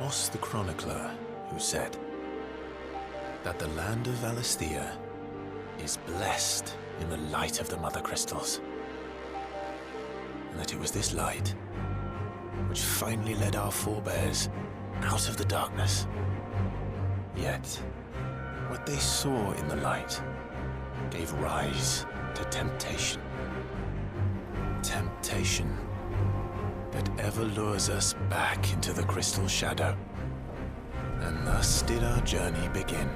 Moss the Chronicler who said that the land of Valisthea is blessed in the light of the Mother Crystals, and that it was this light which finally led our forebears out of the darkness. Yet, what they saw in the light gave rise to temptation. Temptation that ever lures us back into the crystal shadow. And thus did our journey begin.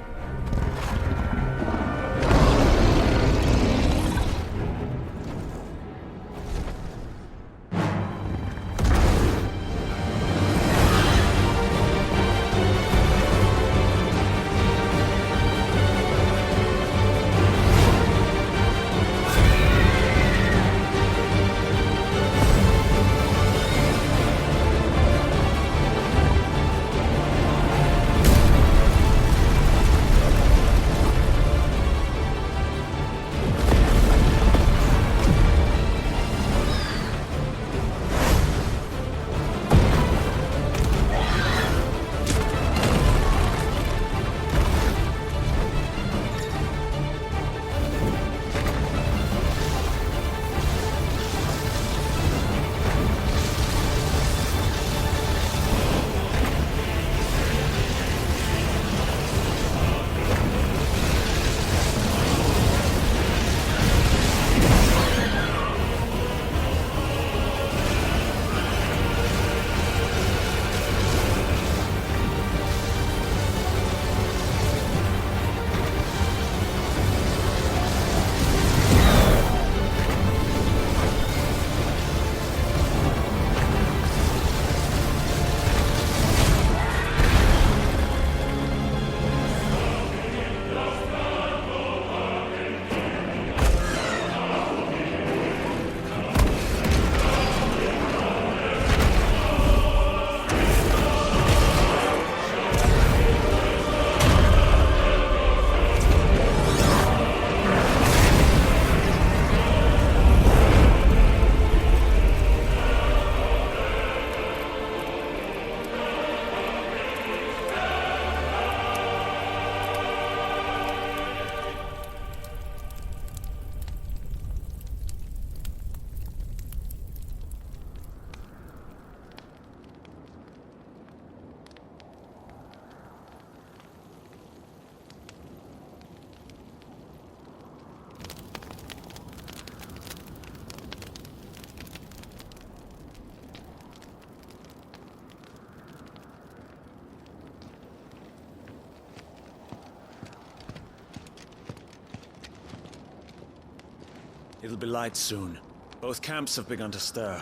It'll be light soon. Both camps have begun to stir.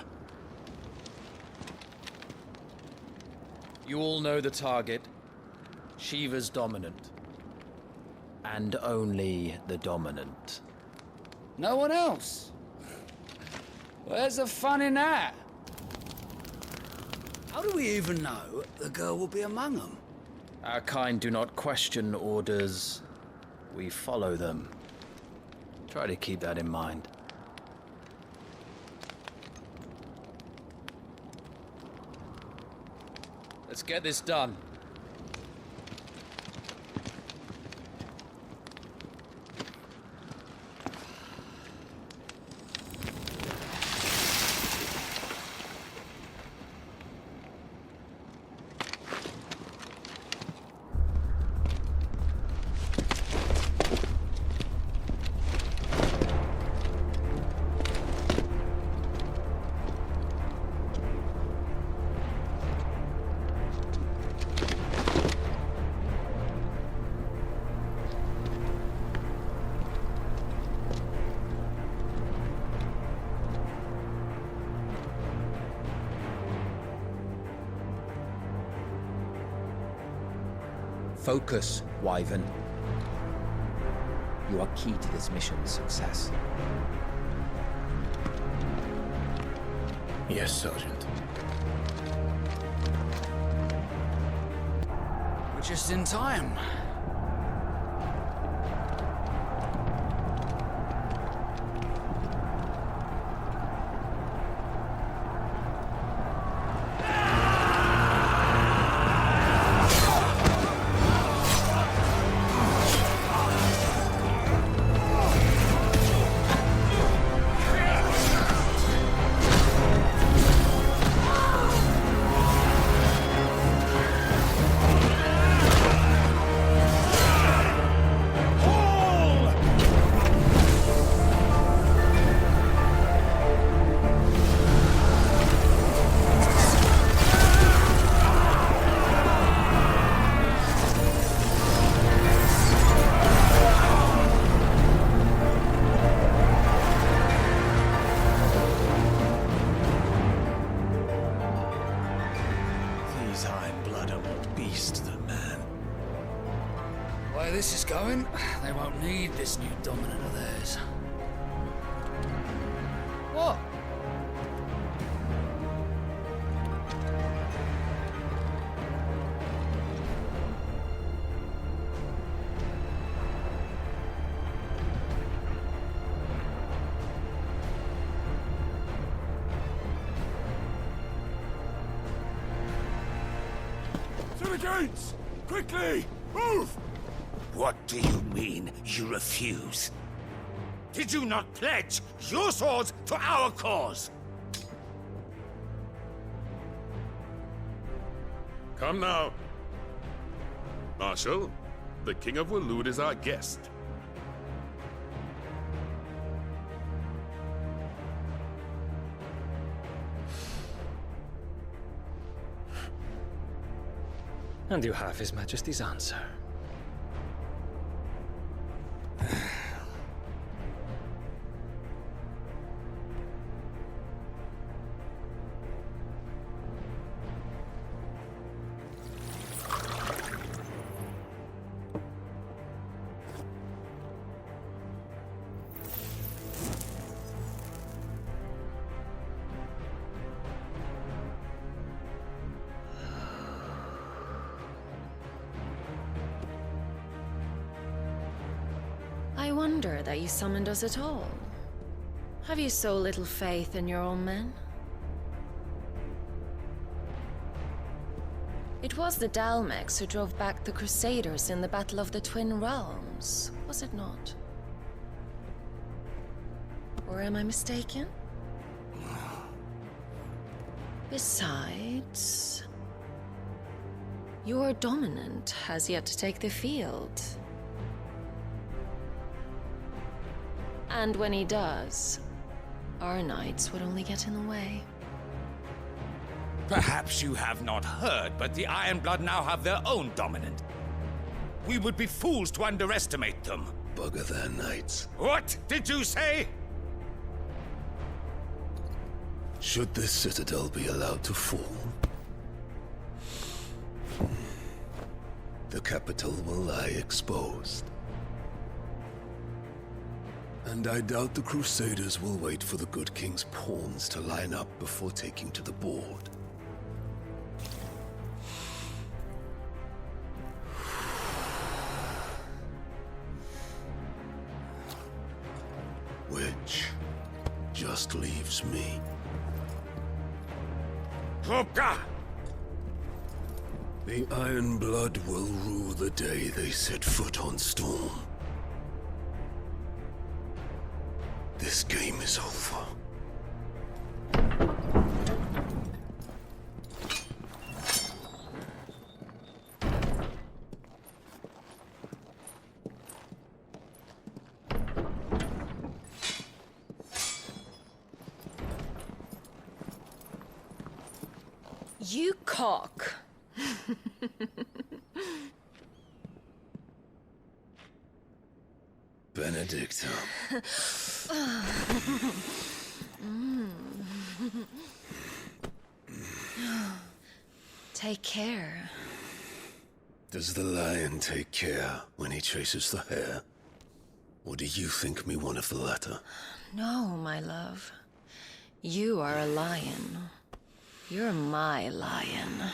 You all know the target. Shiva's dominant. And only the dominant. No one else? Where's the fun in that? How do we even know the girl will be among them? Our kind do not question orders. We follow them. Try to keep that in mind. Let's get this done. Focus, Wyvern. You are key to this mission's success. Yes, Sergeant. We're just in time. blood of what beast the man. The way this is going, they won't need this new dominant of theirs. What? To the gates! Quickly! Move! What do you mean, you refuse? Did you not pledge your swords to our cause? Come now. Marshal, the King of Waloed is our guest. And you have His Majesty's answer. I wonder that you summoned us at all. Have you so little faith in your own men? It was the Dalmex who drove back the Crusaders in the Battle of the Twin Realms, was it not? Or am I mistaken? Besides, your dominant has yet to take the field. And when he does, our knights would only get in the way. Perhaps you have not heard, but the Ironblood now have their own dominant. We would be fools to underestimate them. Bugger their knights. What did you say? Should this citadel be allowed to fall, the capital will lie exposed. And I doubt the Crusaders will wait for the good king's pawns to line up before taking to the board. Which just leaves me. Hopka! The Iron Blood will rue the day they set foot on Storm. This game is over. You cock. Benedicta. Take care. Does the lion take care when he chases the hare? Or do you think me one of the latter? No, my love. You are a lion. You're my lion.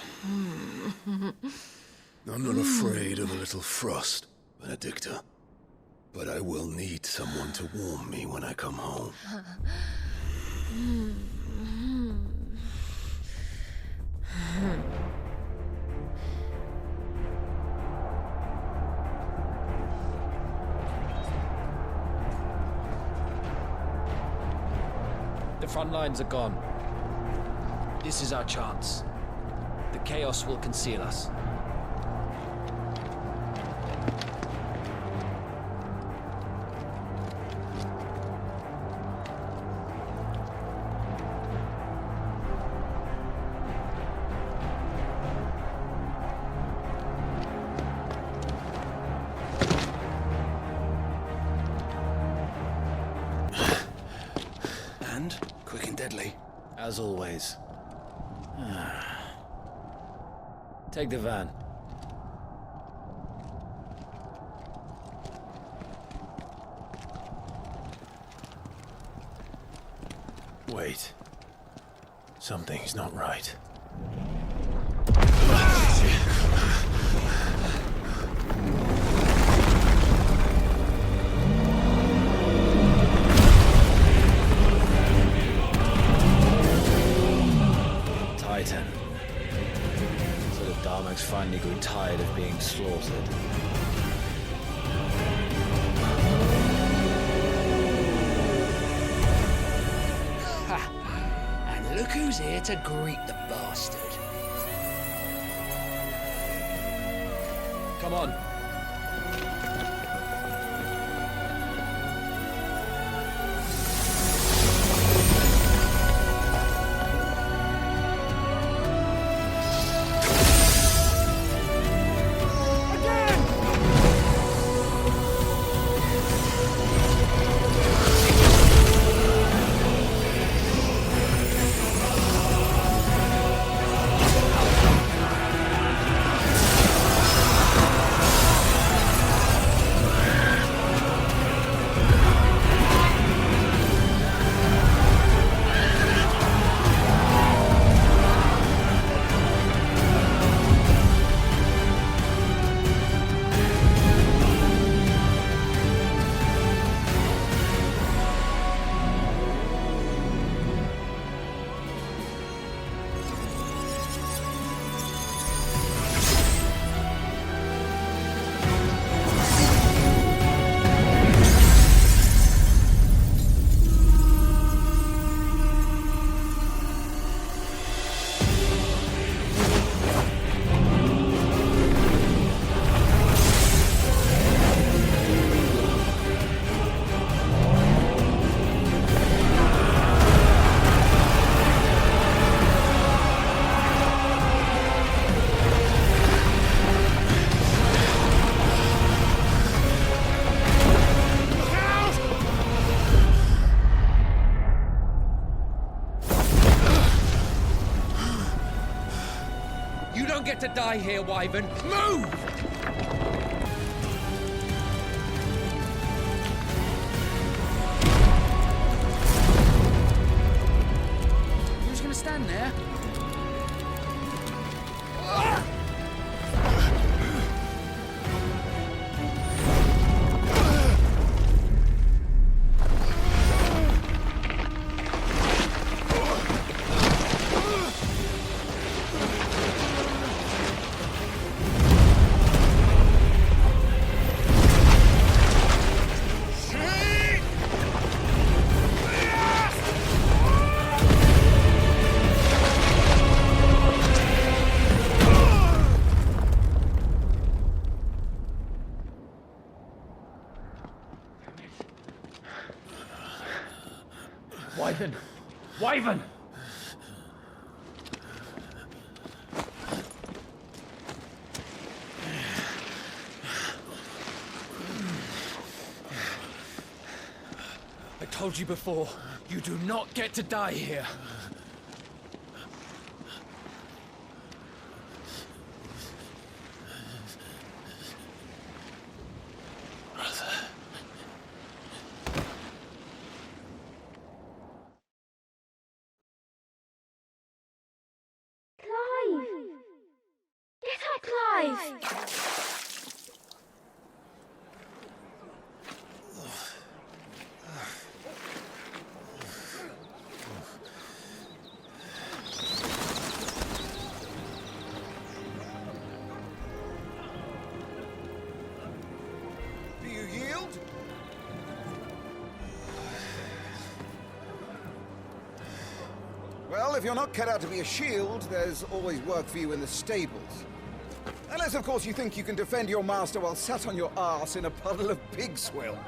I'm not afraid of a little frost, Benedicta. But I will need someone to warm me when I come home. The front lines are gone. This is our chance. The chaos will conceal us. And quick and deadly. As always. Take the van. Wait. Something's not right. Titan. So the Darmaks finally grew tired of being slaughtered. And look who's here to greet the bastard. Come on. Get to die here, Wyvern. Move! You're just gonna stand there? Wyvern! Wyvern! I told you before, you do not get to die here. Well, if you're not cut out to be a shield, there's always work for you in the stables. Unless, of course, you think you can defend your master while sat on your arse in a puddle of pig swill.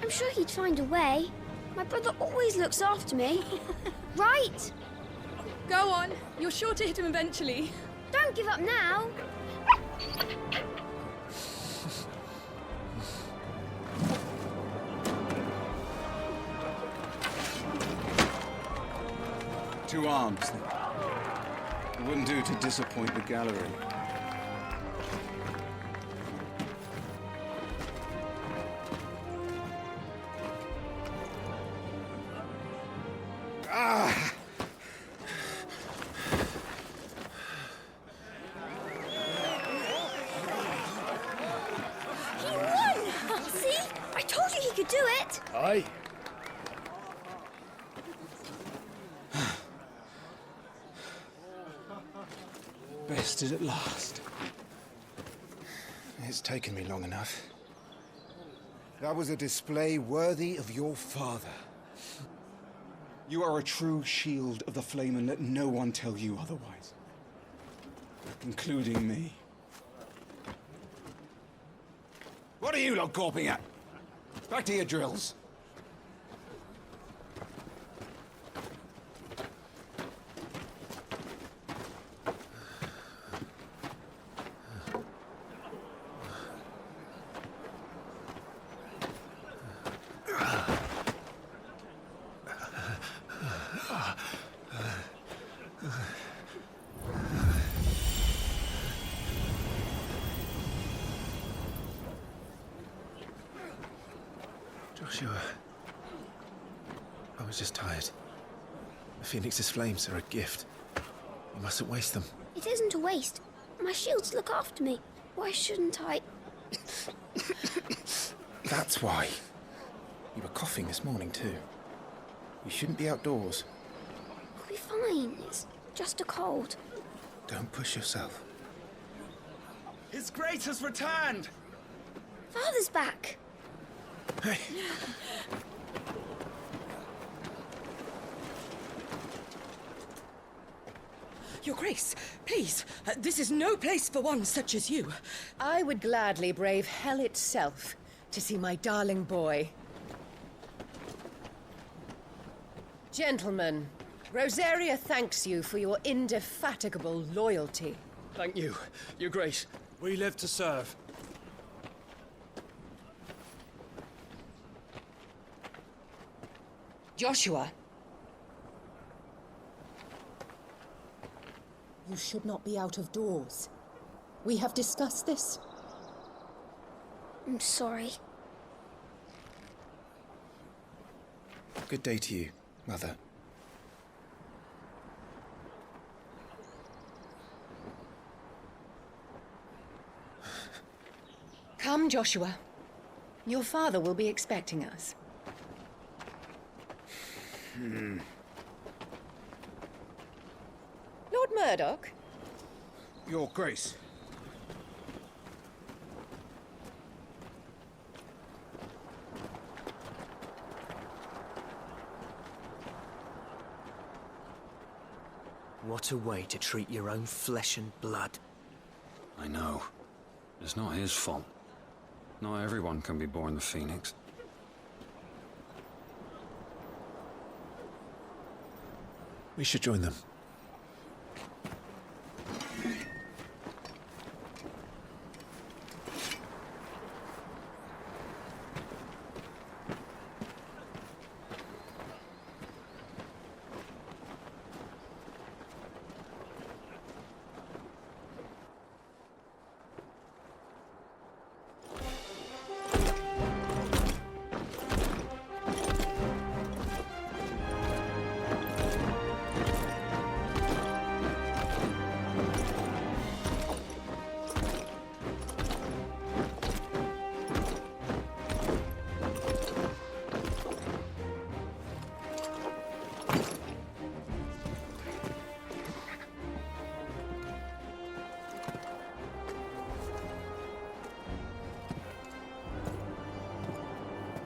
I'm sure he'd find a way. My brother always looks after me. Right? Go on. You're sure to hit him eventually. Don't give up now. Two arms. It wouldn't do to disappoint the gallery. Ah! He won! See? I told you he could do it! Aye. Bested at last. It's taken me long enough. That was a display worthy of your father. You are a true shield of the flame, and let no one tell you otherwise. Including me. What are you lot gawping at? Back to your drills. Joshua, I was just tired. The Phoenix's flames are a gift. You mustn't waste them. It isn't a waste. My shields look after me. Why shouldn't I? That's why. You were coughing this morning too. You shouldn't be outdoors. I'll be fine. It's just a cold. Don't push yourself. His Grace has returned! Father's back. Hey. Your Grace, please, this is no place for one such as you. I would gladly brave hell itself to see my darling boy. Gentlemen, Rosaria thanks you for your indefatigable loyalty. Thank you, Your Grace. We live to serve. Joshua. You should not be out of doors. We have discussed this. I'm sorry. Good day to you, Mother. Come, Joshua. Your father will be expecting us. Lord Murdoch? Your Grace. What a way to treat your own flesh and blood. I know. It's not his fault. Not everyone can be born the Phoenix. We should join them.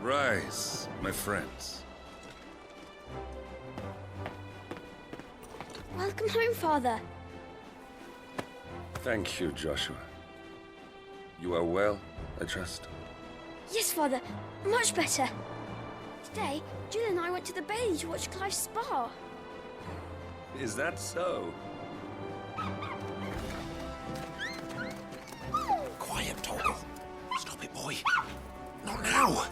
Rise, my friends. Welcome home, Father. Thank you, Joshua. You are well, I trust? Yes, Father. Much better. Today, Jill and I went to the Bailey to watch Clive's spa. Is that so? Quiet, Torgal. Stop it, boy. Not now.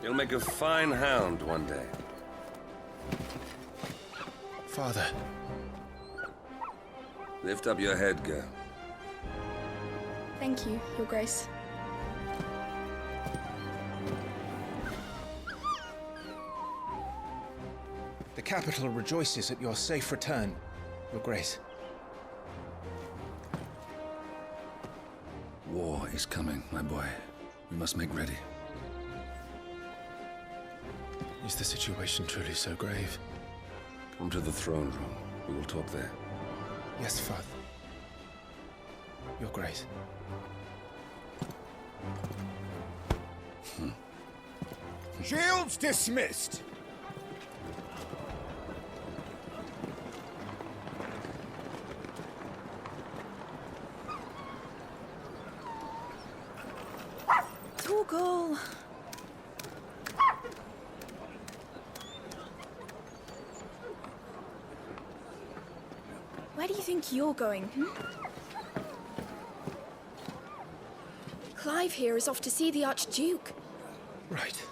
You'll make a fine hound one day. Father. Lift up your head, girl. Thank you, Your Grace. The capital rejoices at your safe return, Your Grace. War is coming, my boy. We must make ready. Is the situation truly so grave? Come to the throne room. We will talk there. Yes, Father. Your Grace. Shields dismissed! Torgal! Where do you think you're going, Clive here is off to see the Archduke. Right.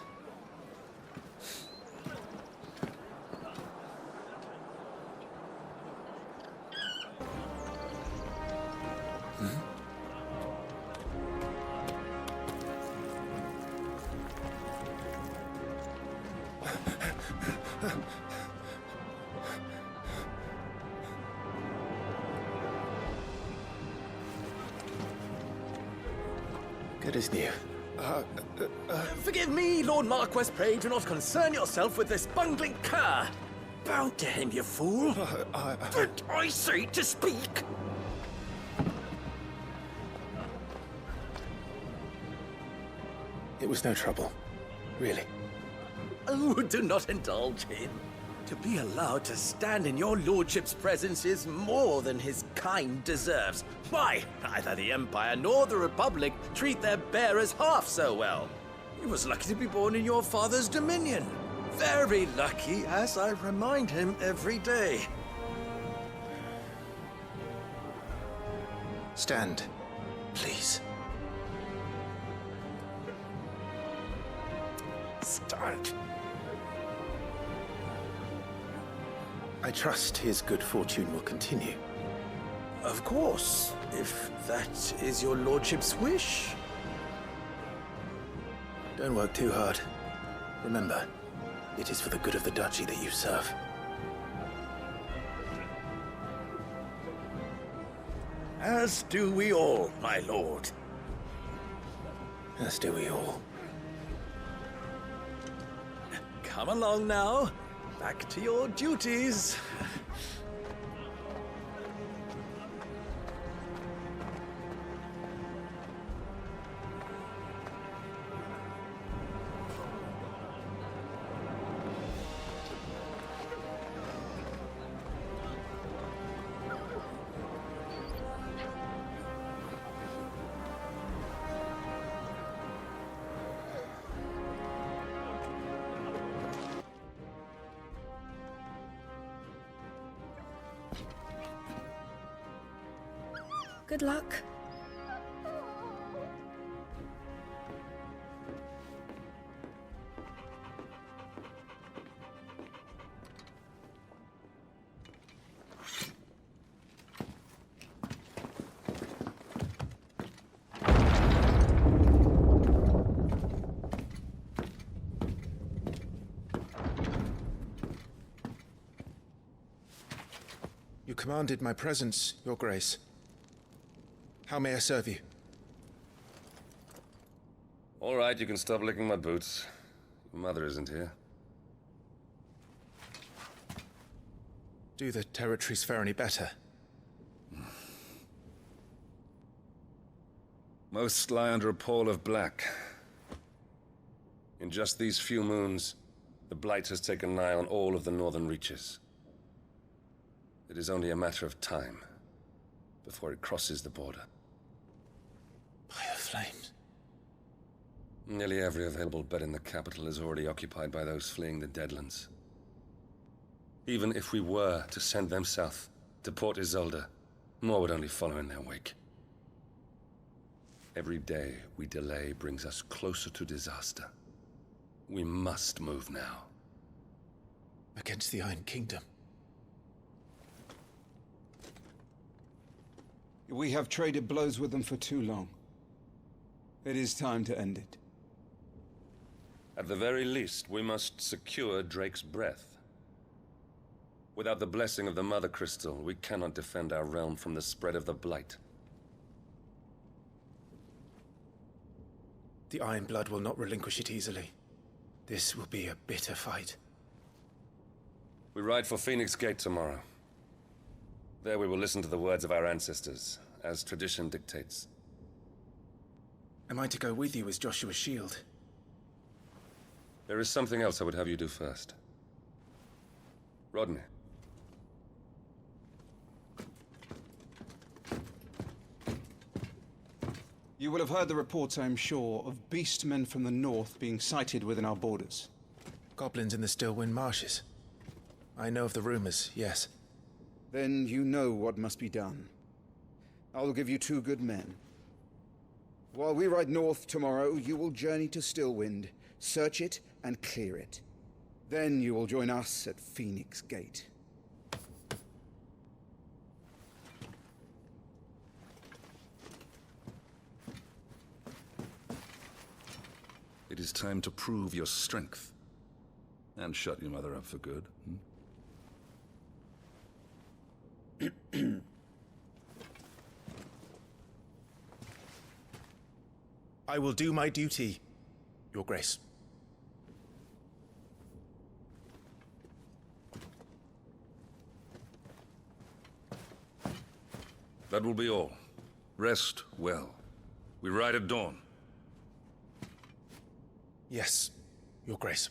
Good as new. Forgive me, Lord Marquess. Pray do not concern yourself with this bungling cur. Bow to him, you fool. But I say to speak. It was no trouble. Really. Oh, do not indulge him. To be allowed to stand in your lordship's presence is more than his kind deserves. Why, neither the Empire nor the Republic treat their bearers half so well. He was lucky to be born in your father's dominion. Very lucky, as I remind him every day. Stand, please. Stand. I trust his good fortune will continue. Of course, if that is your lordship's wish. Don't work too hard. Remember, it is for the good of the duchy that you serve. As do we all, my lord. As do we all. Come along now. Back to your duties. Good luck. You commanded my presence, Your Grace. How may I serve you? All right, you can stop licking my boots. Your mother isn't here. Do the territories fare any better? Most lie under a pall of black. In just these few moons, the Blight has taken nigh on all of the northern reaches. It is only a matter of time before it crosses the border. By the flames. Nearly every available bed in the capital is already occupied by those fleeing the Deadlands. Even if we were to send them south, to Port Isolde, more would only follow in their wake. Every day we delay brings us closer to disaster. We must move now. Against the Iron Kingdom. We have traded blows with them for too long. It is time to end it. At the very least, we must secure Drake's breath. Without the blessing of the Mother Crystal, we cannot defend our realm from the spread of the Blight. The Iron Blood will not relinquish it easily. This will be a bitter fight. We ride for Phoenix Gate tomorrow. There we will listen to the words of our ancestors, as tradition dictates. Am I to go with you as Joshua's shield? There is something else I would have you do first. Rodney. You will have heard the reports, I am sure, of beastmen from the north being sighted within our borders. Goblins in the Stillwind Marshes. I know of the rumors, yes. Then you know what must be done. I will give you 2 good men. While we ride north tomorrow, you will journey to Stillwind, search it, and clear it. Then you will join us at Phoenix Gate. It is time to prove your strength. And shut your mother up for good. I will do my duty, Your Grace. That will be all. Rest well. We ride at dawn. Yes, Your Grace.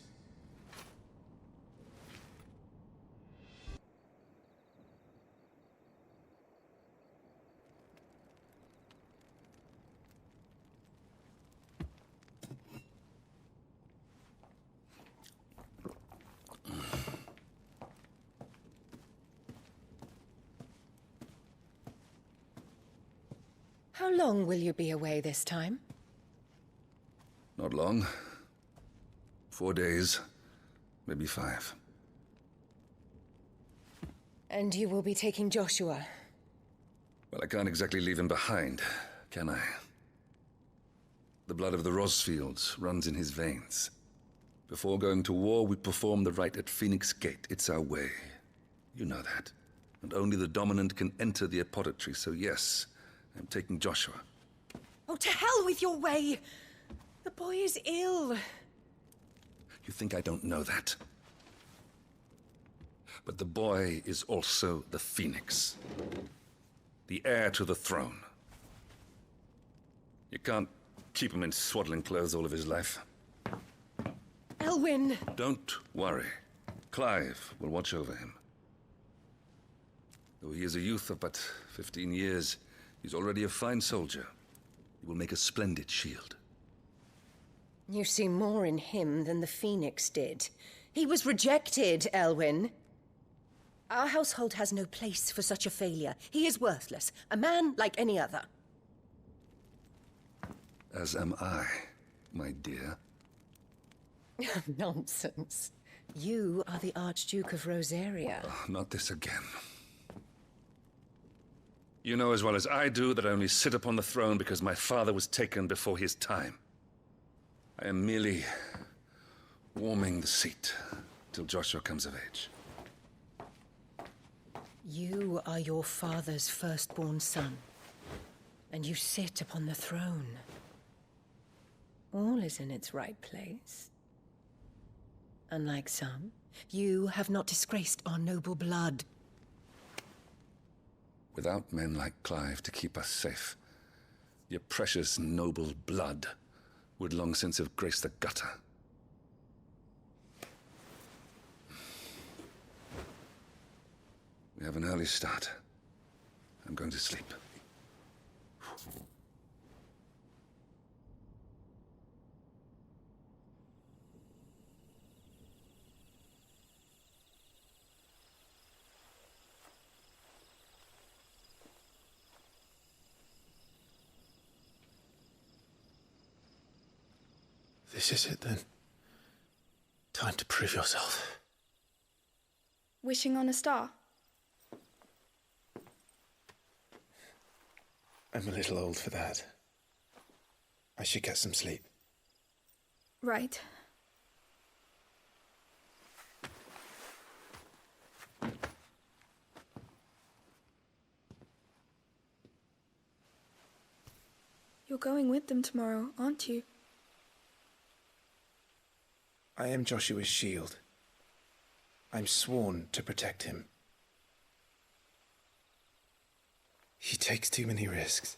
How long will you be away this time? Not long. 4 days, maybe 5. And you will be taking Joshua? Well, I can't exactly leave him behind, can I? The blood of the Rosfields runs in his veins. Before going to war, we perform the rite at Phoenix Gate. It's our way. You know that. And only the dominant can enter the apothecary, so yes, I'm taking Joshua. Oh, to hell with your way! The boy is ill. You think I don't know that? But the boy is also the Phoenix. The heir to the throne. You can't keep him in swaddling clothes all of his life. Elwyn! Don't worry. Clive will watch over him. Though he is a youth of but 15 years, he's already a fine soldier. He will make a splendid shield. You see more in him than the Phoenix did. He was rejected, Elwyn. Our household has no place for such a failure. He is worthless, a man like any other. As am I, my dear. Nonsense. You are the Archduke of Rosaria. Oh, not this again. You know as well as I do that I only sit upon the throne because my father was taken before his time. I am merely warming the seat till Joshua comes of age. You are your father's firstborn son, and you sit upon the throne. All is in its right place. Unlike some, you have not disgraced our noble blood. Without men like Clive to keep us safe, your precious noble blood would long since have graced the gutter. We have an early start. I'm going to sleep. This is it then. Time to prove yourself. Wishing on a star? I'm a little old for that. I should get some sleep. Right. You're going with them tomorrow, aren't you? I am Joshua's shield. I'm sworn to protect him. He takes too many risks.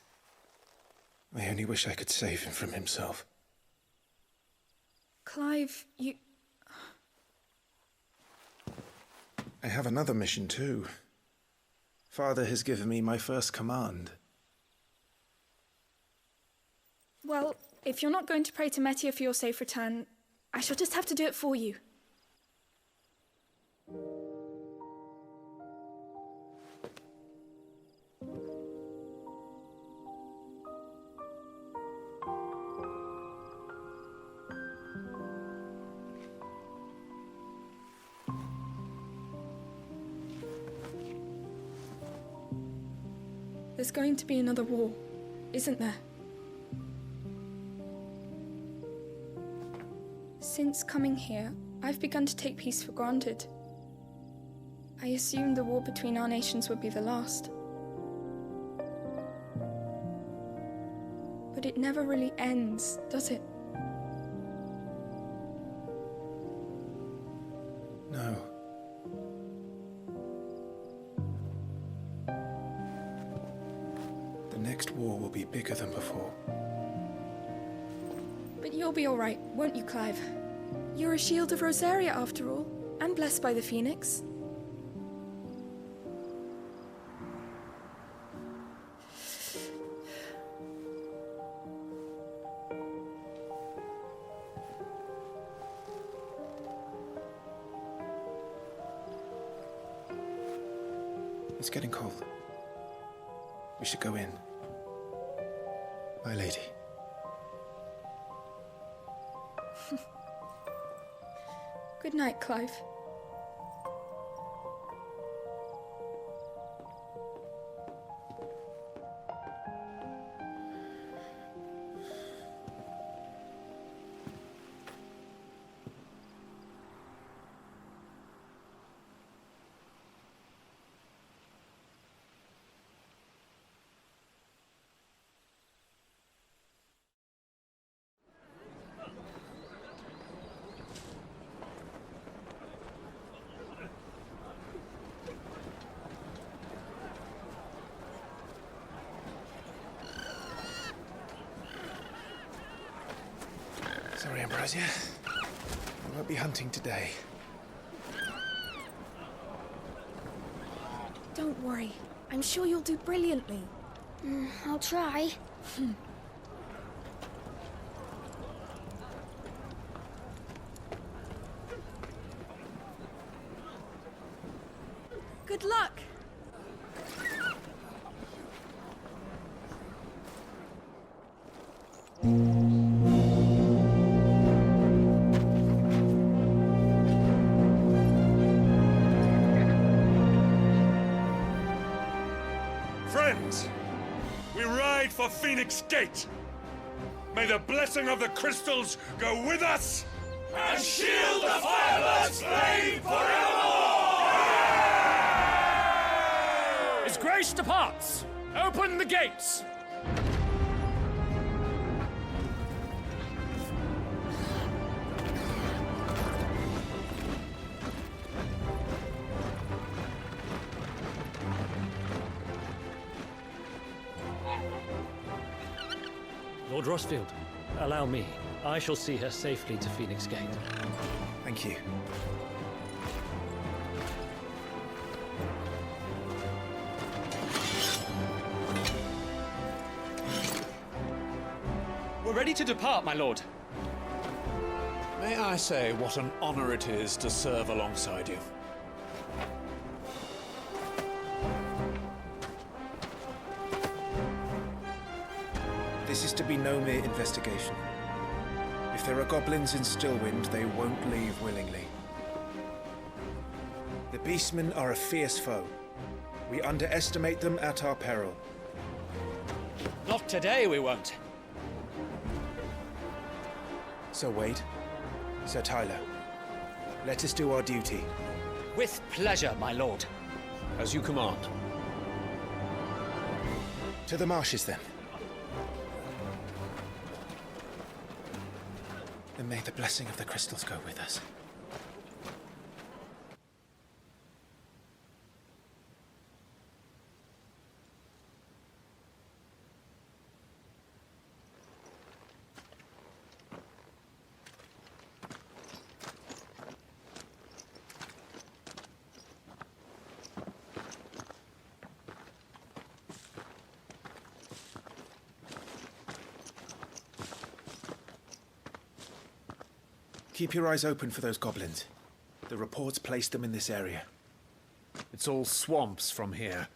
I only wish I could save him from himself. Clive, you... I have another mission too. Father has given me my first command. Well, if you're not going to pray to Metia for your safe return, I shall just have to do it for you. There's going to be another war, isn't there? Since coming here, I've begun to take peace for granted. I assumed the war between our nations would be the last. But it never really ends, does it? No. The next war will be bigger than before. But you'll be all right, won't you, Clive? You're a shield of Rosaria, after all, and blessed by the Phoenix. It's getting cold. We should go in. My lady. Good night, Clive. Sorry, Ambrosia. I won't be hunting today. Don't worry. I'm sure you'll do brilliantly. I'll try. Good luck! Friends, we ride for Phoenix Gate. May the blessing of the crystals go with us And shield the Firebird's flame forevermore! His Grace departs! Open the gates! Lord Rosfield, allow me. I shall see her safely to Phoenix Gate. Thank you. We're ready to depart, my lord. May I say what an honor it is to serve alongside you? This is to be no mere investigation. If there are goblins in Stillwind, they won't leave willingly. The Beastmen are a fierce foe. We underestimate them at our peril. Today we won't. Sir Wade, Sir Tyler, let us do our duty. With pleasure, my lord. As you command. To the marshes, then. And may the blessing of the crystals go with us. Keep your eyes open for those goblins. The reports placed them in this area. It's all swamps from here.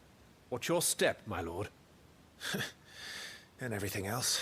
Watch your step, my lord. And everything else.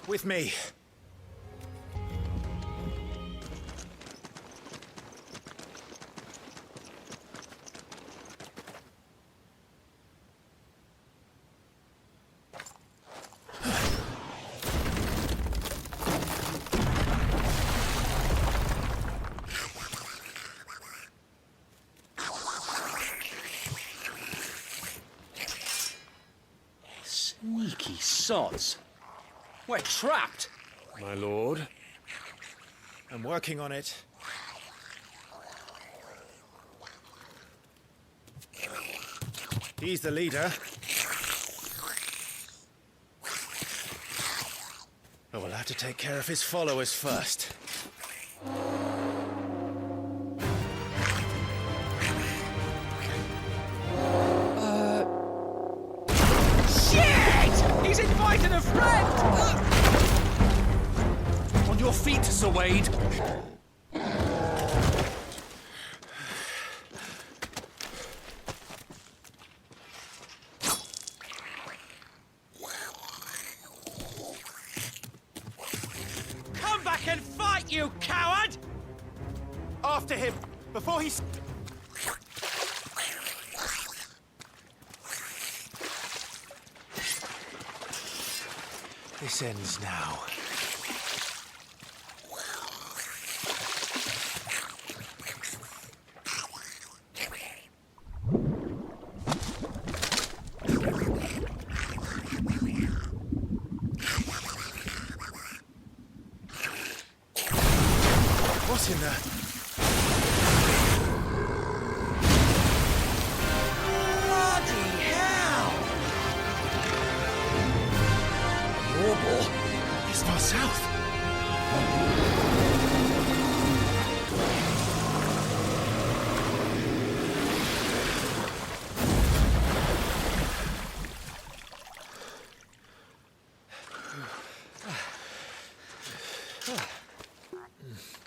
With me. Sneaky sods. We're trapped! My lord. I'm working on it. He's the leader. But we'll have to take care of his followers first. Shit! He's invited a friend! On your feet, Sir Wade. Come back and fight, you coward! After him, before he... This ends now. What's in there? Bloody hell! Warble? This far south?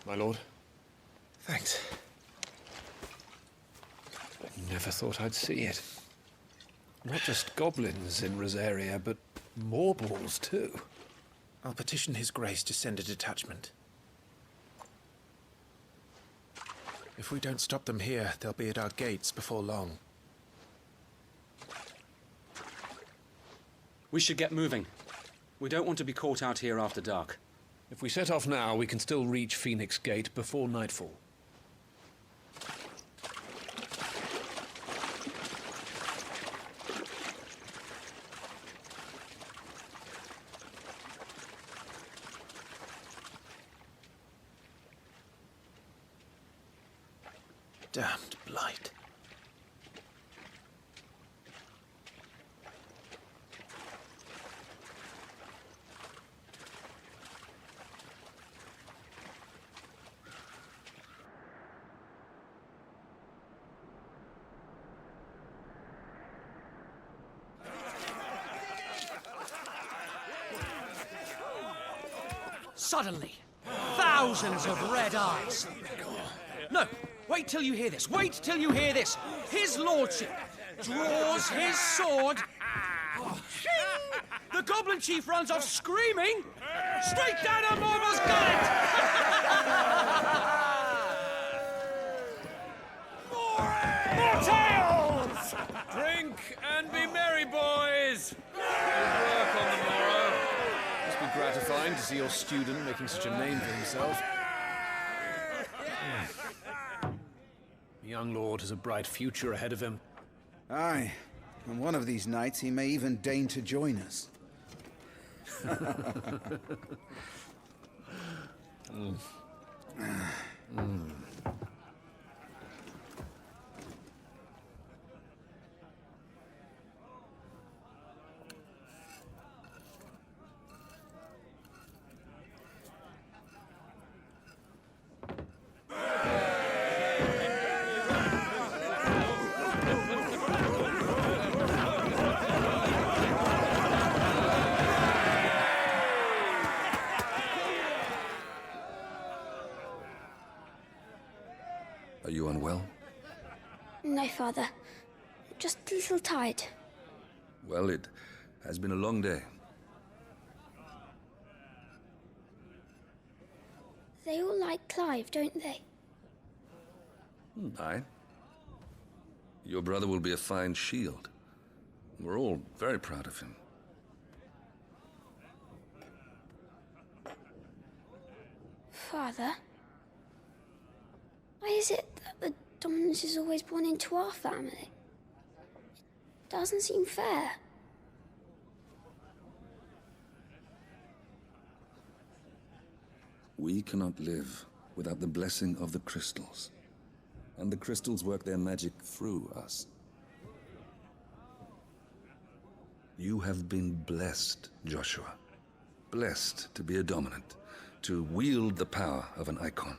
My lord. Thanks. Never thought I'd see it. Not just goblins in Rosaria, but Morbles too. I'll petition His Grace to send a detachment. If we don't stop them here, they'll be at our gates before long. We should get moving. We don't want to be caught out here after dark. If we set off now, we can still reach Phoenix Gate before nightfall. Damned blight. suddenly, thousands of red eyes. No, wait till you hear this. Wait till you hear this. His lordship draws his sword. The goblin chief runs off screaming, straight down a Morva's gullet! More tales! Drink and be merry, boys! Good work on the morrow. Must be gratifying to see your student making such a name for himself. The young lord has a bright future ahead of him. Aye, and one of these nights he may even deign to join us. Are you unwell? No, Father. Just a little tired. Well, it has been a long day. They all like Clive, don't they? Aye. Your brother will be a fine shield. We're all very proud of him. Father? Why is it that the dominance is always born into our family? It doesn't seem fair. We cannot live without the blessing of the crystals. And the crystals work their magic through us. You have been blessed, Joshua. Blessed to be a dominant, to wield the power of an Eikon.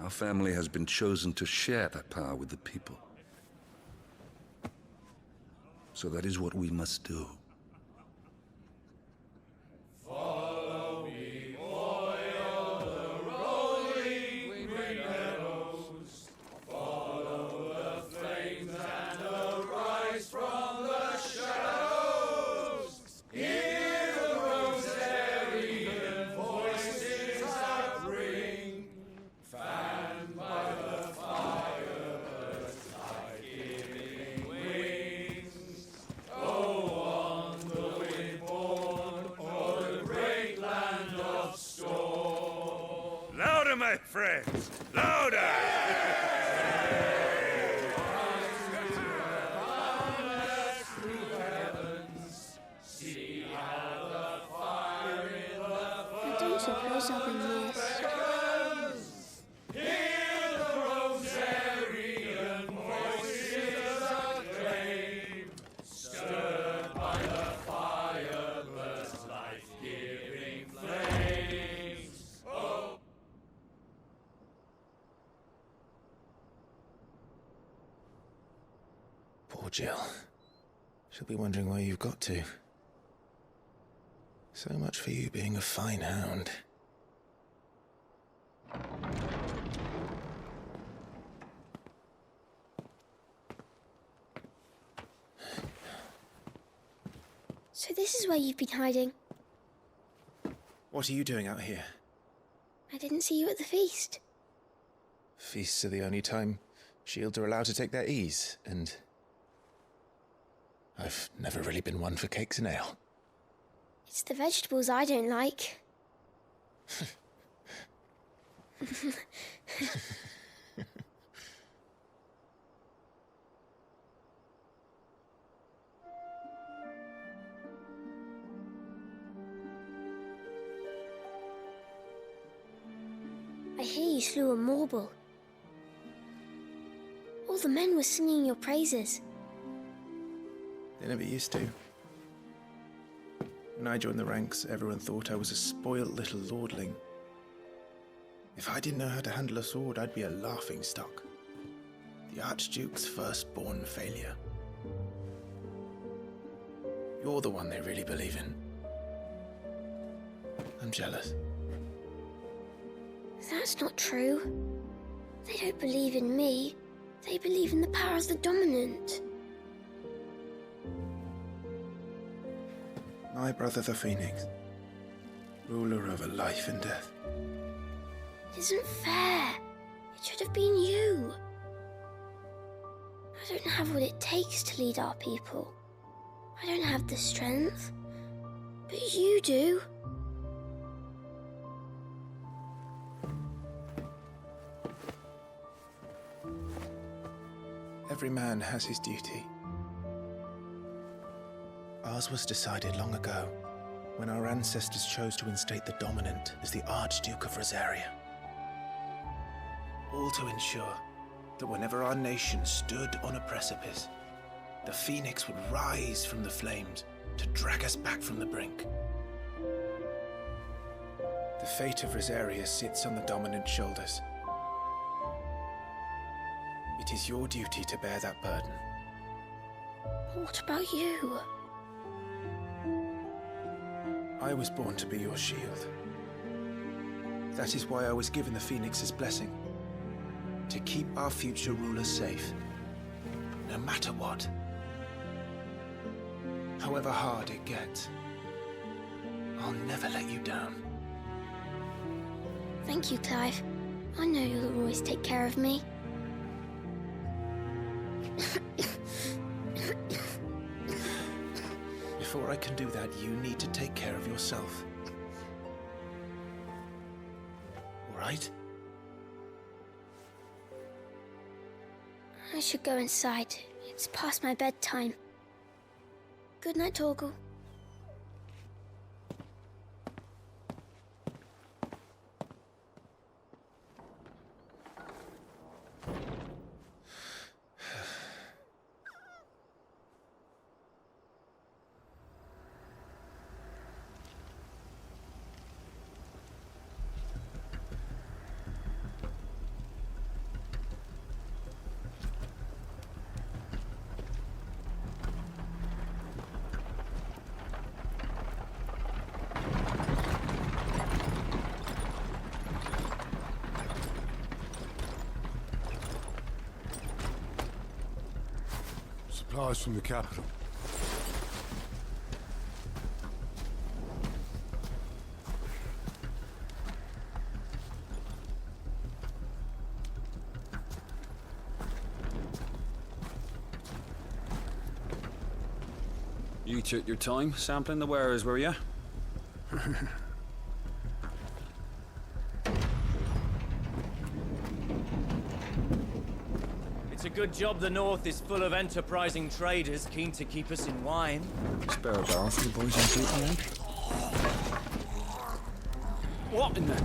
Our family has been chosen to share that power with the people. So that is what we must do. Follow me, boil the rolling green meadows. Follow the flames and arise from the shadows. Hear the Rosarian voices that ring. Fanned by the fire, birds like giving wings. Go on the wind-born o'er the great land of storm. Louder, my friends! Louder! See how the fire in the I don't suppose I'll be missed. Hear the Rosarian voices acclaim. Stirred by the fire, burst life-giving flames. Oh. Poor Jill. She'll be wondering where you've got to. So much for you being a fine hound. So this is where you've been hiding. What are you doing out here? I didn't see you at the feast. Feasts are the only time shields are allowed to take their ease, and I've never really been one for cakes and ale. It's the vegetables I don't like. I hear you slew a Morble. All the men were singing your praises. They never used to. When I joined the ranks, everyone thought I was a spoilt little lordling. If I didn't know how to handle a sword, I'd be a laughingstock. The Archduke's firstborn failure. You're the one they really believe in. I'm jealous. That's not true. They don't believe in me. They believe in the power of the dominant. My brother the Phoenix, ruler over life and death. It isn't fair. It should have been you. I don't have what it takes to lead our people. I don't have the strength. But you do. Every man has his duty. Ours was decided long ago, when our ancestors chose to instate the dominant as the Archduke of Rosaria. All to ensure that whenever our nation stood on a precipice, the Phoenix would rise from the flames to drag us back from the brink. The fate of Rosaria sits on the dominant's shoulders. It is your duty to bear that burden. What about you? I was born to be your shield. That is why I was given the Phoenix's blessing. To keep our future rulers safe. No matter what. However hard it gets. I'll never let you down. Thank you, Clive. I know you'll always take care of me. Before I can do that, you need to take care of yourself. All right? I should go inside. It's past my bedtime. Good night, Torgal. Supplies from the capital. You took your time sampling the wares, were you? It's a good job the North is full of enterprising traders keen to keep us in wine. Spare a barrel for the boys in Putin, then? What in the...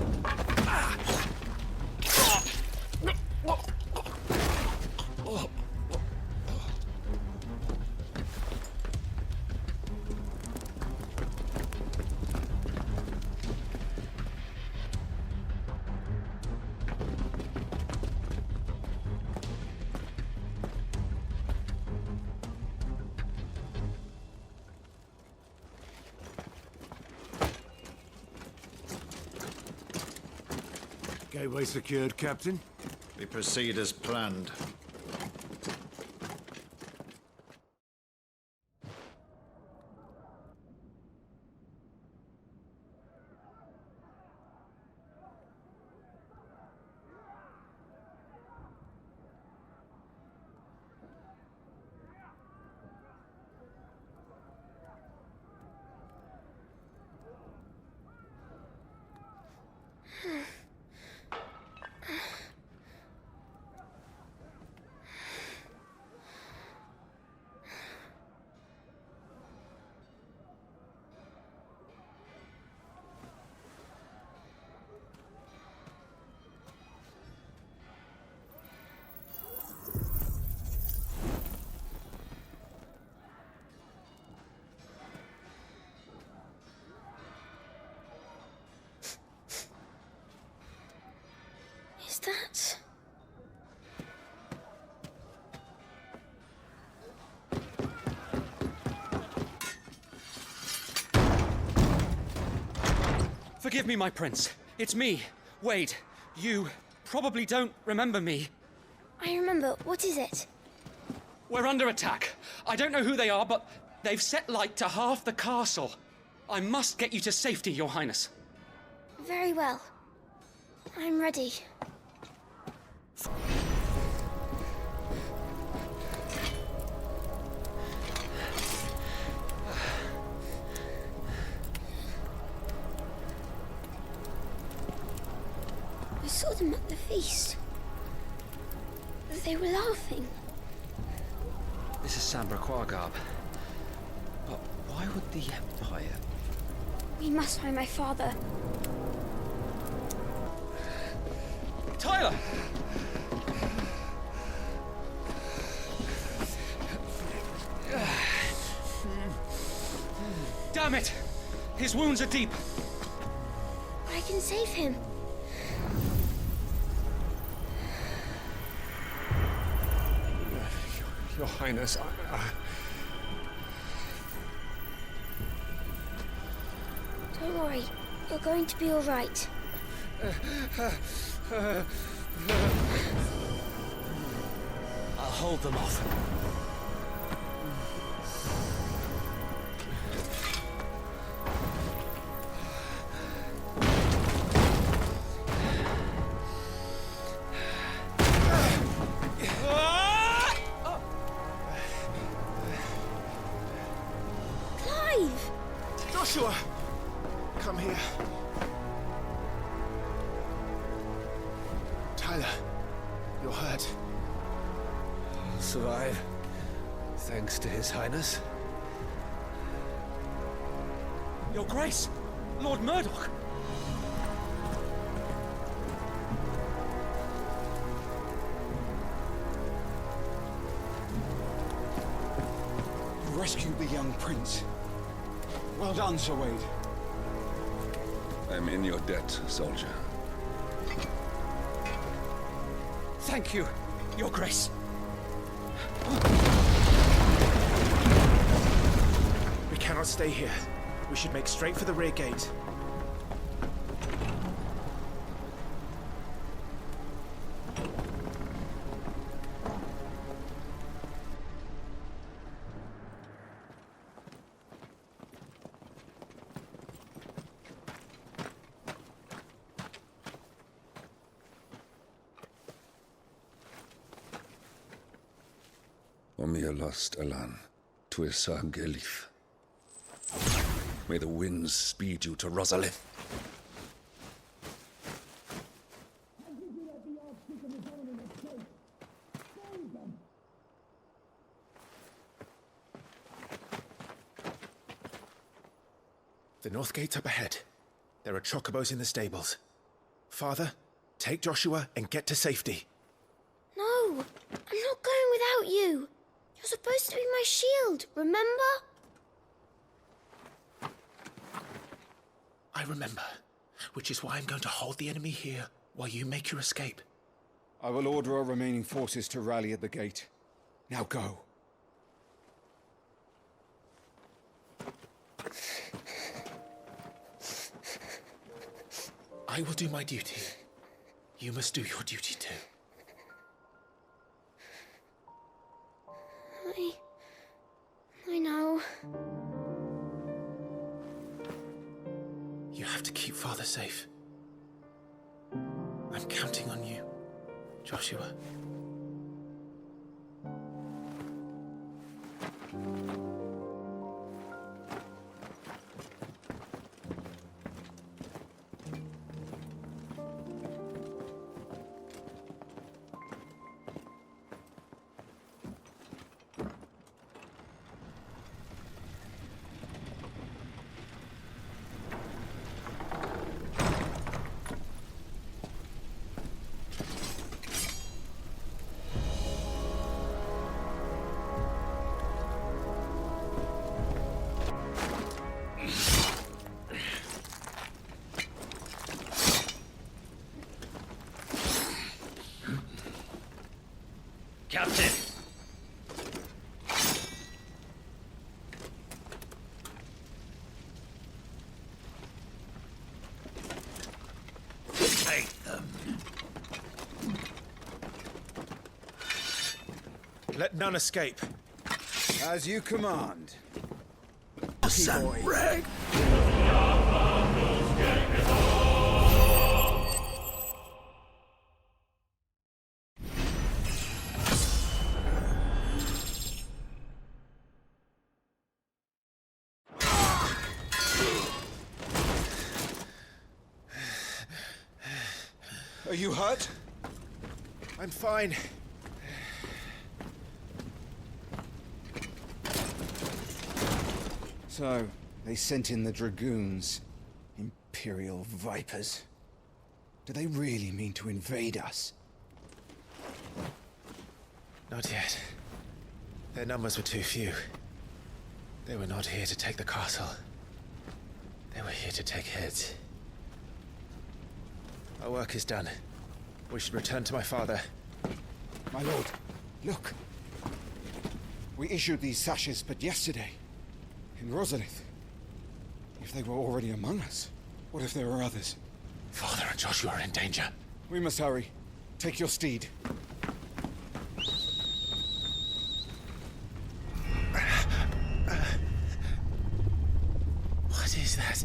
Gateway secured, Captain. We proceed as planned. Forgive me, my prince. It's me, Wade. You probably don't remember me. I remember. What is it? We're under attack. I don't know who they are, but they've set light to half the castle. I must get you to safety, Your Highness. Very well. I'm ready. I saw them at the feast. They were laughing. This is Sambra Quargarb. But why would the Empire... We must find my father. Tyler! Damn it! His wounds are deep. I can save him. Your Highness, Don't worry. You're going to be all right. I'll hold them off. Clive! Joshua! Come here. Tyler, you're hurt. I'll survive. Thanks to His Highness. Your Grace! Lord Murdoch! You rescued the young prince. Well done, Sir Wade. I'm in your debt, soldier. Thank you, Your Grace. We cannot stay here. We should make straight for the rear gate. Omia lost Alan, Tuisa Gelith. May the winds speed you to Rosalith. The north gate's up ahead. There are chocobos in the stables. Father, take Joshua and get to safety. No, I'm not going without you. You're supposed to be my shield, remember? I remember, which is why I'm going to hold the enemy here while you make your escape. I will order our remaining forces to rally at the gate. Now go. I will do my duty. You must do your duty too. I know. You have to keep Father safe. I'm counting on you, Joshua. Let none escape. As you command. Rag. Are you hurt? I'm fine. So, they sent in the dragoons. Imperial vipers. Do they really mean to invade us? Not yet. Their numbers were too few. They were not here to take the castle. They were here to take heads. Our work is done. We should return to my father. My lord, look. We issued these sashes but yesterday. In Rosalith. If they were already among us, what if there were others? Father and Joshua are in danger. We must hurry. Take your steed. What is that?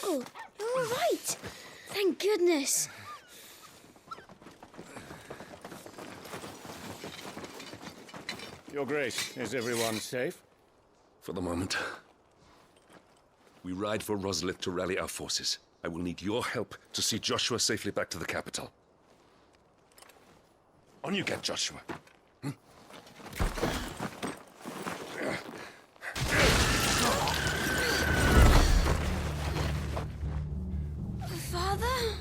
Uncle, you're all right. Thank goodness. Your Grace, is everyone safe? For the moment. We ride for Rosalith to rally our forces. I will need your help to see Joshua safely back to the capital. On you get, Joshua. Father?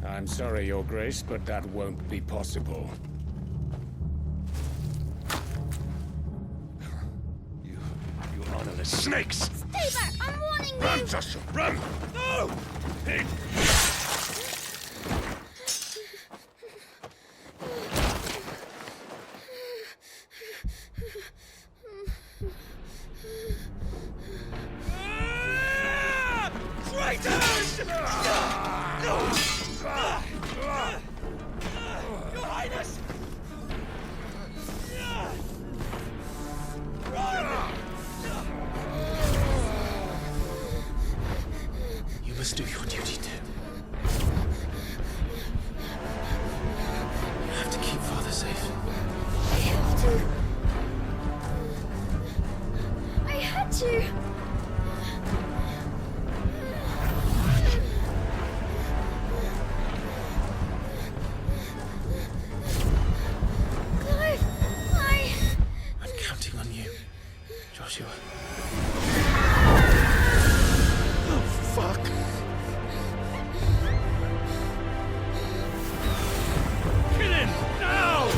I'm sorry, Your Grace, but that won't be possible. You honorless snakes! Stay back! I'm warning you! Run, Joshua, run! No! Traitors! Your Highness! You must do your duty too. You have to keep Father safe. I have to. I had to. Clive, I'm counting on you, Joshua. Oh, fuck. Kill him! Now!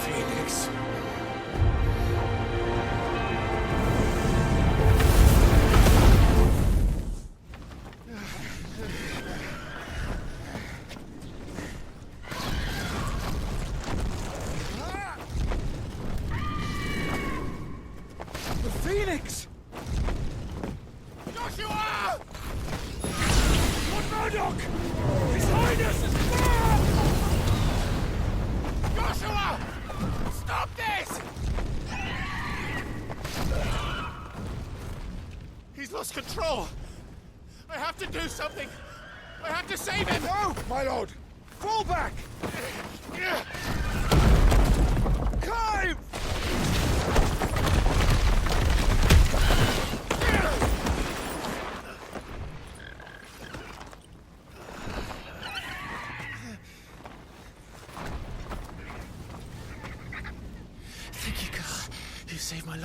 Phoenix. The Phoenix! Joshua! Lord Murdoch! His Highness is back! Joshua! Stop this! He's lost control. I have to do something. I have to save him. No, my lord! Fall back! Clive!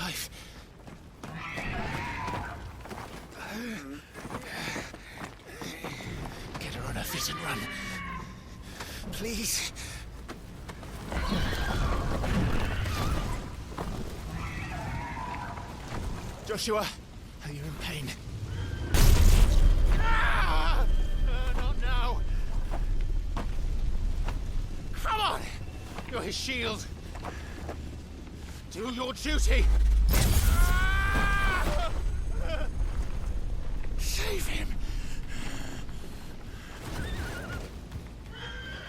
Clive. Get her on her feet and run. Please. Joshua, are you in pain? Not now. Come on! You're his shield. Do your duty. Save him.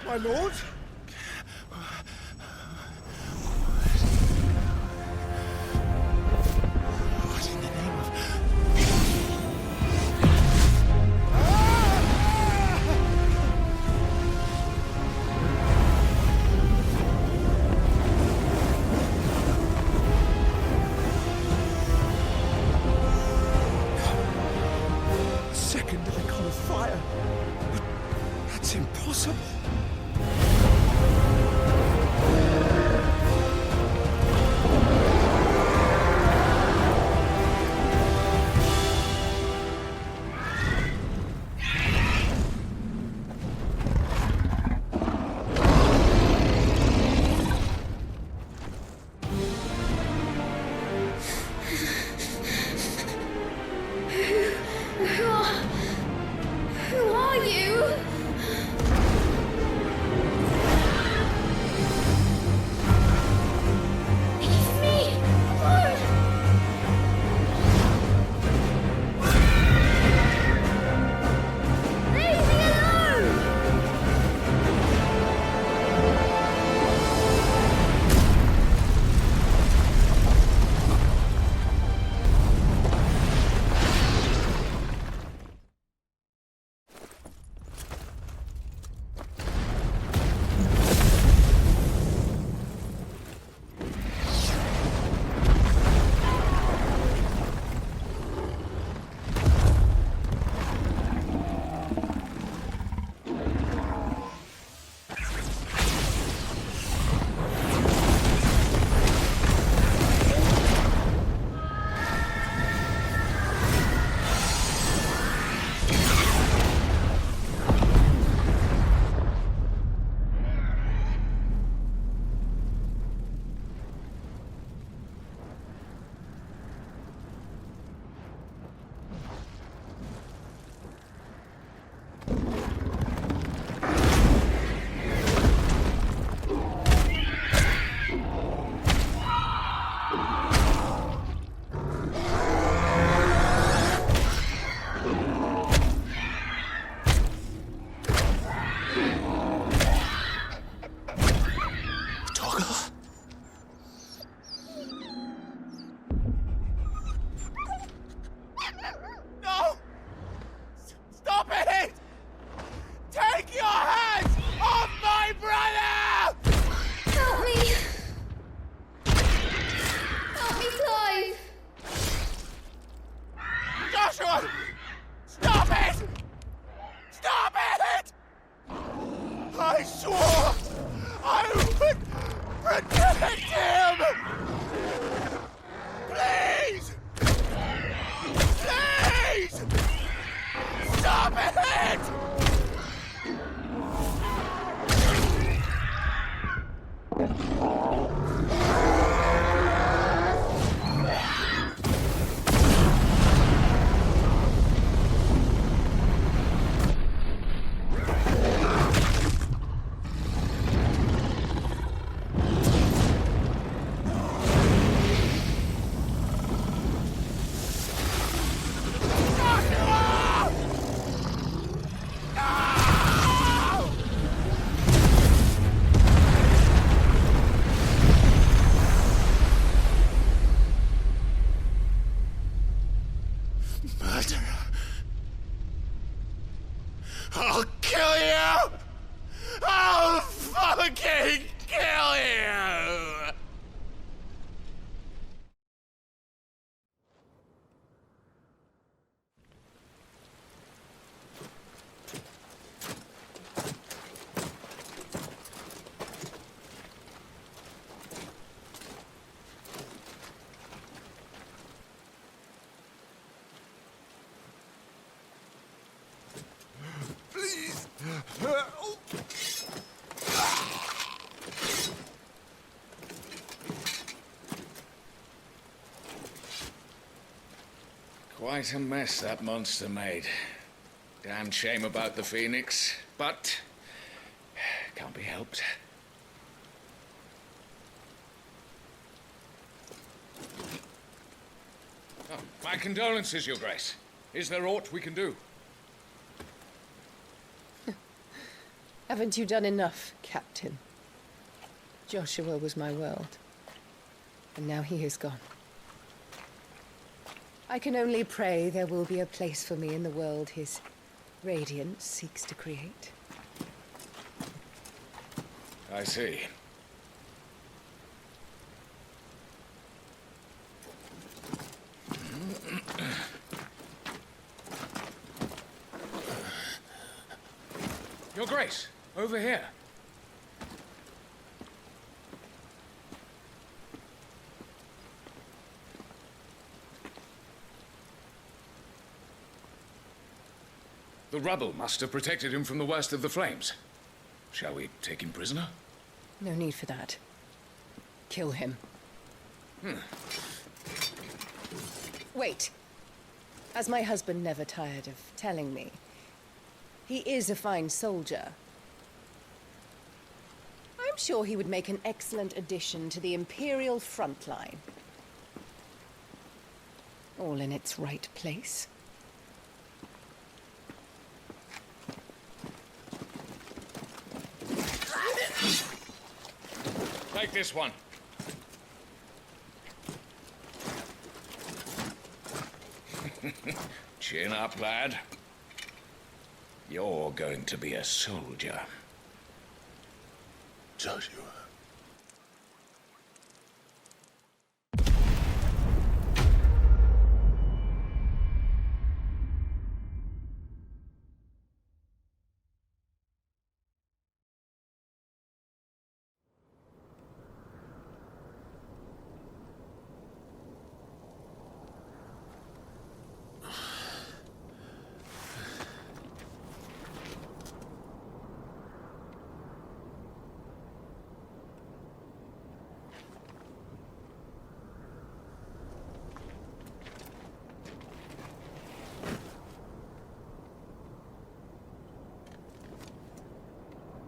My lord? What in the name of... Second icon of fire. But that's impossible. Who are you? Quite a mess that monster made. Damn shame about the Phoenix, but can't be helped. Oh, my condolences, Your Grace. Is there aught we can do? Haven't you done enough, Captain? Joshua was my world, and now he is gone. I can only pray there will be a place for me in the world his radiance seeks to create. I see. Your Grace, over here. The rubble must have protected him from the worst of the flames. Shall we take him prisoner? No need for that. Kill him. Wait. As my husband never tired of telling me, he is a fine soldier. I'm sure he would make an excellent addition to the Imperial front line. All in its right place. Take this one. Chin up, lad. You're going to be a soldier. Joshua.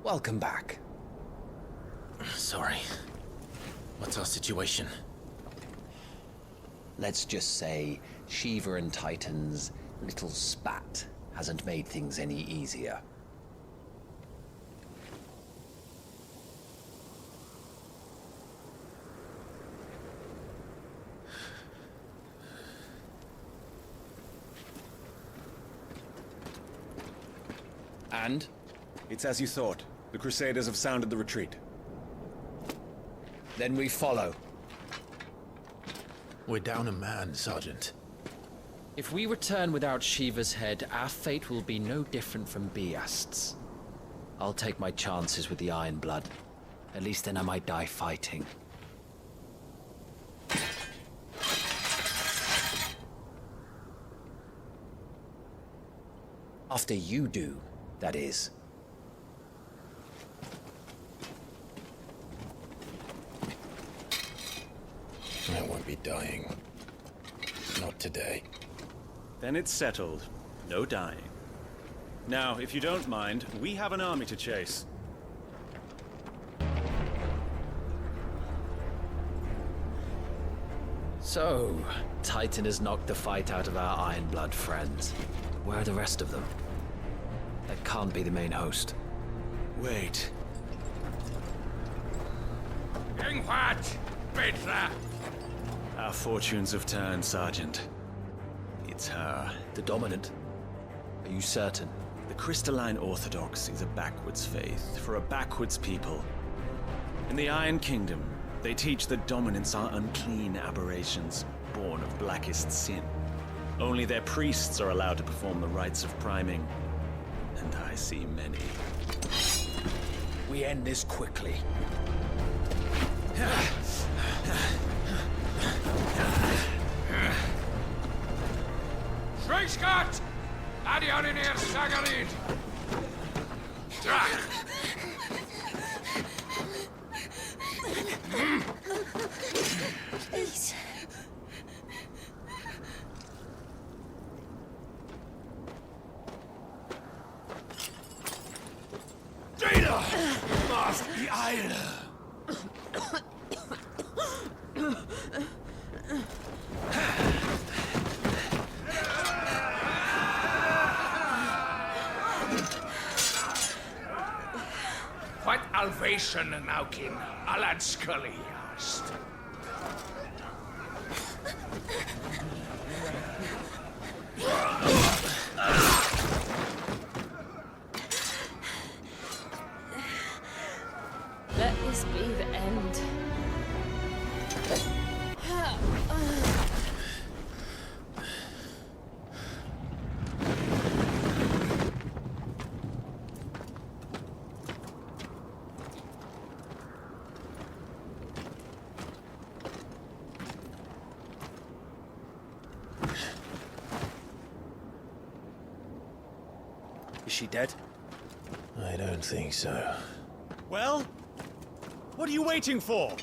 Welcome back. Sorry. What's our situation? Let's just say Shiva and Titan's little spat hasn't made things any easier. And? It's as you thought. The Crusaders have sounded the retreat. Then we follow. We're down a man, Sergeant. If we return without Shiva's head, our fate will be no different from Biast's. I'll take my chances with the Iron Blood. At least then I might die fighting. After you do, that is. I won't be dying. Not today. Then it's settled. No dying. Now, if you don't mind, we have an army to chase. So, Titan has knocked the fight out of our Iron Blood friends. Where are the rest of them? That can't be the main host. Wait. Ingwat! Bedra! Our fortunes have turned, Sergeant. It's her. The Dominant? Are you certain? The Crystalline Orthodox is a backwards faith for a backwards people. In the Iron Kingdom, they teach that dominants are unclean aberrations, born of blackest sin. Only their priests are allowed to perform the rites of priming, and I see many. We end this quickly. Schweigschgott! Adion in ihr Sagarid! Please. Die Eile! What Alvation Naukin, Alad Scully asked. Let this be the end. Is she dead? I don't think so. Well? What are you waiting for?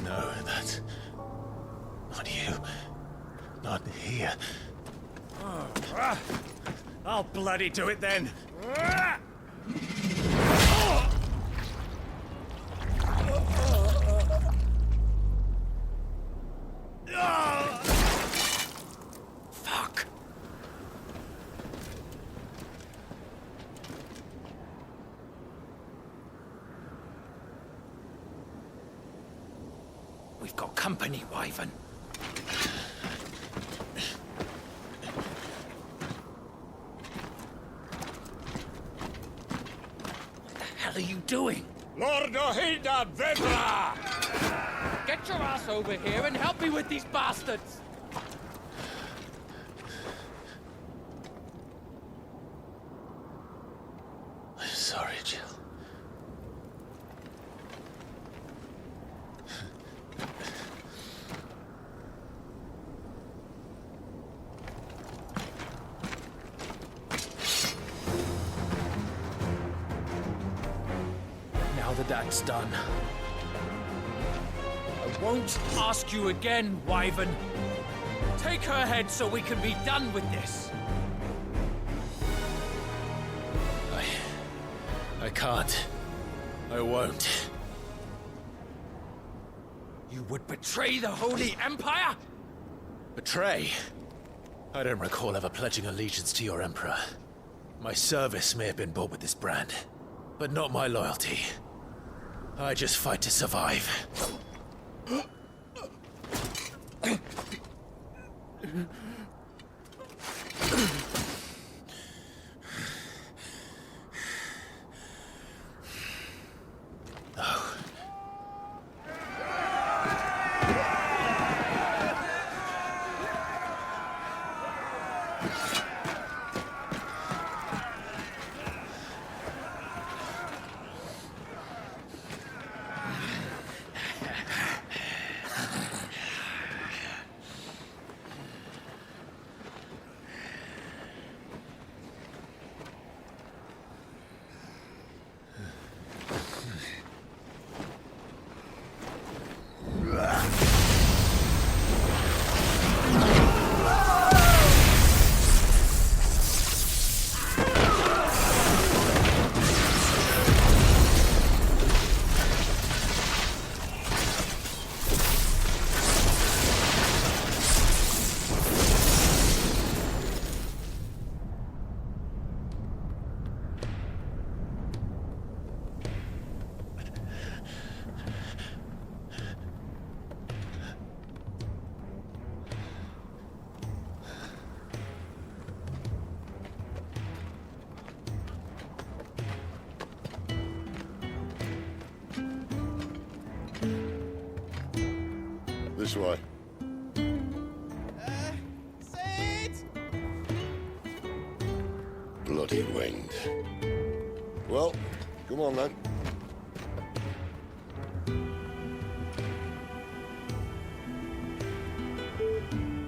No, that's not you. Not here. I'll bloody do it then. Fuck. We've got company, Wyvern. What the hell are you doing? Lord Ohida Vedra! Get your ass over here and help me with these bastards! I'm sorry, Jill. Now that that's done, I won't ask you again, Wyvern. Take her head so we can be done with this. I can't. I won't. You would betray the Holy Empire? Betray? I don't recall ever pledging allegiance to your Emperor. My service may have been bought with this brand, but not my loyalty. I just fight to survive. This way. Bloody wind. Well, come on then.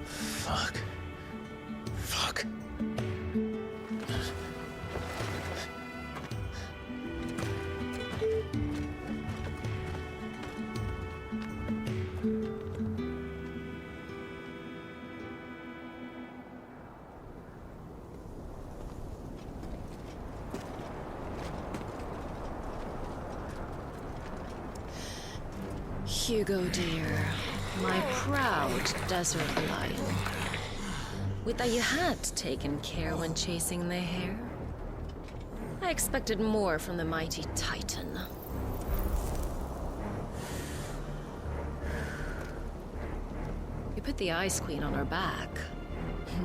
Fuck. Fuck. Hugo, dear. My proud desert lion. Would that you had taken care when chasing the hare. I expected more from the mighty Titan. You put the Ice Queen on her back.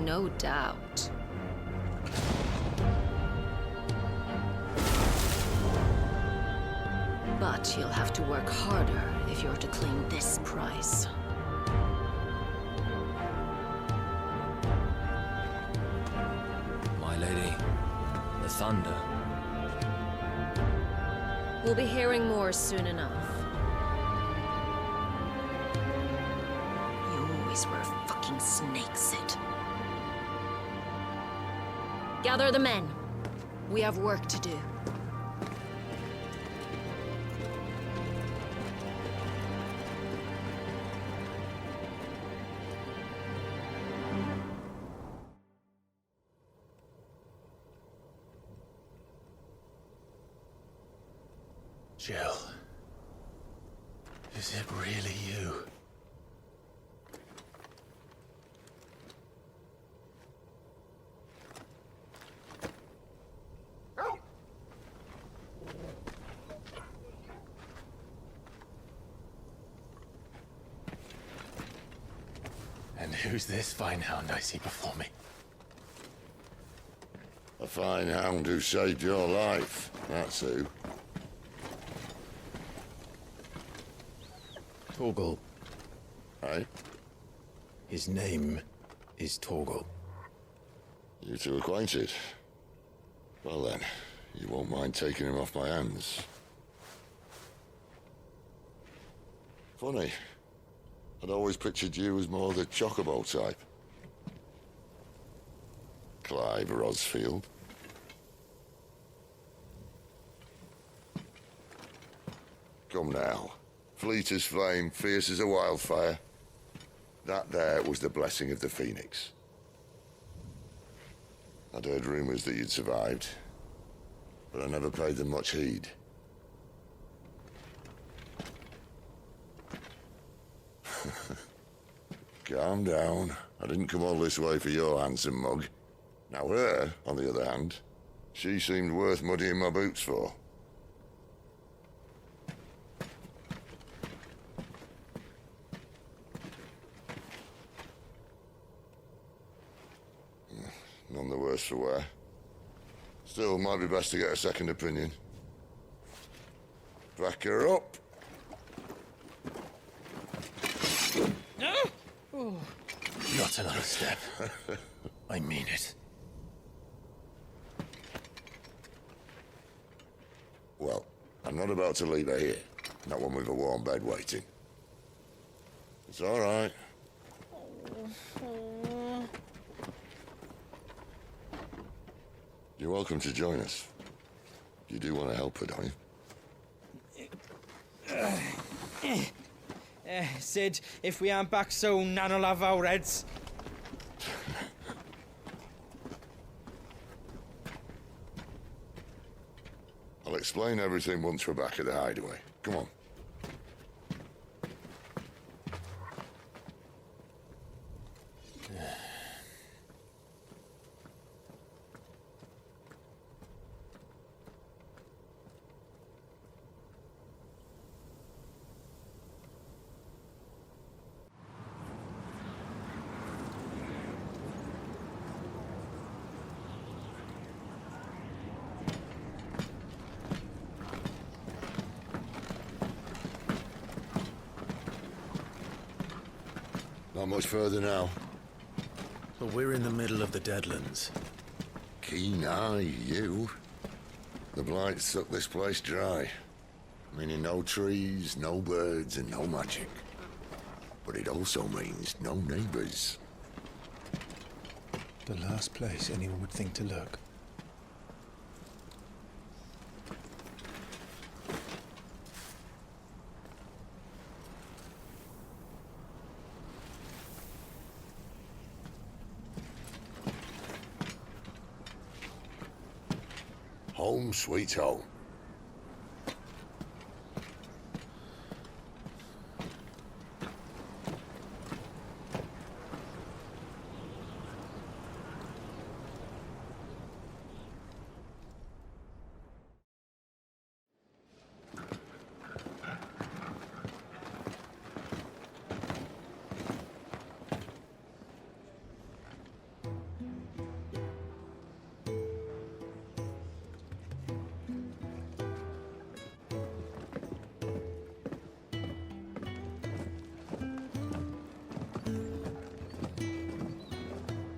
No doubt. But you'll have to work harder if you're to claim this prize. My lady, the thunder. We'll be hearing more soon enough. You always were a fucking snake, Sid. Gather the men. We have work to do. Jill. Is it really you? And who's this fine hound I see before me? A fine hound who saved your life, that's who. Torgal. Aye? His name is Torgal. You two acquainted? Well then, you won't mind taking him off my hands. Funny. I'd always pictured you as more the chocobo type. Clive Rosfield. Come now. Fleet as flame, fierce as a wildfire. That there was the blessing of the Phoenix. I'd heard rumors that you'd survived, but I never paid them much heed. Calm down. I didn't come all this way for your handsome mug. Now her, on the other hand, she seemed worth muddying my boots for. None the worse for wear. Still, might be best to get a second opinion. Back her up. No? Oh. Not another step. I mean it. Well, I'm not about to leave her here. Not one with a warm bed waiting. It's all right. You're welcome to join us. You do want to help her, don't you? Sid, if we aren't back soon, Nan'll have our heads. I'll explain everything once we're back at the hideaway. Come on. Not much further now. But we're in the middle of the Deadlands. Keen eye, you. The blight sucked this place dry. Meaning no trees, no birds, and no magic. But it also means no neighbors. The last place anyone would think to look. Home sweet home.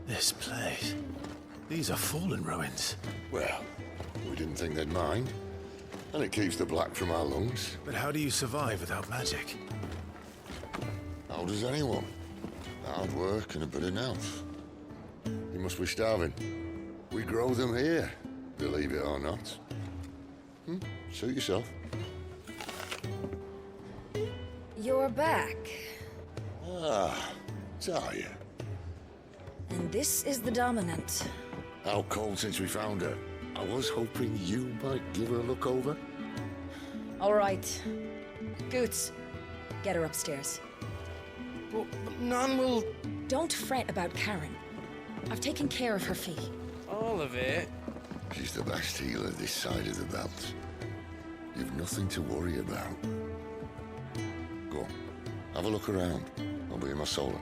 This place. These are fallen ruins. Well, we didn't think they'd mind. And it keeps the black from our lungs. But how do you survive without magic? How does anyone? Hard work and a bit of nerve. You must be starving. We grow them here, believe it or not. Suit yourself. You're back. Ah, Talia. And this is the Dominant. How cold since we found her. I was hoping you might give her a look over. All right. Goots, get her upstairs. Well, none will... Don't fret about Karen. I've taken care of her fee. All of it? She's the best healer this side of the belt. You've nothing to worry about. Go on, have a look around. I'll be in my solar.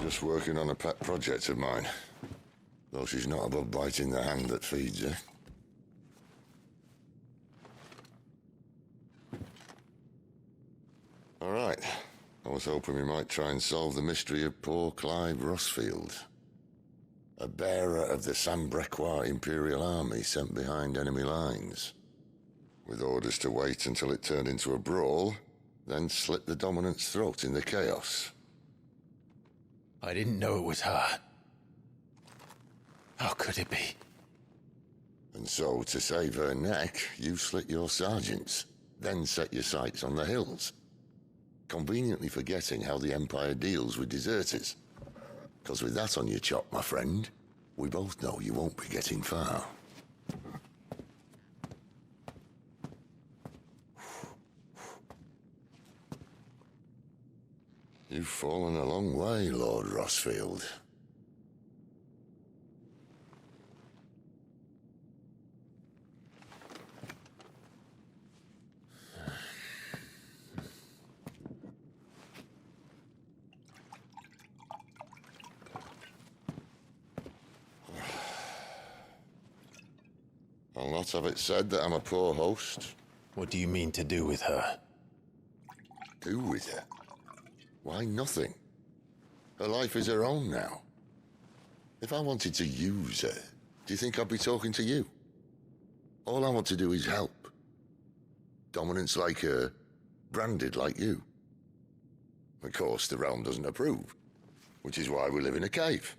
Just working on a pet project of mine. Though she's not above biting the hand that feeds her. All right. I was hoping we might try and solve the mystery of poor Clive Rosfield. A bearer of the Sambrequois Imperial Army sent behind enemy lines. With orders to wait until it turned into a brawl, then slit the Dominant's throat in the chaos. I didn't know it was her. How could it be? And so, to save her neck, you slit your sergeants, then set your sights on the hills. Conveniently forgetting how the Empire deals with deserters. Because with that on your chop, my friend, we both know you won't be getting far. You've fallen a long way, Lord Rosfield. I'll not have it said that I'm a poor host. What do you mean to do with her? Do with her? Why, nothing. Her life is her own now. If I wanted to use her, do you think I'd be talking to you? All I want to do is help. Dominants like her, branded like you. Of course, the realm doesn't approve, which is why we live in a cave.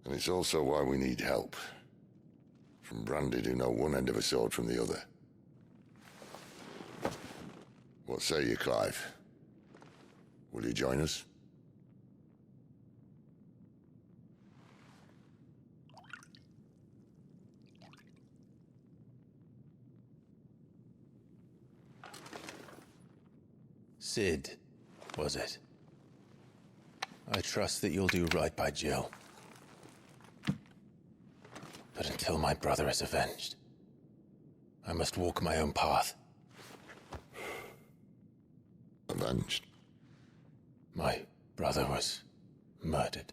And it's also why we need help. From branded who know one end of a sword from the other. What say you, Clive? Will you join us? Sid, was it? I trust that you'll do right by Jill. But until my brother is avenged, I must walk my own path. Avenged? My brother was murdered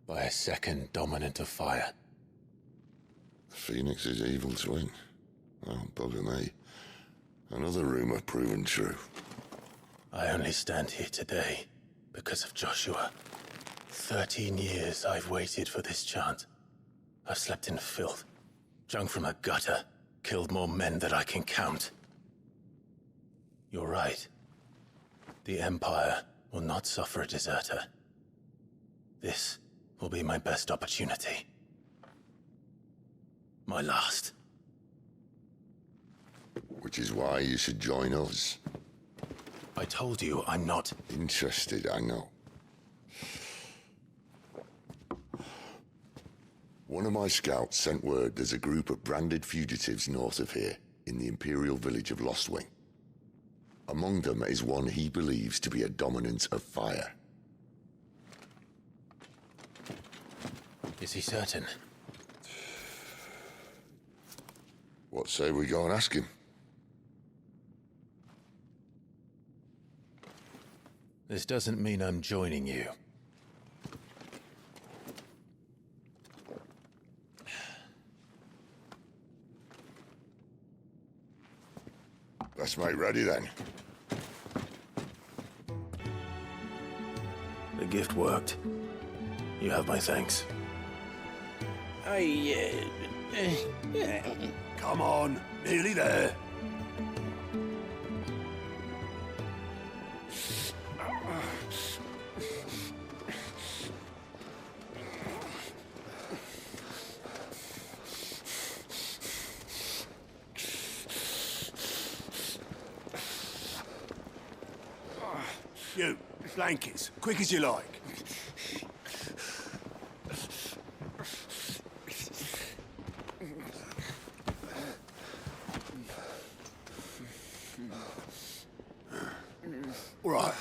by a second Dominant of Fire. The Phoenix's evil twin. Oh, bugger me. Another rumor proven true. I only stand here today because of Joshua. 13 years I've waited for this chance. I've slept in filth, drunk from a gutter, killed more men than I can count. You're right. The Empire will not suffer a deserter. This will be my best opportunity. My last. Which is why you should join us. I told you I'm not... Interested, I know. One of my scouts sent word there's a group of branded fugitives north of here, in the Imperial village of Lostwing. Among them is one he believes to be a dominant of fire. Is he certain? What say we go and ask him? This doesn't mean I'm joining you. Let's make ready then. The gift worked. You have my thanks. Come on, nearly there. You, blankets, quick as you like. All right,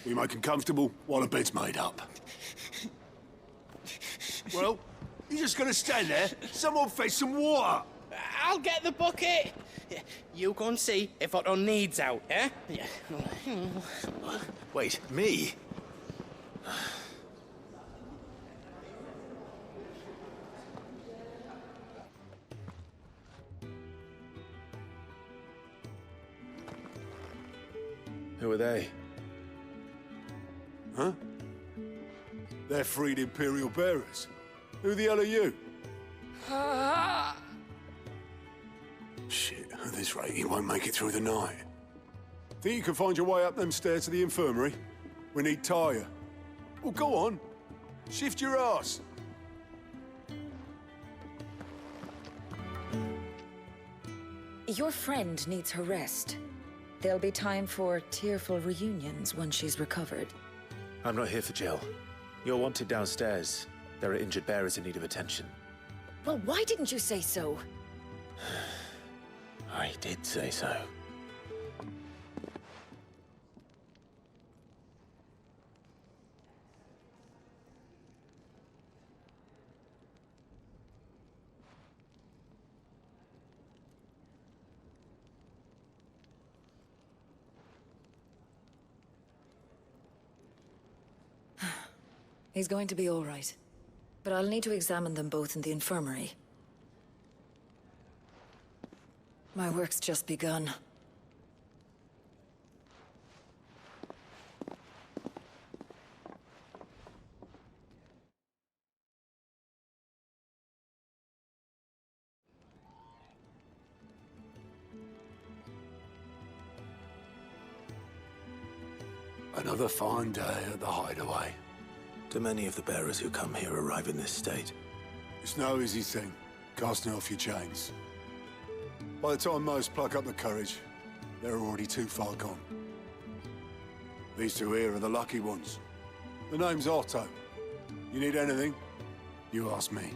we make them comfortable while the bed's made up. Well, you just gonna stand there? Someone fetch some water. I'll get the bucket. You go and see if Otto needs out, eh? Wait, me? Who are they? Huh? They're freed Imperial bearers. Who the hell are you? Shit, at this rate, he won't make it through the night. Think you can find your way up them stairs to the infirmary? We need Tyre. Well, go on. Shift your ass. Your friend needs her rest. There'll be time for tearful reunions once she's recovered. I'm not here for Jill. You're wanted downstairs. There are injured bearers in need of attention. Well, why didn't you say so? I did say so. He's going to be all right. But I'll need to examine them both in the infirmary. My work's just begun. Another fine day at the hideaway. Do many of the bearers who come here arrive in this state? It's no easy thing, casting off your chains. By the time most pluck up the courage, they're already too far gone. These two here are the lucky ones. The name's Otto. You need anything, you ask me.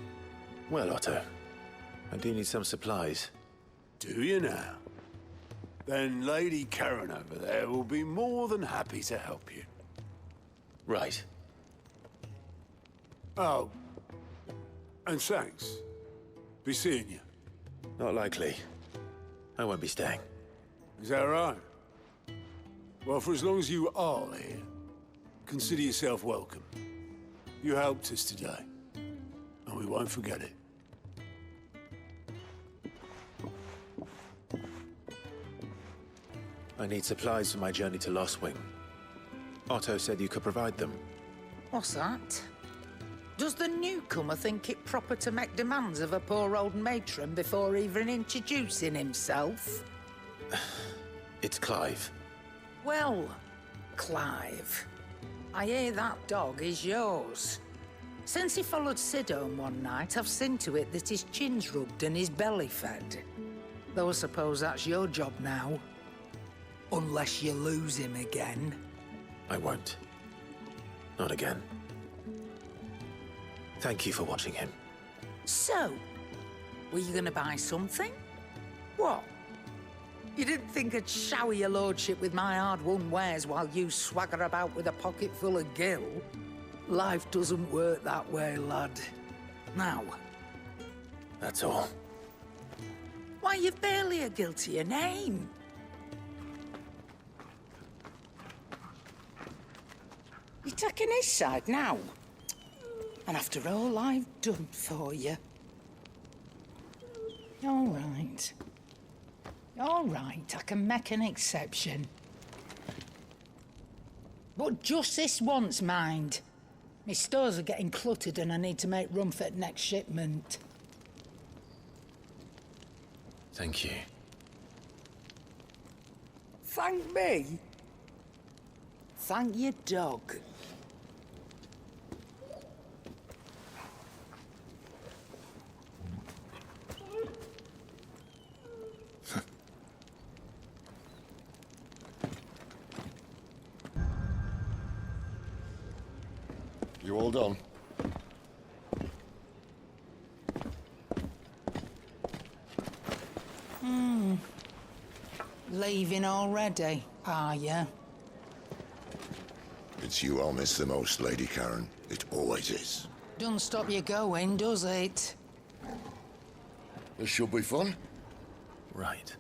Well, Otto, I do need some supplies. Do you now? Then Lady Karen over there will be more than happy to help you. Right. Oh. And thanks. Be seeing you. Not likely. I won't be staying. Is that right? Well, for as long as you are here, consider yourself welcome. You helped us today, and we won't forget it. I need supplies for my journey to Lost Wing. Otto said you could provide them. What's that? Does the newcomer think it proper to make demands of a poor old matron before even introducing himself? It's Clive. Well, Clive, I hear that dog is yours. Since he followed Sid home one night, I've seen to it that his chin's rubbed and his belly fed. Though I suppose that's your job now. Unless you lose him again. I won't. Not again. Thank you for watching him. So, were you gonna buy something? What? You didn't think I'd shower your lordship with my hard-won wares while you swagger about with a pocket full of gil? Life doesn't work that way, lad. Now. That's all. Why, you've barely a gil to your name. You're taking his side now? And after all I've done for you. All right. All right, I can make an exception. But just this once, mind. My stores are getting cluttered and I need to make room for the next shipment. Thank you. Thank me? Thank your dog. You all done? Leaving already, are you? It's you I'll miss the most, Lady Karen. It always is. Doesn't stop you going, does it? This should be fun. Right.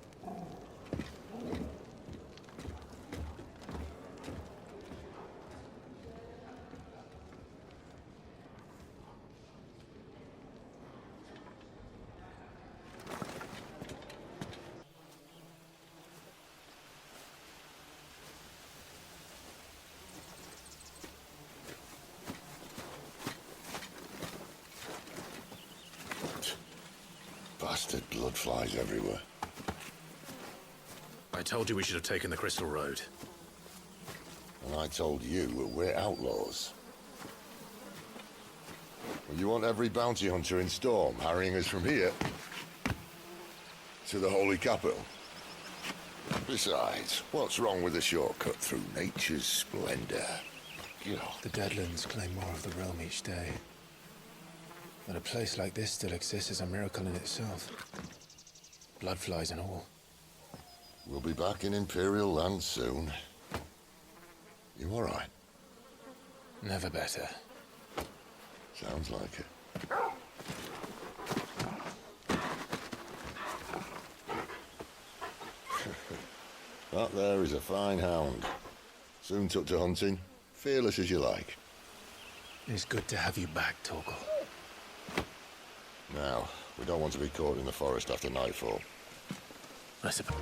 Bastard blood flies everywhere. I told you we should have taken the Crystal Road. And I told you we're outlaws. Well, you want every bounty hunter in Storm harrying us from here to the Holy Capital? Besides, what's wrong with a shortcut through nature's splendor? The Deadlands claim more of the realm each day. But a place like this still exists is a miracle in itself. Bloodflies and all. We'll be back in Imperial land soon. You all right? Never better. Sounds like it. That there is a fine hound. Soon took to hunting. Fearless as you like. It's good to have you back, Torgal. Now, we don't want to be caught in the forest after nightfall. I suppose.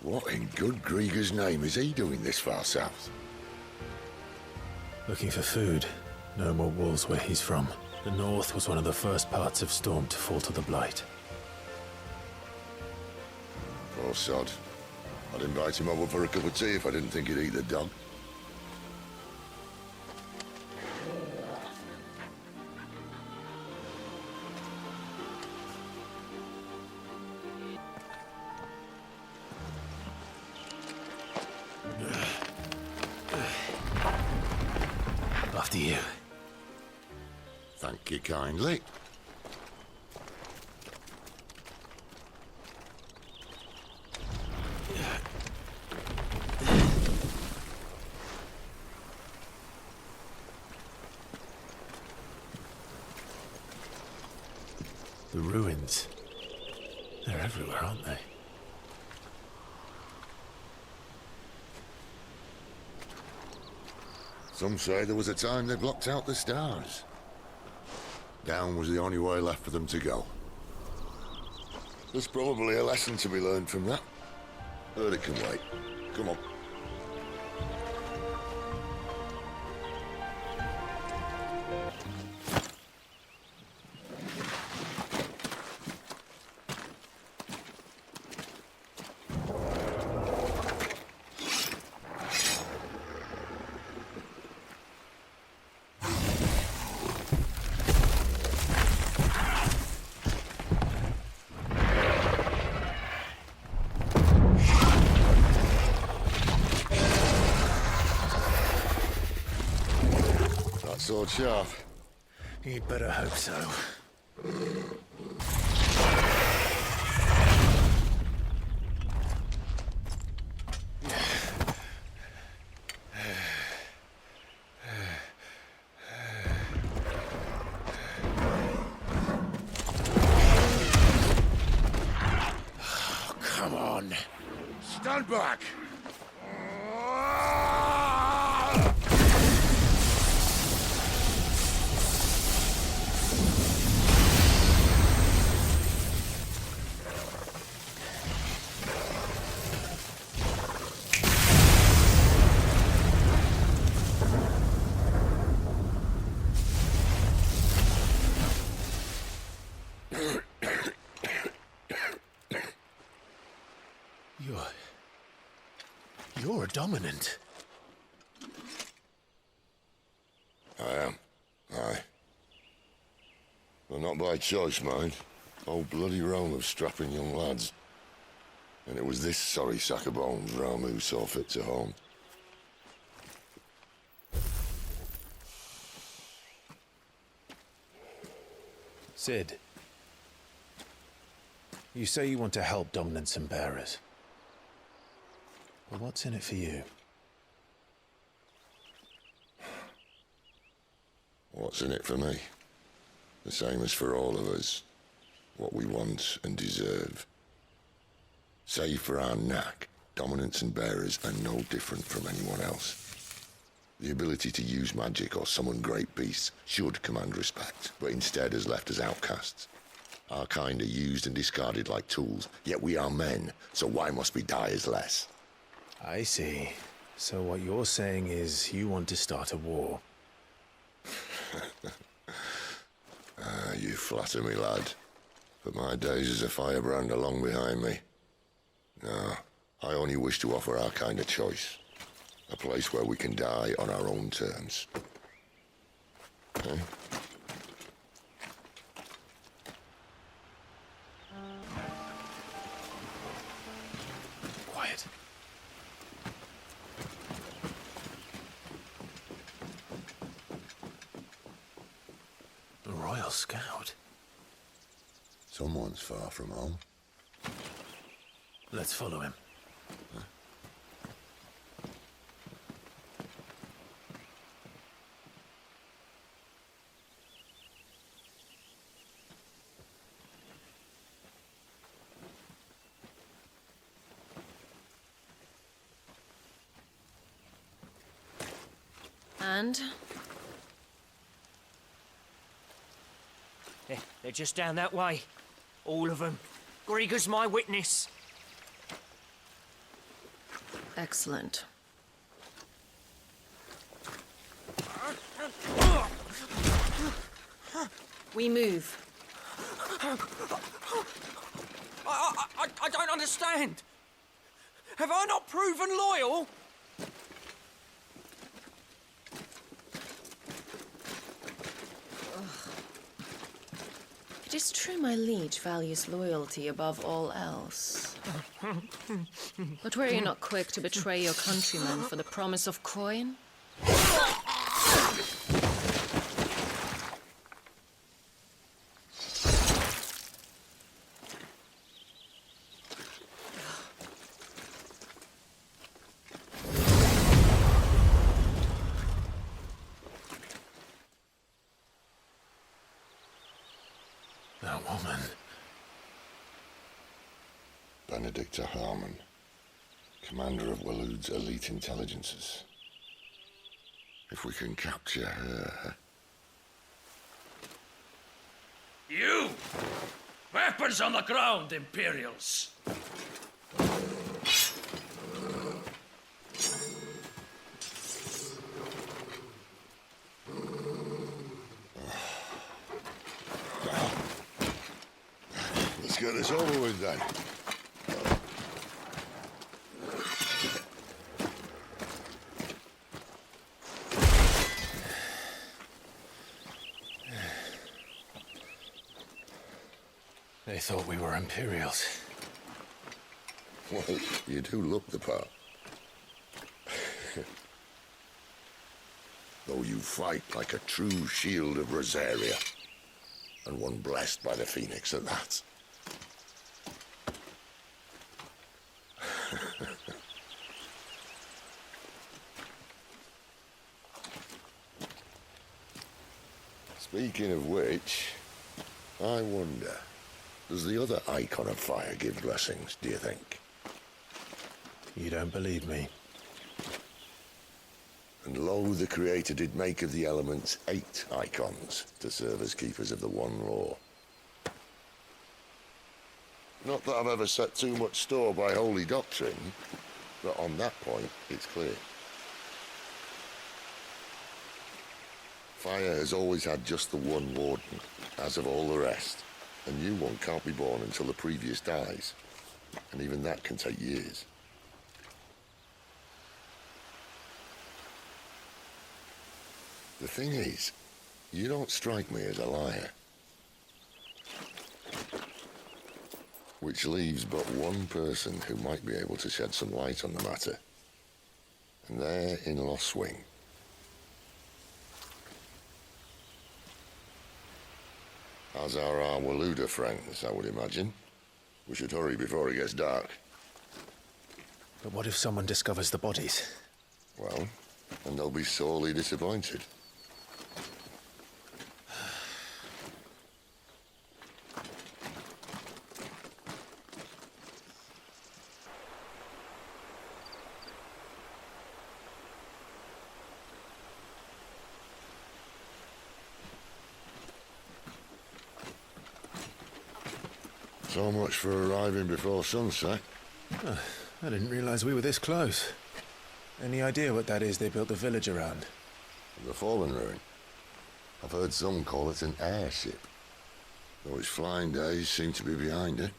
What in good Grieger's name is he doing this far south? Looking for food. No more wolves where he's from. The north was one of the first parts of Storm to fall to the Blight. Poor sod. I'd invite him over for a cup of tea if I didn't think he'd eat the dog. After you. Thank you kindly. The ruins. They're everywhere, aren't they? Some say there was a time they blocked out the stars. Down was the only way left for them to go. There's probably a lesson to be learned from that. But it can wait. Come on. sword sharp? You'd better hope so. Oh, come on. Stand back! You're a dominant. I am. Aye. Well, not by choice, mind. Whole bloody realm of strapping young lads. And it was this sorry sack of bones Ramu saw fit to home. Sid, you say you want to help dominants and bearers. Well, what's in it for you? What's in it for me? The same as for all of us. What we want and deserve. Save for our knack, dominants and bearers are no different from anyone else. The ability to use magic or summon great beasts should command respect, but instead has left us outcasts. Our kind are used and discarded like tools, yet we are men, so why must we die as less? I see. So what you're saying is you want to start a war. You flatter me, lad. But my days as a firebrand are long behind me. No, I only wish to offer our kind a choice. A place where we can die on our own terms. Okay? Quiet. A Royal Scout? Someone's far from home. Let's follow him. And? They're just down that way. All of them. Grieger's my witness. Excellent. We move. I don't understand. Have I not proven loyal? It is true my liege values loyalty above all else. But were you not quick to betray your countrymen for the promise of coin? That woman. Benedicta Harmon, commander of Waloed's elite intelligences. If we can capture her... You! Weapons on the ground, Imperials! Let's get this over with then. They thought we were Imperials. Well, you do look the part. though you fight like a true shield of Rosaria, and one blessed by the Phoenix at that. Speaking of which, I wonder, does the other Icon of Fire give blessings, do you think? You don't believe me? And lo, the Creator did make of the elements 8 Icons to serve as keepers of the one law. Not that I've ever set too much store by holy doctrine, but on that point, it's clear. Fire has always had just the one warden, as of all the rest. A new one can't be born until the previous dies, and even that can take years. The thing is, you don't strike me as a liar. Which leaves but one person who might be able to shed some light on the matter. And they're in Lost Wing. As are our Waluda friends, I would imagine. We should hurry before it gets dark. But what if someone discovers the bodies? Well, and they'll be sorely disappointed. So much for arriving before sunset. I didn't realize we were this close. Any idea what that is they built the village around? The Fallen Ruin. I've heard some call it an airship. Though its flying days seem to be behind it.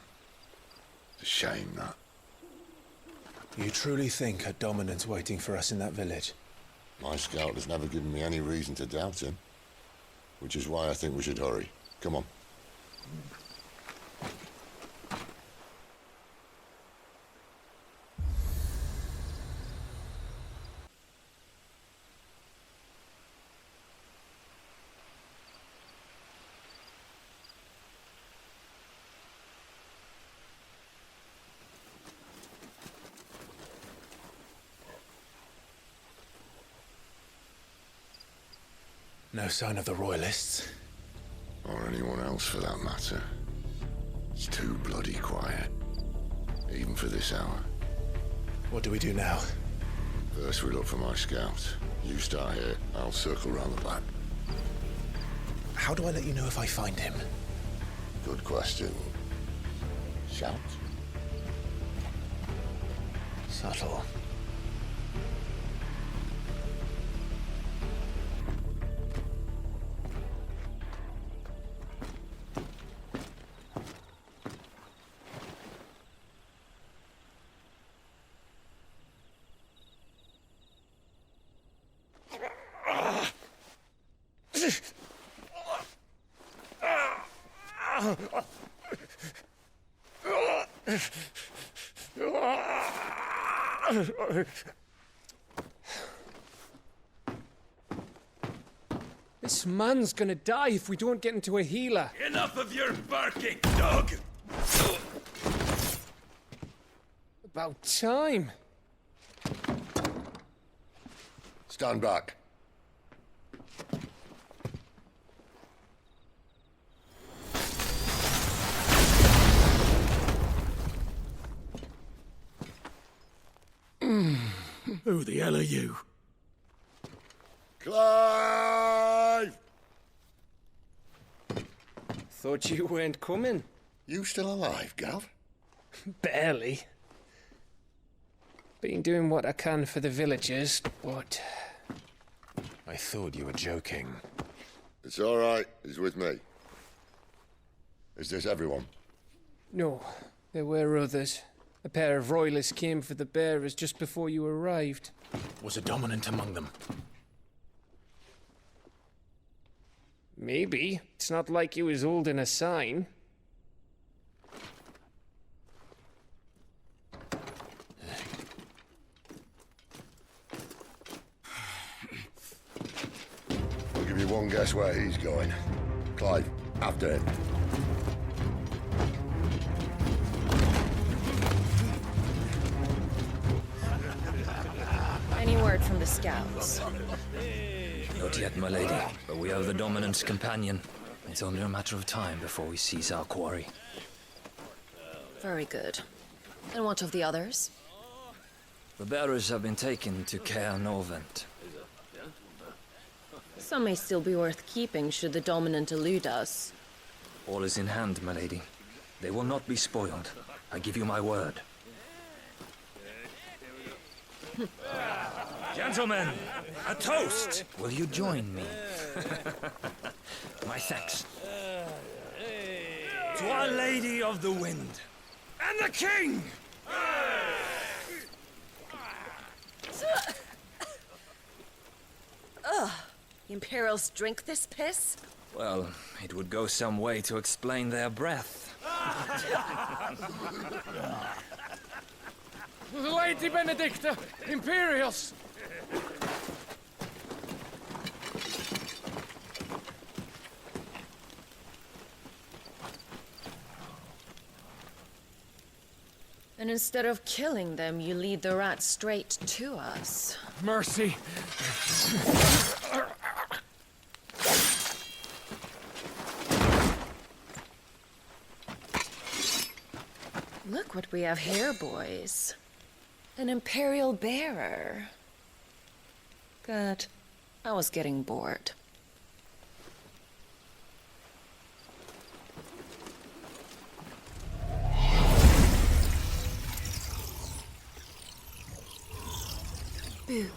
It's a shame, that. You truly think a dominant's waiting for us in that village? My scout has never given me any reason to doubt him. Which is why I think we should hurry. Come on. No sign of the Royalists. Or anyone else for that matter. It's too bloody quiet. Even for this hour. What do we do now? First we look for my scout. You start here, I'll circle round the back. How do I let you know if I find him? Good question. Shout? Subtle. This man's gonna die if we don't get into a healer. Enough of your barking, dog! About time. Stand back. Who the hell are you? Clive! Thought you weren't coming. You still alive, Gav? Barely. Been doing what I can for the villagers, but... I thought you were joking. It's all right. He's with me. Is this everyone? No, there were others. A pair of royalists came for the bearers just before you arrived. Was a dominant among them? Maybe. It's not like he was holding a sign. give you one guess where he's going. Clive, after him. Any word from the scouts? Not yet, my lady, but we have the dominant's companion. It's only a matter of time before we seize our quarry. Very good. And what of the others? The bearers have been taken to Caer Norvent. Some may still be worth keeping should the dominant elude us. All is in hand, my lady. They will not be spoiled. I give you my word. Gentlemen, a toast! Will you join me? My thanks. To Our Lady of the Wind. And the King! Ugh. Imperials drink this piss? Well, it would go some way to explain their breath. Lady Benedicta! Imperials! And instead of killing them, you lead the rats straight to us. Mercy! Look what we have here, boys. An Imperial bearer. Good. I was getting bored. Boo.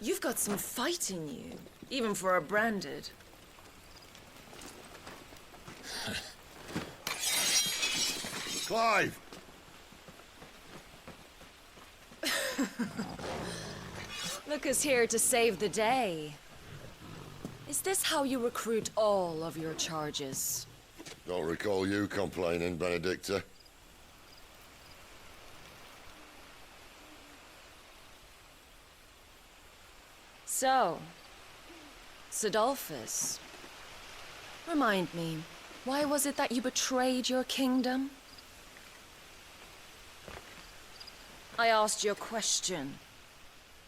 You've got some fight in you, even for a branded. Clive! Look who's here to save the day. Is this how you recruit all of your charges? Don't recall you complaining, Benedicta. So, Sidolphus, remind me, why was it that you betrayed your kingdom? I asked you a question,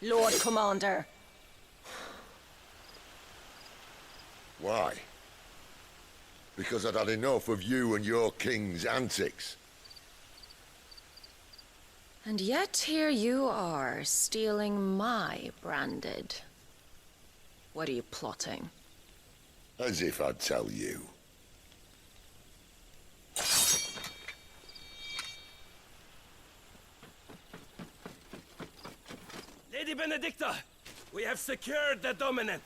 Lord Commander. Why? Because I'd had enough of you and your king's antics. And yet here you are, stealing my branded. What are you plotting? As if I'd tell you. Lady Benedicta, we have secured the dominant.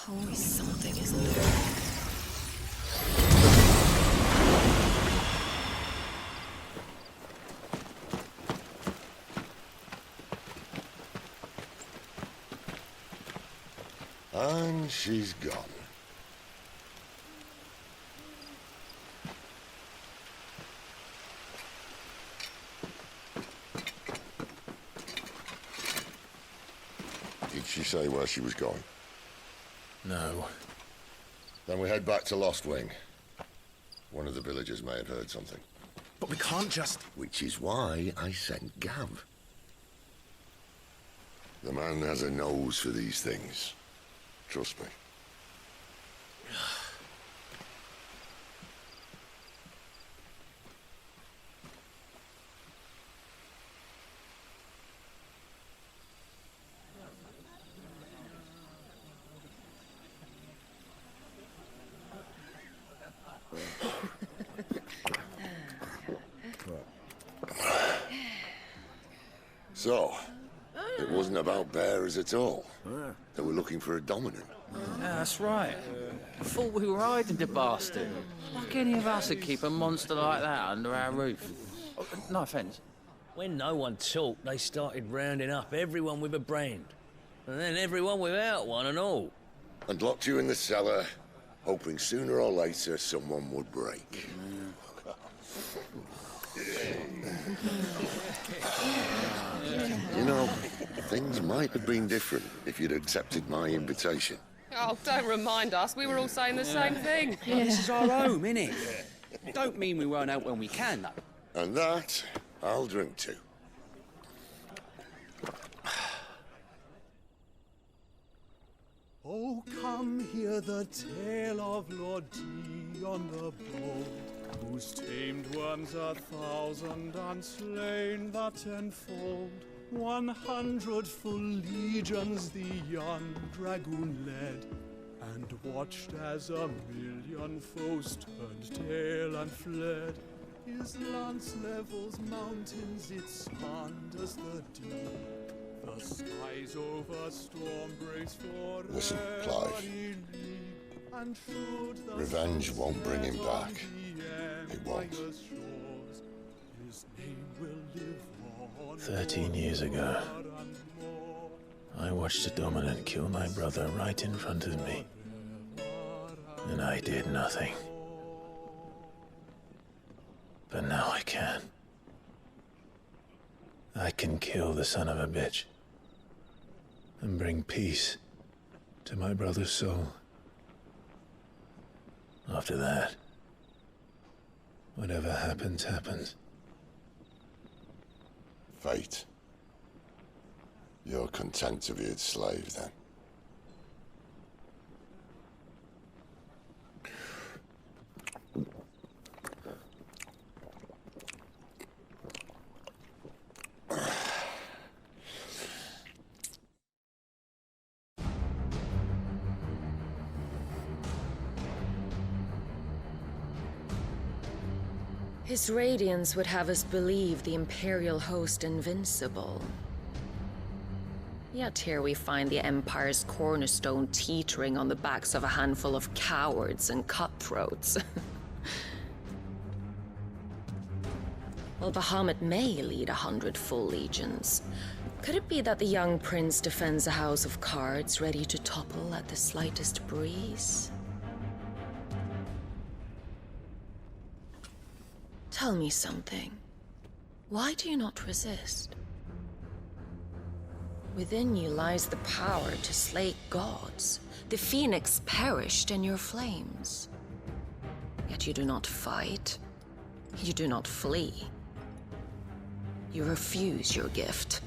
Always something, isn't there? And she's gone. Did she say where she was going? No. Then we head back to Lost Wing. One of the villagers may have heard something. But we can't just... Which is why I sent Gav. The man has a nose for these things. Trust me. It wasn't about bearers at all. They were looking for a dominant. Yeah, that's right. I thought we were hiding the bastard. Like any of us would keep a monster like that under our roof. Oh, no offence. When no one talked, they started rounding up everyone with a brand. And then everyone without one and all. And locked you in the cellar, hoping sooner or later someone would break. You know, things might have been different if you'd accepted my invitation. Oh, don't remind us. We were all saying the same thing. Yeah. This is our home, innit? Don't mean we won't out when we can, though. And that, I'll drink to. Oh, come hear the tale of Lord Dion the Bold, whose tamed ones 1,000 and slain the tenfold. 100 full legions the young dragoon led, and watched as 1,000,000 foes turned tail and fled. His lance levels mountains, it spanders the deep. The skies over storm breaks for Listen, Clive. Revenge won't bring him back. It won't. 13 years ago, I watched a dominant kill my brother right in front of me. And I did nothing. But now I can. I can kill the son of a bitch and bring peace to my brother's soul. After that, whatever happens, happens. Fate. You're content to be its slave, then? His radiance would have us believe the Imperial host invincible. Yet here we find the Empire's cornerstone teetering on the backs of a handful of cowards and cutthroats. Well, Bahamut may lead 100 full legions. Could it be that the young prince defends a house of cards ready to topple at the slightest breeze? Tell me something. Why do you not resist? Within you lies the power to slay gods. The Phoenix perished in your flames. Yet you do not fight. You do not flee. You refuse your gift.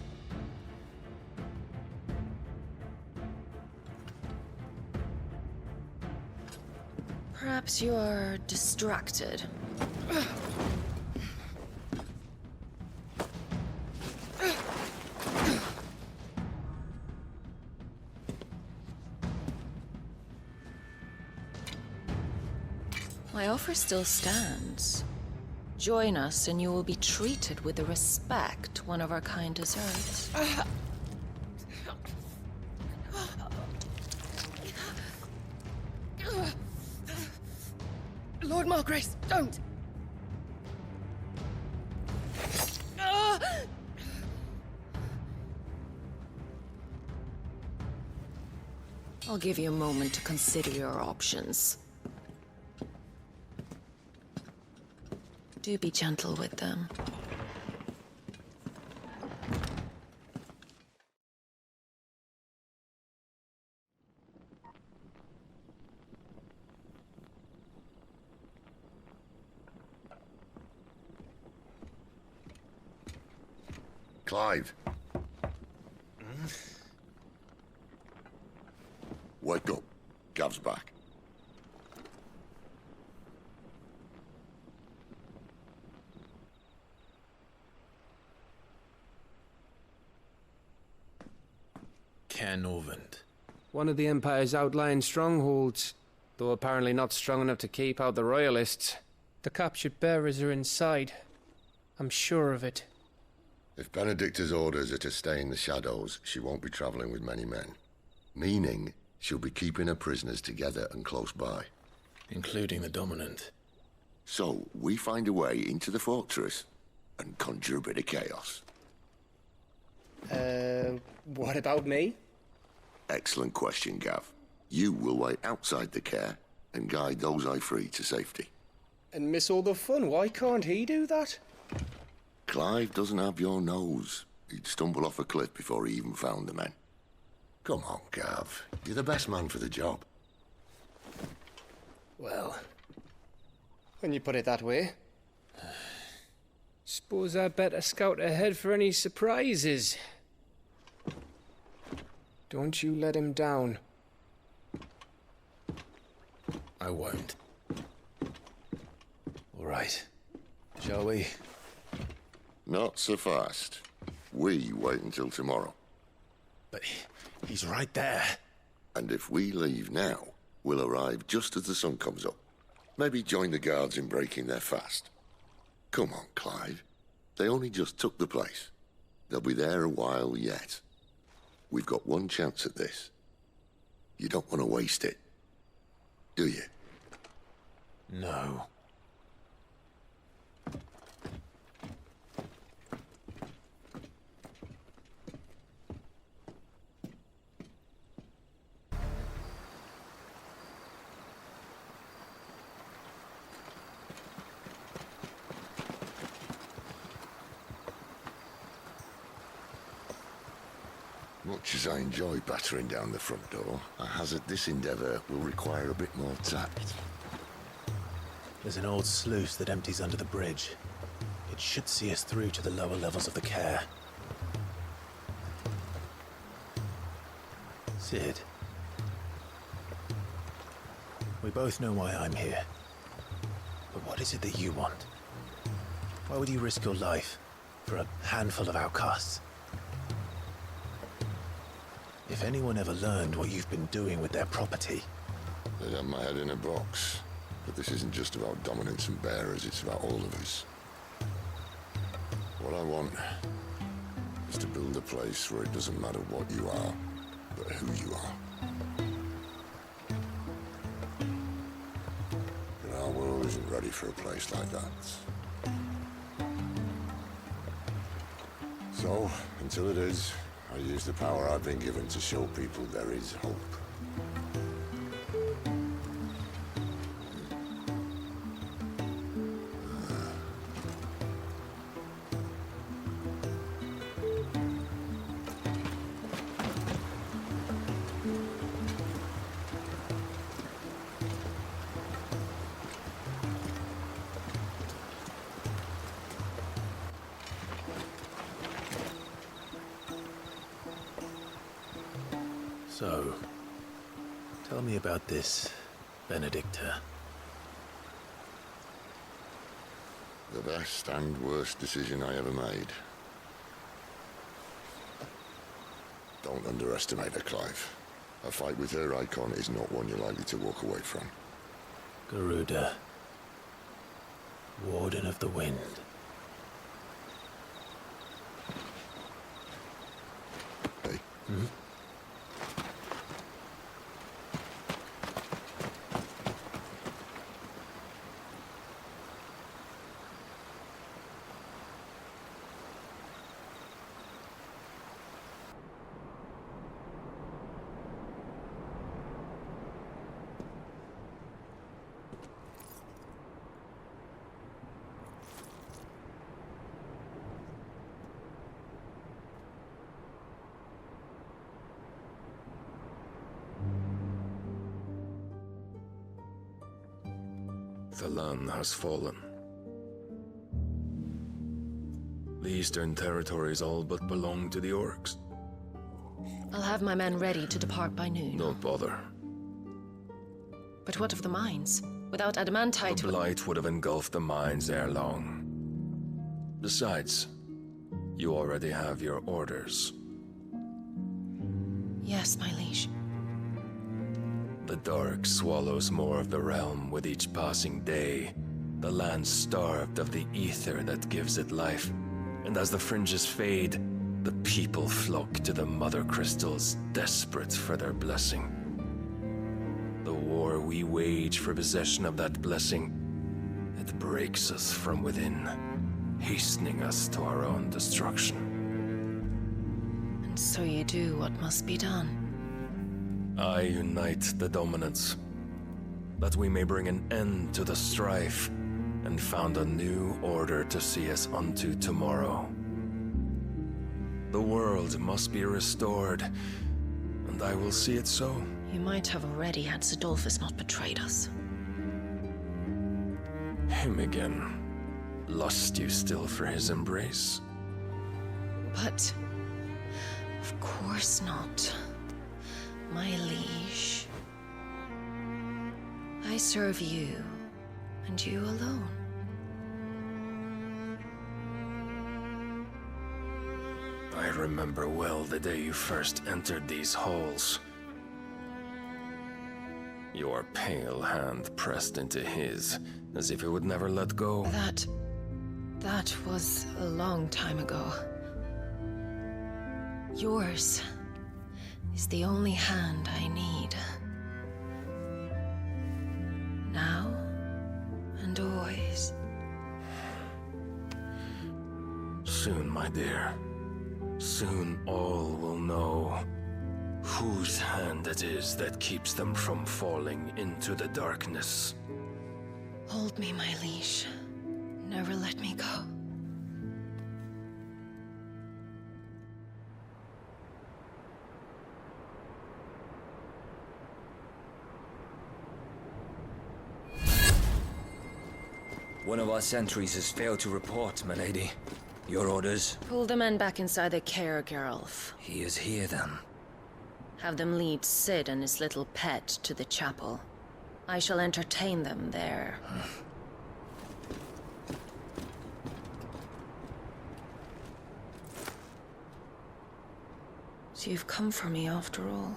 Perhaps you are distracted. My offer still stands. Join us and you will be treated with the respect one of our kind deserves. Lord Margrace, don't! I'll give you a moment to consider your options. Do be gentle with them. Clive. Wake up. Gav's back. Canovant. One of the Empire's outlying strongholds, though apparently not strong enough to keep out the Royalists. The captured bearers are inside. I'm sure of it. If Benedicta's orders are to stay in the shadows, she won't be traveling with many men. Meaning, she'll be keeping her prisoners together and close by. Including the Dominant. So, we find a way into the fortress and conjure a bit of chaos. What about me? Excellent question, Gav. You will wait outside the care and guide those I free to safety. And miss all the fun. Why can't he do that? Clive doesn't have your nose. He'd stumble off a cliff before he even found the men. Come on, Gav. You're the best man for the job. Well, when you put it that way. Suppose I'd better scout ahead for any surprises. Don't you let him down. I won't. All right. Shall we? Not so fast. We wait until tomorrow. But he's right there. And if we leave now, we'll arrive just as the sun comes up. Maybe join the guards in breaking their fast. Come on, Clive. They only just took the place. They'll be there a while yet. We've got one chance at this. You don't want to waste it, do you? No. Much as I enjoy battering down the front door, I hazard this endeavour will require a bit more tact. There's an old sluice that empties under the bridge. It should see us through to the lower levels of the care. Sid. We both know why I'm here. But what is it that you want? Why would you risk your life for a handful of outcasts? If anyone ever learned what you've been doing with their property... They'd have my head in a box. But this isn't just about dominance and bearers, it's about all of us. What I want is to build a place where it doesn't matter what you are, but who you are. And our world isn't ready for a place like that. So, until it is, I use the power I've been given to show people there is hope. So, tell me about this Benedicta. The best and worst decision I ever made. Don't underestimate her, Clive. A fight with her Eikon is not one you're likely to walk away from. Garuda. Warden of the Wind. Hey? Hmm? The land has fallen. The eastern territories all but belong to the orcs. I'll have my men ready to depart by noon. Don't bother. But what of the mines? Without adamantite... The blight would have engulfed the mines ere long. Besides, you already have your orders. Yes, my liege. The dark swallows more of the realm with each passing day. The land starved of the ether that gives it life. And as the fringes fade, the people flock to the mother crystals, desperate for their blessing. The war we wage for possession of that blessing, it breaks us from within, hastening us to our own destruction. And so you do what must be done. I unite the dominants, that we may bring an end to the strife, and found a new order to see us unto tomorrow. The world must be restored, and I will see it so. You might have already had Sidolphus not betrayed us. Him again. Lust you still for his embrace? But... of course not. My liege. I serve you, and you alone. I remember well the day you first entered these halls. Your pale hand pressed into his, as if it would never let go. That was a long time ago. Yours is the only hand I need. Now and always. Soon, my dear. Soon all will know whose hand it is that keeps them from falling into the darkness. Hold me, my liege. Never let me go. One of our sentries has failed to report, my lady. Your orders? Pull the men back inside the care, Geralf. He is here, then. Have them lead Sid and his little pet to the chapel. I shall entertain them there. So you've come for me after all.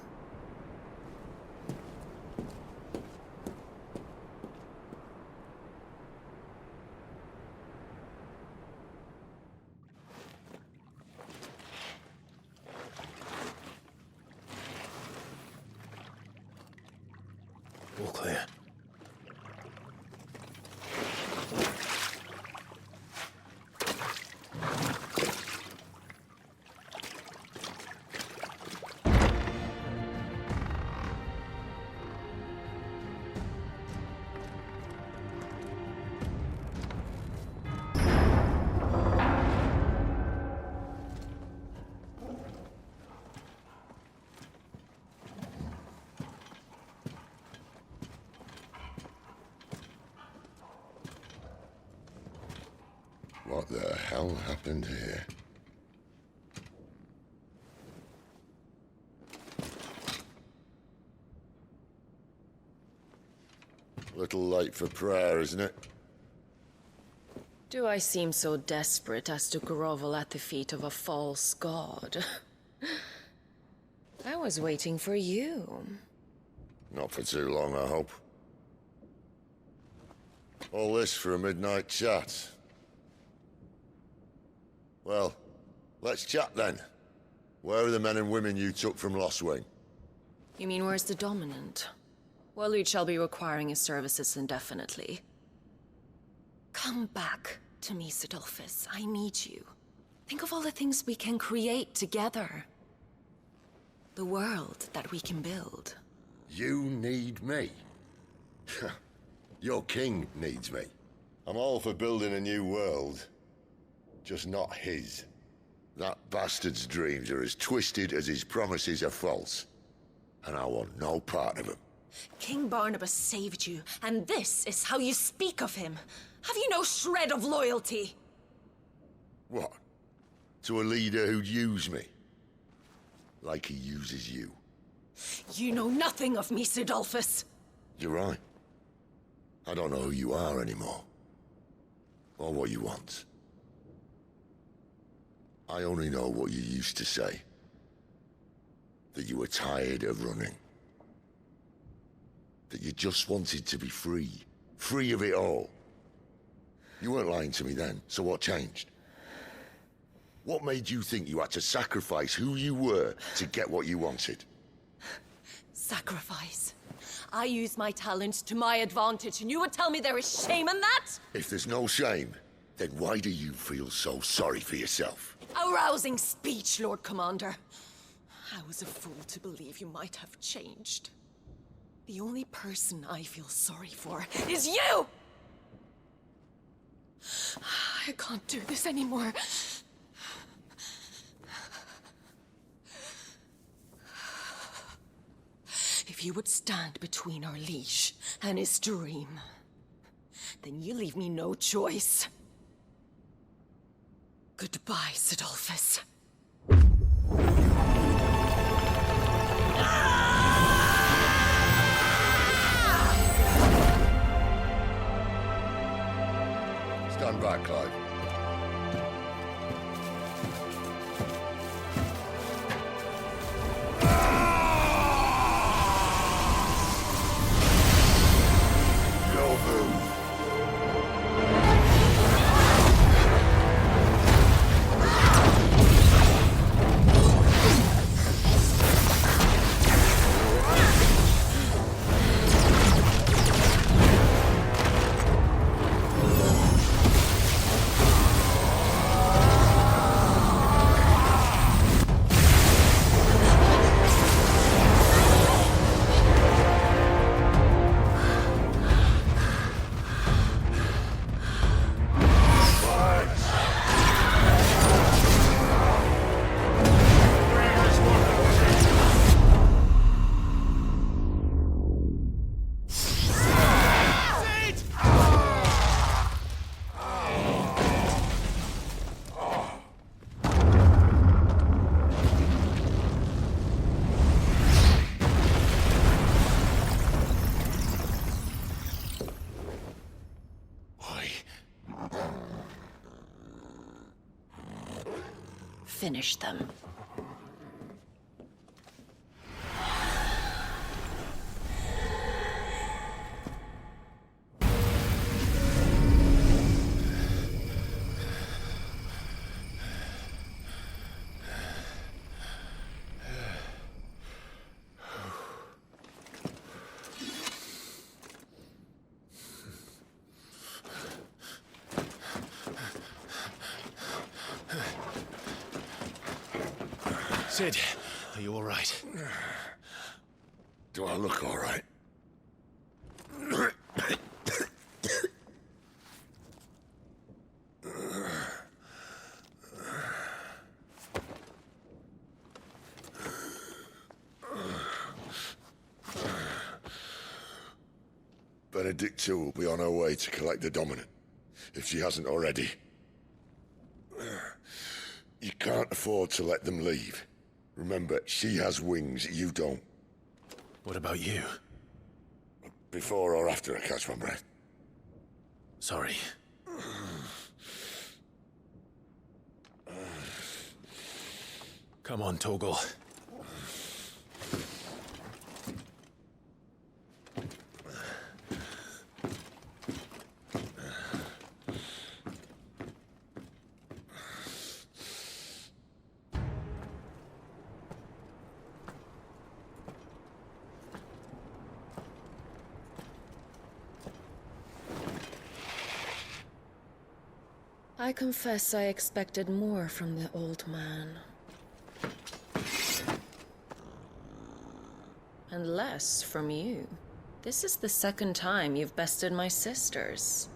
All clear. What the hell happened here? Little late for prayer, isn't it? Do I seem so desperate as to grovel at the feet of a false god? I was waiting for you. Not for too long, I hope. All this for a midnight chat. Well, let's chat then. Where are the men and women you took from Lost Wing? You mean where's the dominant? Waleed shall be requiring his services indefinitely. Come back to me, Sidolphus. I need you. Think of all the things we can create together. The world that we can build. You need me? Your king needs me. I'm all for building a new world. Just not his. That bastard's dreams are as twisted as his promises are false. And I want no part of them. King Barnabas saved you, and this is how you speak of him. Have you no shred of loyalty? What? To a leader who'd use me? Like he uses you. You know nothing of me, Sidolphus. You're right. I don't know who you are anymore. Or what you want. I only know what you used to say. That you were tired of running. That you just wanted to be free. Free of it all. You weren't lying to me then, so what changed? What made you think you had to sacrifice who you were to get what you wanted? Sacrifice. I use my talents to my advantage, and you would tell me there is shame in that? If there's no shame, then why do you feel so sorry for yourself? A rousing speech, Lord Commander. I was a fool to believe you might have changed. The only person I feel sorry for is you! I can't do this anymore. If you would stand between our liege and his dream, then you leave me no choice. Goodbye, Sidolphus. Stand back, Clive. Finish them. Sid, are you all right? Do I look all right? Benedicta will be on her way to collect the Dominant, if she hasn't already. You can't afford to let them leave. Remember, she has wings, you don't. What about you? Before or after I catch my breath? Sorry. Come on, Torgal. I confess I expected more from the old man. And less from you. This is the second time you've bested my sisters.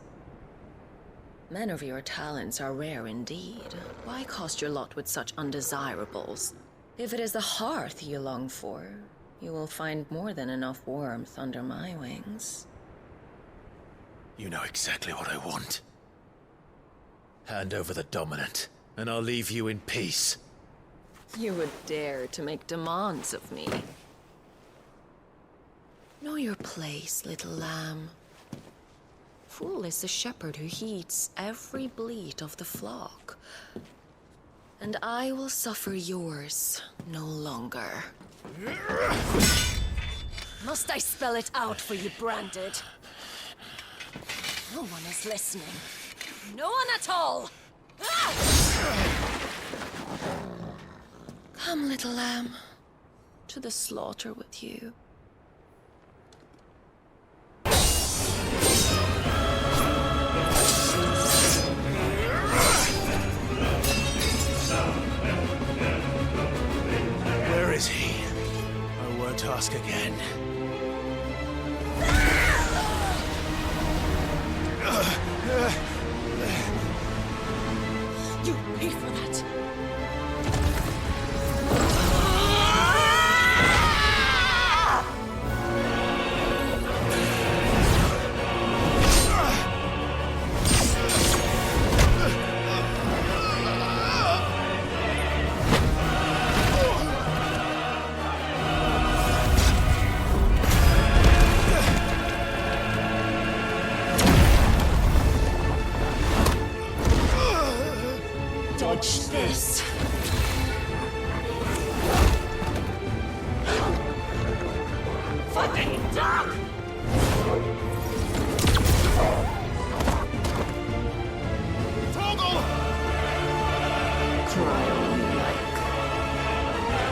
Men of your talents are rare indeed. Why cast your lot with such undesirables? If it is the hearth you long for, you will find more than enough warmth under my wings. You know exactly what I want. Hand over the Dominant, and I'll leave you in peace. You would dare to make demands of me. Know your place, little lamb. Fool is the shepherd who heeds every bleat of the flock. And I will suffer yours no longer. Must I spell it out for you, Branded? No one is listening. No one at all! Ah! Come, little lamb, to the slaughter with you. Where is he? I won't ask again. You pay for that. Dodge this. Fucking dog! Cry all you like.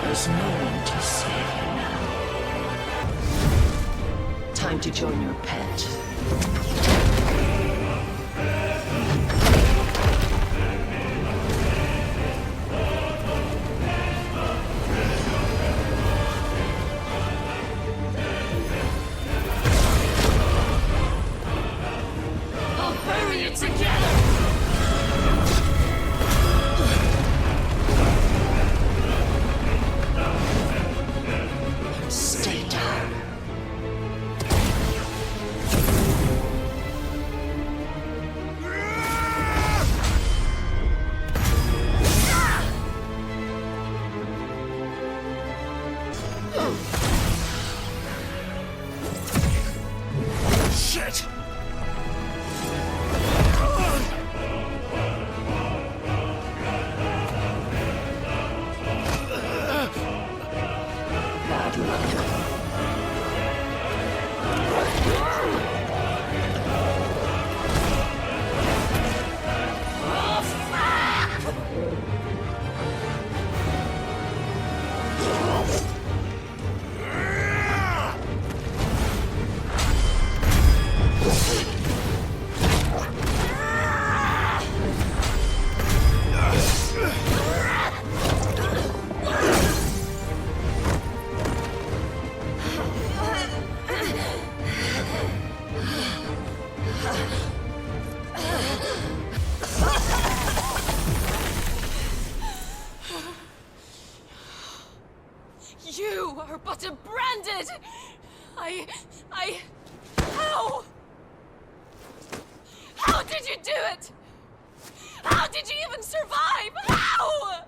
There's no one to save you now. Time to join your pet. I'll bury you together! Stay down. Shit! Bad luck. You are but a branded! How? How did you do it? How did you even survive? How?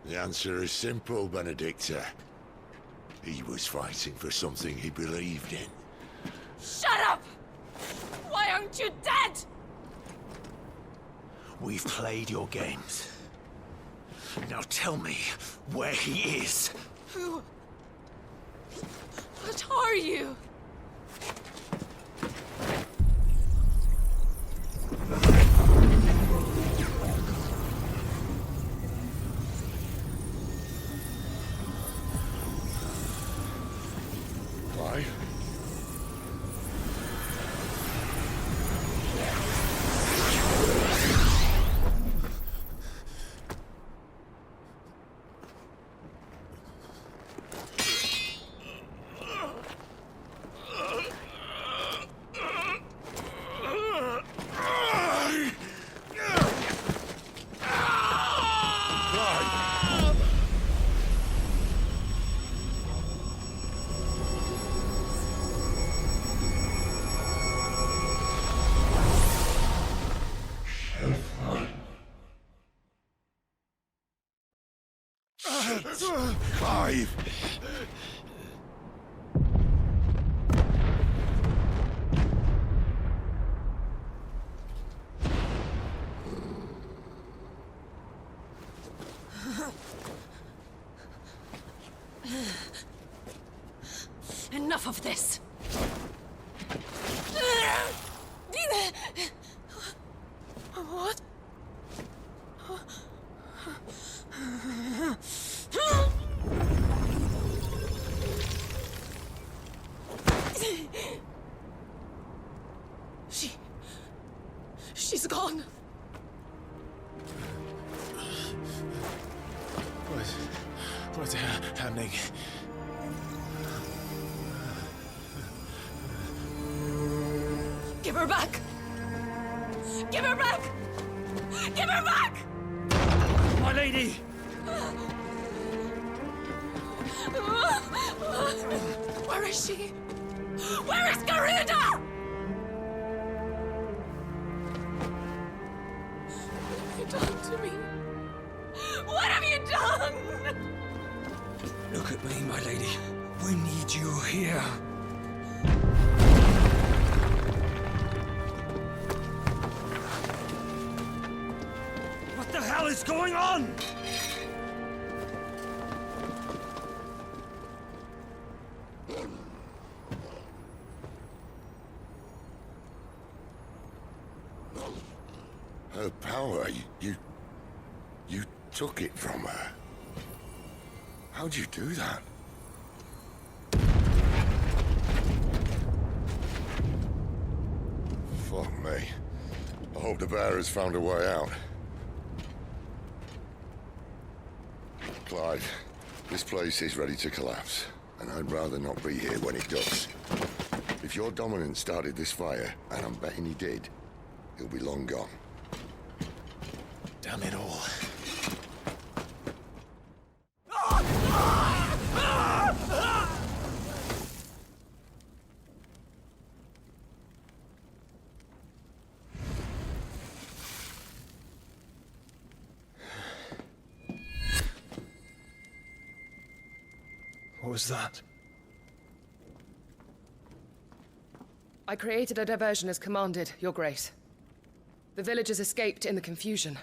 The answer is simple, Benedicta. He was fighting for something he believed in. Shut up! Why aren't you dead? We've played your games. Now tell me where he is. Who? What are you? Clive? Clive! Enough of this! What? gone. What's happening? Give her back! Give her back! Give her back! My lady! Where is she? Where is Garuda? What have you done to me? What have you done? Look at me, my lady. We need you here. What the hell is going on? Her power, you took it from her. How'd you do that? Fuck me. I hope the bearers found a way out. Clive, this place is ready to collapse, and I'd rather not be here when it does. If your dominant started this fire, and I'm betting he did, he'll be long gone. Damn it all. What was that? I created a diversion as commanded, Your Grace. The villagers escaped in the confusion.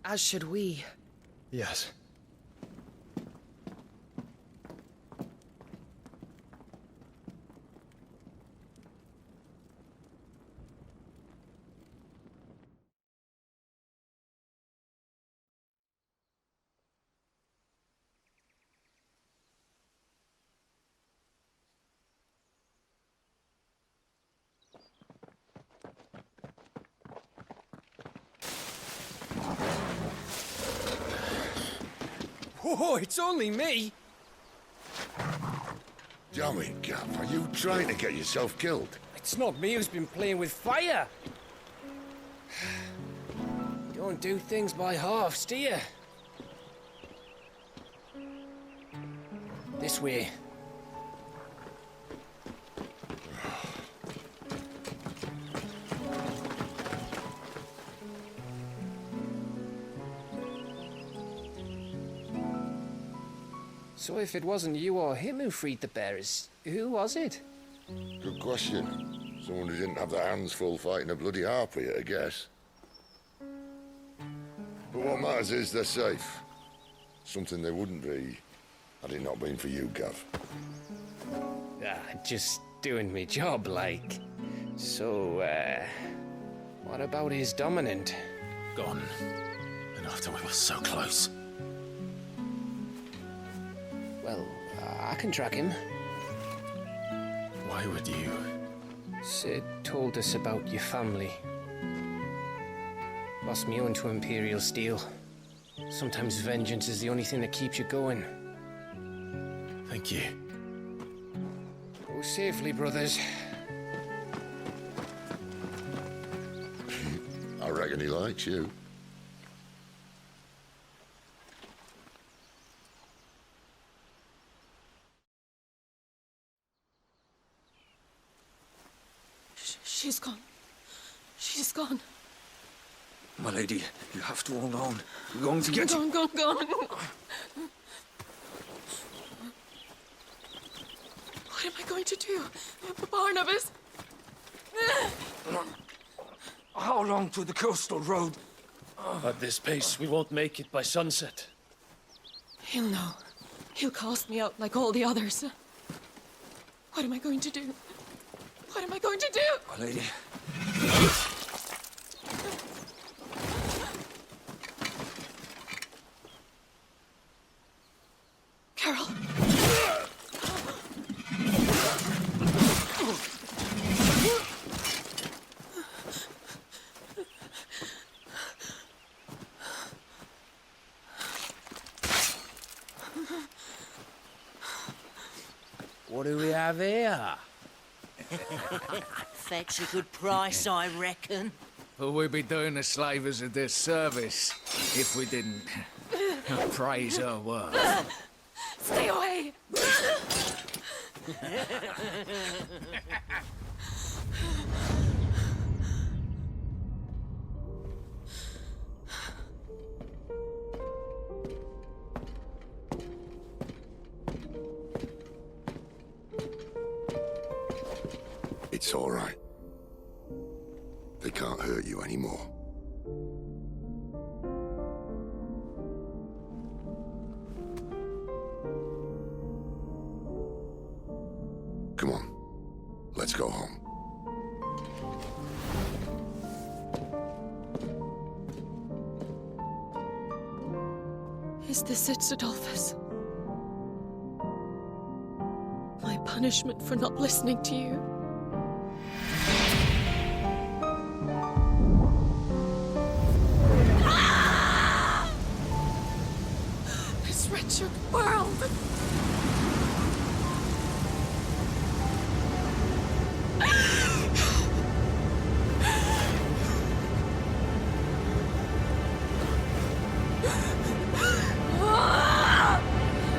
As should we. Yes. Oh, it's only me! Damn it, Gav. Are you trying to get yourself killed? It's not me who's been playing with fire! You don't do things by halves, do you? This way. So if it wasn't you or him who freed the bearers, who was it? Good question. Someone who didn't have their hands full fighting a bloody harpy, I guess. But what matters is they're safe. Something they wouldn't be, had it not been for you, Gav. Just doing me job, like. So, what about his dominant? Gone. And after we were so close. Well, I can track him. Why would you? Sid told us about your family. Lost me own to Imperial Steel. Sometimes vengeance is the only thing that keeps you going. Thank you. Go safely, brothers. I reckon he likes you. She's gone. She's gone. My lady, you have to hold on. We're going to get Gone, gone, gone. What am I going to do? Barnabas? How long to the coastal road? At this pace, we won't make it by sunset. He'll know. He'll cast me out like all the others. What am I going to do? What am I going to do? My lady. Carol. What do we have here? Fetch a good price, I reckon. Well, we'd be doing the slavers a disservice if we didn't praise her work. Stay away! It's all right. They can't hurt you anymore. Come on. Let's go home. Is this it, Adolphus? My punishment for not listening to you? This wretched world!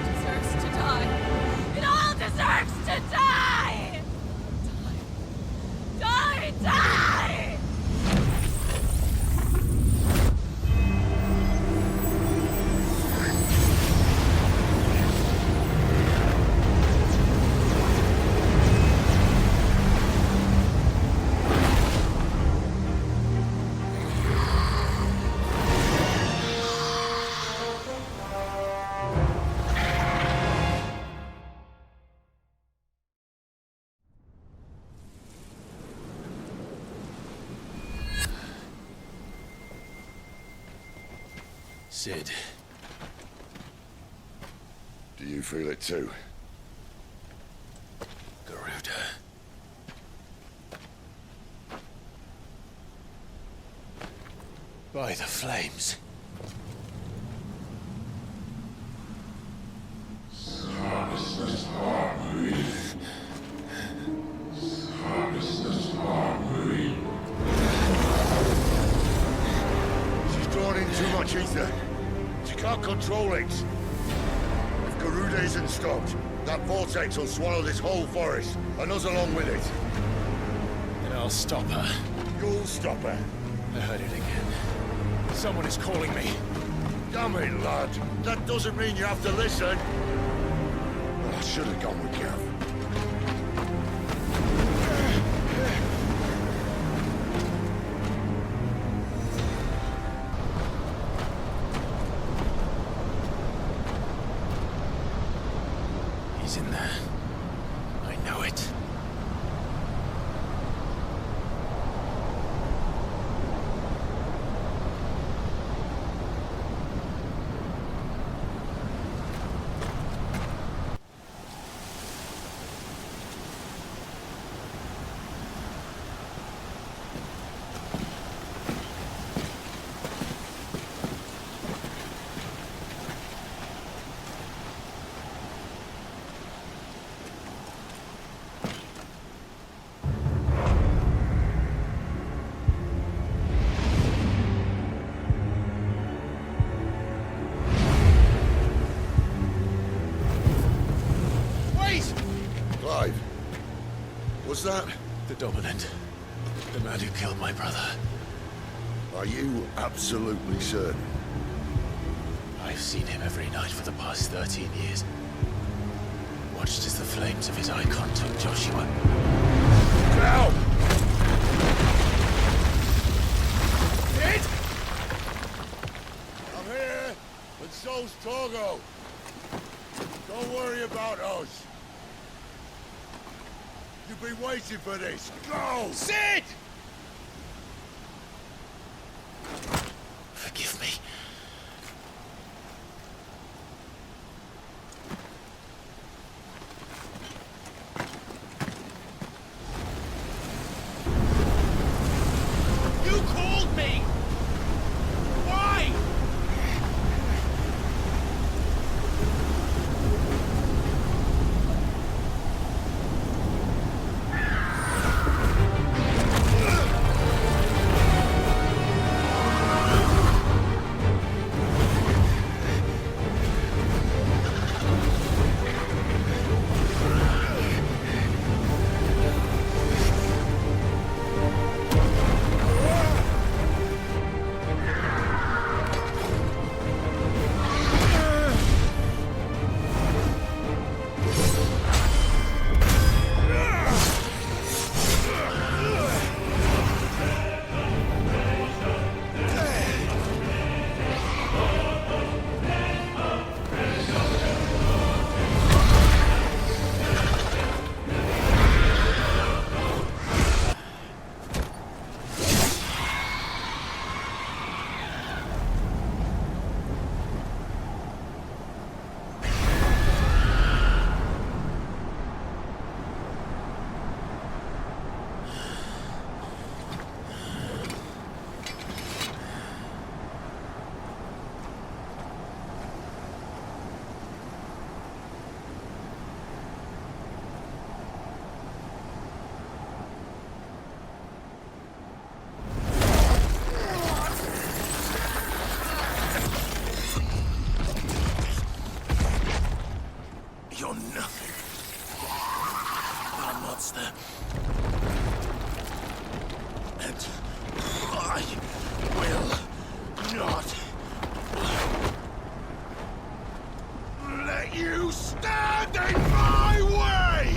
Deserves to die. It all deserves to die! Die! Die! Sid. Do you feel it too? Garuda. By the flames. She's drawn in too much ether. She can't control it. If Garuda isn't stopped, that vortex will swallow this whole forest, and us along with it. Then I'll stop her. You'll stop her. I heard it again. Someone is calling me. Damn it, lad. That doesn't mean you have to listen. Well, I should have gone with Gav. He's in there. I know it. Clive, was that? The Dominant. The man who killed my brother. Are you absolutely certain? I've seen him every night for the past 13 years. Watched as the flames of his Eikon took Joshua. Now! Sid! I'm here, and so's Torgo. Don't worry about us. You've been waiting for this. Go! Sid! Forgive me. You called me! Why? You're nothing but a monster. And I will not let you stand in my way!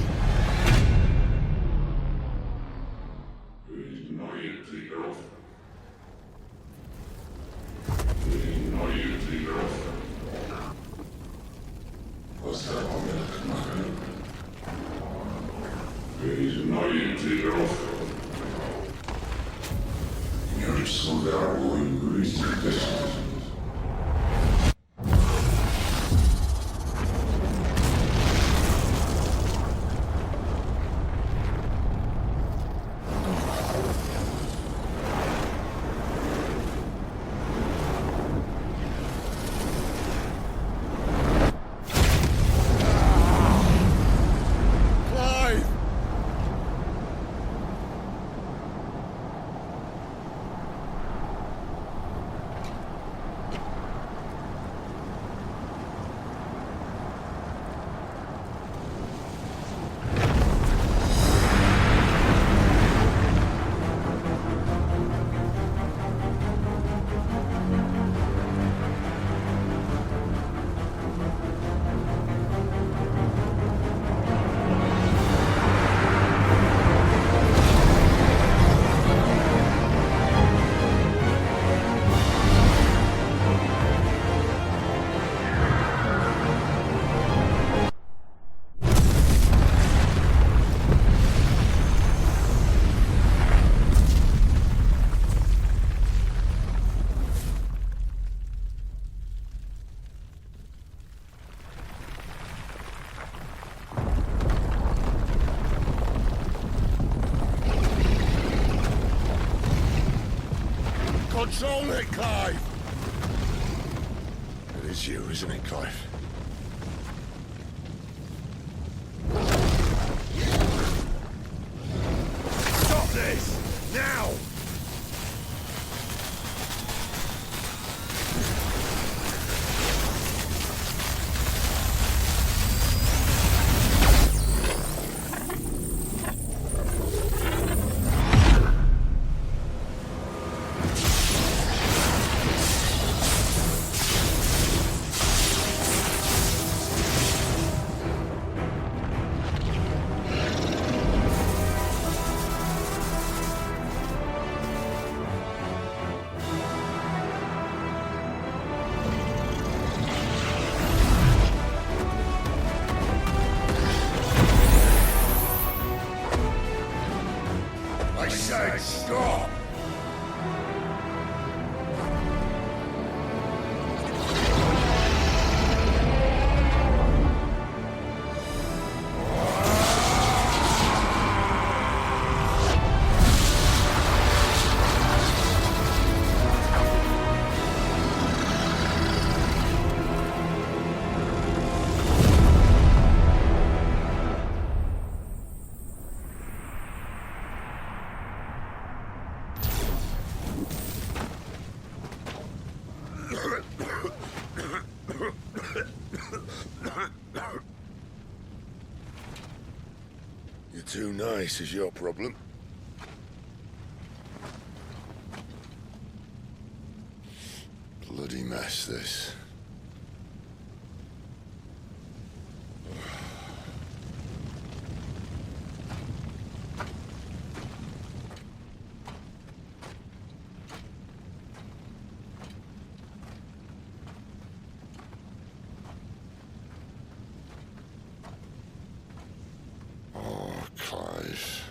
Control it, Clive! It is you, isn't it, Clive? Stop this! Now! I said stop! You're too nice is your problem. Bloody mess, this. Clive.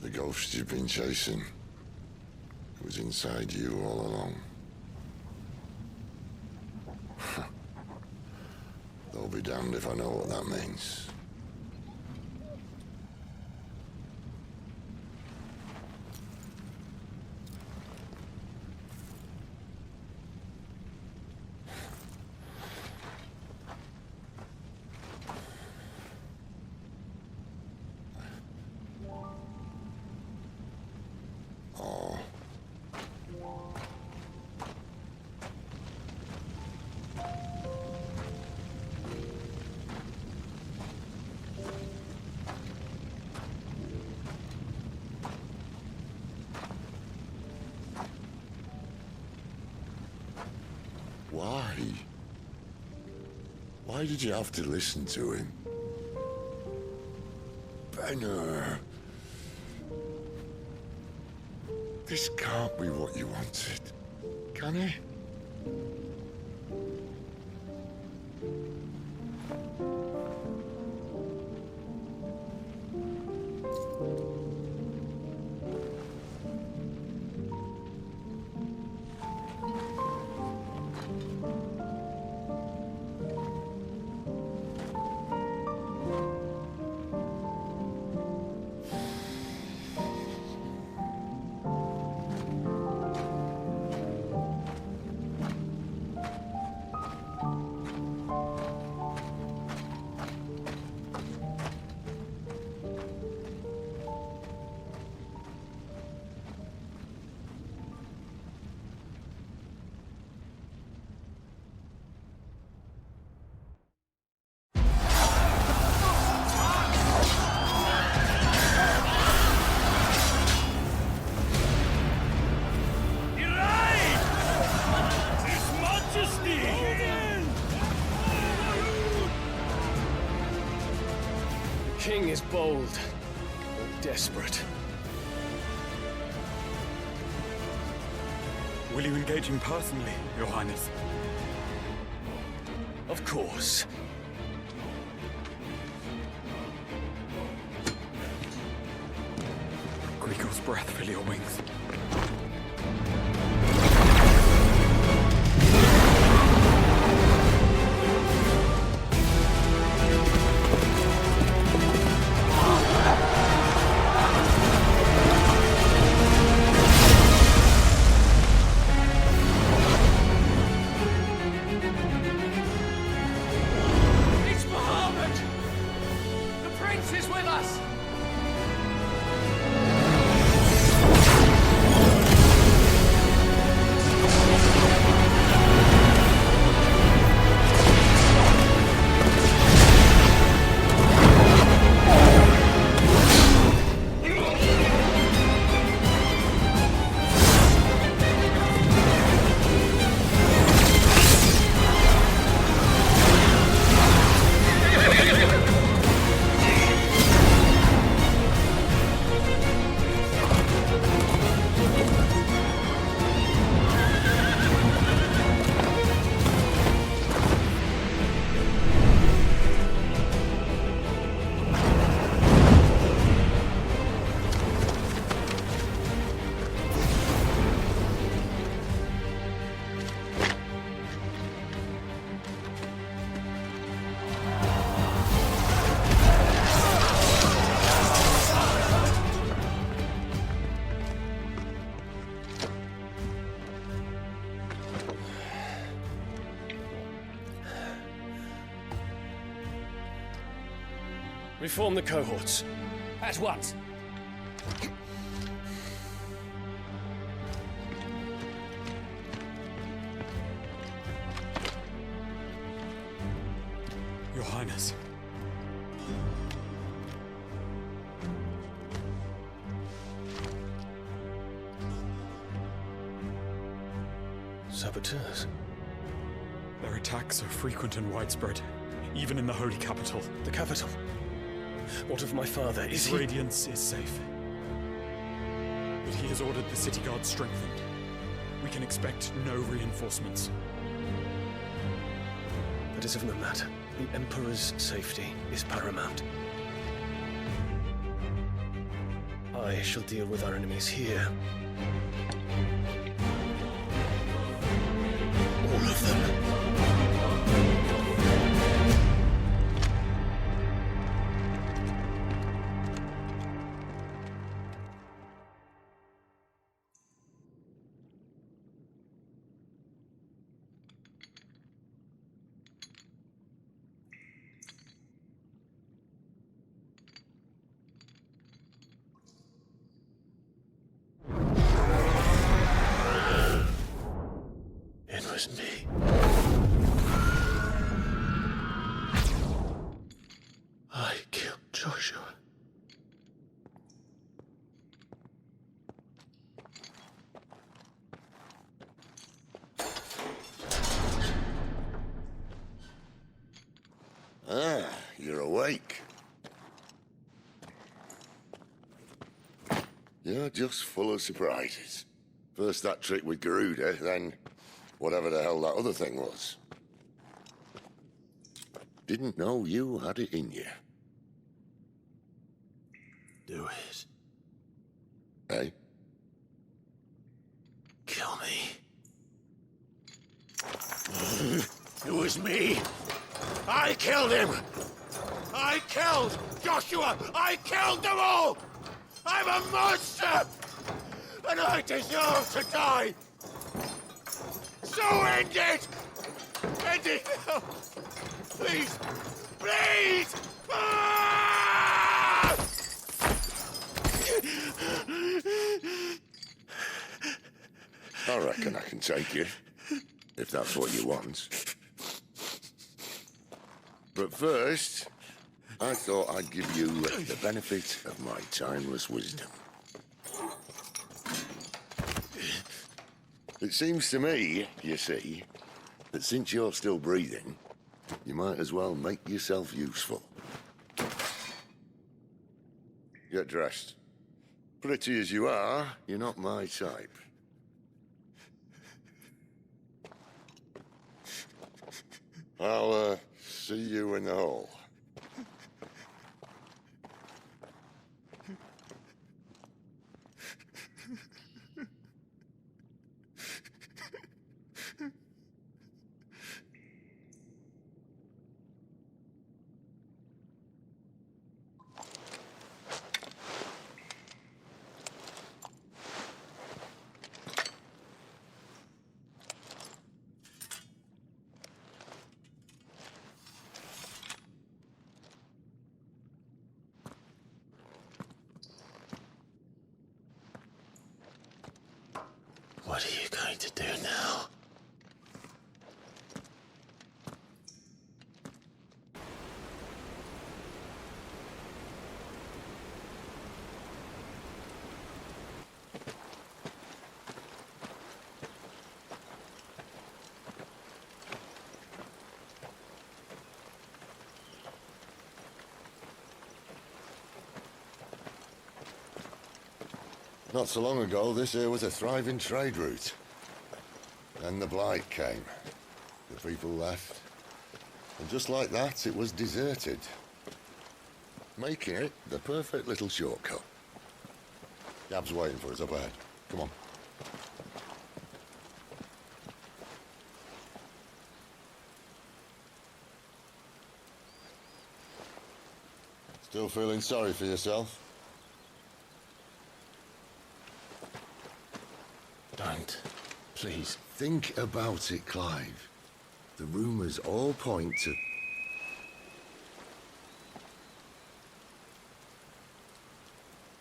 The ghost you've been chasing was inside you all along. They'll be damned if I know what that means. Why? Why did you have to listen to him? Benner. This can't be what you wanted, can it? King is bold, or desperate. Will you engage him personally, Your Highness? Of course. Grigor's breath fill your wings. Reform the cohorts. At once. Your Highness. Saboteurs. Their attacks are frequent and widespread, even in the holy capital. The capital? What of my father? His radiance is safe. But he has ordered the city guard strengthened. We can expect no reinforcements. That is of no matter. The Emperor's safety is paramount. I shall deal with our enemies here. All of them. It was me. I killed Joshua. Ah, you're awake. You're just full of surprises. First that trick with Garuda, then whatever the hell that other thing was. Didn't know you had it in you. Do it. Hey? Kill me. It was me. I killed him. I killed Joshua. I killed them all. I'm a monster. And I deserve to die. So end it. End it now. Please. Please. Ah! I reckon I can take you, if that's what you want. But first, I thought I'd give you the benefit of my timeless wisdom. It seems to me, you see, that since you're still breathing, you might as well make yourself useful. Get dressed. Pretty as you are, you're not my type. I'll, see you in the hall. What are you going to do now? Not so long ago, this here was a thriving trade route. Then the Blight came. The people left. And just like that, it was deserted. Making it the perfect little shortcut. Gab's waiting for us up ahead. Come on. Still feeling sorry for yourself? Don't. Please. Think about it, Clive. The rumors all point to...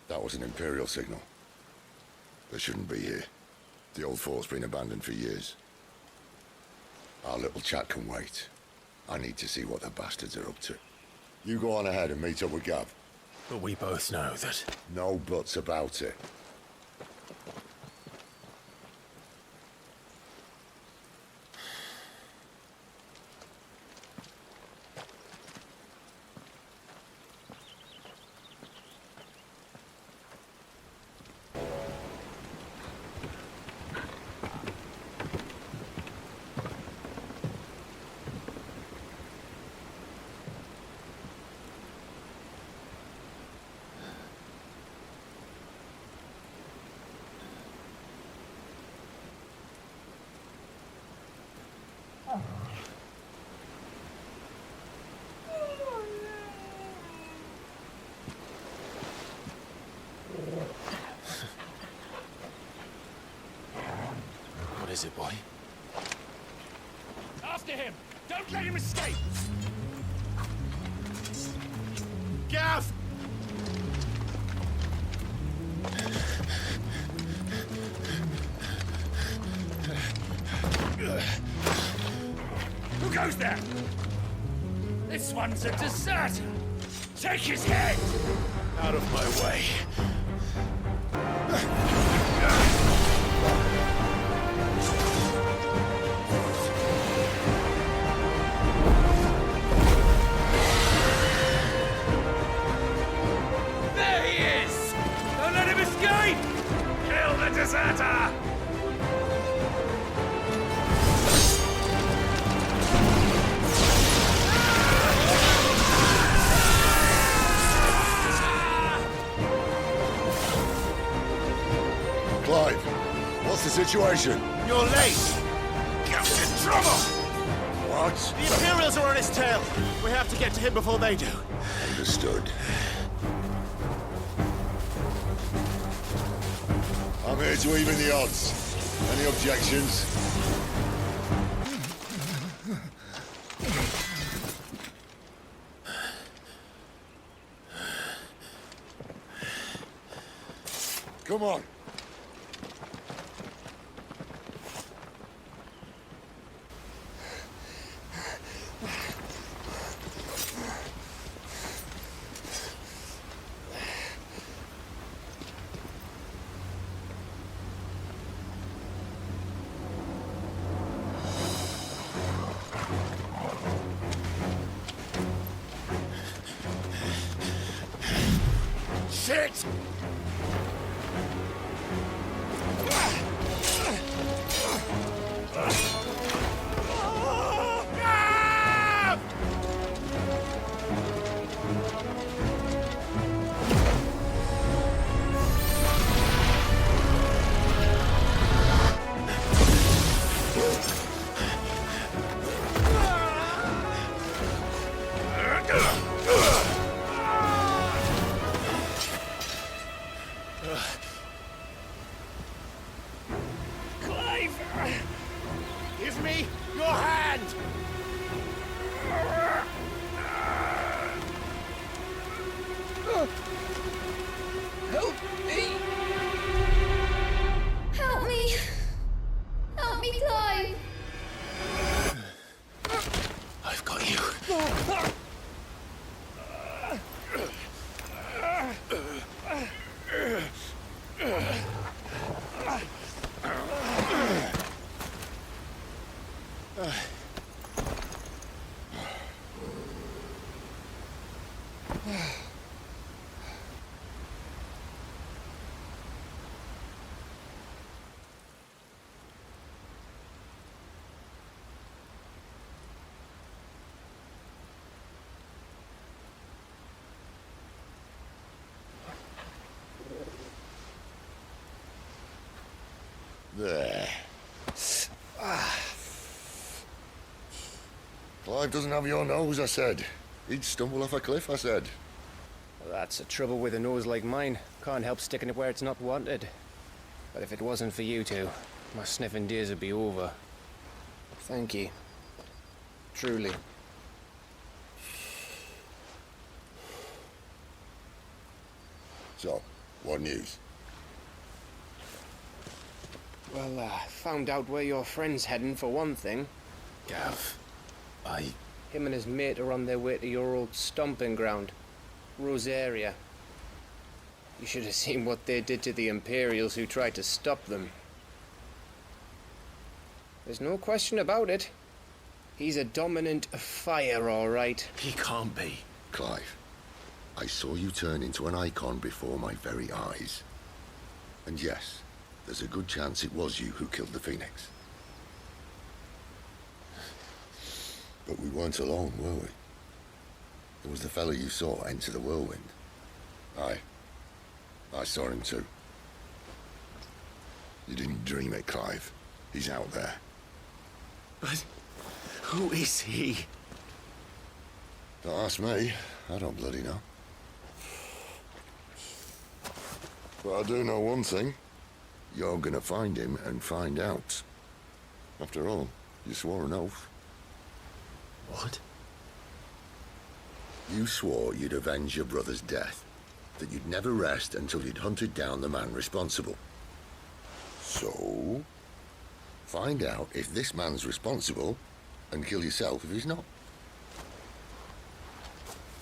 That was an Imperial signal. They shouldn't be here. The old fort's been abandoned for years. Our little chat can wait. I need to see what the bastards are up to. You go on ahead and meet up with Gab. But we both know that... No buts about it. What is it, boy? After him! Don't let him escape! Gav! Who goes there? This one's a deserter! Take his head! Out of my way. situation? You're late! Get in trouble! What? The Imperials are on his tail! We have to get to him before they do. Understood. I'm here to even the odds. Any objections? Come on. Shit! Clive! Give me your hand! Help me! Help me! Help me, Clive! I've got you. There. Clive doesn't have your nose, I said. He'd stumble off a cliff, I said. Well, that's the trouble with a nose like mine. Can't help sticking it where it's not wanted. But if it wasn't for you two, my sniffing days would be over. Thank you. Truly. So, what news? Well, found out where your friend's heading, for one thing. Gav, Him and his mate are on their way to your old stomping ground, Rosaria. You should have seen what they did to the Imperials who tried to stop them. There's no question about it. He's a dominant fire, all right. He can't be. Clive, I saw you turn into an Eikon before my very eyes. And yes, there's a good chance it was you who killed the Phoenix. But we weren't alone, were we? There was the fellow you saw enter the whirlwind. I saw him too. You didn't dream it, Clive. He's out there. But who is he? Don't ask me. I don't bloody know. But I do know one thing. You're gonna find him and find out. After all, you swore an oath. What? You swore you'd avenge your brother's death. That you'd never rest until you'd hunted down the man responsible. So, find out if this man's responsible and kill yourself if he's not.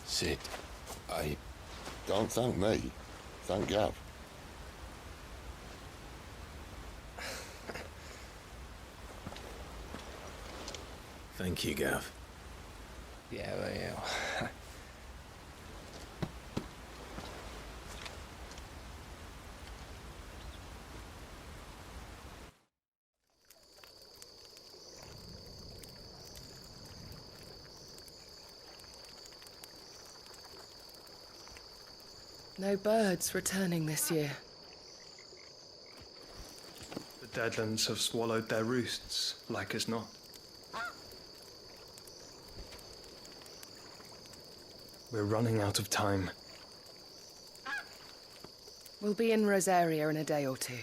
Sid, Don't thank me. Thank Gav. Thank you, Gav. Yeah, well, yeah. No birds returning this year. The Deadlands have swallowed their roosts, like as not. We're running out of time. We'll be in Rosaria in a day or two.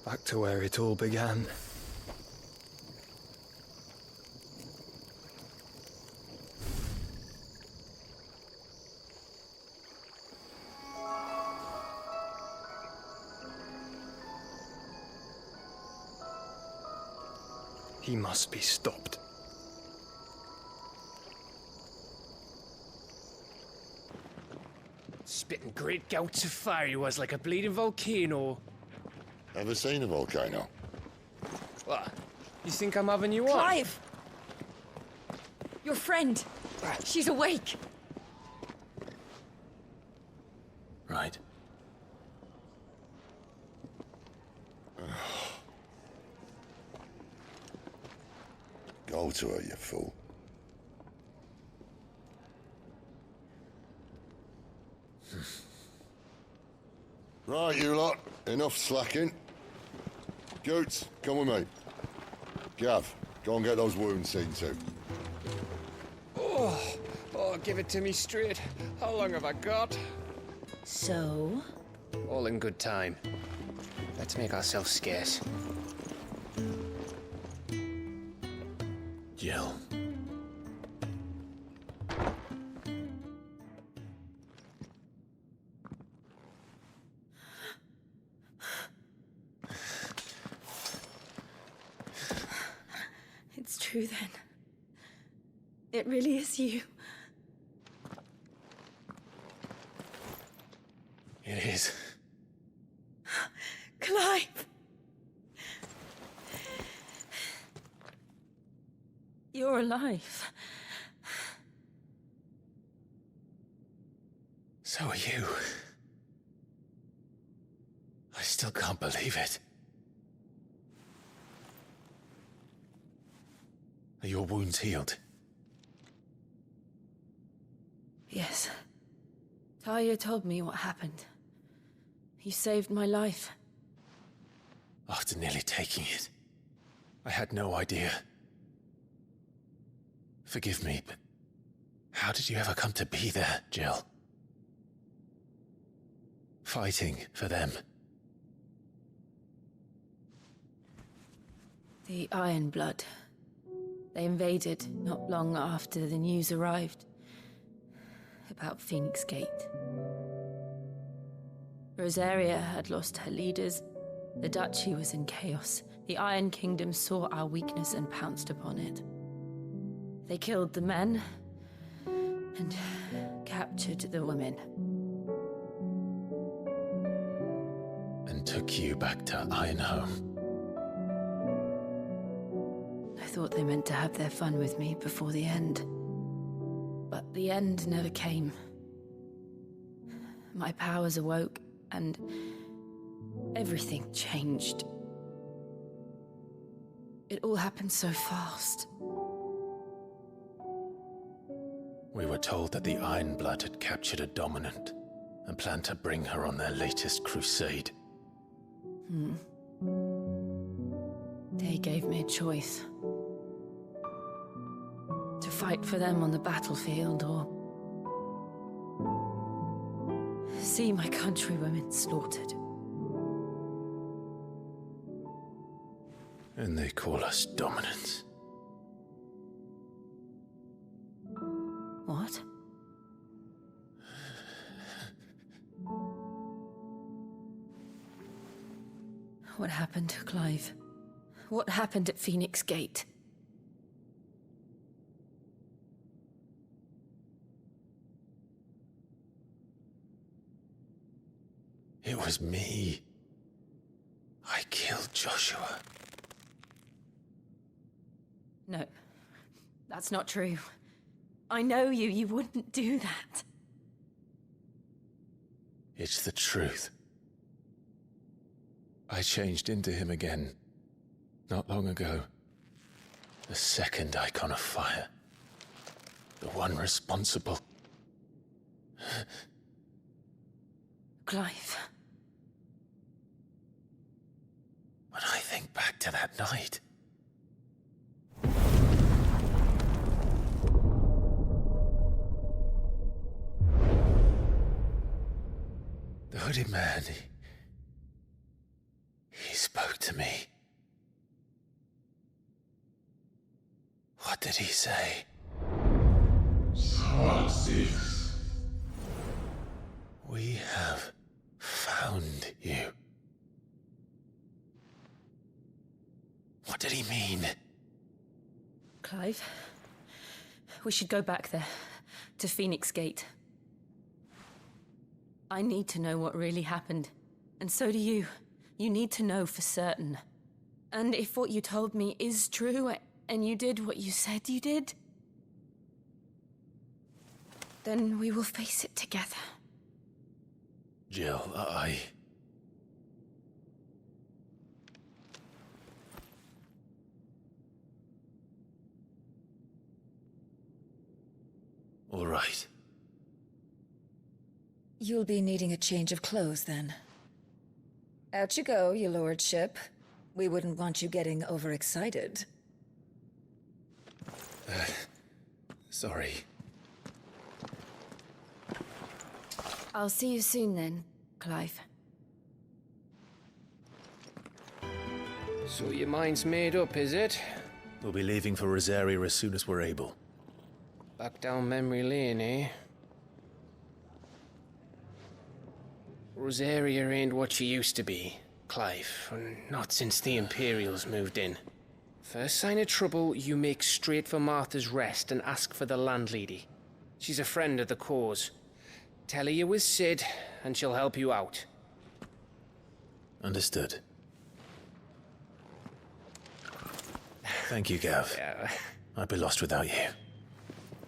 Back to where it all began. He must be stopped. Spitting great gouts of fire he was, like a bleeding volcano. Ever seen a volcano? What? You think I'm having you on? Clive! Your friend. She's awake. Right. Go to her, you fool. Right, you lot. Enough slacking. Goots, come with me. Gav, go and get those wounds seen to. Oh, give it to me straight. How long have I got? So? All in good time. Let's make ourselves scarce. Jill. It's true then. It really is you. It is. Clive! You're alive. So are you. I still can't believe it. Are your wounds healed? Yes. Talia told me what happened. You saved my life. After nearly taking it, I had no idea. Forgive me, but how did you ever come to be there, Jill? Fighting for them. The Iron Blood. They invaded not long after the news arrived about Phoenix Gate. Rosaria had lost her leaders. The Duchy was in chaos. The Iron Kingdom saw our weakness and pounced upon it. They killed the men and captured the women. And took you back to Ironhome. I thought they meant to have their fun with me before the end. But the end never came. My powers awoke, and everything changed. It all happened so fast. We were told that the Iron Blood had captured a dominant and planned to bring her on their latest crusade. They gave me a choice. To fight for them on the battlefield, or see my countrywomen slaughtered. And they call us dominants. What? What happened, Clive? What happened at Phoenix Gate? It was me. I killed Joshua. No, that's not true. I know you. You wouldn't do that. It's the truth. I changed into him again, not long ago. The second icon of fire. The one responsible. Clive. When I think back to that night... The hooded man, he spoke to me. What did he say? Squad 6. We have found you. What did he mean? Clive, we should go back there, to Phoenix Gate. I need to know what really happened, and so do you. You need to know for certain. And if what you told me is true, and you did what you said you did, then we will face it together. Jill, All right. You'll be needing a change of clothes, then. Out you go, your lordship. We wouldn't want you getting overexcited. Sorry. I'll see you soon then, Clive. So your mind's made up, is it? We'll be leaving for Rosaria as soon as we're able. Back down memory lane, eh? Rosaria ain't what she used to be, Clive. Not since the Imperials moved in. First sign of trouble, you make straight for Martha's Rest and ask for the landlady. She's a friend of the cause. Tell her you was Sid, and she'll help you out. Understood. Thank you, Gav. Yeah. I'd be lost without you.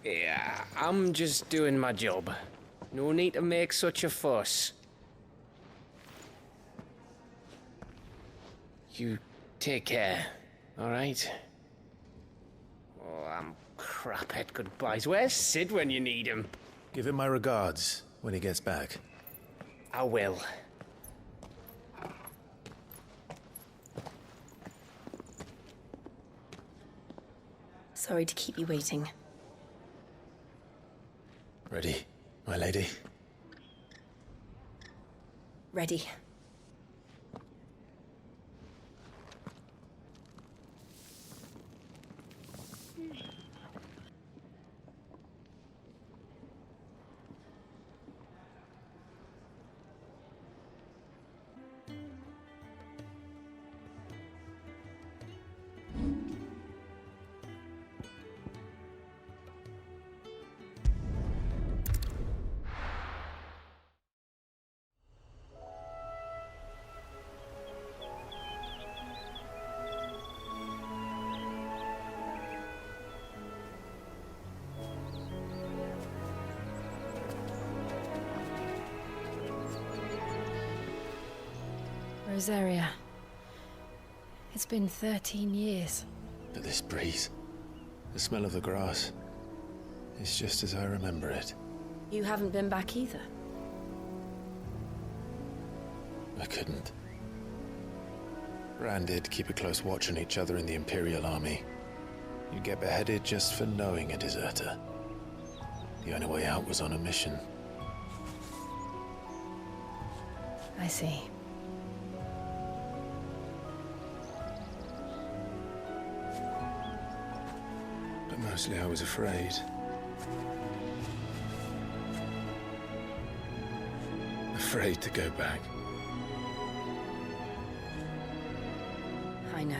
Yeah, I'm just doing my job. No need to make such a fuss. You take care, alright? Oh, I'm crap at goodbyes. Where's Sid when you need him? Give him my regards when he gets back. I will. Sorry to keep you waiting. Ready, my lady? Ready. Rosaria. It's been 13 years. But this breeze, the smell of the grass, it's just as I remember it. You haven't been back either. I couldn't. Bran did keep a close watch on each other in the Imperial Army. You'd get beheaded just for knowing a deserter. The only way out was on a mission. I see. But mostly I was afraid. Afraid to go back. I know.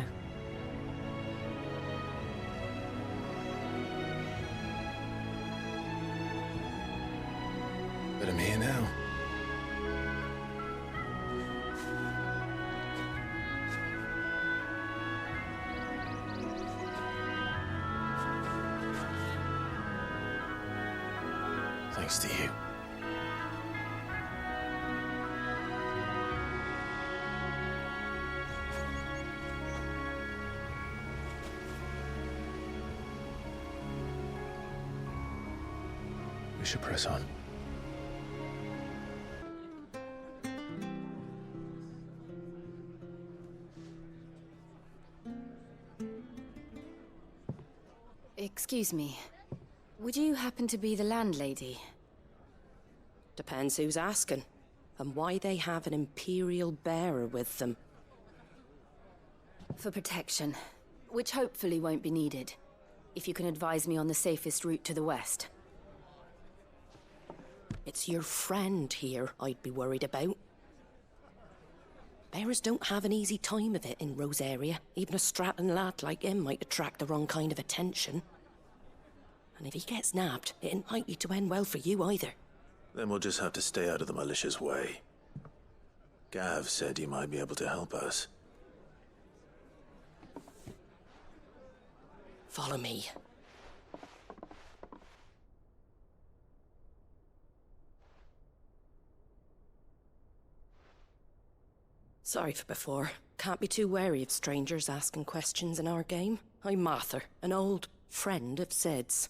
But I'm here now. Thanks to you. should press on. Excuse me. Would you happen to be the landlady? Depends who's asking, and why they have an Imperial bearer with them. For protection, which hopefully won't be needed. If you can advise me on the safest route to the west. It's your friend here I'd be worried about. Bearers don't have an easy time of it in Rosaria. Even a strapping lad like him might attract the wrong kind of attention. And if he gets nabbed, it ain't likely to end well for you either. Then we'll just have to stay out of the malicious way. Gav said he might be able to help us. Follow me. Sorry for before. Can't be too wary of strangers asking questions in our game. I'm Martha, an old friend of Sid's.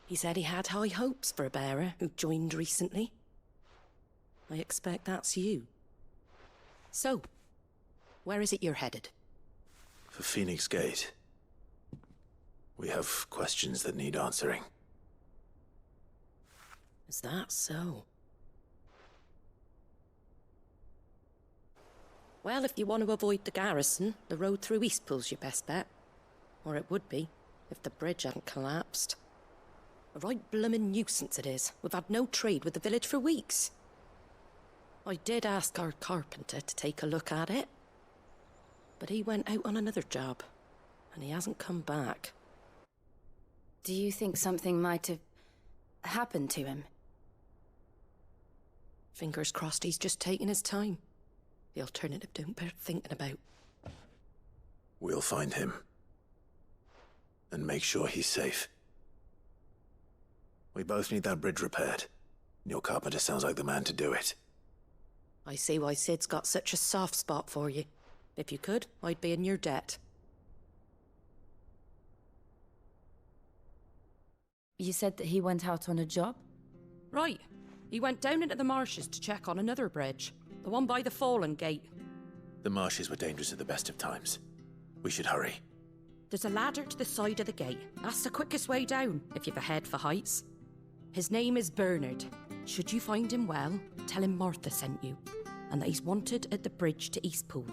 He said he had high hopes for a bearer who joined recently. I expect that's you. So, where is it you're headed? For Phoenix Gate. We have questions that need answering. Is that so? Well, if you want to avoid the garrison, the road through Eastpool's your best bet. Or it would be, if the bridge hadn't collapsed. A right bloomin' nuisance it is. We've had no trade with the village for weeks. I did ask our carpenter to take a look at it. But he went out on another job, and he hasn't come back. Do you think something might have happened to him? Fingers crossed he's just taking his time. The alternative don't bear thinking about. We'll find him. And make sure he's safe. We both need that bridge repaired. Your carpenter sounds like the man to do it. I see why Sid's got such a soft spot for you. If you could, I'd be in your debt. You said that he went out on a job? Right. He went down into the marshes to check on another bridge. The one by the Fallen Gate. The marshes were dangerous at the best of times. We should hurry. There's a ladder to the side of the gate. That's the quickest way down, if you've a head for heights. His name is Bernard. Should you find him well, tell him Martha sent you, and that he's wanted at the bridge to Eastpool.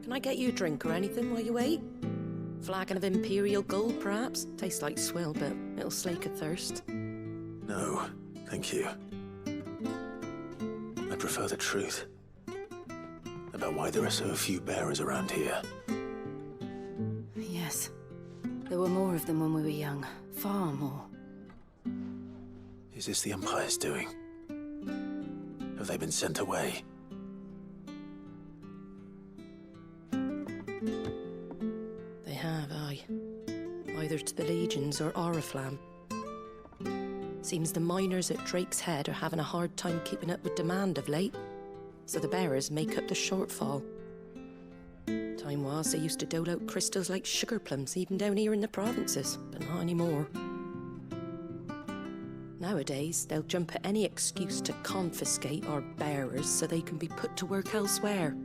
Can I get you a drink or anything while you wait? Flagon of Imperial Gold, perhaps? Tastes like swill, but it'll slake a thirst. No, thank you. I prefer the truth. About why there are so few bearers around here. Yes. There were more of them when we were young. Far more. Is this the Empire's doing? Have they been sent away? They have, aye. Either to the Legions or Oriflamme. Seems the miners at Drake's Head are having a hard time keeping up with demand of late, so the bearers make up the shortfall. Time was they used to dole out crystals like sugar plums even down here in the provinces, but not anymore. Nowadays, they'll jump at any excuse to confiscate our bearers so they can be put to work elsewhere.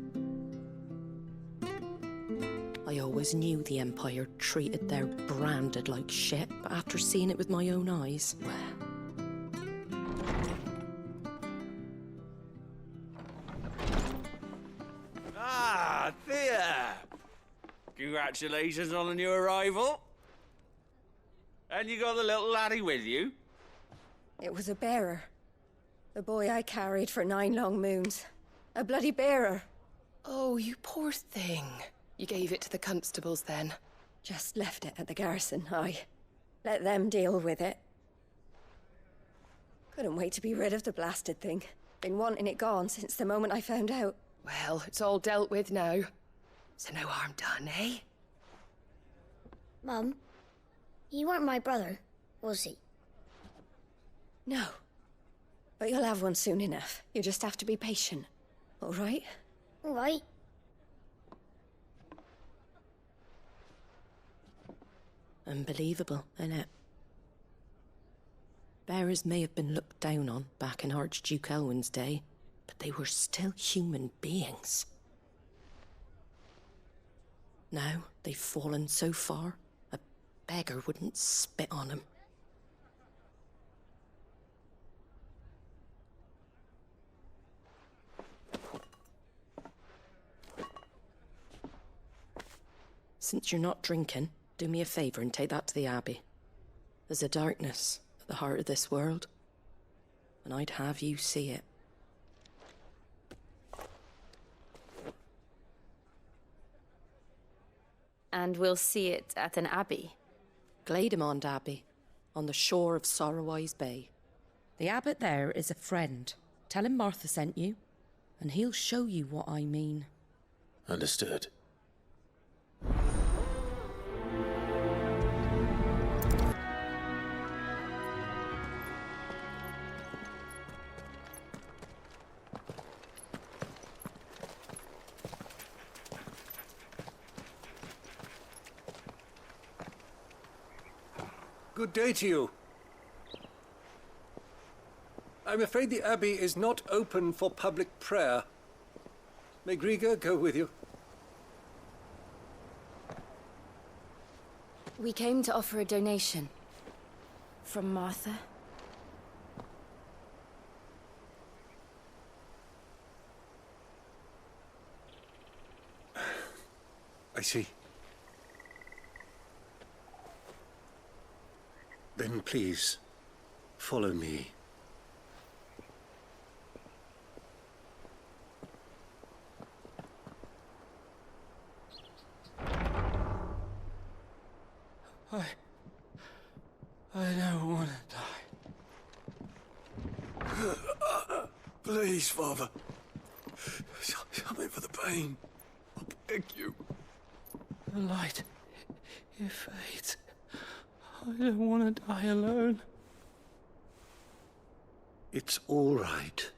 I always knew the Empire treated their branded like shit, but after seeing it with my own eyes, well... Ah, Thea! Congratulations on the new arrival. And you got the little laddie with you? It was a bearer. The boy I carried for 9 long moons. A bloody bearer. Oh, you poor thing. You gave it to the constables then? Just left it at the garrison, aye. Let them deal with it. Couldn't wait to be rid of the blasted thing. Been wanting it gone since the moment I found out. Well, it's all dealt with now. So no harm done, eh? Mum, you weren't my brother, was he? No. But you'll have one soon enough. You just have to be patient. All right? All right. Unbelievable, innit? Bearers may have been looked down on back in Archduke Elwin's day, but they were still human beings. Now they've fallen so far, a beggar wouldn't spit on them. Since you're not drinking, do me a favor and take that to the Abbey. There's a darkness at the heart of this world, and I'd have you see it. And we'll see it at an abbey? Glademond Abbey, on the shore of Sorrowise Bay. The abbot there is a friend. Tell him Martha sent you, and he'll show you what I mean. Understood. Good day to you. I'm afraid the Abbey is not open for public prayer. May Griga go with you? We came to offer a donation. From Martha. I see. Then please, follow me. I don't want to die. Please, Father. Something for the pain. I beg you. The light, it fades. I don't want to die alone. It's all right.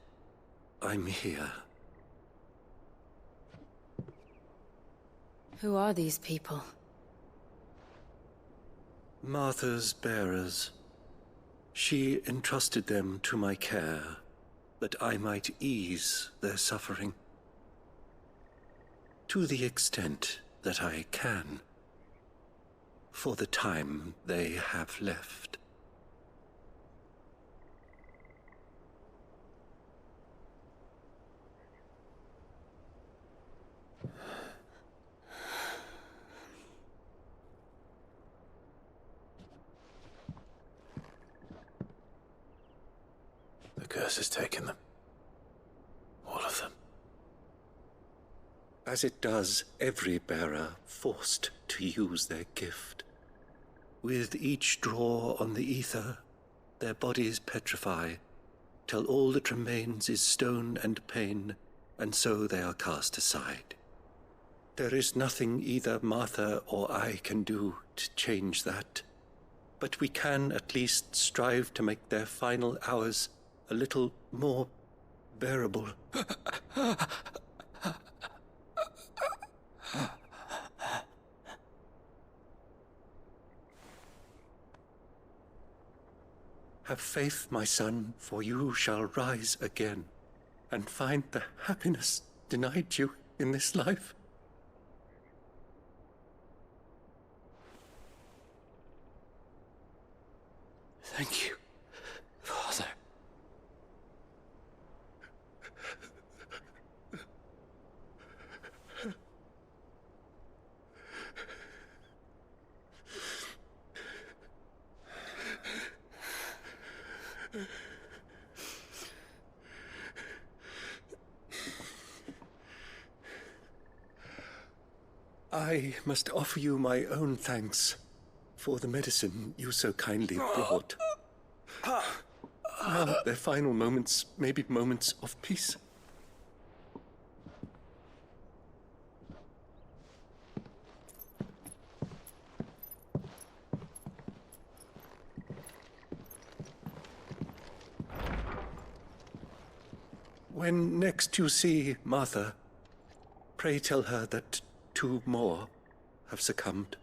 I'm here. Who are these people? Martha's bearers. She entrusted them to my care, that I might ease their suffering. To the extent that I can. For the time they have left. The curse has taken them. All of them. As it does every bearer forced to use their gift. With each draw on the ether, their bodies petrify, till all that remains is stone and pain, and so they are cast aside. There is nothing either Martha or I can do to change that, but we can at least strive to make their final hours a little more bearable. Have faith, my son, for you shall rise again, and find the happiness denied you in this life. Thank you, Father. I must offer you my own thanks for the medicine you so kindly brought. Now their final moments may be moments of peace. When next you see Martha, pray tell her that 2 more have succumbed.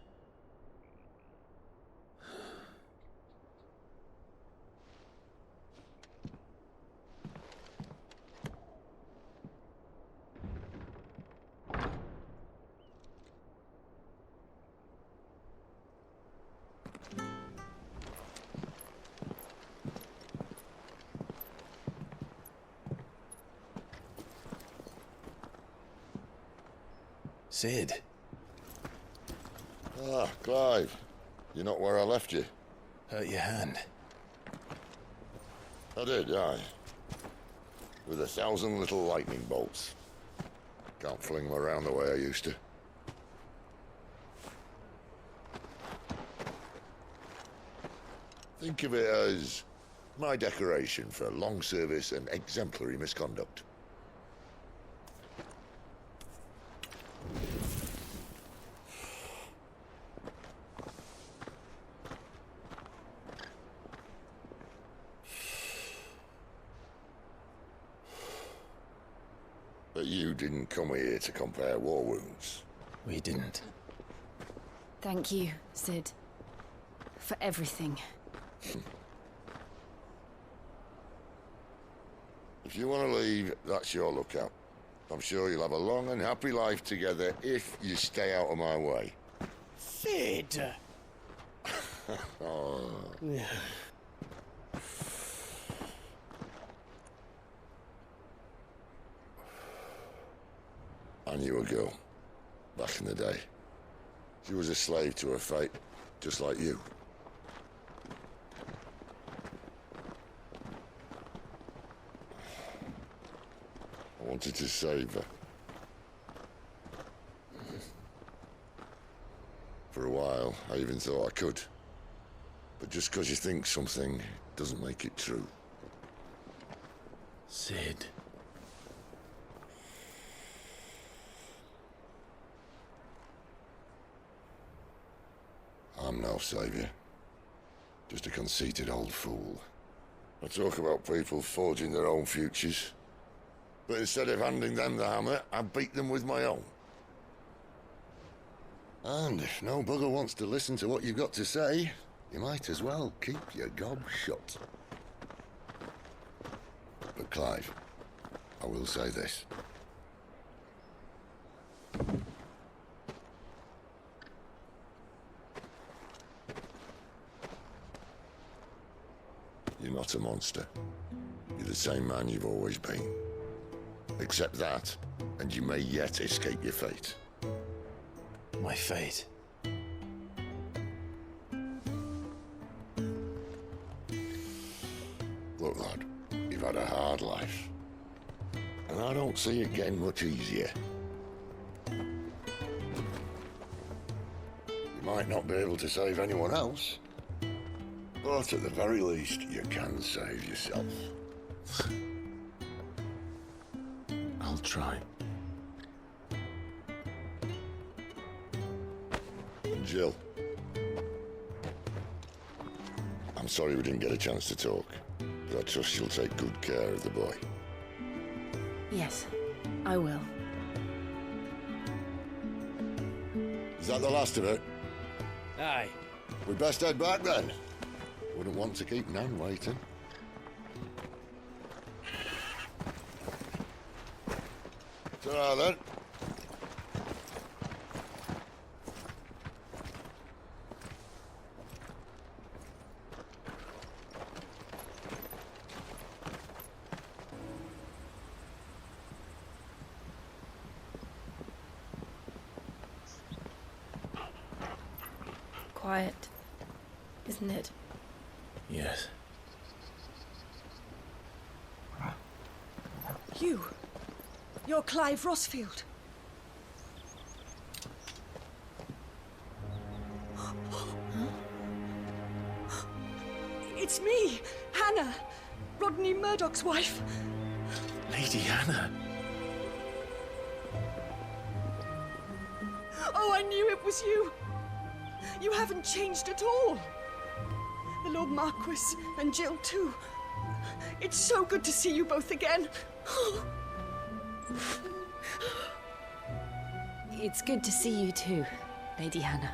Sid. Ah, Clive. You're not where I left you. Hurt your hand. I did, aye. With 1,000 little lightning bolts. Can't fling them around the way I used to. Think of it as my decoration for long service and exemplary misconduct. But you didn't come here to compare war wounds. We didn't. Thank you, Sid. For everything. If you want to leave, that's your lookout. I'm sure you'll have a long and happy life together if you stay out of my way. Sid! Oh. I knew a girl, back in the day. She was a slave to her fate, just like you. I wanted to save her. For a while, I even thought I could. But just because you think something doesn't make it true. Sid. I'm no savior. Just a conceited old fool. I talk about people forging their own futures. But instead of handing them the hammer, I beat them with my own. And if no bugger wants to listen to what you've got to say, you might as well keep your gob shut. But Clive, I will say this. You're not a monster. You're the same man you've always been. Accept that, and you may yet escape your fate. My fate? Look, lad, you've had a hard life. And I don't see it getting much easier. You might not be able to save anyone else, but at the very least, you can save yourself. I'll try. Jill. I'm sorry we didn't get a chance to talk, but I trust you'll take good care of the boy. Yes, I will. Is that the last of it? Aye. We'd best head back then. Wouldn't want to keep Nan waiting. Ta-ra then. Quiet, isn't it? Yes. You're Clive Rosfield. It's me, Hannah, Rodney Murdoch's wife. Lady Hannah. Oh, I knew it was you. You haven't changed at all. The Lord Marquis and Jill too. It's so good to see you both again. It's good to see you too, Lady Hannah.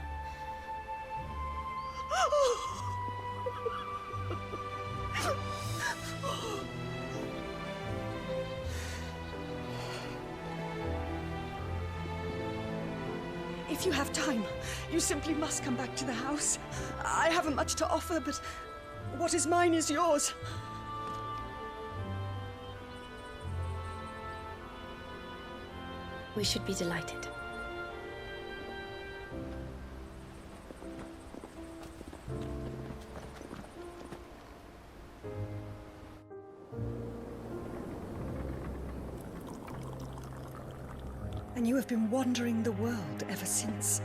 If you have time, you simply must come back to the house. I haven't much to offer, but what is mine is yours. We should be delighted. And you have been wandering the world ever since.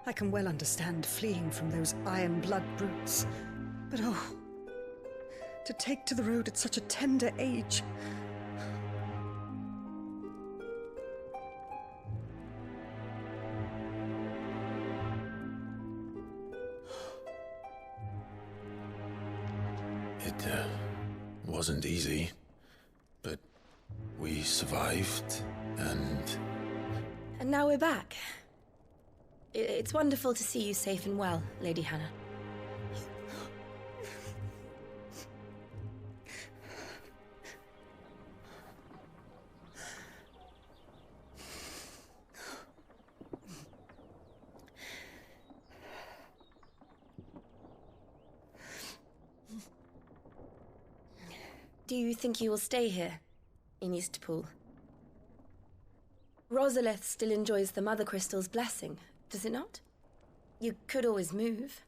I can well understand fleeing from those iron blood brutes, but oh, to take to the road at such a tender age. It wasn't easy, but we survived, and now we're back. It's wonderful to see you safe and well, Lady Hannah. Do you think you will stay here, in Eastpool? Rosalith still enjoys the Mother Crystal's blessing, does it not? You could always move.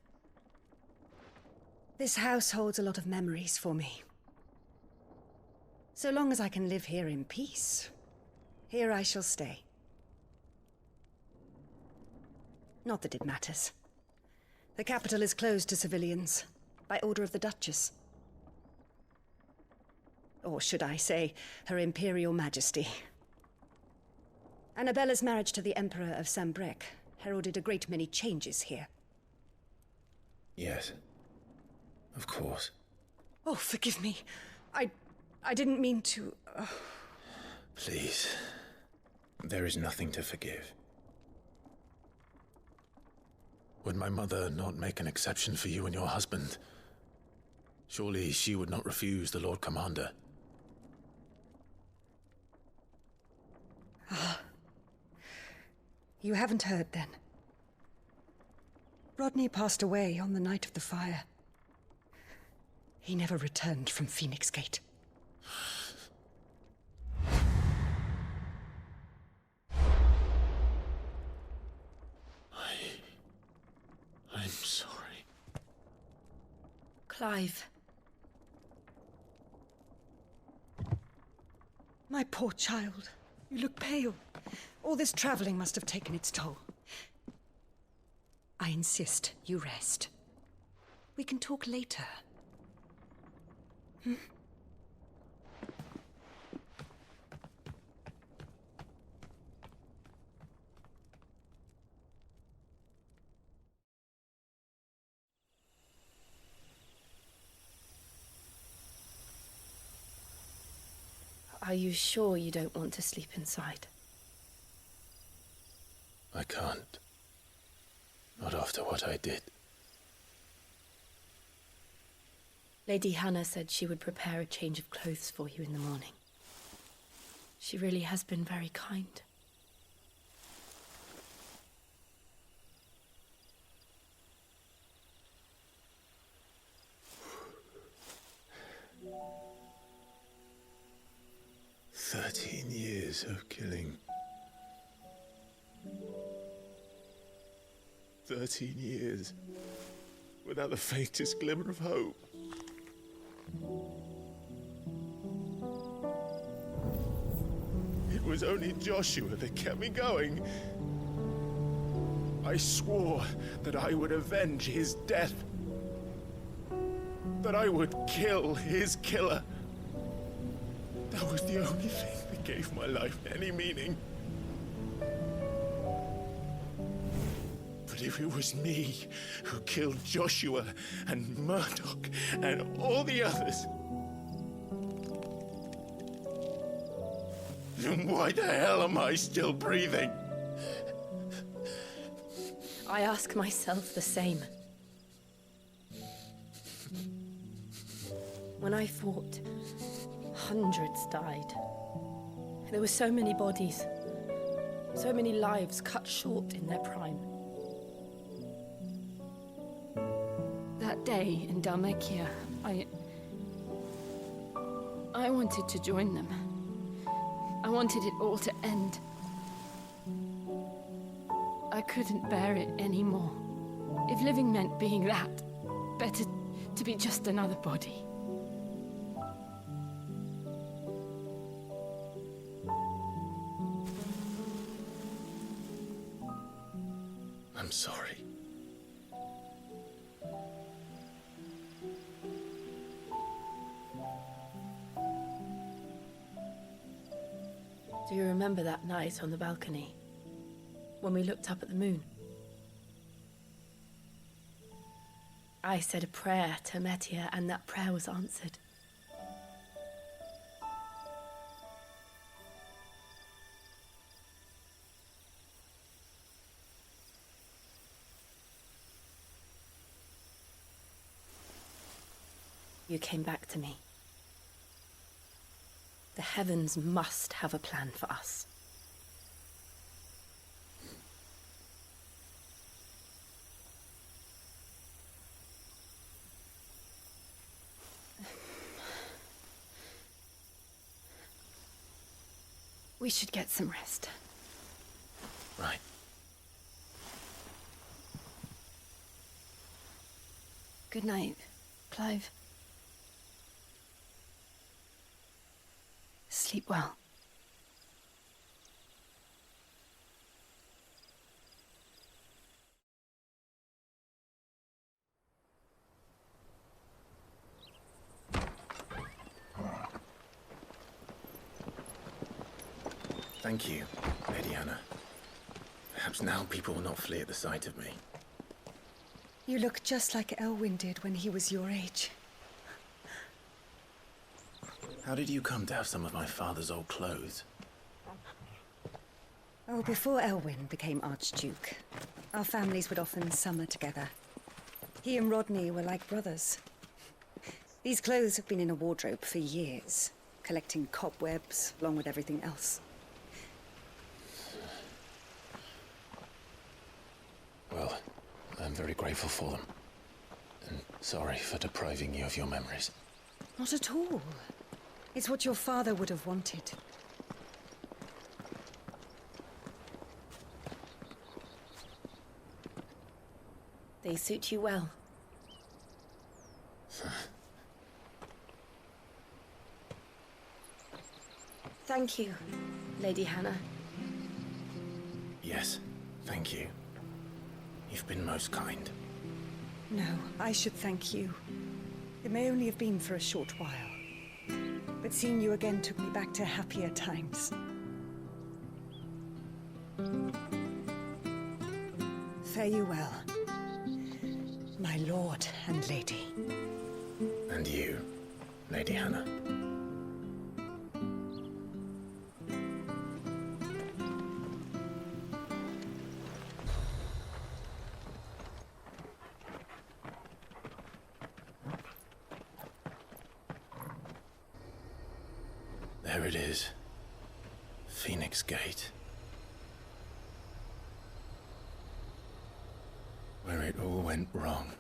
This house holds a lot of memories for me. So long as I can live here in peace, here I shall stay. Not that it matters. The capital is closed to civilians, by order of the Duchess. Or should I say, Her Imperial Majesty. Annabella's marriage to the Emperor of Sambrec heralded a great many changes here. yes, of course. Oh, forgive me. I didn't mean to... Please, there is nothing to forgive. Would my mother not make an exception for you and your husband? Surely she would not refuse the Lord Commander. You haven't heard, then. Rodney passed away on the night of the fire. He never returned from Phoenix Gate. I'm sorry. Clive. My poor child. You look pale. All this traveling must have taken its toll. I insist you rest. We can talk later. Hmm? Are you sure you don't want to sleep inside? I can't. Not after what I did. Lady Hannah said she would prepare a change of clothes for you in the morning. She really has been very kind. Years of killing. 13 years without the faintest glimmer of hope. It was only Joshua that kept me going. I swore that I would avenge his death. That I would kill his killer. That was the only thing that gave my life any meaning. But if it was me who killed Joshua and Murdoch and all the others, then why the hell am I still breathing? I ask myself the same. When I fought, hundreds died. There were so many bodies, so many lives cut short in their prime. That day in Dhalmekia, I wanted to join them. I wanted it all to end. I couldn't bear it anymore. If living meant being that, better to be just another body. Do you remember that night on the balcony? When we looked up at the moon? I said a prayer to Metia, and that prayer was answered. You came back to me. The heavens must have a plan for us. We should get some rest. Right. Good night, Clive. Sleep well. Thank you, Lady Hannah. Perhaps now people will not flee at the sight of me. You look just like Elwyn did when he was your age. How did you come to have some of my father's old clothes? Oh, before Elwyn became Archduke, our families would often summer together. He and Rodney were like brothers. These clothes have been in a wardrobe for years, collecting cobwebs along with everything else. Well, I'm very grateful for them. And sorry for depriving you of your memories. Not at all. It's what your father would have wanted. They suit you well. Thank you, Lady Hannah. Yes, thank you. You've been most kind. No, I should thank you. It may only have been for a short while, but seeing you again took me back to happier times. Fare you well, my lord and lady. And you, Lady Hannah. There it is. Phoenix Gate. Where it all went wrong.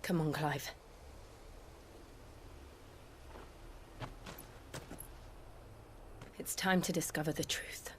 Come on, Clive. It's time to discover the truth.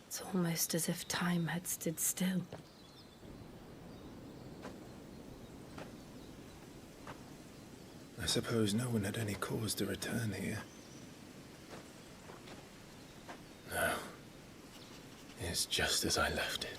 It's almost as if time had stood still. I suppose no one had any cause to return here. No. It's just as I left it.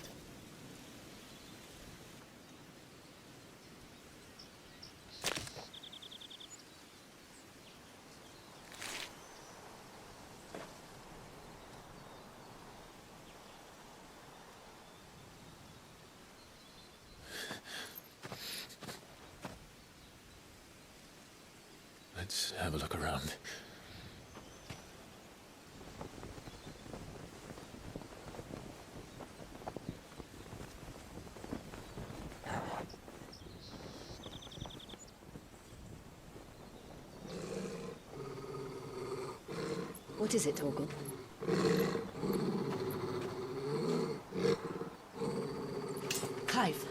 Let's have a look around. What is it, Torgal? Clive.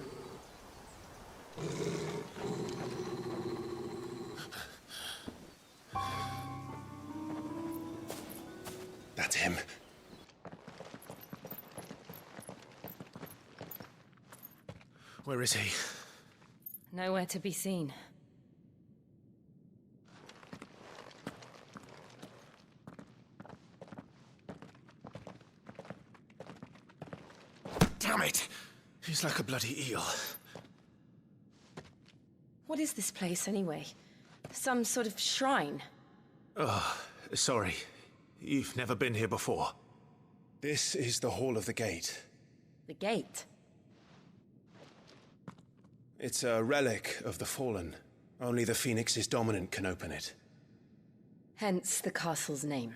That's him. Where is he? Nowhere to be seen. Damn it! He's like a bloody eel. What is this place, anyway? Some sort of shrine? Oh, sorry. You've never been here before. This is the Hall of the Gate. The gate? It's a relic of the Fallen. Only the Phoenix's dominant can open it. Hence the castle's name.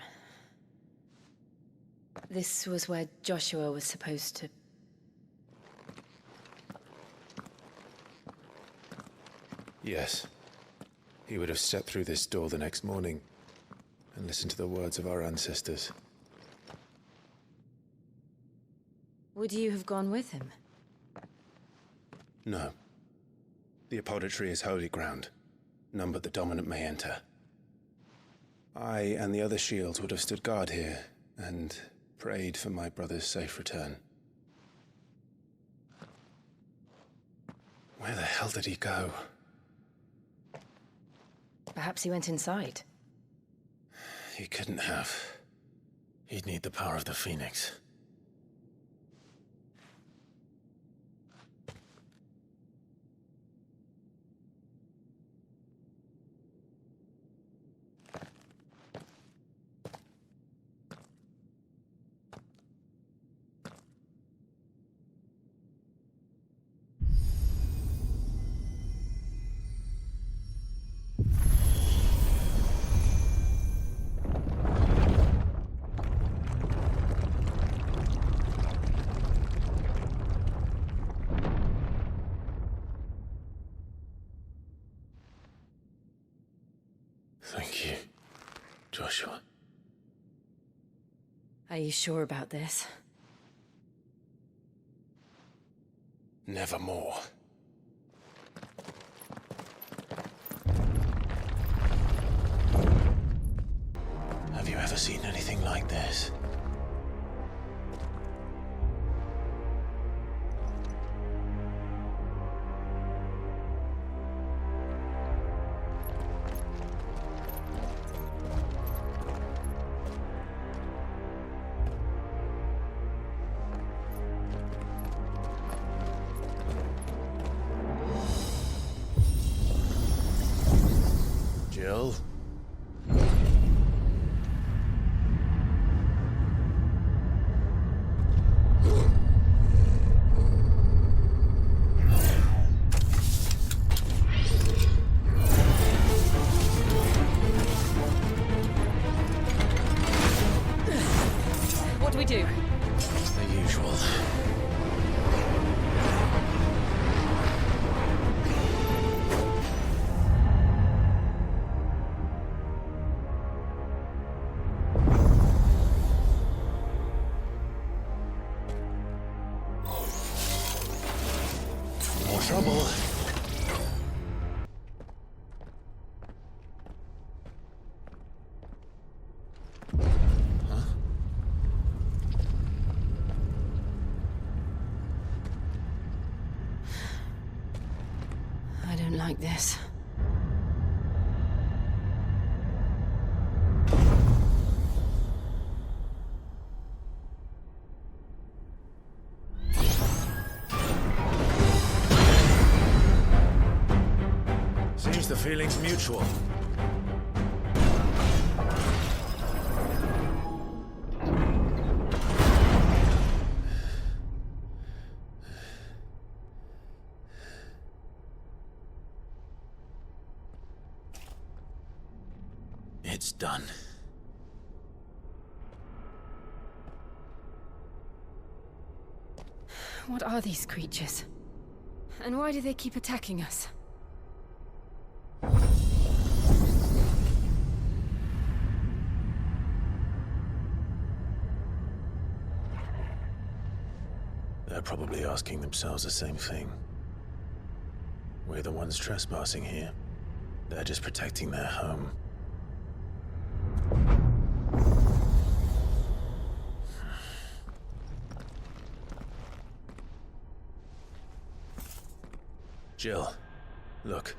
This was where Joshua was supposed to... Yes. He would have stepped through this door the next morning and listened to the words of our ancestors. Would you have gone with him? No. The apodatory is holy ground. None but the dominant may enter. I and the other shields would have stood guard here and prayed for my brother's safe return. Where the hell did he go? Perhaps he went inside. He couldn't have. He'd need the power of the Phoenix. Thank you, Joshua. Are you sure about this? Nevermore. Have you ever seen anything like this? Jill? What do we do? The usual. More trouble. I don't like this. Seems the feeling's mutual. It's done. What are these creatures? And why do they keep attacking us? They're probably asking themselves the same thing. We're the ones trespassing here. They're just protecting their home. Jill, look.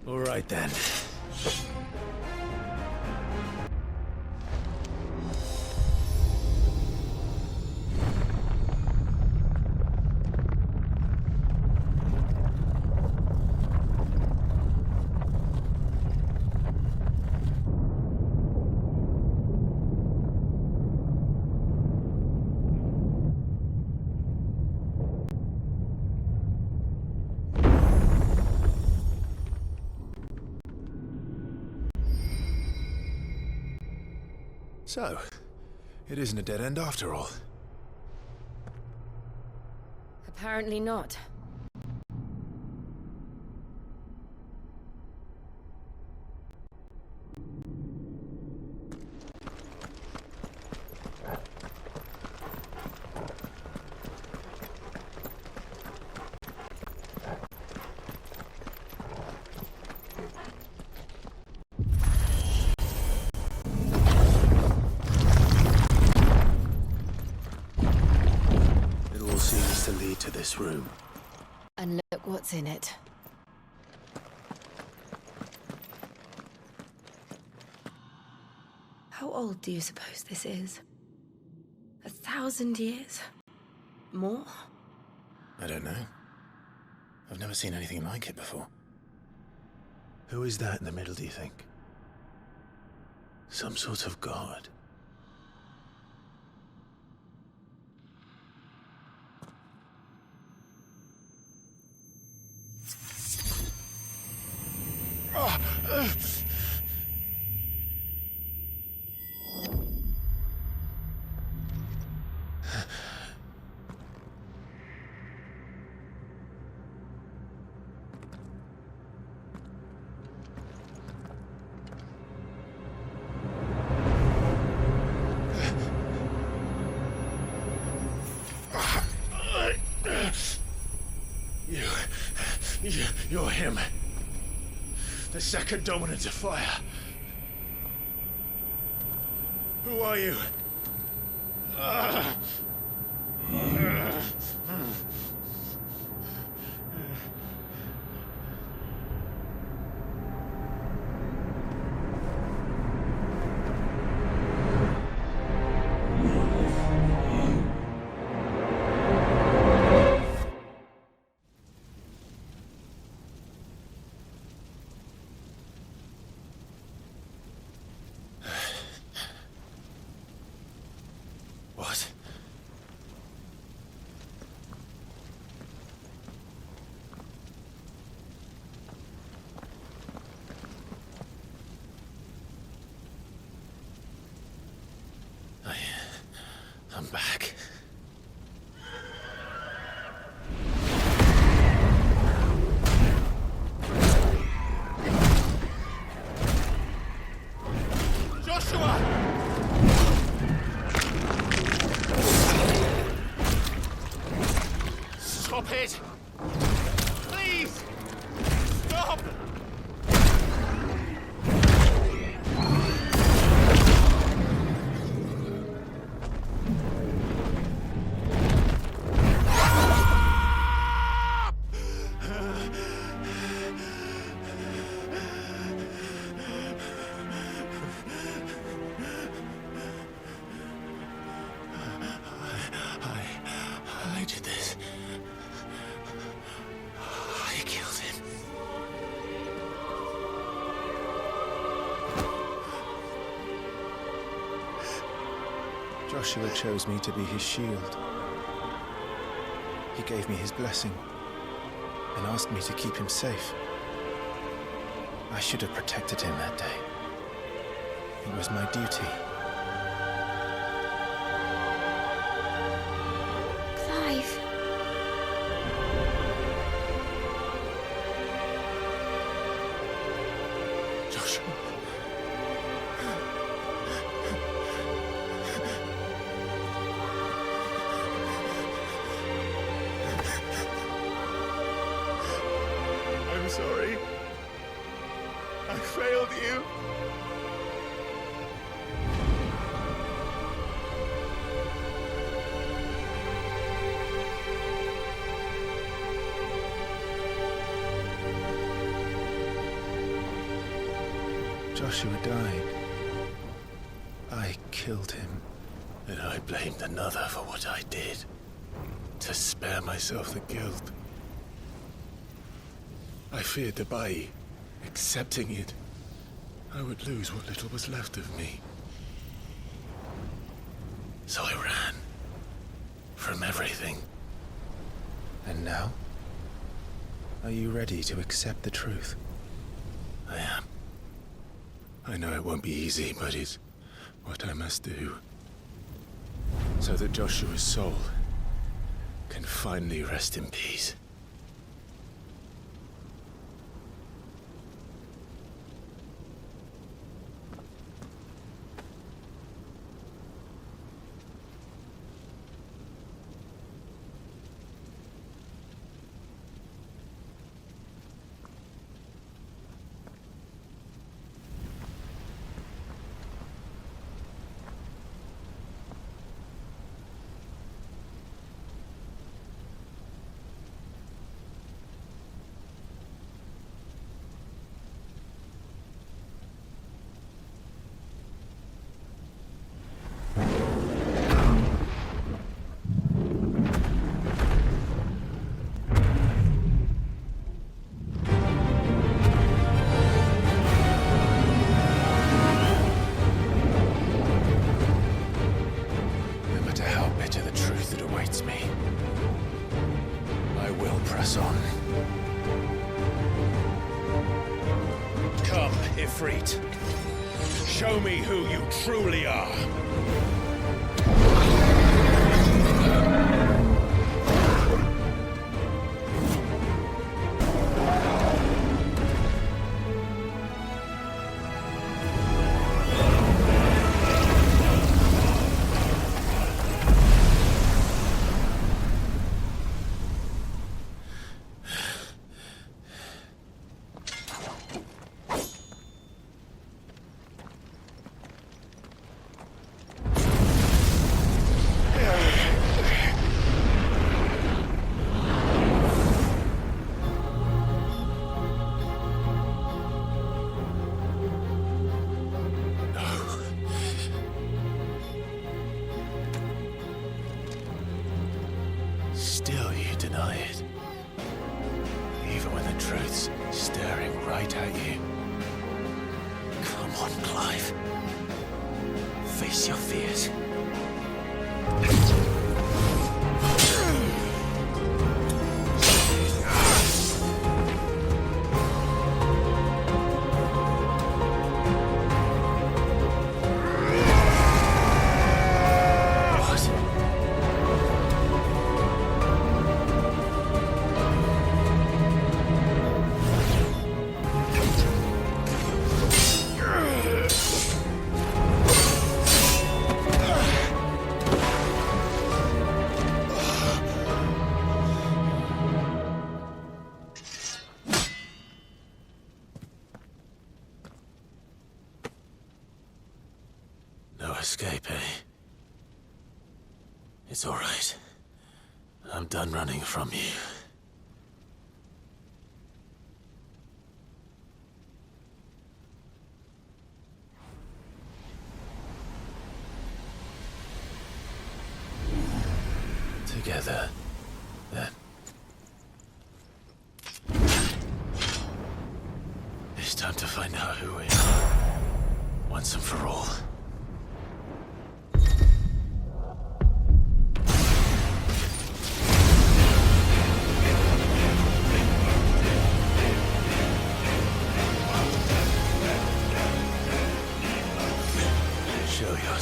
All right then. So, it isn't a dead end after all. Apparently not. Seems to lead to this room. And look what's in it. How old do you suppose this is? 1,000 years? More? I don't know. I've never seen anything like it before. Who is that in the middle, do you think? Some sort of god? You're him. The second dominant of fire. Who are you? What? I'm back. Joshua! Stop it! Please! Stop! I did this. Joshua chose me to be his shield. He gave me his blessing and asked me to keep him safe. I should have protected him that day. It was my duty. Clive. Joshua. I'm sorry. I failed you. Joshua died. I killed him. And I blamed another for what I did, to spare myself the guilt. I feared that by accepting it, I would lose what little was left of me. So I ran from everything. And now? Are you ready to accept the truth? I am. I know it won't be easy, but it's what I must do. So that Joshua's soul can finally rest in peace. Ifrit. Show me who you truly are. Still you deny it. Even when the truth's staring right at you. Come on, Clive. Face your fears. Escape, eh? It's all right. I'm done running from you. Together, then. It's time to find out who we are. Once and for all.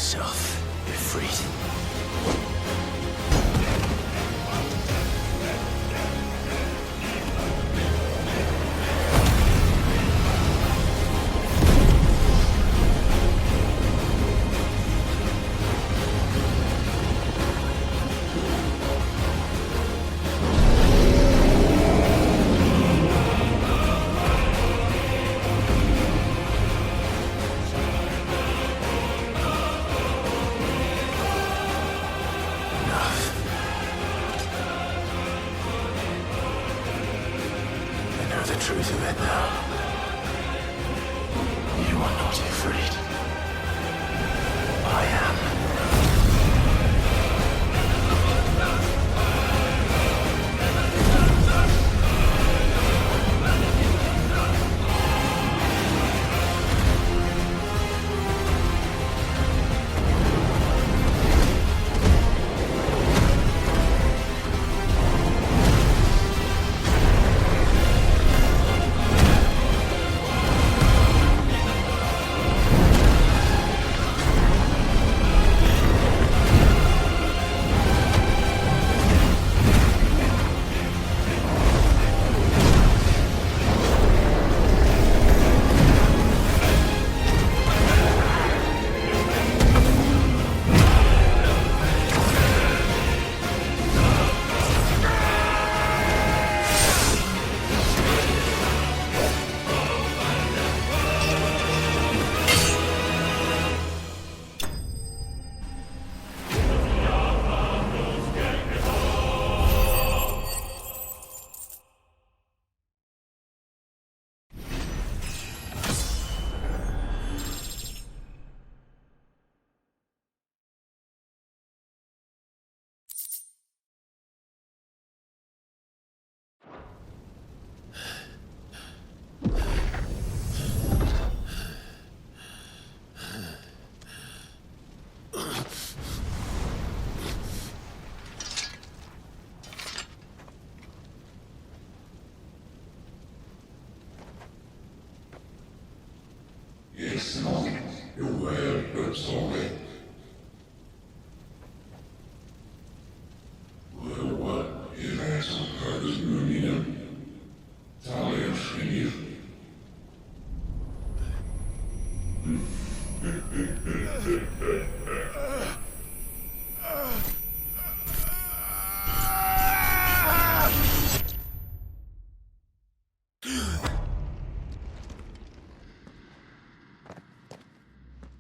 yourself, Ifrit.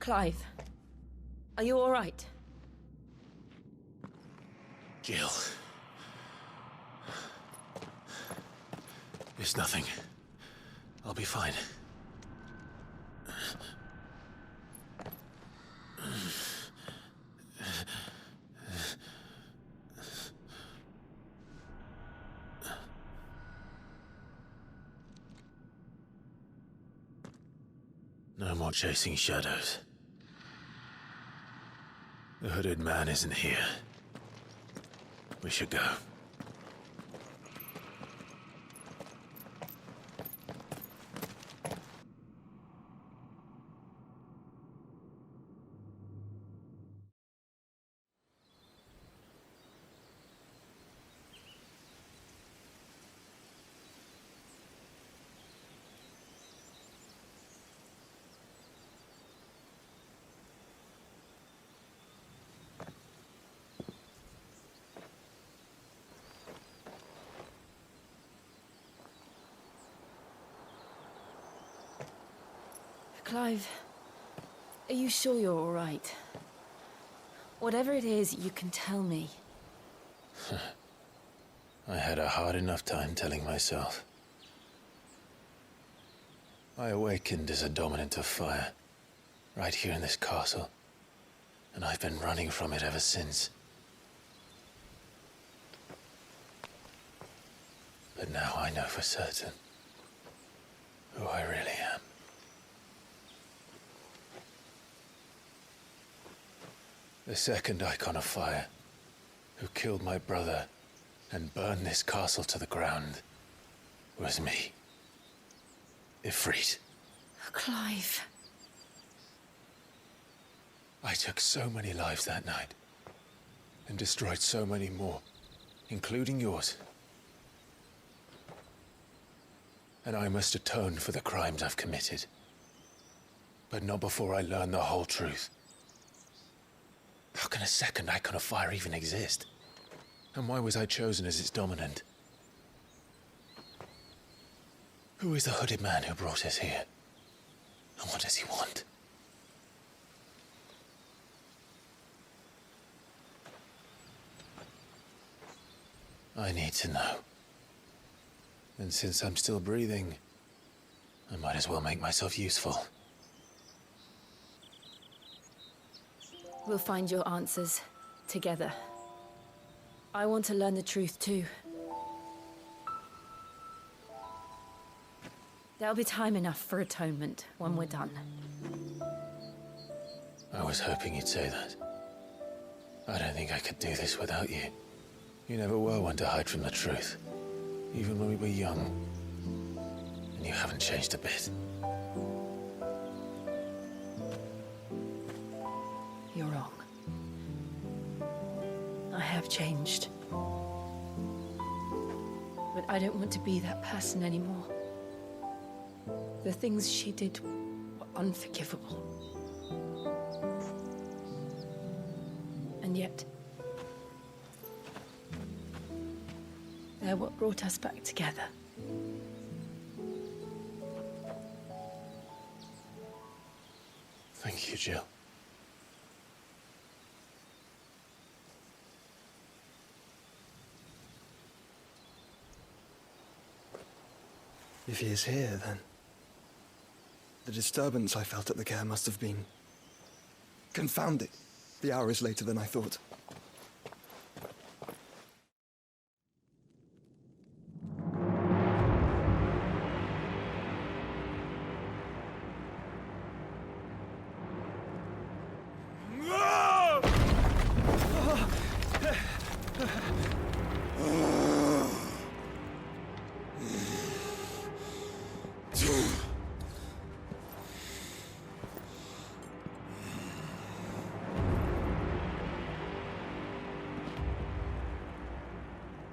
Clive, are you all right? Jill. It's nothing. I'll be fine. No more chasing shadows. The hooded man isn't here. We should go. Clive, are you sure you're all right? Whatever it is, you can tell me. I had a hard enough time telling myself. I awakened as a dominant of fire, right here in this castle, and I've been running from it ever since. But now I know for certain who I really am. The second Icon of Fire, who killed my brother and burned this castle to the ground, was me. Ifrit. Clive. I took so many lives that night, and destroyed so many more, including yours. And I must atone for the crimes I've committed. But not before I learn the whole truth. How can a second icon of fire even exist? And why was I chosen as its dominant? Who is the hooded man who brought us here? And what does he want? I need to know. And since I'm still breathing, I might as well make myself useful. We'll find your answers together. I want to learn the truth too. There'll be time enough for atonement when we're done. I was hoping you'd say that. I don't think I could do this without you. You never were one to hide from the truth, even when we were young. And you haven't changed a bit. You're wrong. I have changed. But I don't want to be that person anymore. The things she did were unforgivable. And yet, they're what brought us back together. Thank you, Jill. If he is here, then the disturbance I felt at the care must have been confounded. The hour is later than I thought.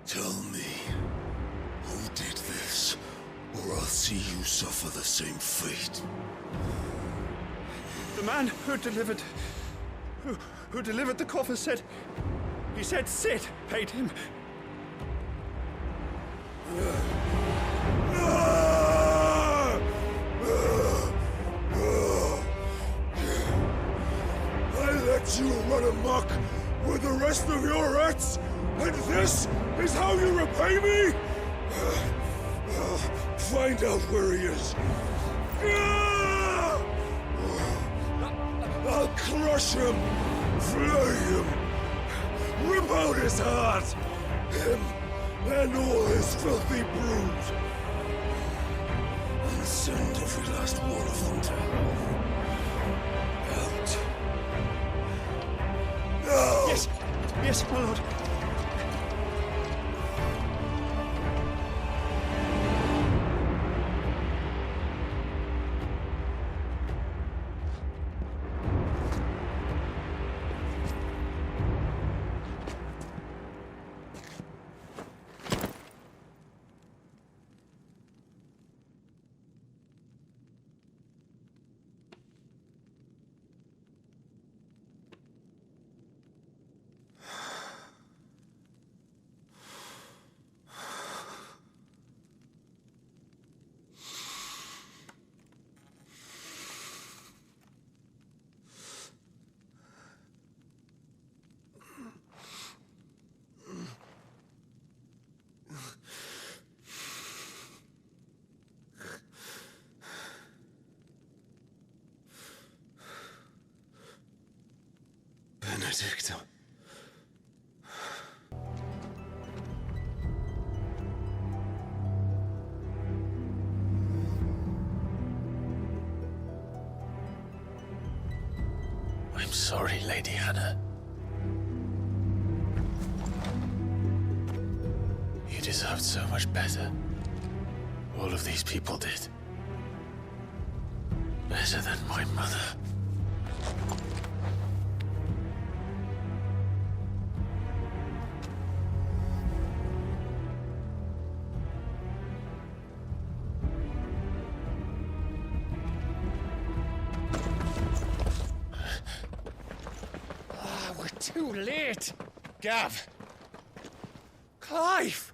Tell me, who did this, or I'll see you suffer the same fate. The man who delivered the coffer said... He said Sid paid him. I let you run amok with the rest of your rats, and this is how you repay me? Find out where he is. I'll crush him, flay him, rip out his heart, him and all his filthy brood, and send every last one of them to hell. Out. Now! Yes, my lord. Benedicta. I'm sorry, Lady Hannah. You deserved so much better. All of these people did. Better than my mother. Too late! Gav! Clive!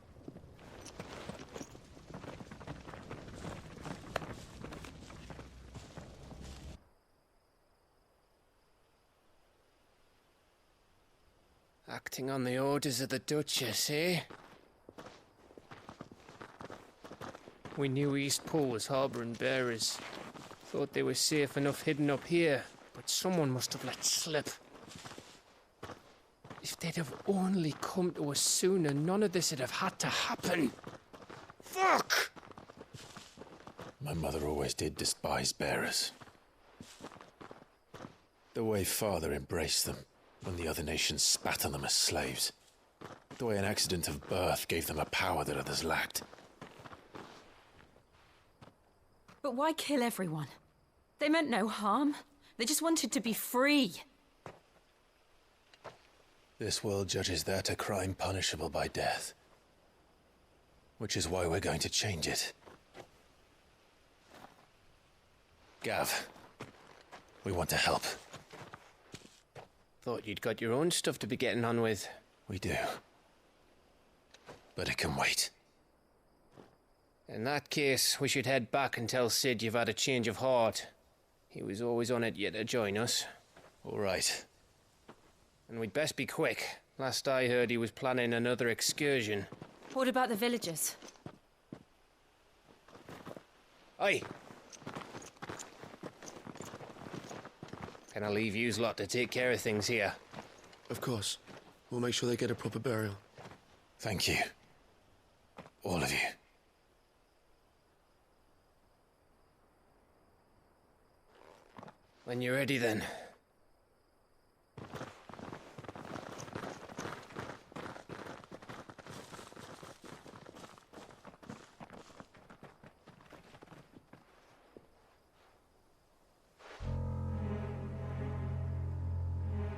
Acting on the orders of the Duchess, eh? We knew East Pole was harbouring bearers. Thought they were safe enough hidden up here, but someone must have let slip. If they'd have only come to us sooner, none of this would have had to happen. Fuck! My mother always did despise bearers. The way Father embraced them when the other nations spat on them as slaves. The way an accident of birth gave them a power that others lacked. But why kill everyone? They meant no harm. They just wanted to be free. This world judges that a crime punishable by death. Which is why we're going to change it. Gav, we want to help. Thought you'd got your own stuff to be getting on with. We do. But it can wait. In that case, we should head back and tell Sid you've had a change of heart. He was always on it yet to join us. All right. And we'd best be quick. Last I heard, he was planning another excursion. What about the villagers? Aye. Can I leave yous lot to take care of things here? Of course. We'll make sure they get a proper burial. Thank you. All of you. When you're ready, then.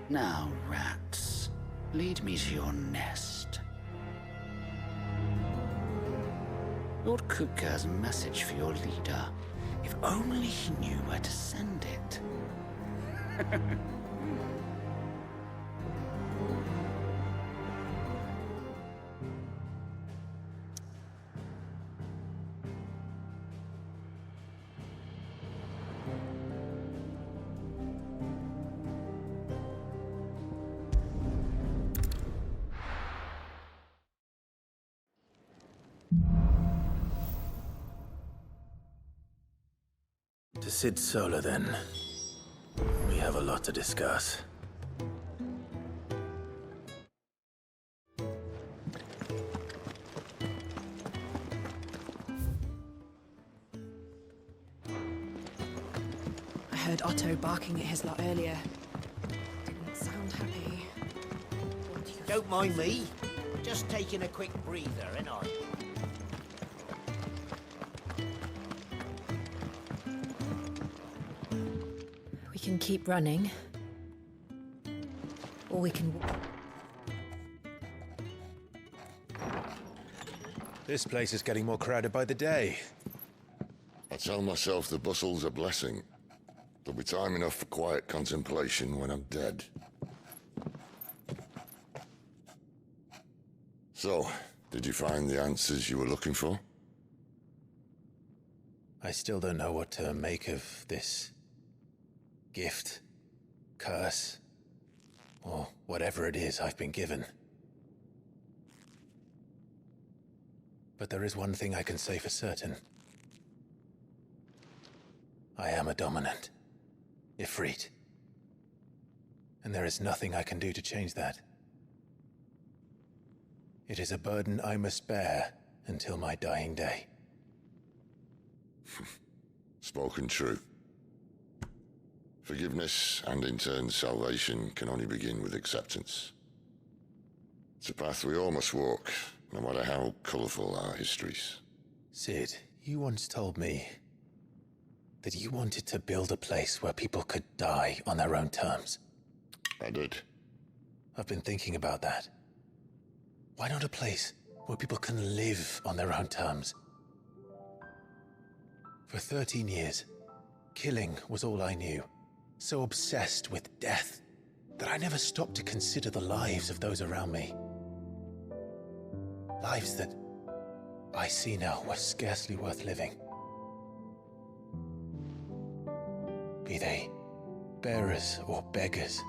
Now, rats, lead me to your nest. Lord Kupka has a message for your leader. If only he knew where to send it. To Sid Solar, then. We have a lot to discuss. I heard Otto barking at his lot earlier. Didn't sound happy. Don't mind me. Just taking a quick breather, ain't I? We can keep running. Or we can... This place is getting more crowded by the day. I tell myself the bustle's a blessing. There'll be time enough for quiet contemplation when I'm dead. So, did you find the answers you were looking for? I still don't know what to make of this gift, curse, or whatever it is I've been given. But there is one thing I can say for certain. I am a dominant, Ifrit. And there is nothing I can do to change that. It is a burden I must bear until my dying day. Spoken true. Forgiveness, and in turn salvation, can only begin with acceptance. It's a path we all must walk, no matter how colourful our histories. Sid, you once told me that you wanted to build a place where people could die on their own terms. I did. I've been thinking about that. Why not a place where people can live on their own terms? For 13 years, killing was all I knew. So obsessed with death. that I never stopped to consider the lives of those around me. Lives that I see now were scarcely worth living. Be they bearers or beggars,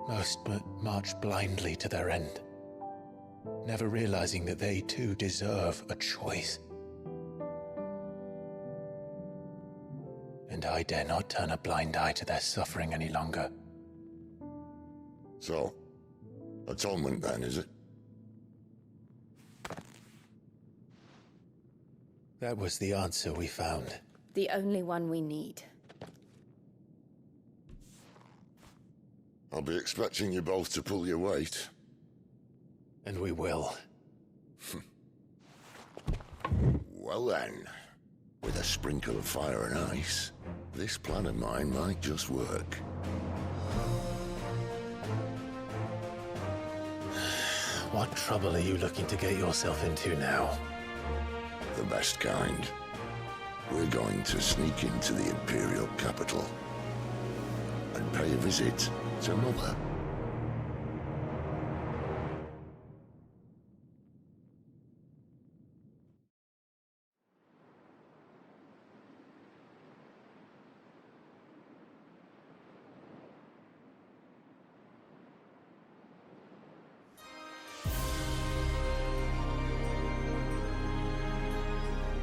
most but march blindly to their end, never realizing that they too deserve a choice. And I dare not turn a blind eye to their suffering any longer. So, atonement then, is it? That was the answer we found. The only one we need. I'll be expecting you both to pull your weight. And we will. Well then, with a sprinkle of fire and ice, this plan of mine might just work. What trouble are you looking to get yourself into now? The best kind. We're going to sneak into the Imperial capital and pay a visit to Mother.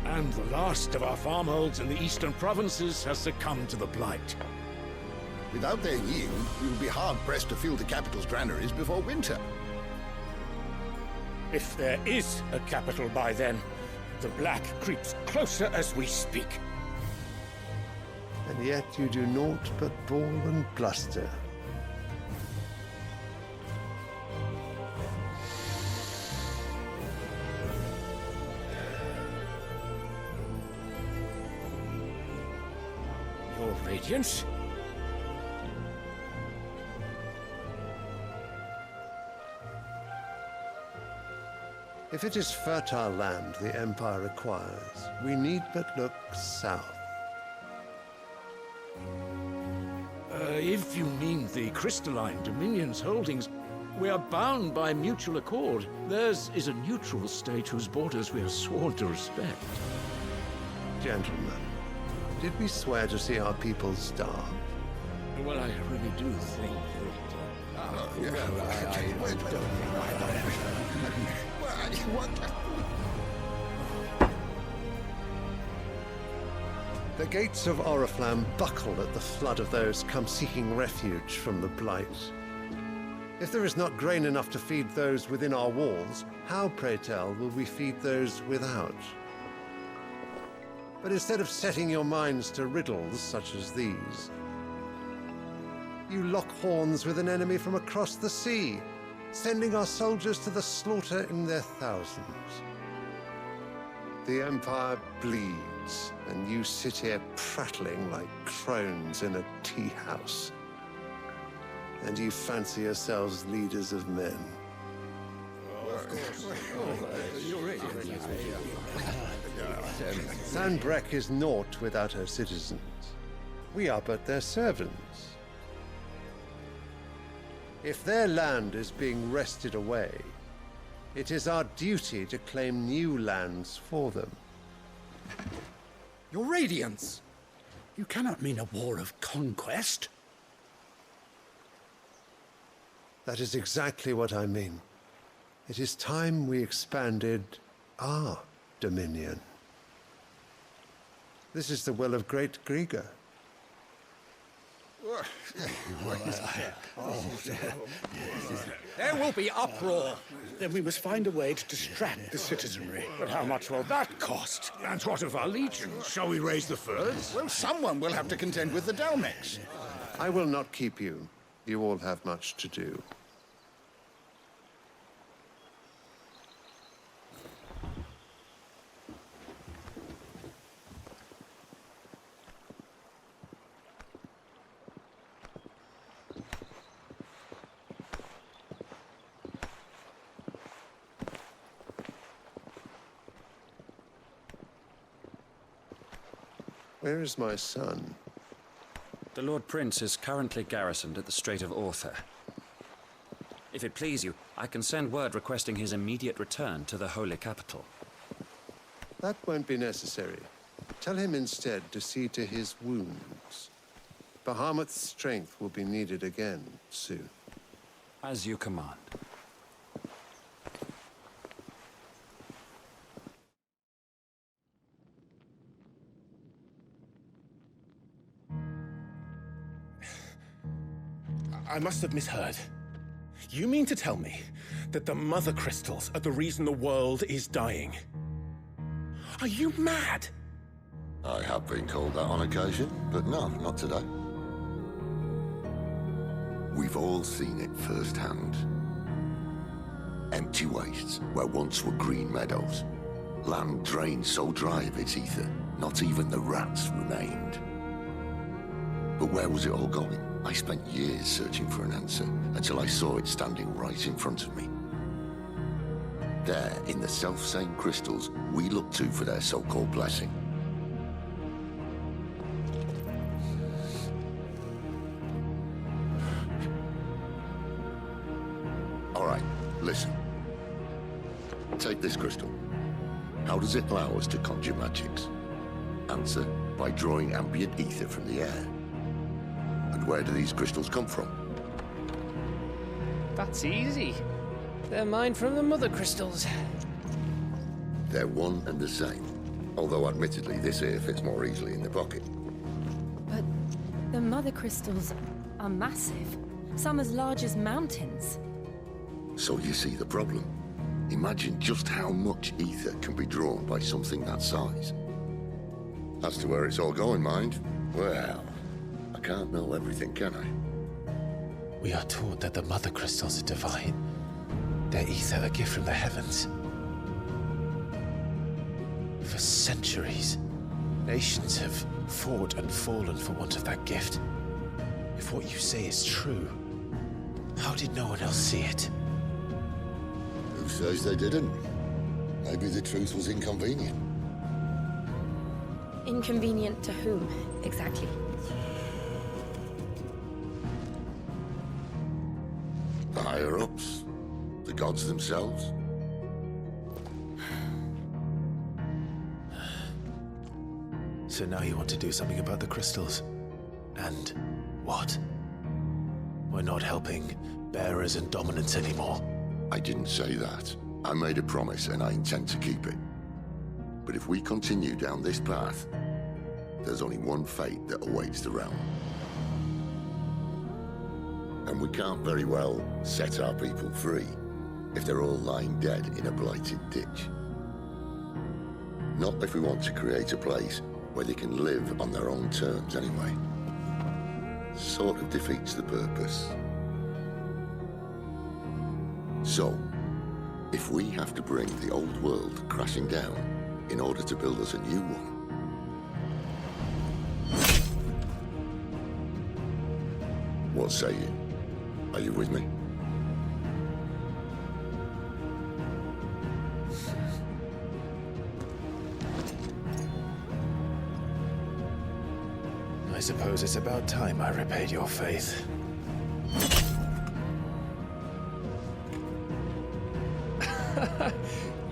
And the last of our farmholds in the eastern provinces has succumbed to the blight. Without their yield, we will be hard-pressed to fill the capital's granaries before winter. If there is a capital by then, the black creeps closer as we speak. And yet you do naught but bawl and bluster. Your Radiance? If it is fertile land the Empire requires, we need but look south. If you mean the crystalline Dominion's holdings, we are bound by mutual accord. Theirs is a neutral state whose borders we are sworn to respect. Gentlemen, did we swear to see our people starve? Well, I really do think The gates of Oriflamme buckle at the flood of those come seeking refuge from the Blight. If there is not grain enough to feed those within our walls, how, pray tell, will we feed those without? But instead of setting your minds to riddles such as these, you lock horns with an enemy from across the sea, sending our soldiers to the slaughter in their thousands. The Empire bleeds, and you sit here prattling like crones in a tea house. And you fancy yourselves leaders of men. Sanbreque is naught without her citizens. We are but their servants. If their land is being wrested away, it is our duty to claim new lands for them. Your Radiance! You cannot mean a war of conquest. That is exactly what I mean. It is time we expanded our dominion. This is the will of great Grieger. There will be uproar. Then we must find a way to distract the citizenry. But how much will that cost? And what of our legions? Shall we raise the furs? Well, someone will have to contend with the Dalmex. I will not keep you. You all have much to do. Where is my son? The Lord Prince is currently garrisoned at the Strait of Author. If it please you, I can send word requesting his immediate return to the Holy Capital. That won't be necessary. Tell him instead to see to his wounds. Bahamut's strength will be needed again soon. As you command. I must have misheard. You mean to tell me that the Mother Crystals are the reason the world is dying? Are you mad? I have been called that on occasion, but no, not today. We've all seen it firsthand. Empty wastes where once were green meadows. Land drained so dry of its ether, not even the rats remained. But where was it all going? I spent years searching for an answer until I saw it standing right in front of me. There, in the self-same crystals we look to for their so-called blessing. All right, listen. Take this crystal. How does it allow us to conjure magics? Answer, by drawing ambient ether from the air. And where do these crystals come from? That's easy. They're mined from the Mother Crystals. They're one and the same. Although admittedly this here fits more easily in the pocket. But the Mother Crystals are massive. Some as large as mountains. So you see the problem. Imagine just how much ether can be drawn by something that size. As to where it's all going, mind, well, I can't know everything, can I? We are taught that the Mother Crystals are divine. Their ether a gift from the heavens. For centuries, nations have fought and fallen for want of that gift. If what you say is true, how did no one else see it? Who says they didn't? Maybe the truth was inconvenient. Inconvenient to whom, exactly? The higher-ups? The gods themselves? So now you want to do something about the crystals? And what? We're not helping bearers and dominants anymore. I didn't say that. I made a promise and I intend to keep it. But if we continue down this path, there's only one fate that awaits the realm. And we can't very well set our people free if they're all lying dead in a blighted ditch. Not if we want to create a place where they can live on their own terms anyway. Sort of defeats the purpose. So, if we have to bring the old world crashing down in order to build us a new one, what say you? Are you with me? I suppose it's about time I repaid your faith.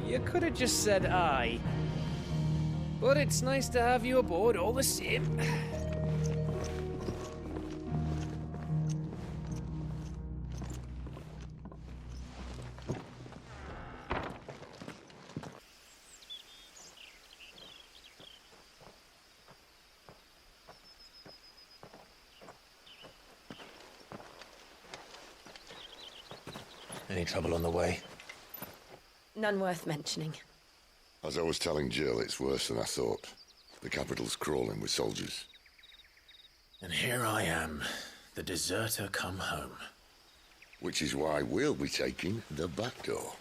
You could have just said aye. But it's nice to have you aboard all the same. Any trouble on the way? None worth mentioning. As I was telling Jill, it's worse than I thought. The capital's crawling with soldiers. And here I am, the deserter come home. Which is why we'll be taking the back door.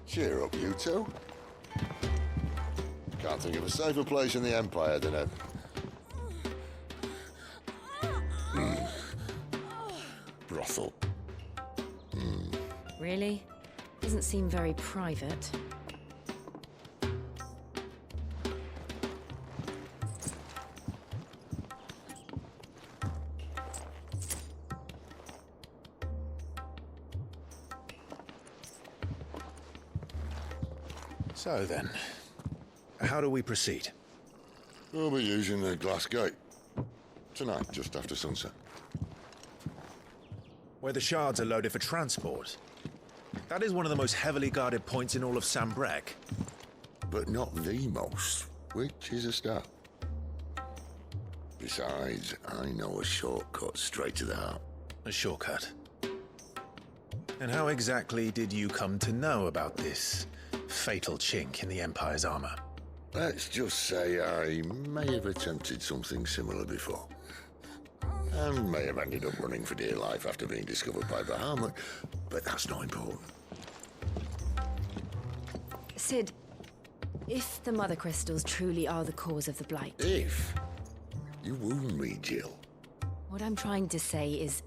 Cheer up, you two. Can't think of a safer place in the Empire than a... brothel. Really? Doesn't seem very private. So then, how do we proceed? We'll be using the glass gate. Tonight, just after sunset. Where the shards are loaded for transport. That is one of the most heavily guarded points in all of Sambrek. But not the most, which is a start. Besides, I know a shortcut straight to the heart. A shortcut? And how exactly did you come to know about this fatal chink in the Empire's armor? Let's just say I may have attempted something similar before. And may have ended up running for dear life after being discovered by Bahamut, but that's not important. Sid, if the Mother Crystals truly are the cause of the Blight... If? You wound me, Jill. What I'm trying to say is,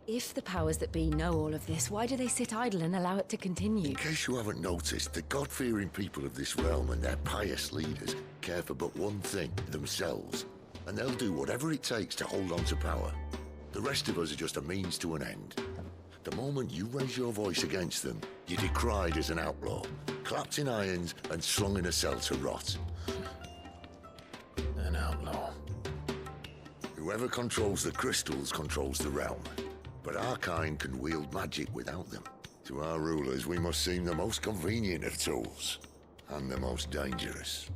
if the powers that be know all of this, why do they sit idle and allow it to continue? In case you haven't noticed, the God-fearing people of this realm and their pious leaders care for but one thing, themselves. And they'll do whatever it takes to hold on to power. The rest of us are just a means to an end. The moment you raise your voice against them, you're decried as an outlaw, clapped in irons and slung in a cell to rot. An outlaw. Whoever controls the crystals controls the realm. But our kind can wield magic without them. To our rulers, we must seem the most convenient of tools, and the most dangerous.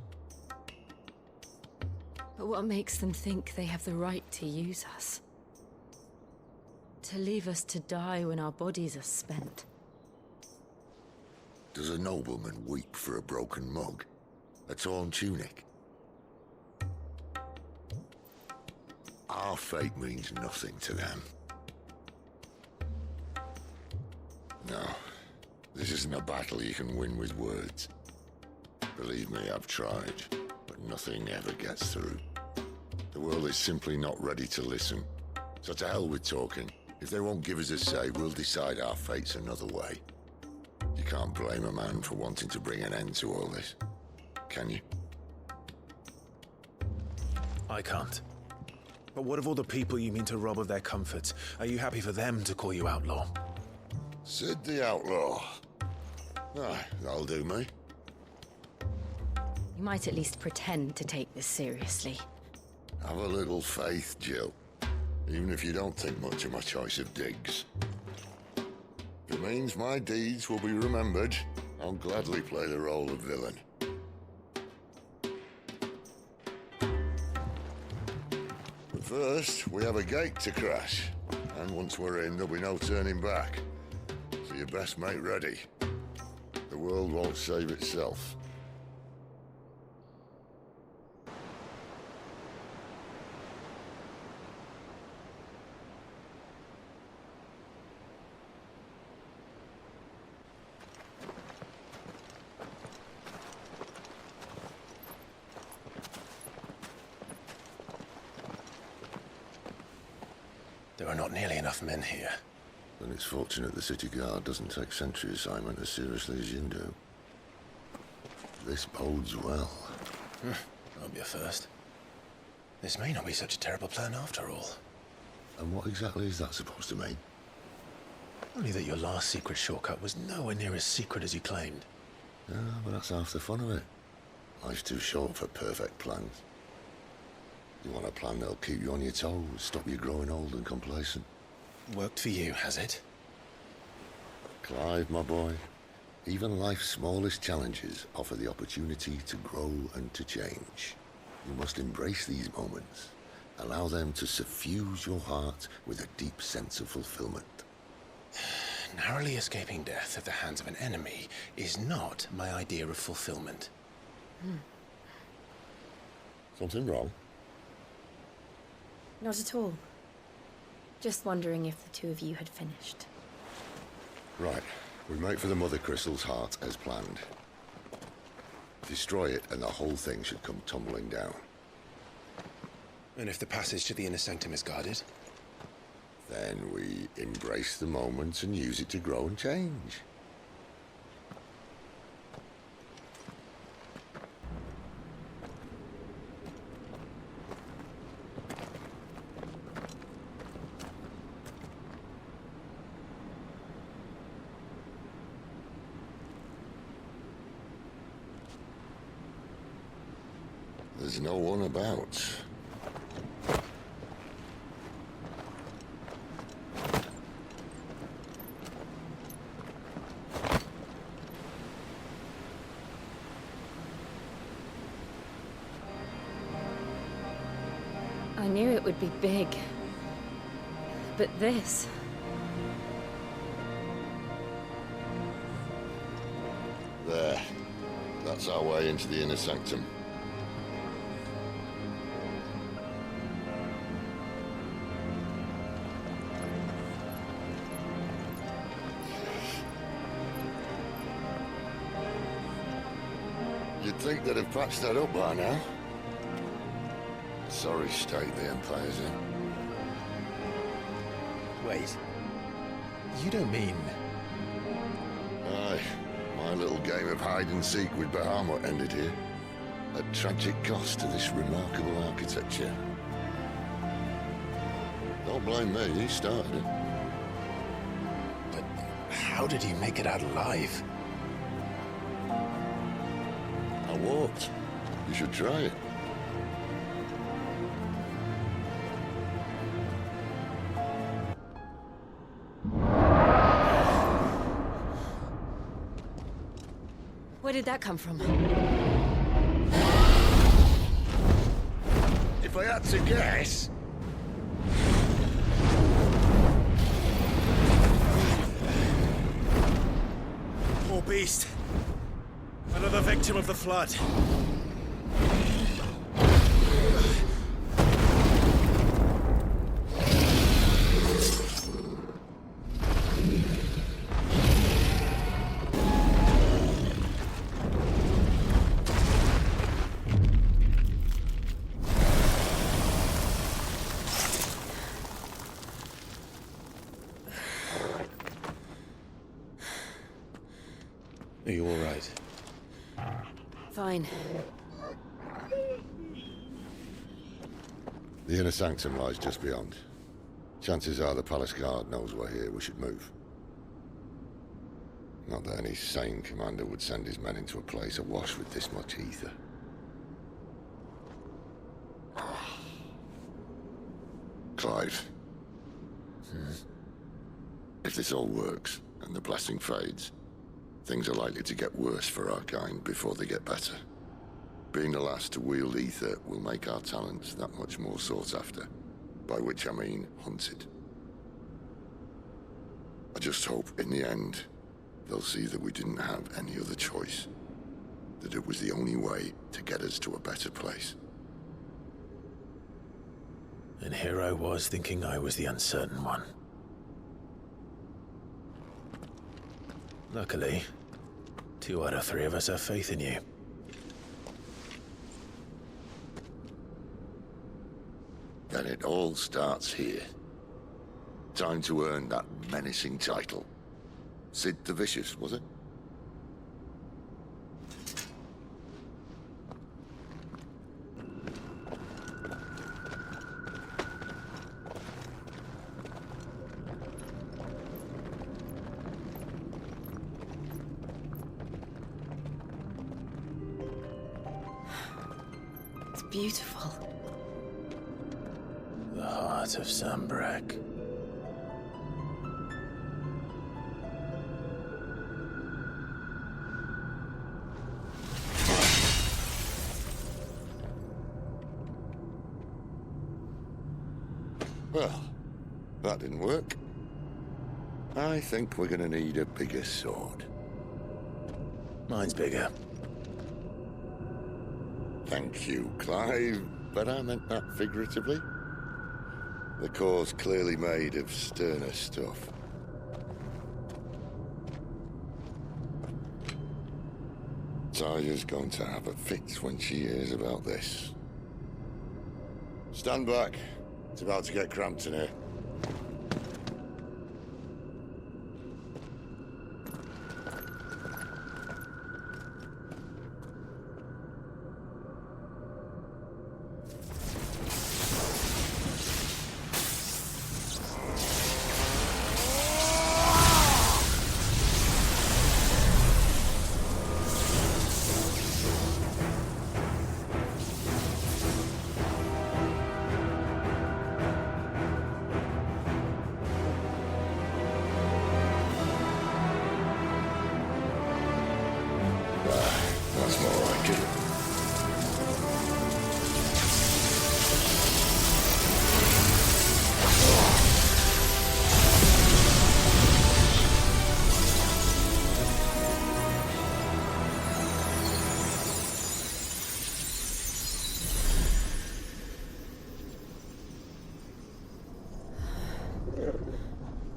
But what makes them think they have the right to use us? To leave us to die when our bodies are spent? Does a nobleman weep for a broken mug? A torn tunic? Our fate means nothing to them. No, this isn't a battle you can win with words. Believe me, I've tried, but nothing ever gets through. The world is simply not ready to listen. So to hell with talking. If they won't give us a say, we'll decide our fates another way. You can't blame a man for wanting to bring an end to all this, can you? I can't. But what of all the people you mean to rob of their comforts? Are you happy for them to call you outlaw? Sid the Outlaw. Ah, that'll do me. You might at least pretend to take this seriously. Have a little faith, Jill. Even if you don't think much of my choice of digs. If it means my deeds will be remembered, I'll gladly play the role of villain. But first, we have a gate to crash. And once we're in, there'll be no turning back. So you best make ready. The world won't save itself. There are not nearly enough men here. Then it's fortunate the city guard doesn't take sentry assignment as seriously as you do. This bodes well. Won't be a first. This may not be such a terrible plan after all. And what exactly is that supposed to mean? Only that your last secret shortcut was nowhere near as secret as you claimed. Yeah, but that's half the fun of it. Life's too short for perfect plans. You want a plan that'll keep you on your toes, stop you growing old and complacent. Worked for you, has it? Clive, my boy, even life's smallest challenges offer the opportunity to grow and to change. You must embrace these moments. Allow them to suffuse your heart with a deep sense of fulfillment. Narrowly escaping death at the hands of an enemy is not my idea of fulfillment. Something wrong? Not at all. Just wondering if the two of you had finished. Right. We make for the Mother Crystal's heart as planned. Destroy it and the whole thing should come tumbling down. And if the passage to the inner sanctum is guarded? Then we embrace the moment and use it to grow and change. There's no one about. I knew it would be big. But this... There. That's our way into the inner sanctum. You'd think they'd have patched that up by now. Sorry state the Empire's in. Wait. You don't mean... Aye. My little game of hide-and-seek with Bahamut ended here. At tragic cost to this remarkable architecture. Don't blame me, he started it. But how did he make it out alive? I walked. You should try it. Where did that come from? If I had to guess... Poor beast. Another victim of the flood. Are you all right? Fine. The inner sanctum lies just beyond. Chances are the palace guard knows we're here. We should move. Not that any sane commander would send his men into a place awash with this much ether. Clive. If this all works, and the blessing fades, things are likely to get worse for our kind before they get better. Being the last to wield ether will make our talents that much more sought after. By which I mean hunted. I just hope, in the end, they'll see that we didn't have any other choice. That it was the only way to get us to a better place. And here I was thinking I was the uncertain one. Luckily, 2 out of 3 of us have faith in you. Then it all starts here. Time to earn that menacing title. Sid the Vicious, was it? It's beautiful. The heart of Sambrek. Well, that didn't work. I think we're gonna need a bigger sword. Mine's bigger. Thank you, Clive, but I meant that figuratively. The core's clearly made of sterner stuff. Taya's going to have a fit when she hears about this. Stand back. It's about to get cramped in here. That's more like it.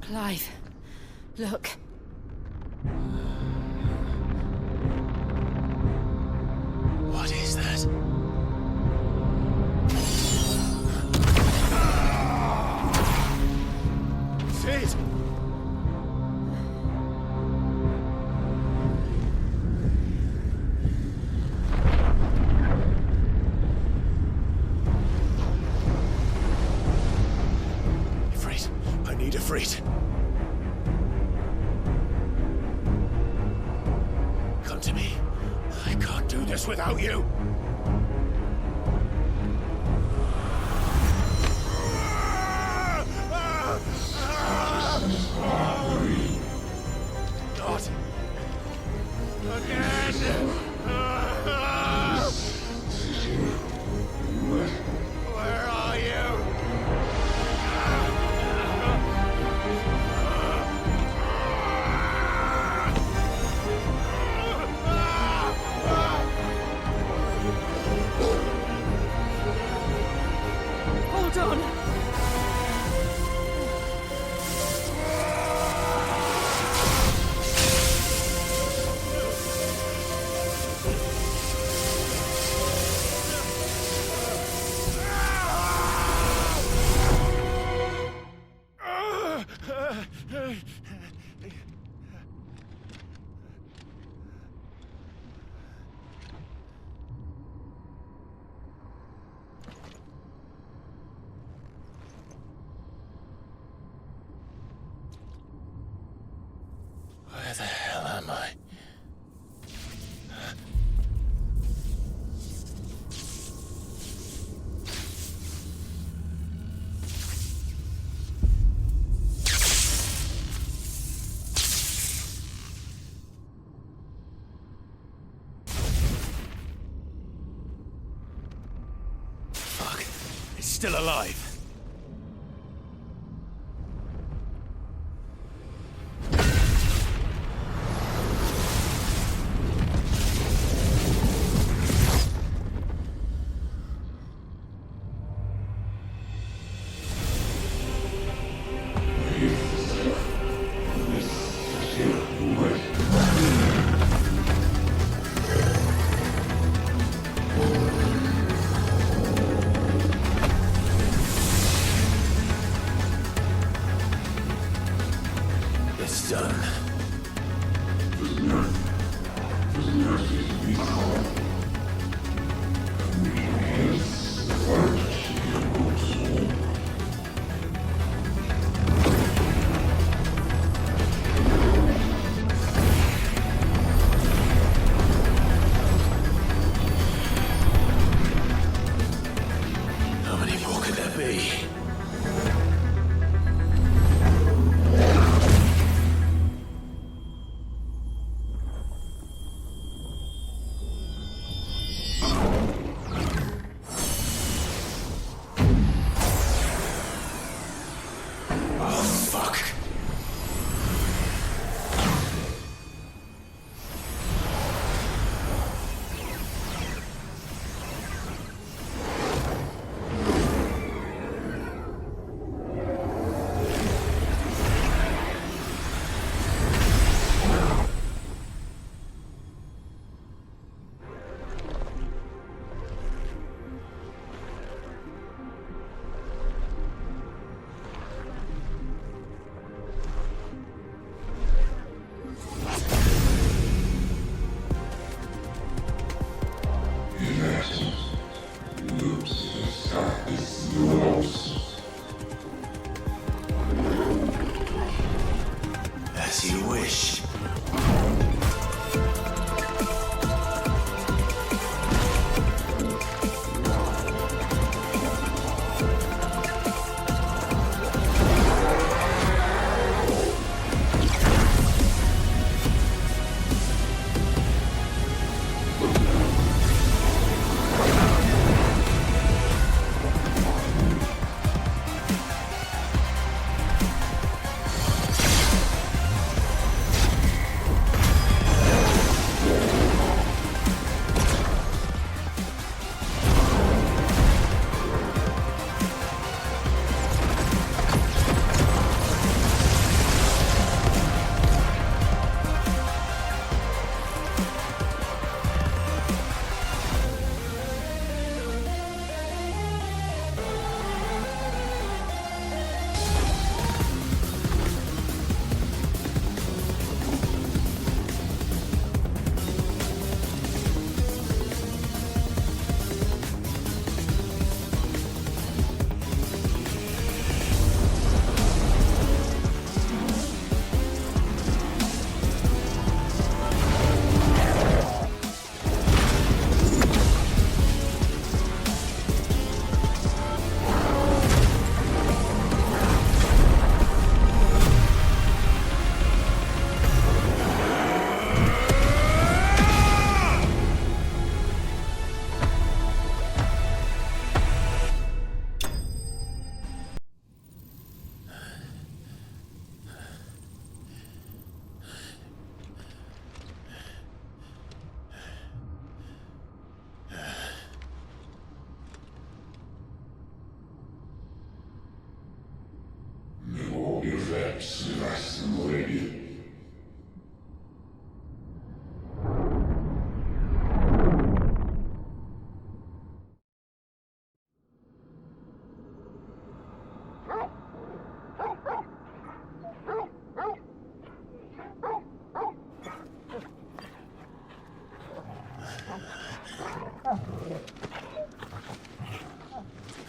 Clive, look. What is that? Sid! Ifrit, I need Ifrit. Come to me. I can't do this without you. Not again. Where are you? Hold on. Where the hell am I? Fuck. It's still alive. As you wish.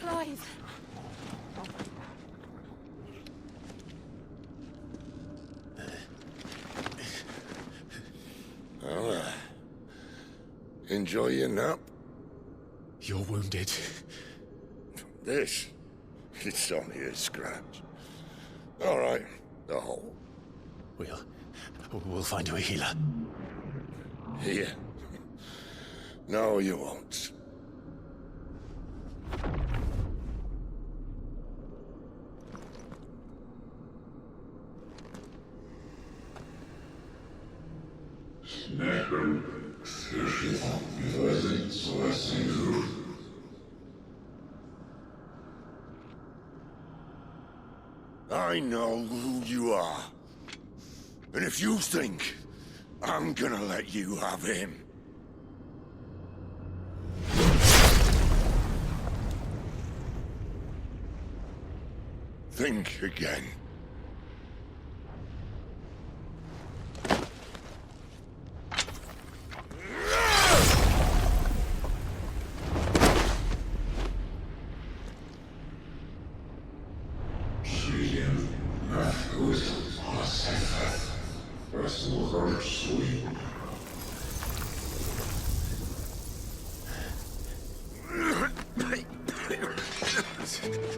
Clive! Well, enjoy your nap? You're wounded. This? It's only a scratch. All right, the hole. We'll find you a healer. Here? No, you won't. I know who you are. And if you think I'm gonna let you have him... think again.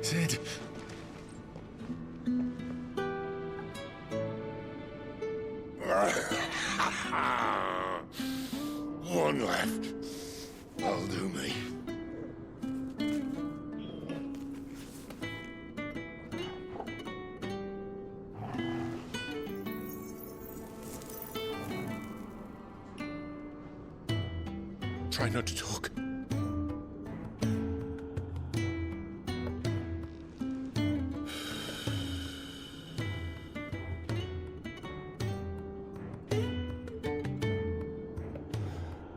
Sid. One left. That'll do me. Try not to talk.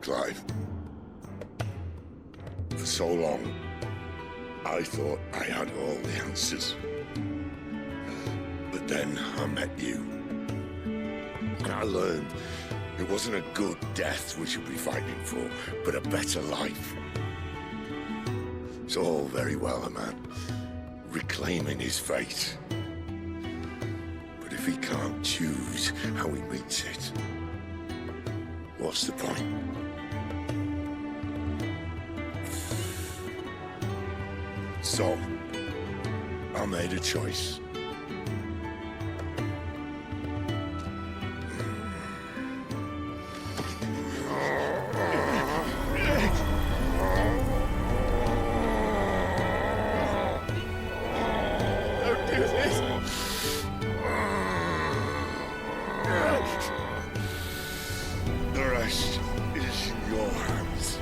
Clive. For so long, I thought I had all the answers. But then I met you. And I learned it wasn't a good death we should be fighting for, but a better life. It's all very well, a man reclaiming his fate. But if he can't choose how he meets it, what's the point? So, I made a choice. The rest is in your hands.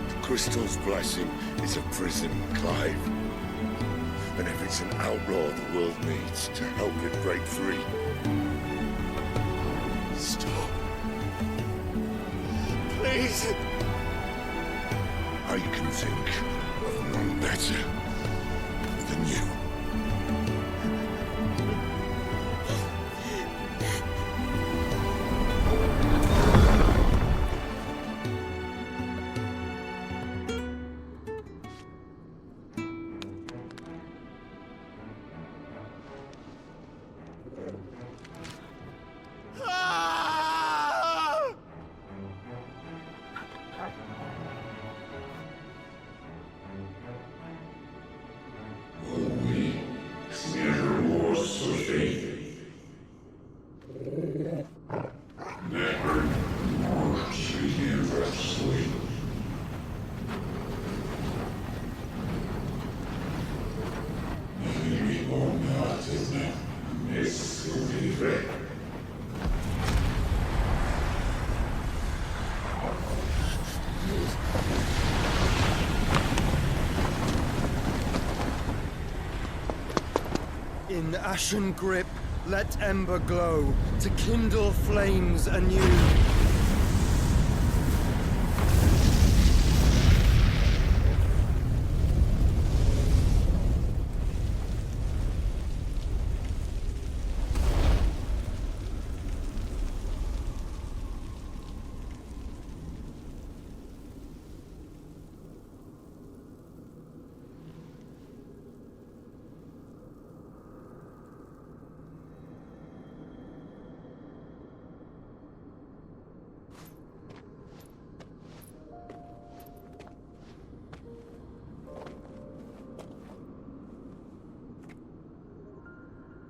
The crystal's blessing is a prison, Clive. And if it's an outlaw the world needs to help it break free. Stop. Please. I can think of none better than you. In ashen grip, let ember glow, to kindle flames anew.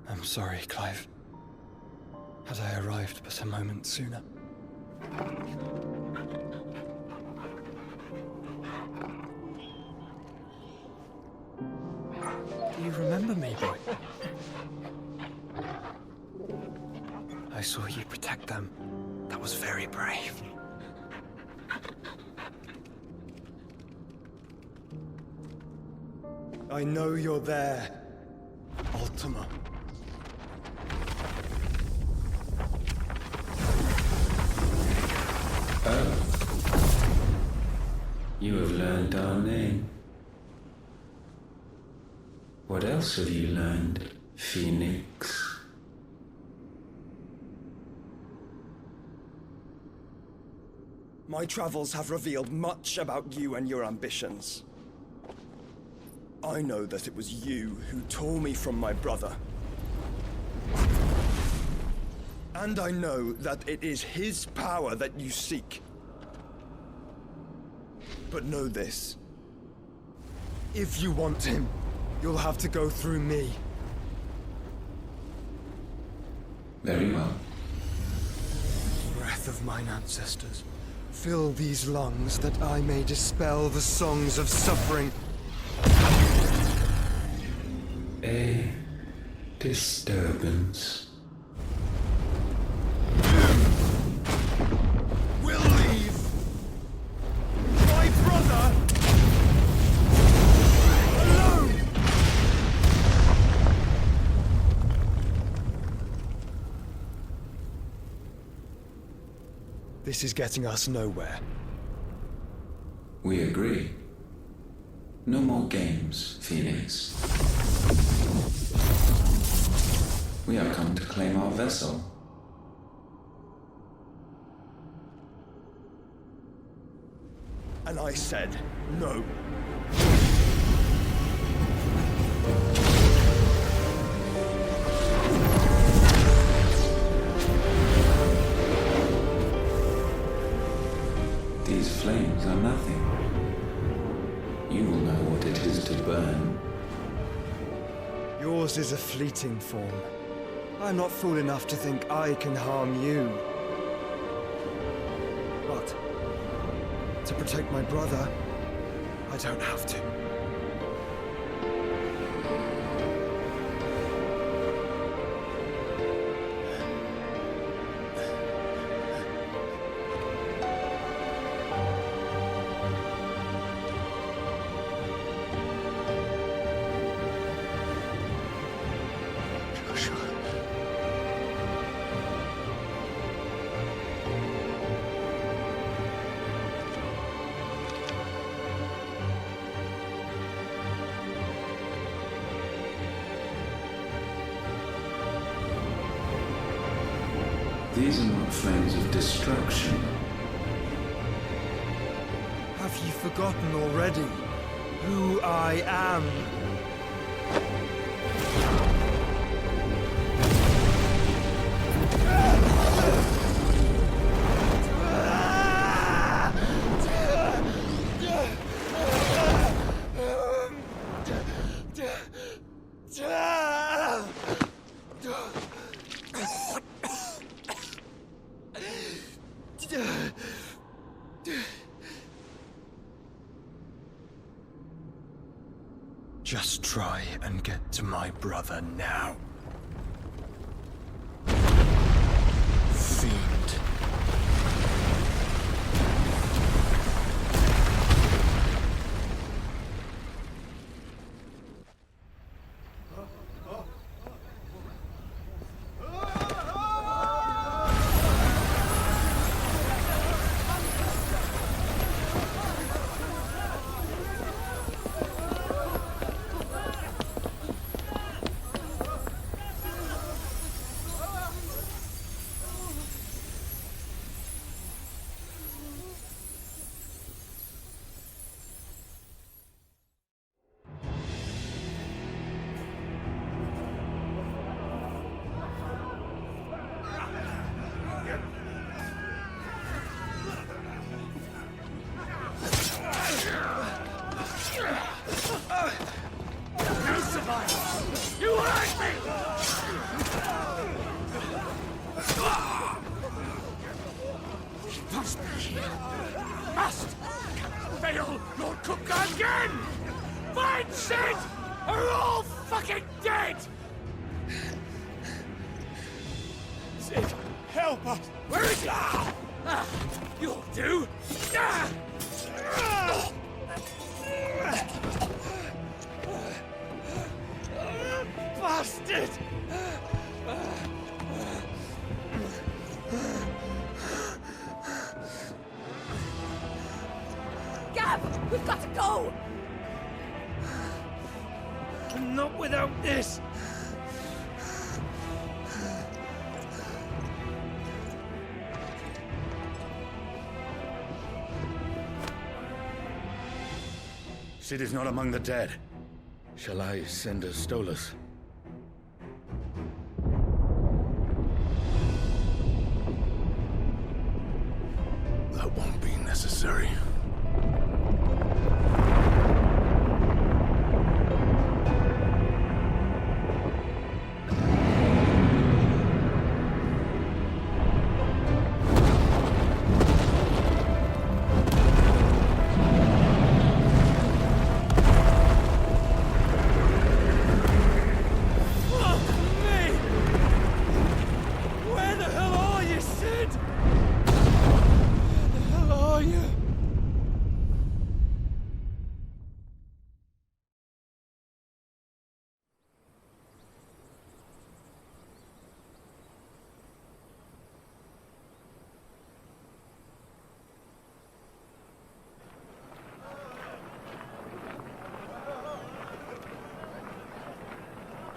I'm sorry, Clive. Had I arrived but a moment sooner. Do you remember me, boy? I saw you protect them. That was very brave. I know you're there, Ultima. You have learned our name. What else have you learned, Phoenix? My travels have revealed much about you and your ambitions. I know that it was you who tore me from my brother. And I know that it is his power that you seek. But know this. If you want him, you'll have to go through me. Very well. Breath of mine ancestors, fill these lungs that I may dispel the songs of suffering. A disturbance. We'll leave. My brother alone. This is getting us nowhere. We agree. No more games, Phoenix. We have come to claim our vessel. and I said no. These flames are nothing. You will know what it is to burn. Yours is a fleeting form. I'm not fool enough to think I can harm you. But to protect my brother, I don't have to. These are not flames of destruction. Have you forgotten already who I am? Just try and get to my brother now. Fiend. We've got to go! Not without this! Sid is not among the dead. Shall I send a Stolas? That won't be necessary.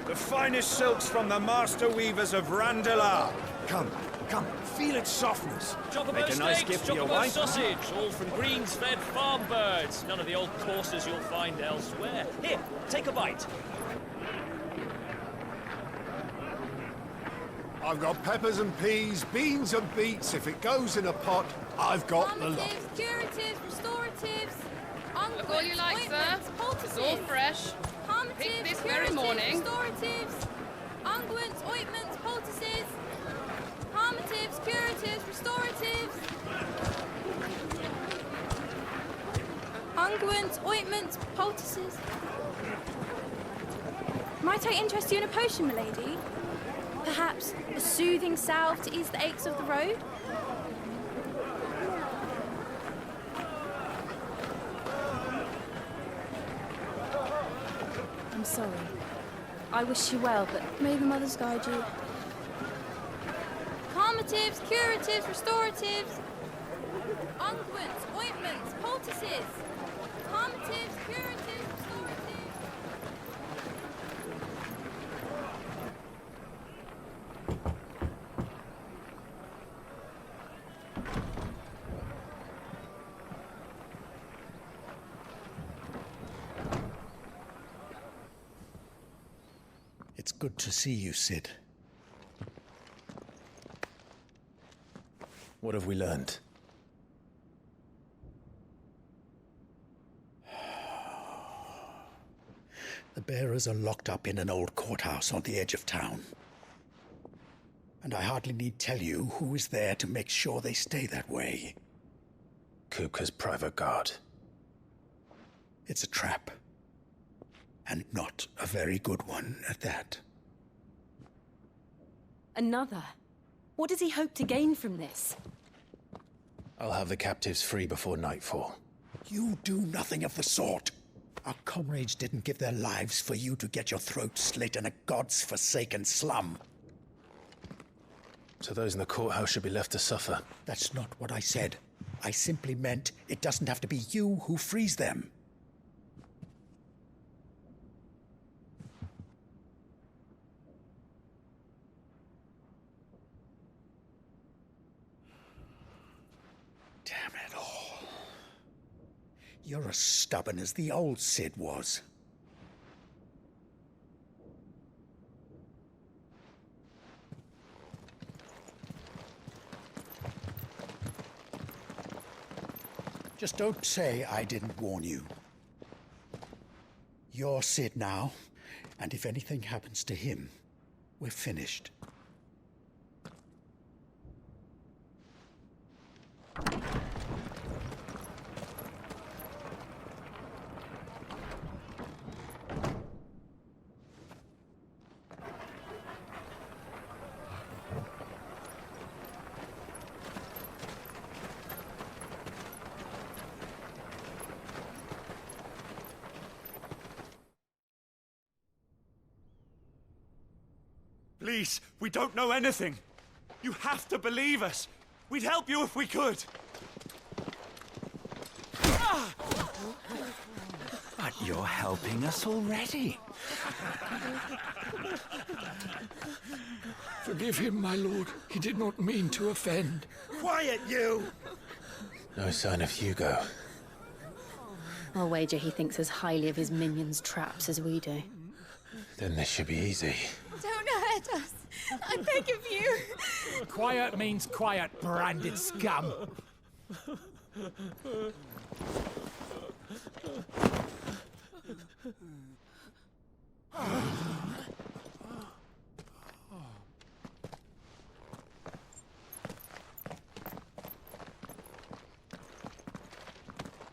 The finest silks from the master weavers of Randalar. Come, Come, feel its softness. Chocobo Make a nice steaks, gift for your chocobo wife. sausage, all from greens-fed farm birds. None of the old courses you'll find elsewhere. Here, take a bite. I've got peppers and peas, beans and beets. If it goes in a pot, I've got the lot. Curatives, restoratives, Look all you like, sir. It's all fresh. Picked this very morning. Restoratives, unguents, ointments, poultices, palmatives, curatives, restoratives, unguents, ointments, poultices. Might I interest you in a potion, milady? Perhaps a soothing salve to ease the aches of the road? I'm sorry. I wish you well, but may the mothers guide you. Calmatives, curatives, restoratives, unguents, ointments, poultices. Calmatives, curatives, restoratives. It's good to see you, Sid. What have we learned? The bearers are locked up in an old courthouse on the edge of town. And I hardly need tell you who is there to make sure they stay that way. Kupka's private guard. It's a trap. And not a very good one at that. Another? What does he hope to gain from this? I'll have the captives free before nightfall. You do nothing of the sort. Our comrades didn't give their lives for you to get your throat slit in a god's forsaken slum. So those in the courthouse should be left to suffer. That's not what I said. I simply meant it doesn't have to be you who frees them. Damn it all. You're as stubborn as the old Sid was. Just don't say I didn't warn you. You're Sid now, and if anything happens to him, we're finished. Please, we don't know anything. You have to believe us. We'd help you if we could. But you're helping us already. Forgive him, my lord. He did not mean to offend. Quiet, you! No sign of Hugo. I'll wager he thinks as highly of his minions' traps as we do. Then this should be easy. Don't hurt us. I beg of you. Quiet means quiet, branded scum.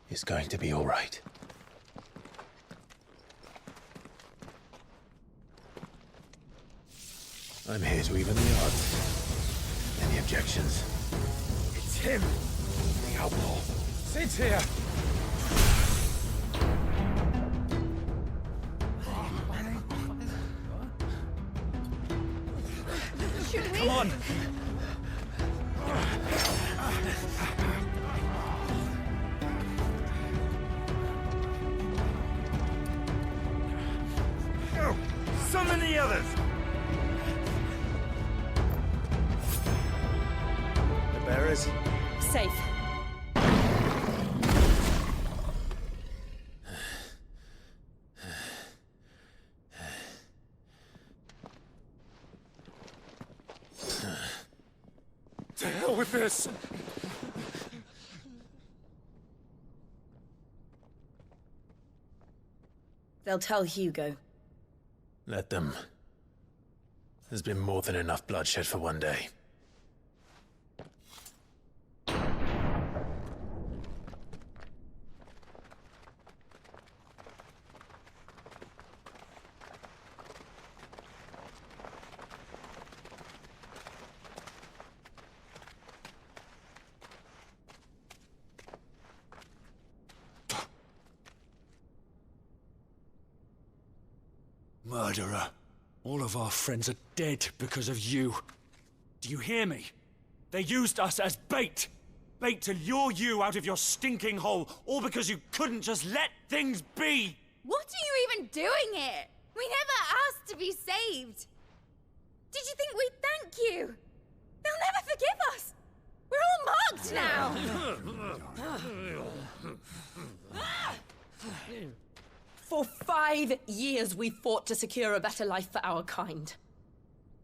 It's going to be all right. I'm here to even the odds. Any objections? It's him, the outlaw. Sid's here. Should we? Come on. Go! Summon the others! is? Safe. To hell with this! They'll tell Hugo. Let them. There's been more than enough bloodshed for one day. Murderer. All of our friends are dead because of you. Do you hear me? They used us as bait. Bait to lure you out of your stinking hole, all because you couldn't just let things be. What are you even doing here? We never asked to be saved. Did you think we'd thank you? They'll never forgive us. We're all marked now. For 5 years we fought to secure a better life for our kind.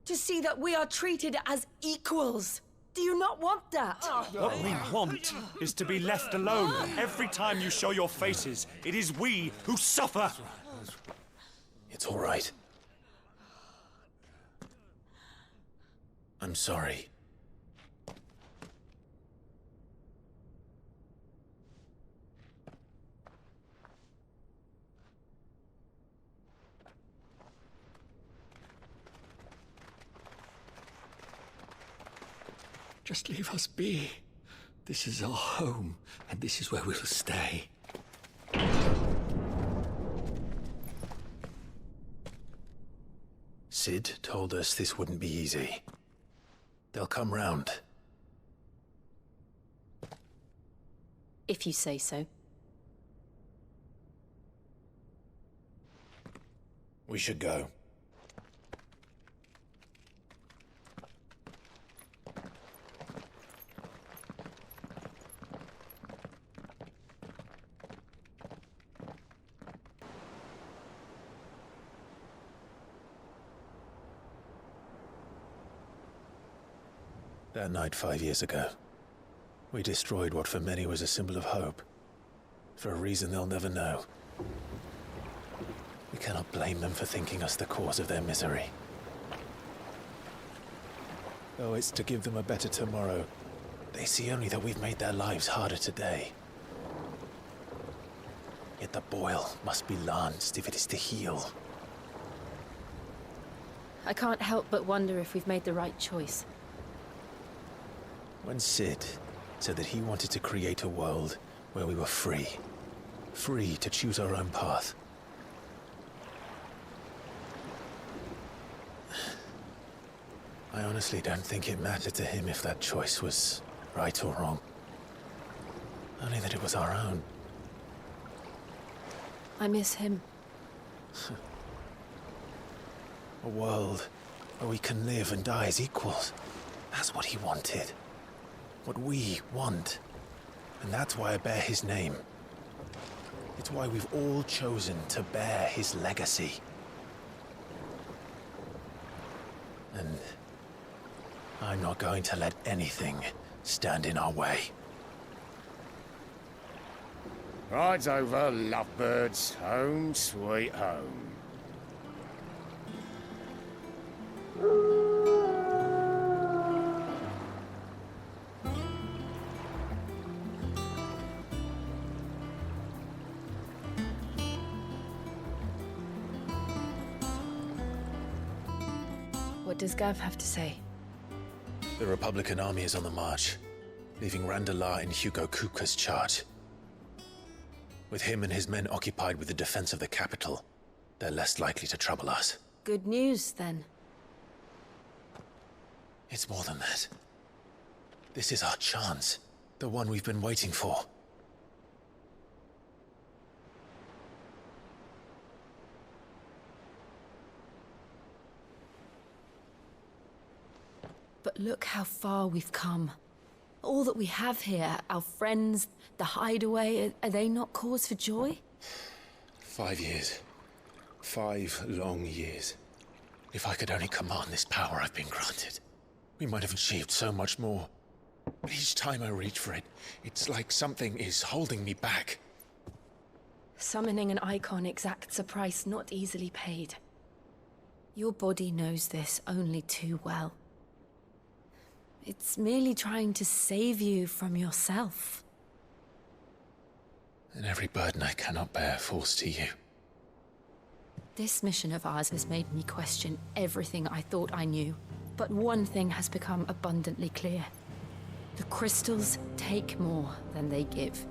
To see that we are treated as equals. Do you not want that? What we want is to be left alone. Every time you show your faces, it is we who suffer. It's all right. I'm sorry. Just leave us be. This is our home, and this is where we'll stay. Sid told us this wouldn't be easy. They'll come round. If you say so. We should go. That night 5 years ago, we destroyed what for many was a symbol of hope. For a reason they'll never know. We cannot blame them for thinking us the cause of their misery. Though it's to give them a better tomorrow, they see only that we've made their lives harder today. Yet the boil must be lanced if it is to heal. I can't help but wonder if we've made the right choice. When Sid said that he wanted to create a world where we were free. Free to choose our own path. I honestly don't think it mattered to him if that choice was right or wrong. Only that it was our own. I miss him. A world where we can live and die as equals. That's what he wanted. What we want. And that's why I bear his name. It's why we've all chosen to bear his legacy. And I'm not going to let anything stand in our way. Ride's over, lovebirds. Home sweet home. What does Gav have to say? The Republican army is on the march, leaving Randalar in Hugo Kuka's charge. With him and his men occupied with the defense of the capital, they're less likely to trouble us. Good news, then. It's more than that. This is our chance. The one we've been waiting for. But look how far we've come. All that we have here, our friends, the hideaway, are they not cause for joy? 5 years. 5 long years. If I could only command this power I've been granted, we might have achieved so much more. But each time I reach for it, it's like something is holding me back. Summoning an Eikon exacts a price not easily paid. Your body knows this only too well. It's merely trying to save you from yourself. And every burden I cannot bear falls to you. This mission of ours has made me question everything I thought I knew. But one thing has become abundantly clear. The crystals take more than they give.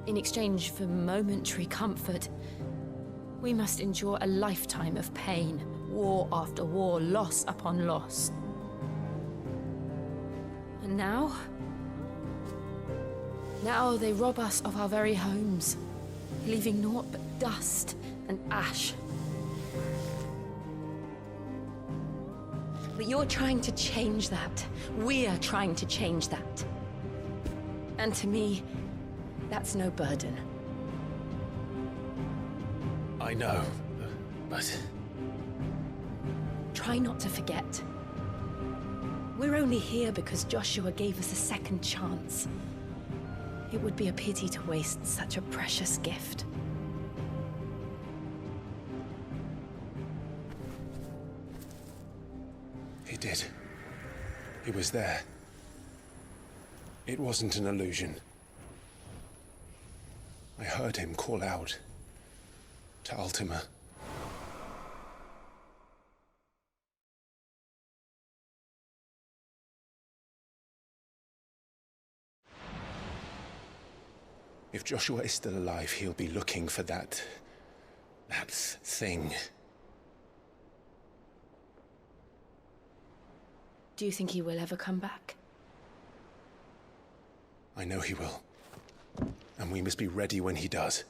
In exchange for momentary comfort, we must endure a lifetime of pain, war after war, loss upon loss. And now they rob us of our very homes, leaving naught but dust and ash. But you're trying to change that. We're trying to change that. And to me, that's no burden. I know, but... Try not to forget. We're only here because Joshua gave us a second chance. It would be a pity to waste such a precious gift. He did. He was there. It wasn't an illusion. I heard him call out to Ultima. If Joshua is still alive, he'll be looking for that thing. Do you think he will ever come back? I know he will. And we must be ready when he does.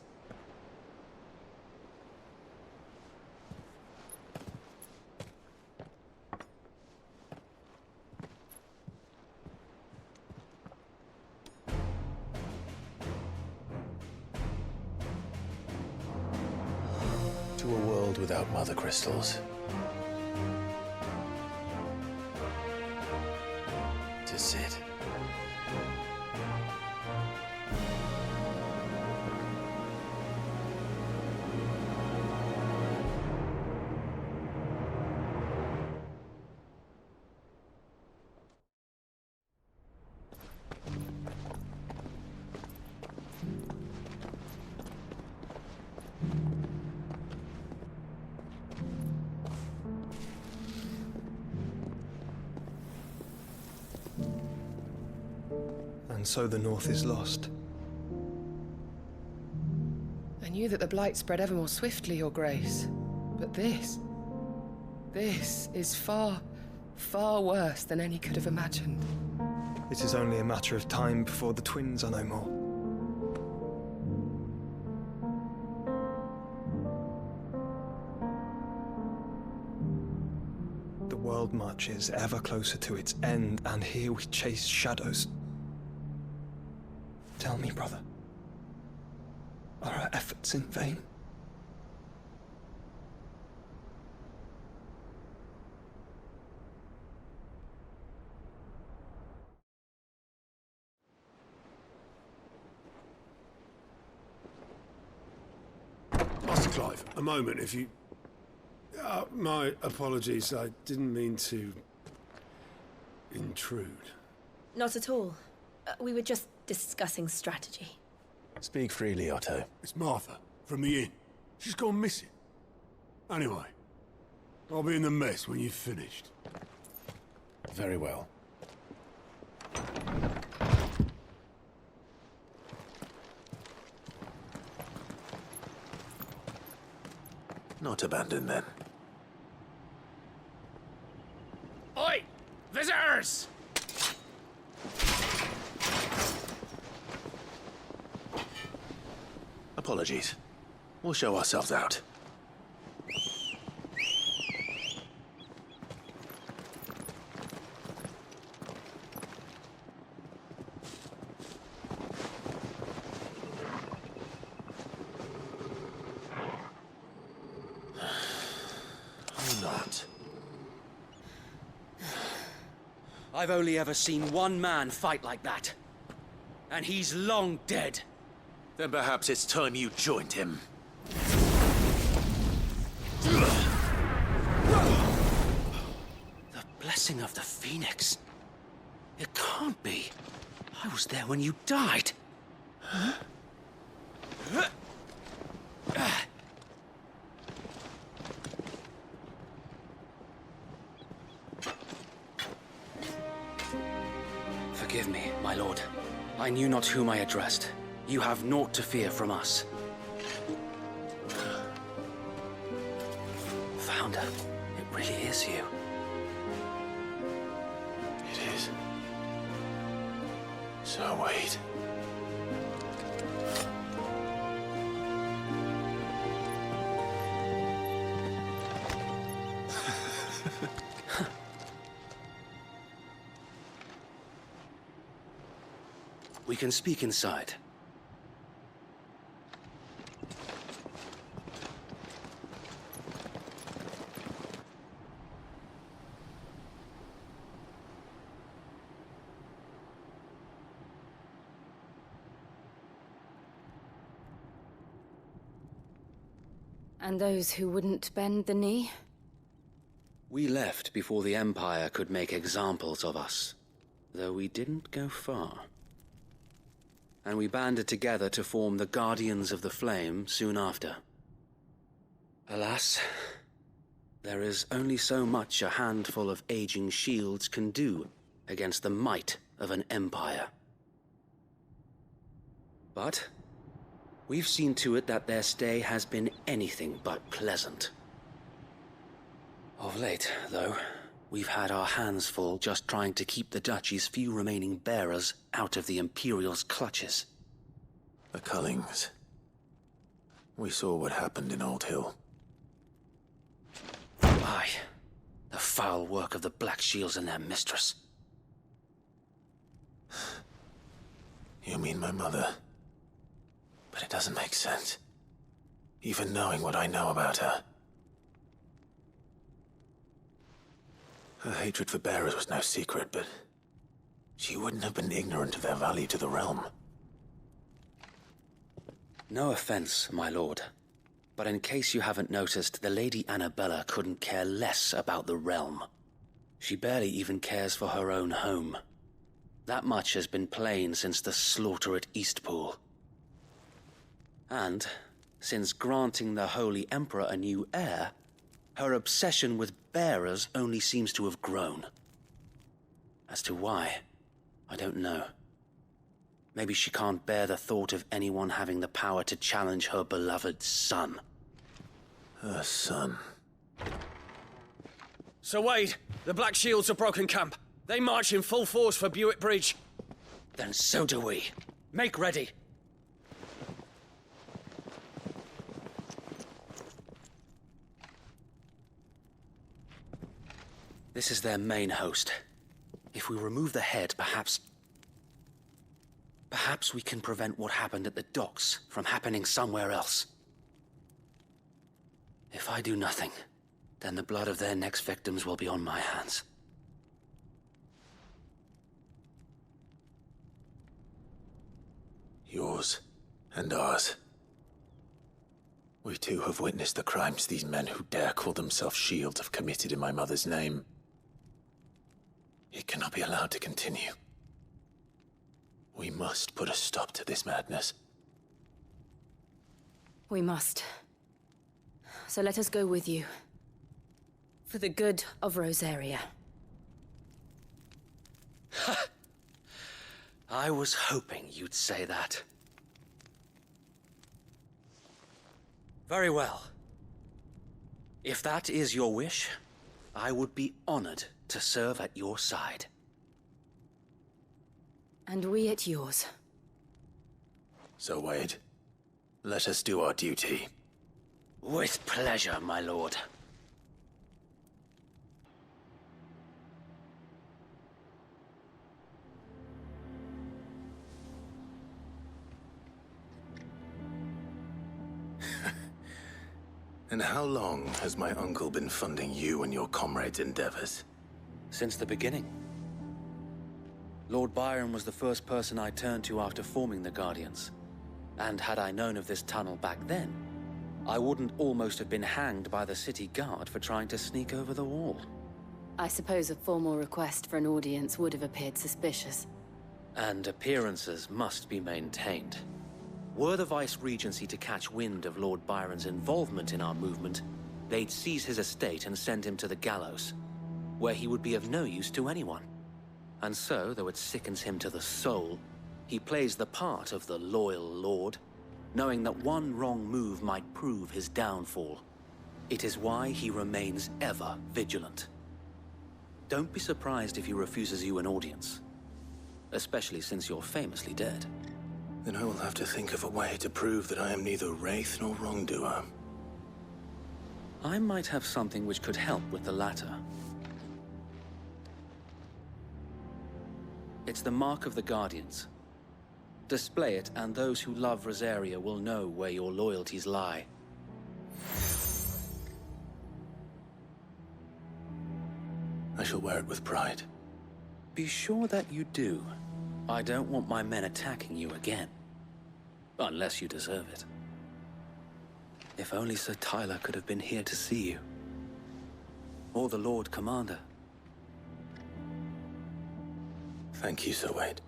To a world without mother crystals. To Sid. And so the North is lost. I knew that the Blight spread ever more swiftly, Your Grace. But this is far, far worse than any could have imagined. It is only a matter of time before the twins are no more. The world marches ever closer to its end, and here we chase shadows. Tell me, brother, are our efforts in vain? Master Clive, a moment, if you... my apologies, I didn't mean to... intrude. Not at all. We were just discussing strategy. Speak freely, Otto. It's Martha, from the inn. She's gone missing. Anyway, I'll be in the mess when you've finished. Very well. Not abandoned, then. Oi! Visitors! Apologies. We'll show ourselves out. I've only ever seen one man fight like that. And he's long dead. Then perhaps it's time you joined him. The blessing of the Phoenix. It can't be. I was there when you died. Huh? Forgive me, my lord. I knew not whom I addressed. You have naught to fear from us. Founder, it really is you. It is. So wait. We can speak inside. And those who wouldn't bend the knee? We left before the Empire could make examples of us, though we didn't go far. And we banded together to form the Guardians of the Flame soon after. Alas, there is only so much a handful of aging shields can do against the might of an empire. But we've seen to it that their stay has been anything but pleasant. Of late, though, we've had our hands full just trying to keep the Duchy's few remaining bearers out of the Imperial's clutches. The Cullings. We saw what happened in Old Hill. Aye. The foul work of the Black Shields and their mistress. You mean my mother? But it doesn't make sense. Even knowing what I know about her. Her hatred for bearers was no secret, but she wouldn't have been ignorant of their value to the realm. No offense, my lord, but in case you haven't noticed, the Lady Annabella couldn't care less about the realm. She barely even cares for her own home. That much has been plain since the slaughter at Eastpool. And, since granting the Holy Emperor a new heir, her obsession with bearers only seems to have grown. As to why, I don't know. Maybe she can't bear the thought of anyone having the power to challenge her beloved son. Her son. Sir Wade, the Black Shields have broken camp. They march in full force for Buick Bridge. Then so do we. Make ready. This is their main host. If we remove the head, perhaps we can prevent what happened at the docks from happening somewhere else. If I do nothing, then the blood of their next victims will be on my hands. Yours and ours. We too have witnessed the crimes these men who dare call themselves shields have committed in my mother's name. It cannot be allowed to continue. We must put a stop to this madness. We must. So let us go with you. For the good of Rosaria. I was hoping you'd say that. Very well. If that is your wish, I would be honored to serve at your side. And we at yours. So, Wade, let us do our duty. With pleasure, my lord. And how long has my uncle been funding you and your comrades' endeavors? Since the beginning. Lord Byron was the first person I turned to after forming the Guardians. And had I known of this tunnel back then, I wouldn't almost have been hanged by the city guard for trying to sneak over the wall. I suppose a formal request for an audience would have appeared suspicious. And appearances must be maintained. Were the Vice-Regency to catch wind of Lord Byron's involvement in our movement, they'd seize his estate and send him to the gallows, where he would be of no use to anyone. And so, though it sickens him to the soul, he plays the part of the loyal lord, knowing that one wrong move might prove his downfall. It is why he remains ever vigilant. Don't be surprised if he refuses you an audience, especially since you're famously dead. Then I will have to think of a way to prove that I am neither wraith nor wrongdoer. I might have something which could help with the latter. It's the Mark of the Guardians. Display it, and those who love Rosaria will know where your loyalties lie. I shall wear it with pride. Be sure that you do. I don't want my men attacking you again. Unless you deserve it. If only Sir Tyler could have been here to see you. Or the Lord Commander. Thank you, Sir Wade.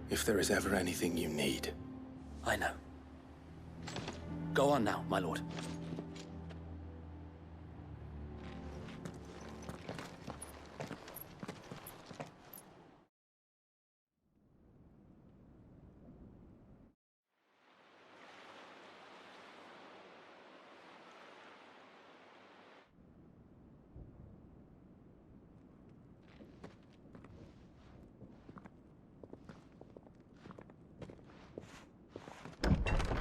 If there is ever anything you need. I know. Go on now, my lord.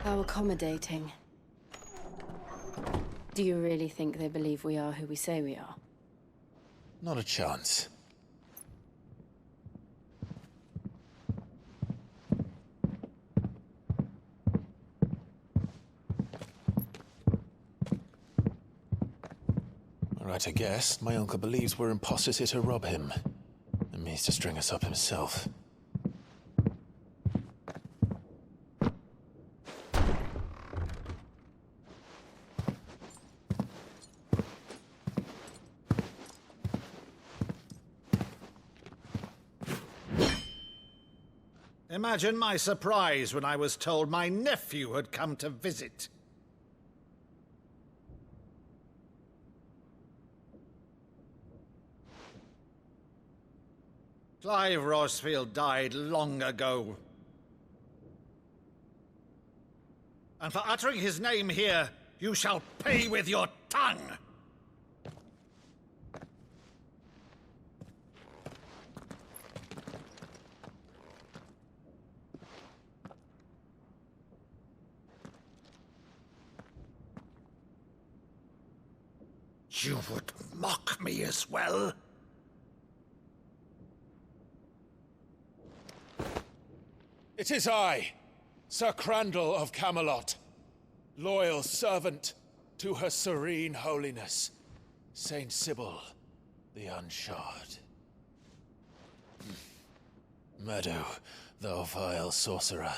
How accommodating. Do you really think they believe we are who we say we are? Not a chance. Right, I guess. My uncle believes we're imposters here to rob him. And means to string us up himself. Imagine my surprise when I was told my nephew had come to visit. Clive Rosfield died long ago. And for uttering his name here, you shall pay with your tongue! You would mock me as well? It is I, Sir Crandall of Camelot, loyal servant to Her Serene Holiness, Saint Sybil the Unshod. Meadow, thou vile sorcerer,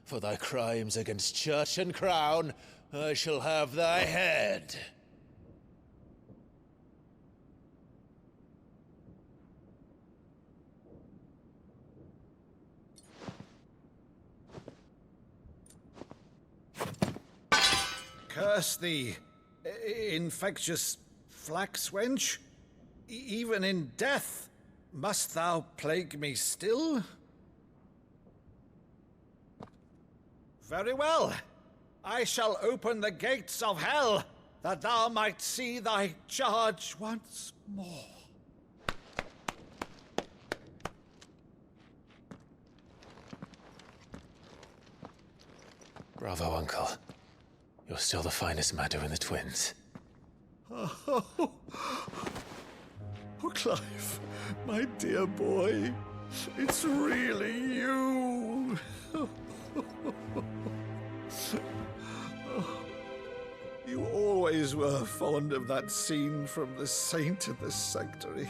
for thy crimes against church and crown, I shall have thy head. Curse thee, infectious flax wench. Even in death, must thou plague me still? Very well. I shall open the gates of hell, that thou might see thy charge once more. Bravo, Uncle. You're still the finest Meadow in the twins. Oh, Clive, my dear boy, it's really you. You always were fond of that scene from The Saint in the Sanctuary.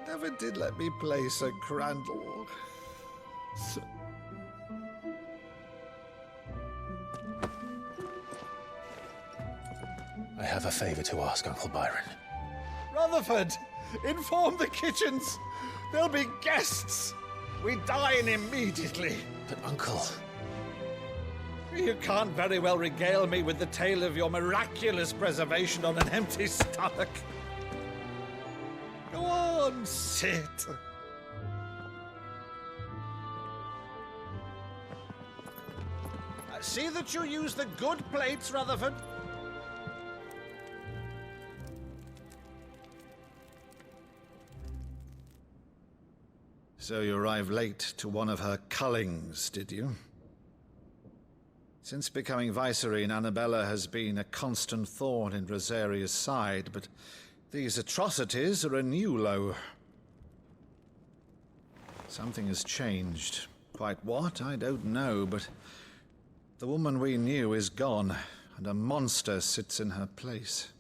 Never never did let me play Sir Crandall. I have a favor to ask, Uncle Byron. Rutherford, inform the kitchens. There'll be guests. We dine immediately. But, Uncle... You can't very well regale me with the tale of your miraculous preservation on an empty stomach. Go on, sit. See that you use the good plates, Rutherford. So you arrived late to one of her cullings, did you? Since becoming Vicereine, Annabella has been a constant thorn in Rosaria's side, but these atrocities are a new low. Something has changed. Quite what, I don't know, but the woman we knew is gone, and a monster sits in her place.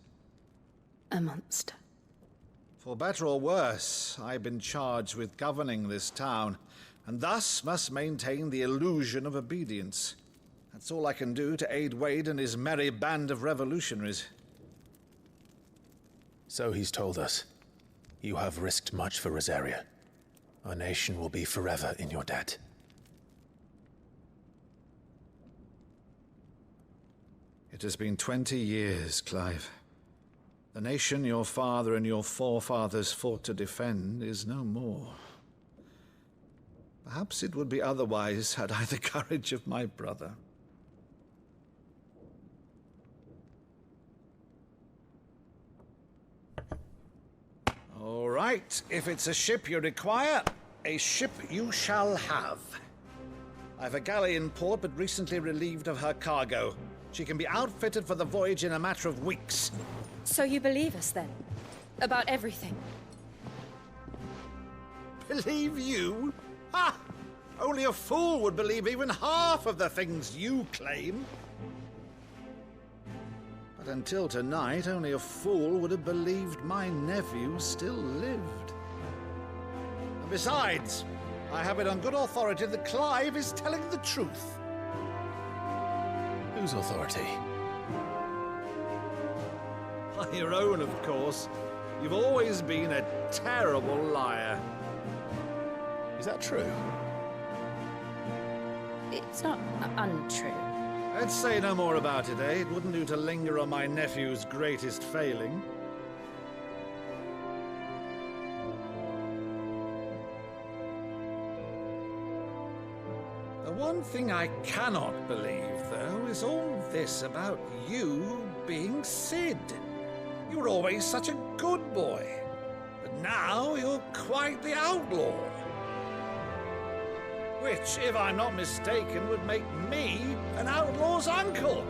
A monster? For better or worse, I've been charged with governing this town, and thus must maintain the illusion of obedience. That's all I can do to aid Wade and his merry band of revolutionaries. So he's told us. You have risked much for Rosaria. Our nation will be forever in your debt. It has been 20 years, Clive. The nation your father and your forefathers fought to defend is no more. Perhaps it would be otherwise had I the courage of my brother. All right, if it's a ship you require, a ship you shall have. I've a galley in port, but recently relieved of her cargo. She can be outfitted for the voyage in a matter of weeks. So you believe us, then? About everything? Believe you? Ha! Only a fool would believe even half of the things you claim. But until tonight, only a fool would have believed my nephew still lived. And besides, I have it on good authority that Clive is telling the truth. Whose authority? Your own, of course. You've always been a terrible liar. Is that true? It's not untrue. Let's say no more about it, eh? It wouldn't do to linger on my nephew's greatest failing. The one thing I cannot believe, though, is all this about you being Sid. You were always such a good boy, but now you're quite the outlaw. Which, if I'm not mistaken, would make me an outlaw's uncle.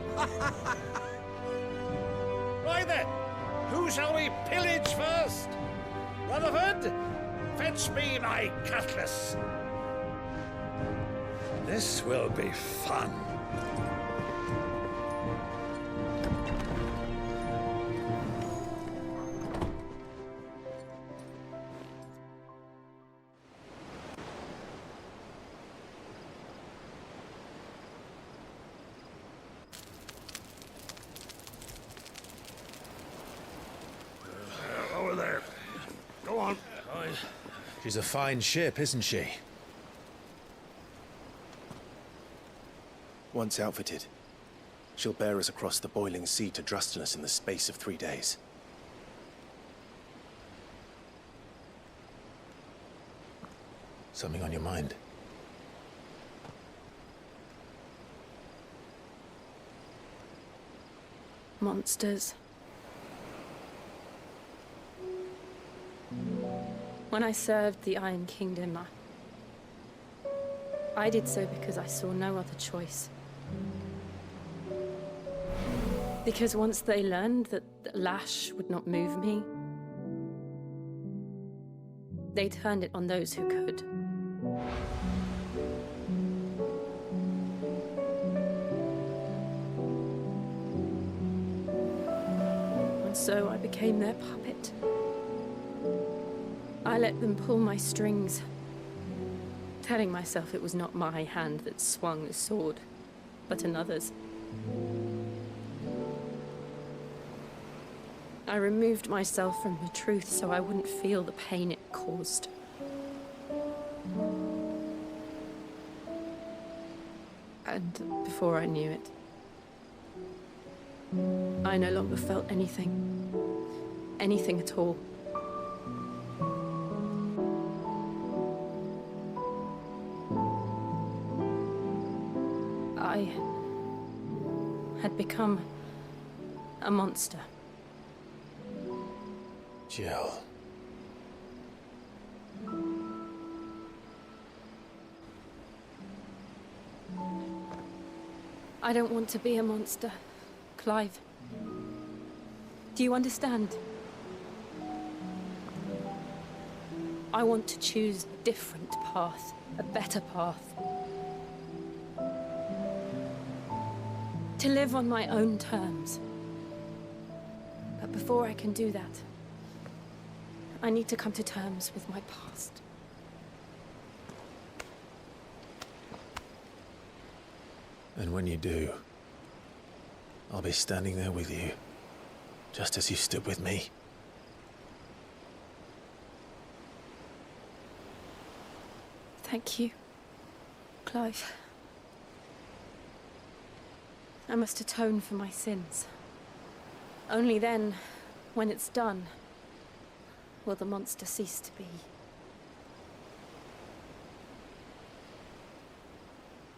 Right then, who shall we pillage first? Rutherford, fetch me my cutlass. This will be fun. Over there. Go on. She's a fine ship, isn't she? Once outfitted, she'll bear us across the boiling sea to Drustinus in the space of 3 days. Something on your mind? Monsters. When I served the Iron Kingdom, I did so because I saw no other choice. Because once they learned that the lash would not move me, they turned it on those who could. And so I became their puppet. I let them pull my strings, telling myself it was not my hand that swung the sword, but another's. I removed myself from the truth so I wouldn't feel the pain it caused. And before I knew it, I no longer felt anything. Anything at all. I had become a monster. Jill. I don't want to be a monster, Clive. Do you understand? I want to choose a different path, a better path. To live on my own terms. But before I can do that, I need to come to terms with my past. And when you do, I'll be standing there with you, just as you stood with me. Thank you, Clive. I must atone for my sins. Only then, when it's done, will the monster cease to be.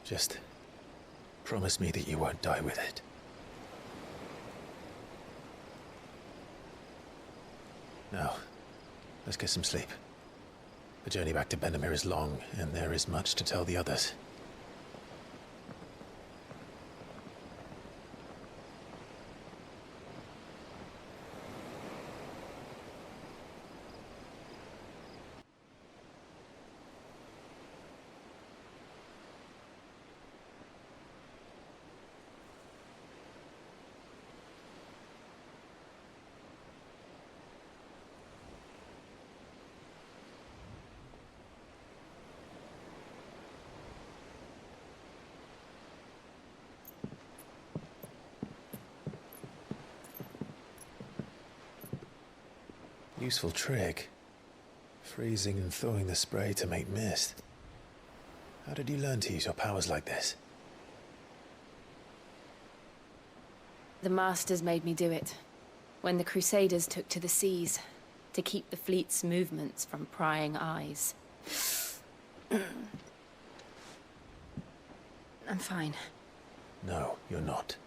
Just promise me that you won't die with it. Now, let's get some sleep. The journey back to Benamir is long, and there is much to tell the others. Useful trick. Freezing and thawing the spray to make mist. How did you learn to use your powers like this? The Masters made me do it, when the Crusaders took to the seas, to keep the fleet's movements from prying eyes. I'm fine. No, you're not.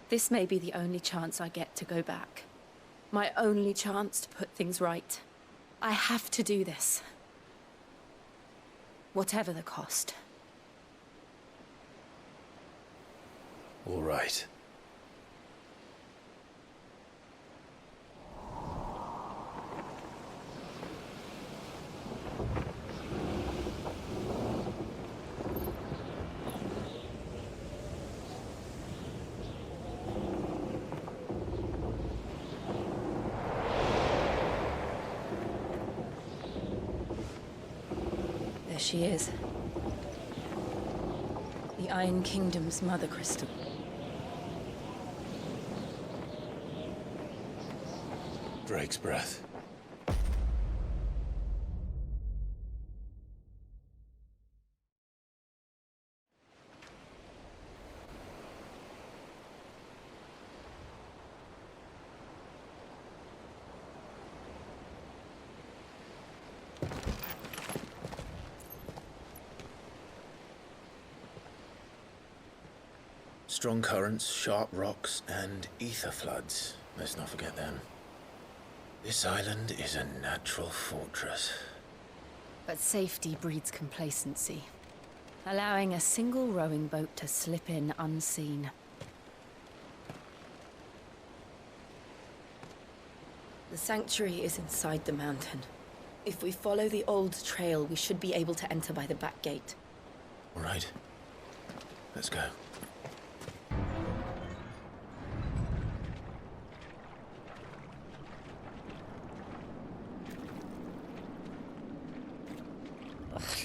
This may be the only chance I get to go back. My only chance to put things right. I have to do this. Whatever the cost. All right. She is. The Iron Kingdom's mother crystal. Drake's breath. Strong currents, sharp rocks, and ether floods. Let's not forget them. This island is a natural fortress. But safety breeds complacency. Allowing a single rowing boat to slip in unseen. The sanctuary is inside the mountain. If we follow the old trail, we should be able to enter by the back gate. All right. Let's go.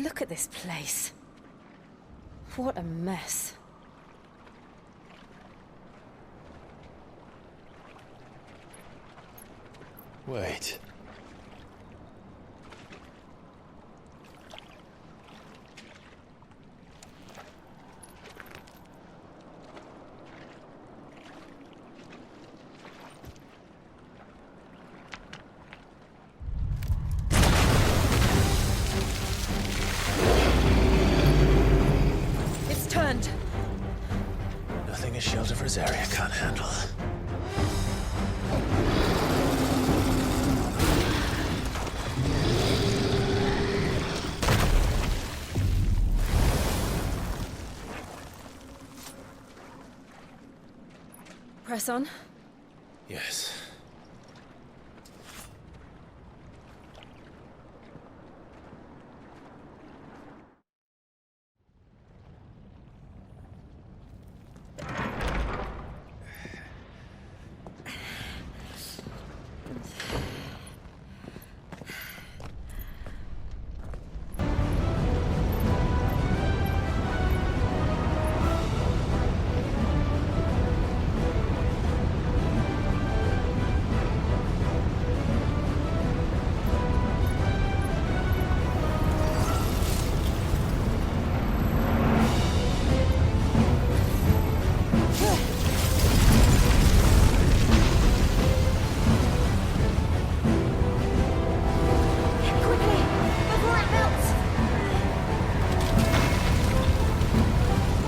Look at this place. What a mess. Wait. It's turned. Nothing a shelter for Zaria can't handle. Press on. Yes.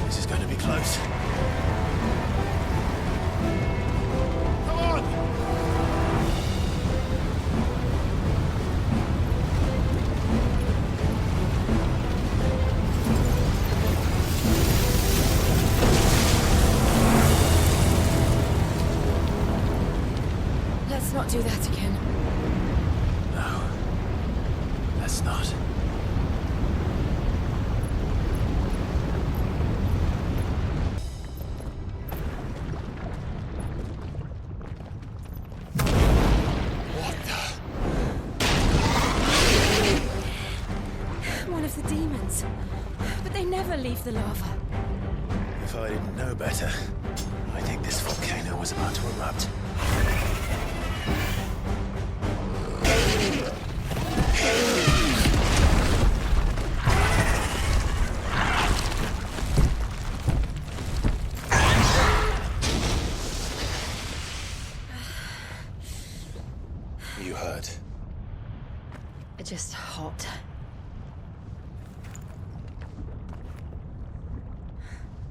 This is going to be close. Come on! Let's not do that again. No. Let's not. One of the demons. But they never leave the lava. If I didn't know better, I think this volcano was about to erupt. You hurt? Just hot.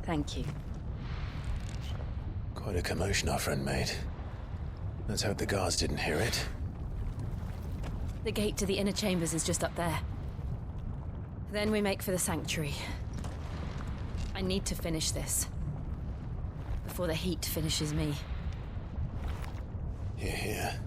Thank you. Quite a commotion our friend made. Let's hope the guards didn't hear it. The gate to the inner chambers is just up there. Then we make for the sanctuary. I need to finish this. Before the heat finishes me. Hear, hear.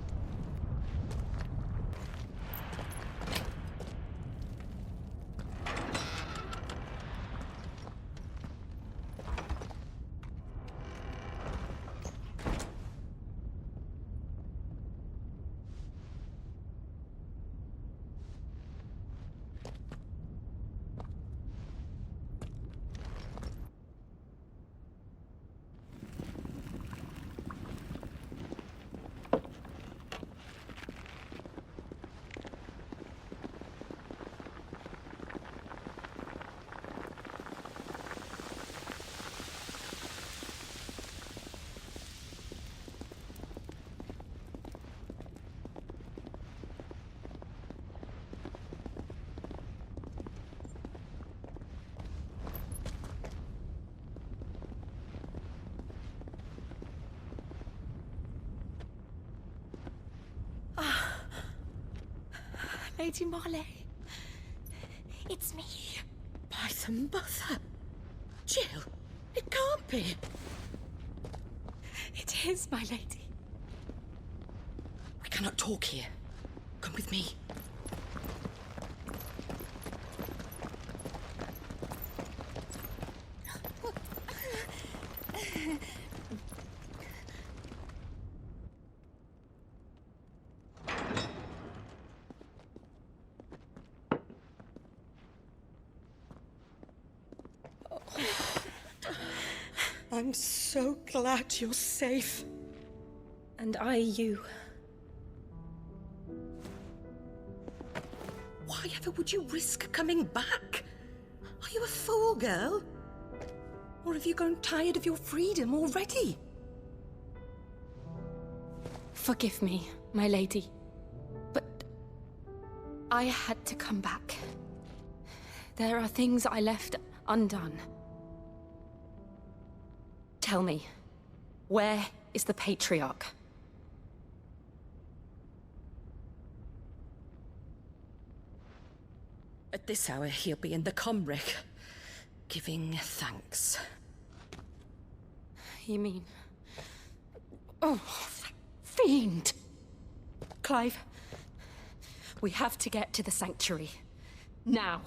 Lady Marley. It's me. By the mother. Jill, it can't be. It is, my lady. We cannot talk here. Come with me. I'm so glad you're safe. And I you. Why ever would you risk coming back? Are you a fool, girl? Or have you grown tired of your freedom already? Forgive me, my lady. But I had to come back. There are things I left undone. Tell me, where is the Patriarch? At this hour, he'll be in the Comric, giving thanks. You mean... Oh, fiend! Clive, we have to get to the Sanctuary. Now.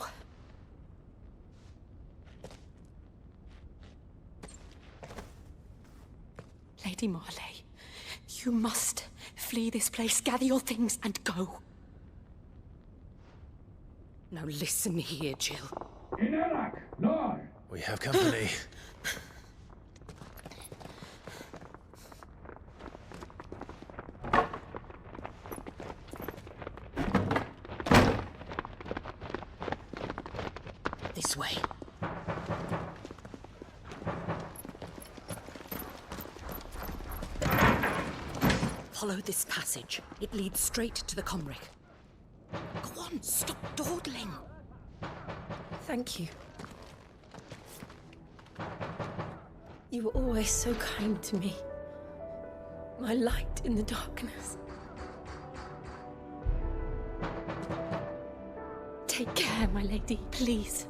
Lady Marley, you must flee this place, gather your things, and go. Now listen here, Jill. We have company. This way. Follow this passage. It leads straight to the Comric. Go on, stop dawdling. Thank you. You were always so kind to me. My light in the darkness. Take care, my lady, please.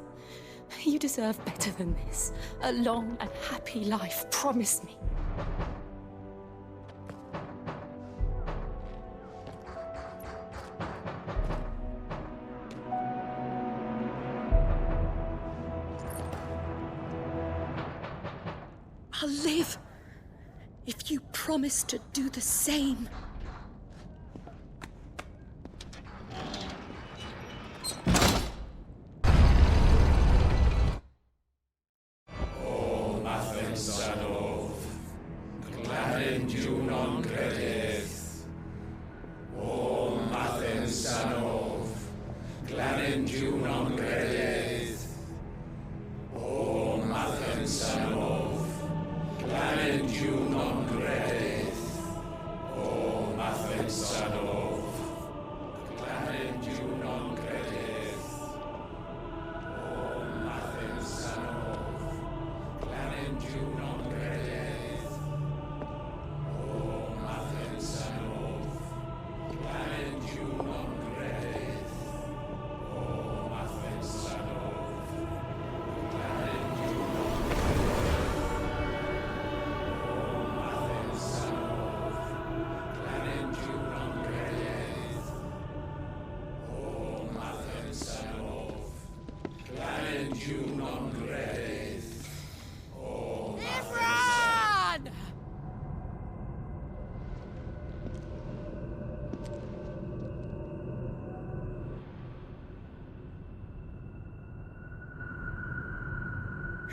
You deserve better than this. A long and happy life, promise me. I'll live if you promise to do the same.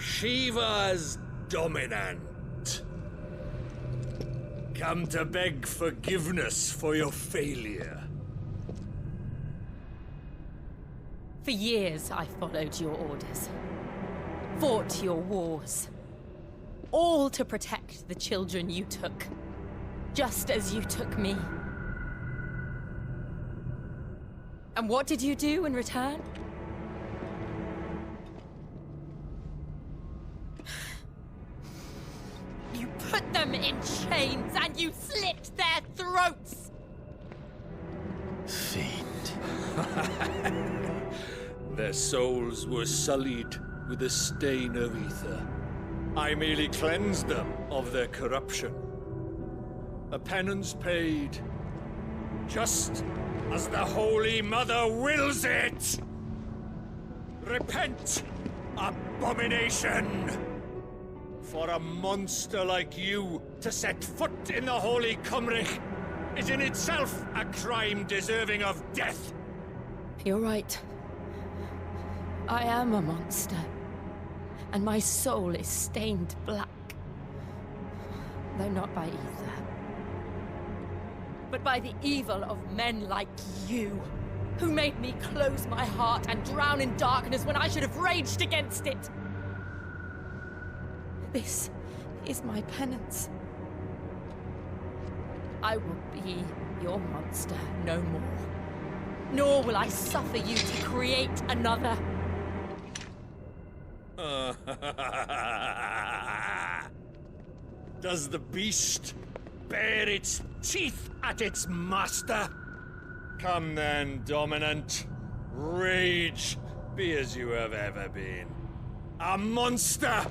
Shiva's dominant. Come to beg forgiveness for your failure. For years I followed your orders. Fought your wars. All to protect the children you took. Just as you took me. And what did you do in return? You put them in chains and you slit their throats! Fiend. Their souls were sullied with the stain of ether. I merely cleansed them of their corruption. A penance paid, just as the Holy Mother wills it! Repent, abomination! For a monster like you to set foot in the Holy Comric is in itself a crime deserving of death. You're right. I am a monster. And my soul is stained black Though not by ether, but by the evil of men like you, who made me close my heart and drown in darkness when I should have raged against it. This is my penance. I will be your monster no more, nor will I suffer you to create another. Does the beast bare its teeth at its master? Come then, Dominant. Rage, be as you have ever been. A monster!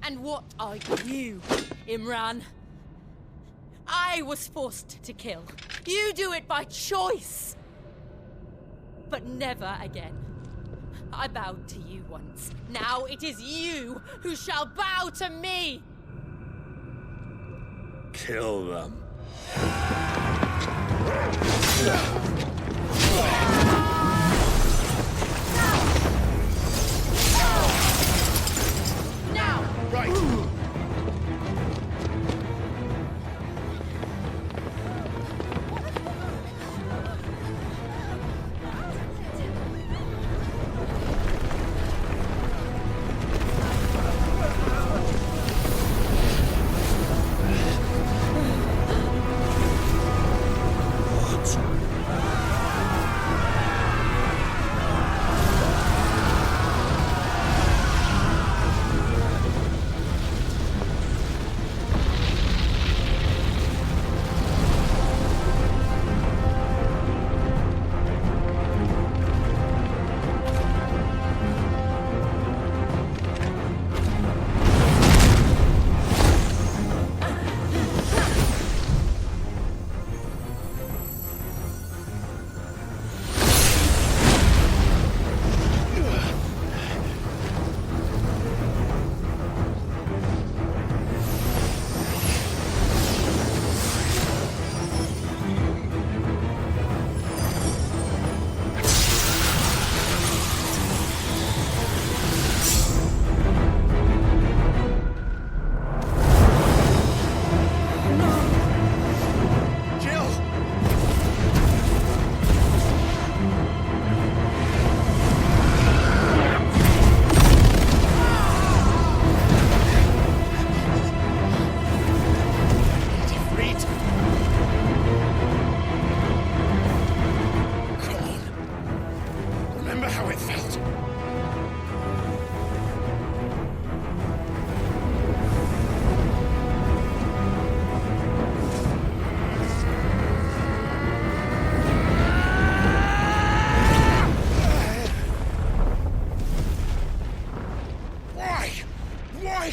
And what are you, Imran? I was forced to kill. You do it by choice. But never again. I bowed to you once. Now it is you who shall bow to me! Kill them. Now! Right!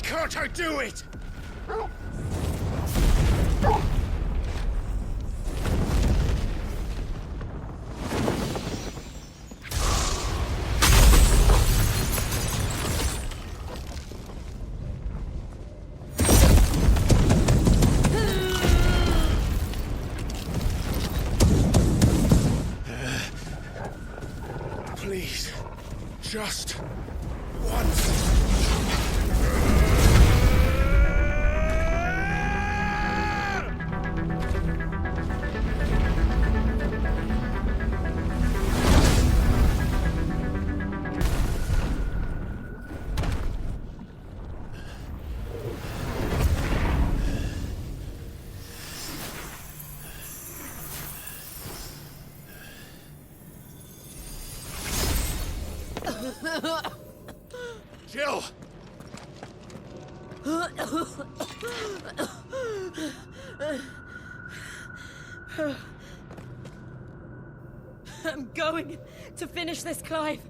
Can't I do it? Please, just once. Jill! I'm going to finish this, Clive.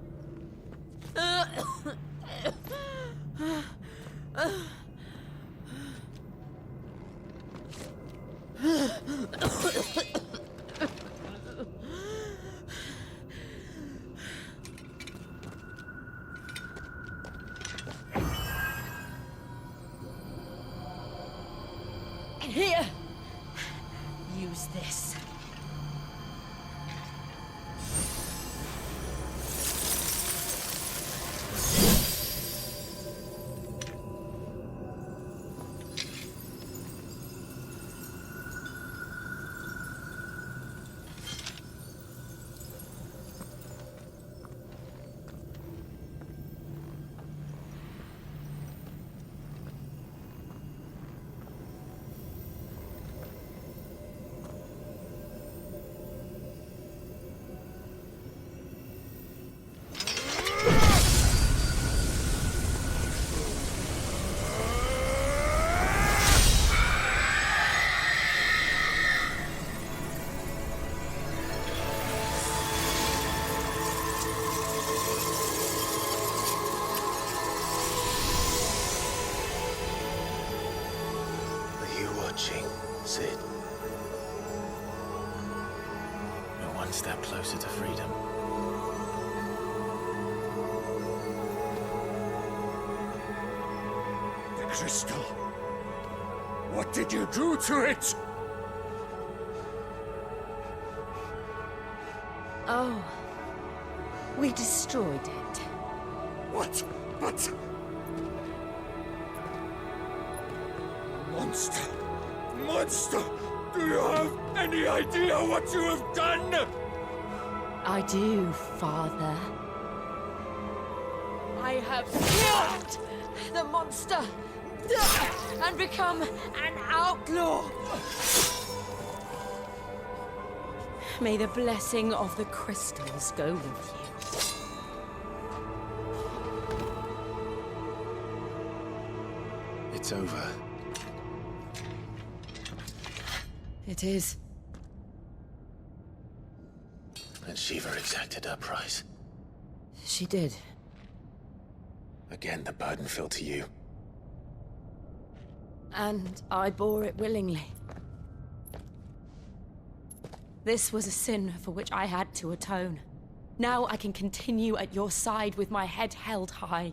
Here, use this. watching, Sid. We're one step closer to freedom. The crystal. What did you do to it? Oh. We destroyed it. What? But... Monster! Monster! Do you have any idea what you have done? I do, Father. I have killed the monster and become an outlaw. May the blessing of the crystals go with you. It's over. It is. And Shiva exacted her price. She did. Again, the burden fell to you. And I bore it willingly. This was a sin for which I had to atone. Now I can continue at your side with my head held high.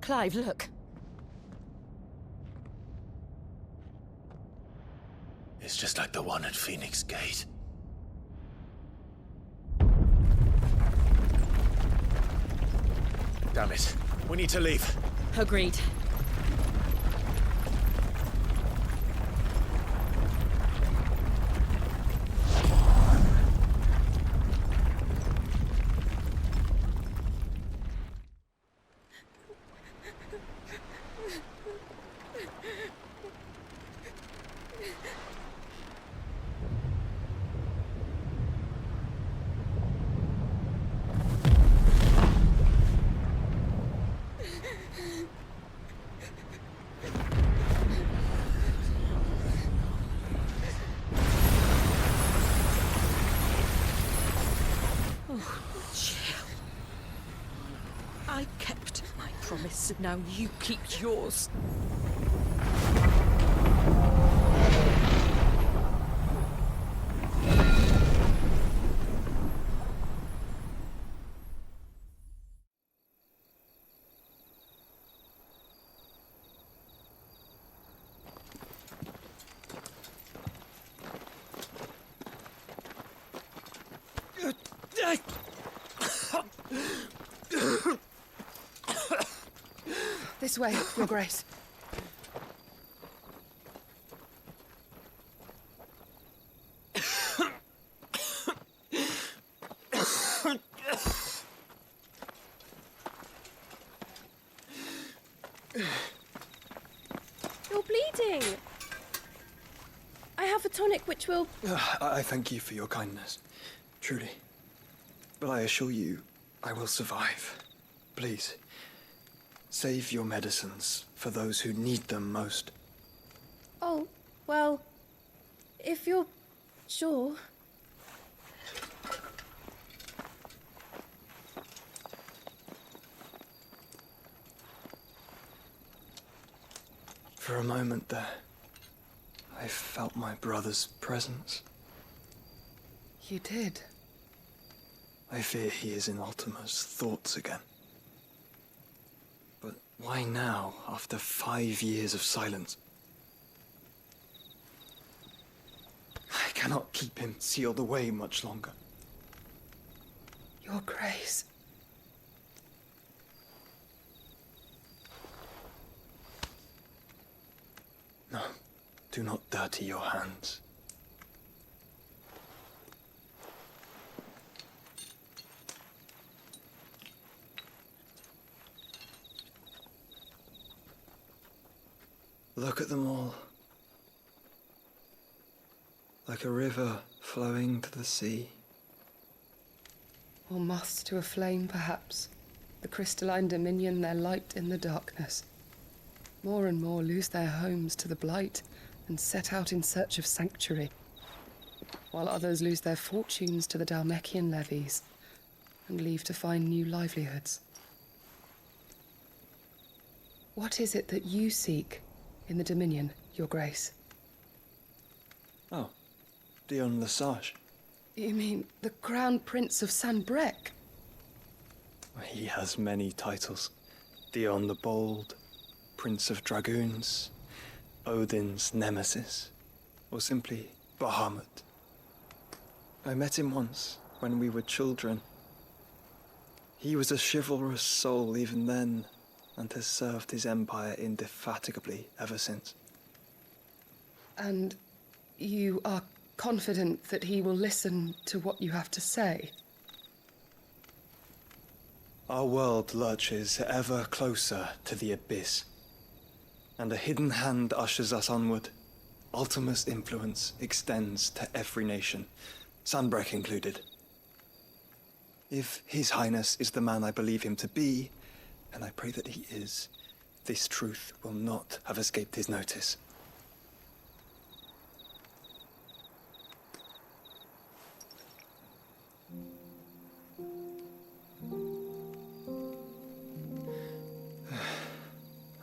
Clive, look. It's just like the one at Phoenix Gate. Damn it. We need to leave. Agreed. I kept my promise, now you keep yours. This way, Your Grace. You're bleeding. I have a tonic which will... I thank you for your kindness, truly. But I assure you, I will survive. Please, save your medicines for those who need them most. Oh, well, if you're sure. For a moment there, I felt my brother's presence. You did? I fear he is in Ultima's thoughts again. But why now, after 5 years of silence? I cannot keep him sealed away much longer. Your Grace. No, do not dirty your hands. Look at them all. Like a river flowing to the sea. Or moths to a flame, perhaps. The crystalline dominion their light in the darkness. More and more lose their homes to the blight and set out in search of sanctuary, while others lose their fortunes to the Dhalmekian levies and leave to find new livelihoods. What is it that you seek in the Dominion, Your Grace? Oh, Dion Lesage. You mean the Crown Prince of Sanbreque? He has many titles. Dion the Bold, Prince of Dragoons, Odin's Nemesis, or simply Bahamut. I met him once, when we were children. He was a chivalrous soul even then, and has served his empire indefatigably ever since. And you are confident that he will listen to what you have to say? Our world lurches ever closer to the abyss, and a hidden hand ushers us onward. Ultima's influence extends to every nation, Sanbreque included. If His Highness is the man I believe him to be, and I pray that he is, this truth will not have escaped his notice.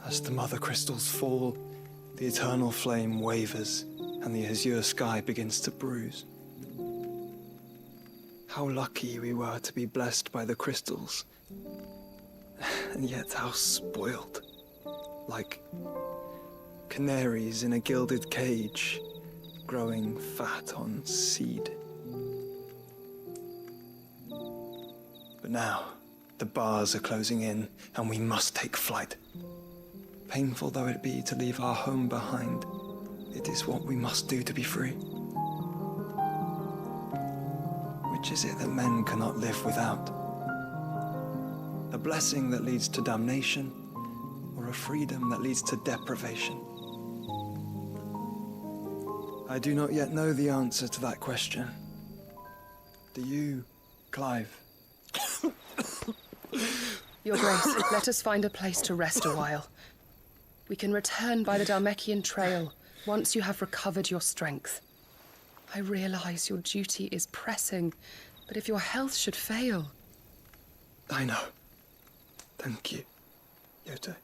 As the mother crystals fall, the eternal flame wavers, and the azure sky begins to bruise. How lucky we were to be blessed by the crystals, and yet how spoiled. Like canaries in a gilded cage, growing fat on seed. But now, the bars are closing in, and we must take flight. Painful though it be to leave our home behind, it is what we must do to be free. Which is it that men cannot live without? A blessing that leads to damnation, or a freedom that leads to deprivation? I do not yet know the answer to that question. Do you, Clive? Your Grace, let us find a place to rest a while. We can return by the Dhalmekian trail once you have recovered your strength. I realize your duty is pressing, but if your health should fail... I know. Thank you, Yote.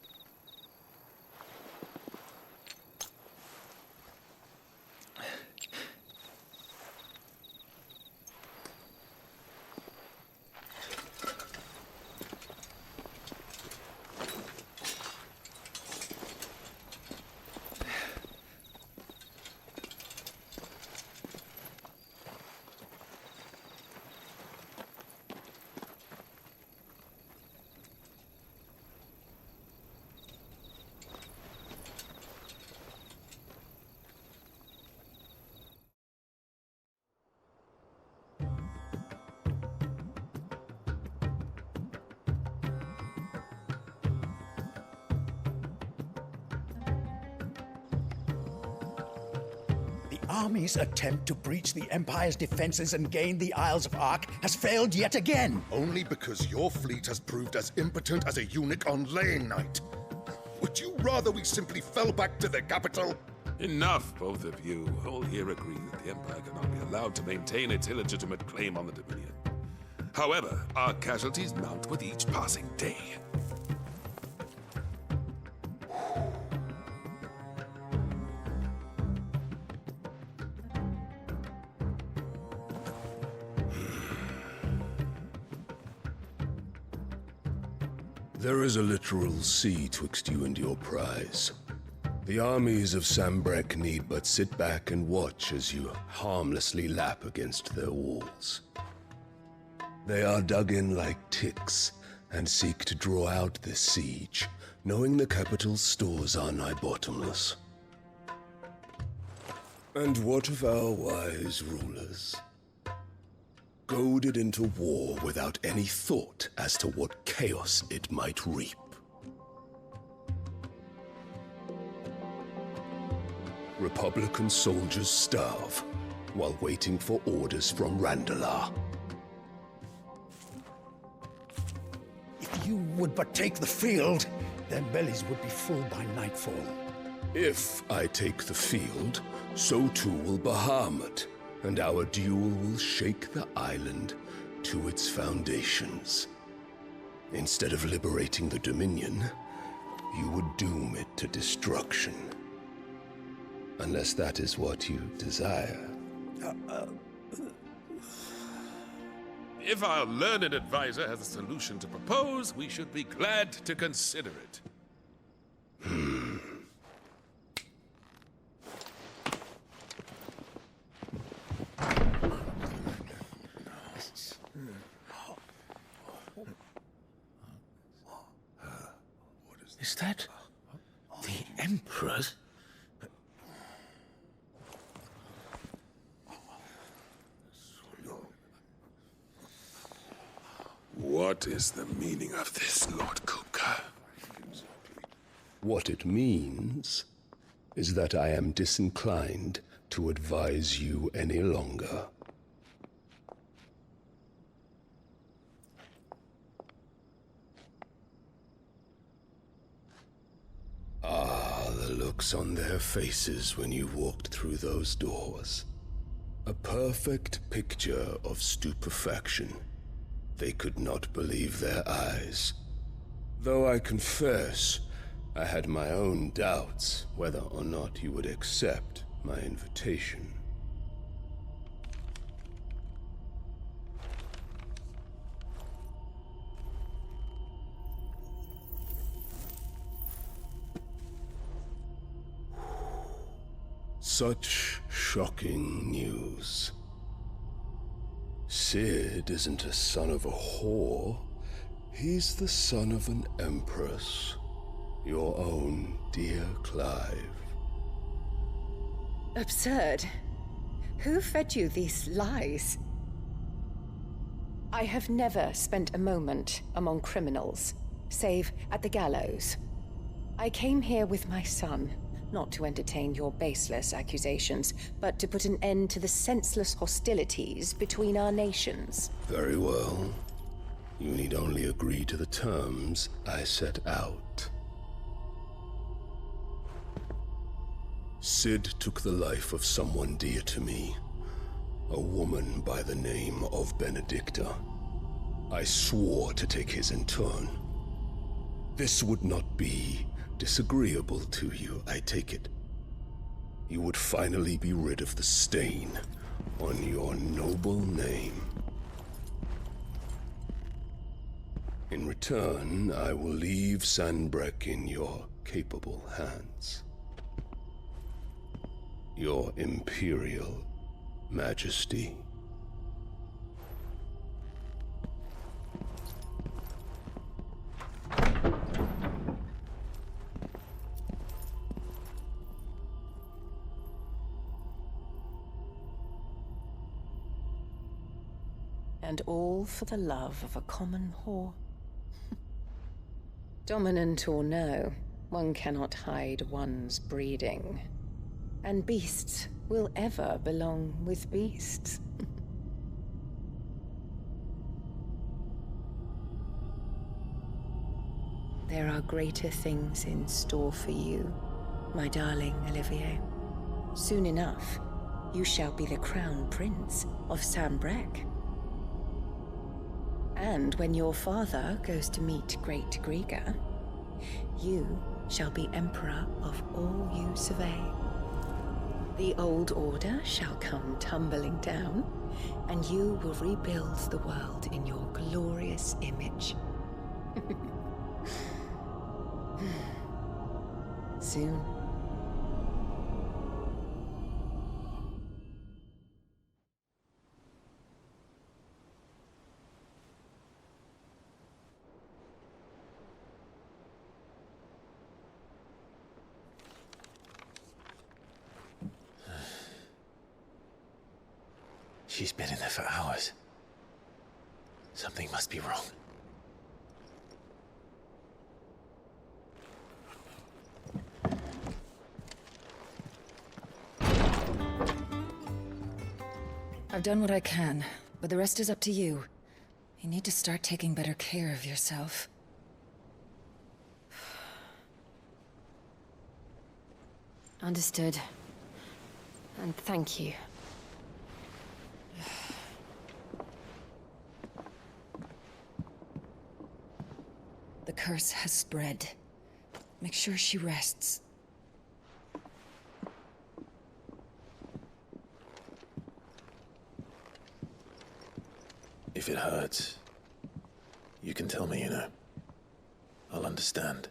Army's attempt to breach the Empire's defenses and gain the Isles of Ark has failed yet again. Only because your fleet has proved as impotent as a eunuch on laying night. Would you rather we simply fell back to the capital? Enough, both of you. All here agree that the Empire cannot be allowed to maintain its illegitimate claim on the Dominion. However, our casualties mount with each passing day. There is a literal sea twixt you and your prize. The armies of Sanbreque need but sit back and watch as you harmlessly lap against their walls. They are dug in like ticks and seek to draw out this siege, knowing the capital's stores are nigh bottomless. And what of our wise rulers? Goaded into war without any thought as to what chaos it might reap. Republican soldiers starve while waiting for orders from Randalar. If you would but take the field, their bellies would be full by nightfall. If I take the field, so too will Bahamut, and our duel will shake the island to its foundations. Instead of liberating the Dominion, you would doom it to destruction. Unless that is what you desire. If our learned advisor has a solution to propose, we should be glad to consider it. Is that the Emperor's? What is the meaning of this, Lord Kupka? What it means is that I am disinclined to advise you any longer. Ah, the looks on their faces when you walked through those doors. A perfect picture of stupefaction. They could not believe their eyes. Though I confess, I had my own doubts whether or not you would accept my invitation. Such shocking news. Sid isn't a son of a whore. He's the son of an empress. Your own dear Clive. Absurd. Who fed you these lies? I have never spent a moment among criminals, save at the gallows. I came here with my son, not to entertain your baseless accusations, but to put an end to the senseless hostilities between our nations. Very well. You need only agree to the terms I set out. Sid took the life of someone dear to me, a woman by the name of Benedicta. I swore to take his in turn. This would not be disagreeable to you, I take it. You would finally be rid of the stain on your noble name. In return, I will leave Sanbreque in your capable hands. Your Imperial Majesty. And all for the love of a common whore. Dominant or no, one cannot hide one's breeding. And beasts will ever belong with beasts. There are greater things in store for you, my darling Olivier. Soon enough, you shall be the crown prince of Sanbreque. And when your father goes to meet Great Griga, you shall be emperor of all you survey. The old order shall come tumbling down, and you will rebuild the world in your glorious image. Soon. She's been in there for hours. Something must be wrong. I've done what I can, but the rest is up to you. You need to start taking better care of yourself. Understood. And thank you. The curse has spread. Make sure she rests. If it hurts, you can tell me, you know. I'll understand.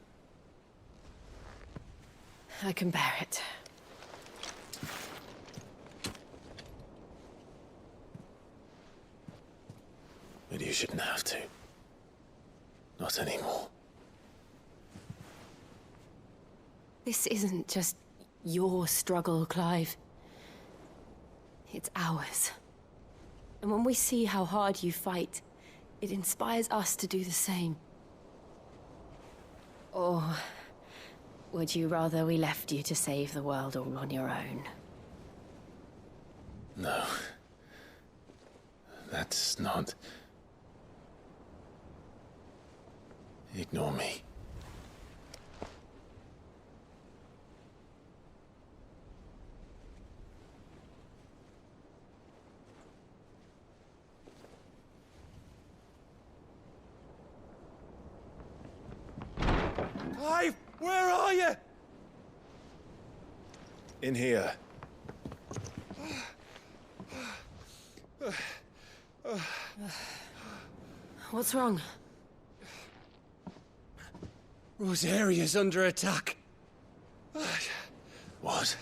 I can bear it. But you shouldn't have to. Not anymore. This isn't just your struggle, Clive. It's ours. And when we see how hard you fight, it inspires us to do the same. Or would you rather we left you to save the world all on your own? No. That's not... Ignore me. Clive, where are you? In here. What's wrong? Rosaria's under attack. What?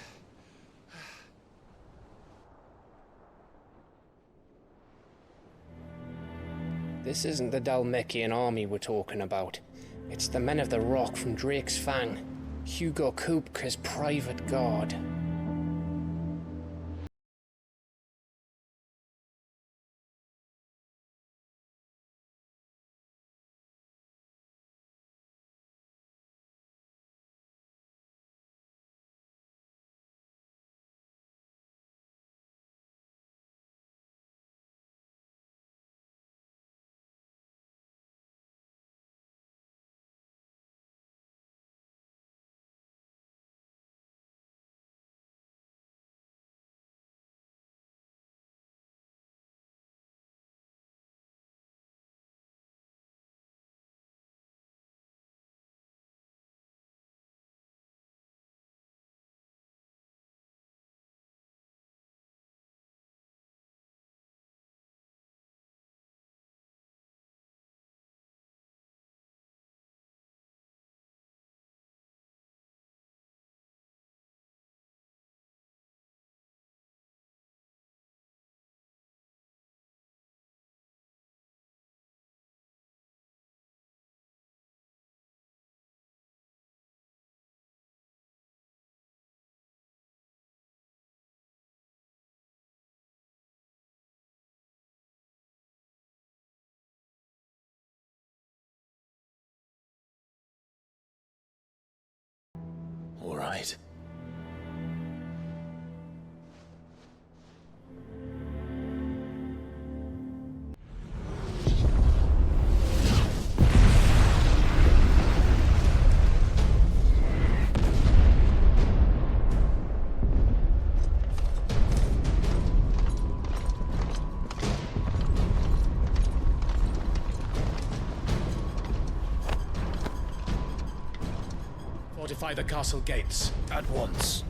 This isn't the Dalmekian army we're talking about. It's the men of the Rock from Drake's Fang. Hugo Kupka's private guard. All right. Fortify the castle gates at once.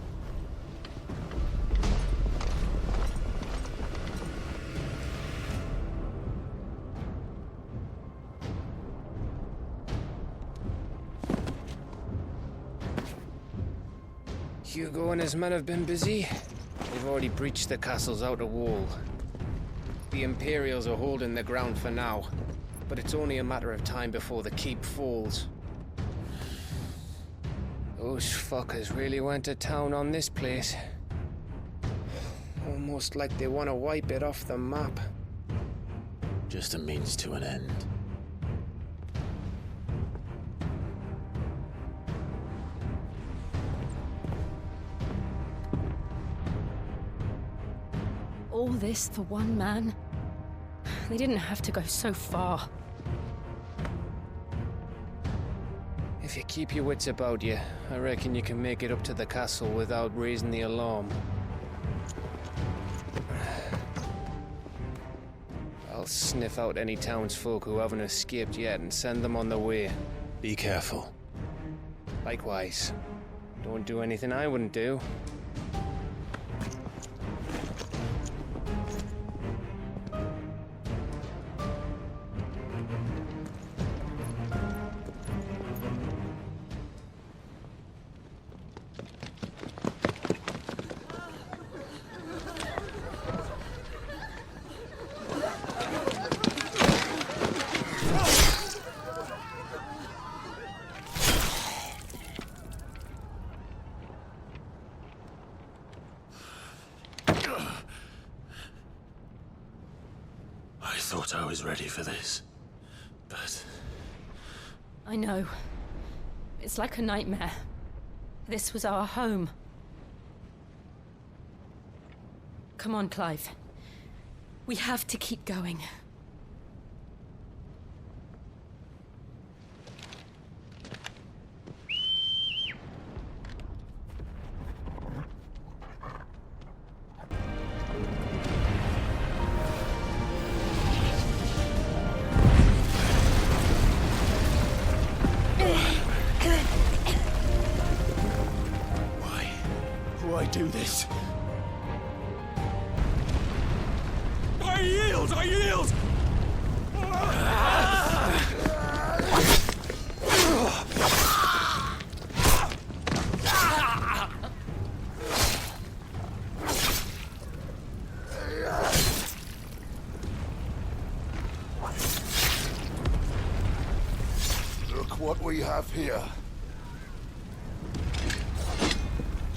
Hugo and his men have been busy. They've already breached the castle's outer wall. The Imperials are holding their ground for now, but it's only a matter of time before the keep falls. Those fuckers really went to town on this place. Almost like they want to wipe it off the map. Just a means to an end. All this for one man? They didn't have to go so far. If you keep your wits about you, I reckon you can make it up to the castle without raising the alarm. I'll sniff out any townsfolk who haven't escaped yet and send them on their way. Be careful. Likewise. Don't do anything I wouldn't do. I thought I was ready for this, but... I know. It's like a nightmare. This was our home. Come on, Clive. We have to keep going. Why do this? I yield! I yield! Look what we have here.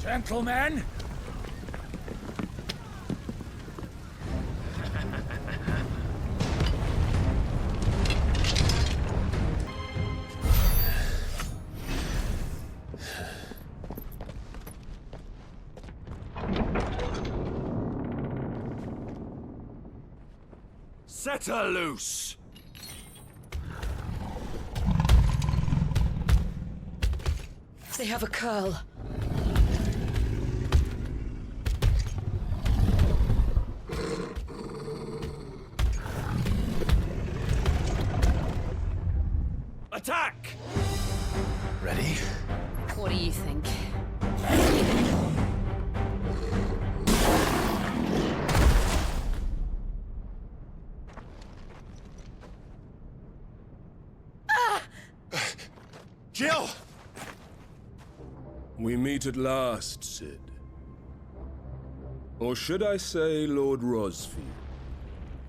Gentlemen! Set her loose! They have a curl. Attack! Ready? What do you think? Jill! We meet at last, Sid. Or should I say, Lord Rosfield?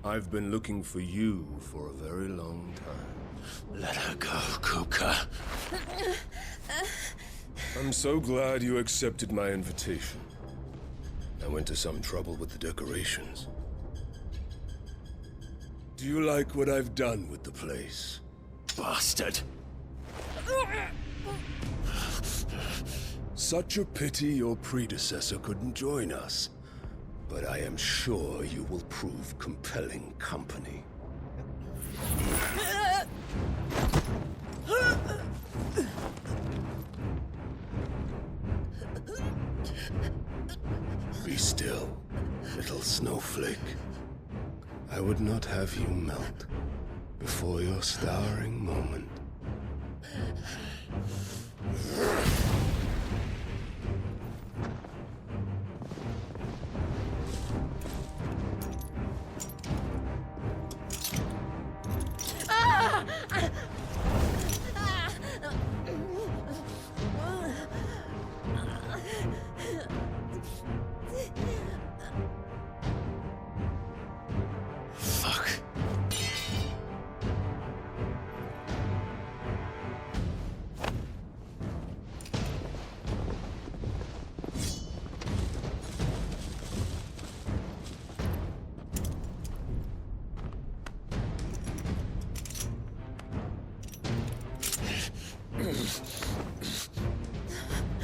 I've been looking for you for a very long time. Let her go, Kuka. I'm so glad you accepted my invitation. I went to some trouble with the decorations. Do you like what I've done with the place? Bastard! Such a pity your predecessor couldn't join us. But I am sure you will prove compelling company. Be still, little snowflake. I would not have you melt before your starring moment.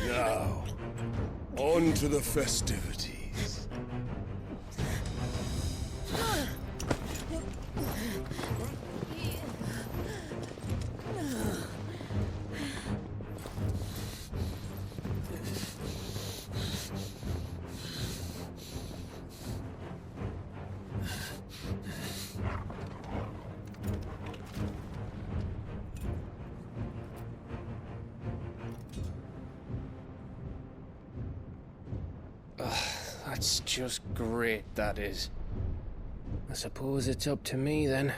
Now, on to the festivities. That's just great, that is. I suppose it's up to me then.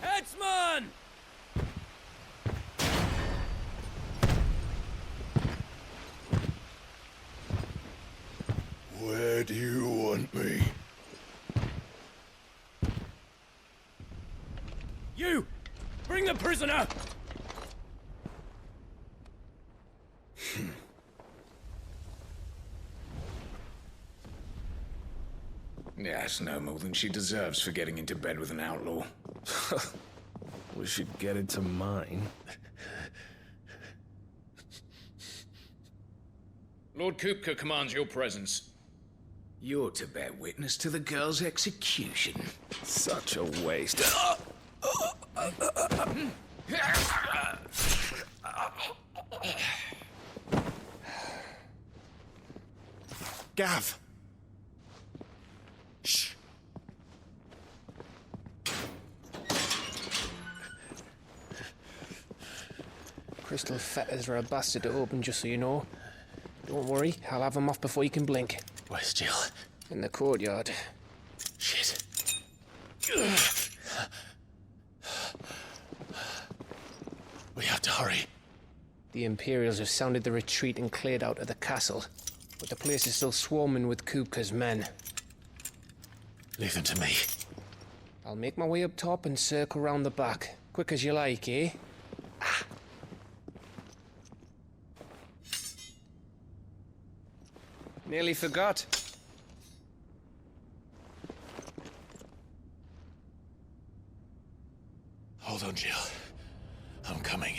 Headsman! Where do you want me? You! Bring the prisoner! Yes, no more than she deserves for getting into bed with an outlaw. We should get into mine. Lord Kupka commands your presence. You're to bear witness to the girl's execution. Such a waste. Gav! Shh! Crystal fetters are a bastard to open, just so you know. Don't worry, I'll have them off before you can blink. Where's Jill? In the courtyard. Shit. We have to hurry. The Imperials have sounded the retreat and cleared out of the castle, but the place is still swarming with Kupka's men. Leave them to me. I'll make my way up top and circle round the back. Quick as you like, eh? Nearly forgot. Hold on, Jill. I'm coming.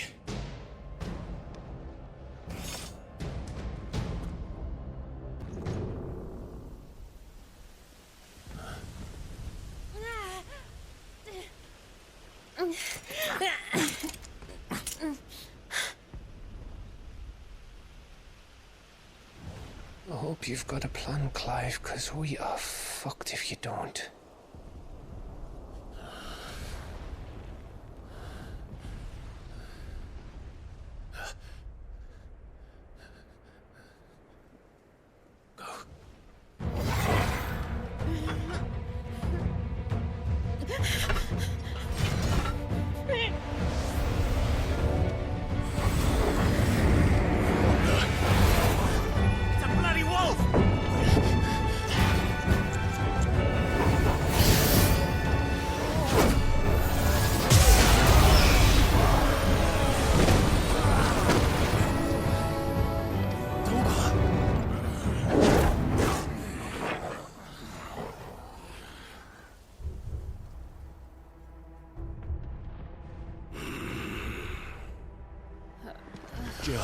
I hope you've got a plan, Clive, because we are fucked if you don't. Jill,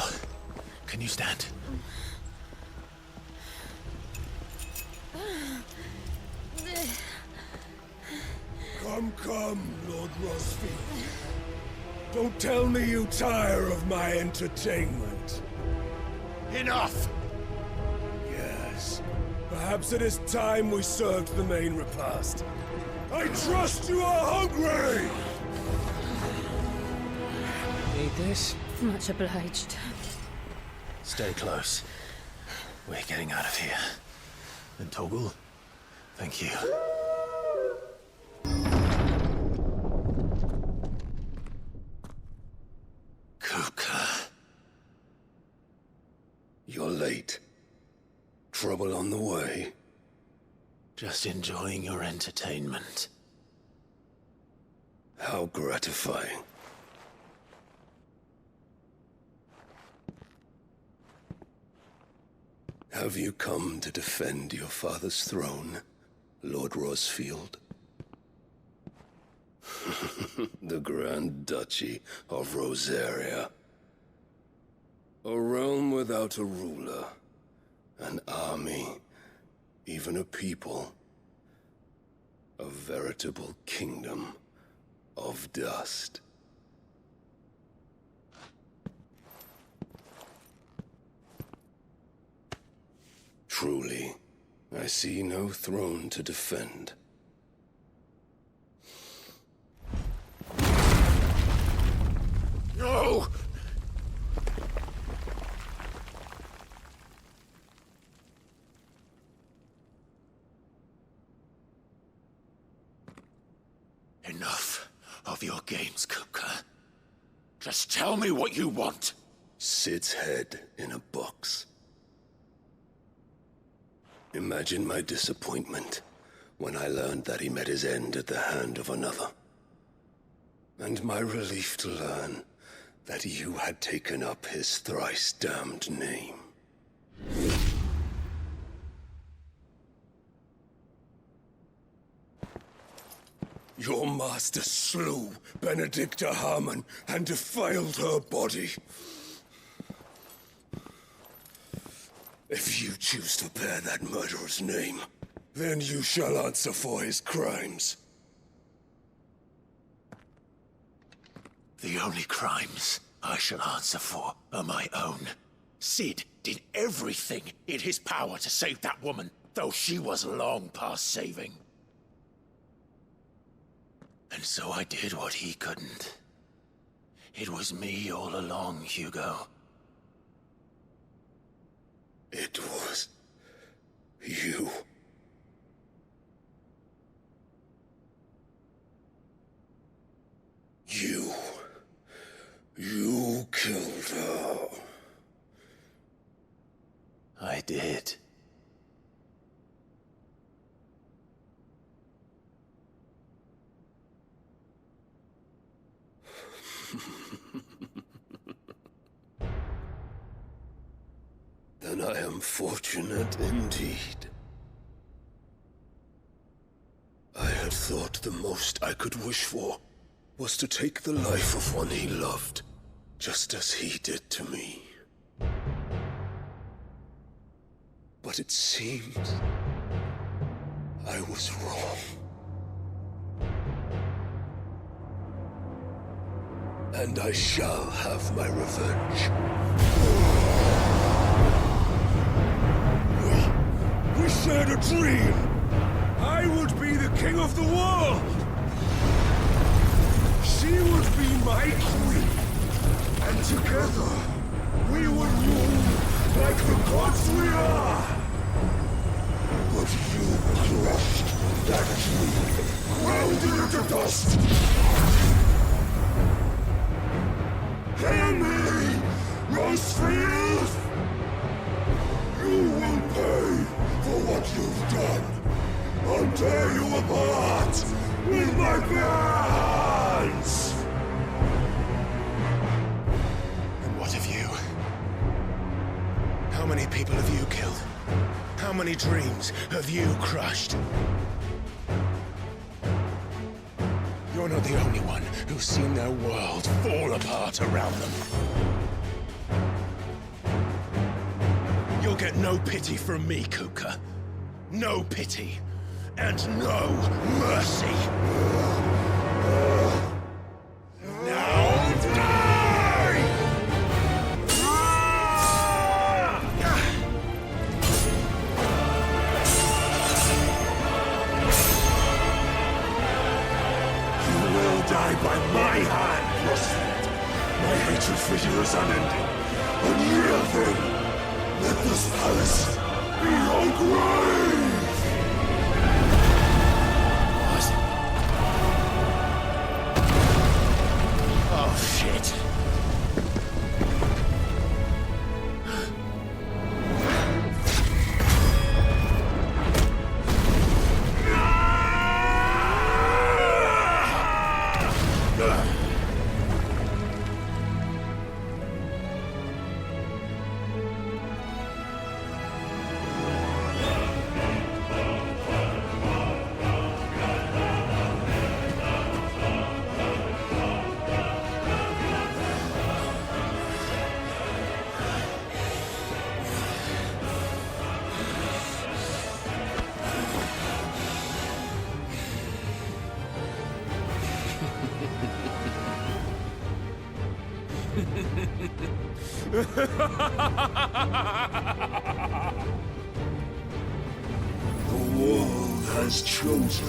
can you stand? Come, Lord Rosfield. Don't tell me you tire of my entertainment. Enough! Yes. Perhaps it is time we served the main repast. I trust you are hungry! Need this? Much obliged. Stay close. We're getting out of here. And Toggle, thank you. Kupka. You're late. Trouble on the way? Just enjoying your entertainment. How gratifying. Have you come to defend your father's throne, Lord Rosfield? The Grand Duchy of Rosaria. A realm without a ruler, an army, even a people. A veritable kingdom of dust. Truly, I see no throne to defend. No! Enough of your games, Kupka. Just tell me what you want. Sid's head in a box. Imagine my disappointment when I learned that he met his end at the hand of another. And my relief to learn that you had taken up his thrice-damned name. Your master slew Benedicta Harmon and defiled her body. If you choose to bear that murderer's name, then you shall answer for his crimes. The only crimes I shall answer for are my own. Sid did everything in his power to save that woman, though she was long past saving. And so I did what he couldn't. It was me all along, Hugo. It was you. You killed her. I did. Then I am fortunate indeed. I had thought the most I could wish for was to take the life of one he loved, just as he did to me. But it seems I was wrong. And I shall have my revenge. We shared a dream! I would be the king of the world! She would be my queen! And together, we would rule like the gods we are! But you crushed that dream, ground it into dust! Hear me, Rosfield! You will pay for what you've done. I'll tear you apart with my bare hands! And what of you? How many people have you killed? How many dreams have you crushed? You're not the only one who's seen their world fall apart around them. You'll get no pity from me, Kupka. No pity. And no mercy. Now die! You will die by my hand, Rosfield. My hatred for you is unending. Unyielding. Let this palace be your grave! Oh, shit. has chosen.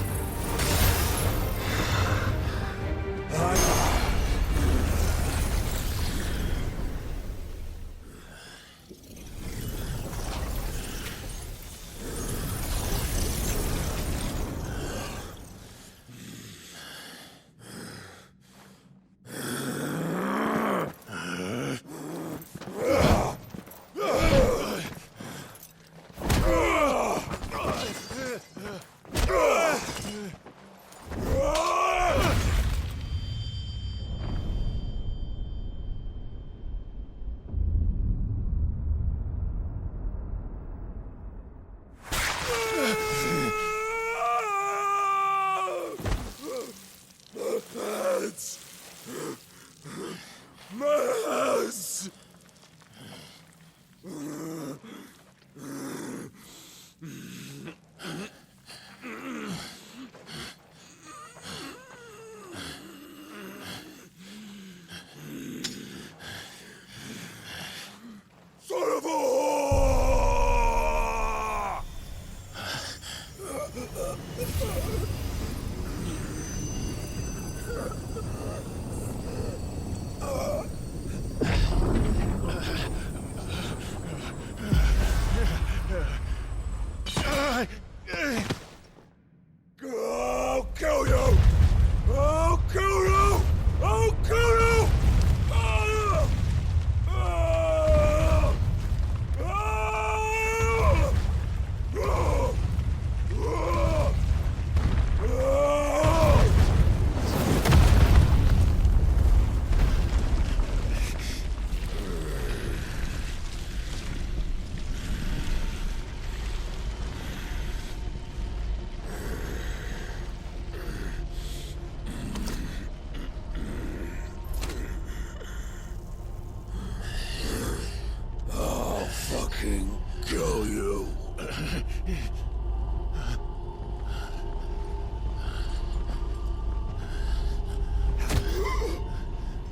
I'll kill you! I'll kill you! I'll kill you! I'll fucking kill you.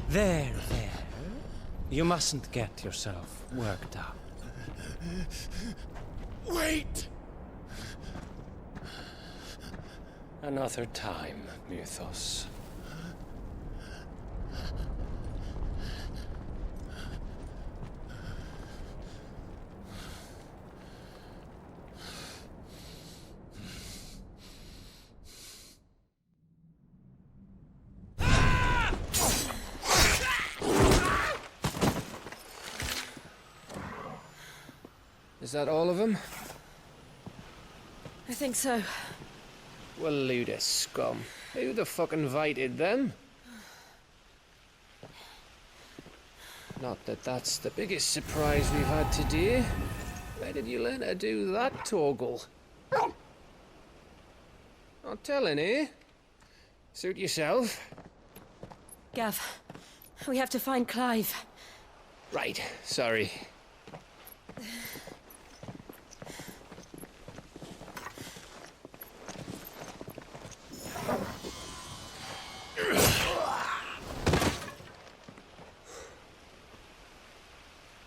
There. You mustn't get yourself worked up. Wait! Another time, Mythos. Is that all of them? I think so. Well, load of scum. Who the fuck invited them? Not that that's the biggest surprise we've had today. Where did you learn to do that, Torgal? Not telling, eh? Suit yourself. Gav, we have to find Clive. Right, sorry.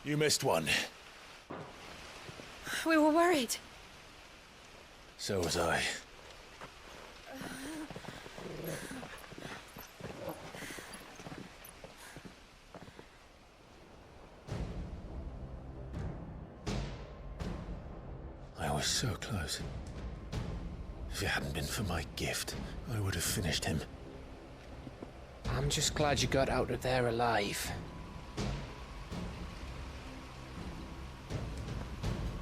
You missed one. We were worried. So was I. I was so close. If it hadn't been for my gift, I would have finished him. I'm just glad you got out of there alive.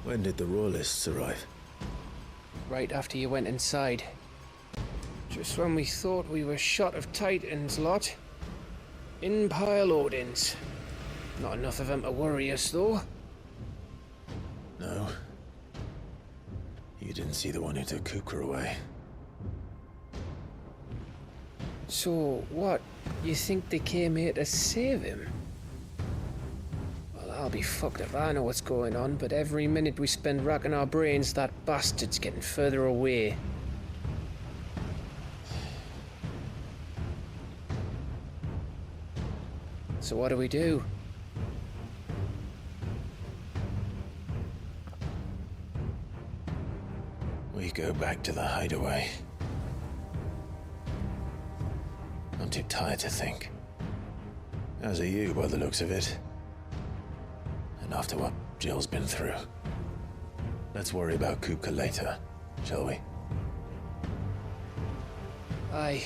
When did the Royalists arrive? Right after you went inside. Just when we thought we were shot of Titans lot. In pile Odins. Not enough of them to worry us, though. No. You didn't see the one who took Kukra away. So, what? You think they came here to save him? Well, I'll be fucked if I know what's going on, but every minute we spend racking our brains, that bastard's getting further away. So what do we do? We go back to the hideaway. I'm too tired to think. As are you, by the looks of it. And after what Jill's been through. Let's worry about Kupka later, shall we? Aye.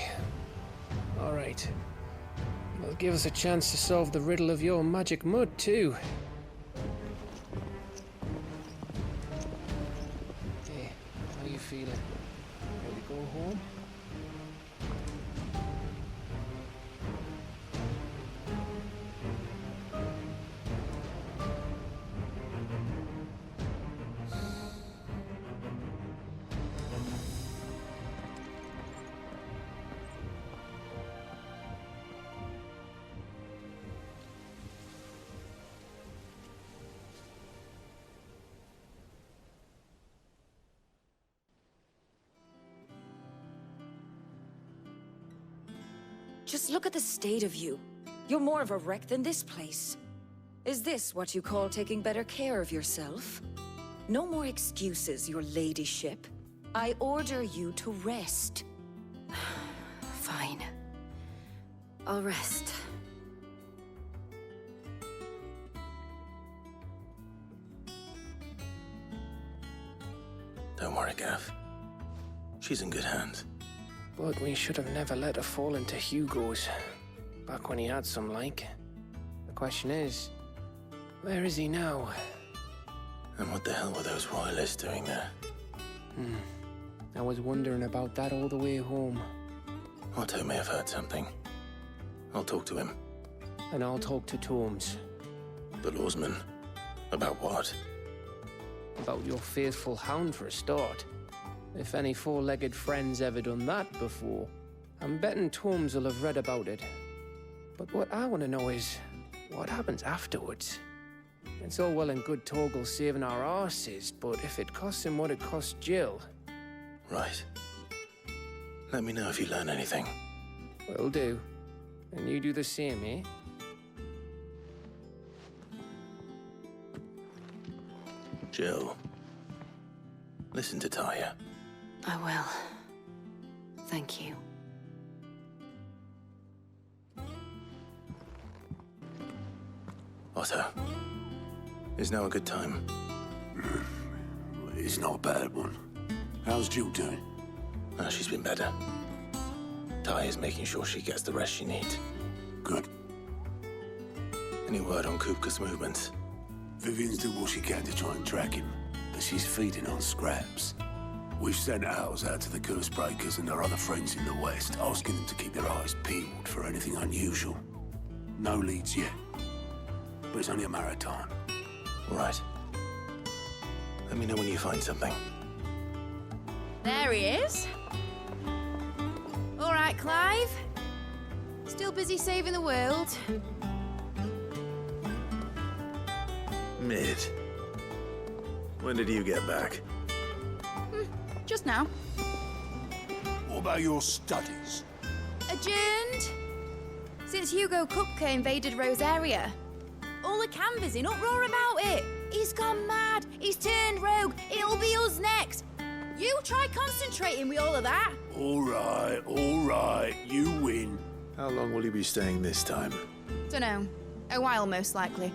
All right. Well, give us a chance to solve the riddle of your magic mud, too. Hey, how you feeling? Ready to go home? Just look at the state of you. You're more of a wreck than this place. Is this what you call taking better care of yourself? No more excuses, your ladyship. I order you to rest. Fine. I'll rest. Don't worry, Gav. She's in good hands. But we should have never let her fall into Hugo's. Back when he had some like. The question is, where is he now? And what the hell were those royalists doing there? I was wondering about that all the way home. Otto may have heard something. I'll talk to him. And I'll talk to Torms. The lawsman? About what? About your faithful hound for a start. If any four-legged friend's ever done that before, I'm betting Torms will have read about it. But what I want to know is, what happens afterwards? It's all well and good Torgal saving our arses, but if it costs him what it cost Jill... Right. Let me know if you learn anything. Will do. And you do the same, eh? Jill. Listen to Talia. I will. Thank you. Otto. Is now a good time? It's not a bad one. How's Jill doing? She's been better. Talia's making sure she gets the rest she needs. Good. Any word on Kupka's movements? Vivian's doing what she can to try and track him, but she's feeding on scraps. We've sent ours out to the Cursebreakers and their other friends in the West, asking them to keep their eyes peeled for anything unusual. No leads yet, but it's only a matter of time. Right. Let me know when you find something. There he is. All right, Clive. Still busy saving the world? Mid. When did you get back? Just now. What about your studies? Adjourned. Since Hugo Kupka invaded Rosaria. All the canvassing in uproar about it. He's gone mad. He's turned rogue. It'll be us next. You try concentrating with all of that. All right. You win. How long will you be staying this time? Dunno. A while, most likely.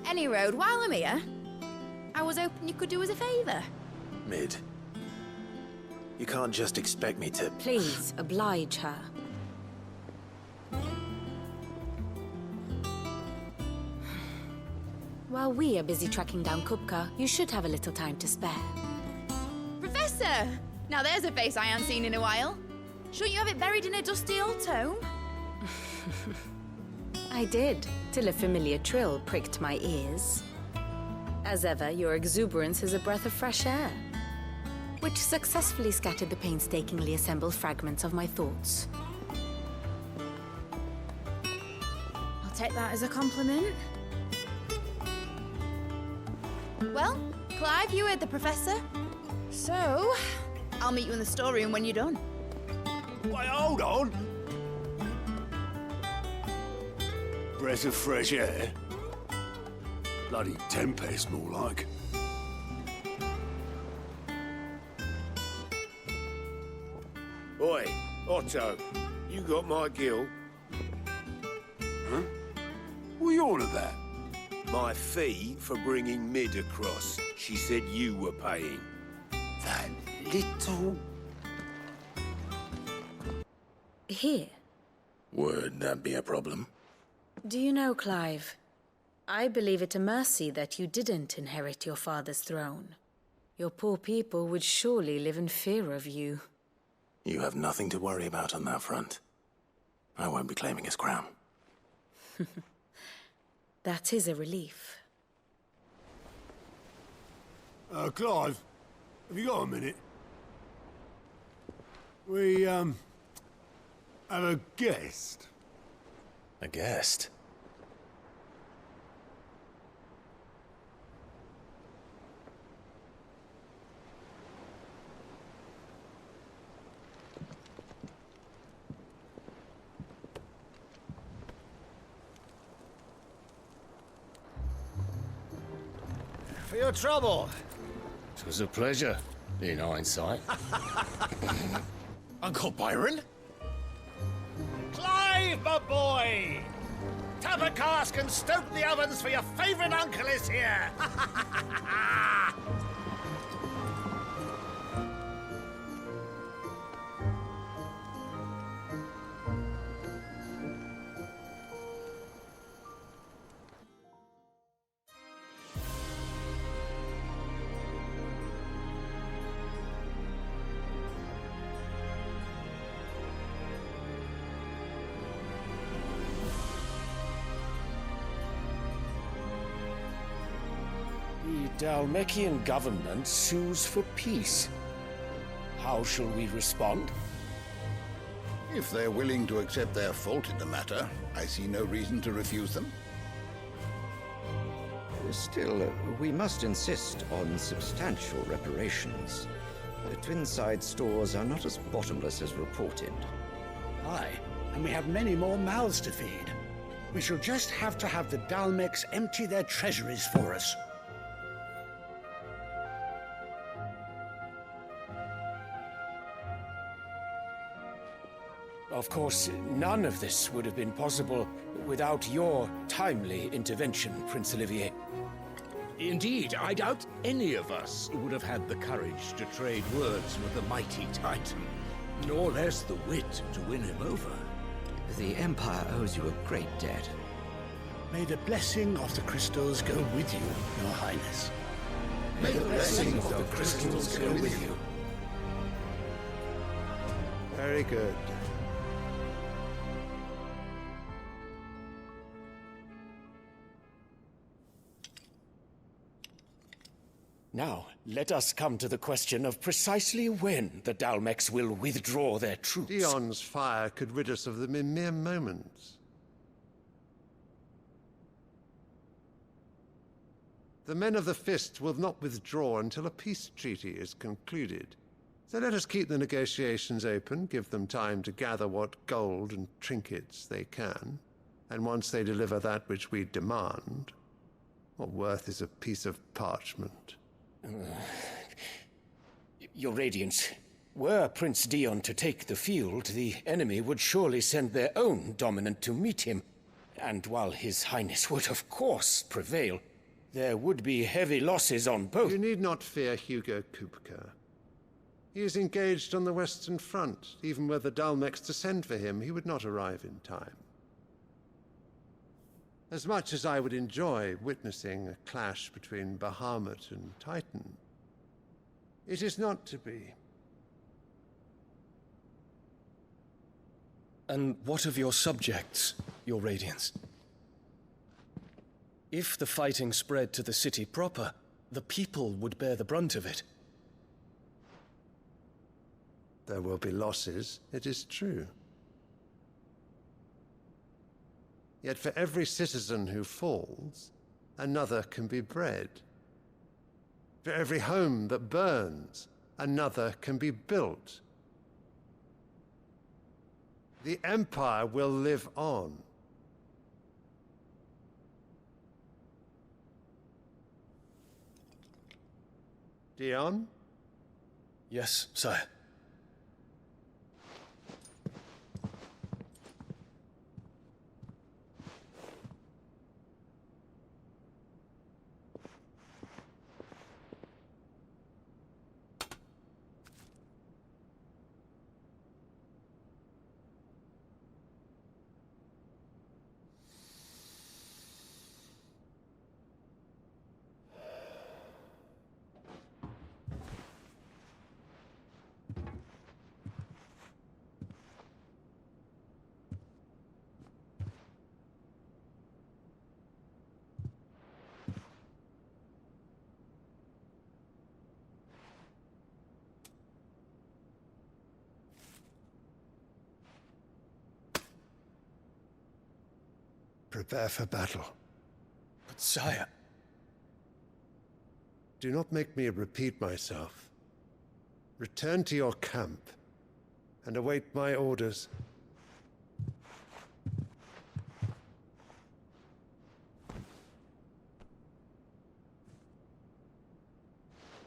Any road, while I'm here, I was hoping you could do us a favour. Mid. You can't just expect me to... Please, oblige her. While we are busy tracking down Kupka, you should have a little time to spare. Professor! Now there's a face I haven't seen in a while. Shouldn't you have it buried in a dusty old tome? I did, till a familiar trill pricked my ears. As ever, your exuberance is a breath of fresh air, which successfully scattered the painstakingly assembled fragments of my thoughts. I'll take that as a compliment. Well, Clive, you heard the professor. So, I'll meet you in the storeroom when you're done. Wait, hold on! Breath of fresh air? Bloody tempest, more like. Oi, Otto, you got my gill? Huh? What are you on about? My fee for bringing Mid across. She said you were paying. That little... Here. Would that be a problem? Do you know, Clive? I believe it a mercy that you didn't inherit your father's throne. Your poor people would surely live in fear of you. You have nothing to worry about on that front. I won't be claiming his crown. That is a relief. Clive, have you got a minute? We, have a guest. A guest? For your trouble. It was a pleasure, in hindsight. Uncle Byron? Clive, my boy! Tap a cask and stoke the ovens for your favourite uncle is here! The Dalmekian government sues for peace. How shall we respond? If they're willing to accept their fault in the matter, I see no reason to refuse them. Still, we must insist on substantial reparations. The Twinside stores are not as bottomless as reported. Aye, and we have many more mouths to feed. We shall just have to have the Dalmecs empty their treasuries for us. Of course, none of this would have been possible without your timely intervention, Prince Olivier. Indeed, I doubt any of us would have had the courage to trade words with the mighty Titan, nor less the wit to win him over. The Empire owes you a great debt. May the blessing of the crystals go with you, Your Highness. May the blessing of the crystals go with you. Very good. Now, let us come to the question of precisely when the Dalmecs will withdraw their troops. Dion's fire could rid us of them in mere moments. The men of the Fist will not withdraw until a peace treaty is concluded. So let us keep the negotiations open, give them time to gather what gold and trinkets they can, and once they deliver that which we demand, what worth is a piece of parchment? Your Radiance, were Prince Dion to take the field, the enemy would surely send their own dominant to meet him. And while His Highness would of course prevail, there would be heavy losses on both. You need not fear Hugo Kupka. He is engaged on the Western Front. Even were the Dalmecs to send for him, he would not arrive in time. As much as I would enjoy witnessing a clash between Bahamut and Titan, it is not to be. And what of your subjects, Your Radiance? If the fighting spread to the city proper, the people would bear the brunt of it. There will be losses, it is true. Yet for every citizen who falls, another can be bred. For every home that burns, another can be built. The Empire will live on. Dion? Yes, sire. prepare for battle. But sire... Do not make me repeat myself. Return to your camp and await my orders.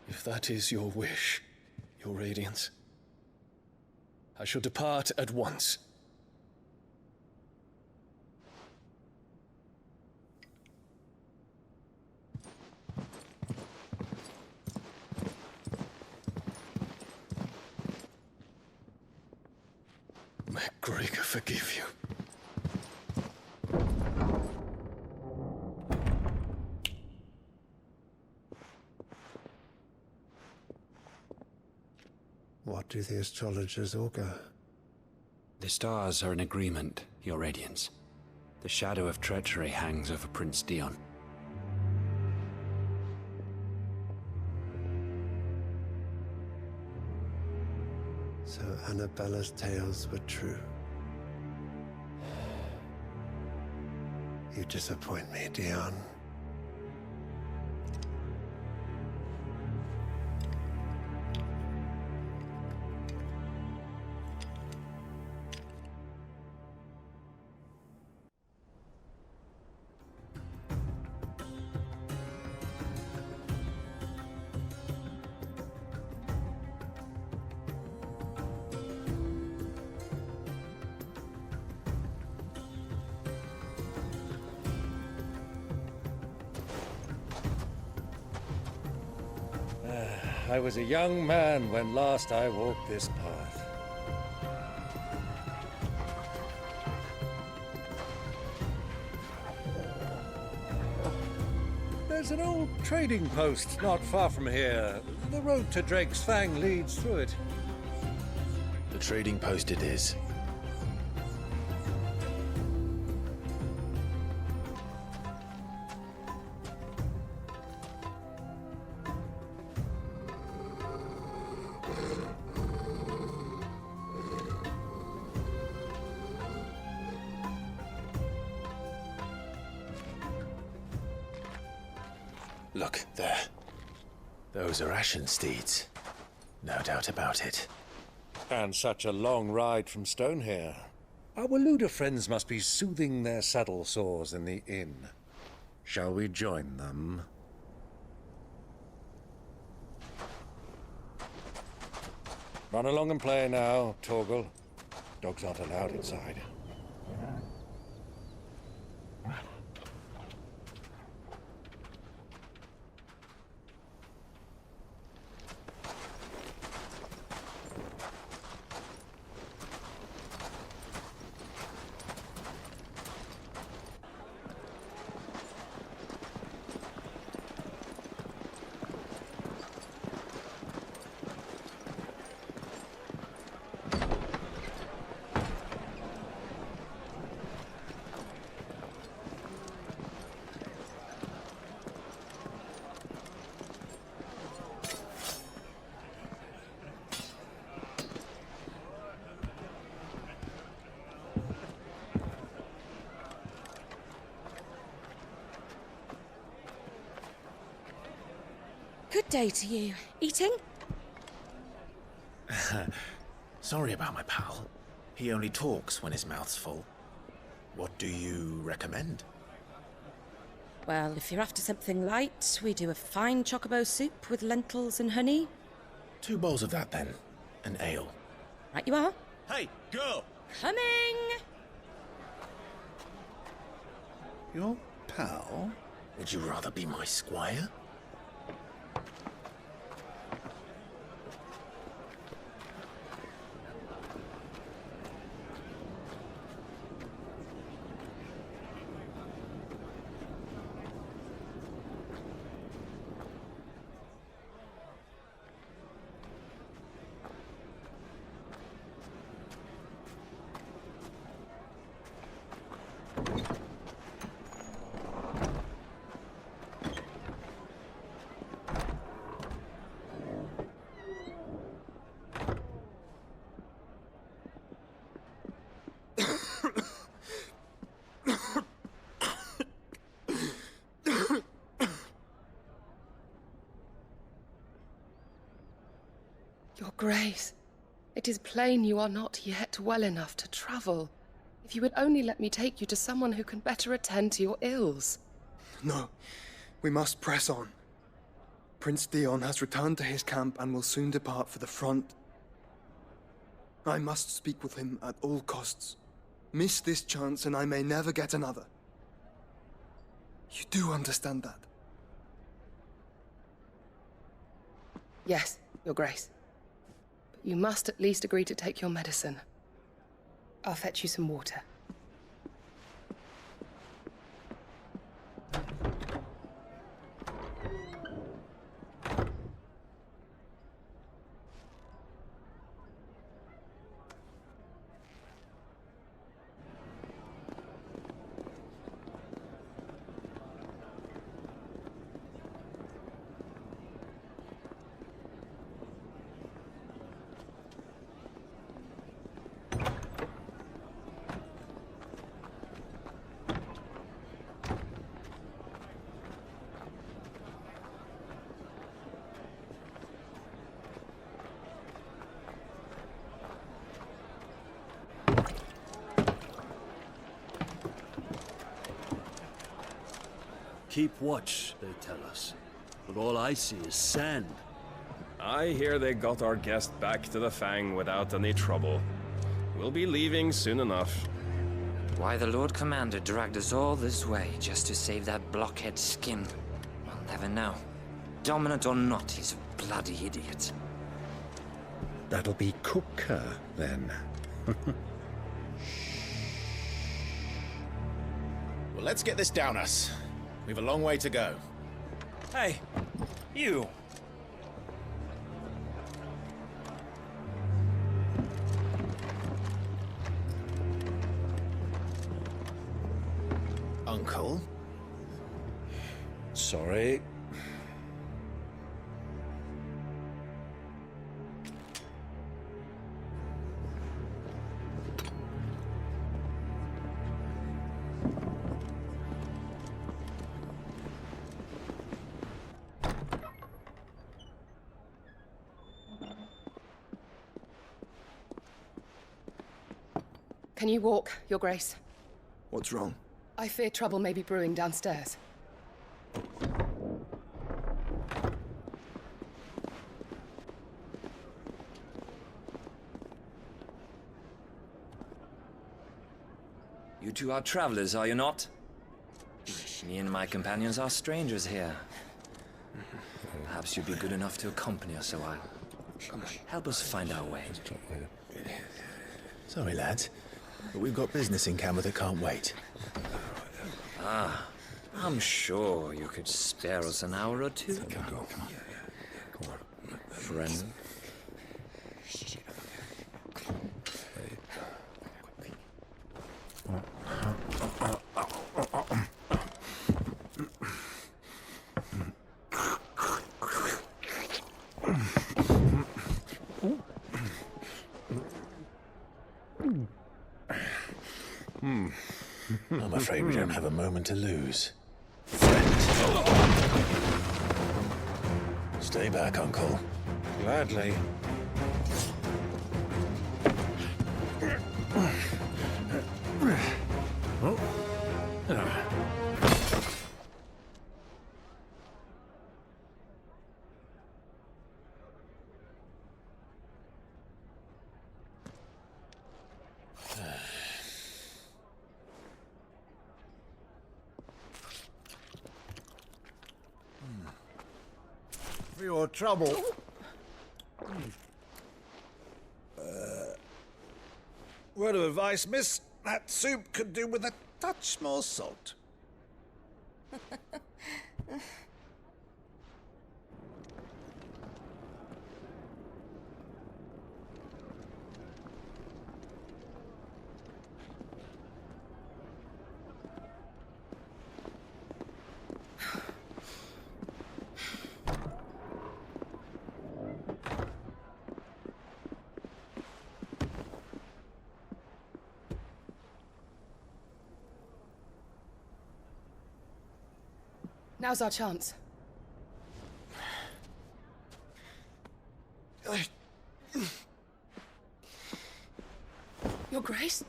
If that is your wish, your Radiance, I shall depart at once. May Gregor forgive you. What do the astrologers augur? The stars are in agreement, Your Radiance. The shadow of treachery hangs over Prince Dion. So Annabella's tales were true. You disappoint me, Dion. I was a young man when last I walked this path. There's an old trading post not far from here. The road to Drake's Fang leads through it. The trading post it is. Look, there. Those are Ashen steeds. No doubt about it. And such a long ride from Stonehair. Our Waluda friends must be soothing their saddle sores in the inn. Shall we join them? Run along and play now, Torgal. Dogs aren't allowed inside. Good day to you. Eating? Sorry about my pal. He only talks when his mouth's full. What do you recommend? Well, if you're after something light, we do a fine chocobo soup with lentils and honey. 2 bowls of that, then. An ale. Right you are. Hey, go! Coming! Your pal? Would you rather be my squire? Your Grace, it is plain you are not yet well enough to travel. If you would only let me take you to someone who can better attend to your ills. No, we must press on. Prince Dion has returned to his camp and will soon depart for the front. I must speak with him at all costs. Miss this chance and I may never get another. You do understand that? Yes, Your Grace. But you must at least agree to take your medicine. I'll fetch you some water. Keep watch, they tell us. But all I see is sand. I hear they got our guest back to the Fang without any trouble. We'll be leaving soon enough. Why the Lord Commander dragged us all this way just to save that blockhead skin, we'll never know. Dominant or not, he's a bloody idiot. That'll be Cooker, then. Well, let's get this down us. We've a long way to go. Hey, you! Uncle? Sorry. Can you walk, Your Grace? What's wrong? I fear trouble may be brewing downstairs. You two are travelers, are you not? Me and my companions are strangers here. Perhaps you'd be good enough to accompany us a while. Help us find our way. Sorry, lads, but we've got business in camera that can't wait. Ah, I'm sure you could spare us an hour or two. Come on. Friend. I'm afraid we don't have a moment to lose. Stay back, Uncle. Gladly. For your trouble. Word of advice, miss. That soup could do with a touch more salt. Now's our chance. alright?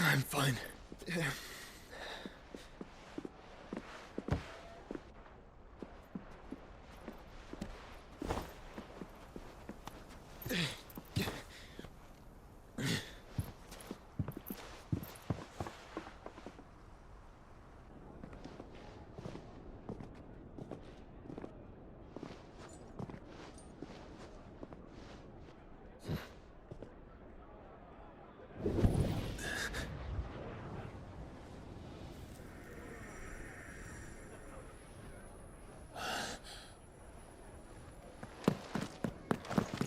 I'm fine.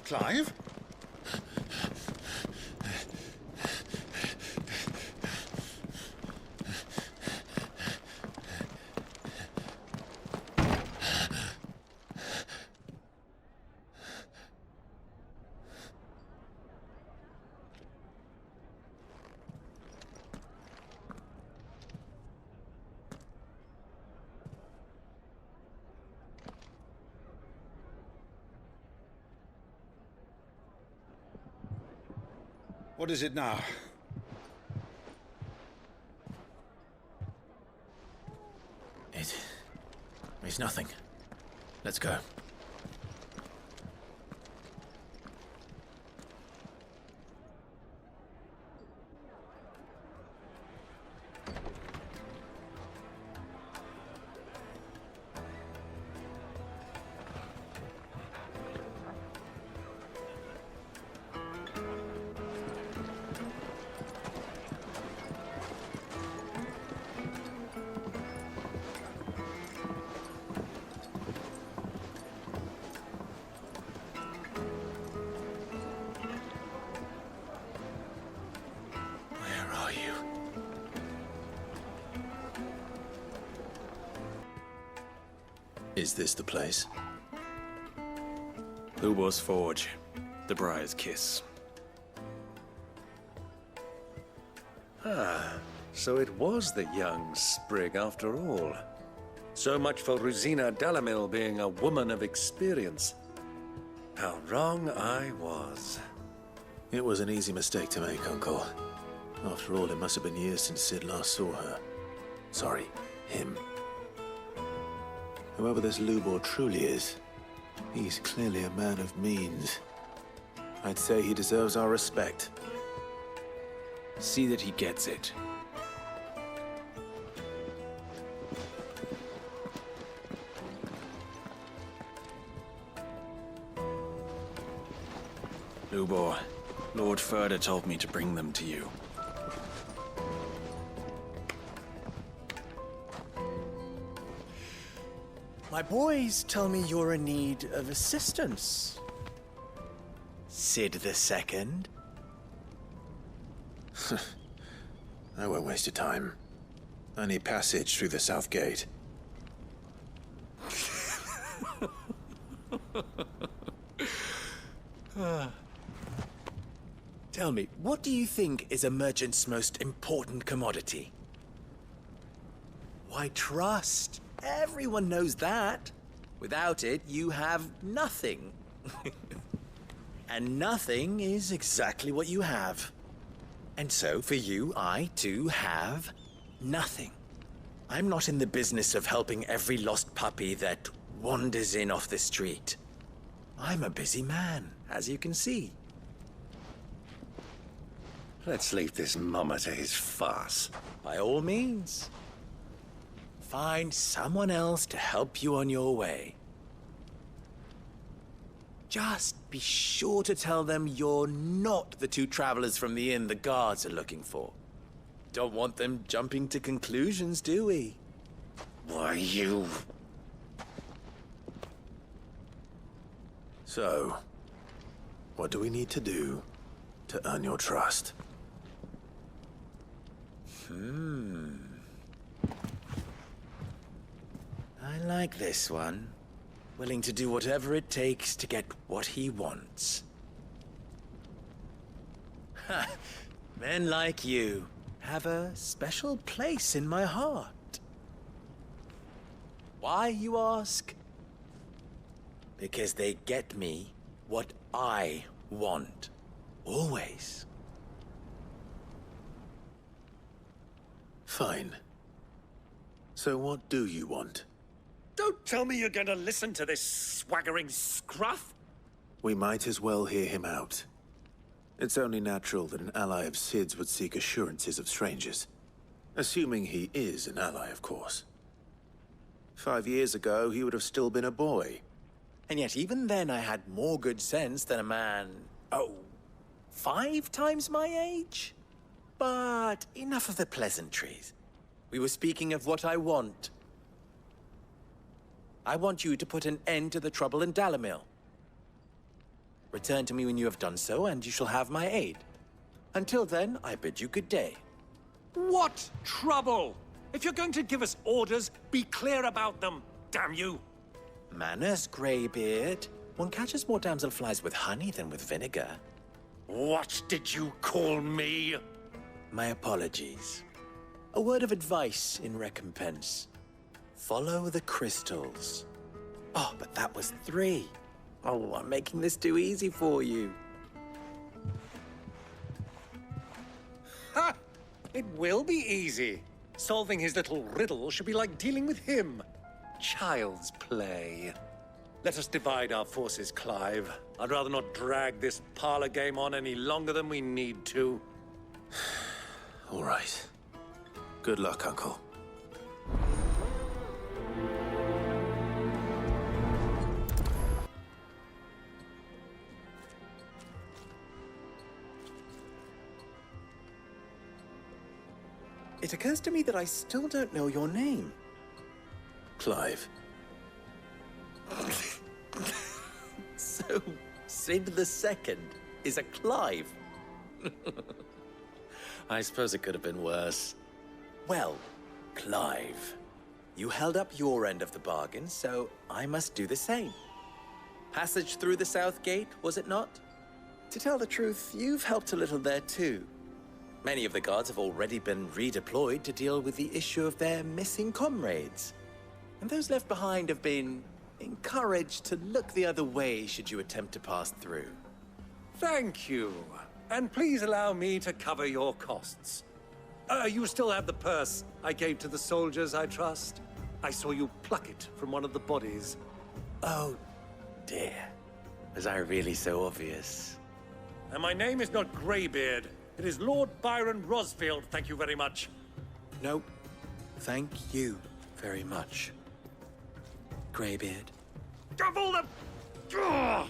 Clive? What is it now? It's nothing. Let's go. Is this the place? Lubor's Forge. The Briar's Kiss. Ah, so it was the young sprig after all. So much for Rosina Dalamil being a woman of experience. How wrong I was. It was an easy mistake to make, Uncle. After all, it must have been years since Sid last saw her. Sorry, him. Whoever this Lubor truly is, he's clearly a man of means. I'd say he deserves our respect. See that he gets it. Lubor, Lord Furder told me to bring them to you. My boys tell me you're in need of assistance. Sid the Second? I won't waste your time. I need passage through the south gate. Tell me, what do you think is a merchant's most important commodity? Why, trust. Everyone knows that. Without it, you have nothing. And nothing is exactly what you have. And so, for you, I, too, have nothing. I'm not in the business of helping every lost puppy that wanders in off the street. I'm a busy man, as you can see. Let's leave this mummer to his farce. By all means. Find someone else to help you on your way. Just be sure to tell them you're not the two travelers from the inn the guards are looking for. Don't want them jumping to conclusions, do we? Why, you... So, what do we need to do to earn your trust? I like this one. Willing to do whatever it takes to get what he wants. Ha! Men like you have a special place in my heart. Why, you ask? Because they get me what I want. Always. Fine. So what do you want? Don't tell me you're going to listen to this swaggering scruff! We might as well hear him out. It's only natural that an ally of Sid's would seek assurances of strangers. Assuming he is an ally, of course. 5 years ago, he would have still been a boy. And yet even then I had more good sense than a man... 5 times my age? But enough of the pleasantries. We were speaking of what I want. I want you to put an end to the trouble in Dalamil. Return to me when you have done so, and you shall have my aid. Until then, I bid you good day. What trouble? If you're going to give us orders, be clear about them, damn you! Manners, Greybeard. One catches more damselflies with honey than with vinegar. What did you call me? My apologies. A word of advice in recompense. Follow the crystals. Oh, but that was 3. Oh, I'm making this too easy for you. Ha! It will be easy. Solving his little riddle should be like dealing with him. Child's play. Let us divide our forces, Clive. I'd rather not drag this parlor game on any longer than we need to. All right. Good luck, Uncle. It occurs to me that I still don't know your name. Clive. So, Sid the Second is a Clive? I suppose it could have been worse. Well, Clive, you held up your end of the bargain, so I must do the same. Passage through the South Gate, was it not? To tell the truth, you've helped a little there too. Many of the guards have already been redeployed to deal with the issue of their missing comrades. And those left behind have been encouraged to look the other way should you attempt to pass through. Thank you. And please allow me to cover your costs. You still have the purse I gave to the soldiers, I trust? I saw you pluck it from one of the bodies. Oh, dear. Was I really so obvious? And my name is not Greybeard. It is Lord Byron Rosfield, thank you very much. Nope. Thank you very much. Greybeard. Double the... Ugh!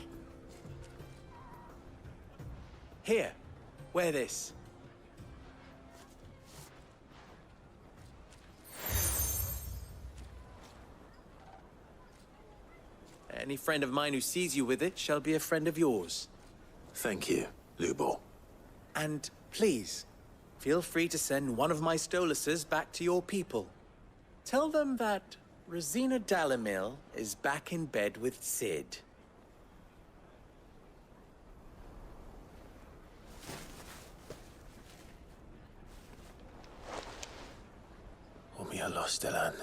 Here, wear this. Any friend of mine who sees you with it shall be a friend of yours. Thank you, Lubor. And please, feel free to send one of my Stoluses back to your people. Tell them that Rosina Dalamil is back in bed with Sid. Omia Lostelan.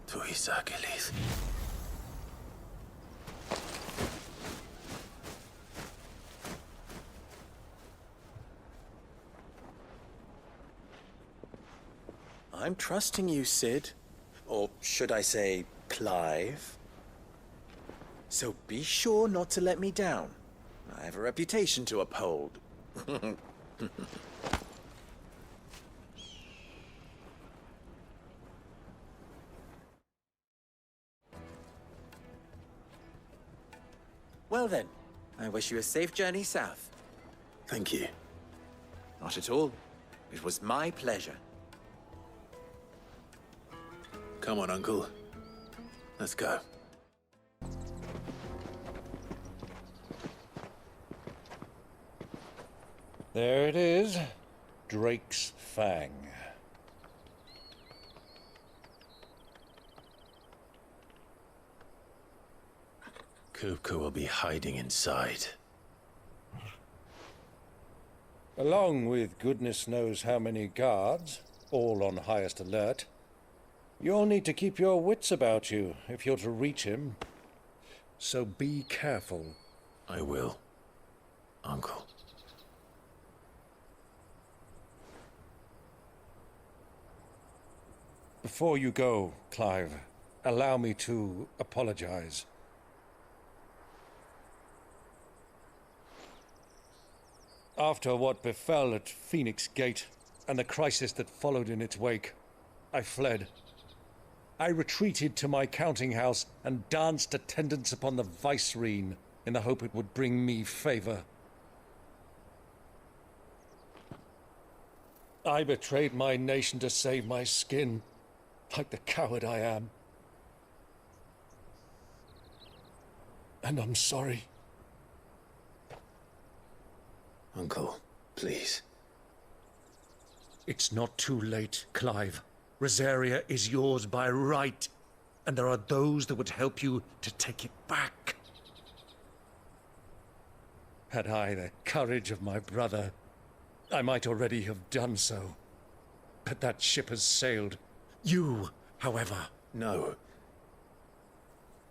Tu Isakelis. I'm trusting you, Sid. Or should I say, Clive? So be sure not to let me down. I have a reputation to uphold. Well then, I wish you a safe journey south. Thank you. Not at all. It was my pleasure. Come on, Uncle. Let's go. There it is. Drake's Fang. Kupka will be hiding inside. Along with goodness knows how many guards, all on highest alert. You'll need to keep your wits about you if you're to reach him. So be careful. I will, Uncle. Before you go, Clive, allow me to apologize. After what befell at Phoenix Gate and the crisis that followed in its wake, I fled. I retreated to my counting house and danced attendance upon the vicereine in the hope it would bring me favor. I betrayed my nation to save my skin, like the coward I am. And I'm sorry. Uncle, please. It's not too late, Clive. Rosaria is yours by right, and there are those that would help you to take it back. Had I the courage of my brother, I might already have done so. But that ship has sailed. You, however... No.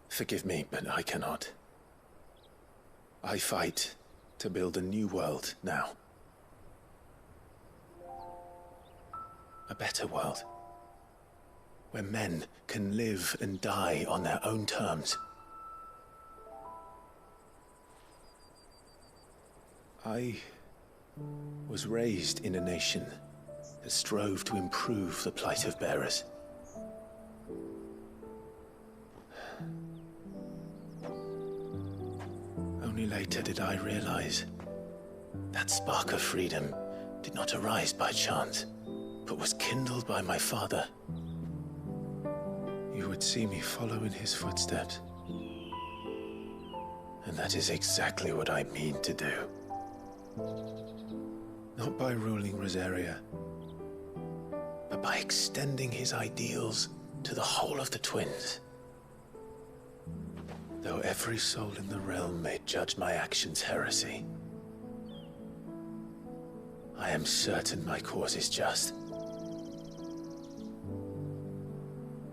Forgive me, but I cannot. I fight to build a new world now. A better world. Where men can live and die on their own terms. I was raised in a nation that strove to improve the plight of bearers. Only later did I realize that spark of freedom did not arise by chance, but was kindled by my father. You would see me follow in his footsteps. And that is exactly what I mean to do. Not by ruling Rosaria, but by extending his ideals to the whole of the twins. Though every soul in the realm may judge my actions heresy, I am certain my cause is just.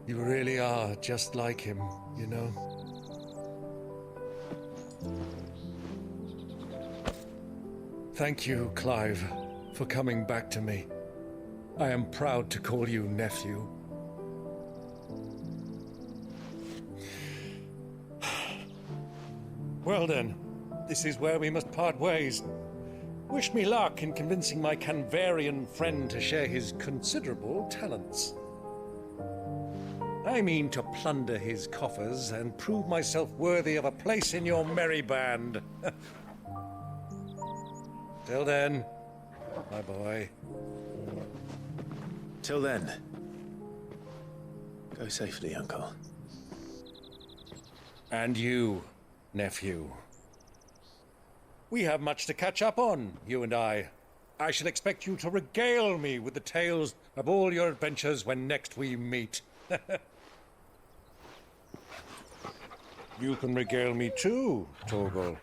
You really are just like him, you know? Thank you, Clive, for coming back to me. I am proud to call you nephew. Well then, this is where we must part ways. Wish me luck in convincing my Canvarian friend to share his considerable talents. I mean to plunder his coffers and prove myself worthy of a place in your merry band. Till then, my boy. Till then, go safely, Uncle. And you, nephew. We have much to catch up on, you and I. I shall expect you to regale me with the tales of all your adventures when next we meet. You can regale me too, Torgal.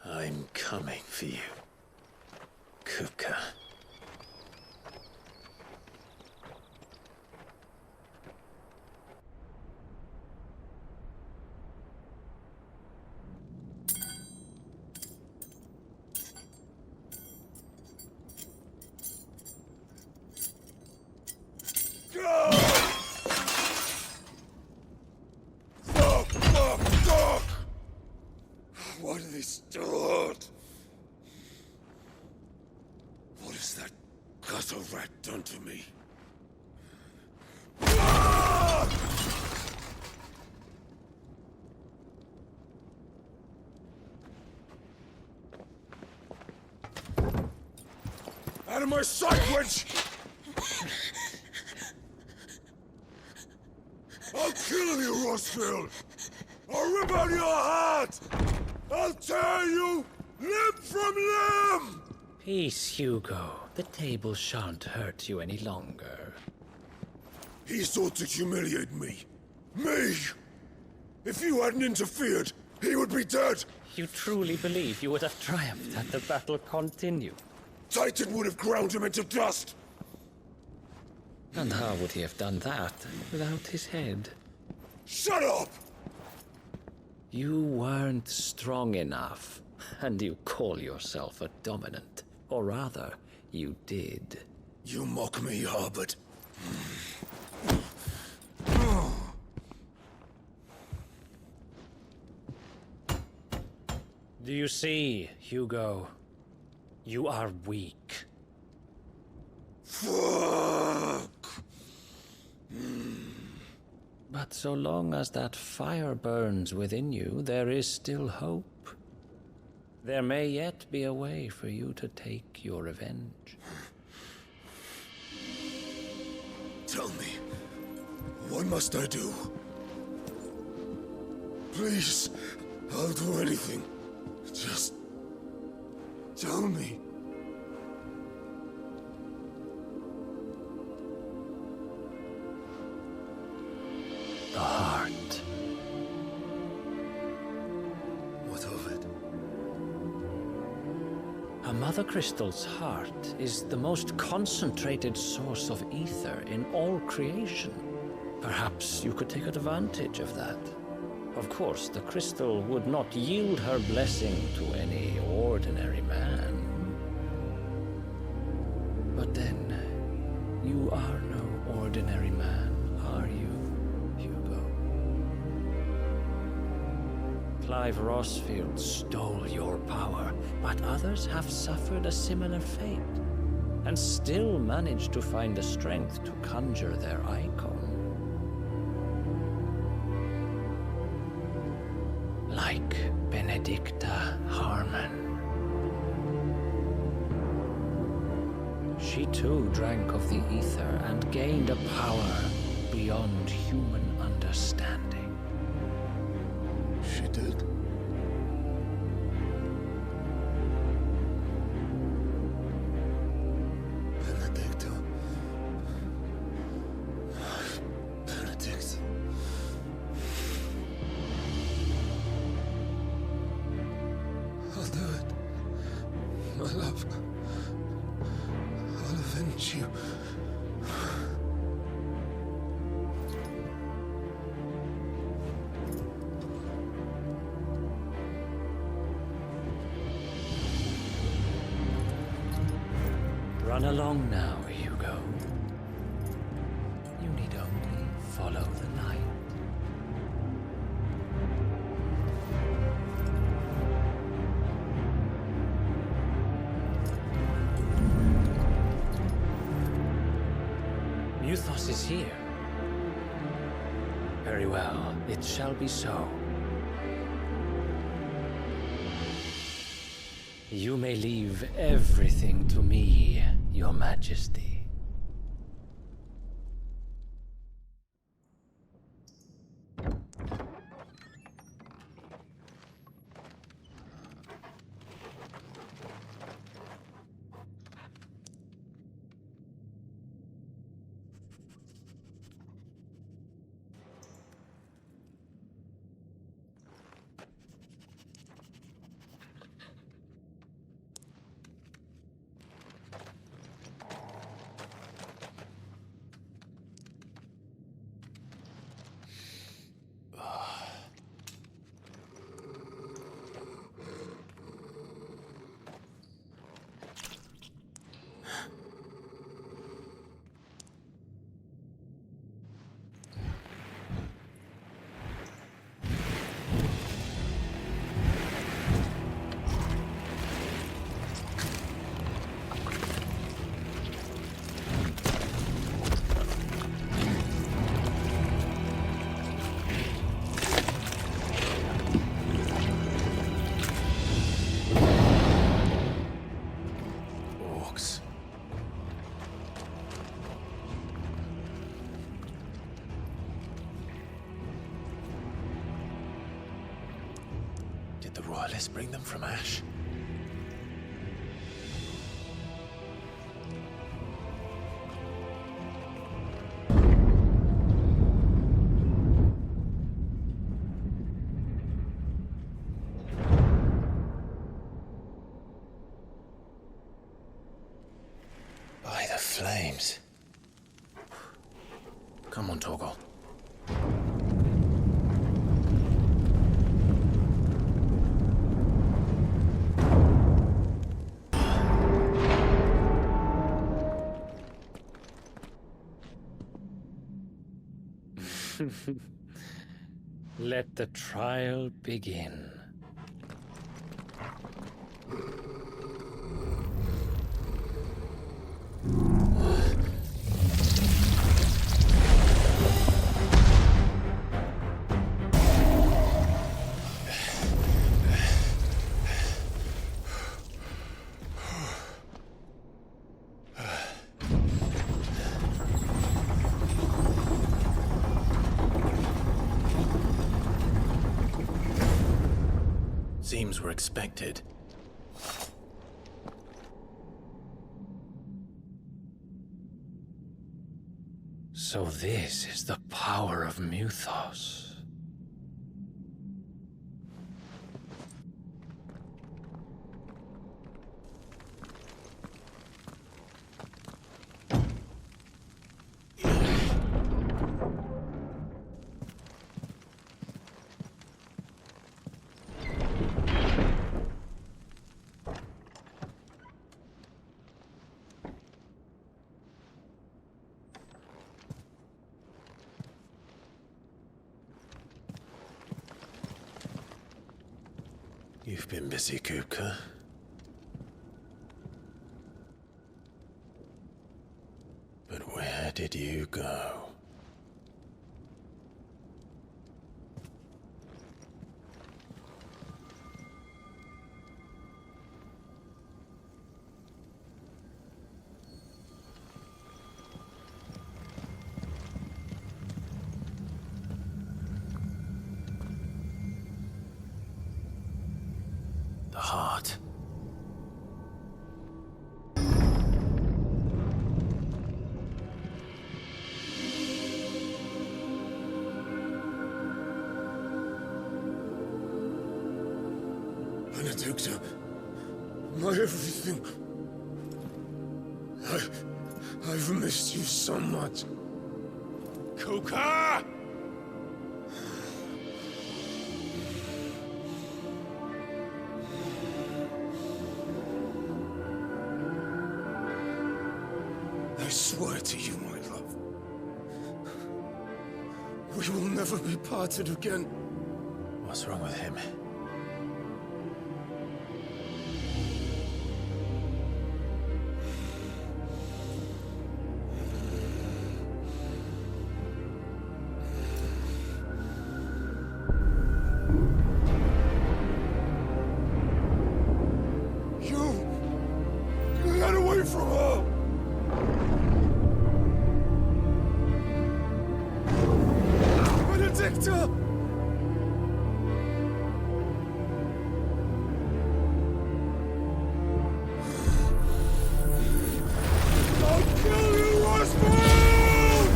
I'm coming for you, Kupka. What have they stored? What has that gutter rat done to me? Out of my sight, witch! I'll kill you, Rosfield! I'll rip out your heart! I'll tear you limb from limb! Peace, Hugo. The table shan't hurt you any longer. He sought to humiliate me. Me! If you hadn't interfered, he would be dead! You truly believe you would have triumphed had the battle continued? Titan would have ground him into dust! And how would he have done that without his head? Shut up! You weren't strong enough, and you call yourself a dominant. Or rather, you did. You mock me, Harbert. Do you see, Hugo? You are weak. Fuck! But so long as that fire burns within you, there is still hope. There may yet be a way for you to take your revenge. Tell me, what must I do? Please, I'll do anything. Just tell me. The heart. What of it? A mother crystal's heart is the most concentrated source of ether in all creation. Perhaps you could take advantage of that. Of course, the crystal would not yield her blessing to any ordinary man. But then, you are no ordinary man, are you, Hugo? Clive Rosfield stole your power, but others have suffered a similar fate, and still managed to find the strength to conjure their icon. Like Benedicta Harmon. She too drank of the ether and gained a power beyond human understanding. She did. Benedicta. Benedict. I'll do it. My love. I'll avenge you. Run along now, Hugo. You need only follow the light. Muthos is here. Very well, it shall be so. You may leave everything to me, Your Majesty. Did the royalists bring them from Ash? By the flames. Come on, Torgal. Let the trial begin. Seems we're expected. So this is the power of Mythos. You've been busy, Kupka. But where did you go? The heart. Benedicta, my everything. I've missed you so much. Kuka! I swear to you, my love, we will never be parted again. What's wrong with him? You got away from her! Benedicta! I'll kill you, Rosfield!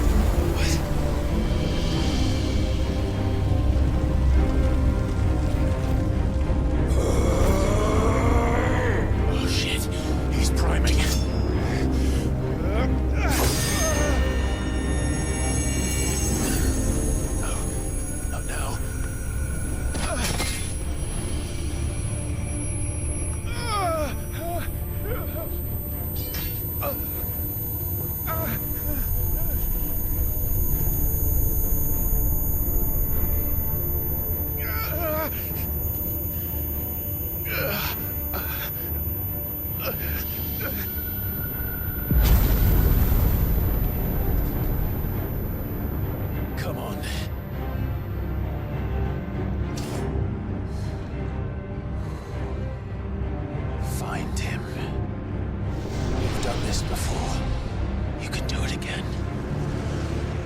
Oh shit, he's priming. Not now. Come on. Find him. You've done this before. You can do it again.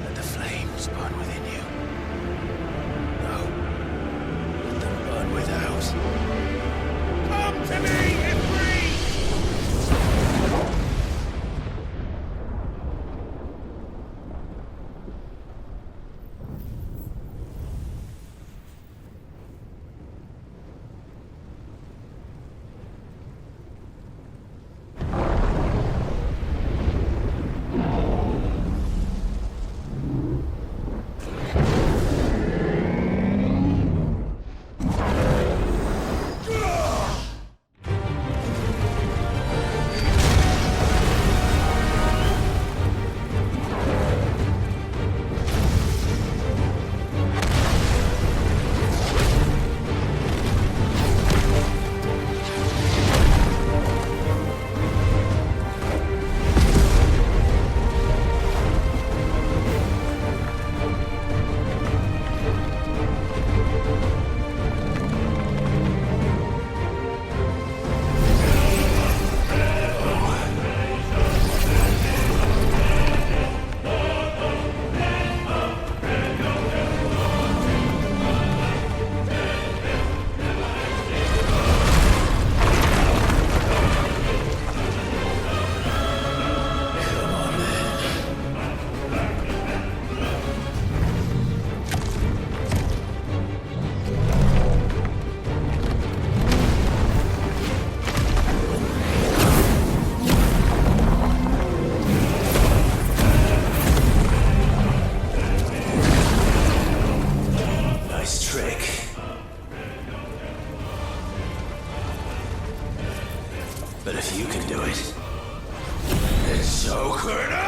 Let the flames burn within you. No. Let them burn without. Come to me, Ifrit! could I?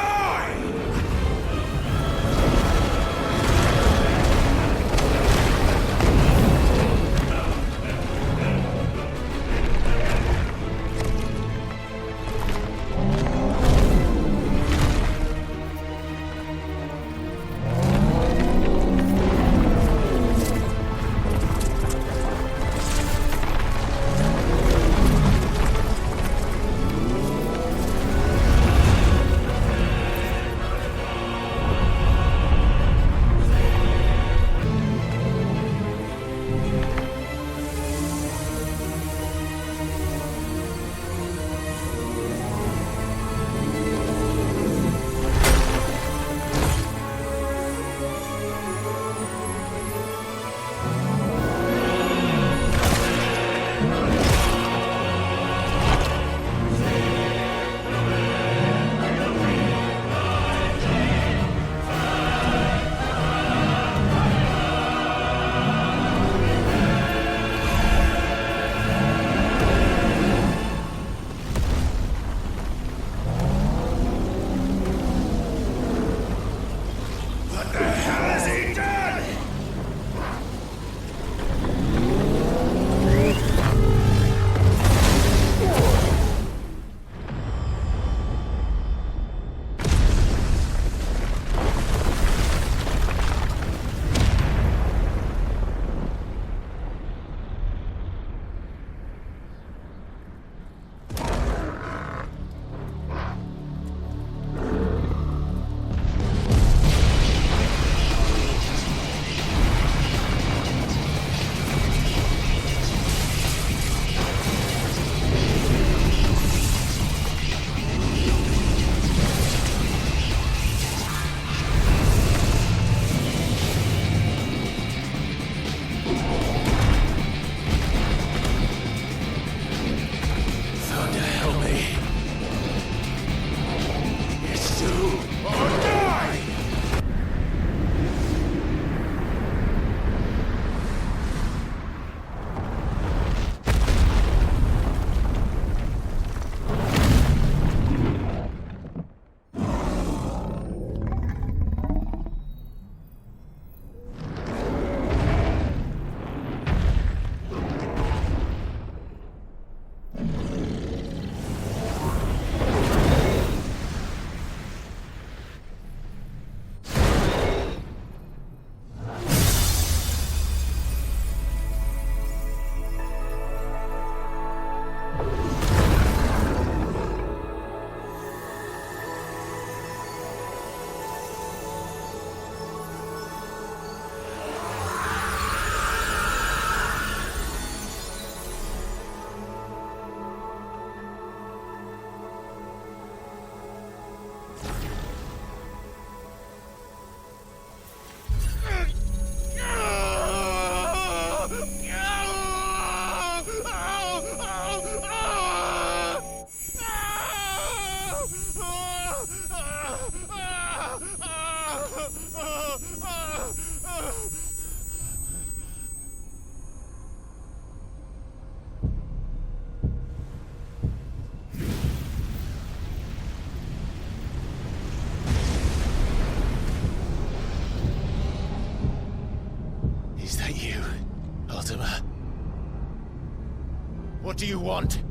What do you want?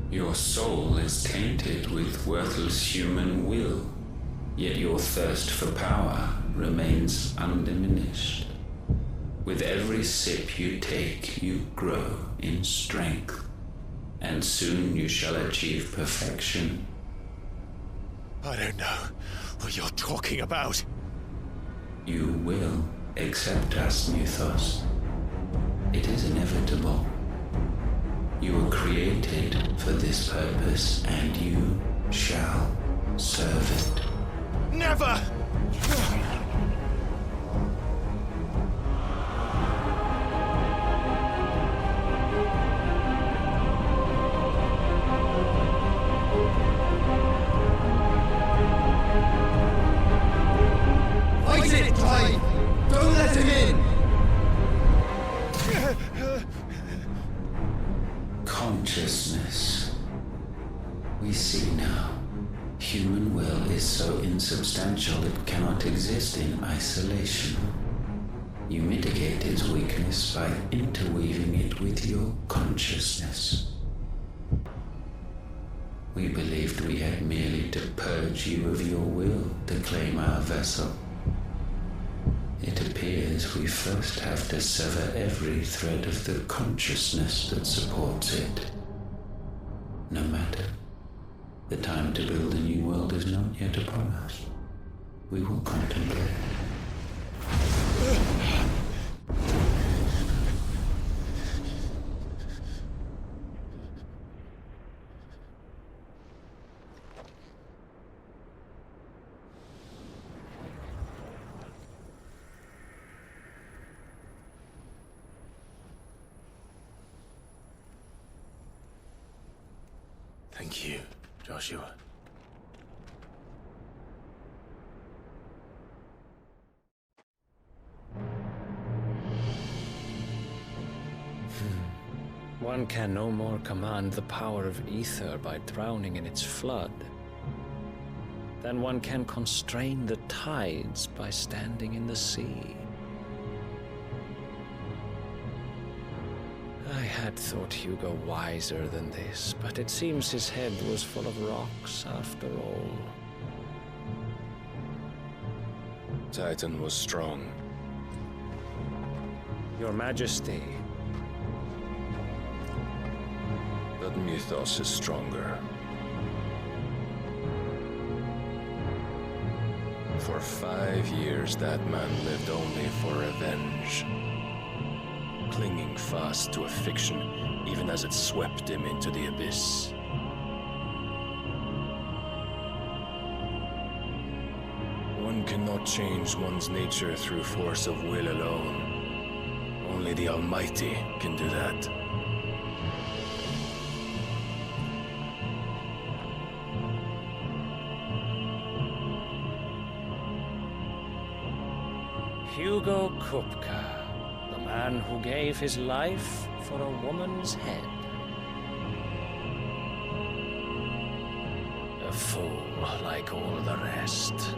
Your soul is tainted with worthless human will, yet your thirst for power remains undiminished. With every sip you take, you grow in strength, and soon you shall achieve perfection. I don't know what you're talking about. You will accept us, Mythos. It is inevitable. You were created for this purpose, and you shall serve it. Never! Fight it, Clive! Don't let him in! Consciousness. We see now. Human will is so insubstantial it cannot exist in isolation. You mitigate its weakness by interweaving it with your consciousness. We believed we had merely to purge you of your will to claim our vessel. It appears we first have to sever every thread of the consciousness that supports it. No matter. The time to build a new world is not yet upon us. We will contemplate. Thank you, Joshua. One can no more command the power of ether by drowning in its flood than one can constrain the tides by standing in the sea. I had thought Hugo wiser than this, but it seems his head was full of rocks after all. Titan was strong. Your Majesty. But Mythos is stronger. For 5 years, that man lived only for revenge. Clinging fast to a fiction, even as it swept him into the abyss. One cannot change one's nature through force of will alone. Only the Almighty can do that. Hugo Kupka, the man who gave his life for a woman's head. A fool like all the rest.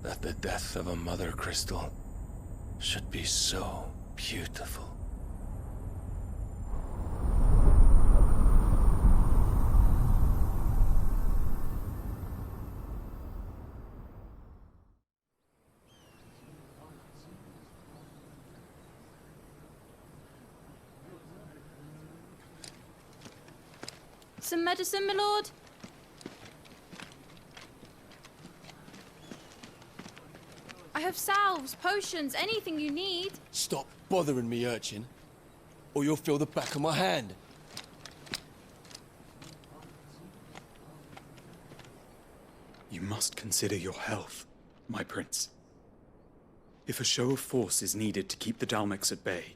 That the death of a mother crystal should be so beautiful. Some medicine, my lord? I have salves, potions, anything you need. Stop bothering me, urchin, or you'll feel the back of my hand. You must consider your health, my prince. If a show of force is needed to keep the Dalmex at bay,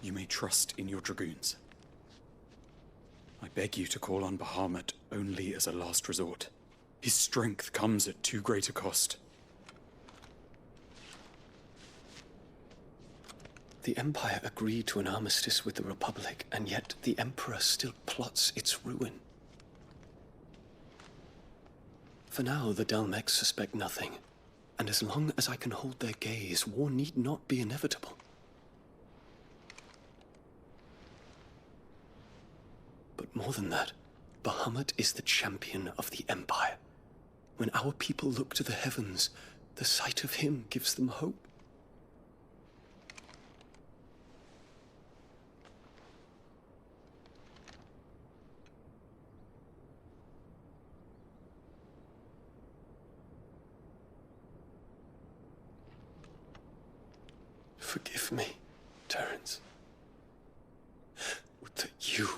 you may trust in your dragoons. I beg you to call on Bahamut only as a last resort. His strength comes at too great a cost. The Empire agreed to an armistice with the Republic, and yet the Emperor still plots its ruin. For now, the Dalmex suspect nothing, and as long as I can hold their gaze, war need not be inevitable. But more than that, Bahamut is the champion of the Empire. When our people look to the heavens, the sight of him gives them hope. Forgive me, Terence. Would that you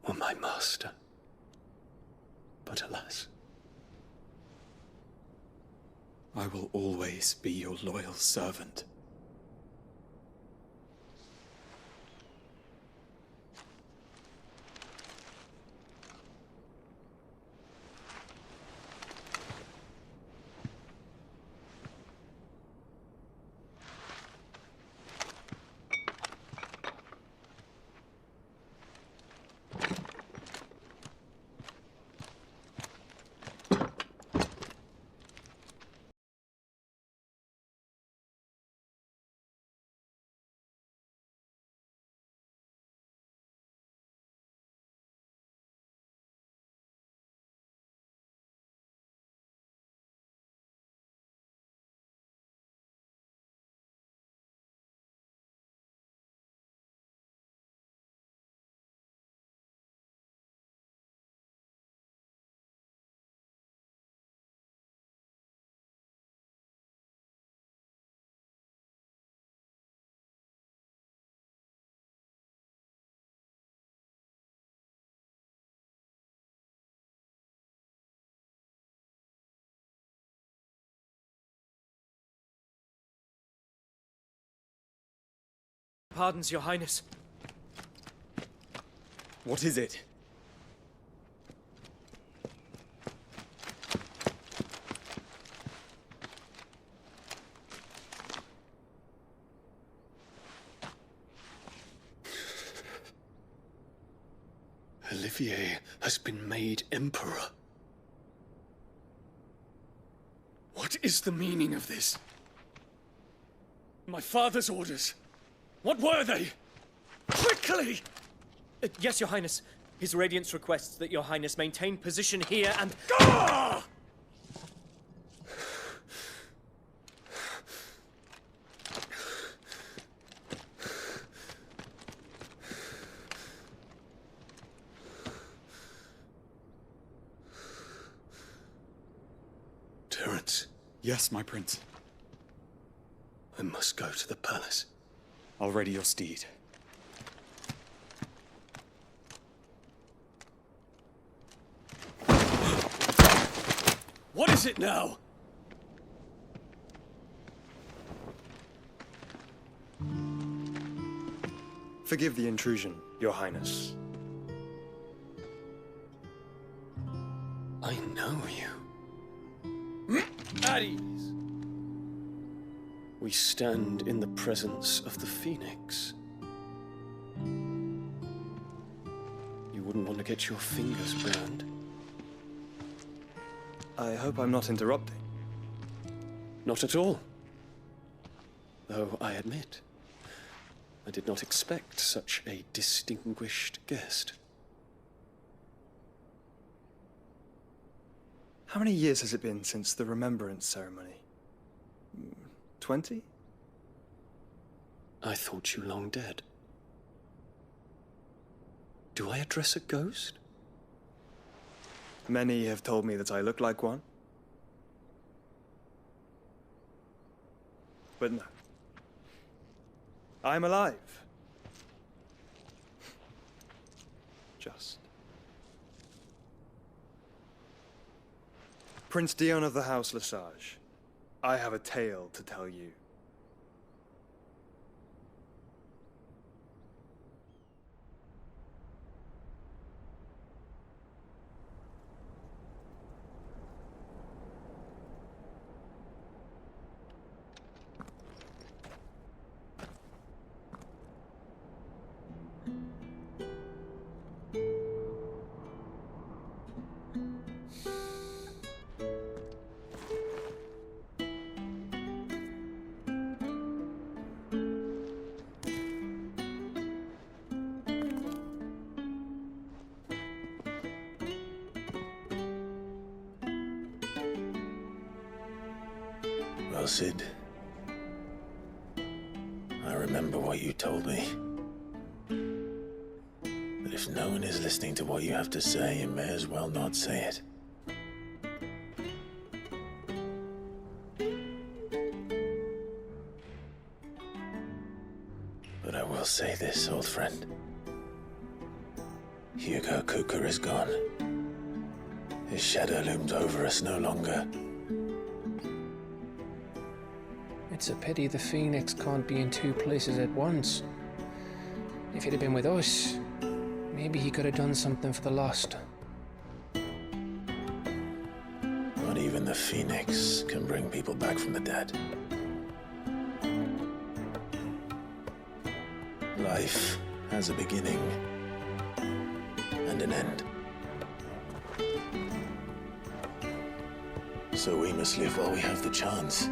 were my master. But alas. I will always be your loyal servant. pardons, Your Highness. What is it? Olivier has been made Emperor. What is the meaning of this? My father's orders. What were they? Quickly! Yes, Your Highness. His Radiance requests that Your Highness maintain position here and... Ah! Terence. Yes, my prince. I must go to the palace. I'll ready your steed. What is it now? Forgive the intrusion, Your Highness. I know you. At ease. We stand in the presence of the Phoenix. You wouldn't want to get your fingers burned. I hope I'm not interrupting. Not at all. Though I admit, I did not expect such a distinguished guest. How many years has it been since the Remembrance ceremony? 20? I thought you long dead. Do I address a ghost? Many have told me that I look like one. But no. I'm alive. Just. Prince Dion of the House Lesage, I have a tale to tell you. Well, Sid, I remember what you told me. But if no one is listening to what you have to say, you may as well not say it. But I will say this, old friend. Hugo Kuka is gone. His shadow looms over us no longer. It's a pity the Phoenix can't be in two places at once. If he'd have been with us, maybe he could have done something for the lost. Not even the Phoenix can bring people back from the dead. Life has a beginning and an end. So we must live while we have the chance.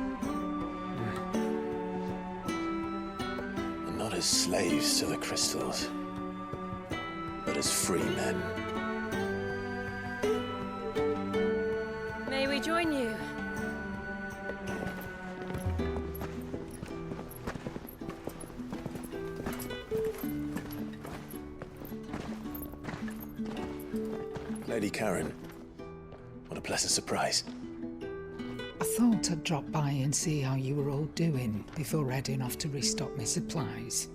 Not as slaves to the crystals, but as free men. May we join you? Lady Karen, what a pleasant surprise. I thought I'd drop by and see how you were all doing before heading off to restock my supplies.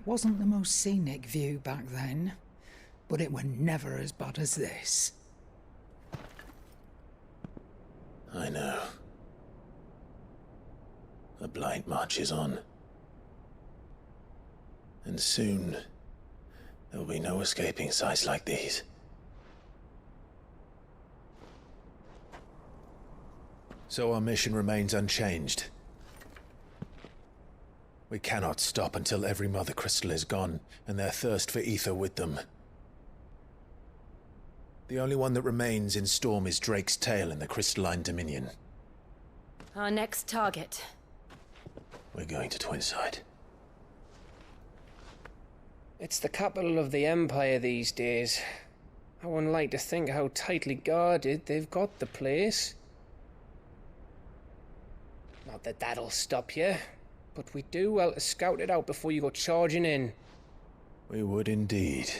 wasn't the most scenic view back then, but it were never as bad as this. I know. The Blight marches on. And soon, there will be no escaping sights like these. So our mission remains unchanged. We cannot stop until every Mother Crystal is gone, and their thirst for ether with them. The only one that remains in Storm is Drake's tail in the Crystalline Dominion. Our next target. We're going to Twinside. It's the capital of the Empire these days. I wouldn't like to think how tightly guarded they've got the place. Not that that'll stop you, but we do well to scout it out before you go charging in. We would indeed.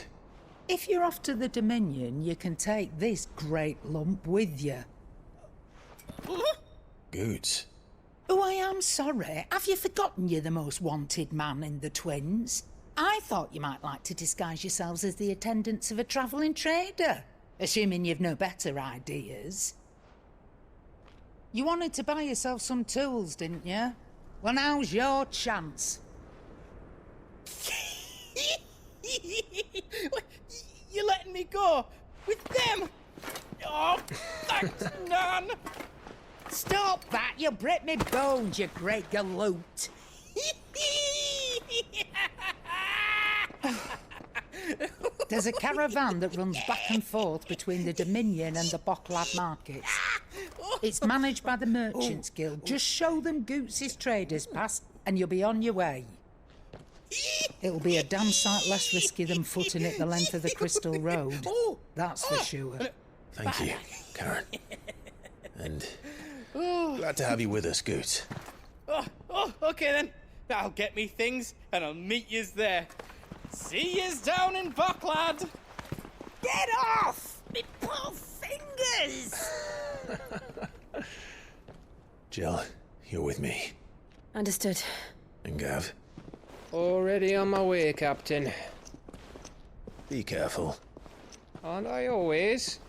If you're off to the Dominion, you can take this great lump with you. Goods. Oh, I am sorry. Have you forgotten you're the most wanted man in the Twins? I thought you might like to disguise yourselves as the attendants of a travelling trader, assuming you've no better ideas. You wanted to buy yourself some tools, didn't you? Well, now's your chance. You're letting me go with them? Oh, thanks, Nan. Stop that! You'll break me bones, you great galoot. There's a caravan that runs back and forth between the Dominion and the Bocklad markets. It's managed by the Merchants Guild. Just show them Goots' traders pass and you'll be on your way. It'll be a damn sight less risky than footing it the length of the Crystal Road. That's for sure. Thank you, Karen. And glad to have you with us, Goots. Okay then. I'll get me things and I'll meet yous there. See yous down in Bocklad. Get off! Me poor fingers! Jill, you're with me. Understood. And Gav? Already on my way, Captain. Be careful. Aren't I always?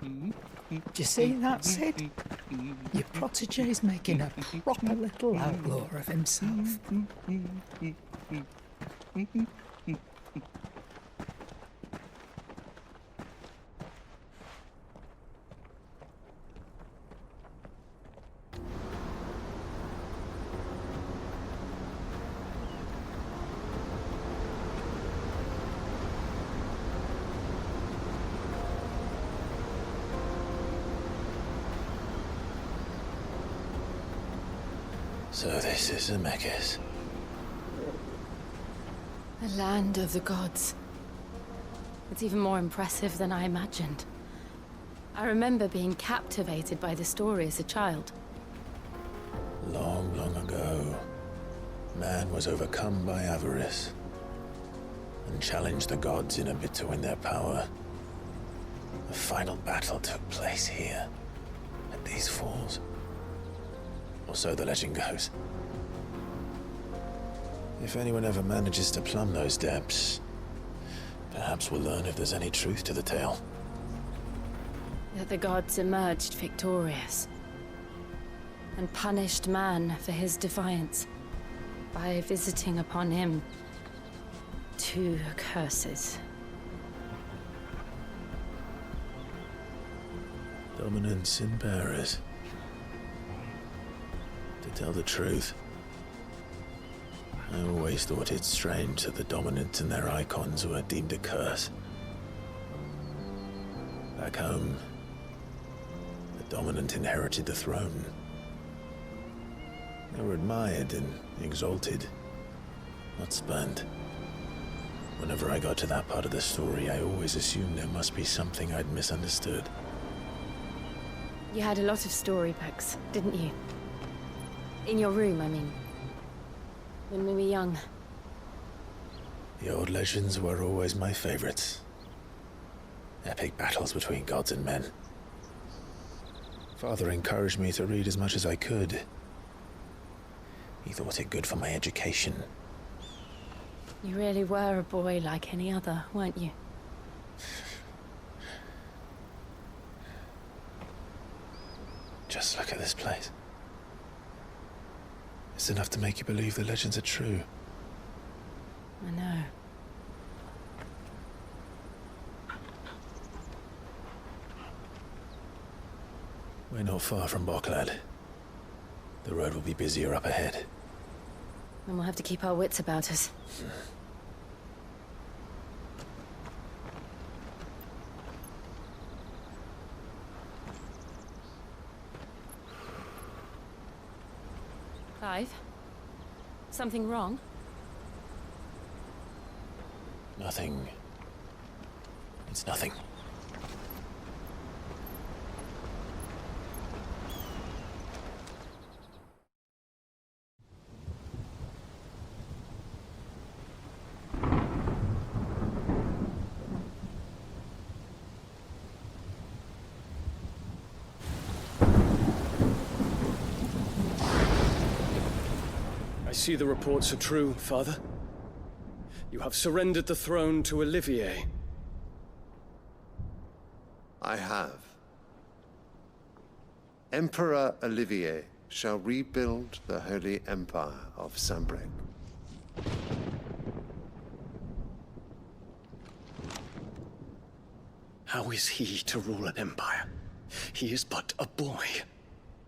Do you see that, Sid? Your protege's making a proper little outlaw of himself. So this is Zemeckis. The land of the gods. It's even more impressive than I imagined. I remember being captivated by the story as a child. Long, long ago, man was overcome by avarice and challenged the gods in a bid to win their power. The final battle took place here, at these falls. Or so the legend goes. If anyone ever manages to plumb those depths, perhaps we'll learn if there's any truth to the tale. That the gods emerged victorious and punished man for his defiance by visiting upon him 2 curses. Dominance and bearers. To tell the truth, I always thought it strange that the dominant and their Eikons were deemed a curse. Back home, the dominant inherited the throne. They were admired and exalted, not spurned. Whenever I got to that part of the story, I always assumed there must be something I'd misunderstood. You had a lot of storybooks, didn't you? In your room, I mean. When we were young. The old legends were always my favorites. Epic battles between gods and men. Father encouraged me to read as much as I could. He thought it good for my education. You really were a boy like any other, weren't you? Just look at this place. It's enough to make you believe the legends are true. I know. We're not far from Boklad. The road will be busier up ahead. Then we'll have to keep our wits about us. Clive? Something wrong? Nothing. It's nothing. I see the reports are true, Father. You have surrendered the throne to Olivier. I have. Emperor Olivier shall rebuild the Holy Empire of Sanbreque. How is he to rule an empire? He is but a boy.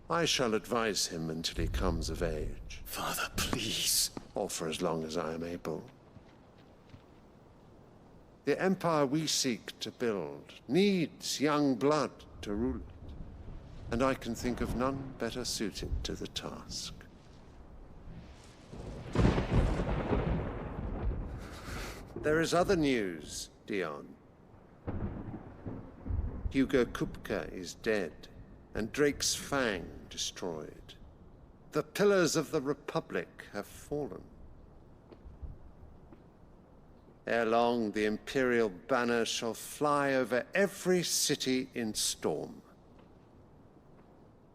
I shall advise him until he comes of age. Father, please. Or for as long as I am able. The empire we seek to build needs young blood to rule it, and I can think of none better suited to the task. There is other news, Dion. Hugo Kupka is dead, and Drake's Fang destroyed. The pillars of the Republic have fallen. Ere long, the Imperial banner shall fly over every city in Storm.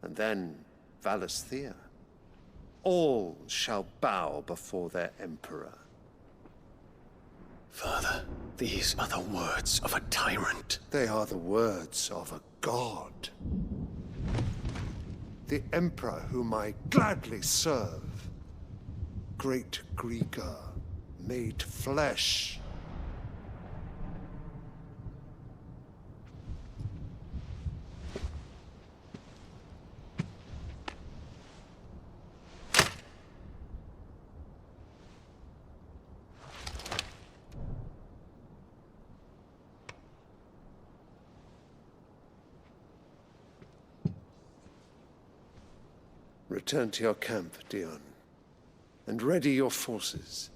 And then Valisthea. All shall bow before their Emperor. Father, these are the words of a tyrant. They are the words of a god. The Emperor whom I gladly serve. Great Grieger, made flesh. Return to your camp, Dion, and ready your forces.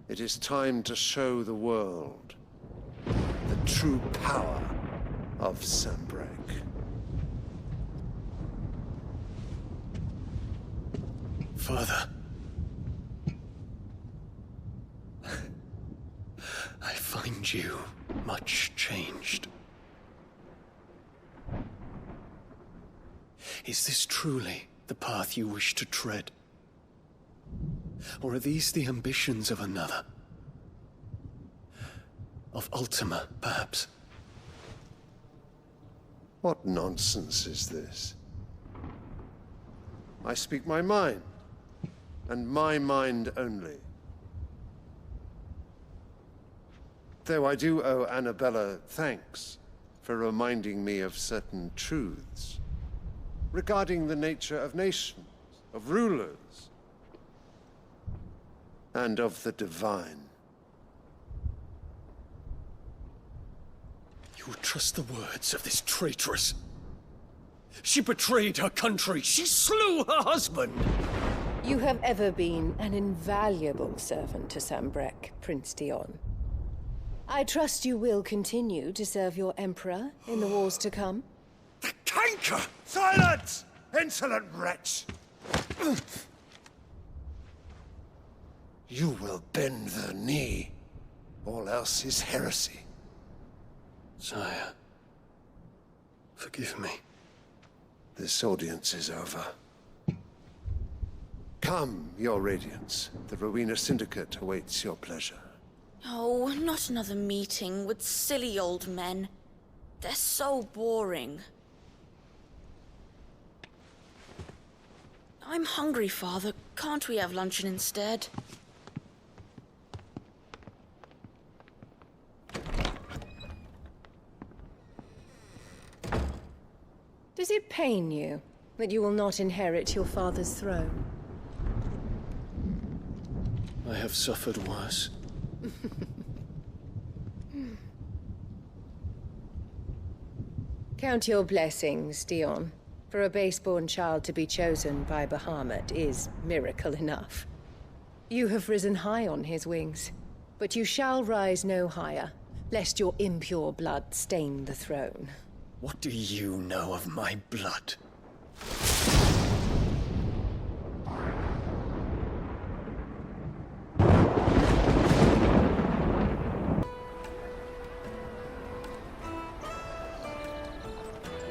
It is time to show the world the true power of Sanbreque. Father. I find you much changed. Is this truly the path you wish to tread? Or are these the ambitions of another? Of Ultima, perhaps? What nonsense is this? I speak my mind, and my mind only. Though I do owe Annabella thanks for reminding me of certain truths regarding the nature of nations, of rulers, and of the divine. You would trust the words of this traitress? She betrayed her country. She slew her husband. You have ever been an invaluable servant to Sanbreque, Prince Dion. I trust you will continue to serve your Emperor in the wars to come. The canker! Silence! Insolent wretch! You will bend the knee. All else is heresy. Sire, forgive me. This audience is over. Come, Your Radiance. The Rowena Syndicate awaits your pleasure. Oh, not another meeting with silly old men. They're so boring. I'm hungry, Father. Can't we have luncheon instead? Does it pain you that you will not inherit your father's throne? I have suffered worse. Count your blessings, Dion. For a base-born child to be chosen by Bahamut is miracle enough. You have risen high on his wings, but you shall rise no higher, lest your impure blood stain the throne. What do you know of my blood?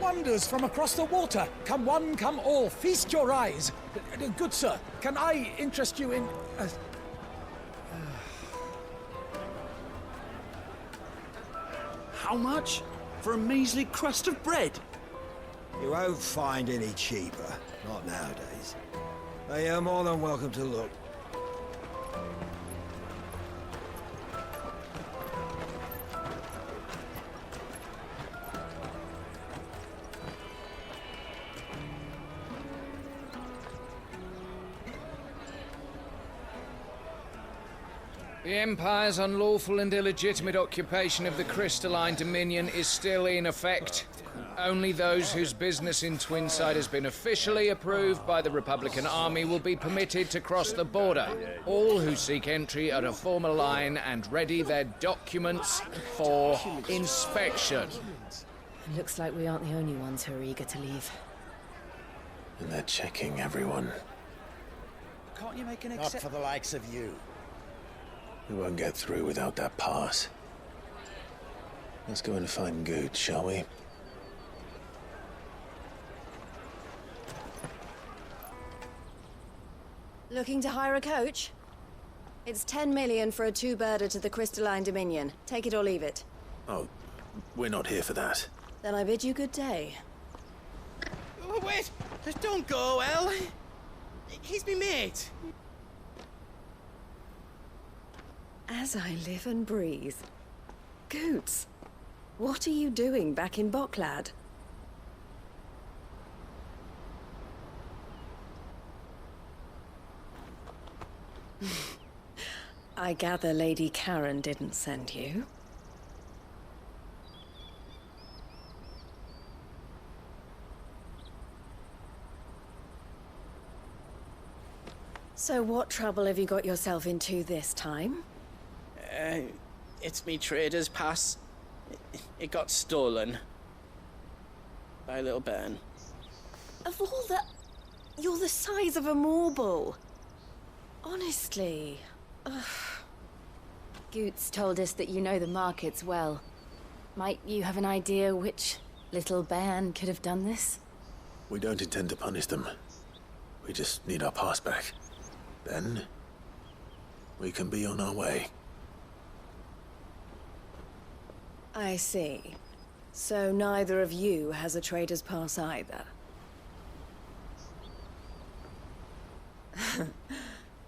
Wonders from across the water. Come one, come all, feast your eyes. Good sir, can I interest you in... How much? For a measly crust of bread? You won't find any cheaper. Not nowadays. But you're more than welcome to look. The Empire's unlawful and illegitimate occupation of the Crystalline Dominion is still in effect. Only those whose business in Twinside has been officially approved by the Republican Army will be permitted to cross the border. All who seek entry are to form a line and ready their documents for inspection. Looks like we aren't the only ones who are eager to leave. And they're checking everyone. Can't you make an Not for the likes of you. We won't get through without that pass. Let's go and find Good, shall we? Looking to hire a coach? It's 10 million for a two-birder to the Crystalline Dominion. Take it or leave it. Oh, we're not here for that. Then I bid you good day. Oh, wait! Don't go, El. He's me mate. As I live and breathe. Goots, what are you doing back in Boklad? I gather Lady Karen didn't send you. So what trouble have you got yourself into this time? It's me trader's pass. It got stolen. By a little bairn. Of all the... You're the size of a marble. Honestly. Ugh. Goots told us that you know the markets well. Might you have an idea which little bairn could have done this? We don't intend to punish them. We just need our pass back. Then, we can be on our way. I see. So neither of you has a trader's pass either.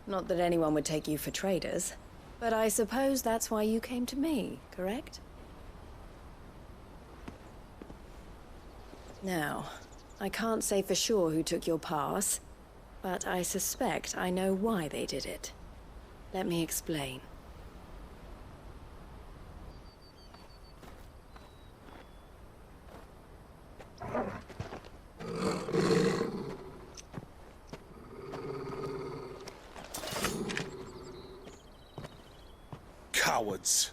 Not that anyone would take you for traders, but I suppose that's why you came to me, correct? Now, I can't say for sure who took your pass, but I suspect I know why they did it. Let me explain. Cowards!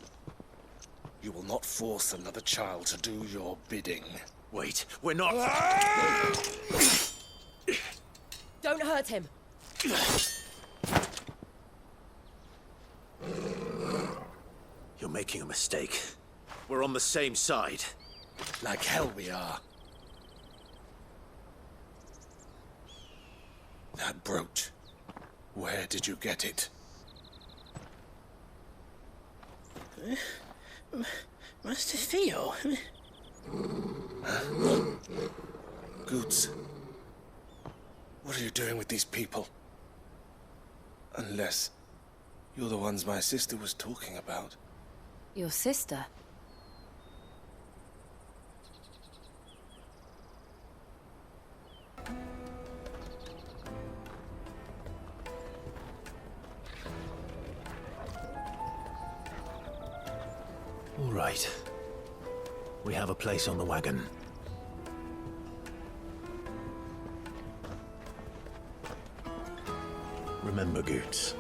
You will not force another child to do your bidding. Wait, we're not... Don't hurt him! You're making a mistake. we're on the same side. Like hell we are. That brooch. Where did you get it? Master Theo? Goots. What are you doing with these people? Unless you're the ones my sister was talking about. Your sister? All right. We have a place on the wagon. Remember, Goots,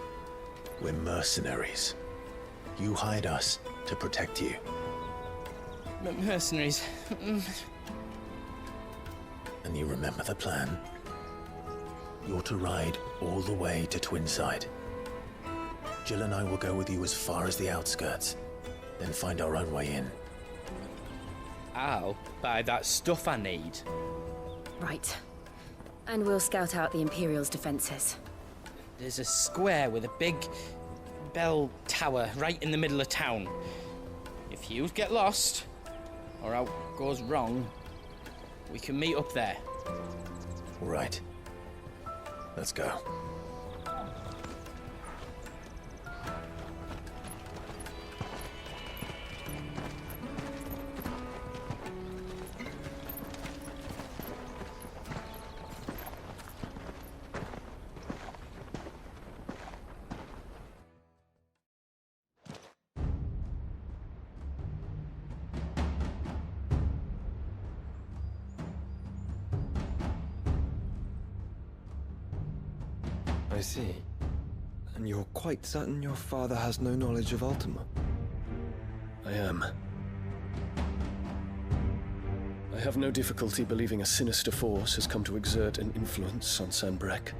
we're mercenaries. You hired us to protect you. Mercenaries. And you remember the plan? You're to ride all the way to Twinside. Jill and I will go with you as far as the outskirts, then find our own way in. I'll buy that stuff I need. Right. And we'll scout out the Imperial's defenses. There's a square with a big bell tower right in the middle of town. If you get lost, or out goes wrong, we can meet up there. All right. Let's go. I see. And you're quite certain your father has no knowledge of Ultima? I am. I have no difficulty believing a sinister force has come to exert an influence on Sanbreque.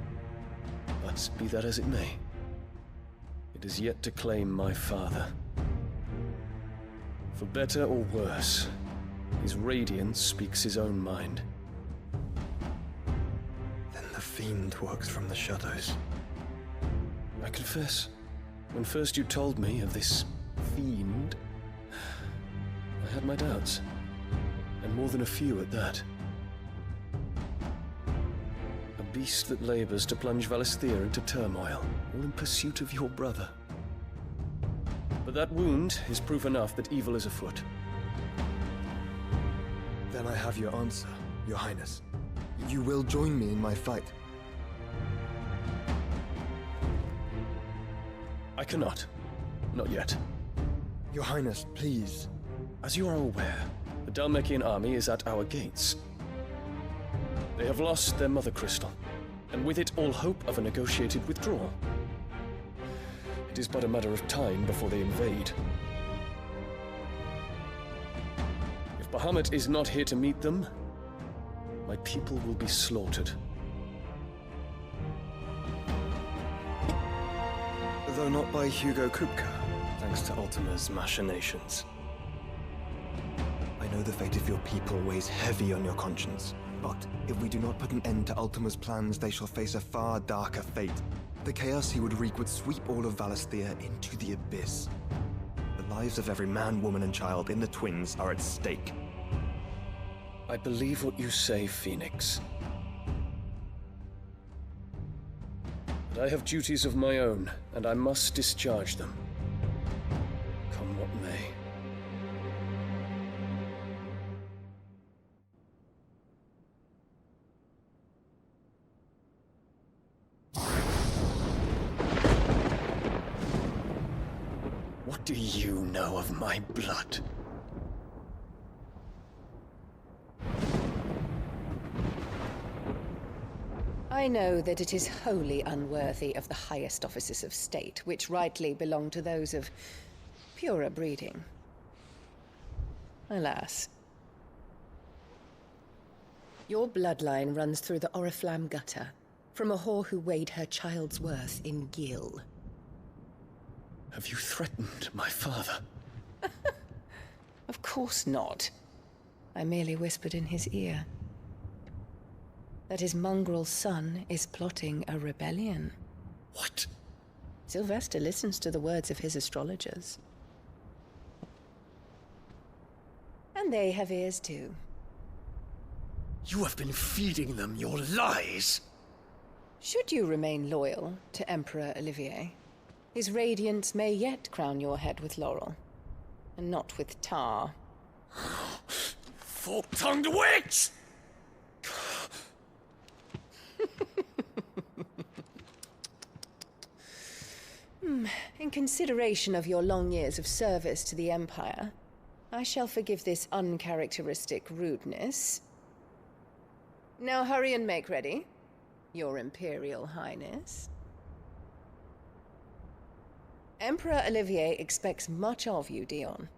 But be that as it may, it is yet to claim my father. For better or worse, his radiance speaks his own mind. Then the fiend works from the shadows. I confess, when first you told me of this fiend, I had my doubts. And more than a few at that. A beast that labors to plunge Valisthea into turmoil, all in pursuit of your brother. But that wound is proof enough that evil is afoot. Then I have your answer, Your Highness. You will join me in my fight. I cannot. Not yet. Your Highness, please. As you are aware, the Dhalmekian army is at our gates. They have lost their mother crystal, and with it all hope of a negotiated withdrawal. It is but a matter of time before they invade. If Bahamut is not here to meet them, my people will be slaughtered. Though not by Hugo Kupka, thanks to Ultima's machinations. I know the fate of your people weighs heavy on your conscience, but if we do not put an end to Ultima's plans, they shall face a far darker fate. The chaos he would wreak would sweep all of Valisthea into the abyss. The lives of every man, woman, and child in the Twins are at stake. I believe what you say, Phoenix. But I have duties of my own, and I must discharge them. Come what may. What do you know of my blood? I know that it is wholly unworthy of the highest offices of state, which rightly belong to those of purer breeding. Alas. Your bloodline runs through the Oriflamme gutter, from a whore who weighed her child's worth in gil. Have you threatened my father? Of course not. I merely whispered in his ear that his mongrel son is plotting a rebellion. What? Sylvester listens to the words of his astrologers. And they have ears too. You have been feeding them your lies! Should you remain loyal to Emperor Olivier, his radiance may yet crown your head with laurel, and not with tar. Fork-tongued witch! In consideration of your long years of service to the Empire, I shall forgive this uncharacteristic rudeness. Now hurry and make ready, Your Imperial Highness. Emperor Olivier expects much of you, Dion.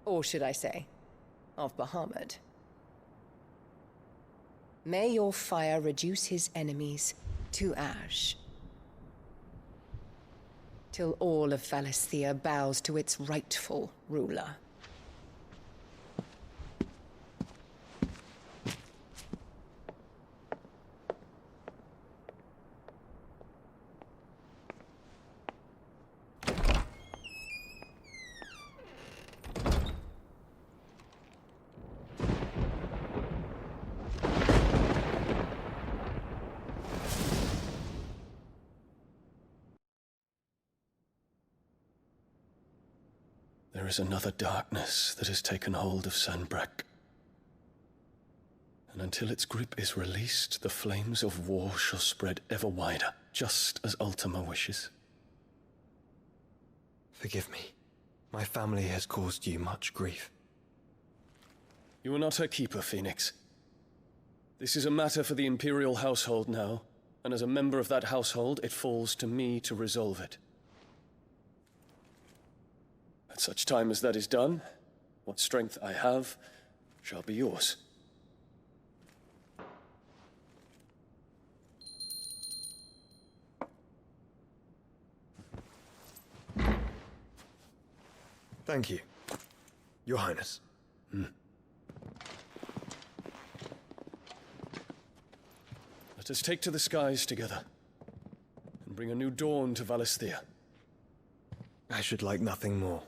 Or should I say, of Bahamut. May your fire reduce his enemies to ash, till all of Valisthea bows to its rightful ruler. There is another darkness that has taken hold of Sanbreque. And until its grip is released, the flames of war shall spread ever wider, just as Ultima wishes. Forgive me. My family has caused you much grief. You are not her keeper, Phoenix. This is a matter for the Imperial household now, and as a member of that household, it falls to me to resolve it. At such time as that is done, what strength I have shall be yours. Thank you, Your Highness. Let us take to the skies together, and bring a new dawn to Valisthea. I should like nothing more.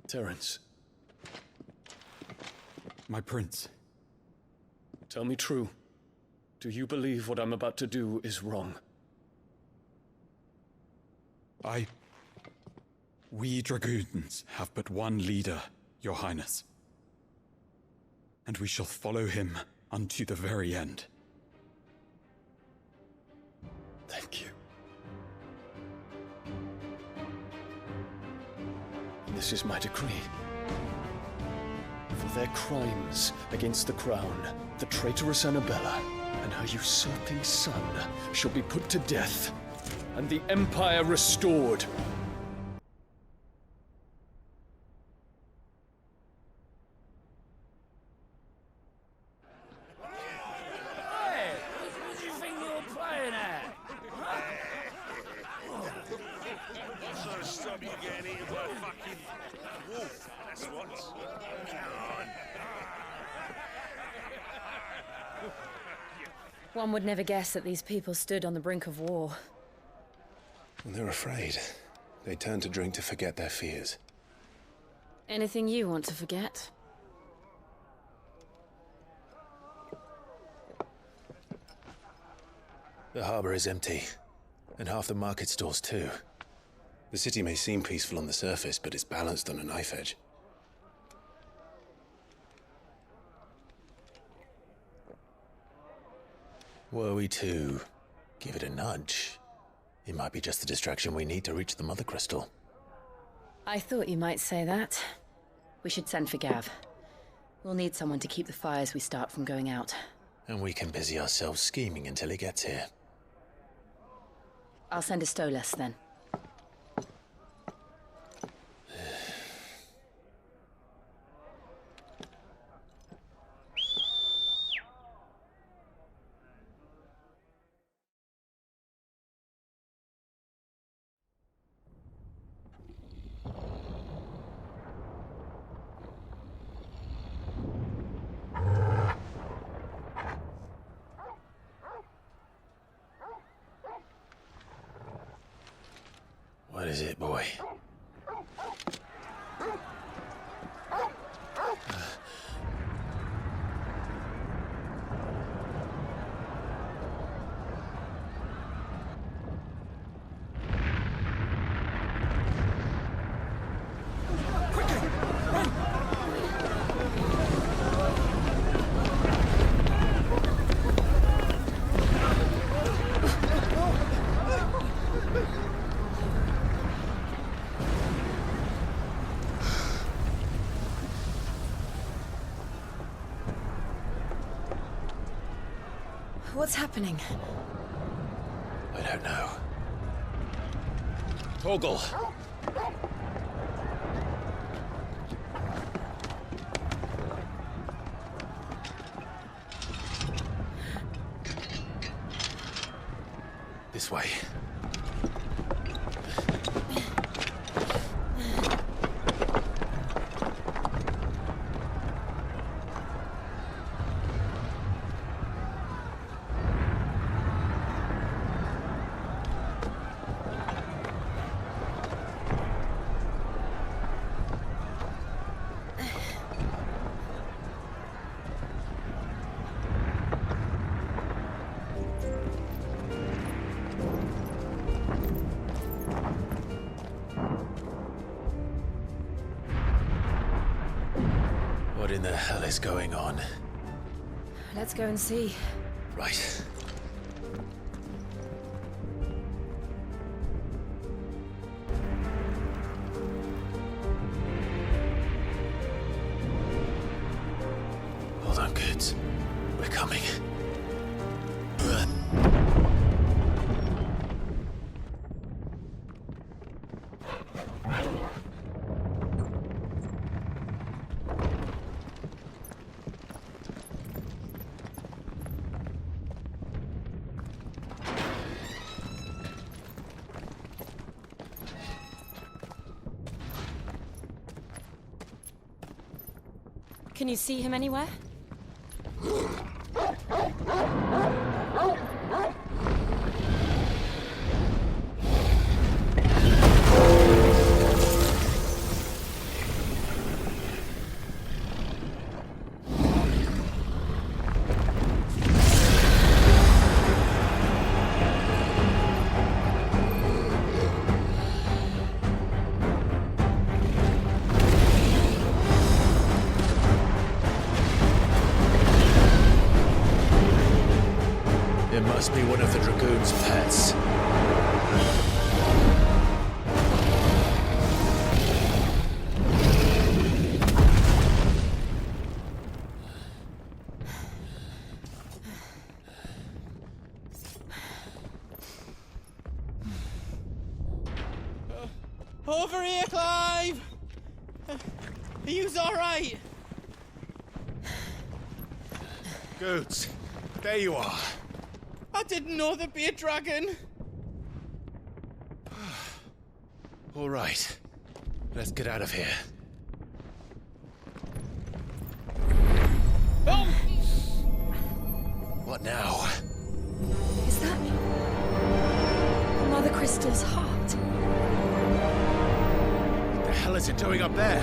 Terence. My prince. Tell me true. Do you believe what I'm about to do is wrong? We dragoons have but one leader, Your Highness. And we shall follow him unto the very end. Thank you. This is my decree. For their crimes against the crown, the traitorous Annabella and her usurping son shall be put to death, and the Empire restored. Hey, what do you think you're playing at? What sort of stop you getting eaten by a fucking wolf? That's what. One would never guess that these people stood on the brink of war. And they're afraid. They turn to drink to forget their fears. Anything you want to forget? The harbor is empty, and half the market stalls too. The city may seem peaceful on the surface, but it's balanced on a knife edge. Were we to give it a nudge, it might be just the distraction we need to reach the Mother Crystal. I thought you might say that. We should send for Gav. We'll need someone to keep the fires we start from going out. And we can busy ourselves scheming until he gets here. I'll send a Stolas then. What is it, boy? What's happening? I don't know. Torgal! This way. What in the hell is going on? Let's go and see. Right. Hold on, kids. We're coming. Can you see him anywhere? It must be one of the Dragoon's pets. Over here, Clive! Are you alright? Goods, there you are. I didn't know there'd be a dragon. All right. Let's get out of here. Oh! What now? Is that Mother Crystal's heart? What the hell is it doing up there?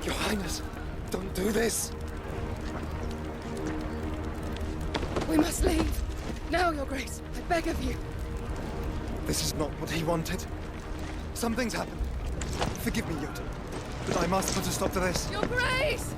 Your Highness, don't do this. We must leave. Now, Your Grace. I beg of you. This is not what he wanted. Something's happened. Forgive me, Yoda, but I must put a stop to this. Your Grace!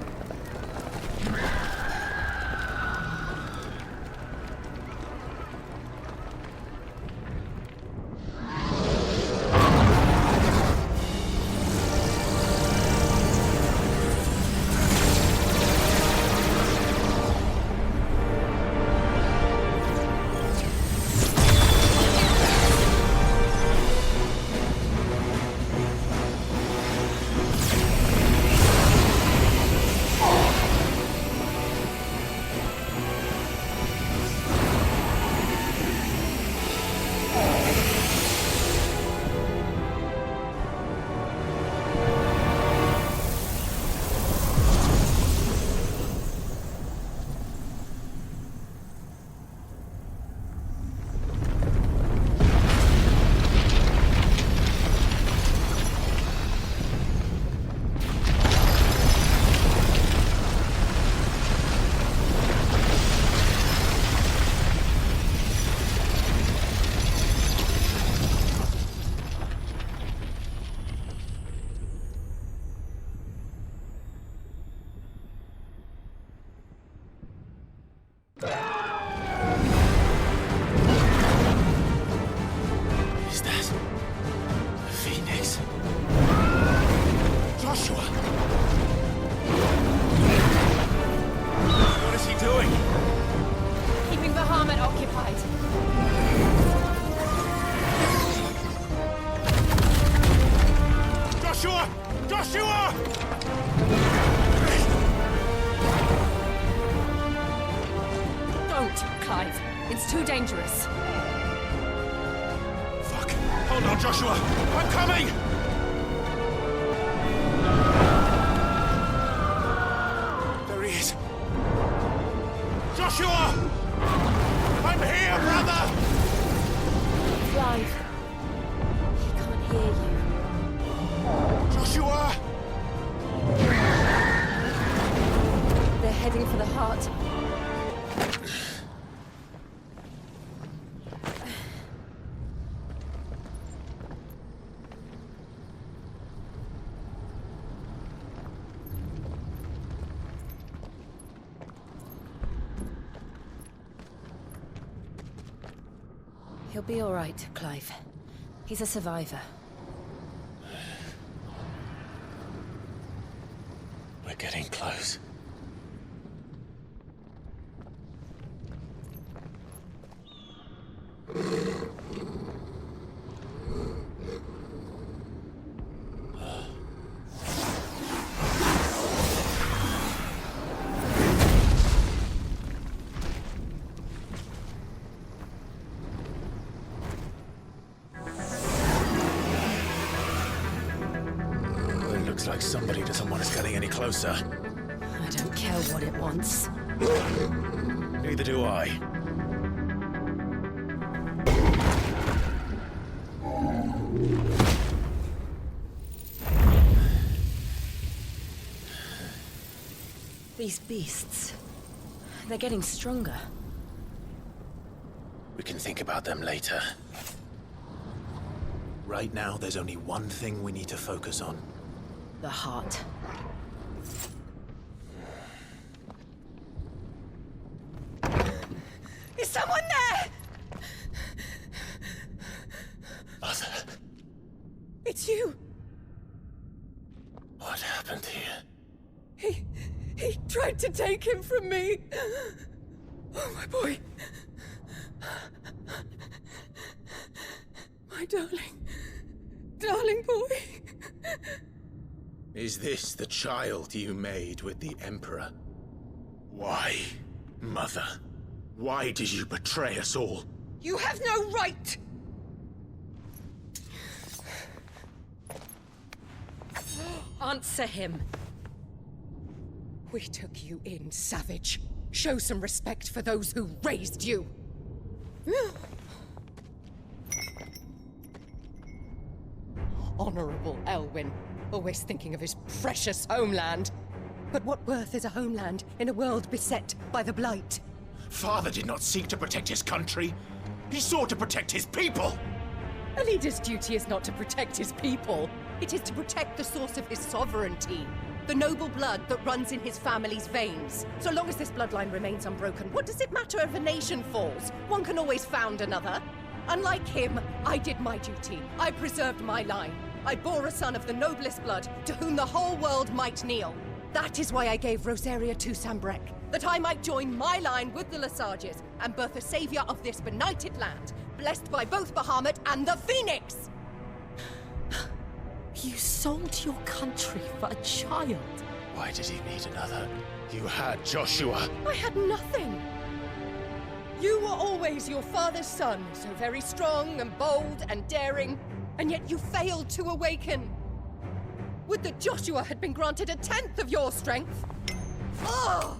Clive. It's too dangerous. Fuck! Hold on, Joshua! I'm coming! There he is. Joshua! I'm here, brother! Clive. He can't hear you. Joshua! They're heading for the heart. He'll be all right, Clive. He's a survivor. We're getting close. Looks like somebody doesn't want us getting any closer. I don't care what it wants. Neither do I. These beasts, they're getting stronger. We can think about them later. Right now, there's only one thing we need to focus on. The heart. Is someone there? Mother. It's you. What happened here? He tried to take him from me. Oh, my boy. My darling boy. Is this the child you made with the Emperor? Why, Mother? Why did you betray us all? You have no right! Answer him. We took you in, savage. Show some respect for those who raised you. Honorable Elwyn. Always thinking of his precious homeland. But what worth is a homeland in a world beset by the Blight? Father did not seek to protect his country. He sought to protect his people. A leader's duty is not to protect his people. It is to protect the source of his sovereignty. The noble blood that runs in his family's veins. So long as this bloodline remains unbroken, what does it matter if a nation falls? One can always found another. Unlike him, I did my duty. I preserved my line. I bore a son of the noblest blood, to whom the whole world might kneel. That is why I gave Rosaria to Sambrek, that I might join my line with the Lesages and birth a savior of this benighted land, blessed by both Bahamut and the Phoenix! You sold your country for a child. Why did he need another? You had Joshua. I had nothing. You were always your father's son, so very strong and bold and daring, and yet you failed to awaken. Would that Joshua had been granted 1/10 of your strength? Oh!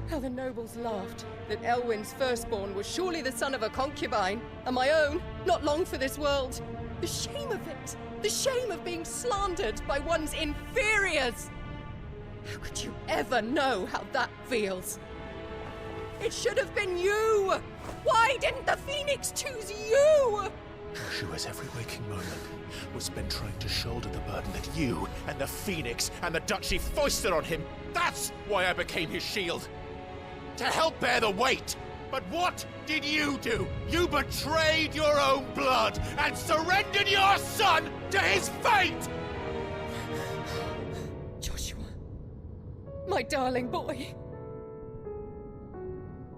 How the nobles laughed that Elwyn's firstborn was surely the son of a concubine, and my own, not long for this world. The shame of it! The shame of being slandered by one's inferiors! How could you ever know how that feels? It should have been you! Why didn't the Phoenix choose you? Joshua's every waking moment was spent trying to shoulder the burden that you and the Phoenix and the Duchy foisted on him. That's why I became his shield. To help bear the weight. But what did you do? You betrayed your own blood and surrendered your son to his fate! Joshua, my darling boy.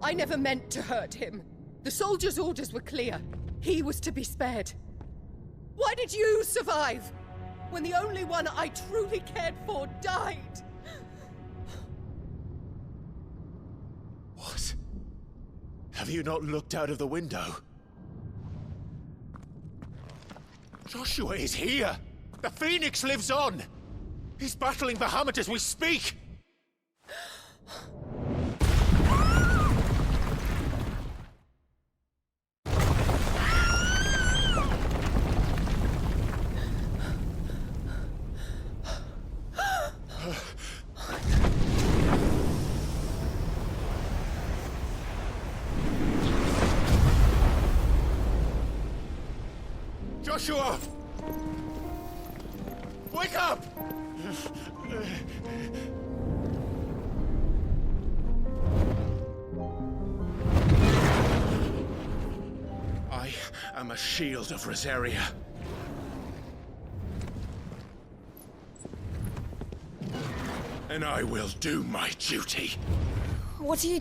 I never meant to hurt him. The soldiers' orders were clear. He was to be spared. Why did you survive when the only one I truly cared for died? What? Have you not looked out of the window? Joshua is here! The Phoenix lives on! He's battling Bahamut as we speak! Joshua! Wake up! I am a shield of Rosaria. And I will do my duty. What are you...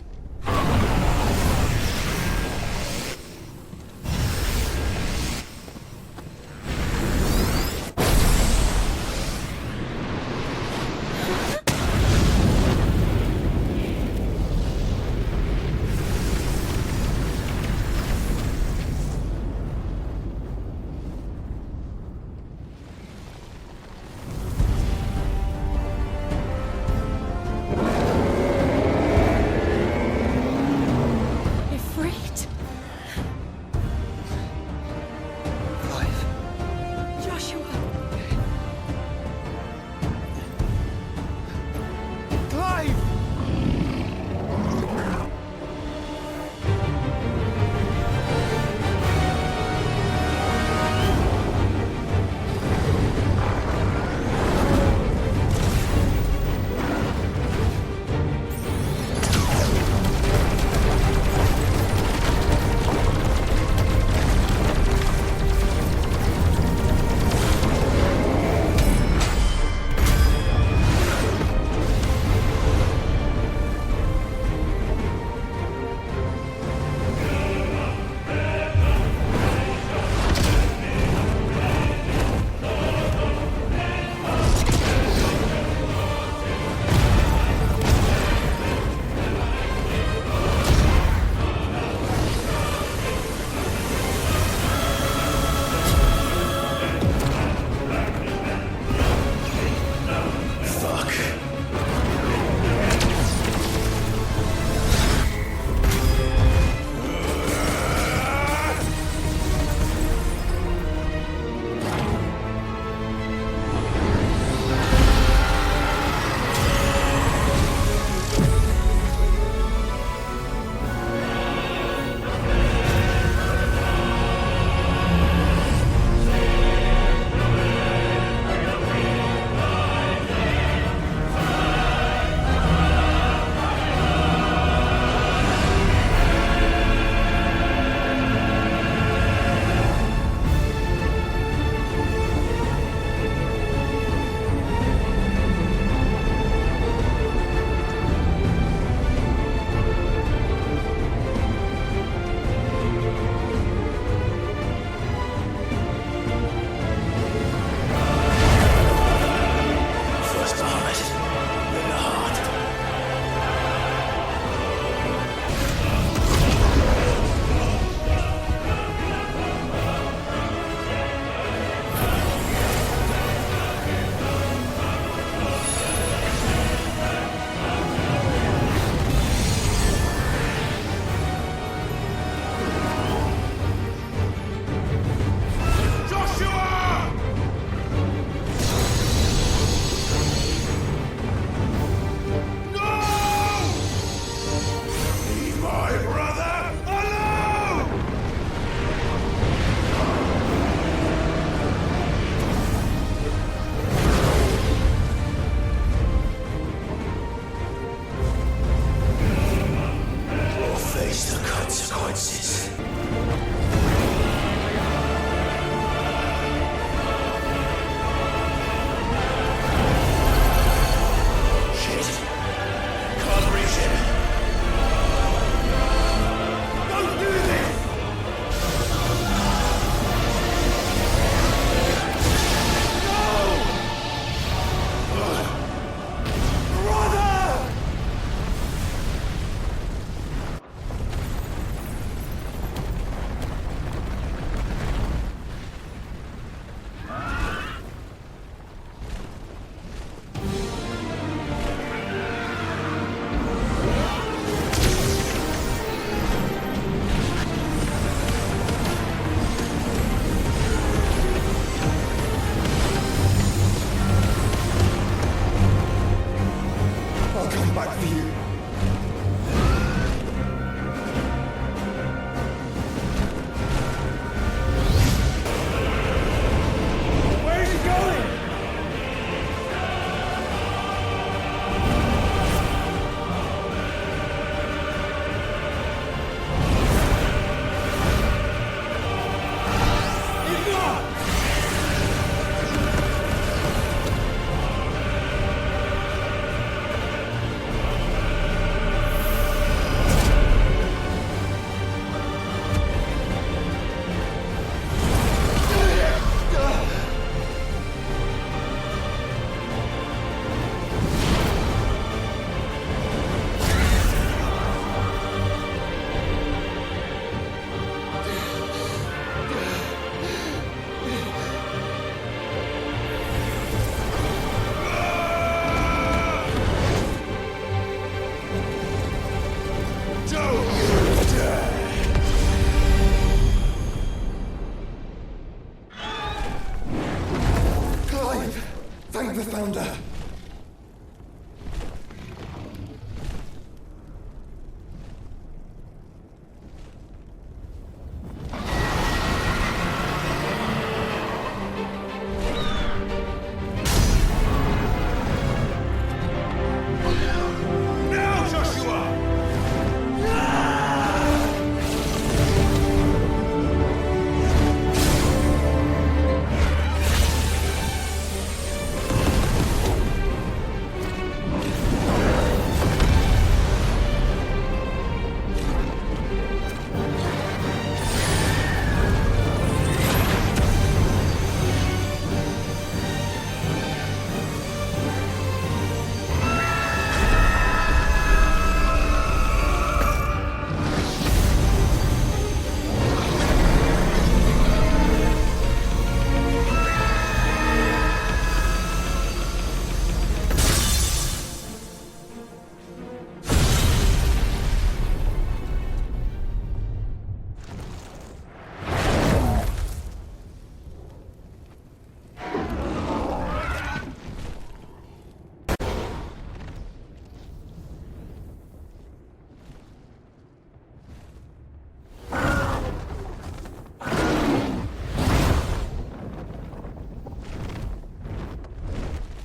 Thank the Founder!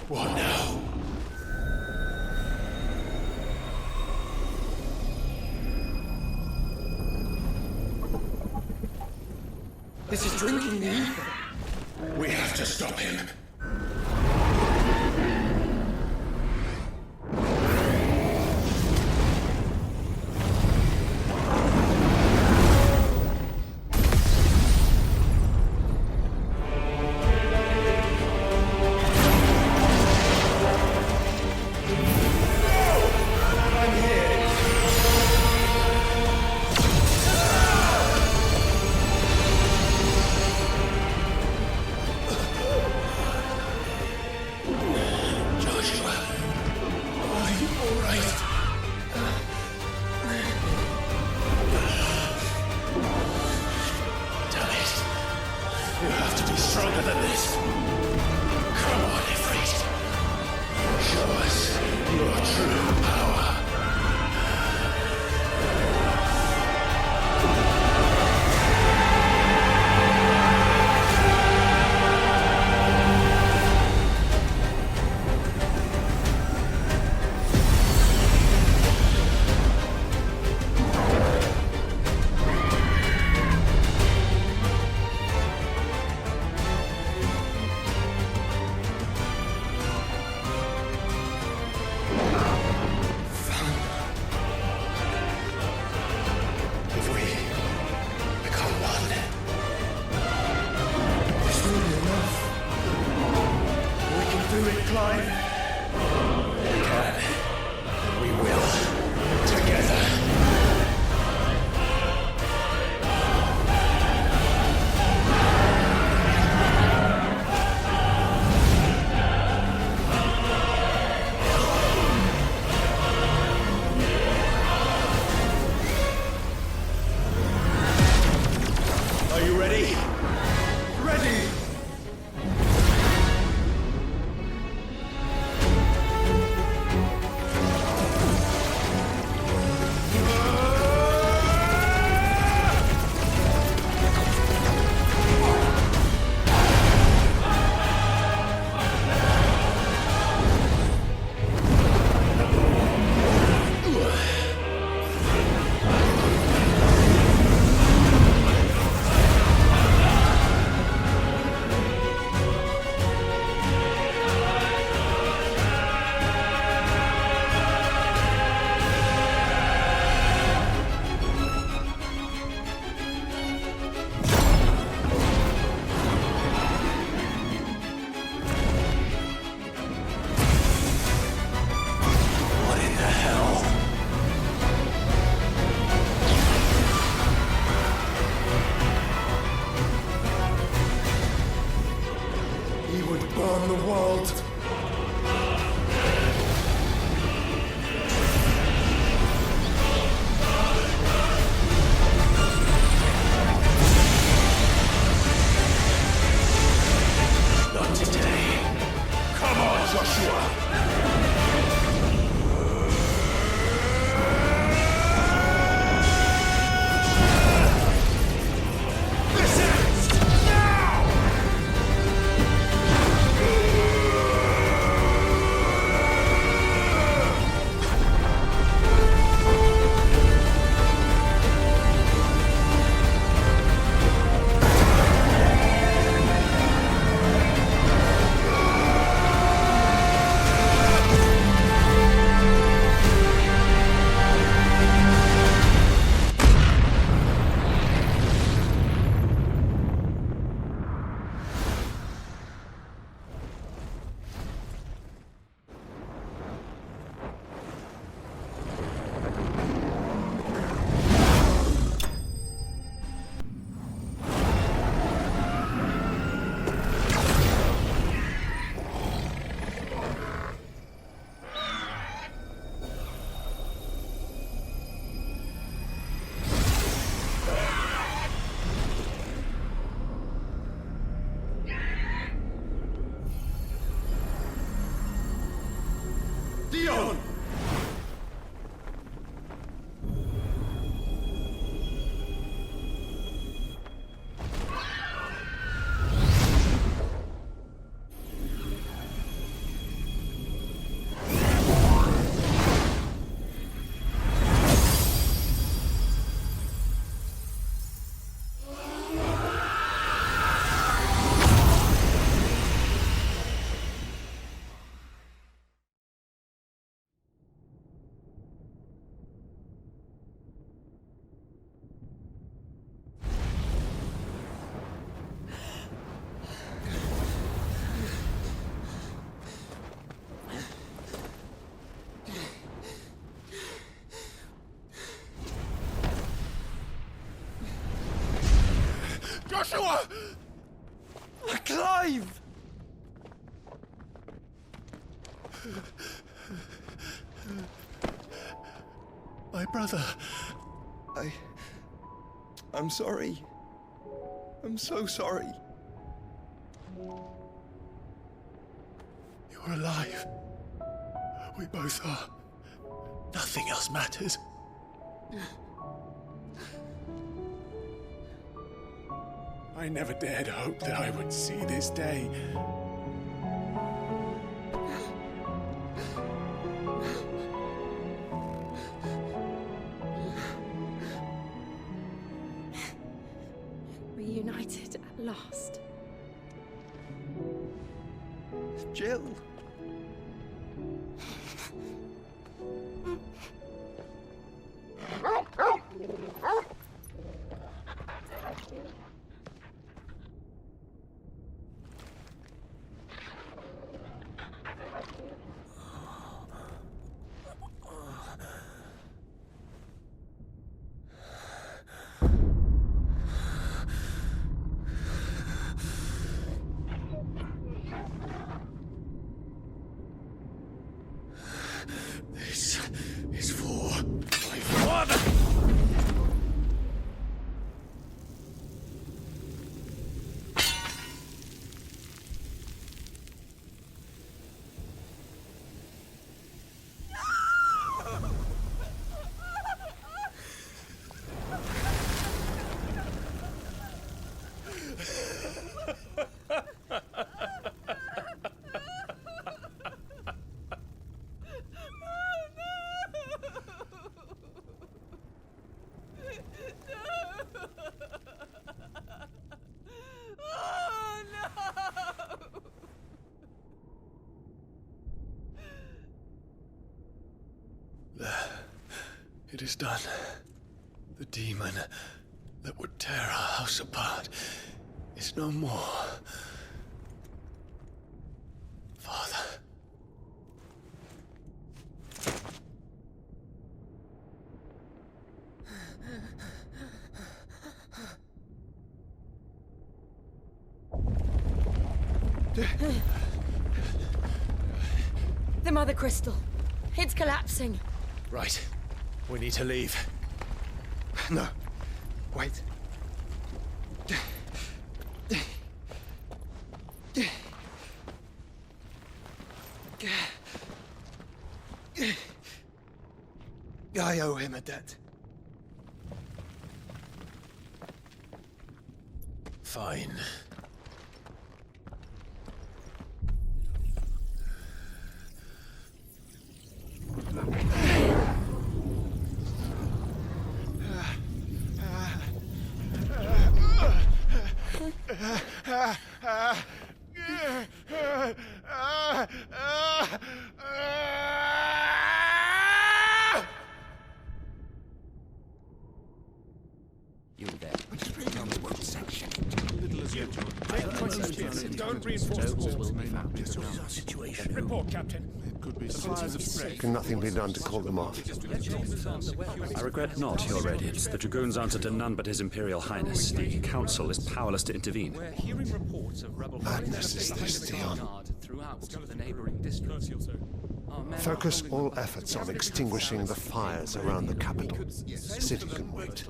What now? This is drinking the ether. We have to stop him. burn the world. Not today. Come on! alive! My brother. I'm sorry. I'm so sorry. You're alive. We both are. Nothing else matters. I never dared hope that I would see this day. Reunited at last. Jill. This is for my father! It is done. The demon that would tear our house apart is no more. Father. The Mother Crystal. It's collapsing. Right. We need to leave. No. Wait. I owe him a debt. Fine. You there. Don't reinforce the walls. Report, Captain. Can nothing be done to call them off? I regret not, Your Radiance. The Dragoons answer to none but His Imperial Highness. The Council is powerless to intervene. We're hearing reports of rebel Madness is this, Dion. throughout the neighboring districts. Focus all efforts on extinguishing the fires around the capital. The city can wait.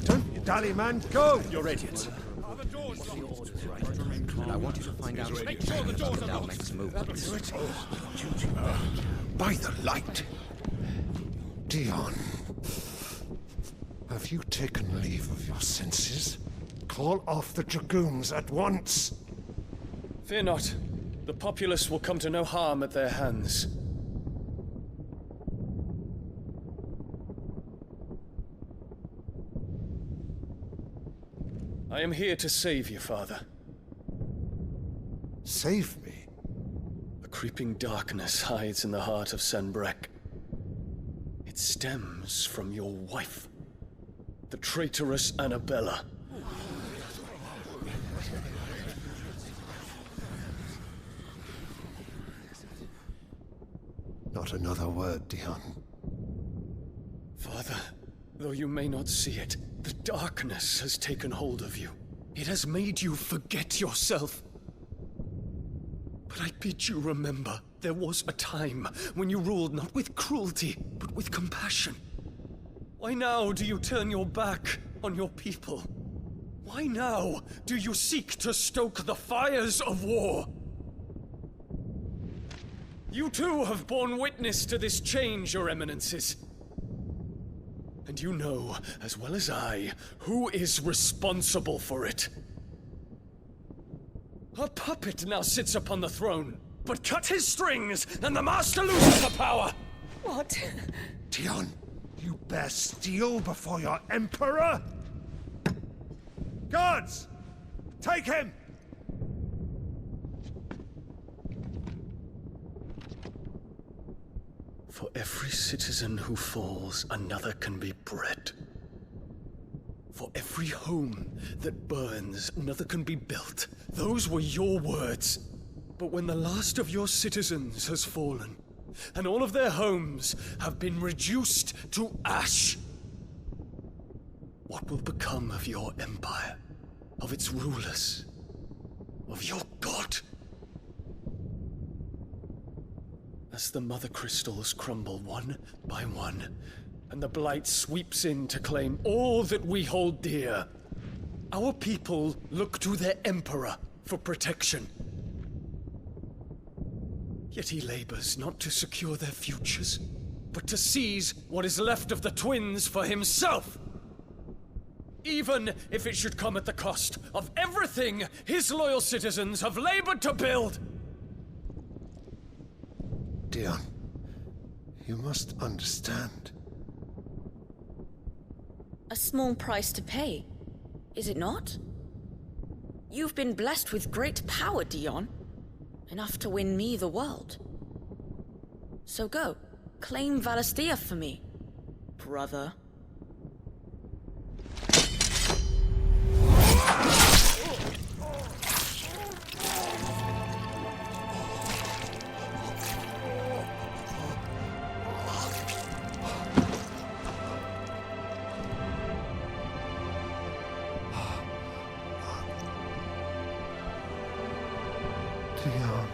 Don't you dally, man! Go! Your Radiance. And I want you to find out Make sure the doors are locked. next movements. By the light! Dion, have you taken leave of your senses? Call off the Dragoons at once! Fear not. The populace will come to no harm at their hands. I am here to save you, Father. Save me? A creeping darkness hides in the heart of Sanbreque. It stems from your wife, the traitorous Annabella. Not another word, Dion. Father, though you may not see it, the darkness has taken hold of you. It has made you forget yourself. But I bid you remember, there was a time when you ruled not with cruelty, but with compassion. Why now do you turn your back on your people? Why now do you seek to stoke the fires of war? You too have borne witness to this change, Your Eminences. And you know, as well as I, who is responsible for it. A puppet now sits upon the throne, but cut his strings, and the master loses the power! What? Dion, you bear steel before your emperor? Guards! Take him! For every citizen who falls, another can be bred. For every home that burns, another can be built. Those were your words. But when the last of your citizens has fallen, and all of their homes have been reduced to ash, what will become of your empire, of its rulers, of your god? As the mother crystals crumble one by one, and the blight sweeps in to claim all that we hold dear, our people look to their emperor for protection. Yet he labors not to secure their futures, but to seize what is left of the twins for himself. Even if it should come at the cost of everything his loyal citizens have labored to build. Dion, you must understand. A small price to pay, is it not? You've been blessed with great power, Dion. Enough to win me the world. So go, claim Valisthea for me, brother. Dion.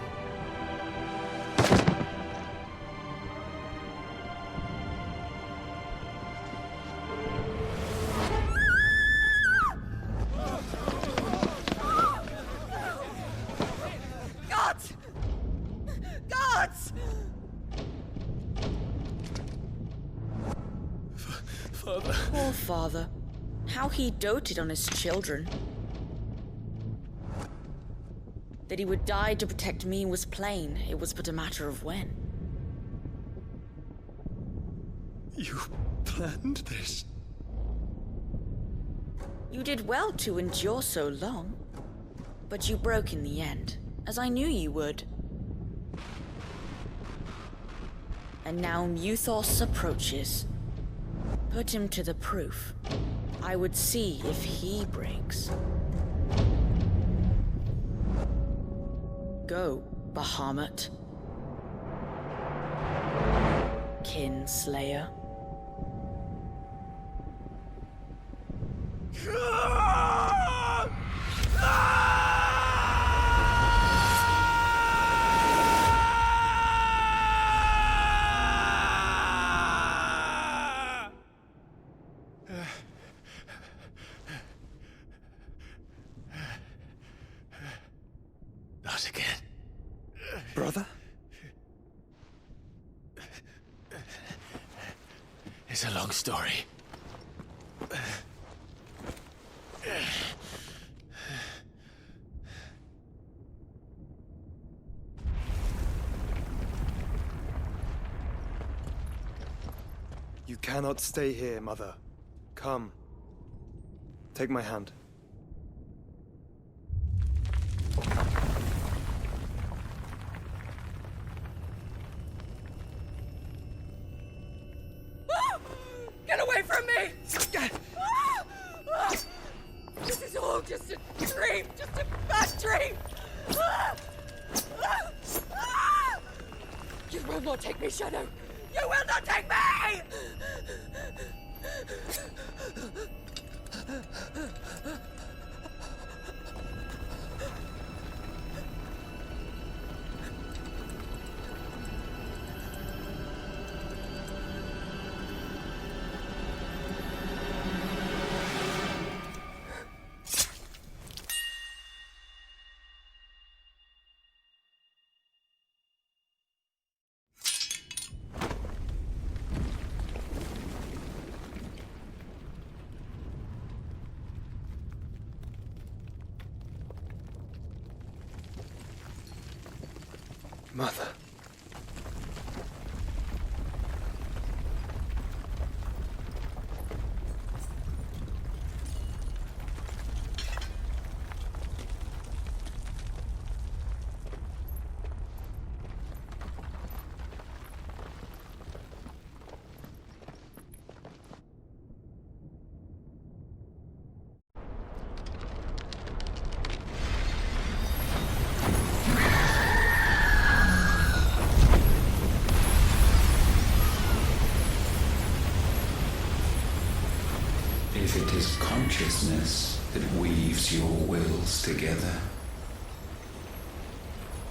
Gods! Gods! Father. Poor father. How he doted on his children. That he would die to protect me was plain. It was but a matter of when. You planned this? You did well to endure so long. But you broke in the end, as I knew you would. And now Muthos approaches. Put him to the proof. I would see if he breaks. Go, Bahamut. Kinslayer. Not again. Brother? It's a long story. You cannot stay here, Mother. Come. Take my hand. Get away from me! This is all just a dream, just a bad dream! You will not take me, Shadow! You will not take me! Mother. If it is consciousness that weaves your wills together,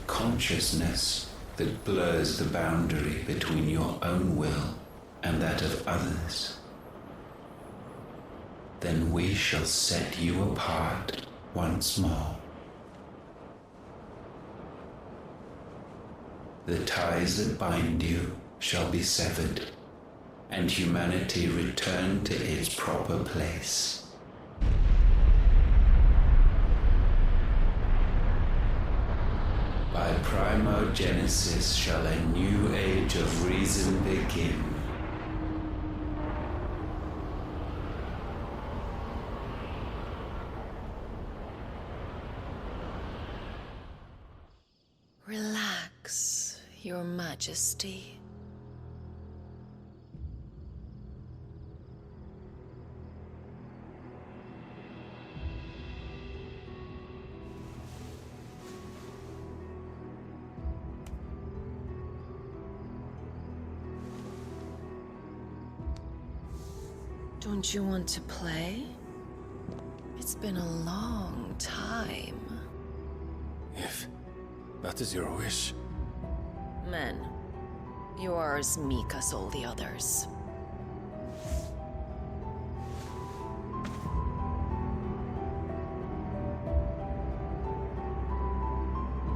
consciousness that blurs the boundary between your own will and that of others, then we shall set you apart once more. The ties that bind you shall be severed, and humanity return to its proper place. By primogenesis shall a new age of reason begin. Relax, Your Majesty. Don't you want to play? It's been a long time. If that is your wish. Men, you are as meek as all the others.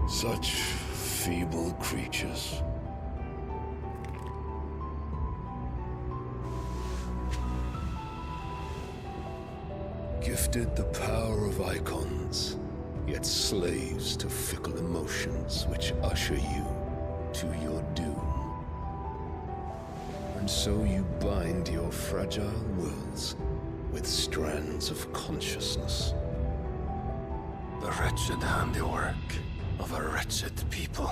Such feeble creatures. Gifted the power of Eikons, yet slaves to fickle emotions which usher you to your doom. And so you bind your fragile wills with strands of consciousness. The wretched handiwork of a wretched people.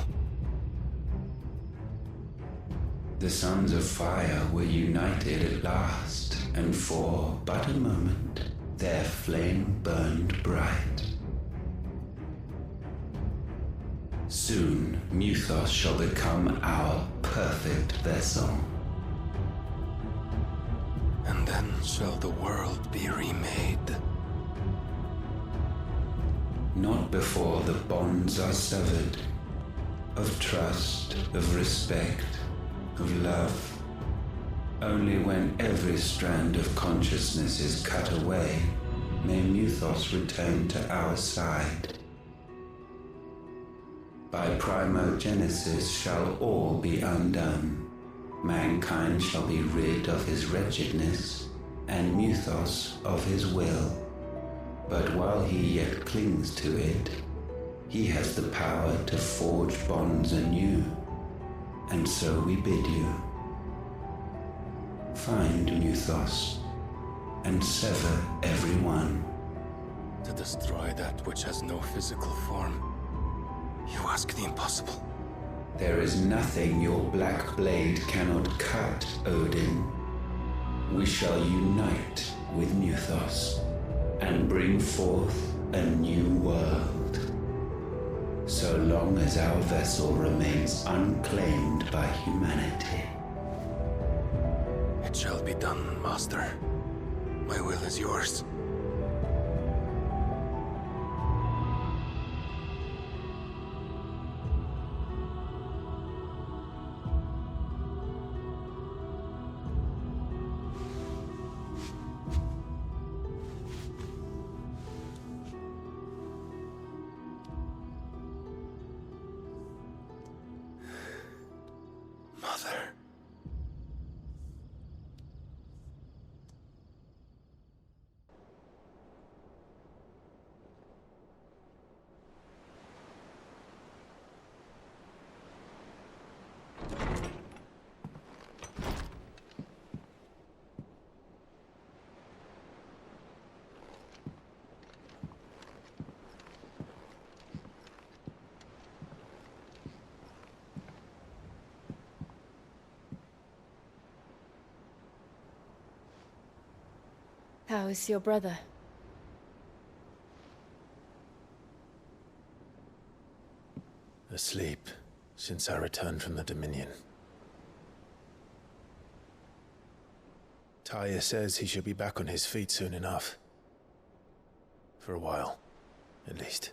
The sons of fire were united at last, and for but a moment, their flame burned bright. Soon, Mythos shall become our perfect vessel. And then shall the world be remade. Not before the bonds are severed, of trust, of respect, of love. Only when every strand of consciousness is cut away, may Mythos return to our side. By primogenesis shall all be undone. Mankind shall be rid of his wretchedness, and Mythos of his will. But while he yet clings to it, he has the power to forge bonds anew. And so we bid you, find Mythos, and sever every one. To destroy that which has no physical form, you ask the impossible. There is nothing your black blade cannot cut, Odin. We shall unite with Mythos, and bring forth a new world. So long as our vessel remains unclaimed by humanity. It shall be done, Master. My will is yours. Mother. How is your brother? Asleep since I returned from the Dominion. Taya says he should be back on his feet soon enough. For a while, at least.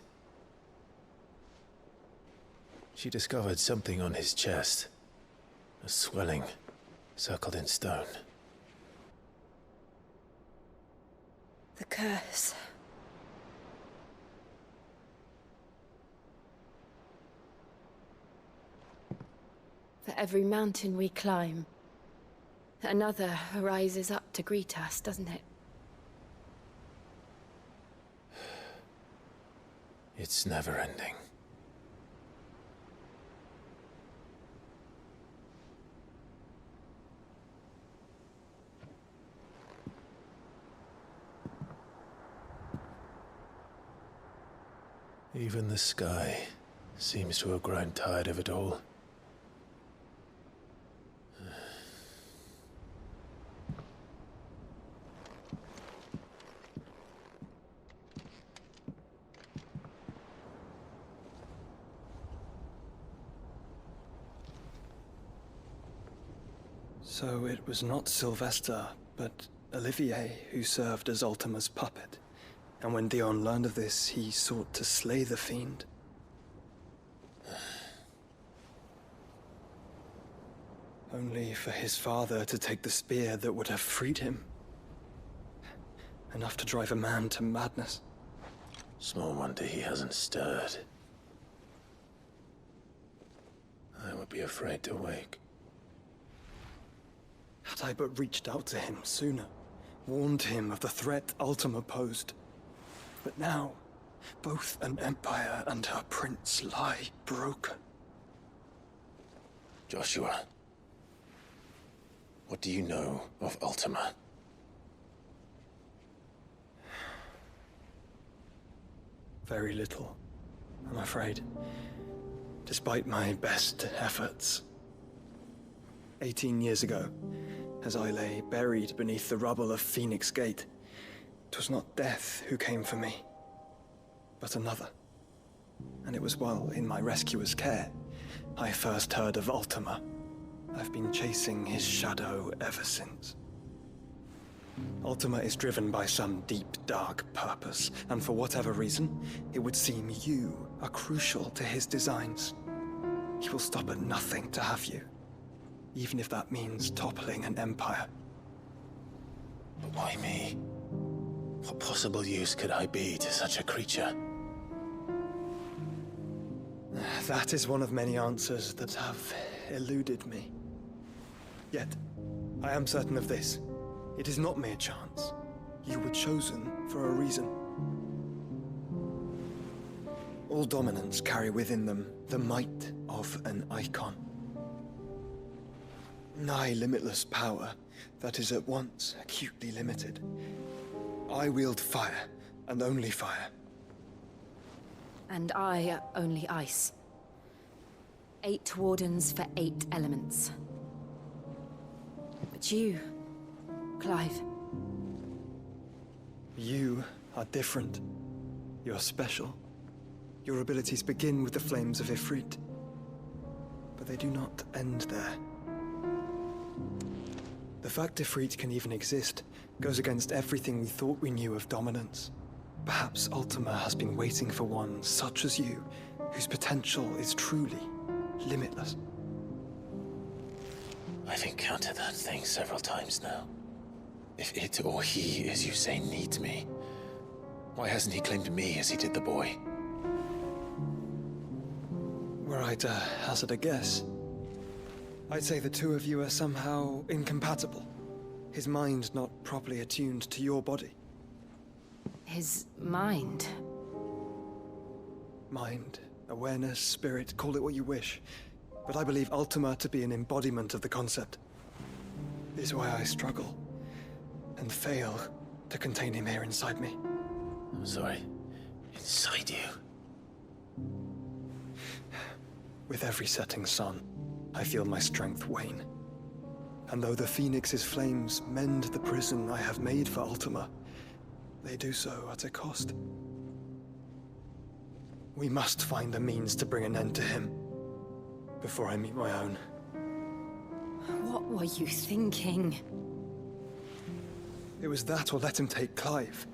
She discovered something on his chest. A swelling, circled in stone. The curse. For every mountain we climb, another rises up to greet us, doesn't it? It's never ending. Even the sky seems to have grown tired of it all. So it was not Sylvester, but Olivier who served as Ultima's puppet. And when Dion learned of this, he sought to slay the fiend. Only for his father to take the spear that would have freed him. Enough to drive a man to madness. Small wonder he hasn't stirred. I would be afraid to wake. Had I but reached out to him sooner, warned him of the threat Ultima posed. But now, both an empire and her prince lie broken. Joshua, what do you know of Ultima? Very little, I'm afraid. Despite my best efforts. 18 years ago, as I lay buried beneath the rubble of Phoenix Gate, 'twas not death who came for me, but another. And it was while in my rescuer's care, I first heard of Ultima. I've been chasing his shadow ever since. Ultima is driven by some deep, dark purpose, and for whatever reason, it would seem you are crucial to his designs. He will stop at nothing to have you, even if that means toppling an empire. But why me? What possible use could I be to such a creature? That is one of many answers that have eluded me. Yet, I am certain of this. It is not mere chance. You were chosen for a reason. All dominants carry within them the might of an Eikon. Nigh limitless power that is at once acutely limited. I wield fire, and only fire. And I only ice. 8 wardens for 8 elements. But you, Clive. You are different. You're special. Your abilities begin with the flames of Ifrit. But they do not end there. The fact Ifrit can even exist goes against everything we thought we knew of dominance. Perhaps Ultima has been waiting for one such as you, whose potential is truly limitless. I've encountered that thing several times now. If it or he, as you say, needs me, why hasn't he claimed me as he did the boy? Were I to hazard a guess, I'd say the two of you are somehow incompatible. His mind not properly attuned to your body. His mind? Mind, awareness, spirit, call it what you wish. But I believe Ultima to be an embodiment of the concept. This is why I struggle and fail to contain him here inside me. I'm sorry. Inside you? With every setting sun, I feel my strength wane. And though the Phoenix's flames mend the prison I have made for Ultima, they do so at a cost. We must find the means to bring an end to him before I meet my own. What were you thinking? It was that or let him take Clive.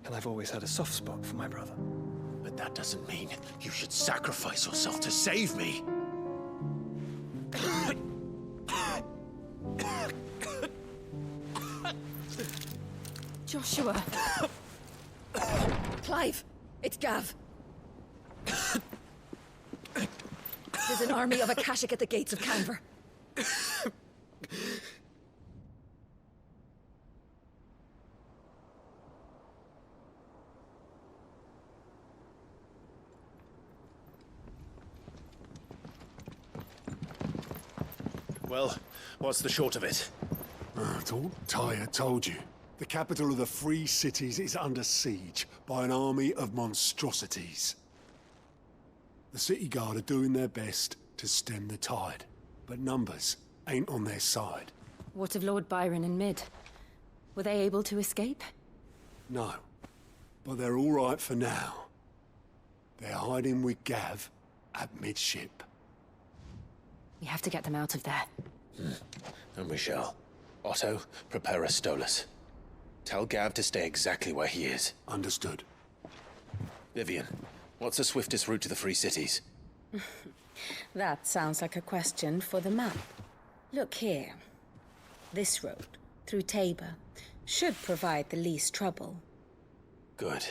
And I've always had a soft spot for my brother. But that doesn't mean you should sacrifice yourself to save me. Joshua. Clive, it's Gav. There's an army of Akashic at the gates of Canver. Well, what's the short of it? Thought Tyre told you. The capital of the Free Cities is under siege by an army of monstrosities. The city guard are doing their best to stem the tide, but numbers ain't on their side. What of Lord Byron and Mid? Were they able to escape? No, but they're all right for now. They're hiding with Gav at midship. We have to get them out of there. And we shall. Otto, prepare a Stolas. Tell Gav to stay exactly where he is. Understood. Vivian, what's the swiftest route to the Free Cities? That sounds like a question for the map. Look here. This road, through Tabor, should provide the least trouble. Good.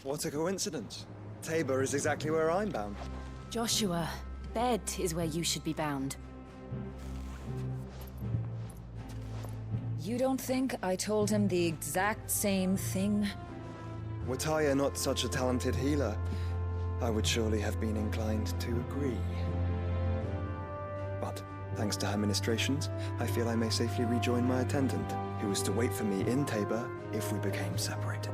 What a coincidence. Tabor is exactly where I'm bound. Joshua, bed is where you should be bound. You don't think I told him the exact same thing? Were Tyre not such a talented healer, I would surely have been inclined to agree. But, thanks to her ministrations, I feel I may safely rejoin my attendant, who was to wait for me in Tabor if we became separated.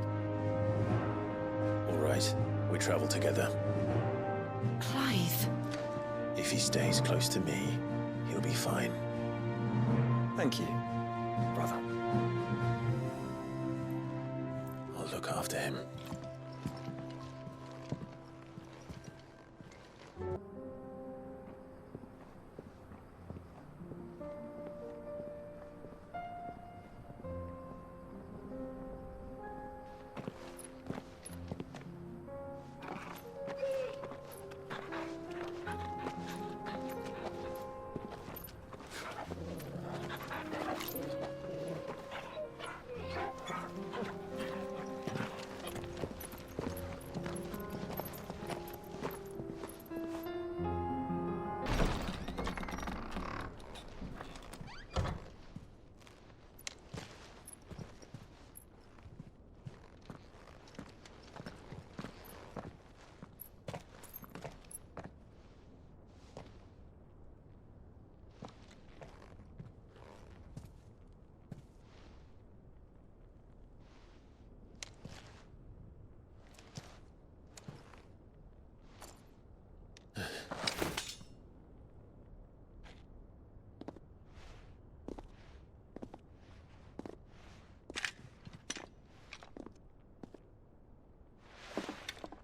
All right, we travel together. Clive. If he stays close to me, he'll be fine. Thank you, brother. I'll look after him.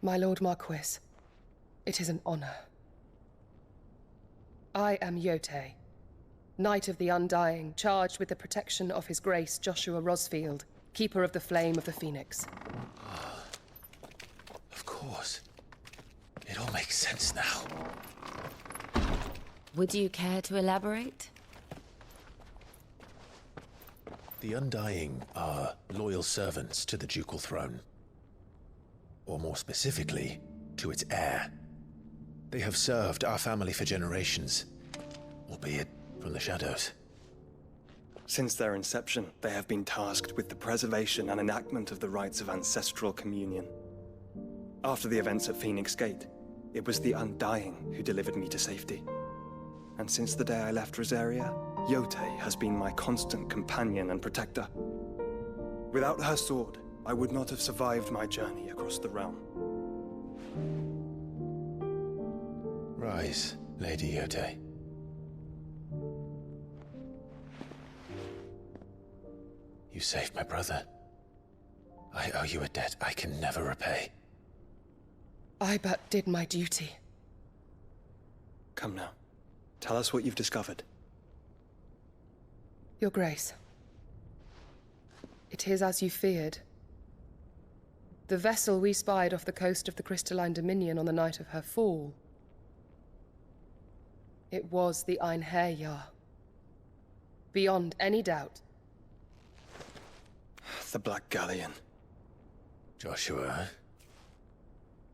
My Lord Marquis, it is an honor. I am Yote, Knight of the Undying, charged with the protection of His Grace Joshua Rosfield, Keeper of the Flame of the Phoenix. Of course. It all makes sense now. Would you care to elaborate? The Undying are loyal servants to the ducal throne. Or more specifically, to its heir. They have served our family for generations, albeit from the shadows. Since their inception, they have been tasked with the preservation and enactment of the rites of ancestral communion. After the events at Phoenix Gate, it was the Undying who delivered me to safety. And since the day I left Rosaria, Yote has been my constant companion and protector. Without her sword, I would not have survived my journey across the realm. Rise, Lady Yote. You saved my brother. I owe you a debt I can never repay. I but did my duty. Come now. Tell us what you've discovered. Your Grace. It is as you feared. The vessel we spied off the coast of the Crystalline Dominion on the night of her fall. It was the Einherjar. Beyond any doubt. The Black Galleon. Joshua,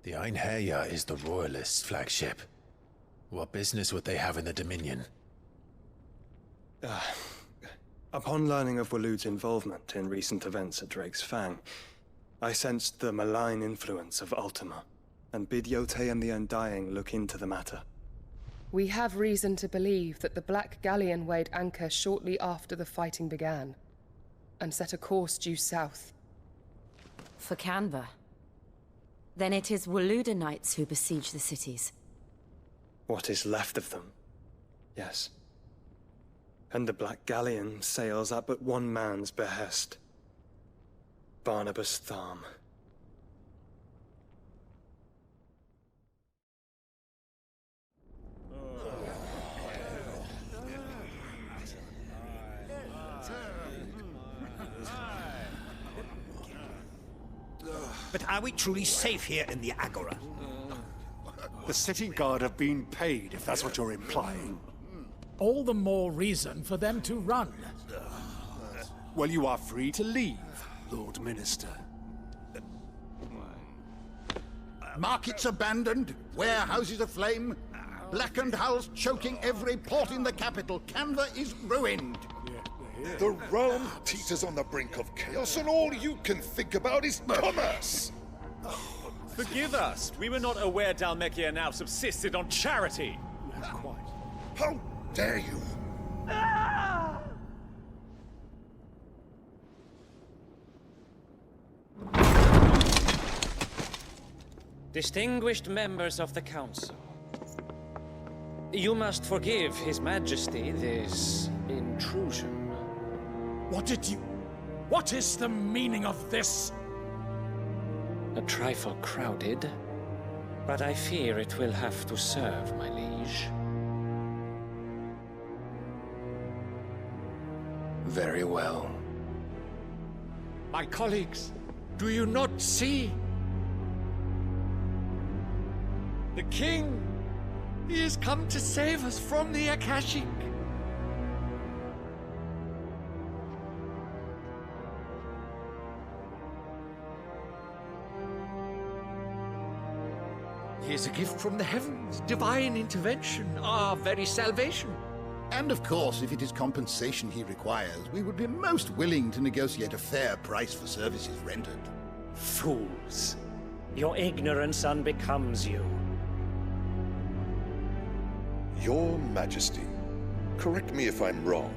the Einherjar is the Royalists' flagship. What business would they have in the Dominion? Upon learning of Waloed's involvement in recent events at Drake's Fang, I sensed the malign influence of Ultima, and bid Yote and the Undying look into the matter. We have reason to believe that the Black Galleon weighed anchor shortly after the fighting began, and set a course due south. For Canva? Then it is Waloed knights who besiege the cities. What is left of them, yes. And the Black Galleon sails at but one man's behest. Barnabas Tharm. But are we truly safe here in the Agora? The city guard have been paid, if that's what you're implying. All the more reason for them to run. Well, you are free to leave, Lord Minister. Markets abandoned, warehouses aflame, blackened hulls choking every port in the capital. Canva is ruined. The realm teeters on the brink of chaos, and all you can think about is commerce! Forgive us. We were not aware Dhalmekia now subsisted on charity. Quite. How dare you? Distinguished members of the Council, you must forgive His Majesty this intrusion. What is the meaning of this? A trifle crowded, but I fear it will have to serve, my liege. Very well. My colleagues, do you not see? The king! He has come to save us from the Akashic! He is a gift from the heavens, divine intervention, our very salvation. And of course, if it is compensation he requires, we would be most willing to negotiate a fair price for services rendered. Fools! Your ignorance unbecomes you. Your Majesty, correct me if I'm wrong,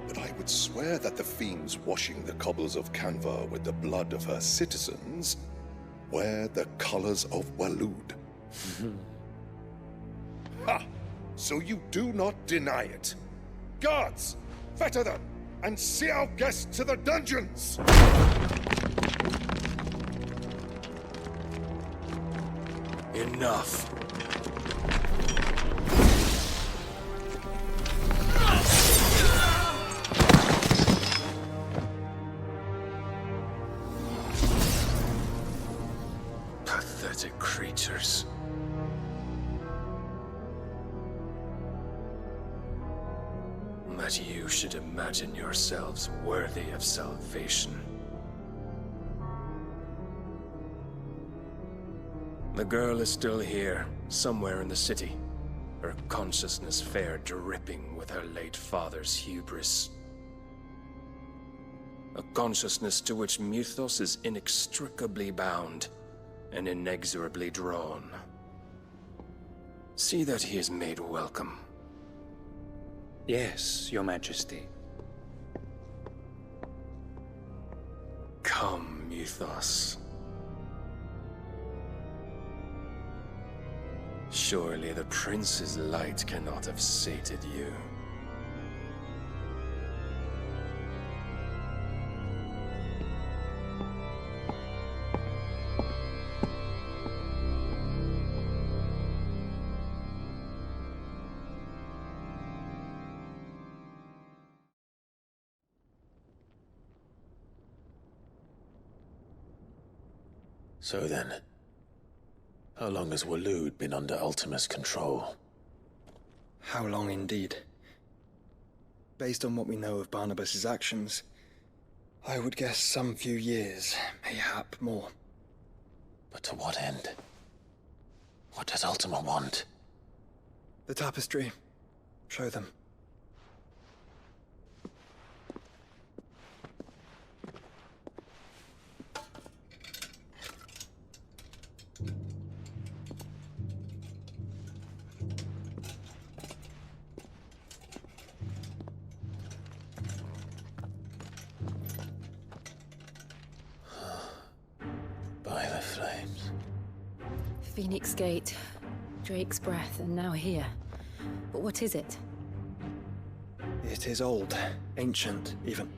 but I would swear that the fiends washing the cobbles of Canva with the blood of her citizens wear the colors of Waloed. Ha! So you do not deny it. Guards, fetter them, and see our guests to the dungeons! Enough. Pathetic creatures. That you should imagine yourselves worthy of salvation. The girl is still here, somewhere in the city. Her consciousness fair dripping with her late father's hubris. A consciousness to which Mythos is inextricably bound and inexorably drawn. See that he is made welcome. Yes, Your Majesty. Come, Mythos. Surely the prince's light cannot have sated you. So then, how long has Waloed been under Ultima's control? How long indeed? Based on what we know of Barnabas's actions, I would guess some few years, mayhap more. But to what end? What does Ultima want? The tapestry. Show them. By the flames. Phoenix Gate, Drake's Breath, and now here. But what is it? It is old, ancient, even.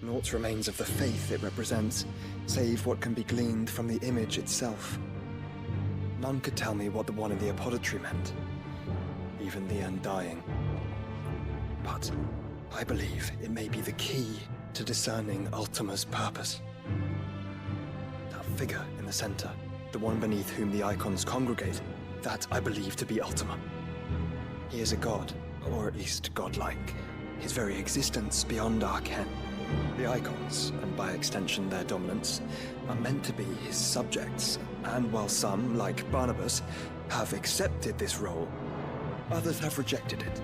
Naught remains of the faith it represents, save what can be gleaned from the image itself. None could tell me what the one in the apothecary meant, even the Undying. But I believe it may be the key to discerning Ultima's purpose. That figure in the center, the one beneath whom the Eikons congregate, that I believe to be Ultima. He is a god, or at least godlike. His very existence beyond our ken. The Eikons, and by extension their dominants, are meant to be his subjects, and while some, like Barnabas, have accepted this role, others have rejected it.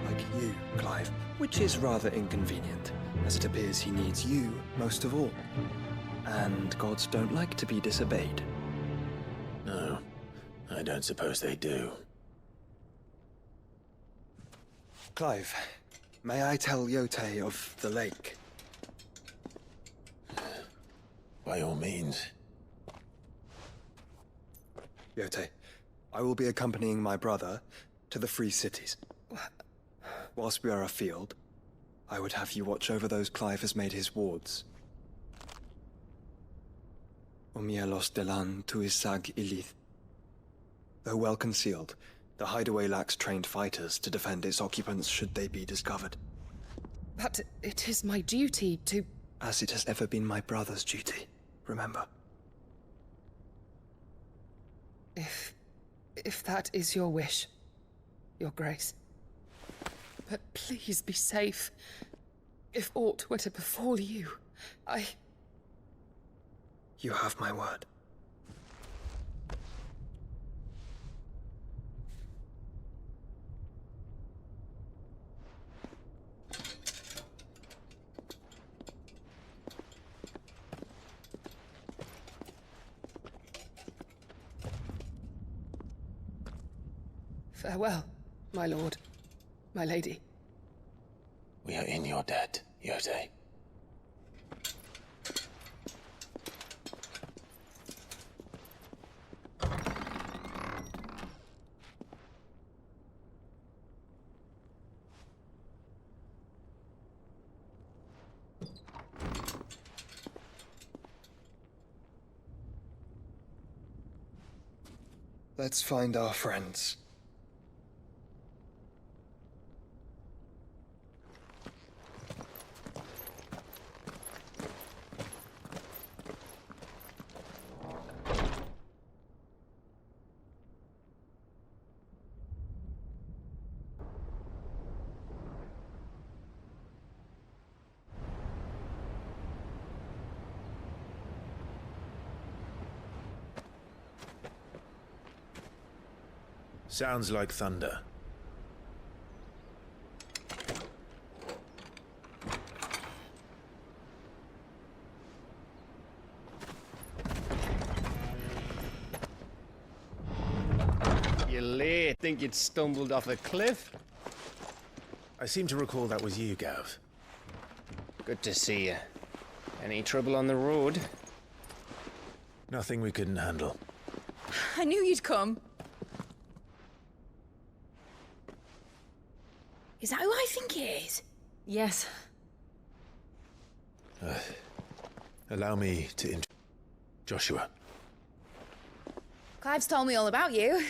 Like you, Clive, which is rather inconvenient, as it appears he needs you most of all. And gods don't like to be disobeyed. No, I don't suppose they do. Clive, may I tell Yote of the lake? By all means. Yote, I will be accompanying my brother to the Free Cities. Whilst we are afield, I would have you watch over those Clive has made his wards. Omielos delan tuisag ilith. Though well concealed, the hideaway lacks trained fighters to defend its occupants should they be discovered. But it is my duty to... As it has ever been my brother's duty, remember. If that is your wish, Your Grace. But please be safe. If aught were to befall you, You have my word. Farewell, my lord, my lady. We are in your debt, Yote. Let's find our friends. Sounds like thunder. You lay, think you'd stumbled off a cliff? I seem to recall that was you, Gav. Good to see you. Any trouble on the road? Nothing we couldn't handle. I knew you'd come. Is that who I think it is? Yes. Allow me to Joshua. Clive's told me all about you.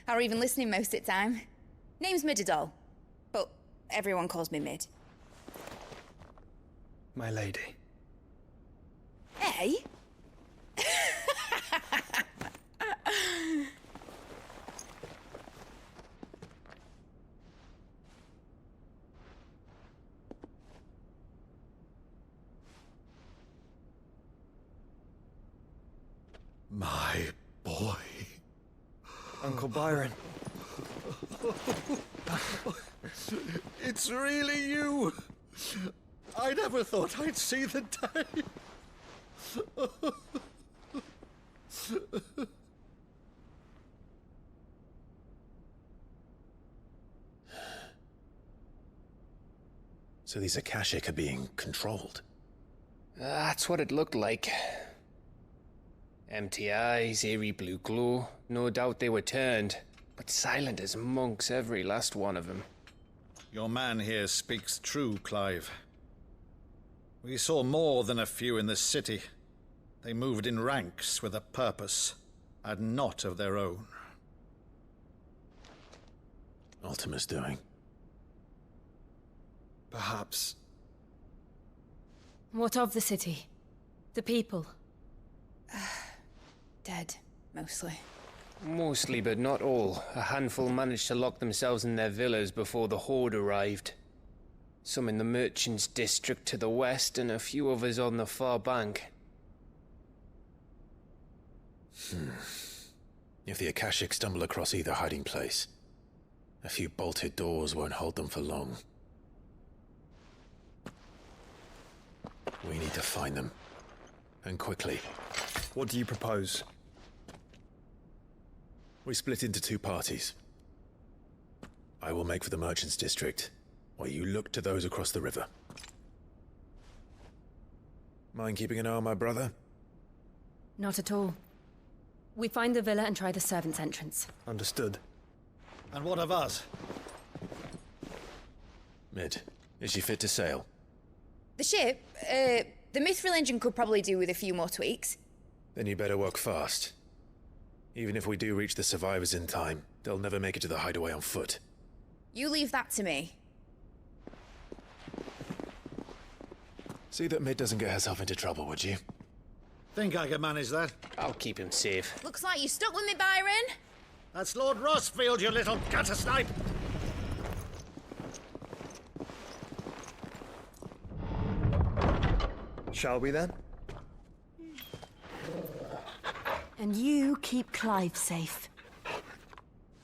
Or even listening most of the time. Name's Mididol, but everyone calls me Mid. My lady. Hey? My boy. Uncle Byron. It's really you. I never thought I'd see the day. So these Akashic are being controlled? That's what it looked like. Empty eyes, eerie blue glow. No doubt they were turned, but silent as monks, every last one of them. Your man here speaks true, Clive. We saw more than a few in this city. They moved in ranks with a purpose, and not of their own. Ultima's doing. Perhaps. What of the city? The people? Dead, mostly. Mostly, but not all. A handful managed to lock themselves in their villas before the Horde arrived. Some in the Merchants' District to the west, and a few others on the far bank. If the Akashic stumble across either hiding place, a few bolted doors won't hold them for long. We need to find them. And quickly. What do you propose? We split into two parties. I will make for the Merchants' District, while you look to those across the river. Mind keeping an eye on my brother? Not at all. We find the villa and try the servants' entrance. Understood. And what of us? Mid, is she fit to sail? The ship, the Mithril engine could probably do with a few more tweaks. Then you better work fast. Even if we do reach the survivors in time, they'll never make it to the hideaway on foot. You leave that to me. See that Mid doesn't get herself into trouble, would you? Think I can manage that? I'll keep him safe. Looks like you stuck with me, Byron. That's Lord Rosfield, you little gutter snipe! Shall we then? And you keep Clive safe.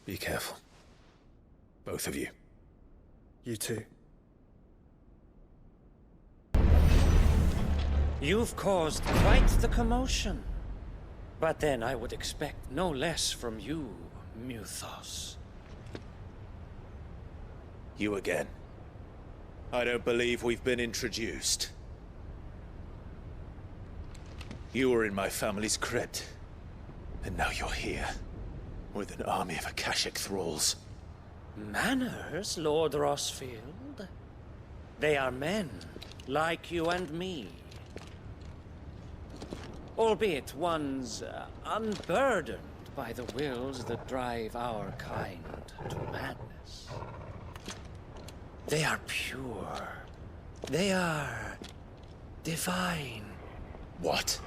Be careful. Both of you. You too. You've caused quite the commotion. But then I would expect no less from you, Mythos. You again. I don't believe we've been introduced. You were in my family's crypt. And now you're here. With an army of Akashic thralls. Manners, Lord Rosfield? They are men, like you and me. Albeit ones unburdened by the wills that drive our kind to madness. They are pure. They are divine. What?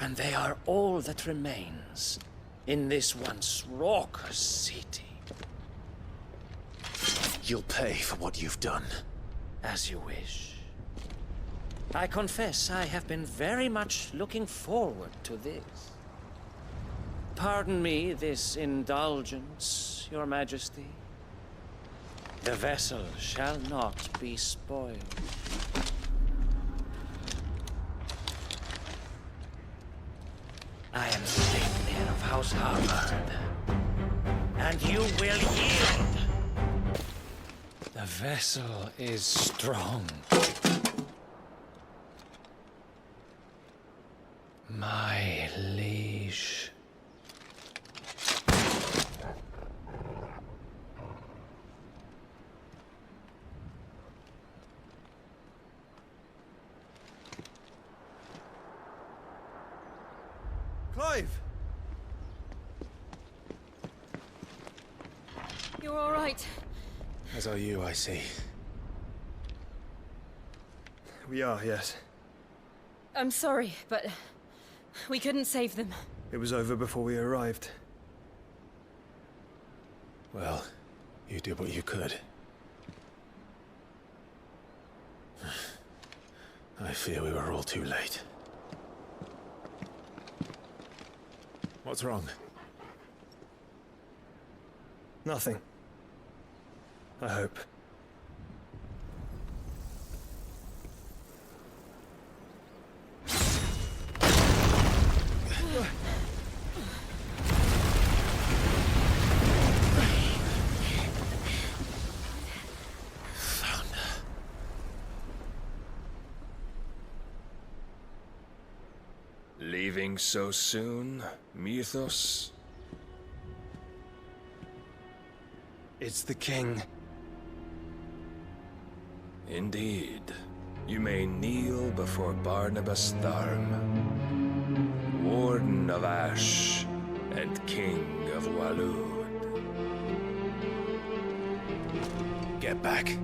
And they are all that remains in this once raucous city. You'll pay for what you've done. As you wish. I confess I have been very much looking forward to this. Pardon me this indulgence, Your Majesty. The vessel shall not be spoiled. I am the Sleipnir of House Harvard, and you will yield. The vessel is strong. My liege. Clive! You're all right. As are you, I see. We are, yes. I'm sorry, but we couldn't save them. It was over before we arrived. Well, you did what you could. I fear we were all too late. What's wrong? Nothing. I hope. Leaving so soon, Mythos? It's the king. Indeed. You may kneel before Barnabas Tharm, Warden of Ash and King of Waloed. Get back.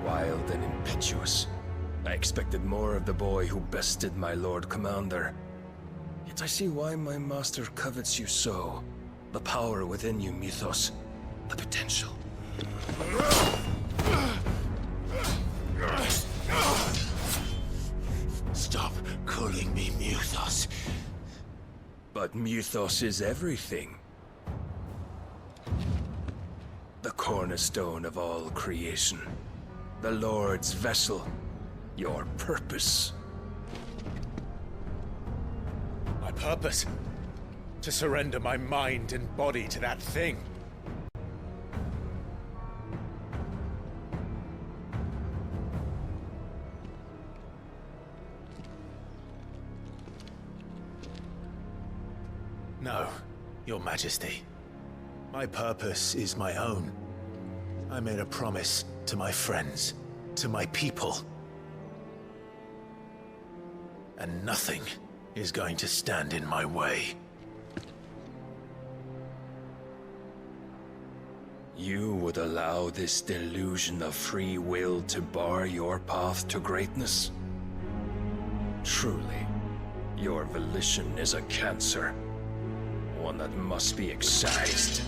Wild and impetuous. I expected more of the boy who bested my Lord Commander. Yet I see why my master covets you so. The power within you, Mythos. The potential. Stop calling me Mythos. But Mythos is everything. The cornerstone of all creation. The Lord's vessel. Your purpose. My purpose? To surrender my mind and body to that thing. No, Your Majesty. My purpose is my own. I made a promise to my friends, to my people. And nothing is going to stand in my way. You would allow this delusion of free will to bar your path to greatness? Truly, your volition is a cancer. One that must be excised.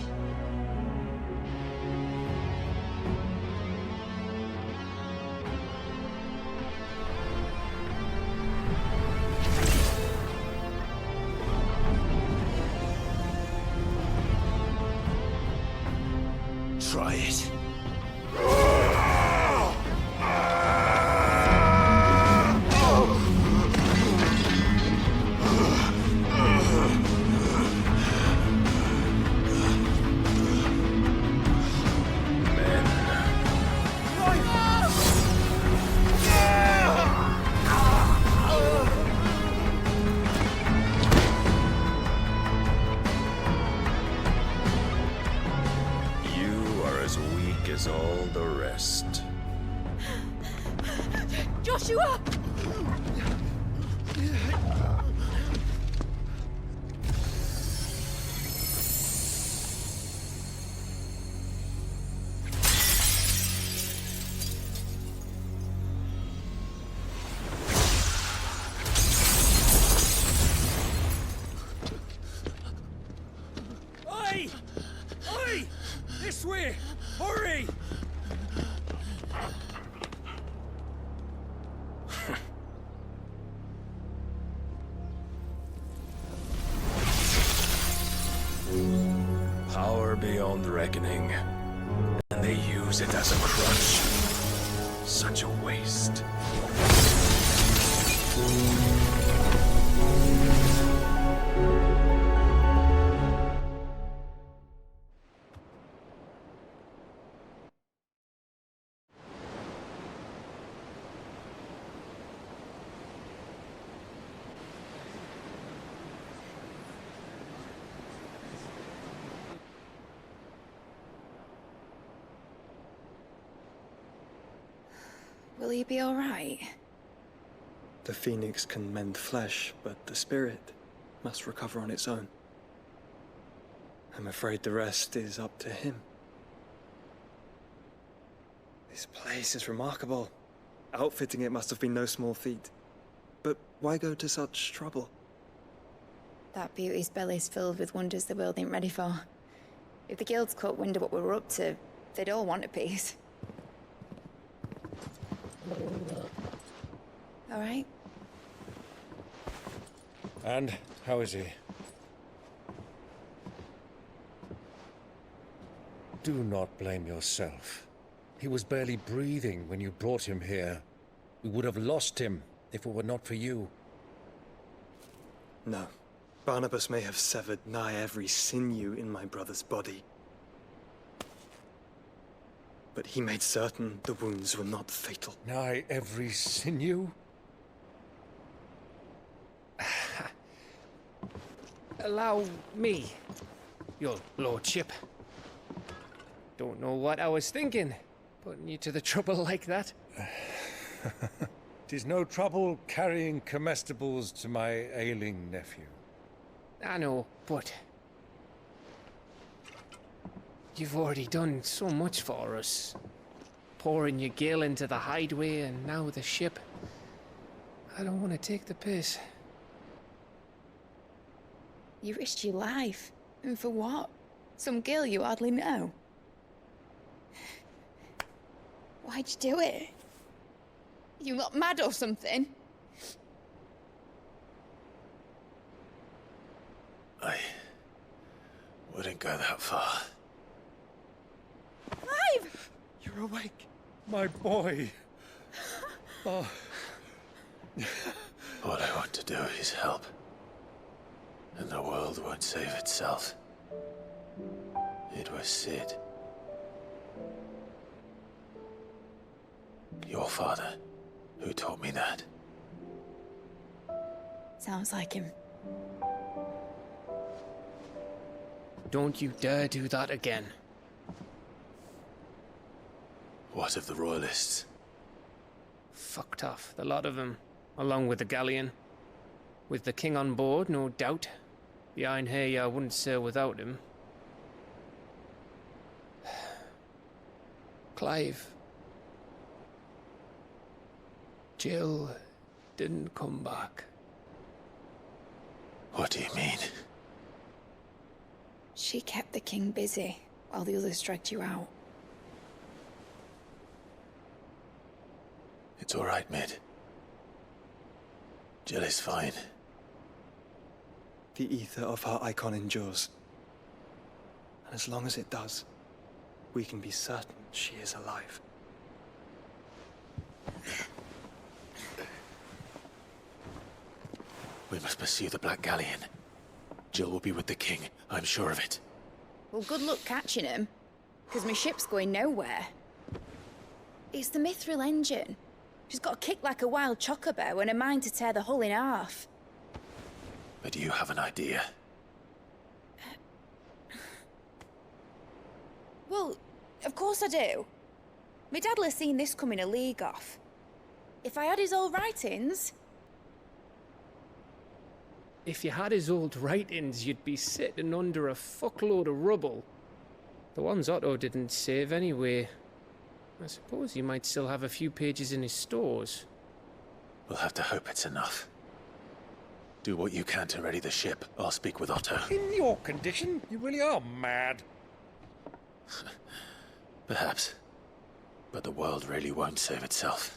Try it. As all the rest. Joshua! Oi! Oi! This way! Hurry! Power beyond reckoning. And they use it as a crutch. Such a waste. Will he be alright? The phoenix can mend flesh, but the spirit must recover on its own. I'm afraid the rest is up to him. This place is remarkable. Outfitting it must have been no small feat. But why go to such trouble? That beauty's belly's filled with wonders the world ain't ready for. If the guilds caught wind of what we were up to, they'd all want a piece. All right? And how is he? Do not blame yourself. He was barely breathing when you brought him here. We would have lost him if it were not for you. No. Barnabas may have severed nigh every sinew in my brother's body. But he made certain the wounds were not fatal. Nigh every sinew? Allow me, your lordship. Don't know what I was thinking, putting you to the trouble like that. 'Tis no trouble carrying comestibles to my ailing nephew. I know, but you've already done so much for us. Pouring your gil into the hideaway and now the ship. I don't want to take the piss. You risked your life. And for what? Some girl you hardly know. Why'd you do it? You not mad or something? I wouldn't go that far. Clive! You're awake, my boy. Oh. All I want to do is help. And the world won't save itself. It was Sid. Your father, who taught me that. Sounds like him. Don't you dare do that again. What of the Royalists? Fucked off, the lot of them, along with the galleon. With the king on board, no doubt. The Iron Hair wouldn't sail without him. Clive. Jill didn't come back. What do you mean? She kept the king busy while the others dragged you out. It's all right, Mid. Jill is fine. The ether of her Eikon endures. And as long as it does, we can be certain she is alive. We must pursue the Black Galleon. Jill will be with the king, I'm sure of it. Well, good luck catching him, because my ship's going nowhere. It's the Mithril engine. She's got a kick like a wild chocobo and a mind to tear the hull in half. But do you have an idea? Well, of course I do. My dad'll have seen this coming a league off. If I had his old writings... If you had his old writings, you'd be sitting under a fuckload of rubble. The ones Otto didn't save anyway. I suppose you might still have a few pages in his stores. We'll have to hope it's enough. Do what you can to ready the ship. I'll speak with Otto. In your condition, you really are mad. Perhaps. But the world really won't save itself.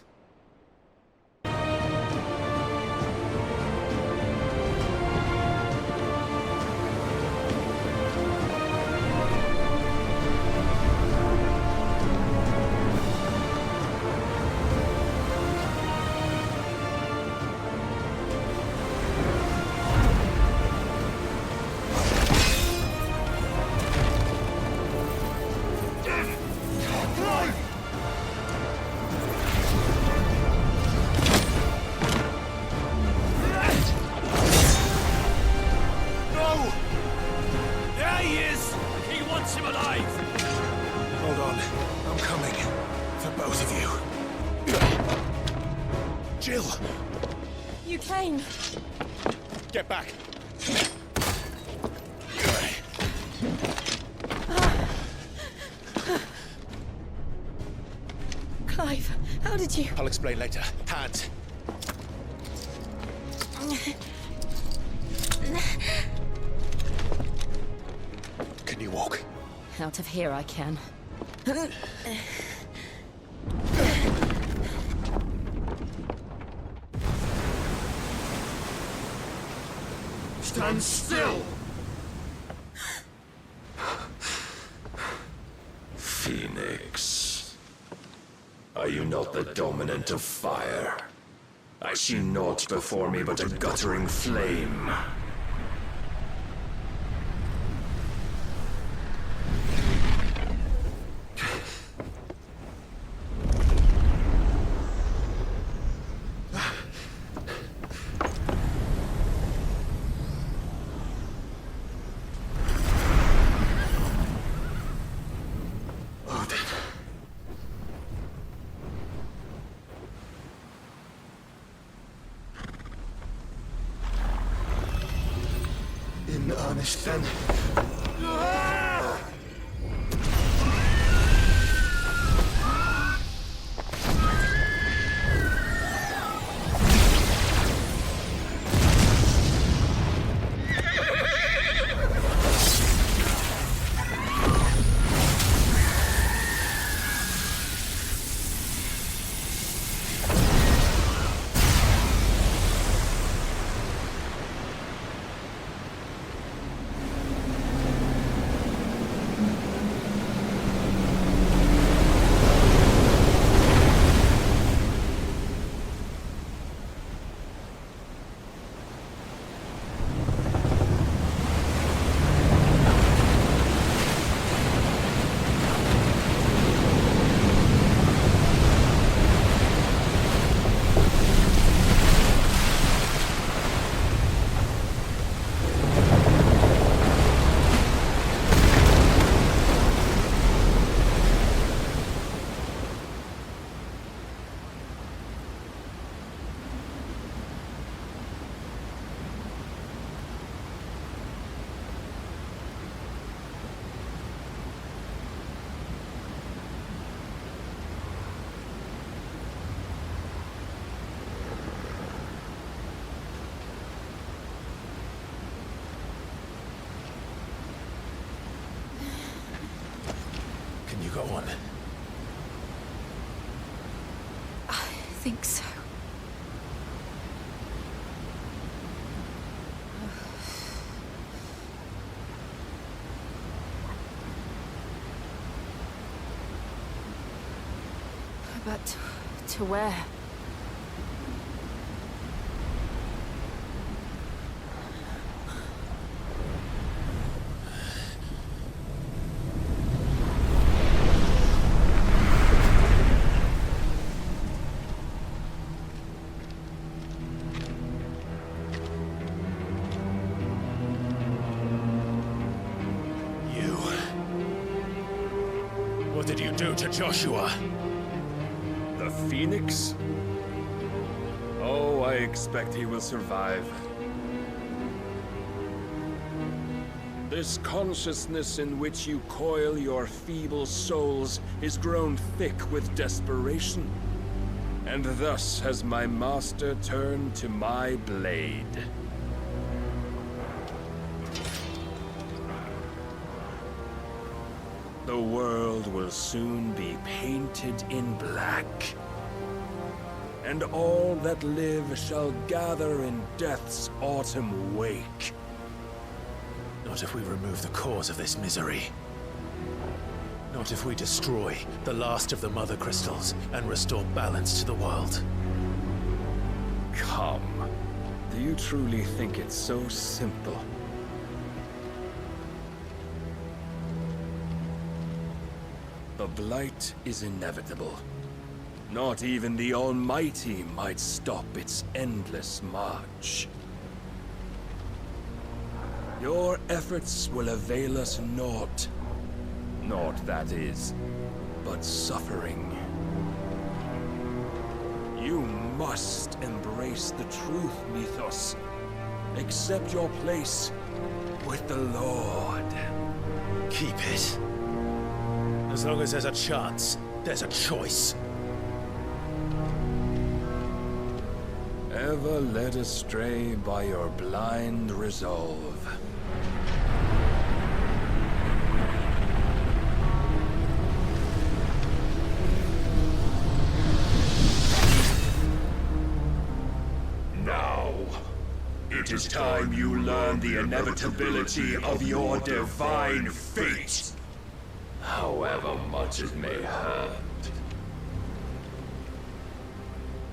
Jill! You came. Get back! Clive, how did you... I'll explain later. Hands. Can you walk? Out of here I can. Stand still! Phoenix. Are you not the dominant of fire? I see naught before me but a guttering flame. In earnest, then. Can you go on? I think so. But to where? What did you do to Joshua? The Phoenix? Oh, I expect he will survive. This consciousness in which you coil your feeble souls is grown thick with desperation. And thus has my master turned to my blade. The world will soon be painted in black. And all that live shall gather in death's autumn wake. Not if we remove the cause of this misery. Not if we destroy the last of the Mother Crystals and restore balance to the world. Come. Do you truly think it's so simple? The Blight is inevitable. Not even the Almighty might stop its endless march. Your efforts will avail us naught. Naught, that is, but suffering. You must embrace the truth, Mythos. Accept your place with the Lord. Keep it. As long as there's a chance, there's a choice. Ever led astray by your blind resolve. Now, it is time you learn the inevitability of your divine fate, however much it may hurt.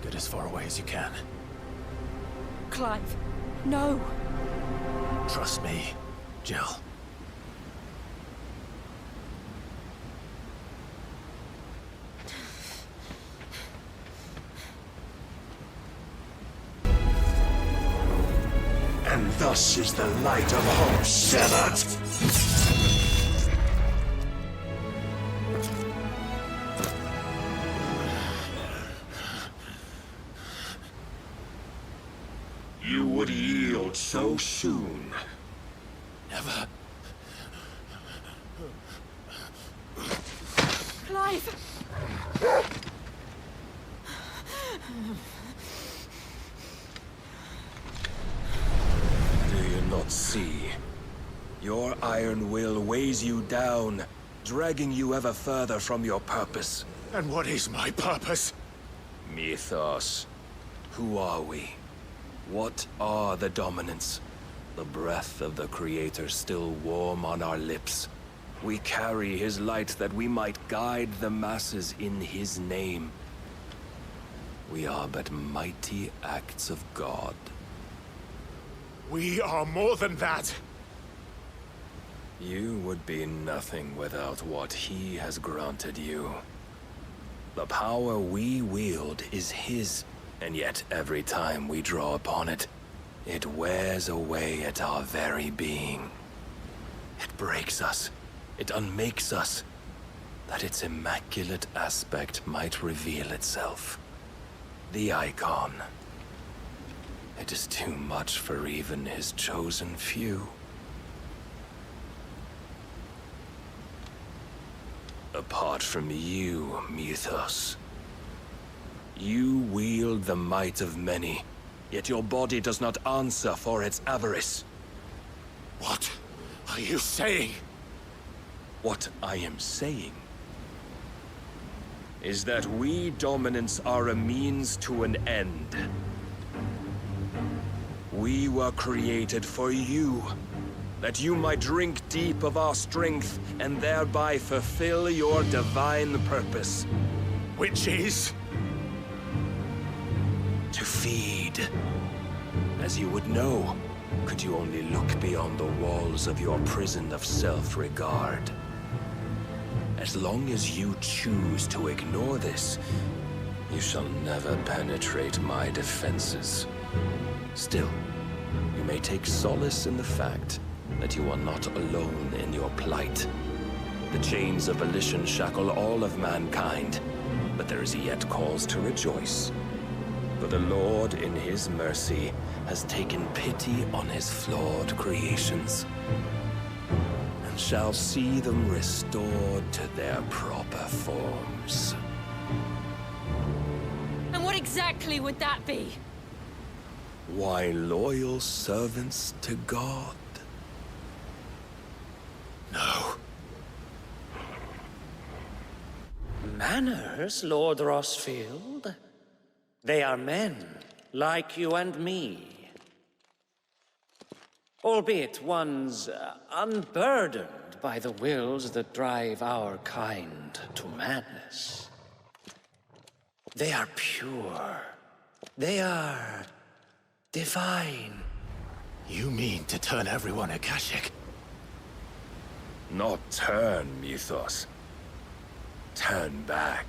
Get as far away as you can. Clive, no. Trust me, Jill. And thus is the light of hope severed. You would yield so soon. Never. Clive! Do you not see? Your iron will weighs you down, dragging you ever further from your purpose. And what is my purpose? Mythos. Who are we? What are the dominants? The breath of the Creator still warm on our lips. We carry his light that we might guide the masses in his name. We are but mighty acts of God. We are more than that. You would be nothing without what he has granted you. The power we wield is his. And yet, every time we draw upon it, it wears away at our very being. It breaks us. It unmakes us. That its immaculate aspect might reveal itself. The Eikon. It is too much for even his chosen few. Apart from you, Mythos. You wield the might of many, yet your body does not answer for its avarice. What are you saying? What I am saying is that we dominants are a means to an end. We were created for you, that you might drink deep of our strength and thereby fulfill your divine purpose. Which is? To feed. As you would know, could you only look beyond the walls of your prison of self-regard. As long as you choose to ignore this, you shall never penetrate my defenses. Still, you may take solace in the fact that you are not alone in your plight. The chains of volition shackle all of mankind, but there is yet cause to rejoice. For the Lord, in his mercy, has taken pity on his flawed creations, and shall see them restored to their proper forms. And what exactly would that be? Why, loyal servants to God. No. Manners, Lord Rosfield? They are men, like you and me. Albeit ones unburdened by the wills that drive our kind to madness. They are pure. They are divine. You mean to turn everyone Akashic? Not turn, Mythos. Turn back.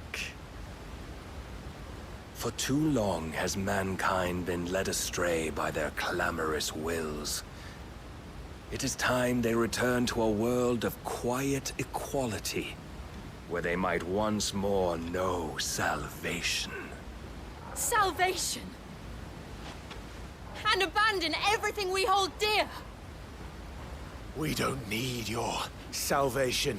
For too long has mankind been led astray by their clamorous wills. It is time they return to a world of quiet equality, where they might once more know salvation. Salvation! And abandon everything we hold dear! We don't need your salvation.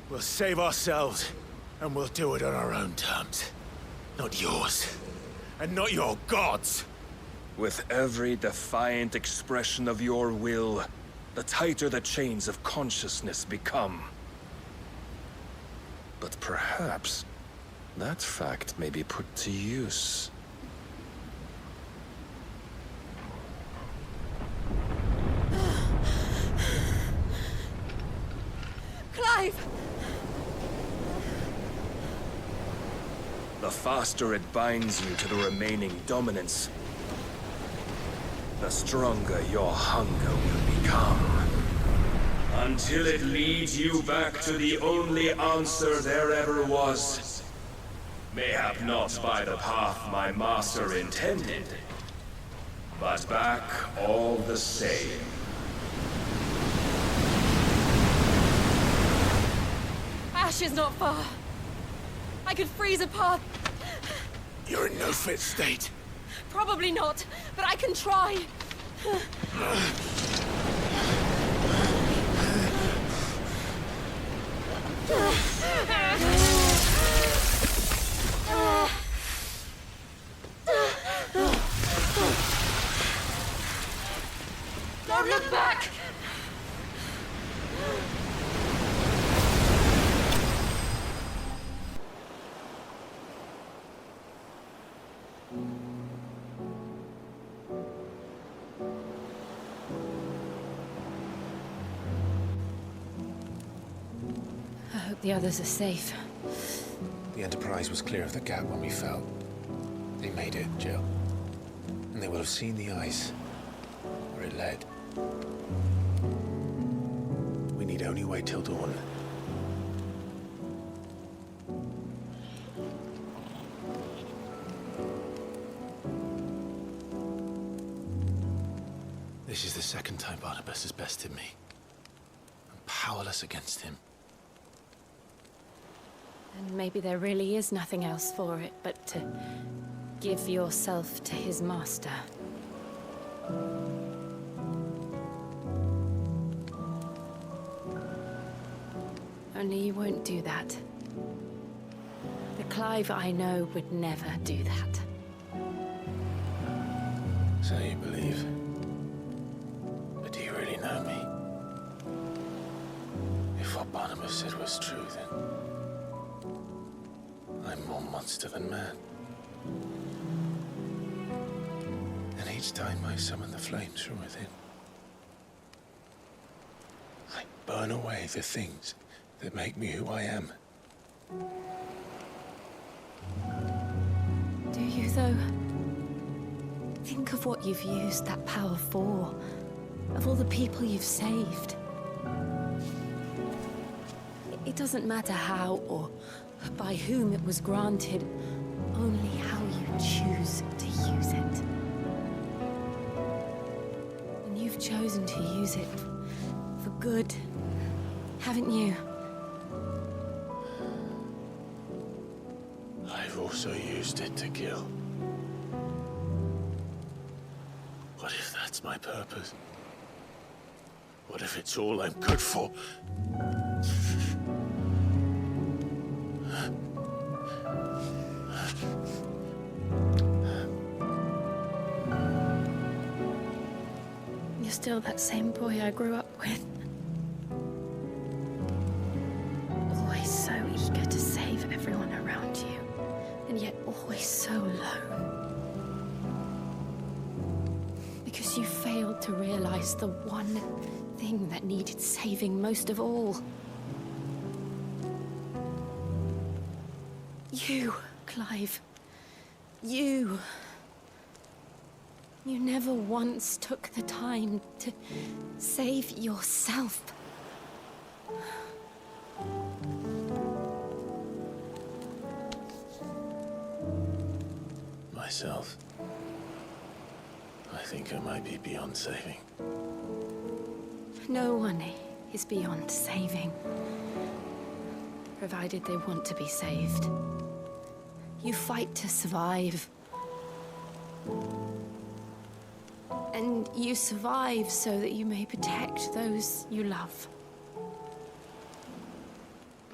We'll save ourselves, and we'll do it on our own terms. Not yours. And not your gods! With every defiant expression of your will, the tighter the chains of consciousness become. But perhaps that fact may be put to use. Clive! The faster it binds you to the remaining dominance, the stronger your hunger will become. Until it leads you back to the only answer there ever was. Mayhap not by the path my master intended, but back all the same. Ash is not far. I could freeze a path. You're in no fit state. Probably not, but I can try. Don't look back! I hope the others are safe. The Enterprise was clear of the gap when we fell. They made it, Jill. And they will have seen the ice, where it led. We need only wait till dawn. This is the second time Barnabas has bested me. I'm powerless against him. And maybe there really is nothing else for it but to give yourself to his master. Only you won't do that. The Clive I know would never do that. So you believe. But do you really know me? If what Barnabas said was true, then I'm more monster than man. And each time I summon the flames from within, I burn away the things that make me who I am. Do you, though? Think of what you've used that power for. Of all the people you've saved. It doesn't matter how or by whom it was granted, only how you choose to use it. And you've chosen to use it for good, haven't you? I've also used it to kill. What if that's my purpose? What if it's all I'm good for? You're still that same boy I grew up with. Always so eager to save everyone around you, and yet always so lone. Because you failed to realize the one thing that needed saving most of all. You, Clive. You. You never once took the time to save yourself. Myself? I think I might be beyond saving. No one is beyond saving, provided they want to be saved. You fight to survive, And you survive so that you may protect those you love.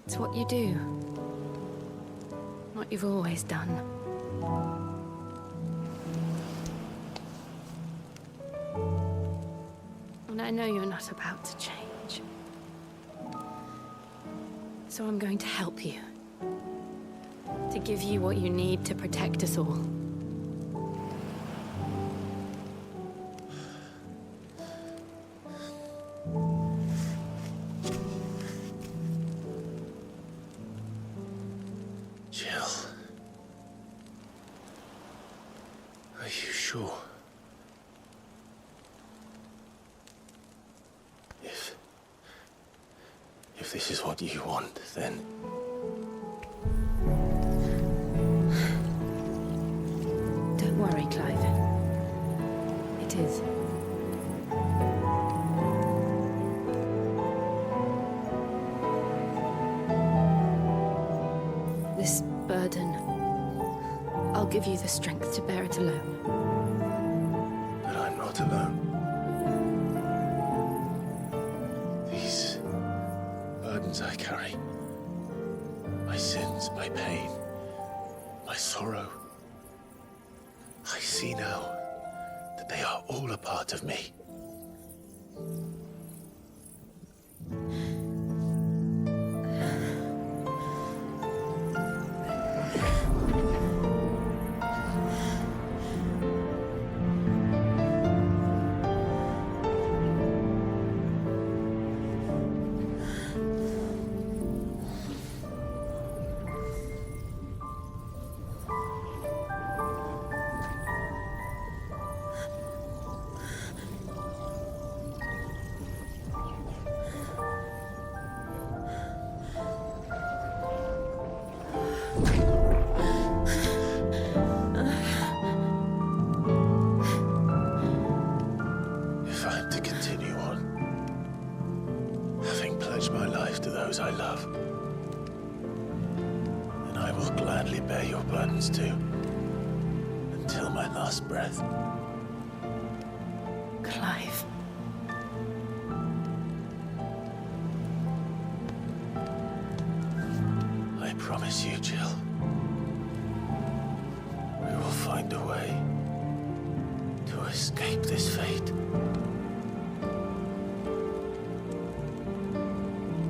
It's what you do. What you've always done. And I know you're not about to change. So I'm going to help you. To give you what you need to protect us all. Jill. Are you sure? If this is what you want, then... Don't worry, Clive. It is. This burden, I'll give you the strength to bear it alone. But I'm not alone. These burdens I carry, my sins, my pain, my sorrow, I see now that they are all a part of me. If I'm to continue on, having pledged my life to those I love, then I will gladly bear your burdens too, until my last breath. Clive. I promise you, Jill, we will find a way to escape this fate.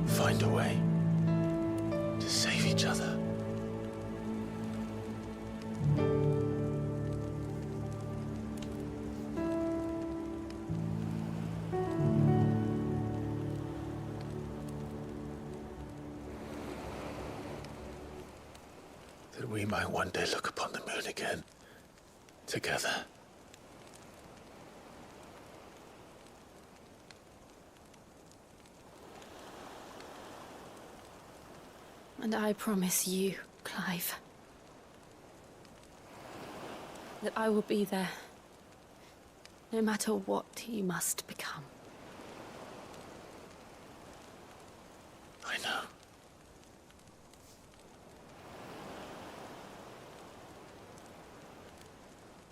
Find a way to save each other. That we might one day look upon the moon again, together. And I promise you, Clive, that I will be there, no matter what you must become. I know.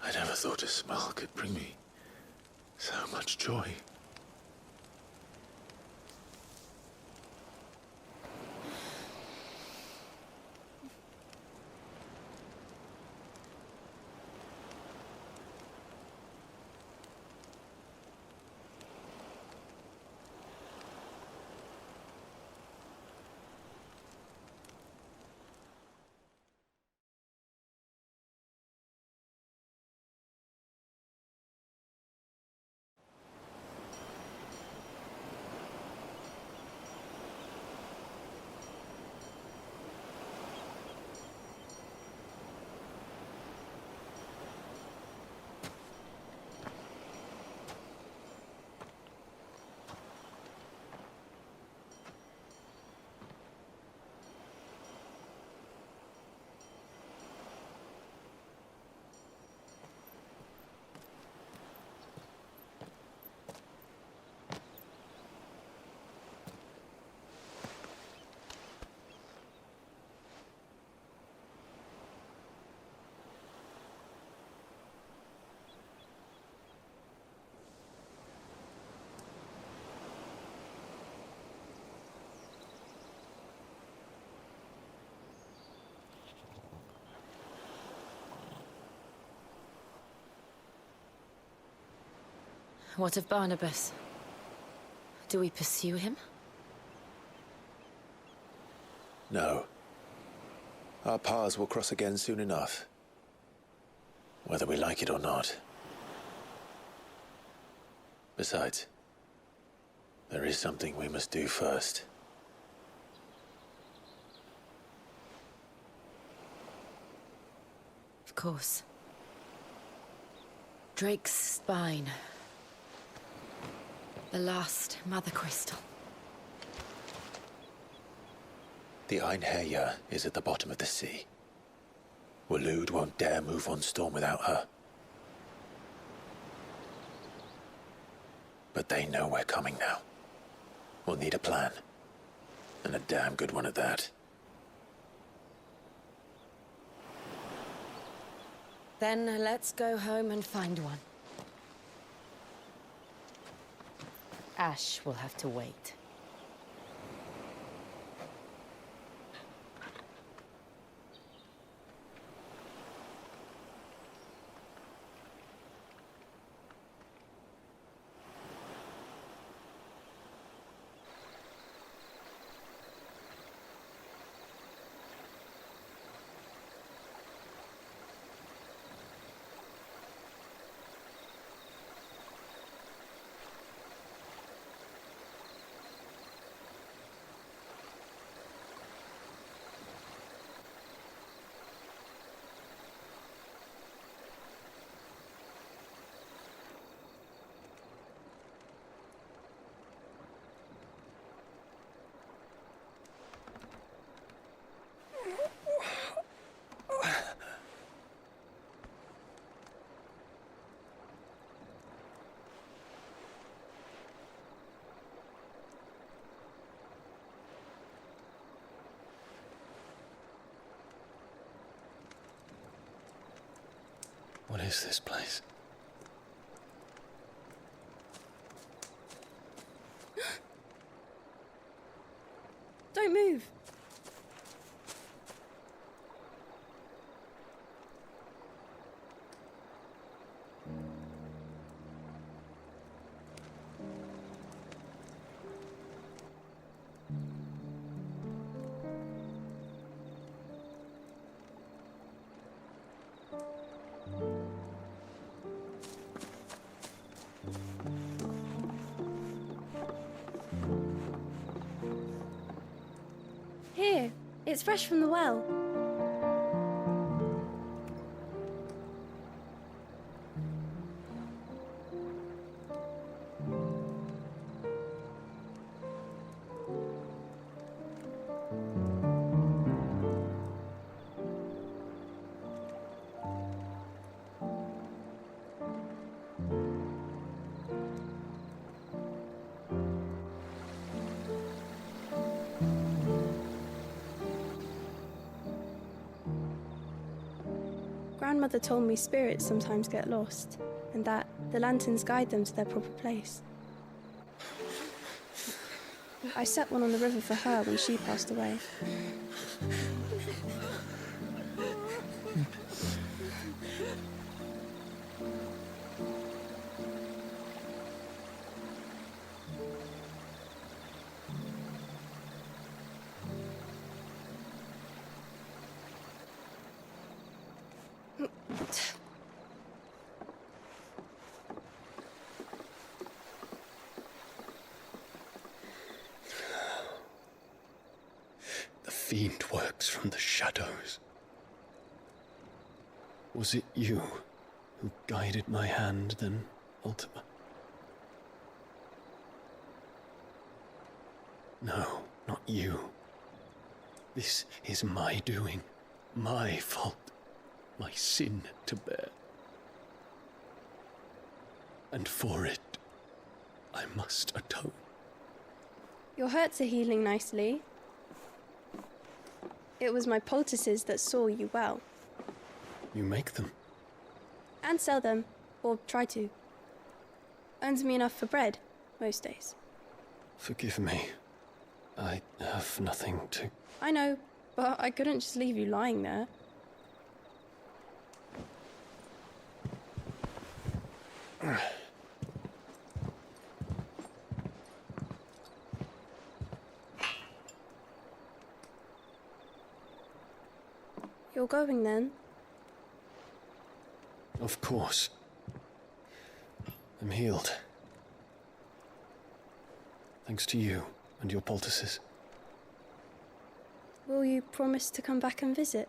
I never thought a smile could bring me so much joy. What of Barnabas? Do we pursue him? No. Our paths will cross again soon enough. Whether we like it or not. Besides, there is something we must do first. Of course. Drake's spine. The last Mother Crystal. The Einherja is at the bottom of the sea. Waloed won't dare move on Storm without her. But they know we're coming now. We'll need a plan. And a damn good one at that. Then let's go home and find one. Ash will have to wait. What is this place? Don't move. Here, it's fresh from the well. Grandmother told me spirits sometimes get lost, and that the lanterns guide them to their proper place. I set one on the river for her when she passed away. The fiend works from the shadows. Was it you who guided my hand, then, Ultima? No, not you. This is my doing, my fault, my sin to bear. And for it, I must atone. Your hurts are healing nicely. It was my poultices that saw you well. You make them? And sell them, or try to. Earns me enough for bread, most days. Forgive me. I have nothing to... I know, but I couldn't just leave you lying there. You're going then? Of course. I'm healed. Thanks to you and your poultices. Will you promise to come back and visit?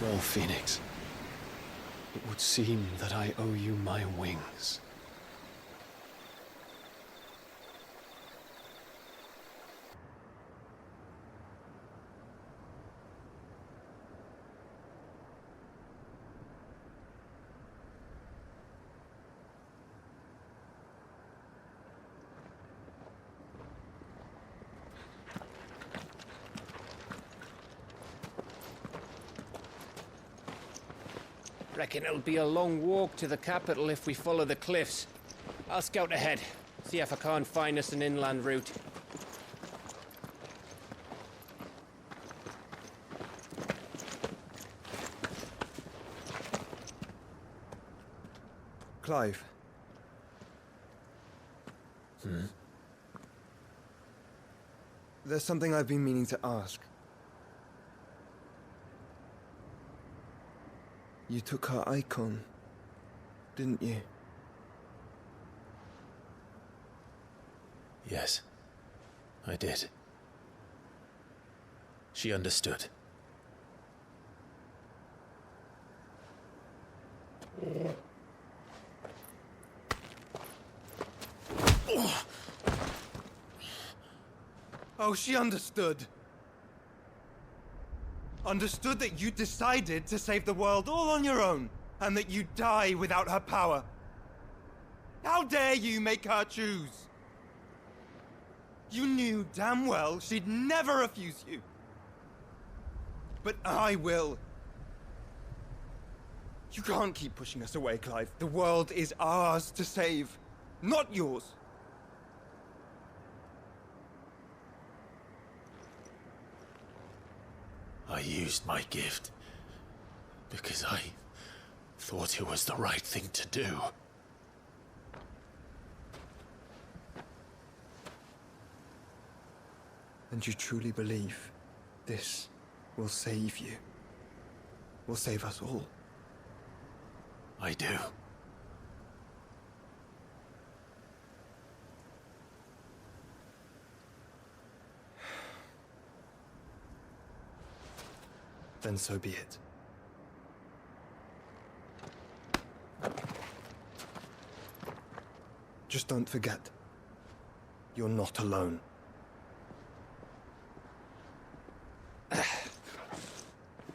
Well, Phoenix, it would seem that I owe you my wings. Reckon it'll be a long walk to the capital if we follow the cliffs. I'll scout ahead, see if I can't find us an inland route. Clive. There's something I've been meaning to ask. You took her Eikon, didn't you? Yes, I did. She understood. Oh, she understood. Understood that you decided to save the world all on your own, and that you'd die without her power. How dare you make her choose? You knew damn well she'd never refuse you. But I will. You can't keep pushing us away, Clive. The world is ours to save, not yours. I used my gift because I thought it was the right thing to do. And you truly believe this will save you? Will save us all? I do. Then so be it. Just don't forget, you're not alone.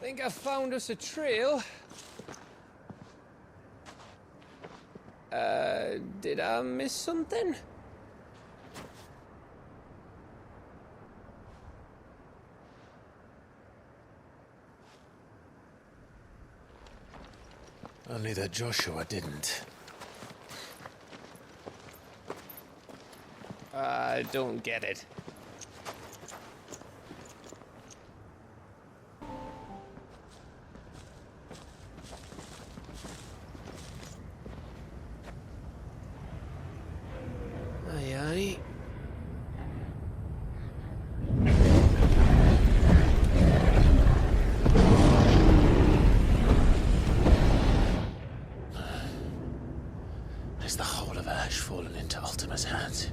Think I found us a trail. Did I miss something? Only that Joshua didn't. I don't get it. Aye, aye. Has the whole of Ash fallen into Ultima's hands?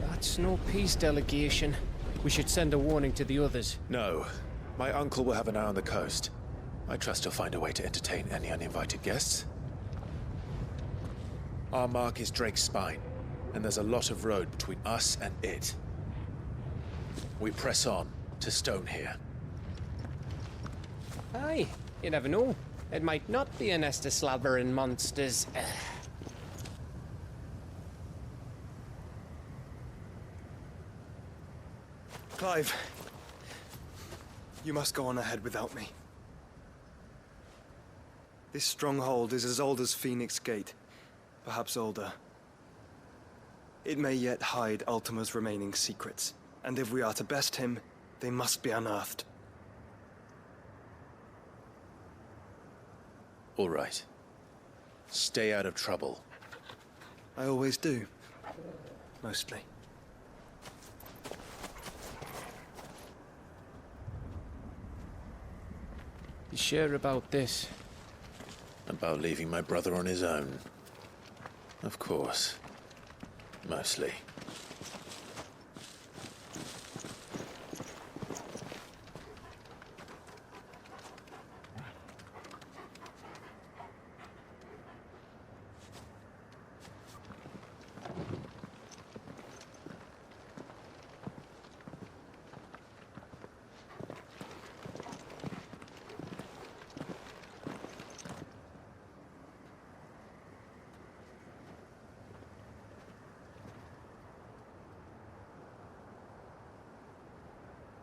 That's no peace delegation. We should send a warning to the others. No. My uncle will have an eye on the coast. I trust he'll find a way to entertain any uninvited guests. Our mark is Drake's Spine, and there's a lot of road between us and it. We press on to Stone here. Aye, you never know. It might not be a nest of slabbering monsters. Clive, you must go on ahead without me. This stronghold is as old as Phoenix Gate, perhaps older. It may yet hide Ultima's remaining secrets, and if we are to best him, they must be unearthed. All right. Stay out of trouble. I always do. Mostly. You sure about this? About leaving my brother on his own? Of course. Mostly.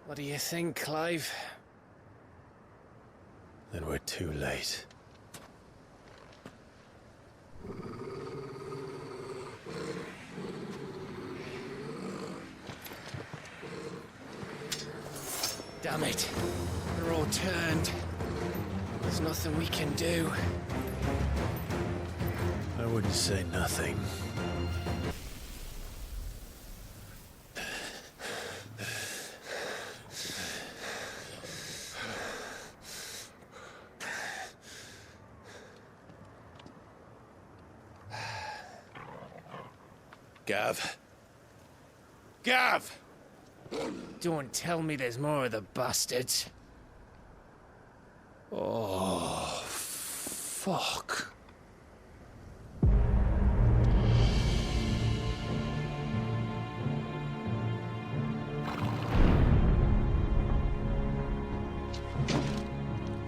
What do you think, Clive? Then we're too late. Damn it. They're all turned. There's nothing we can do. I wouldn't say nothing. Gav? Gav! Don't tell me there's more of the bastards. Oh, fuck.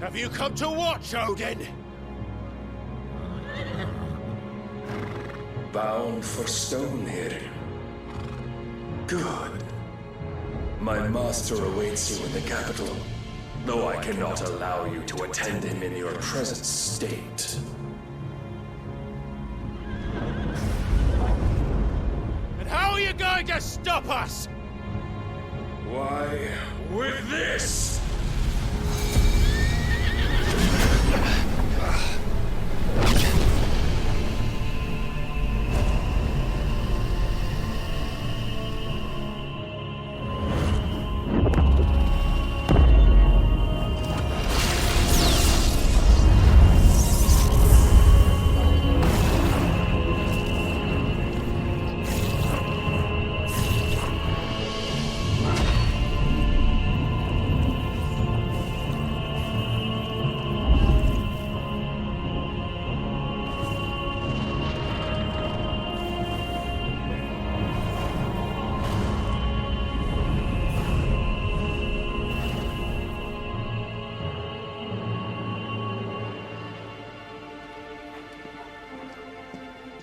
Have you come to watch, Odin? Bound for stone here. Good. My master awaits you in the capital, though I cannot allow you to attend him in your present state. And how are you going to stop us? Why, with this!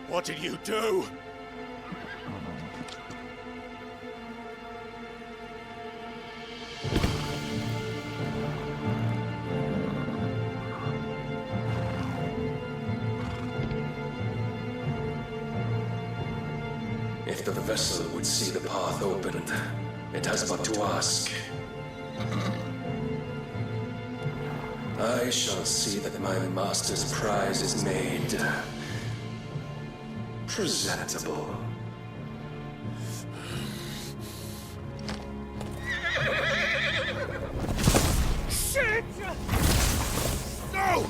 What did you do? If the vessel would see the path opened, it has but to ask. I shall see that my master's prize is made presentable. Shit! No!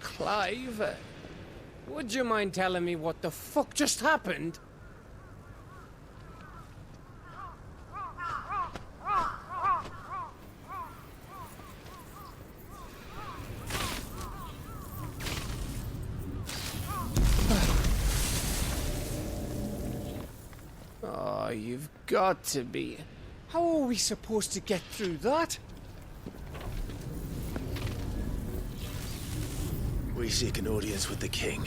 Clive? Would you mind telling me what the fuck just happened? Oh, you've got to be. How are we supposed to get through that? We seek an audience with the king.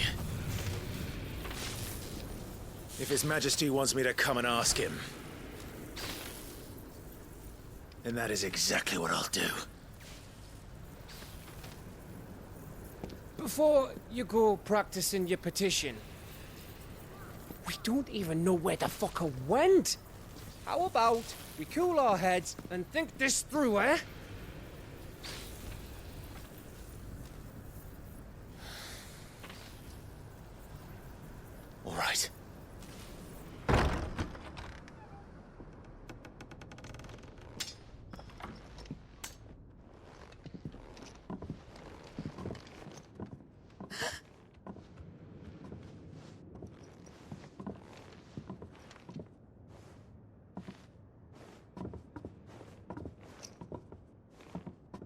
If His Majesty wants me to come and ask him, then that is exactly what I'll do. Before you go practicing your petition, we don't even know where the fucker went. How about we cool our heads and think this through, eh? All right.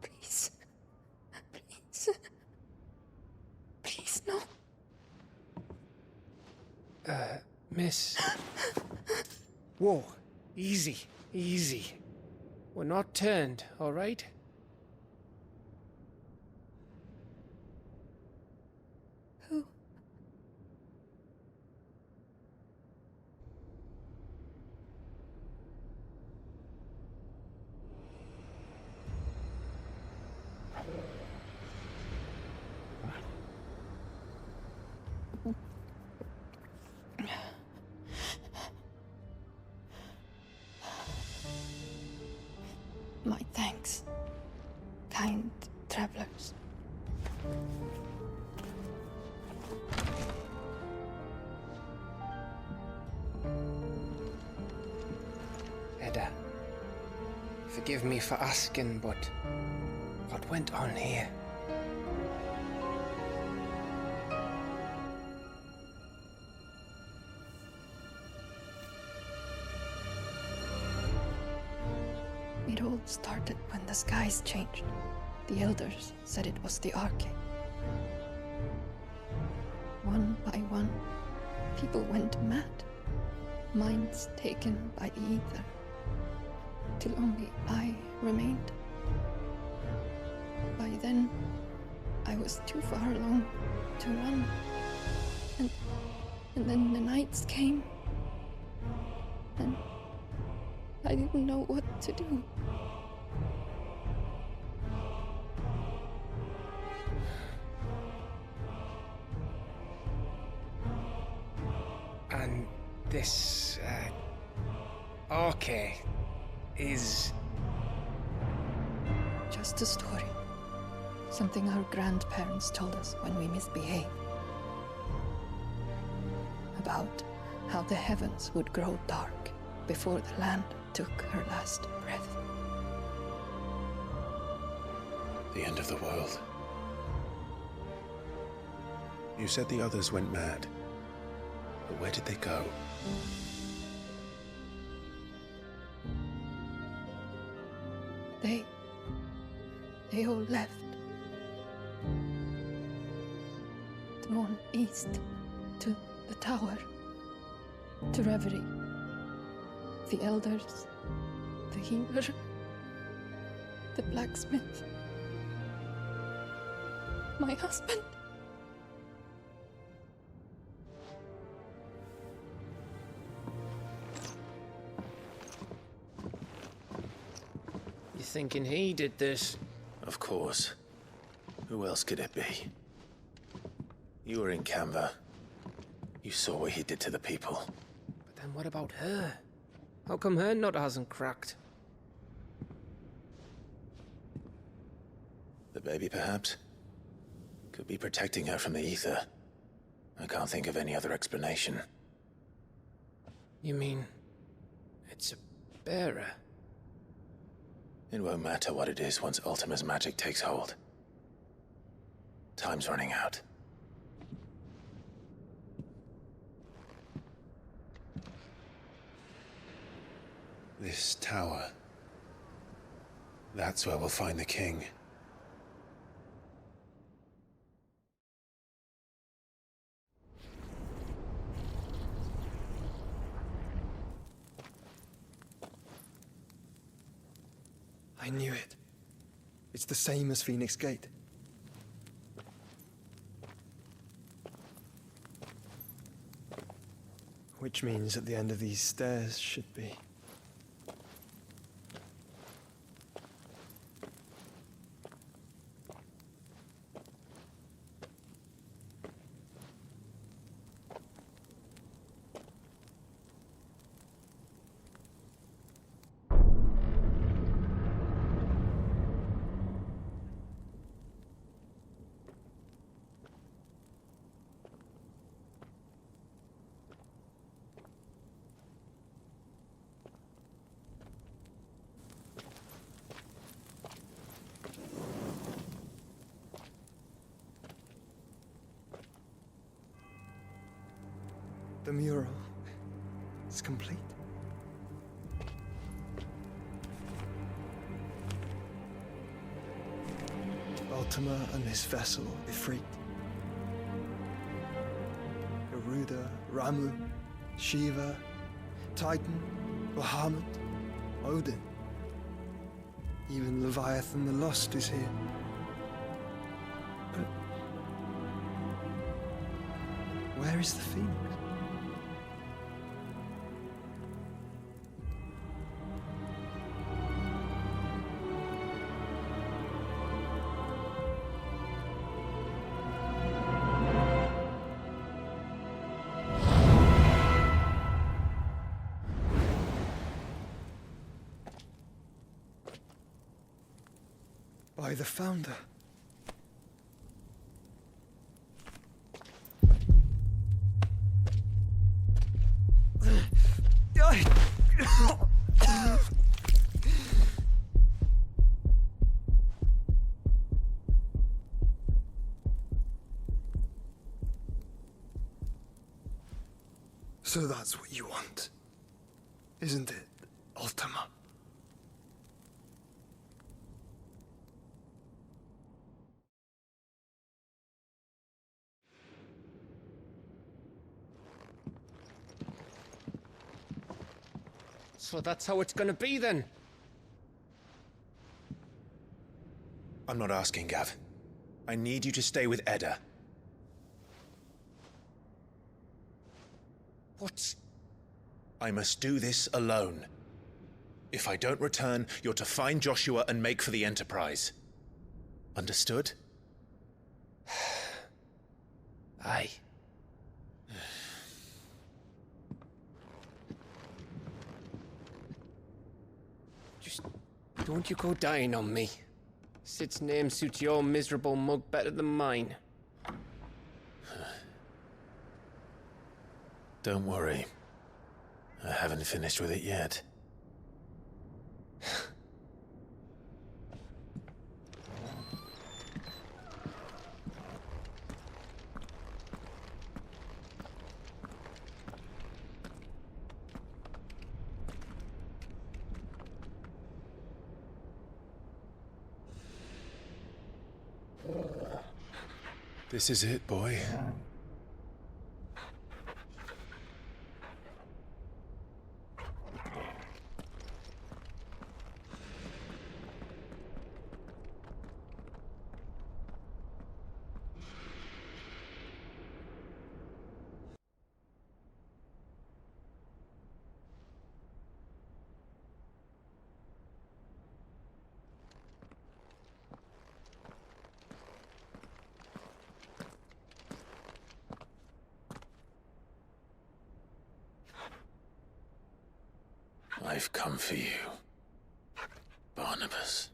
Please. Please. Please, no. Miss. Whoa. Easy. Easy. We're not turned, all right? Who? My thanks, kind travelers. Edda, forgive me for asking, but what went on here? It all started when the skies changed. The elders said it was the Arcade. One by one, people went mad. Minds taken by the ether. Till only I remained. By then, I was too far along to run. And then the nights came. And I didn't know what to do. And this, Arcade is... Just a story. Something our grandparents told us when we misbehaved. About how the heavens would grow dark before the land took her last breath. The end of the world. You said the others went mad. But where did they go? They all left. Drawn east to the tower, to reverie. The elders, the healer, the blacksmith, my husband. You thinking he did this? Of course. Who else could it be? You were in Canva. You saw what he did to the people. But then what about her? How come her nut hasn't cracked? The baby, perhaps? Could be protecting her from the ether. I can't think of any other explanation. You mean... it's a bearer? It won't matter what it is once Ultima's magic takes hold. Time's running out. This tower. That's where we'll find the king. I knew it. It's the same as Phoenix Gate. Which means at the end of these stairs should be... The mural is complete. Ultima and his vessel, Ifrit. Garuda, Ramu, Shiva, Titan, Bahamut, Odin. Even Leviathan the Lost is here. But where is the Phoenix? By the Founder. So that's what you want, isn't it, Ultima? So that's how it's gonna be then? I'm not asking, Gav. I need you to stay with Edda. What? I must do this alone. If I don't return, you're to find Joshua and make for the Enterprise. Understood? Aye. Just don't you go dying on me. Sid's name suits your miserable mug better than mine. Don't worry. I haven't finished with it yet. This is it, boy. I've come for you, Barnabas.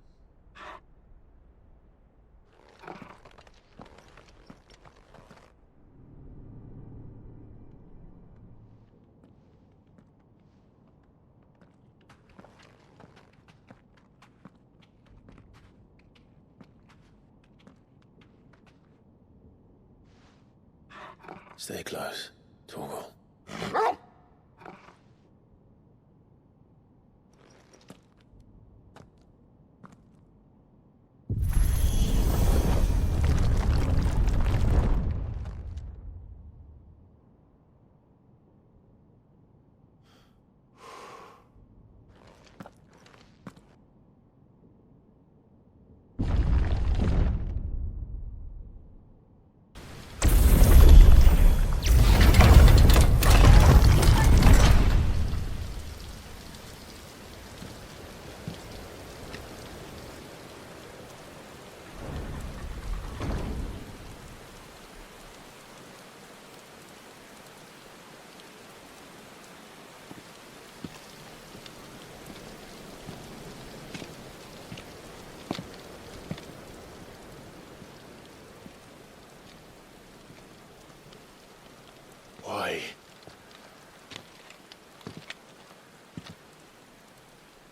Stay close, Torgal.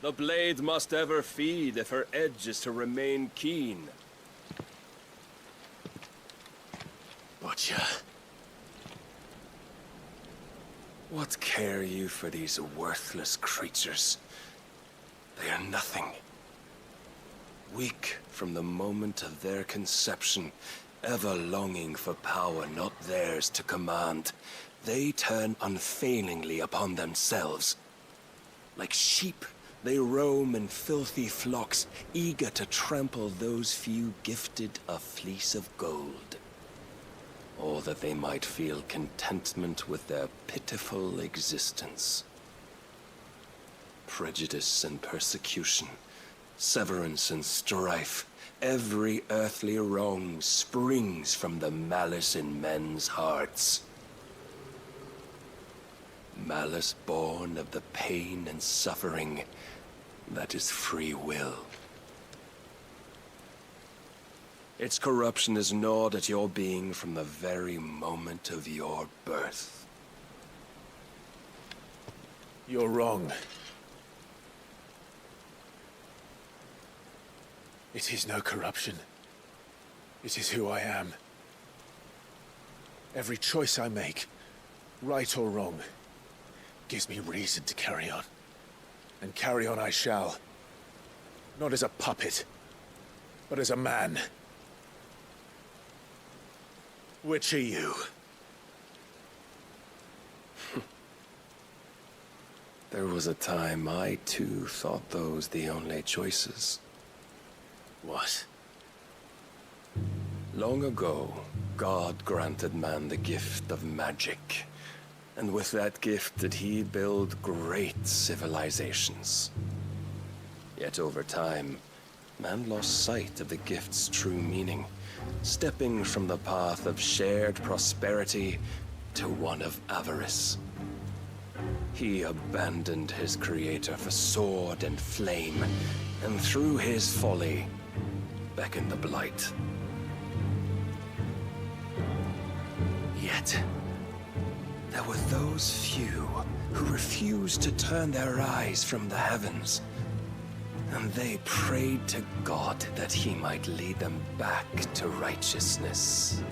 The blade must ever feed if her edge is to remain keen. Butcher. What care you for these worthless creatures? They are nothing. Weak from the moment of their conception, ever longing for power not theirs to command, they turn unfailingly upon themselves. Like sheep, they roam in filthy flocks, eager to trample those few gifted a fleece of gold. Or that they might feel contentment with their pitiful existence. Prejudice and persecution, severance and strife, every earthly wrong springs from the malice in men's hearts. Malice born of the pain and suffering that is free will. Its corruption is gnawed at your being from the very moment of your birth. You're wrong. It is no corruption. It is who I am. Every choice I make, right or wrong, gives me reason to carry on. And carry on I shall. Not as a puppet, but as a man. Which are you? There was a time I too thought those the only choices. What? Long ago, God granted man the gift of magic. And with that gift did he build great civilizations. Yet over time, man lost sight of the gift's true meaning, stepping from the path of shared prosperity to one of avarice. He abandoned his creator for sword and flame, and through his folly, beckoned the blight. Yet, there were those few who refused to turn their eyes from the heavens, and they prayed to God that he might lead them back to righteousness.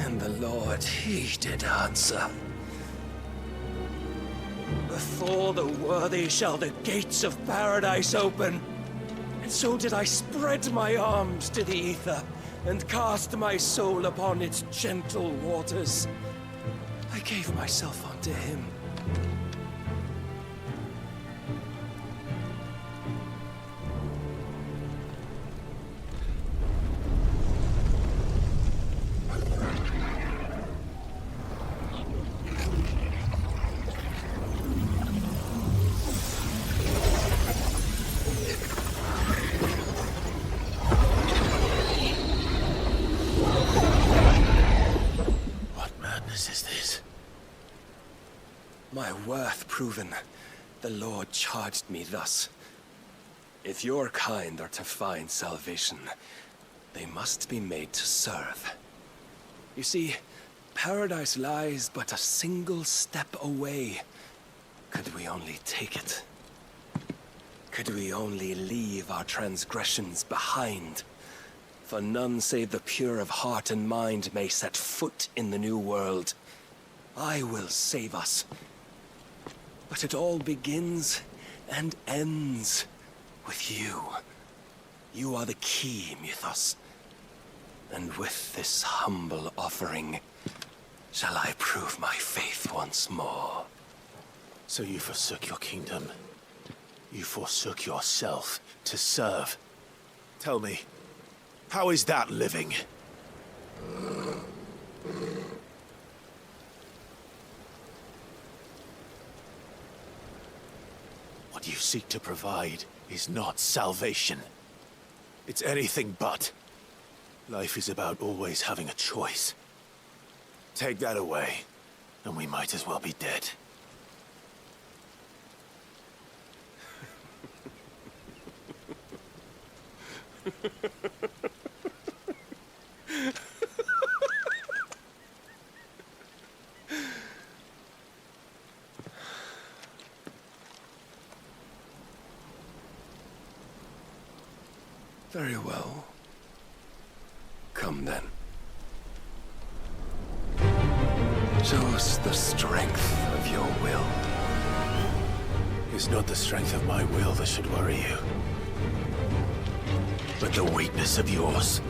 And the Lord, he did answer. Before the worthy shall the gates of paradise open. And so did I spread my arms to the ether, and cast my soul upon its gentle waters. I gave myself unto him. My worth proven, the Lord charged me thus. If your kind are to find salvation, they must be made to serve. You see, paradise lies but a single step away. Could we only take it? Could we only leave our transgressions behind? For none save the pure of heart and mind may set foot in the new world. I will save us. But it all begins and ends with you. You are the key, Mythos. And with this humble offering, shall I prove my faith once more. So you forsook your kingdom. You forsook yourself to serve. Tell me, how is that living? What you seek to provide is not salvation. It's anything but. Life is about always having a choice. Take that away, and we might as well be dead. Very well. Come then. Show us the strength of your will. It's not the strength of my will that should worry you, but the weakness of yours.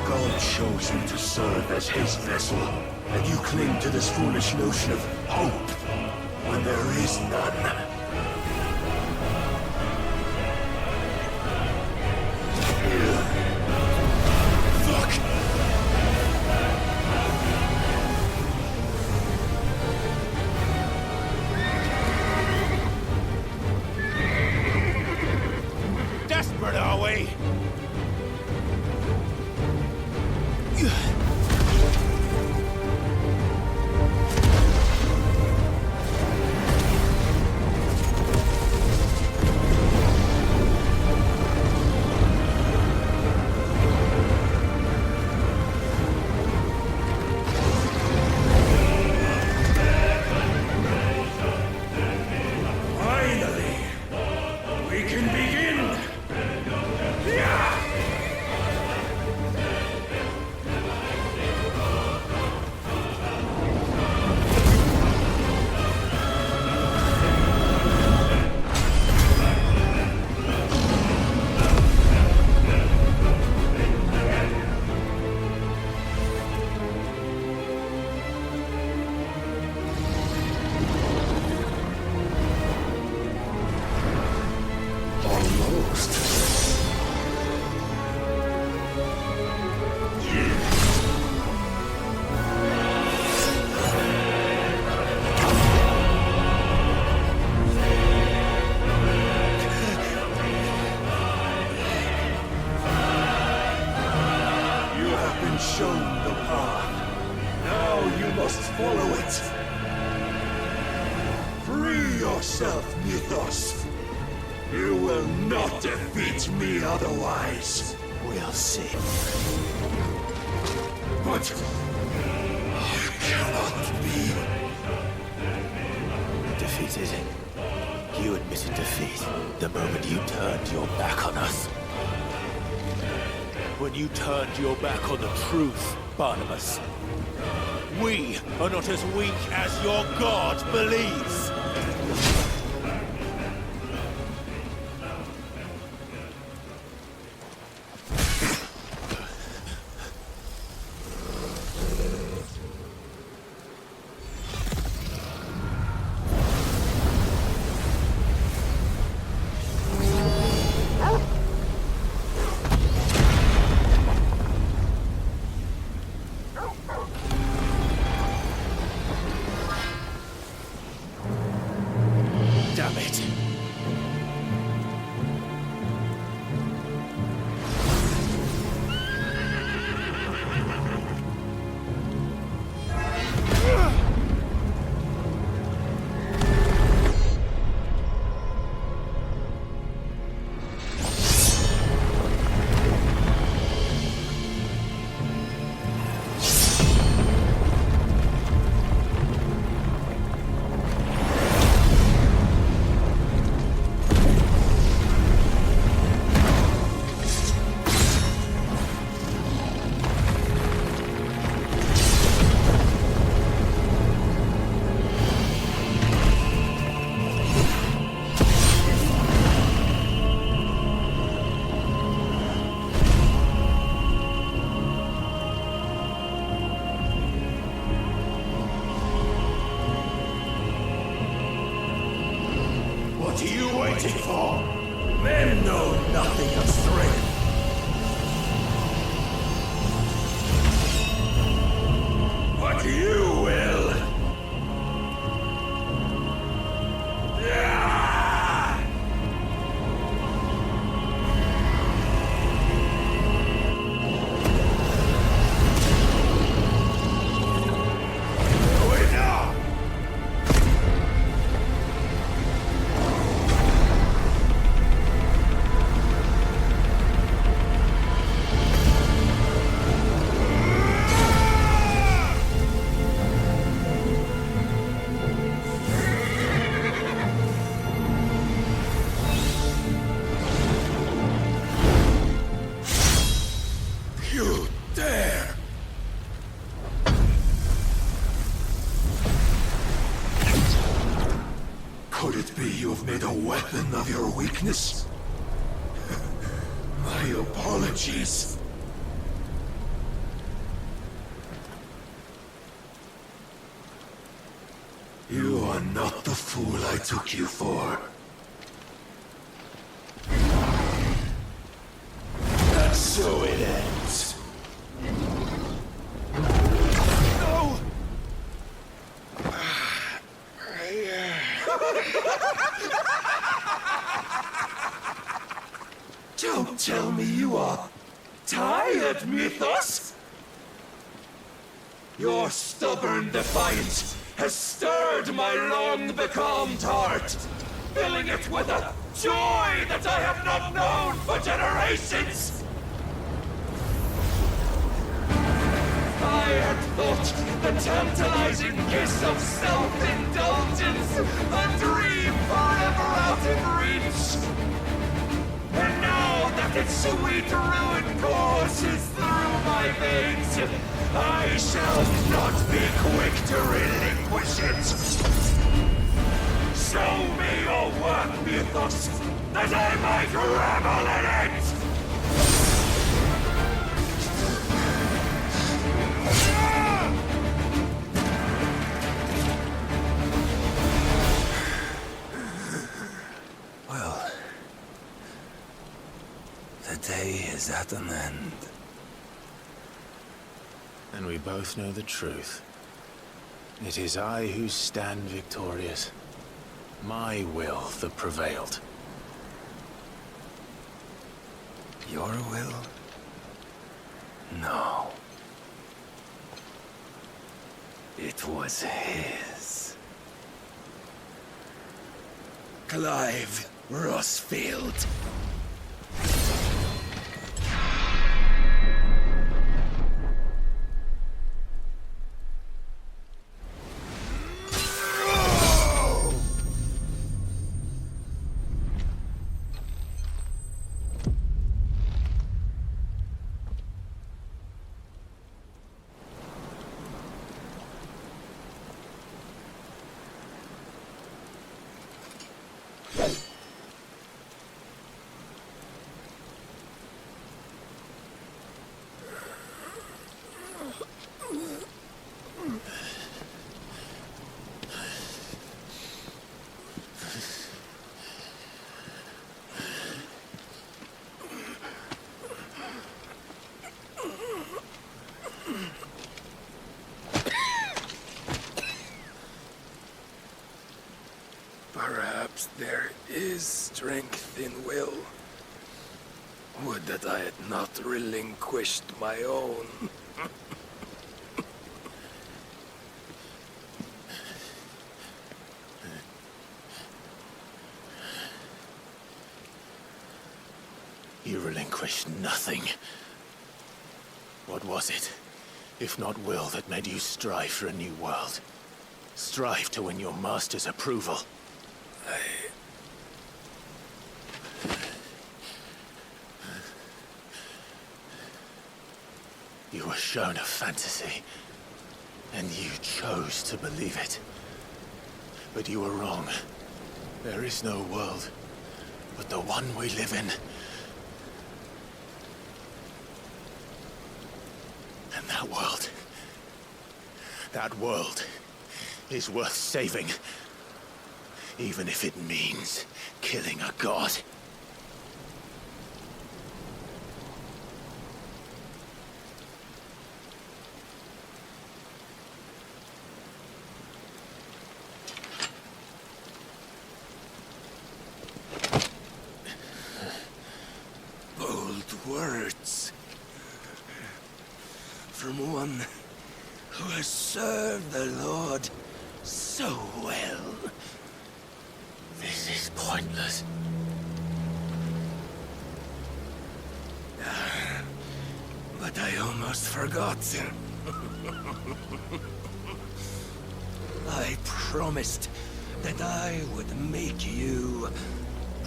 God chose you to serve as his vessel, and you cling to this foolish notion of hope when there is none. Desperate, are we? Finally, we can begin. Yeah! You have been shown the path. Now you must follow it. Free yourself, Mythos. You will not defeat me otherwise. We'll see. But you cannot be. Defeated. You admitted defeat the moment you turned your back on us. When you turned your back on the truth, Barnabas. We are not as weak as your god believes. dare! Could it be you have made a weapon of your weakness? My apologies. You are not the fool I took you for. And so it ends. No! Don't tell me you are tired, Mythos! Your stubborn defiance has stirred my long-becalmed heart, filling it with a joy that I have not known for generations! I had thought the tantalizing kiss of self-indulgence a dream forever out of reach. And now that its sweet ruin courses through my veins, I shall not be quick to relinquish it. Show me your work, Mythos, that I might revel in it! Well, the day is at an end. And we both know the truth. It is I who stand victorious. My will that prevailed. Your will? No. It was his. Clive Rosfield. Perhaps there is strength in will. Would that I had not relinquished my own. You relinquished nothing. What was it, if not will, that made you strive for a new world? Strive to win your master's approval? You were shown a fantasy, and you chose to believe it. But you were wrong. There is no world but the one we live in. And that world is worth saving. Even if it means killing a god. Bold words. From one who has served the Lord so well. This is pointless. But I almost forgot. I promised that I would make you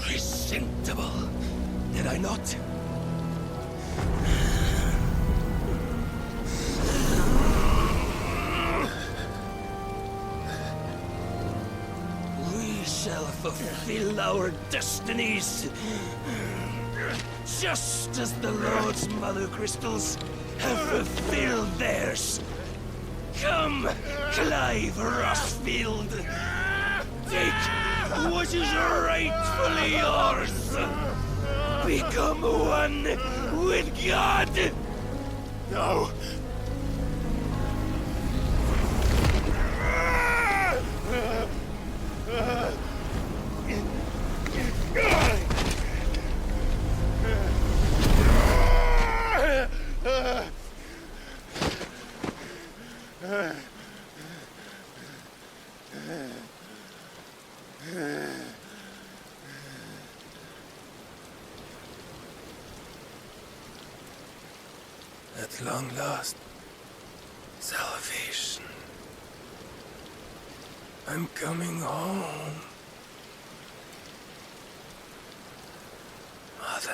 presentable. Did I not? fulfill our destinies. Just as the Lord's Mother Crystals have fulfilled theirs. Come, Clive Rosfield. Take what is rightfully yours. Become one with God. No. At long last, salvation. I'm coming home. Mother.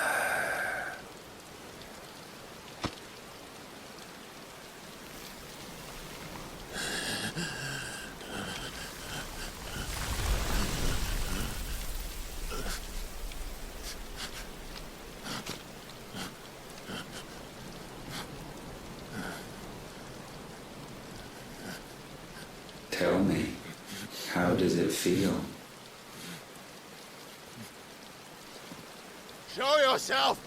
Tell me, how does it feel? Show yourself!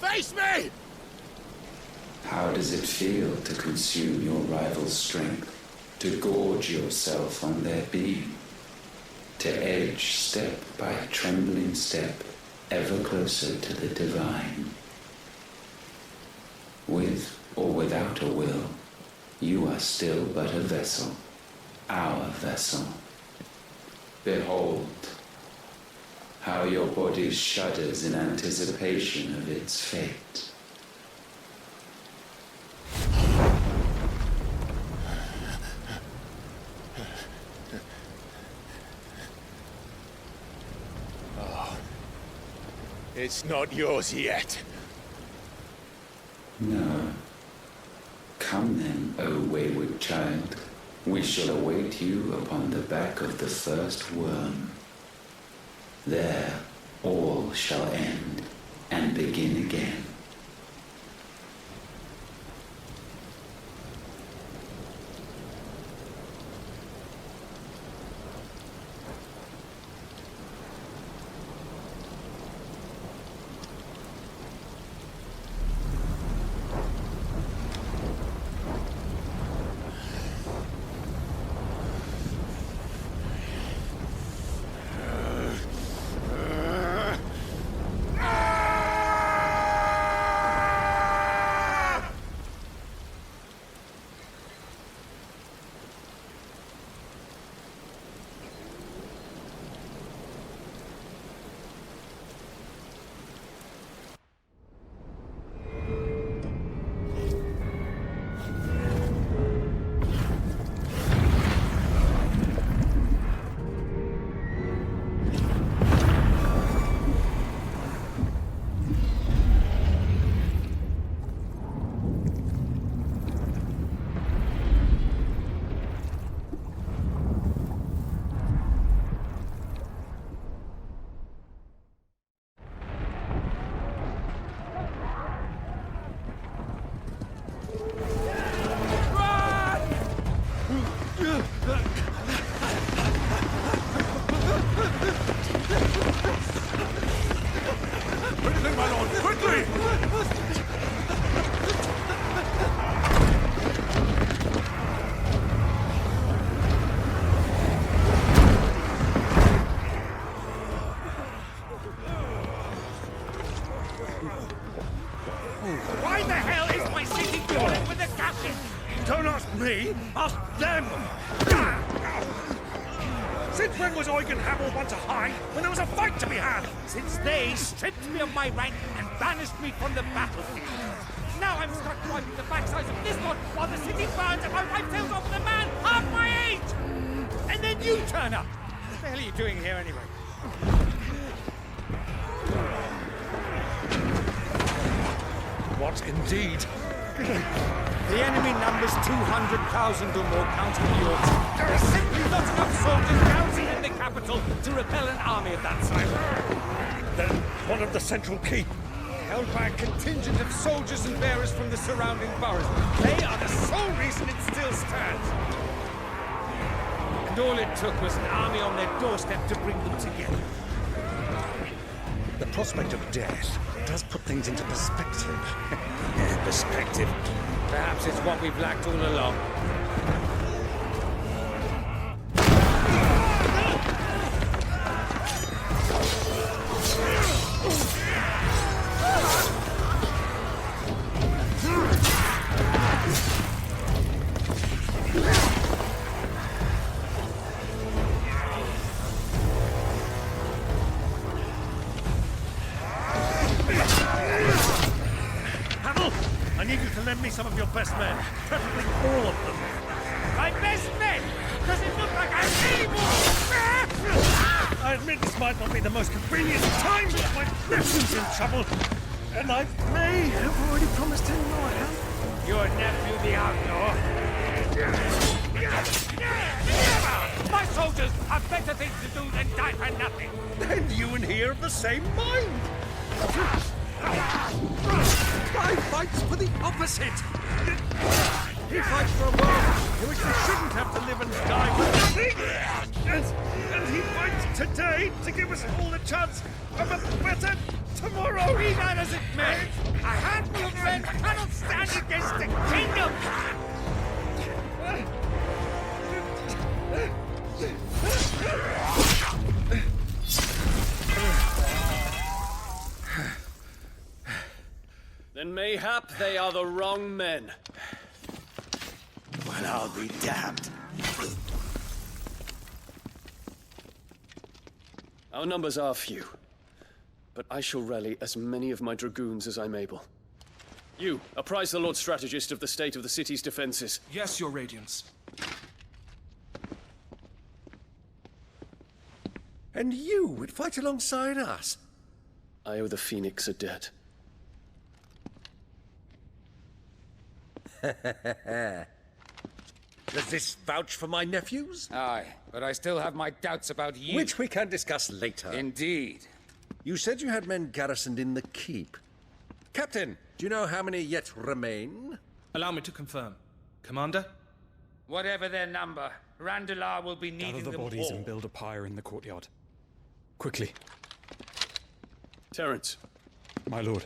Face me! How does it feel to consume your rival's strength, to gorge yourself on their beam, to edge step by trembling step ever closer to the divine? With or without a will, you are still but a vessel, our vessel. Behold, how your body shudders in anticipation of its fate. Oh, it's not yours yet. No. Come then, O wayward child. We shall await you upon the back of the first worm. There, all shall end and begin again. Why the hell is my city falling with the captain? Don't ask me, ask them! Since when was Eugen Hamel one to hide when there was a fight to be had? Since they stripped me of my rank and banished me from the battlefield. Now I'm stuck wiping the backsides of this one while the city burns and my wife tells off with a man half my age! And then you turn up! What the hell are you doing here anyway? What indeed? The enemy numbers 200,000 or more counting the orcs. There are simply not enough soldiers housing in the capital to repel an army of that size. Then one of the central keep. Held by a contingent of soldiers and bearers from the surrounding boroughs. They are the sole reason it still stands. And all it took was an army on their doorstep to bring them together. The prospect of death does put things into perspective. Perspective. Perhaps it's what we've lacked all along. Lend me some of your best men, preferably all of them. My best men? Does it look like I'm anymore? I admit this might not be the most convenient time, but my nephew's in trouble, and I may have already promised him my help. Your nephew, the outlaw? Never! My soldiers have better things to do than die for nothing. Then you and he are of the same mind. Clive fights for the opposite! He fights for a world in which we shouldn't have to live and die for nothing! And he fights today to give us all a chance of a better tomorrow! Be that as it may, a handful of men cannot stand against the kingdom! Then mayhap they are the wrong men. Well, I'll be damned. Our numbers are few, but I shall rally as many of my dragoons as I'm able. You, apprise the Lord Strategist of the state of the city's defenses. Yes, Your Radiance. And you would fight alongside us? I owe the Phoenix a debt. Does this vouch for my nephews? Aye, but I still have my doubts about you. Which we can discuss later. Indeed. You said you had men garrisoned in the keep. Captain, do you know how many yet remain? Allow me to confirm. Commander? Whatever their number, Randalar will be needing Gather the them bodies all. and build a pyre in the courtyard. Quickly. Terence. My lord.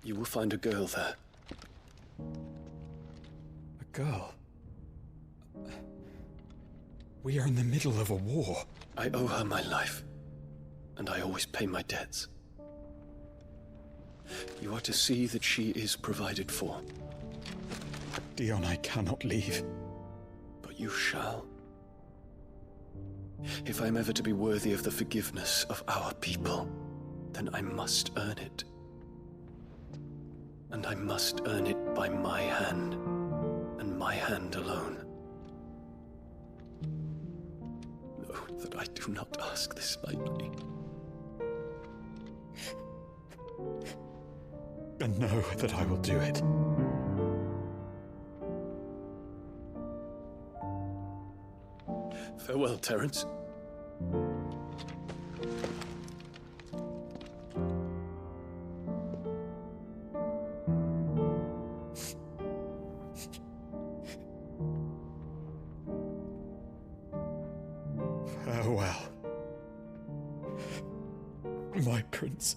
You will find a girl there. A girl? We are in the middle of a war. I owe her my life, and I always pay my debts. You are to see that she is provided for. Dion, I cannot leave. But you shall. If I am ever to be worthy of the forgiveness of our people, then I must earn it. And I must earn it by my hand, and my hand alone. Know that I do not ask this lightly. And know that I will do it. Farewell, Terence. Farewell, my prince.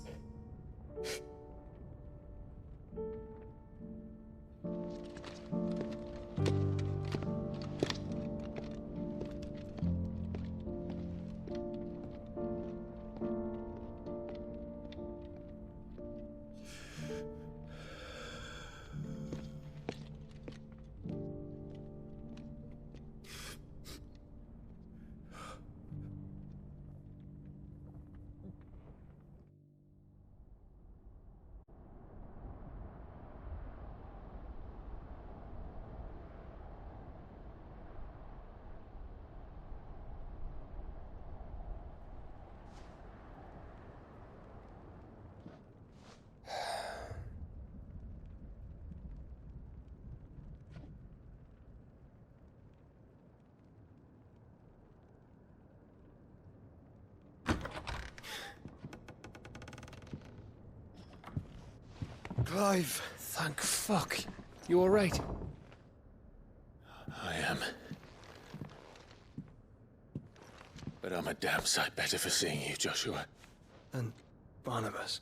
Clive! Thank fuck. You alright? I am. But I'm a damn sight better for seeing you, Joshua. And Barnabas.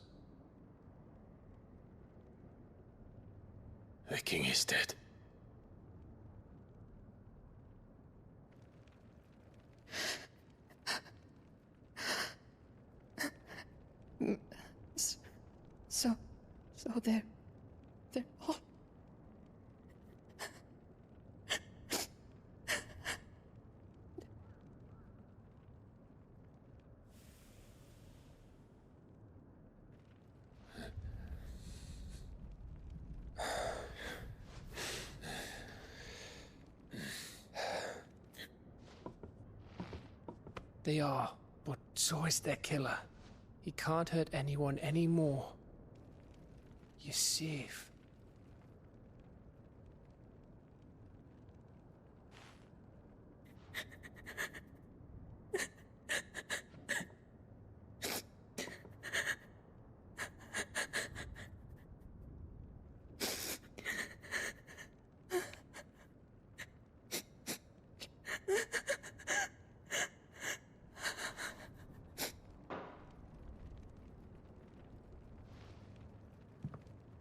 The king is dead. So they're all... They are, but so is their killer. He can't hurt anyone anymore. You're safe.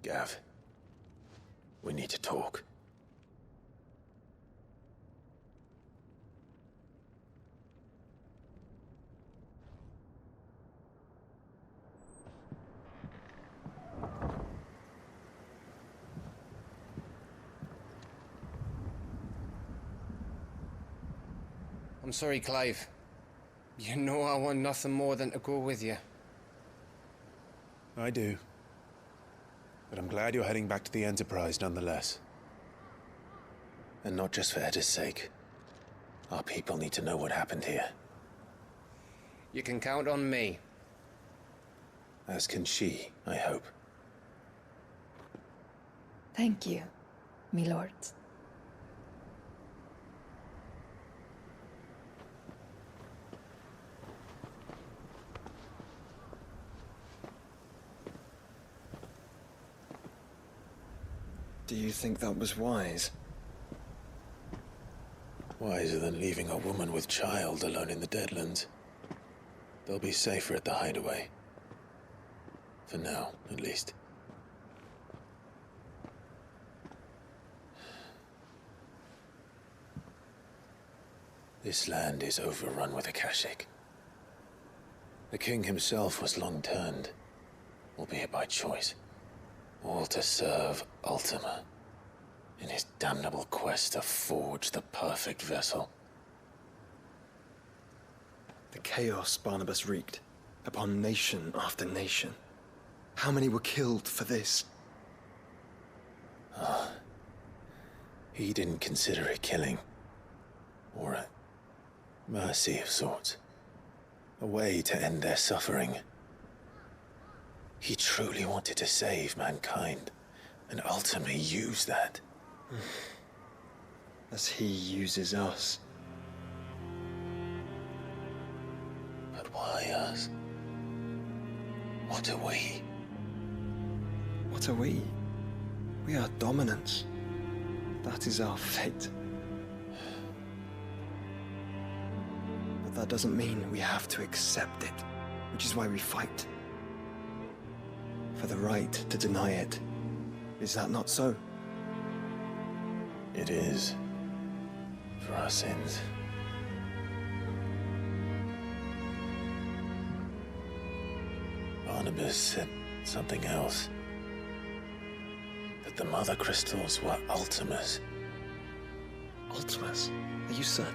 Gav, we need to talk. I'm sorry, Clive. You know I want nothing more than to go with you. I do. But I'm glad you're heading back to the Enterprise nonetheless. And not just for Edda's sake. Our people need to know what happened here. You can count on me. As can she, I hope. Thank you, my lords. Do you think that was wise? Wiser than leaving a woman with child alone in the Deadlands. They'll be safer at the hideaway. For now, at least. This land is overrun with Akashic. The king himself was long turned, albeit by choice. All to serve Ultima, in his damnable quest to forge the perfect vessel. The chaos Barnabas wreaked upon nation after nation. How many were killed for this? He didn't consider it killing. Or a mercy of sorts. A way to end their suffering. He truly wanted to save mankind, and ultimately use that. As he uses us. But why us? What are we? What are we? We are dominance. That is our fate. But that doesn't mean we have to accept it, which is why we fight. For the right to deny it. Is that not so? It is. For our sins. Barnabas said something else. That the Mother Crystals were Ultimas. Ultimas? Are you certain?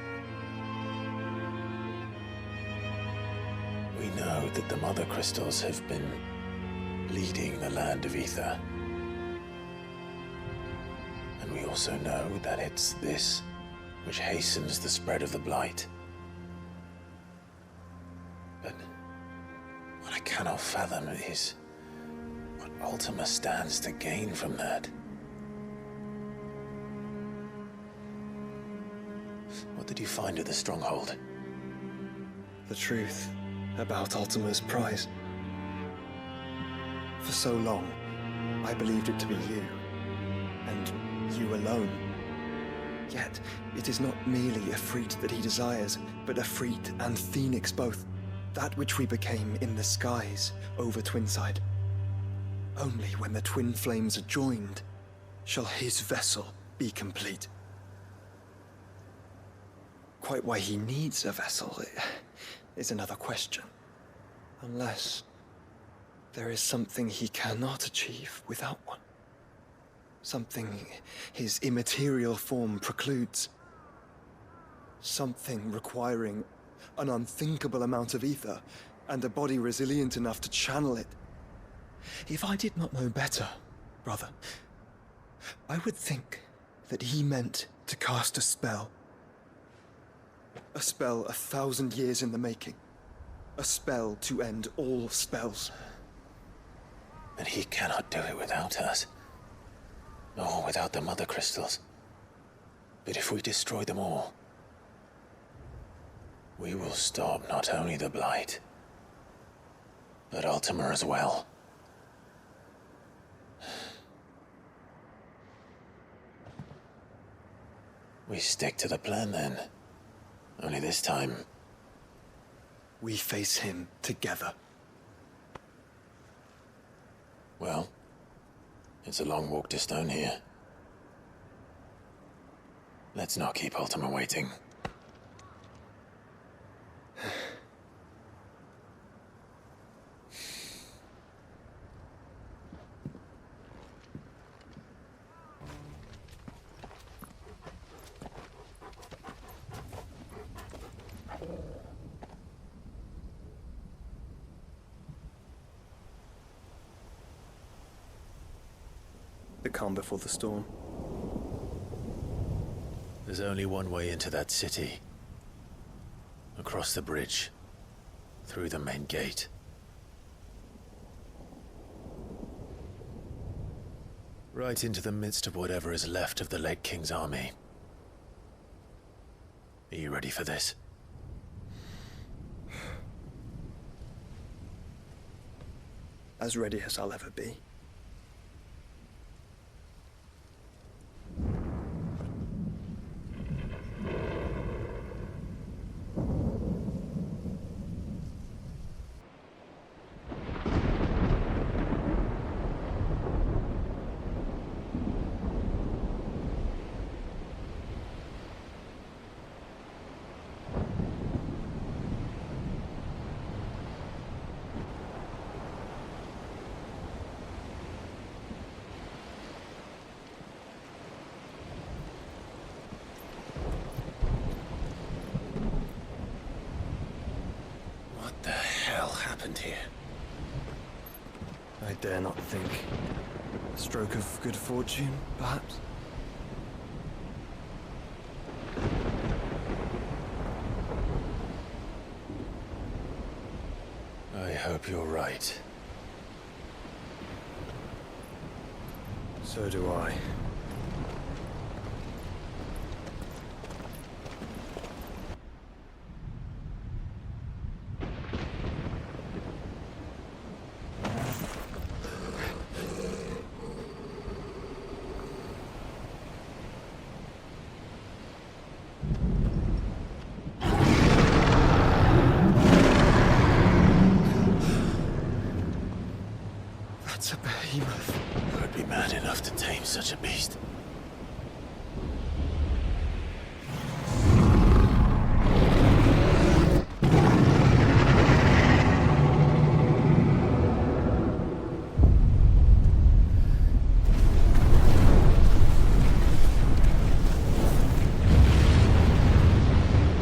We know that the Mother Crystals have been leading the land of Ether. And we also know that it's this which hastens the spread of the Blight. But what I cannot fathom is what Ultima stands to gain from that. What did you find at the Stronghold? The truth about Ultima's prize. For so long, I believed it to be you, and you alone. Yet, it is not merely a Freet that he desires, but a Freet and Phoenix both, that which we became in the skies over Twinside. Only when the twin flames are joined shall his vessel be complete. Quite why he needs a vessel is another question. Unless there is something he cannot achieve without one. Something his immaterial form precludes. Something requiring an unthinkable amount of ether and a body resilient enough to channel it. If I did not know better, brother, I would think that he meant to cast a spell. A spell 1,000 years in the making. A spell to end all spells. But he cannot do it without us. Nor without the Mother Crystals. But if we destroy them all, we will stop not only the Blight, but Ultima as well. We stick to the plan then. Only this time, we face him together. Well, it's a long walk to Stone here. Let's not keep Ultima waiting. The calm before the storm. There's only one way into that city. Across the bridge. Through the main gate. Right into the midst of whatever is left of the late King's army. Are you ready for this? As ready as I'll ever be. Here. I dare not think. A stroke of good fortune, perhaps? I hope you're right. So do I. That's a behemoth. Who would be mad enough to tame such a beast?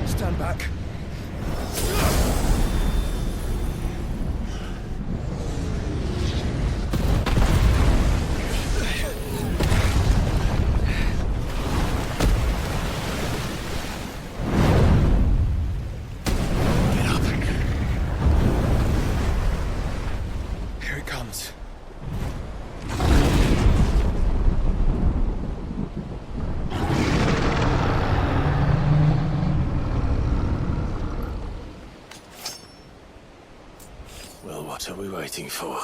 Stand back. Well, what are we waiting for?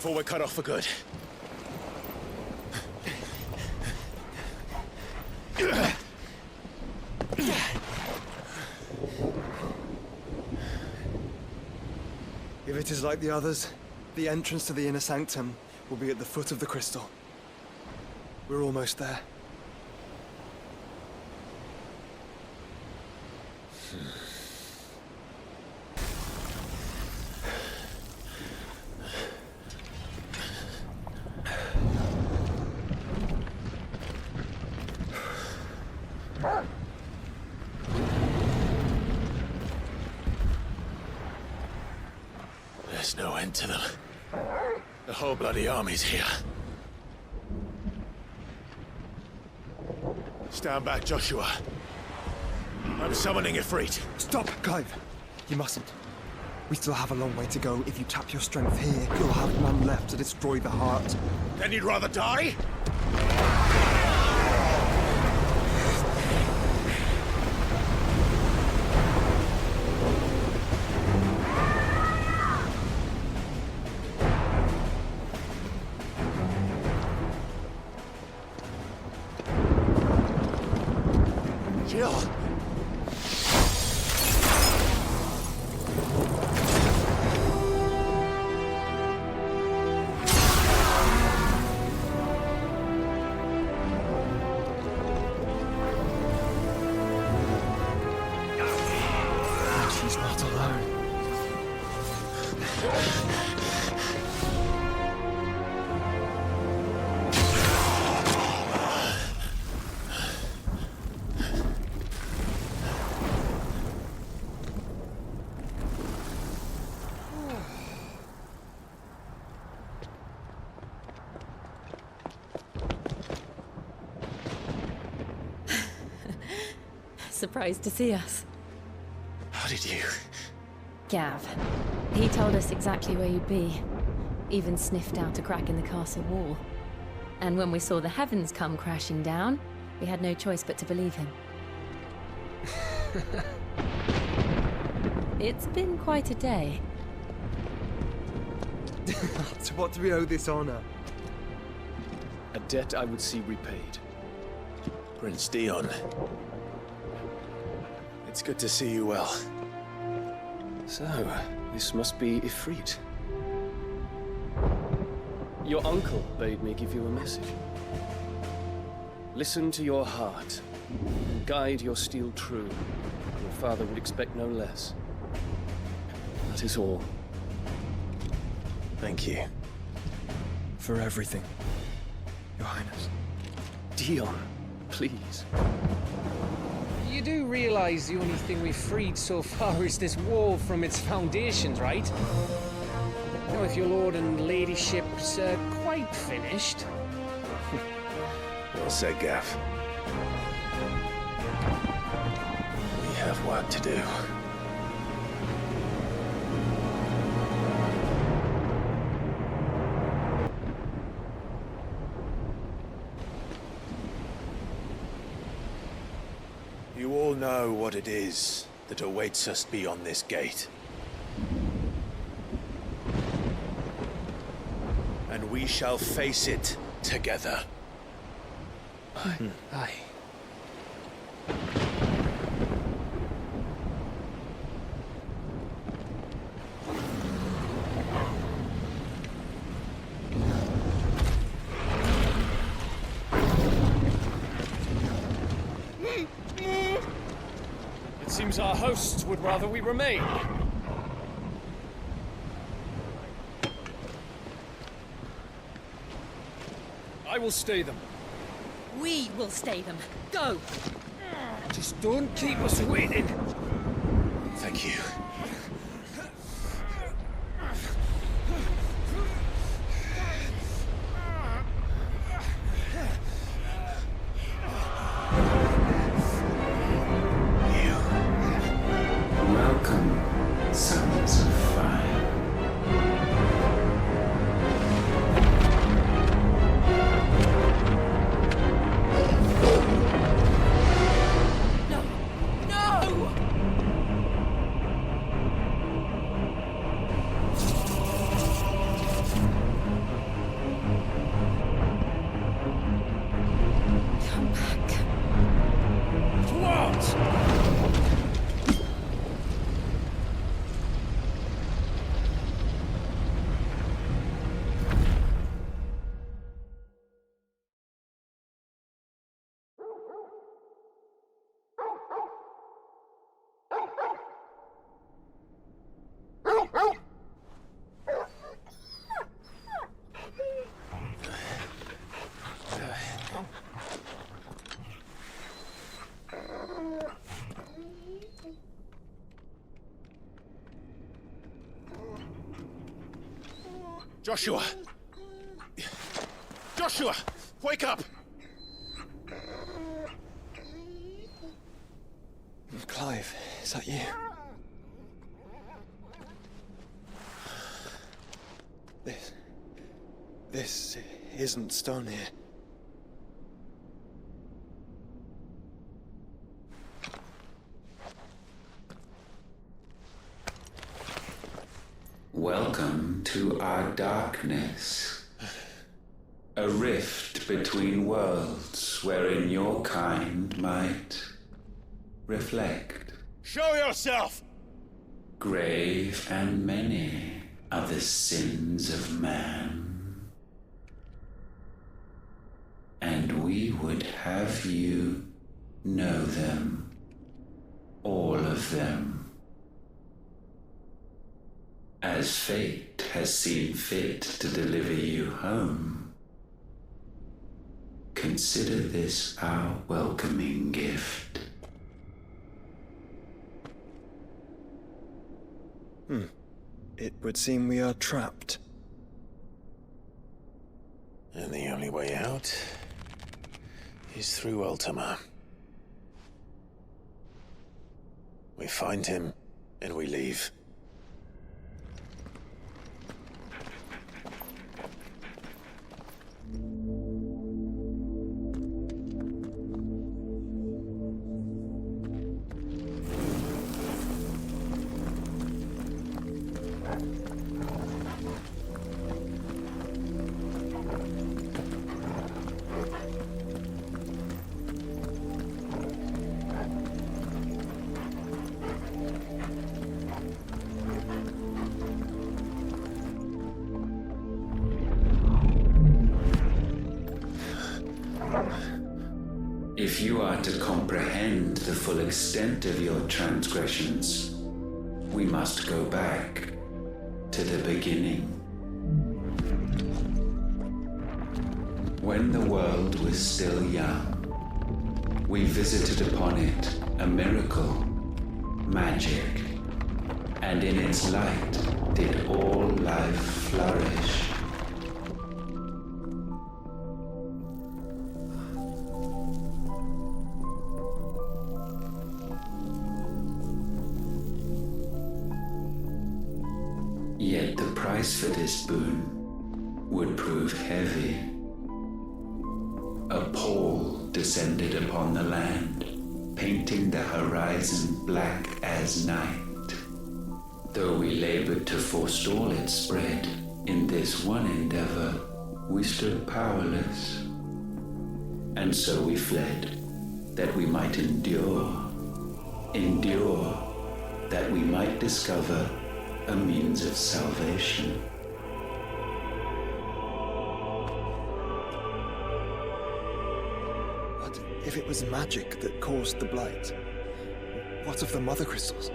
before we're cut off for good. If it is like the others, the entrance to the inner sanctum will be at the foot of the crystal. We're almost there. There's no end to them. The whole bloody army's here. Stand back, Joshua. I'm summoning Ifrit. Stop, Clive! You mustn't. We still have a long way to go. If you tap your strength here, you'll have none left to destroy the heart. Then you'd rather die? Jill! She's not alone. Surprised to see us. How did you? Gav. He told us exactly where you'd be. Even sniffed out a crack in the castle wall. And when we saw the heavens come crashing down, we had no choice but to believe him. It's been quite a day. To what do we owe this honor? A debt I would see repaid. Prince Dion. It's good to see you well. So, this must be Ifrit. Your uncle bade me give you a message. Listen to your heart. And guide your steel true. Your father would expect no less. That is all. Thank you. For everything, Your Highness. Dion, please. You do realize the only thing we've freed so far is this wall from its foundations, right? Now, if your lord and ladyship's quite finished. Well said, Gav. We have work to do. You all know what it is that awaits us beyond this gate. And we shall face it together. Aye. It seems our hosts would rather we remain. I will stay them. We will stay them. Go! Just don't keep us waiting. Thank you. Welcome, sons of fire. Joshua! Joshua! Wake up! Clive, is that you? This isn't stone here. Welcome to our darkness. A rift between worlds wherein your kind might reflect. Show yourself! Grave and many are the sins of man. And we would have you know them. All of them. As fate has seen fit to deliver you home, consider this our welcoming gift. It would seem we are trapped. And the only way out is through Ultima. We find him, and we leave. If you are to comprehend the full extent of your transgressions, we must go back to the beginning. When the world was still young, we visited upon it a miracle, magic, and in its light did all life flourish. Yet the price for this boon would prove heavy. A pall descended upon the land, painting the horizon black as night. Though we labored to forestall its spread, in this one endeavor, we stood powerless. And so we fled, that we might endure, that we might discover a means of salvation. But if it was magic that caused the blight, what of the mother crystals?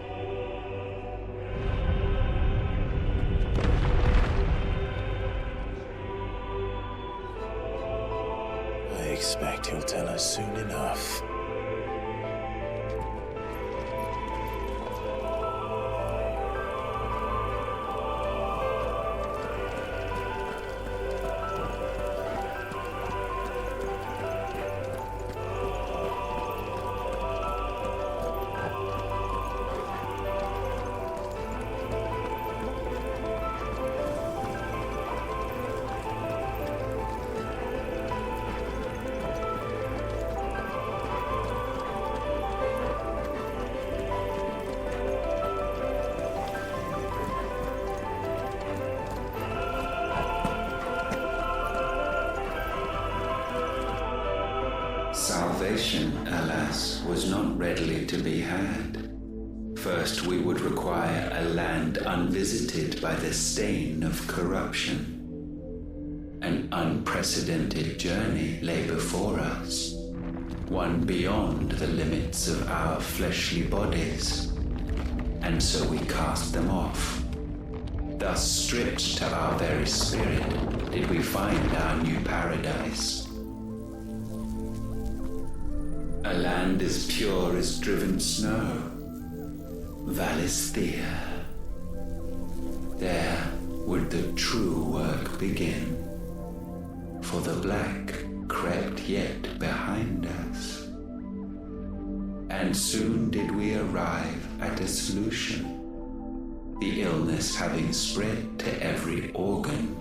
I expect he'll tell us soon enough. Salvation, alas, was not readily to be had. First, we would require a land unvisited by the stain of corruption. An unprecedented journey lay before us, one beyond the limits of our fleshly bodies. And so we cast them off. Thus, stripped to our very spirit, did we find our new paradise. A land as pure as driven snow. Valisthea. There, would the true work begin. For the black crept yet behind us. And soon did we arrive at a solution. The illness having spread to every organ,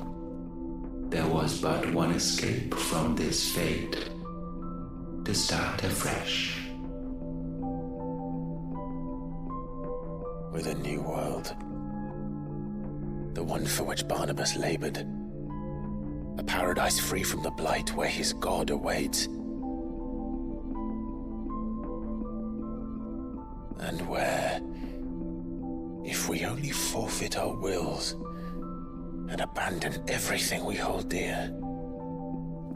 there was but one escape from this fate, to start afresh. With a new world. The one for which Barnabas labored. A paradise free from the blight where his God awaits. And where, if we only forfeit our wills and abandon everything we hold dear,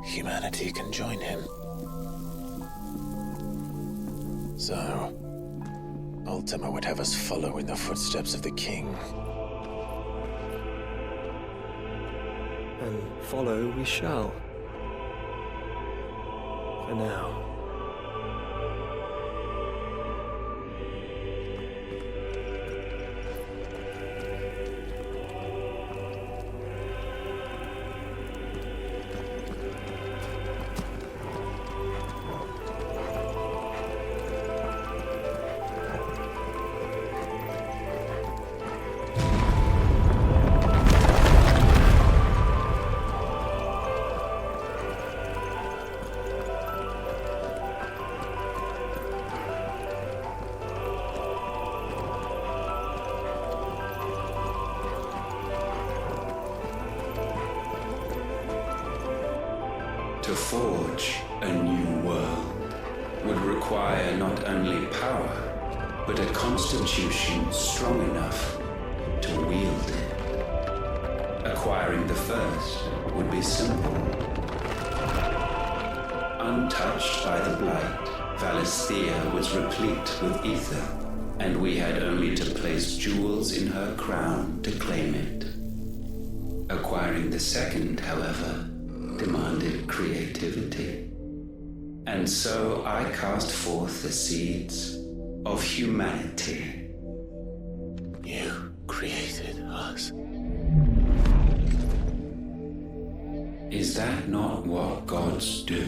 humanity can join him. So, Ultima would have us follow in the footsteps of the king. And follow we shall. For now. To forge a new world would require not only power, but a constitution strong enough to wield it. Acquiring the first would be simple. Untouched by the blight, Valisthea was replete with ether, and we had only to place jewels in her crown to claim it. Acquiring the second, however, demanded creativity. And so I cast forth the seeds of humanity. You created us. Is that not what gods do?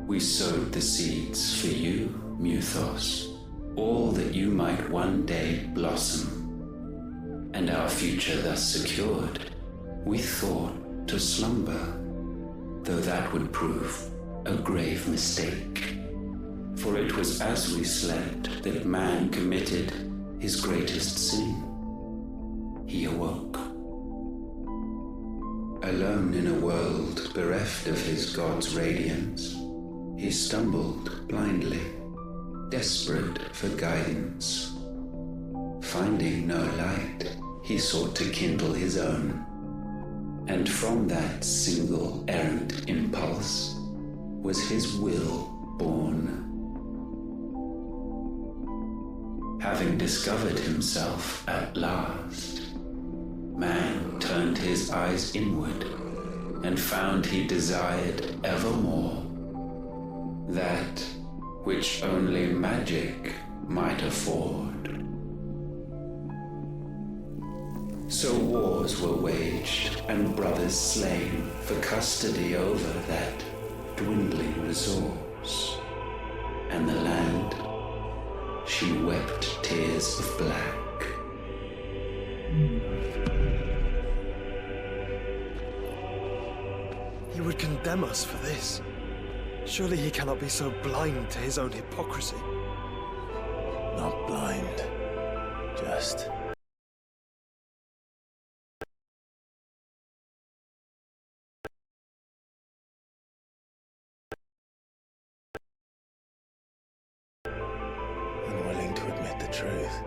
We sowed the seeds for you, Muthos, all that you might one day blossom. And our future thus secured, we thought to slumber, though that would prove a grave mistake. For it was as we slept that man committed his greatest sin. He awoke. Alone in a world bereft of his God's radiance, he stumbled blindly, desperate for guidance. Finding no light, he sought to kindle his own. And from that single errant impulse was his will born. Having discovered himself at last, man turned his eyes inward and found he desired evermore that which only magic might afford. So wars were waged and brothers slain for custody over that dwindling resource. And the land, she wept tears of black. He would condemn us for this. Surely he cannot be so blind to his own hypocrisy. Not blind, just... unwilling to admit the truth.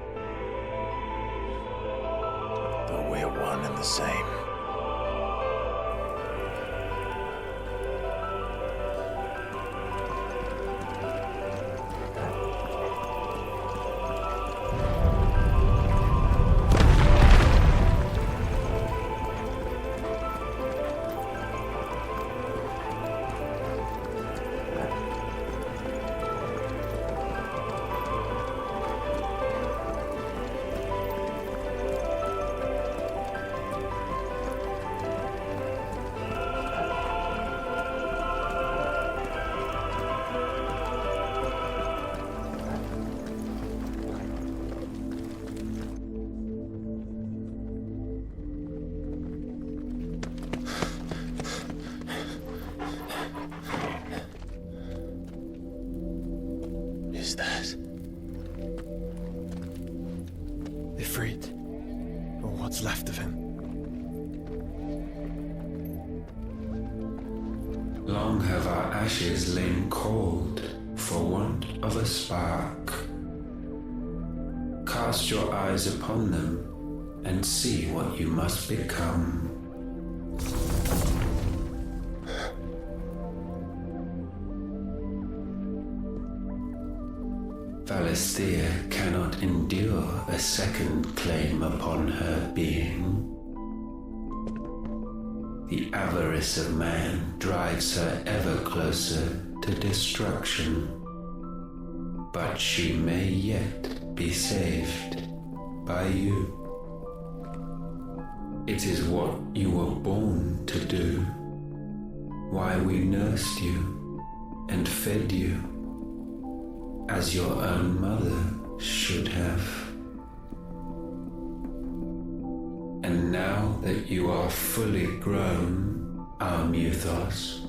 Though we're one and the same. what's left of him. Long have our ashes lain cold for want of a spark. Cast your eyes upon them and see what you must become. Valisthea cannot endure a second claim upon her being. The avarice of man drives her ever closer to destruction. But she may yet be saved by you. It is what you were born to do, why we nursed you and fed you, as your own mother should have. And now that you are fully grown, our Muthos,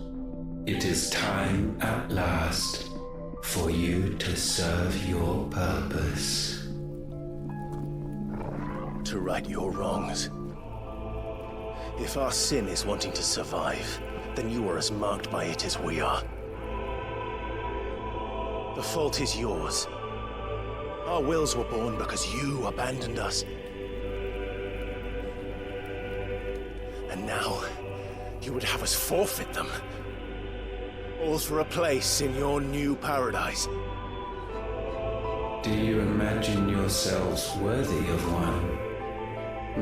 it is time at last for you to serve your purpose. To right your wrongs. If our sin is wanting to survive, then you are as marked by it as we are. The fault is yours. Our wills were born because you abandoned us. And now, you would have us forfeit them. All for a place in your new paradise. Do you imagine yourselves worthy of one?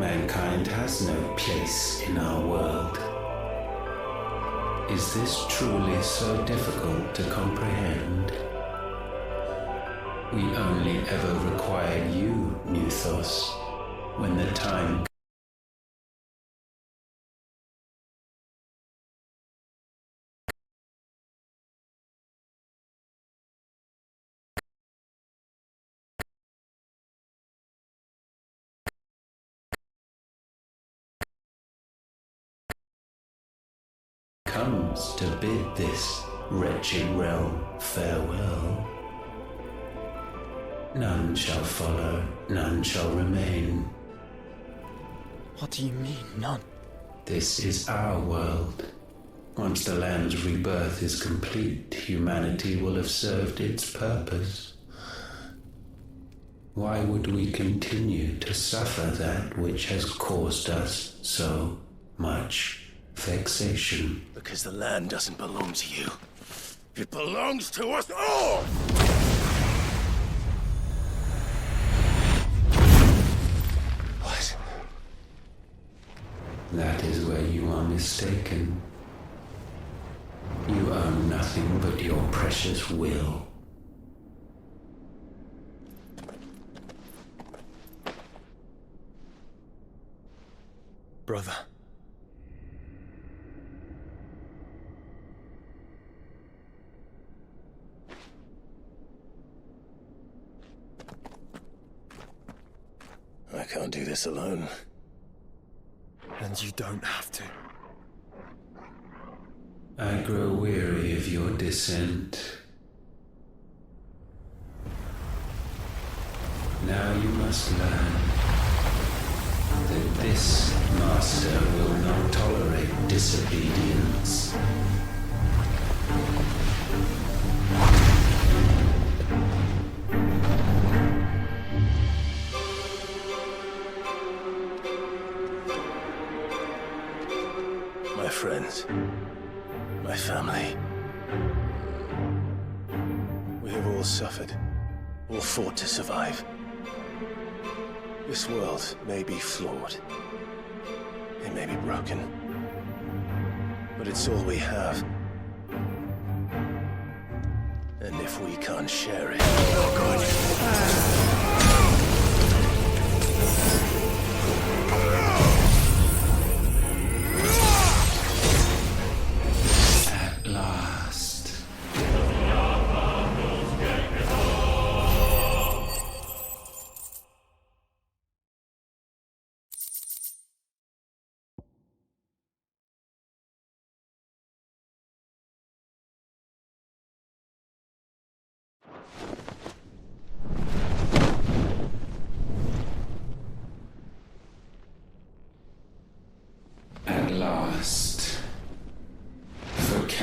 Mankind has no place in our world. Is this truly so difficult to comprehend? We only ever required you, Muthos, when the time comes to bid this wretched realm farewell. None shall follow, none shall remain. What do you mean, none? This is our world. Once the land's rebirth is complete, humanity will have served its purpose. Why would we continue to suffer that which has caused us so much vexation? Because the land doesn't belong to you. It belongs to us all! What? That is where you are mistaken. You own nothing but your precious will. Brother. I can't do this alone. And you don't have to. I grow weary of your dissent. Now you must learn that this master will not tolerate disobedience. My friends, my family. We have all suffered, all fought to survive. This world may be flawed. It may be broken. But it's all we have. And if we can't share it, not good.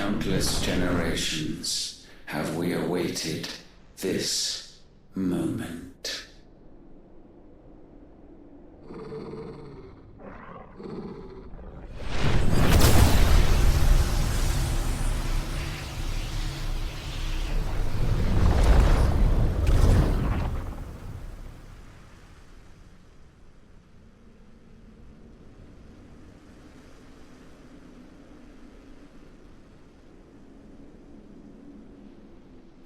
countless generations have we awaited this moment.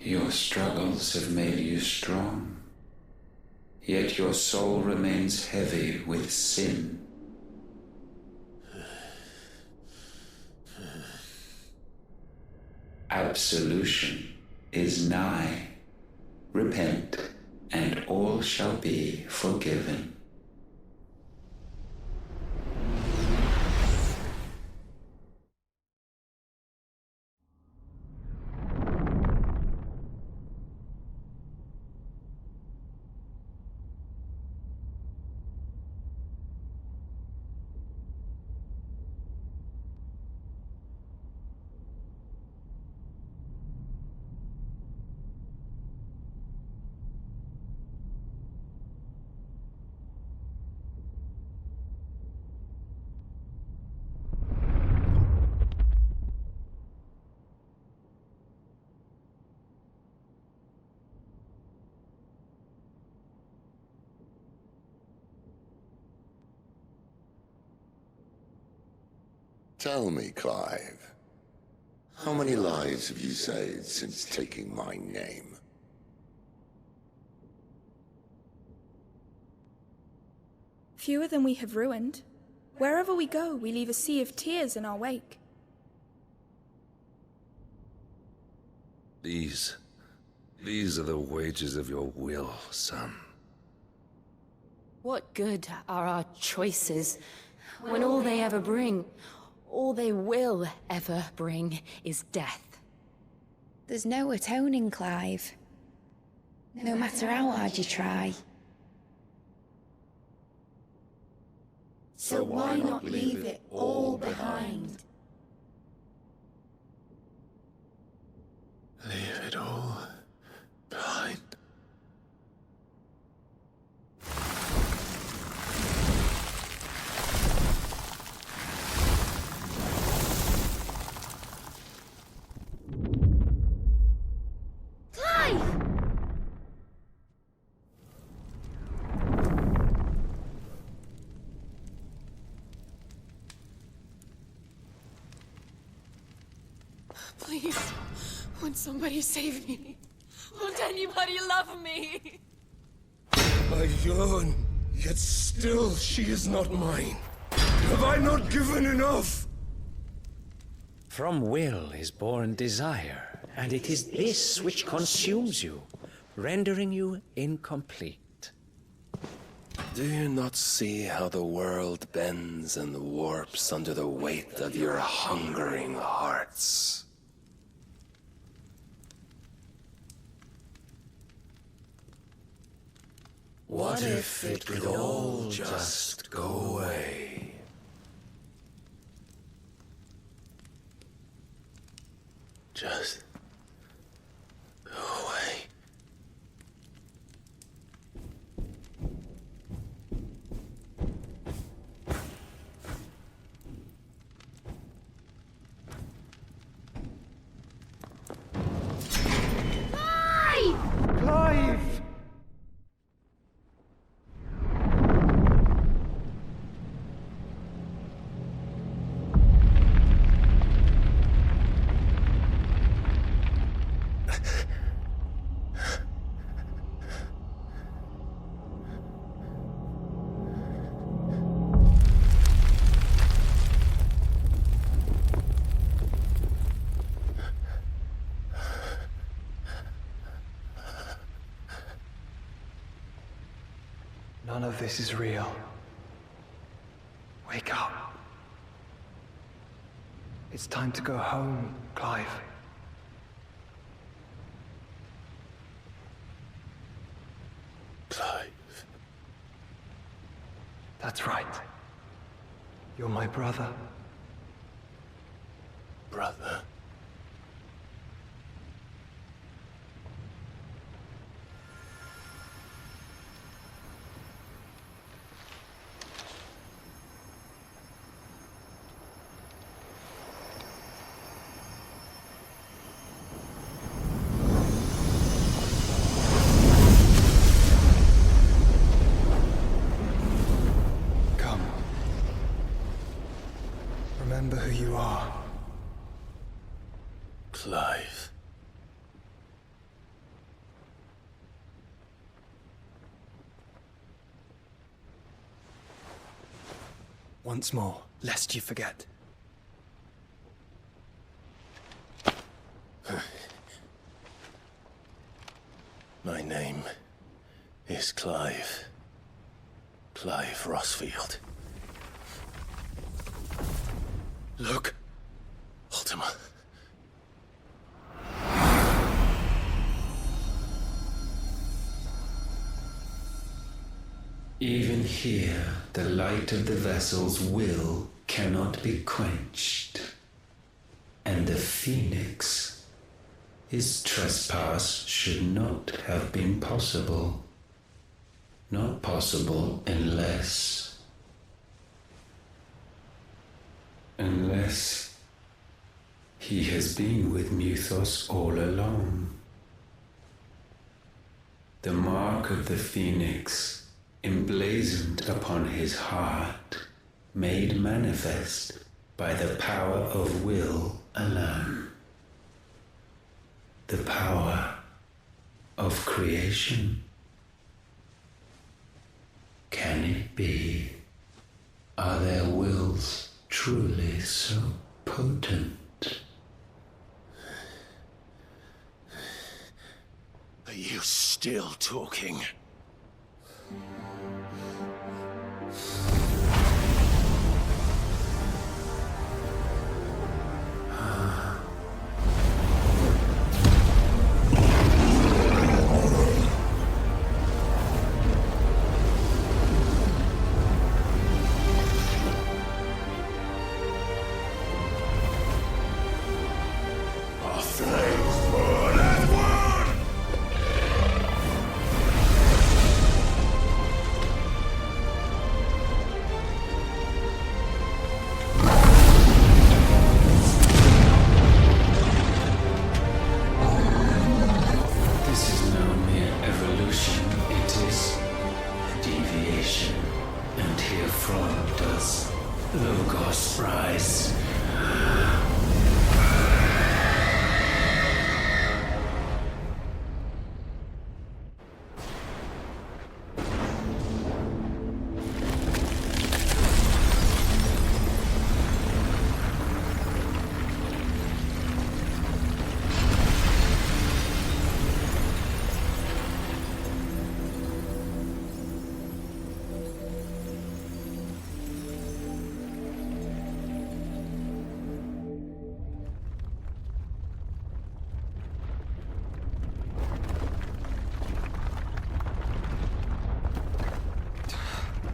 Your struggles have made you strong, yet your soul remains heavy with sin. Absolution is nigh. Repent, and all shall be forgiven. Tell me, Clive, how many lives have you saved since taking my name? Fewer than we have ruined. Wherever we go, we leave a sea of tears in our wake. These are the wages of your will, son. What good are our choices when all they ever bring, all they will ever bring, is death? There's no atoning, Clive. No matter how hard you try. So why not leave it all behind? Leave it all behind. Please, won't somebody save me? Won't anybody love me? I yearn, yet still she is not mine. Have I not given enough? From will is born desire, and it is this which consumes you, rendering you incomplete. Do you not see how the world bends and warps under the weight of your hungering hearts? What if it could all just go away? Just go away. Clive! None of this is real. Wake up. It's time to go home, Clive. Clive. That's right. You're my brother. Brother. Clive. Once more, lest you forget. My name is Clive. Clive Rosfield. Look. Ultima. Even here, the light of the vessel's will cannot be quenched. And the Phoenix, his trespass should not have been possible. Not possible unless he has been with Muthos all along. The mark of the Phoenix, emblazoned upon his heart, made manifest by the power of will alone. The power of creation. Can it be? Are their wills truly so potent? Are you still talking?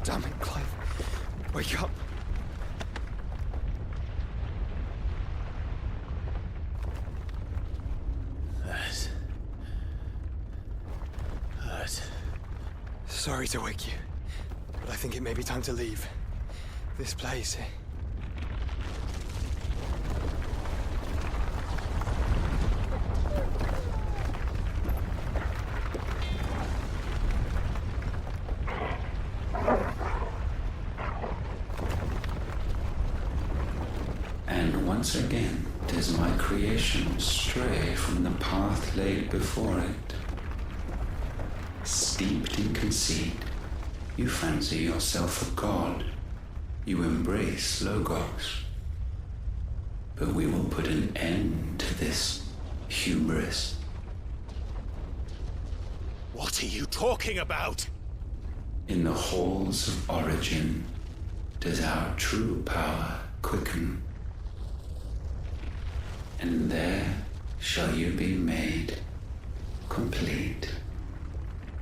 Damn it, Clive. Wake up. Hurt. Sorry to wake you, but I think it may be time to leave. This place. And once again does my creation stray from the path laid before it. Steeped in conceit, you fancy yourself a god. You embrace Logos. But we will put an end to this hubris. What are you talking about? In the halls of origin does our true power quicken. And there shall you be made complete.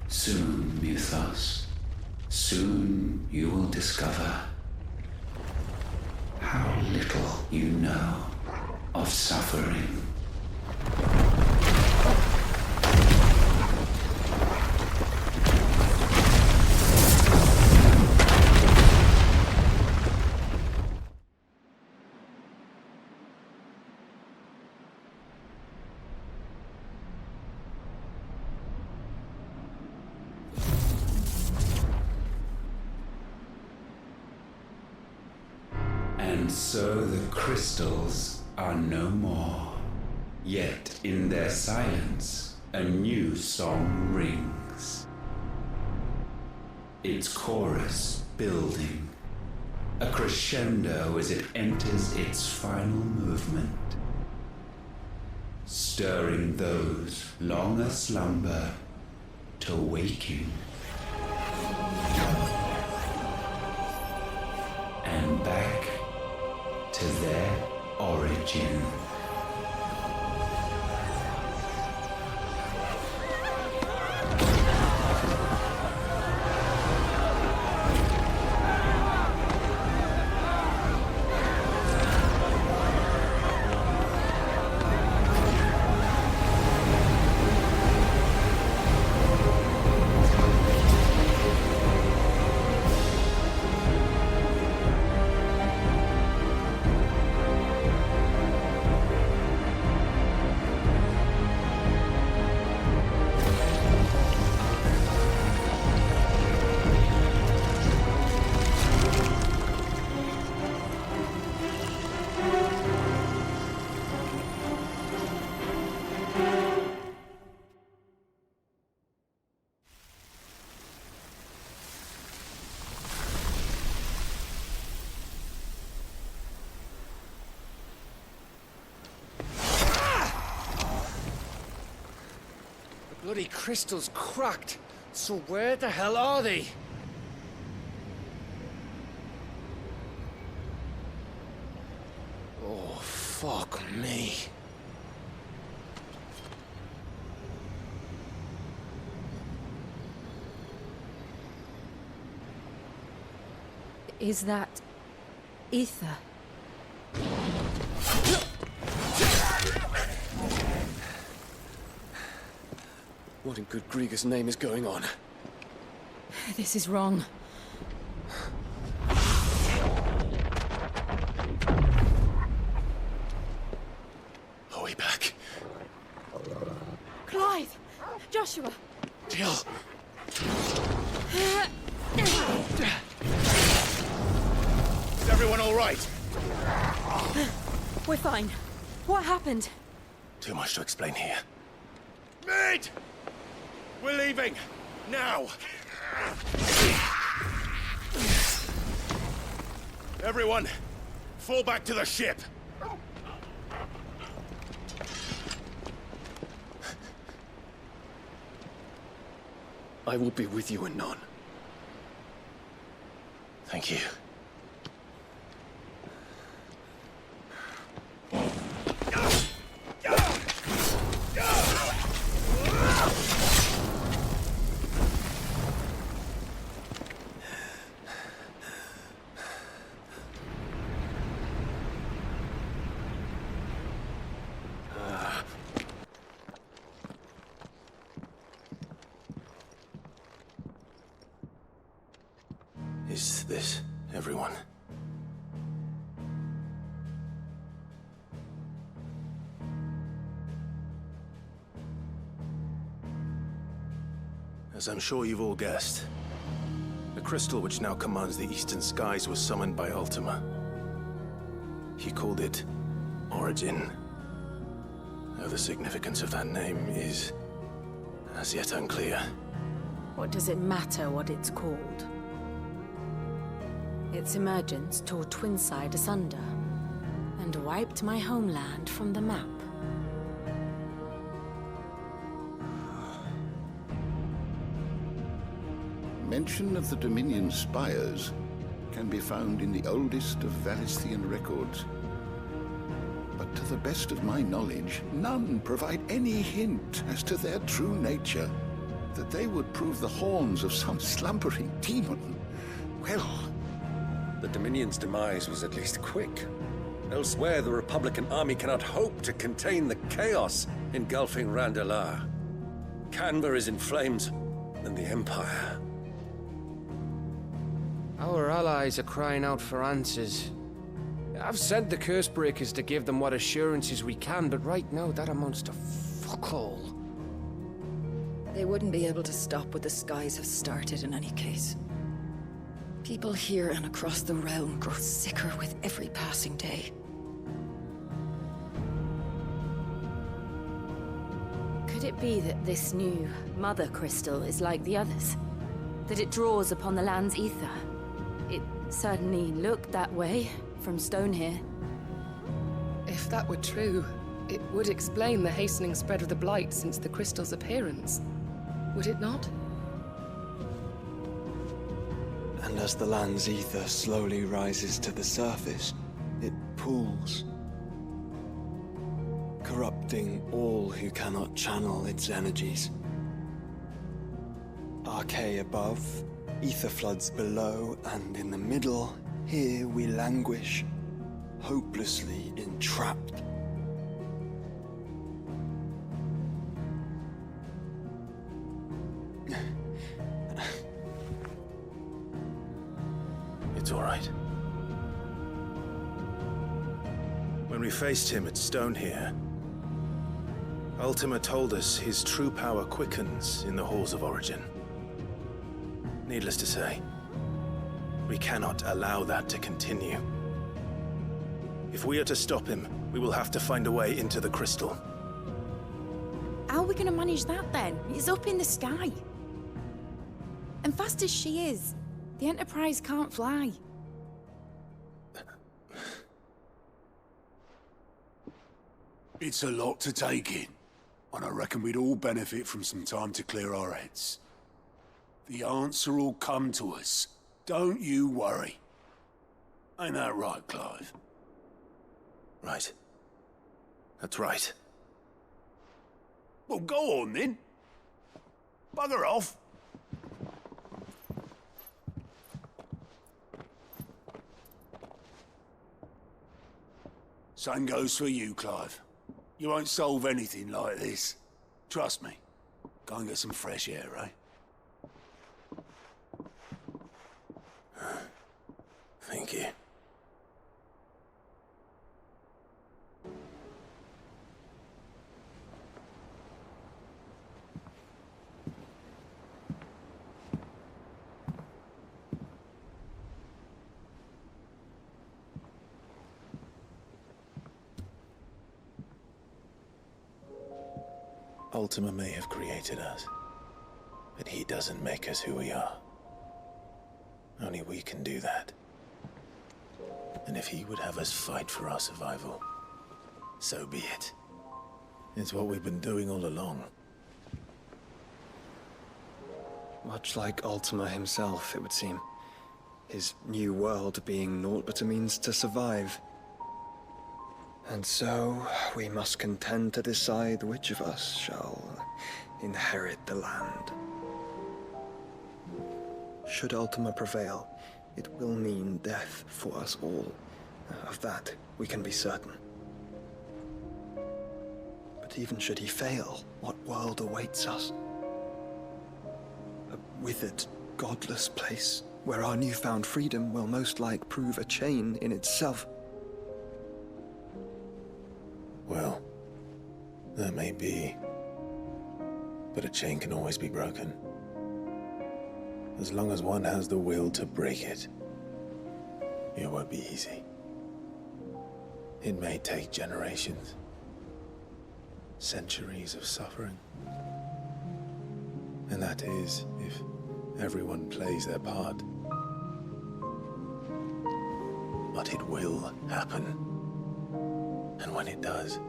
Soon, Muthos, soon you will discover how little you know of suffering. And so the crystals are no more. Yet in their silence, a new song rings. Its chorus building, a crescendo as it enters its final movement, stirring those long aslumber to waking. And back to their origin. Bloody crystal's cracked. So where the hell are they? Oh, fuck me. Is that ether? What in good Grieger's name is going on? This is wrong. Are we back? Clive! Joshua! Jill! Is everyone all right? We're fine. What happened? Too much to explain here. Mate! We're leaving! Now! Everyone, fall back to the ship! I will be with you anon. Thank you. Is this everyone? As I'm sure you've all guessed, the crystal which now commands the eastern skies was summoned by Ultima. He called it Origin. Though the significance of that name is as yet unclear. What does it matter what it's called? Its emergence tore Twinside asunder and wiped my homeland from the map. Mention of the Dominion spires can be found in the oldest of Valisthean records. But to the best of my knowledge, none provide any hint as to their true nature. That they would prove the horns of some slumbering demon. Well, the Dominion's demise was at least quick. Elsewhere, the Republican army cannot hope to contain the chaos engulfing Randalar. Canberra is in flames, and the Empire. Our allies are crying out for answers. I've sent the Cursebreakers to give them what assurances we can, but right now that amounts to fuck all. They wouldn't be able to stop what the skies have started in any case. People here and across the realm grow sicker with every passing day. Could it be that this new mother crystal is like the others? That it draws upon the land's ether? It certainly looked that way from stone here. If that were true, it would explain the hastening spread of the blight since the crystal's appearance. Would it not? And as the land's ether slowly rises to the surface, it pools, corrupting all who cannot channel its energies. Archay above, ether floods below, and in the middle, here we languish, hopelessly entrapped. It's all right. When we faced him at Stone here, Ultima told us his true power quickens in the Halls of Origin. Needless to say, we cannot allow that to continue. If we are to stop him, we will have to find a way into the crystal. How are we going to manage that then? It's up in the sky. And fast as she is, the Enterprise can't fly. It's a lot to take in, and I reckon we'd all benefit from some time to clear our heads. The answer will come to us. Don't you worry. Ain't that right, Clive? Right. That's right. Well, go on then. Bugger off. Same goes for you, Clive. You won't solve anything like this. Trust me. Go and get some fresh air, eh? Thank you. Ultima may have created us, but he doesn't make us who we are. Only we can do that. And if he would have us fight for our survival, so be it. It's what we've been doing all along. Much like Ultima himself, it would seem. His new world being naught but a means to survive. And so, we must contend to decide which of us shall inherit the land. Should Ultima prevail, it will mean death for us all. Of that, we can be certain. But even should he fail, what world awaits us? A withered, godless place, where our newfound freedom will most like prove a chain in itself. Well, that may be. But a chain can always be broken. As long as one has the will to break it. It won't be easy. It may take generations. Centuries of suffering. And that is, if everyone plays their part. But it will happen. And when it does,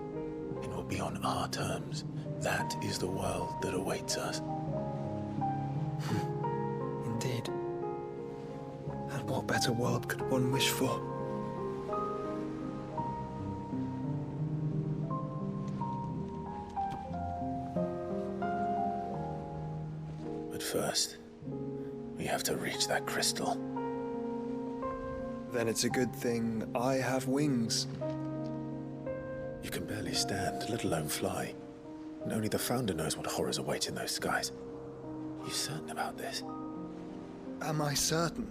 it will be on our terms. That is the world that awaits us. Indeed. And what better world could one wish for? But first, we have to reach that crystal. Then it's a good thing I have wings. You can barely stand, let alone fly. And only the Founder knows what horrors await in those skies. You certain about this? Am I certain?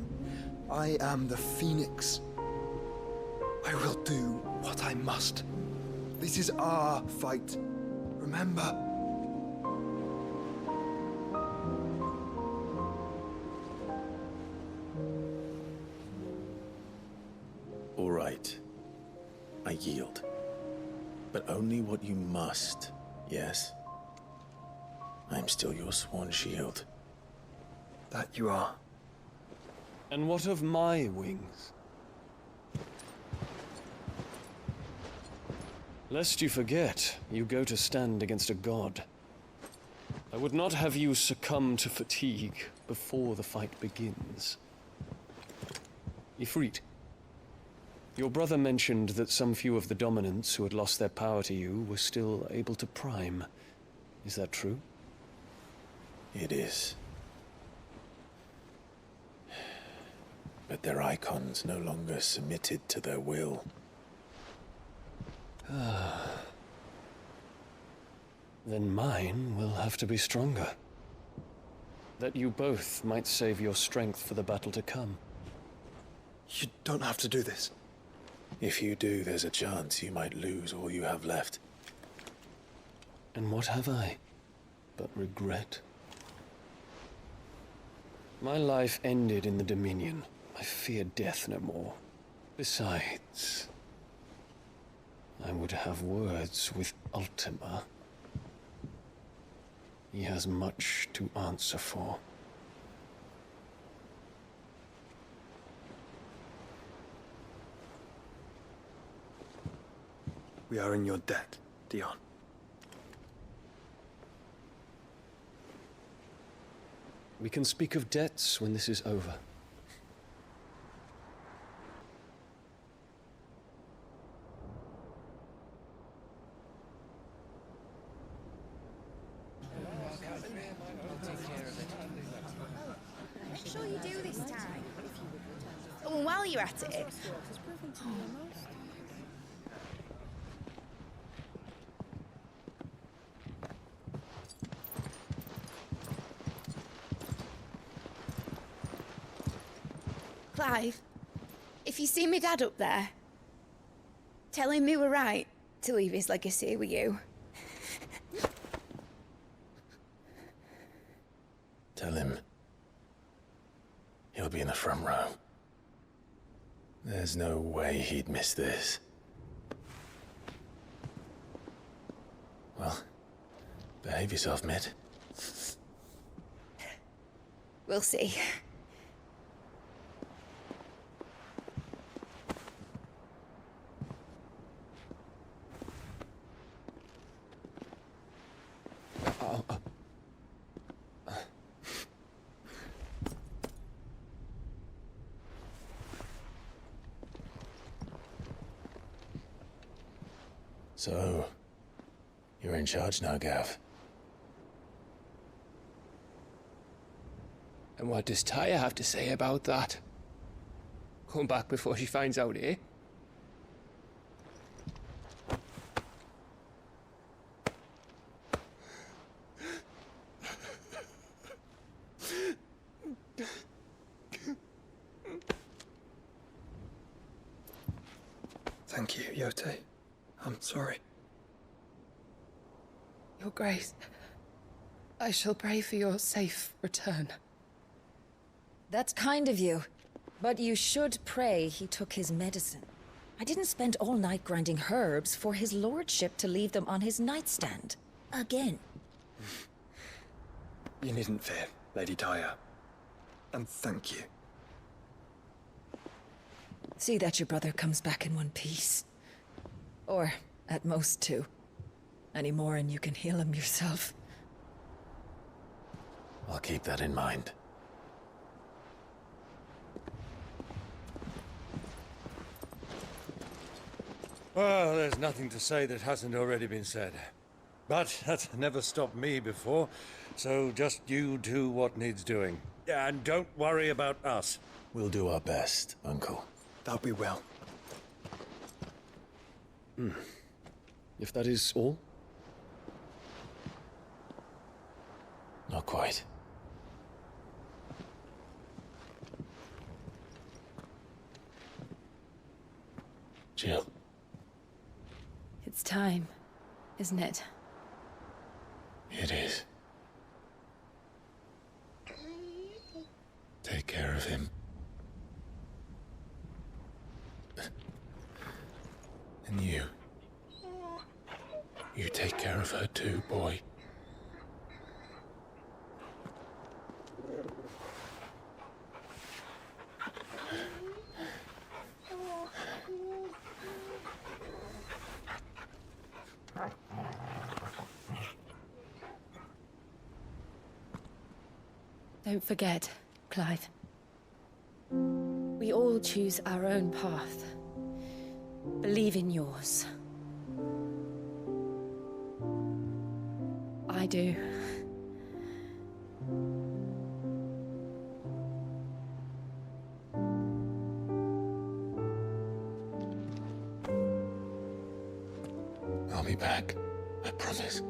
I am the Phoenix. I will do what I must. This is our fight. Remember? All right. I yield. But only what you must, yes? I'm still your sworn shield. That you are. And what of my wings? Lest you forget, you go to stand against a god. I would not have you succumb to fatigue before the fight begins. Ifrit, your brother mentioned that some few of the dominants who had lost their power to you were still able to prime. Is that true? It is. But their Eikons no longer submitted to their will. Then mine will have to be stronger. That you both might save your strength for the battle to come. You don't have to do this. If you do, there's a chance you might lose all you have left. And what have I but regret? My life ended in the Dominion. I fear death no more. Besides, I would have words with Ultima. He has much to answer for. We are in your debt, Dion. We can speak of debts when this is over. Make sure you do this time. Oh, and while you're at it... Clive, if you see me dad up there, tell him we were right to leave his legacy with you. Tell him he'll be in the front row. There's no way he'd miss this. Well, behave yourself, Mid. We'll see. So, you're in charge now, Gav. And what does Tyre have to say about that? Come back before she finds out, eh? Thank you, Yote. I'm sorry. Your Grace, I shall pray for your safe return. That's kind of you. But you should pray he took his medicine. I didn't spend all night grinding herbs for his lordship to leave them on his nightstand. Again. You needn't fear, Lady Tyre. And thank you. See that your brother comes back in one piece. Or, at most, two. Any more and you can heal him yourself. I'll keep that in mind. Well, there's nothing to say that hasn't already been said. But that's never stopped me before, so just you do what needs doing. And don't worry about us. We'll do our best, Uncle. That we will. If that is all? Not quite. Jill. It's time, isn't it? It is. Take care of him. And you. You take care of her too, boy. Don't forget, Clive. We all choose our own path. Believe in yours. I do. I'll be back. I promise.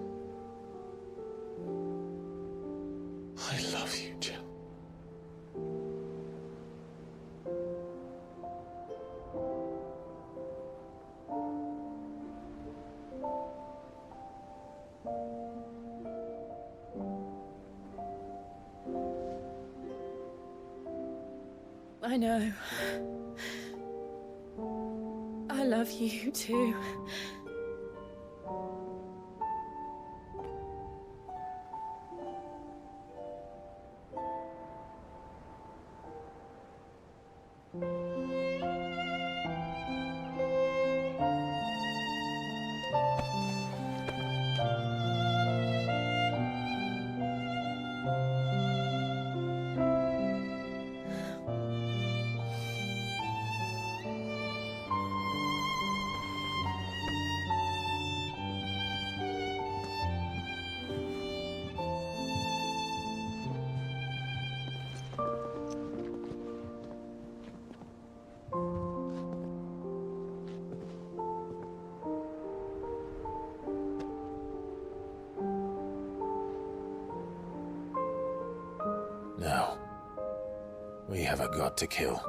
I love you, Jill. I know. I love you too. Now, we have a god to kill.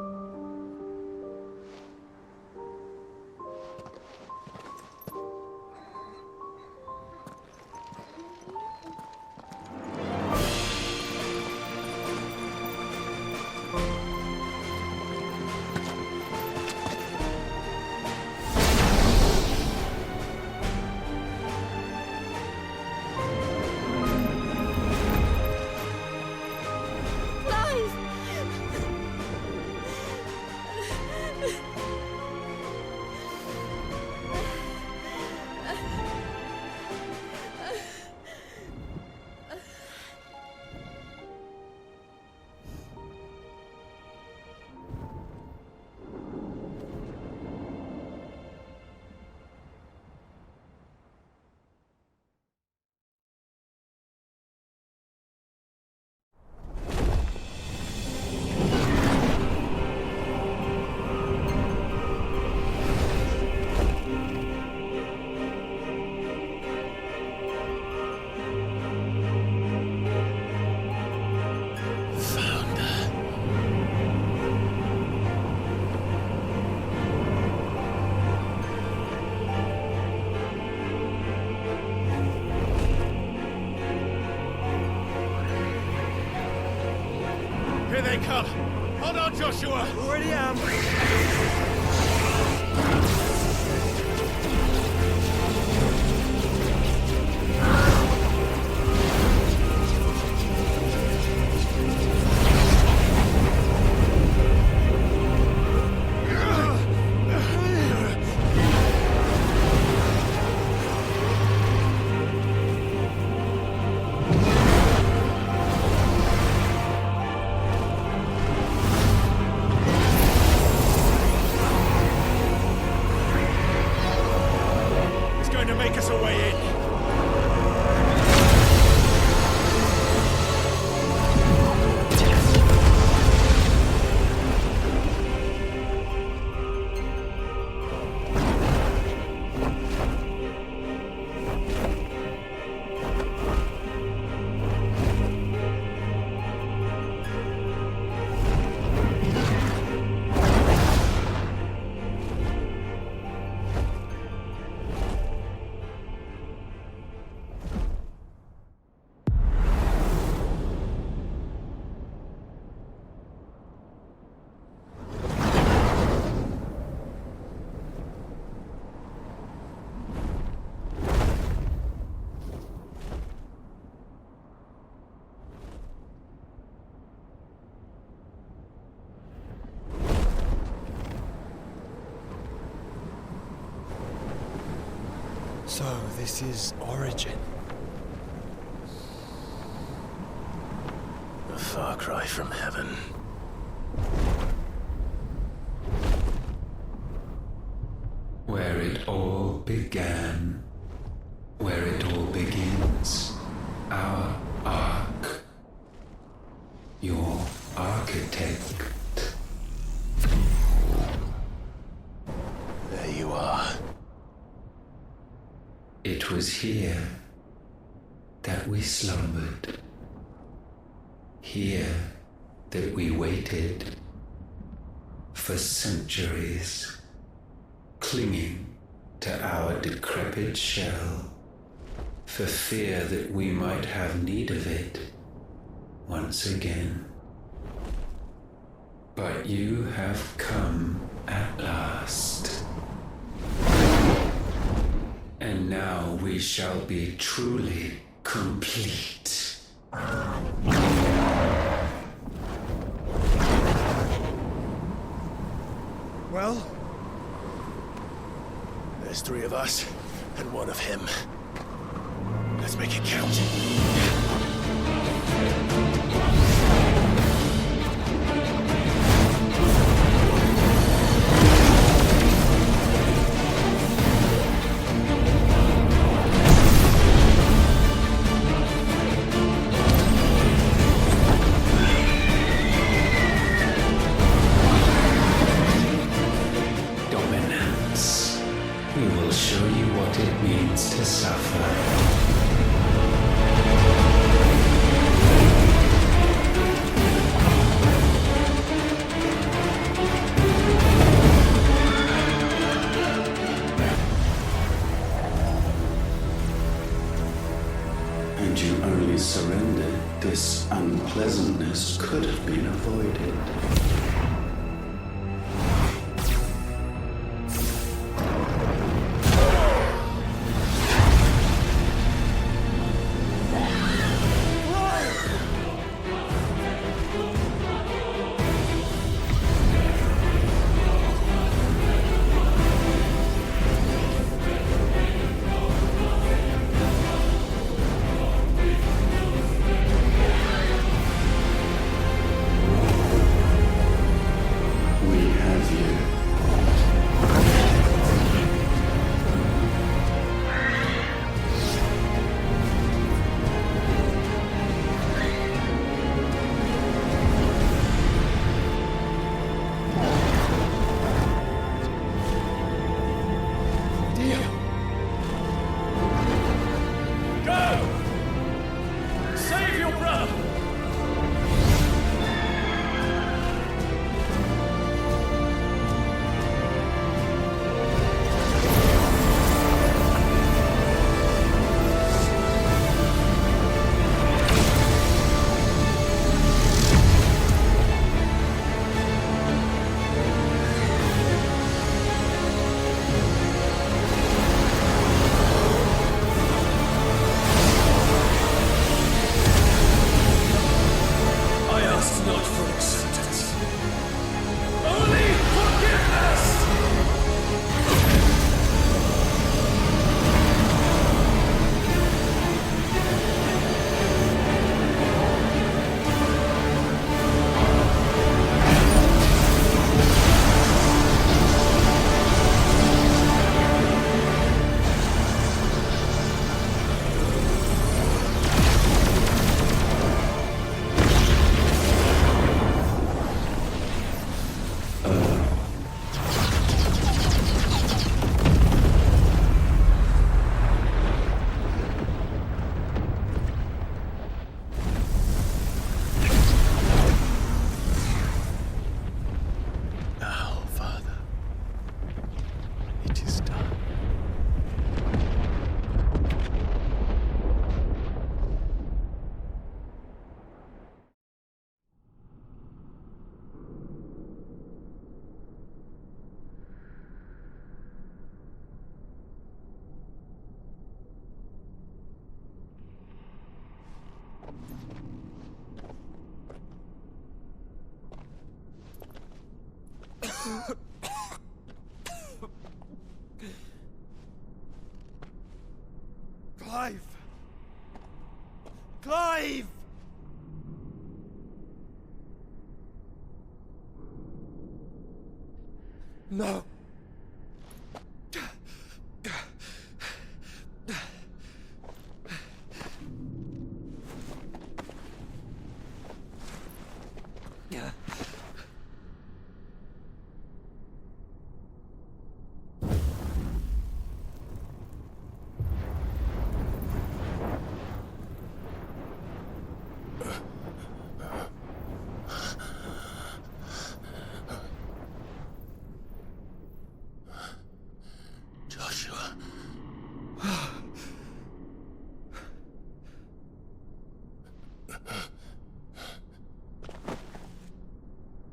Here they come! Hold on, Joshua! Already am! So, this is Origin. A far cry from heaven. Where it all began. Where it all begins. Our ark. Your architect. There you are. It was here that we slumbered. Here that we waited for centuries, clinging to our decrepit shell, for fear that we might have need of it once again. But you have come at last. And now we shall be truly complete. Well? There's 3 of us, and 1 of him. Let's make it count. Dominance. We will show you what it means to suffer. And you only surrendered, this unpleasantness could have been avoided. Clive! Clive! No.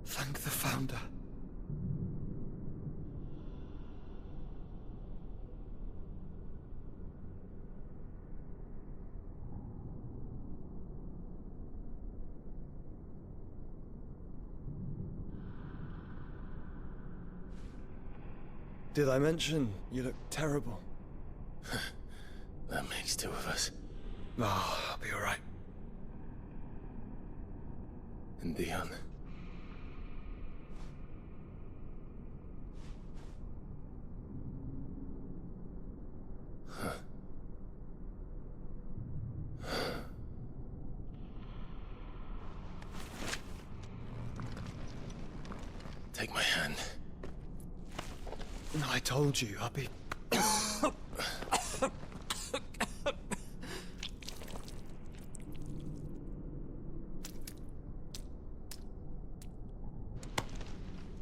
Thank the Founder. Did I mention you look terrible? That makes two of us. Oh, I'll be alright. And Dion? Take my hand. I told you, I'll be...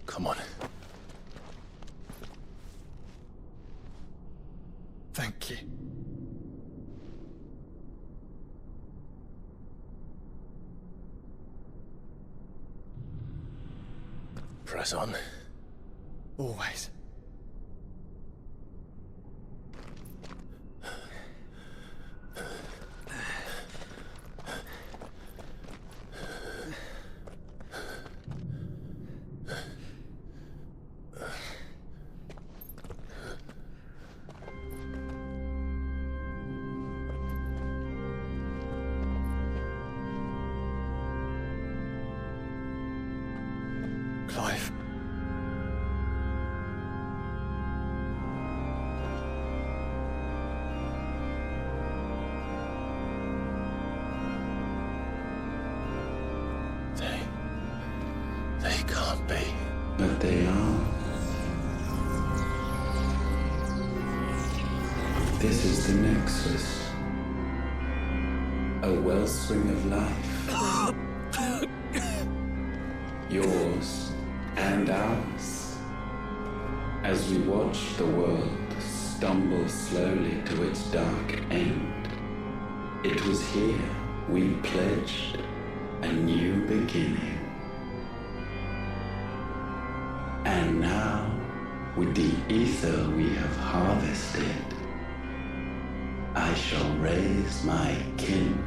Come on. Thank you. Press on. Always. Clive. They can't be. But they are. This is the Nexus. A wellspring of life. Yours and ours. As we watch the world stumble slowly to its dark end, it was here we pledged a new beginning. And now, with the ether we have harvested, I shall raise my kin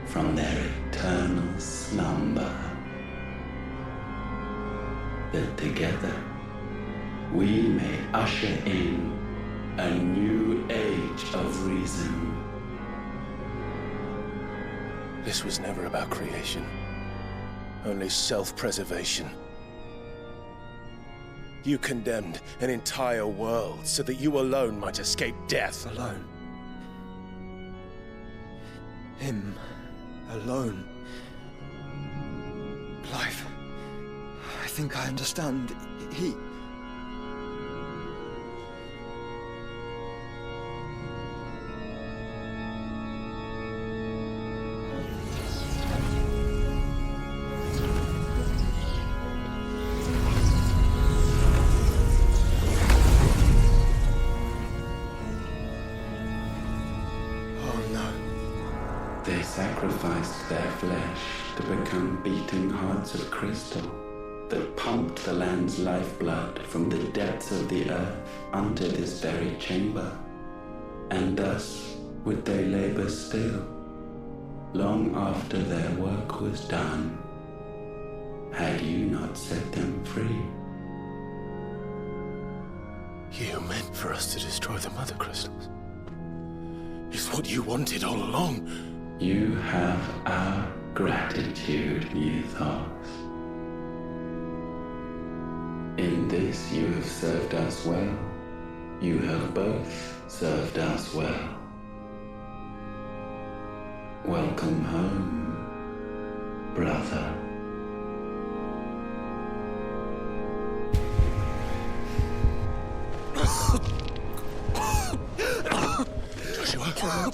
from their eternal slumber. That together we may usher in a new age of reason. This was never about creation. Only self-preservation. You condemned an entire world so that you alone might escape death. Alone. Him. Alone. Clive. I think I understand. He... They sacrificed their flesh to become beating hearts of crystal that pumped the land's lifeblood from the depths of the earth unto this very chamber. And thus would they labor still, long after their work was done, had you not set them free. You meant for us to destroy the Mother Crystals. It's what you wanted all along. You have our gratitude, Ethos. In this you have served us well. You have both served us well. Welcome home, brother. Joshua?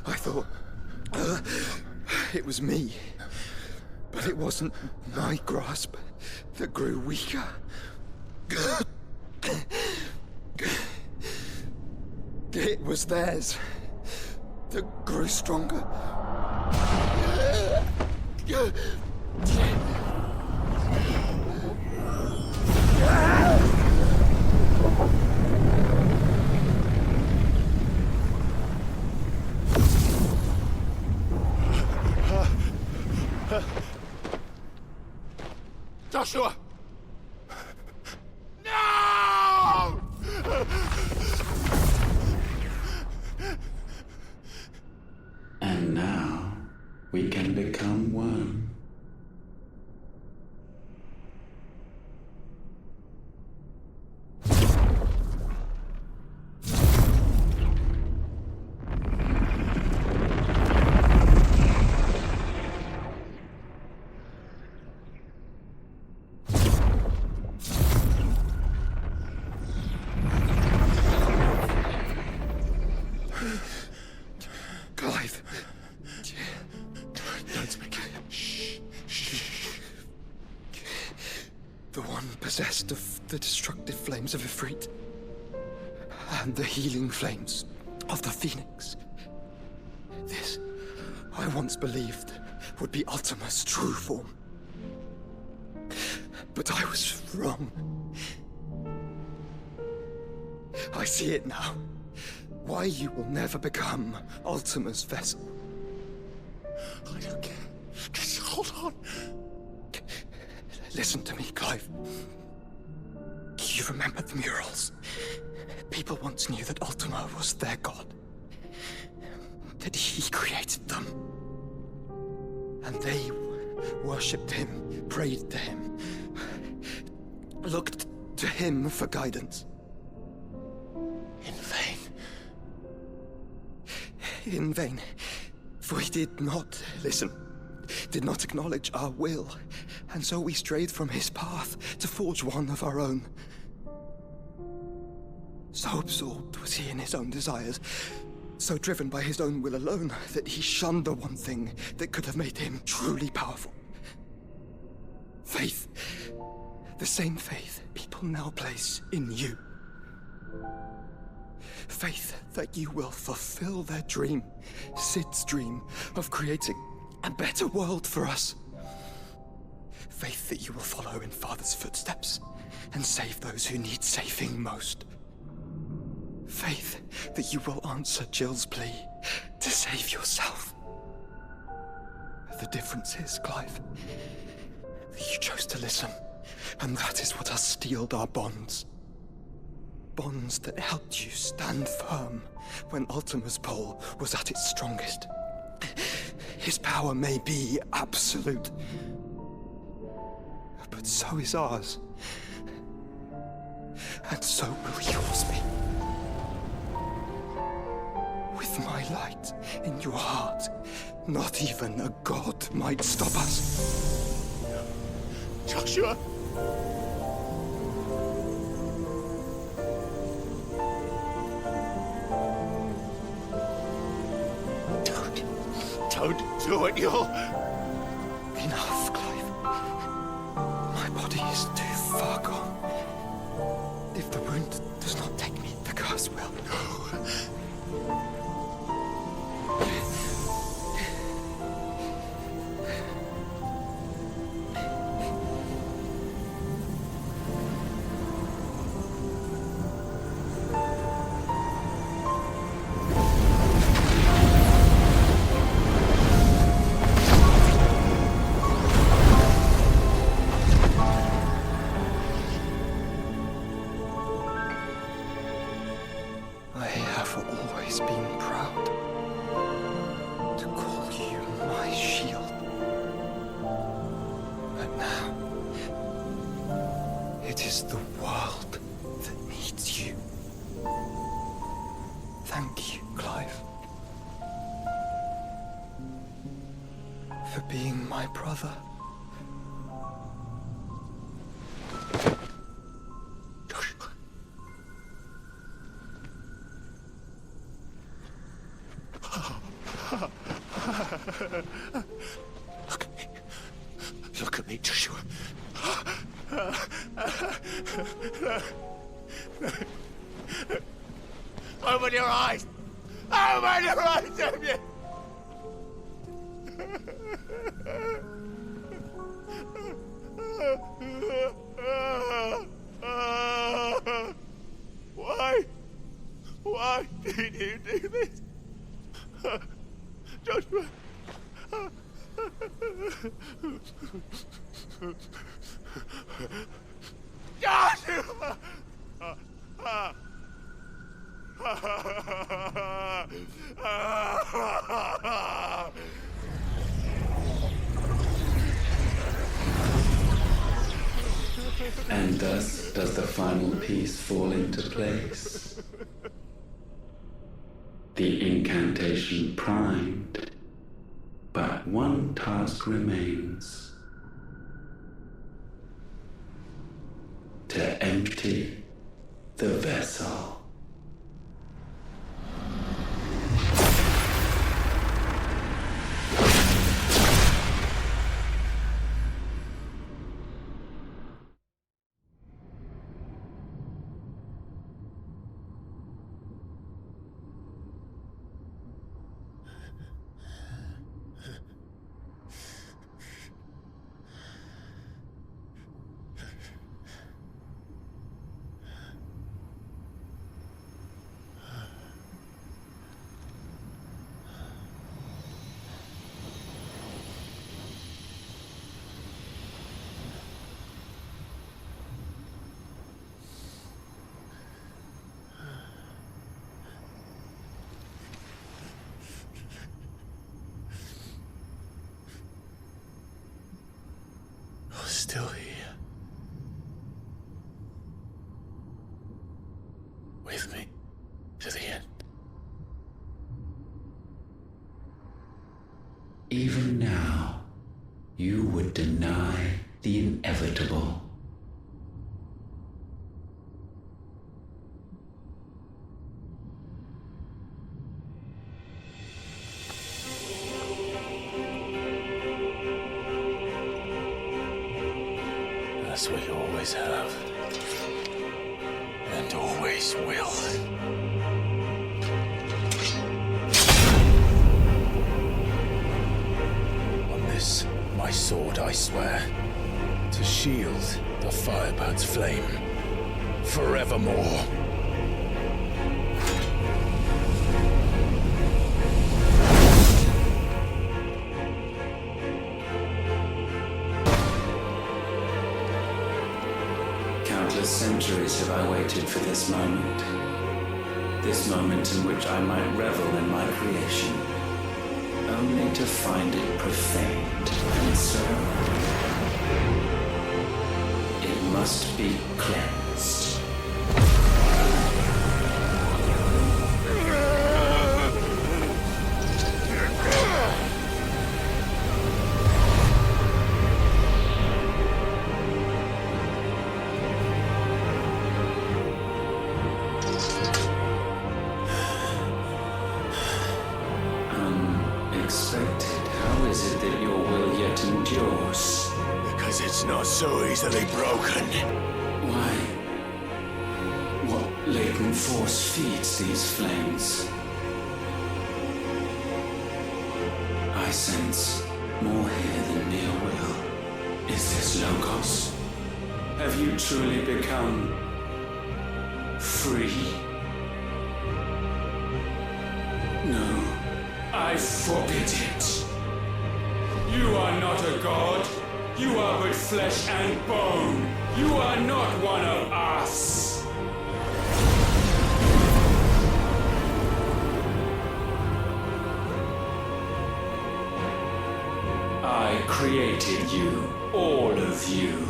I thought it was me, but it wasn't my grasp that grew weaker. It was theirs that grew stronger. Joshua! No! And now we can become one. Clive. Don't speak. Shh. The one possessed of the destructive flames of Ifrit, and the healing flames of the Phoenix. This, I once believed, would be Ultima's true form. But I was wrong. I see it now. Why you will never become Ultima's vessel. I don't care. Just hold on. Listen to me, Clive. You remember the murals? People once knew that Ultima was their god. That he created them. And they worshipped him, prayed to him, looked to him for guidance. In vain. In vain. For he did not listen, did not acknowledge our will, and so we strayed from his path to forge one of our own. So absorbed was he in his own desires, so driven by his own will alone, that he shunned the one thing that could have made him truly powerful. Faith. The same faith people now place in you. Faith that you will fulfill their dream, Sid's dream, of creating a better world for us. Faith that you will follow in Father's footsteps and save those who need saving most. Faith that you will answer Jill's plea to save yourself. The difference is, Clive, that you chose to listen, and that is what has steeled our bonds. Bonds that helped you stand firm when Ultima's pull was at its strongest. His power may be absolute, but so is ours. And so will yours be. With my light in your heart, not even a god might stop us. Joshua! Don't do it, you'll... Enough, Clive. My body is too far gone. If the wound does not take me, the curse will. I have always been It is the world that needs you. Thank you, Clive. For being my brother. Look at me, Joshua. Open your eyes! Open your eyes, Damien! Why? Why did you do this? Joshua! Joshua! And thus does the final piece fall into place. The incantation primed, but one task remains. To empty the vessel. Still here. With me to the end. Even now, you would deny the inevitable. As we always have. And always will. On this, my sword, I swear, to shield the Firebird's flame forevermore. Countless centuries have I waited for this moment. This moment in which I might revel in my creation, only to find it profaned, and so it must be cleansed. How is it that your will yet endures? Because it's not so easily broken. Why? What latent force feeds these flames? I sense more here than mere will. Is this Logos? Have you truly become free? No. I forbid it. You are not a god. You are but flesh and bone. You are not one of us. I created you, all of you.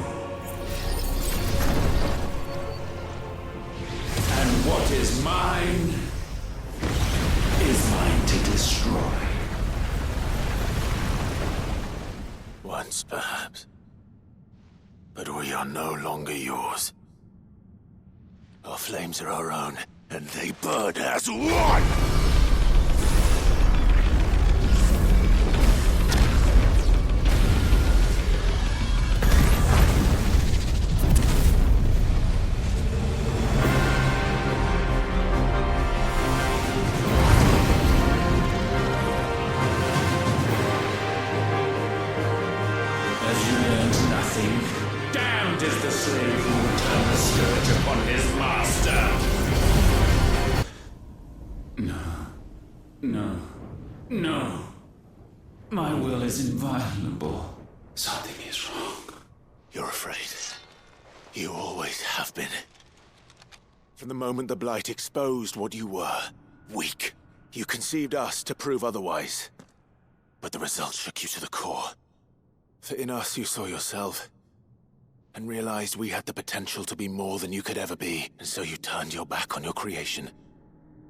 no longer yours. Our flames are our own, and they burn as one! No. My will is inviolable. Something is wrong. You're afraid. You always have been. From the moment the Blight exposed what you were, weak, you conceived us to prove otherwise. But the results shook you to the core. For in us you saw yourself, and realized we had the potential to be more than you could ever be. And so you turned your back on your creation.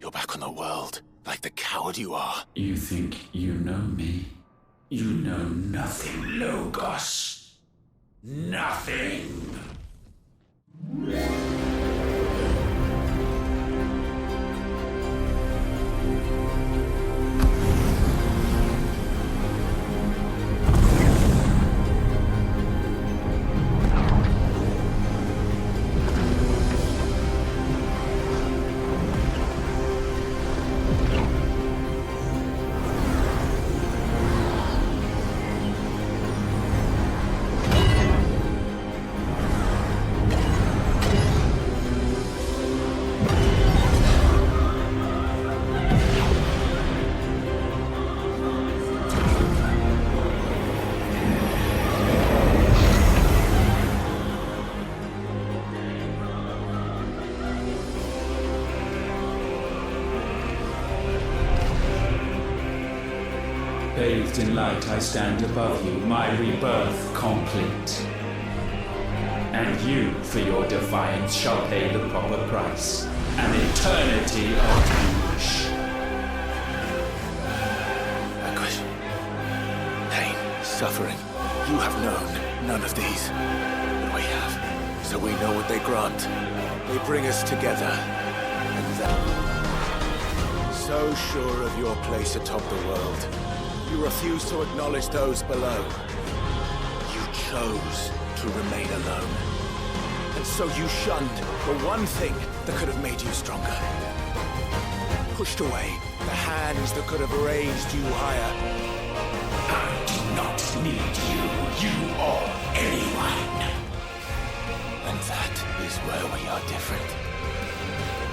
Your back on the world, like the coward you are. You think you know me? You know nothing, Logos. Nothing. Bathed in light, I stand above you, my rebirth complete. And you, for your defiance, shall pay the proper price. An eternity of anguish. Anguish. Pain. Suffering. You have known none of these. But we have. So we know what they grant. They bring us together. And that... So sure of your place atop the world, you refuse to acknowledge those below. You chose to remain alone. And so you shunned the one thing that could have made you stronger. Pushed away the hands that could have raised you higher. I do not need you, you or anyone. And that is where we are different.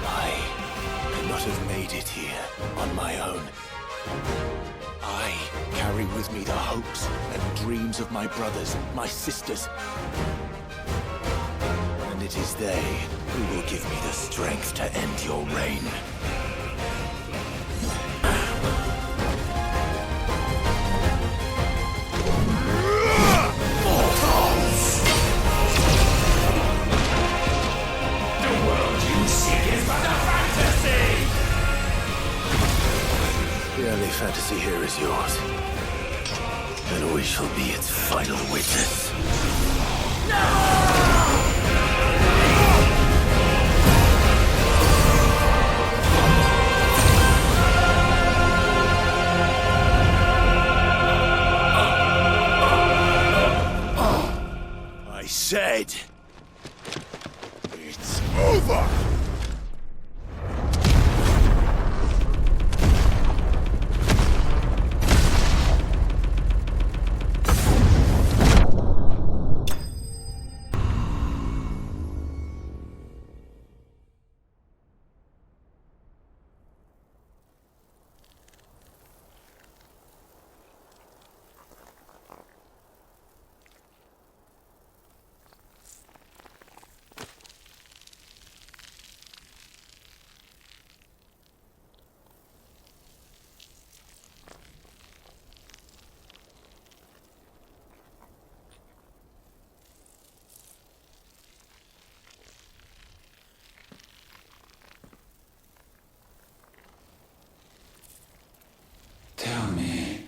I could not have made it here on my own. I carry with me the hopes and dreams of my brothers, my sisters. And it is they who will give me the strength to end your reign. Mortals! The world you seek is but a fantasy! The only fantasy here is yours. And we shall be its final witness. I said... it's over! Tell me,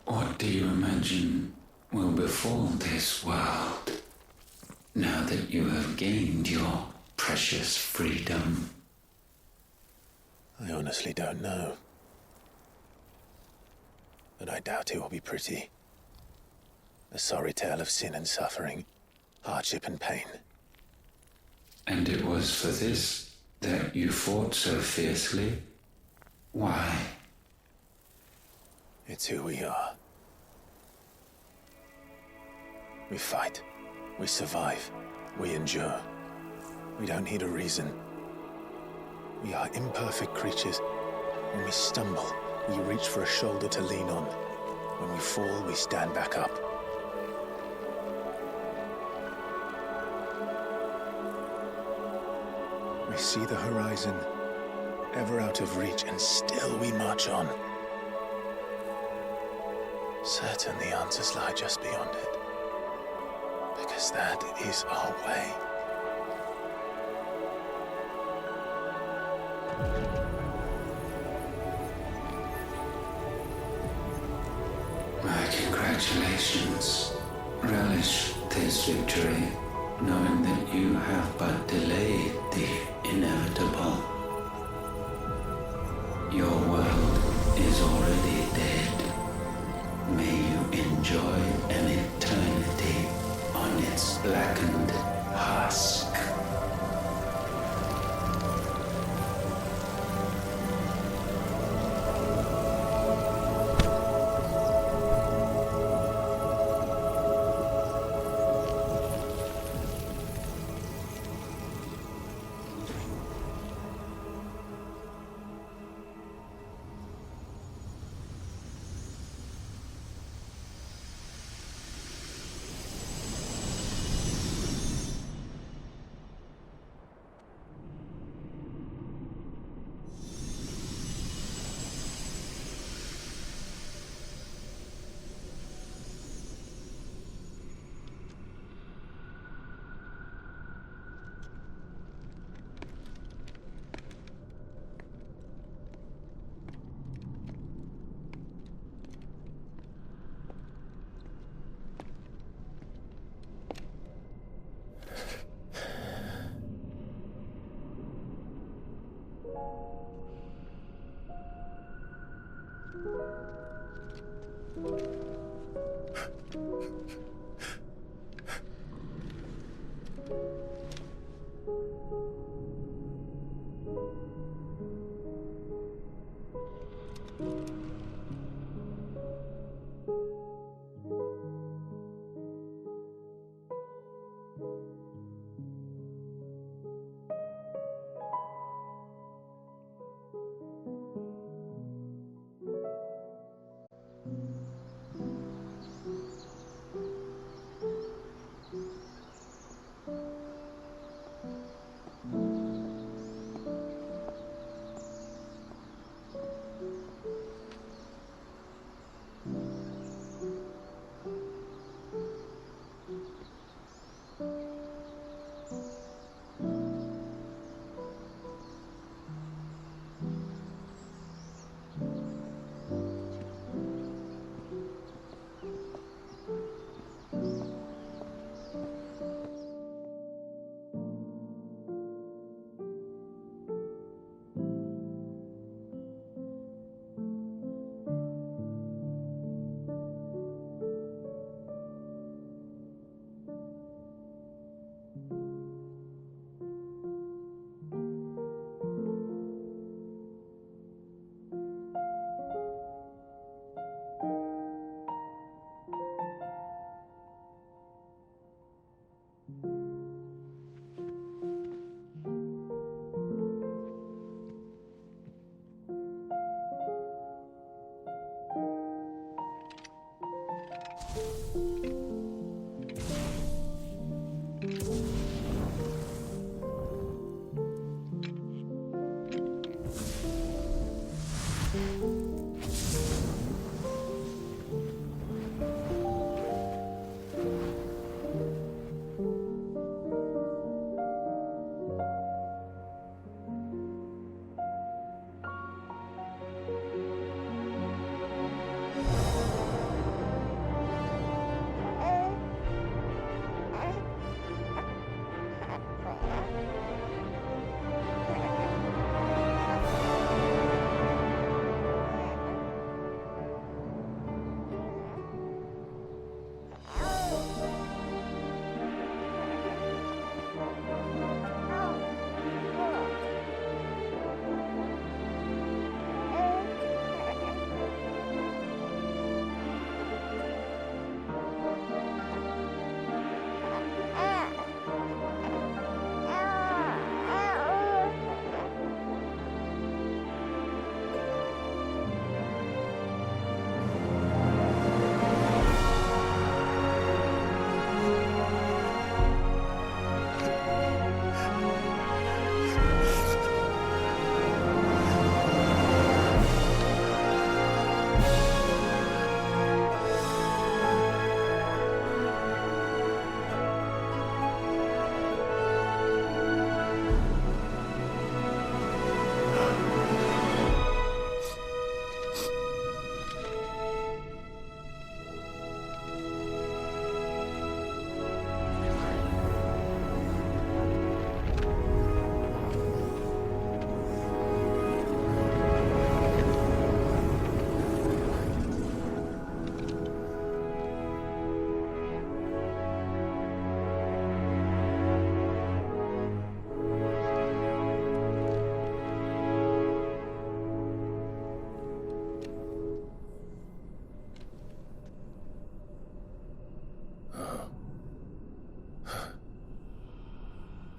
what do you imagine will befall this world? now that you have gained your precious freedom? I honestly don't know. But I doubt it will be pretty. A sorry tale of sin and suffering, hardship and pain. And it was for this that you fought so fiercely? Why? It's who we are. We fight. We survive. We endure. We don't need a reason. We are imperfect creatures. When we stumble, we reach for a shoulder to lean on. When we fall, we stand back up. We see the horizon, ever out of reach, and still we march on. Certain the answers lie just beyond it. Because that is our way. My congratulations. Relish this victory, knowing that you have but delayed the inevitable. Your world is already dead. May you enjoy an eternity on its blackened husk.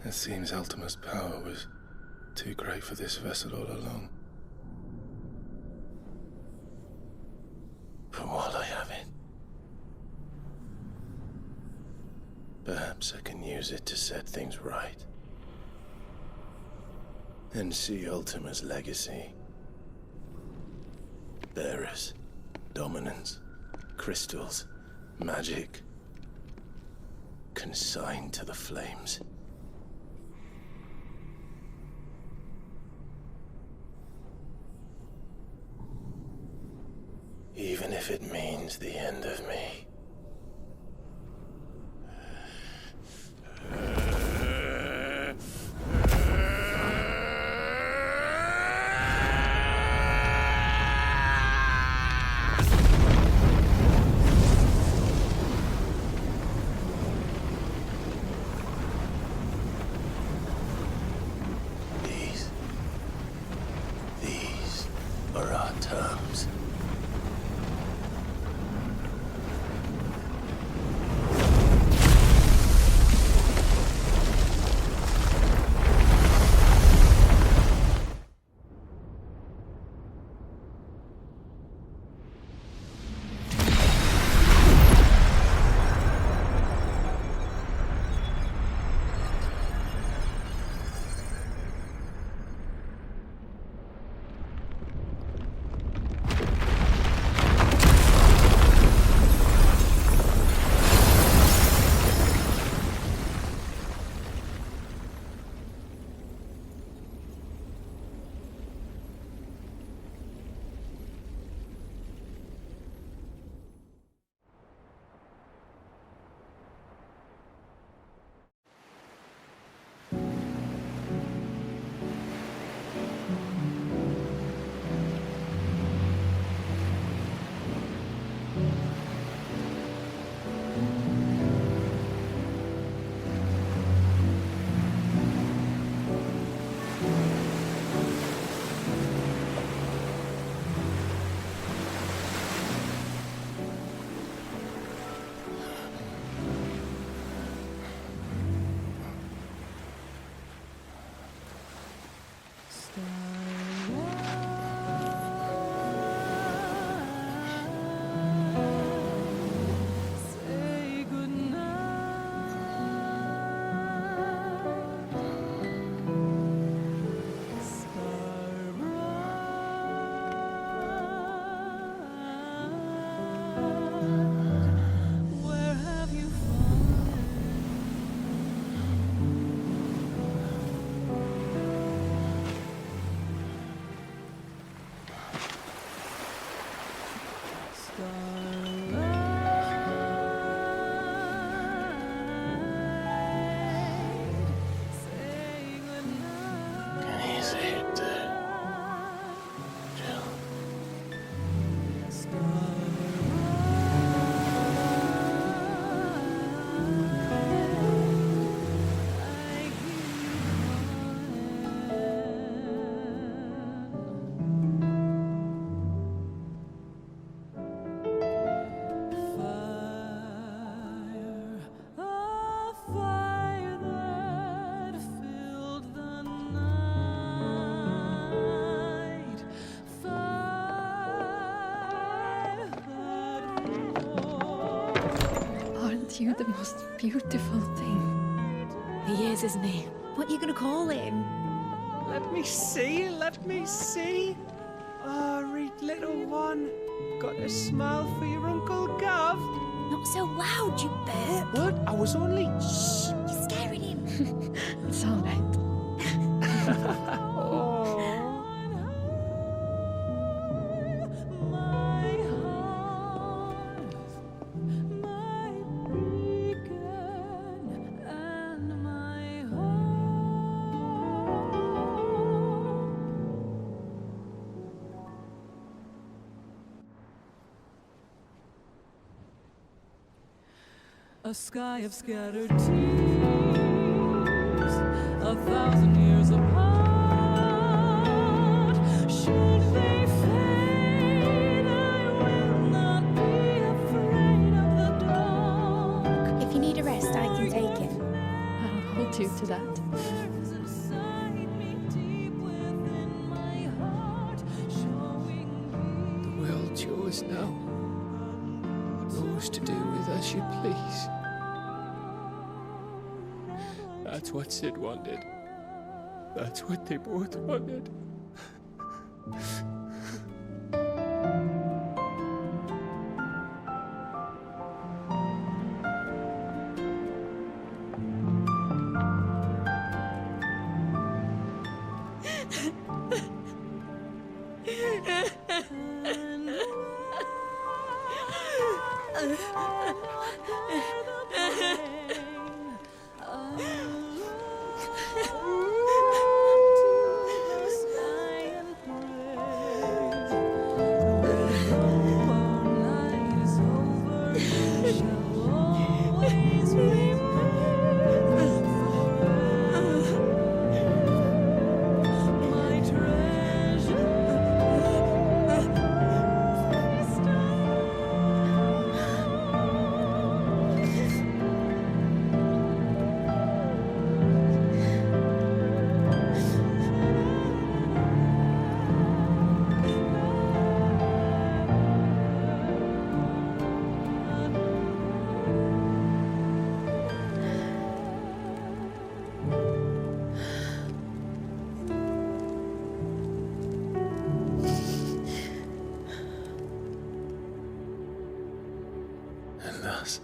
It seems Ultima's power was too great for this vessel all along. But while I have it, perhaps I can use it to set things right. And see Ultima's legacy. Bearers, dominance, crystals, magic, consigned to the flames. Even if it means the end of me. These are our terms. You the most beautiful thing. He is, isn't he? What are you gonna call him? Let me see, let me see. Oh, read little one. Got a smile for your Uncle Gav. Not so loud, you burp. What? I was only... Shh, you're scaring him. It's all right. Oh. A sky of scattered tears, 1,000 years apart. Should they fade, I will not be afraid of the dark. If you need a rest, I can take it. I'll hold you. to that. The world's yours now. Yours to do with as you please. That's what Sid wanted. That's what they both wanted. And thus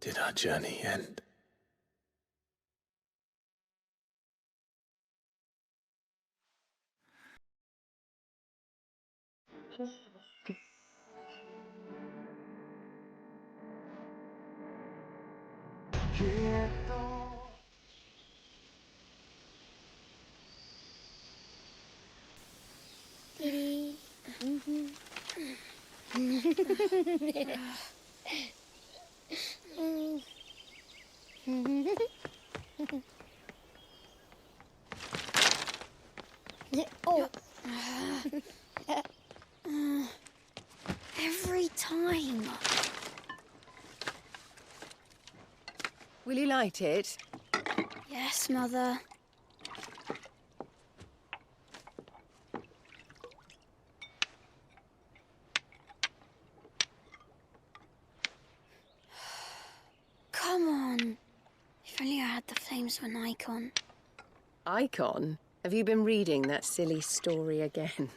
did our journey end. Kitty. Oh. Every time. Will you light it? Yes, Mother. Come on. If only I had the flames of an icon. Icon? Have you been reading that silly story again?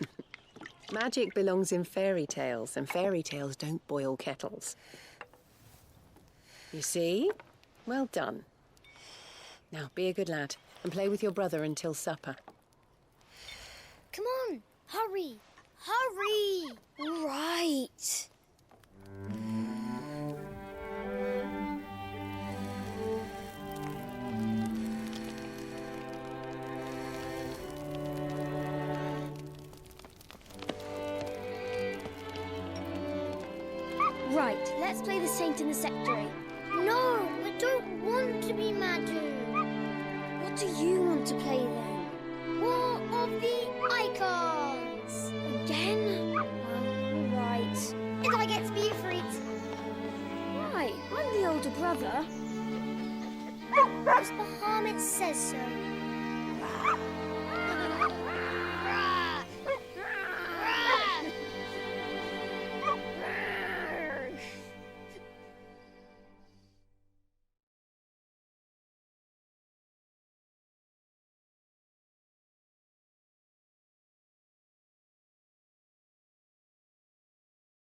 Magic belongs in fairy tales, and fairy tales don't boil kettles. You see? Well done. Now, be a good lad, and play with your brother until supper. Come on, hurry! Hurry! All right. Right, let's play the saint in the secretary. No, I don't want to be Madhu. What do you want to play then? War of the Icons! Again? All right. And I get to be Ifrit. Why? I'm the older brother. Because Bahamut says so.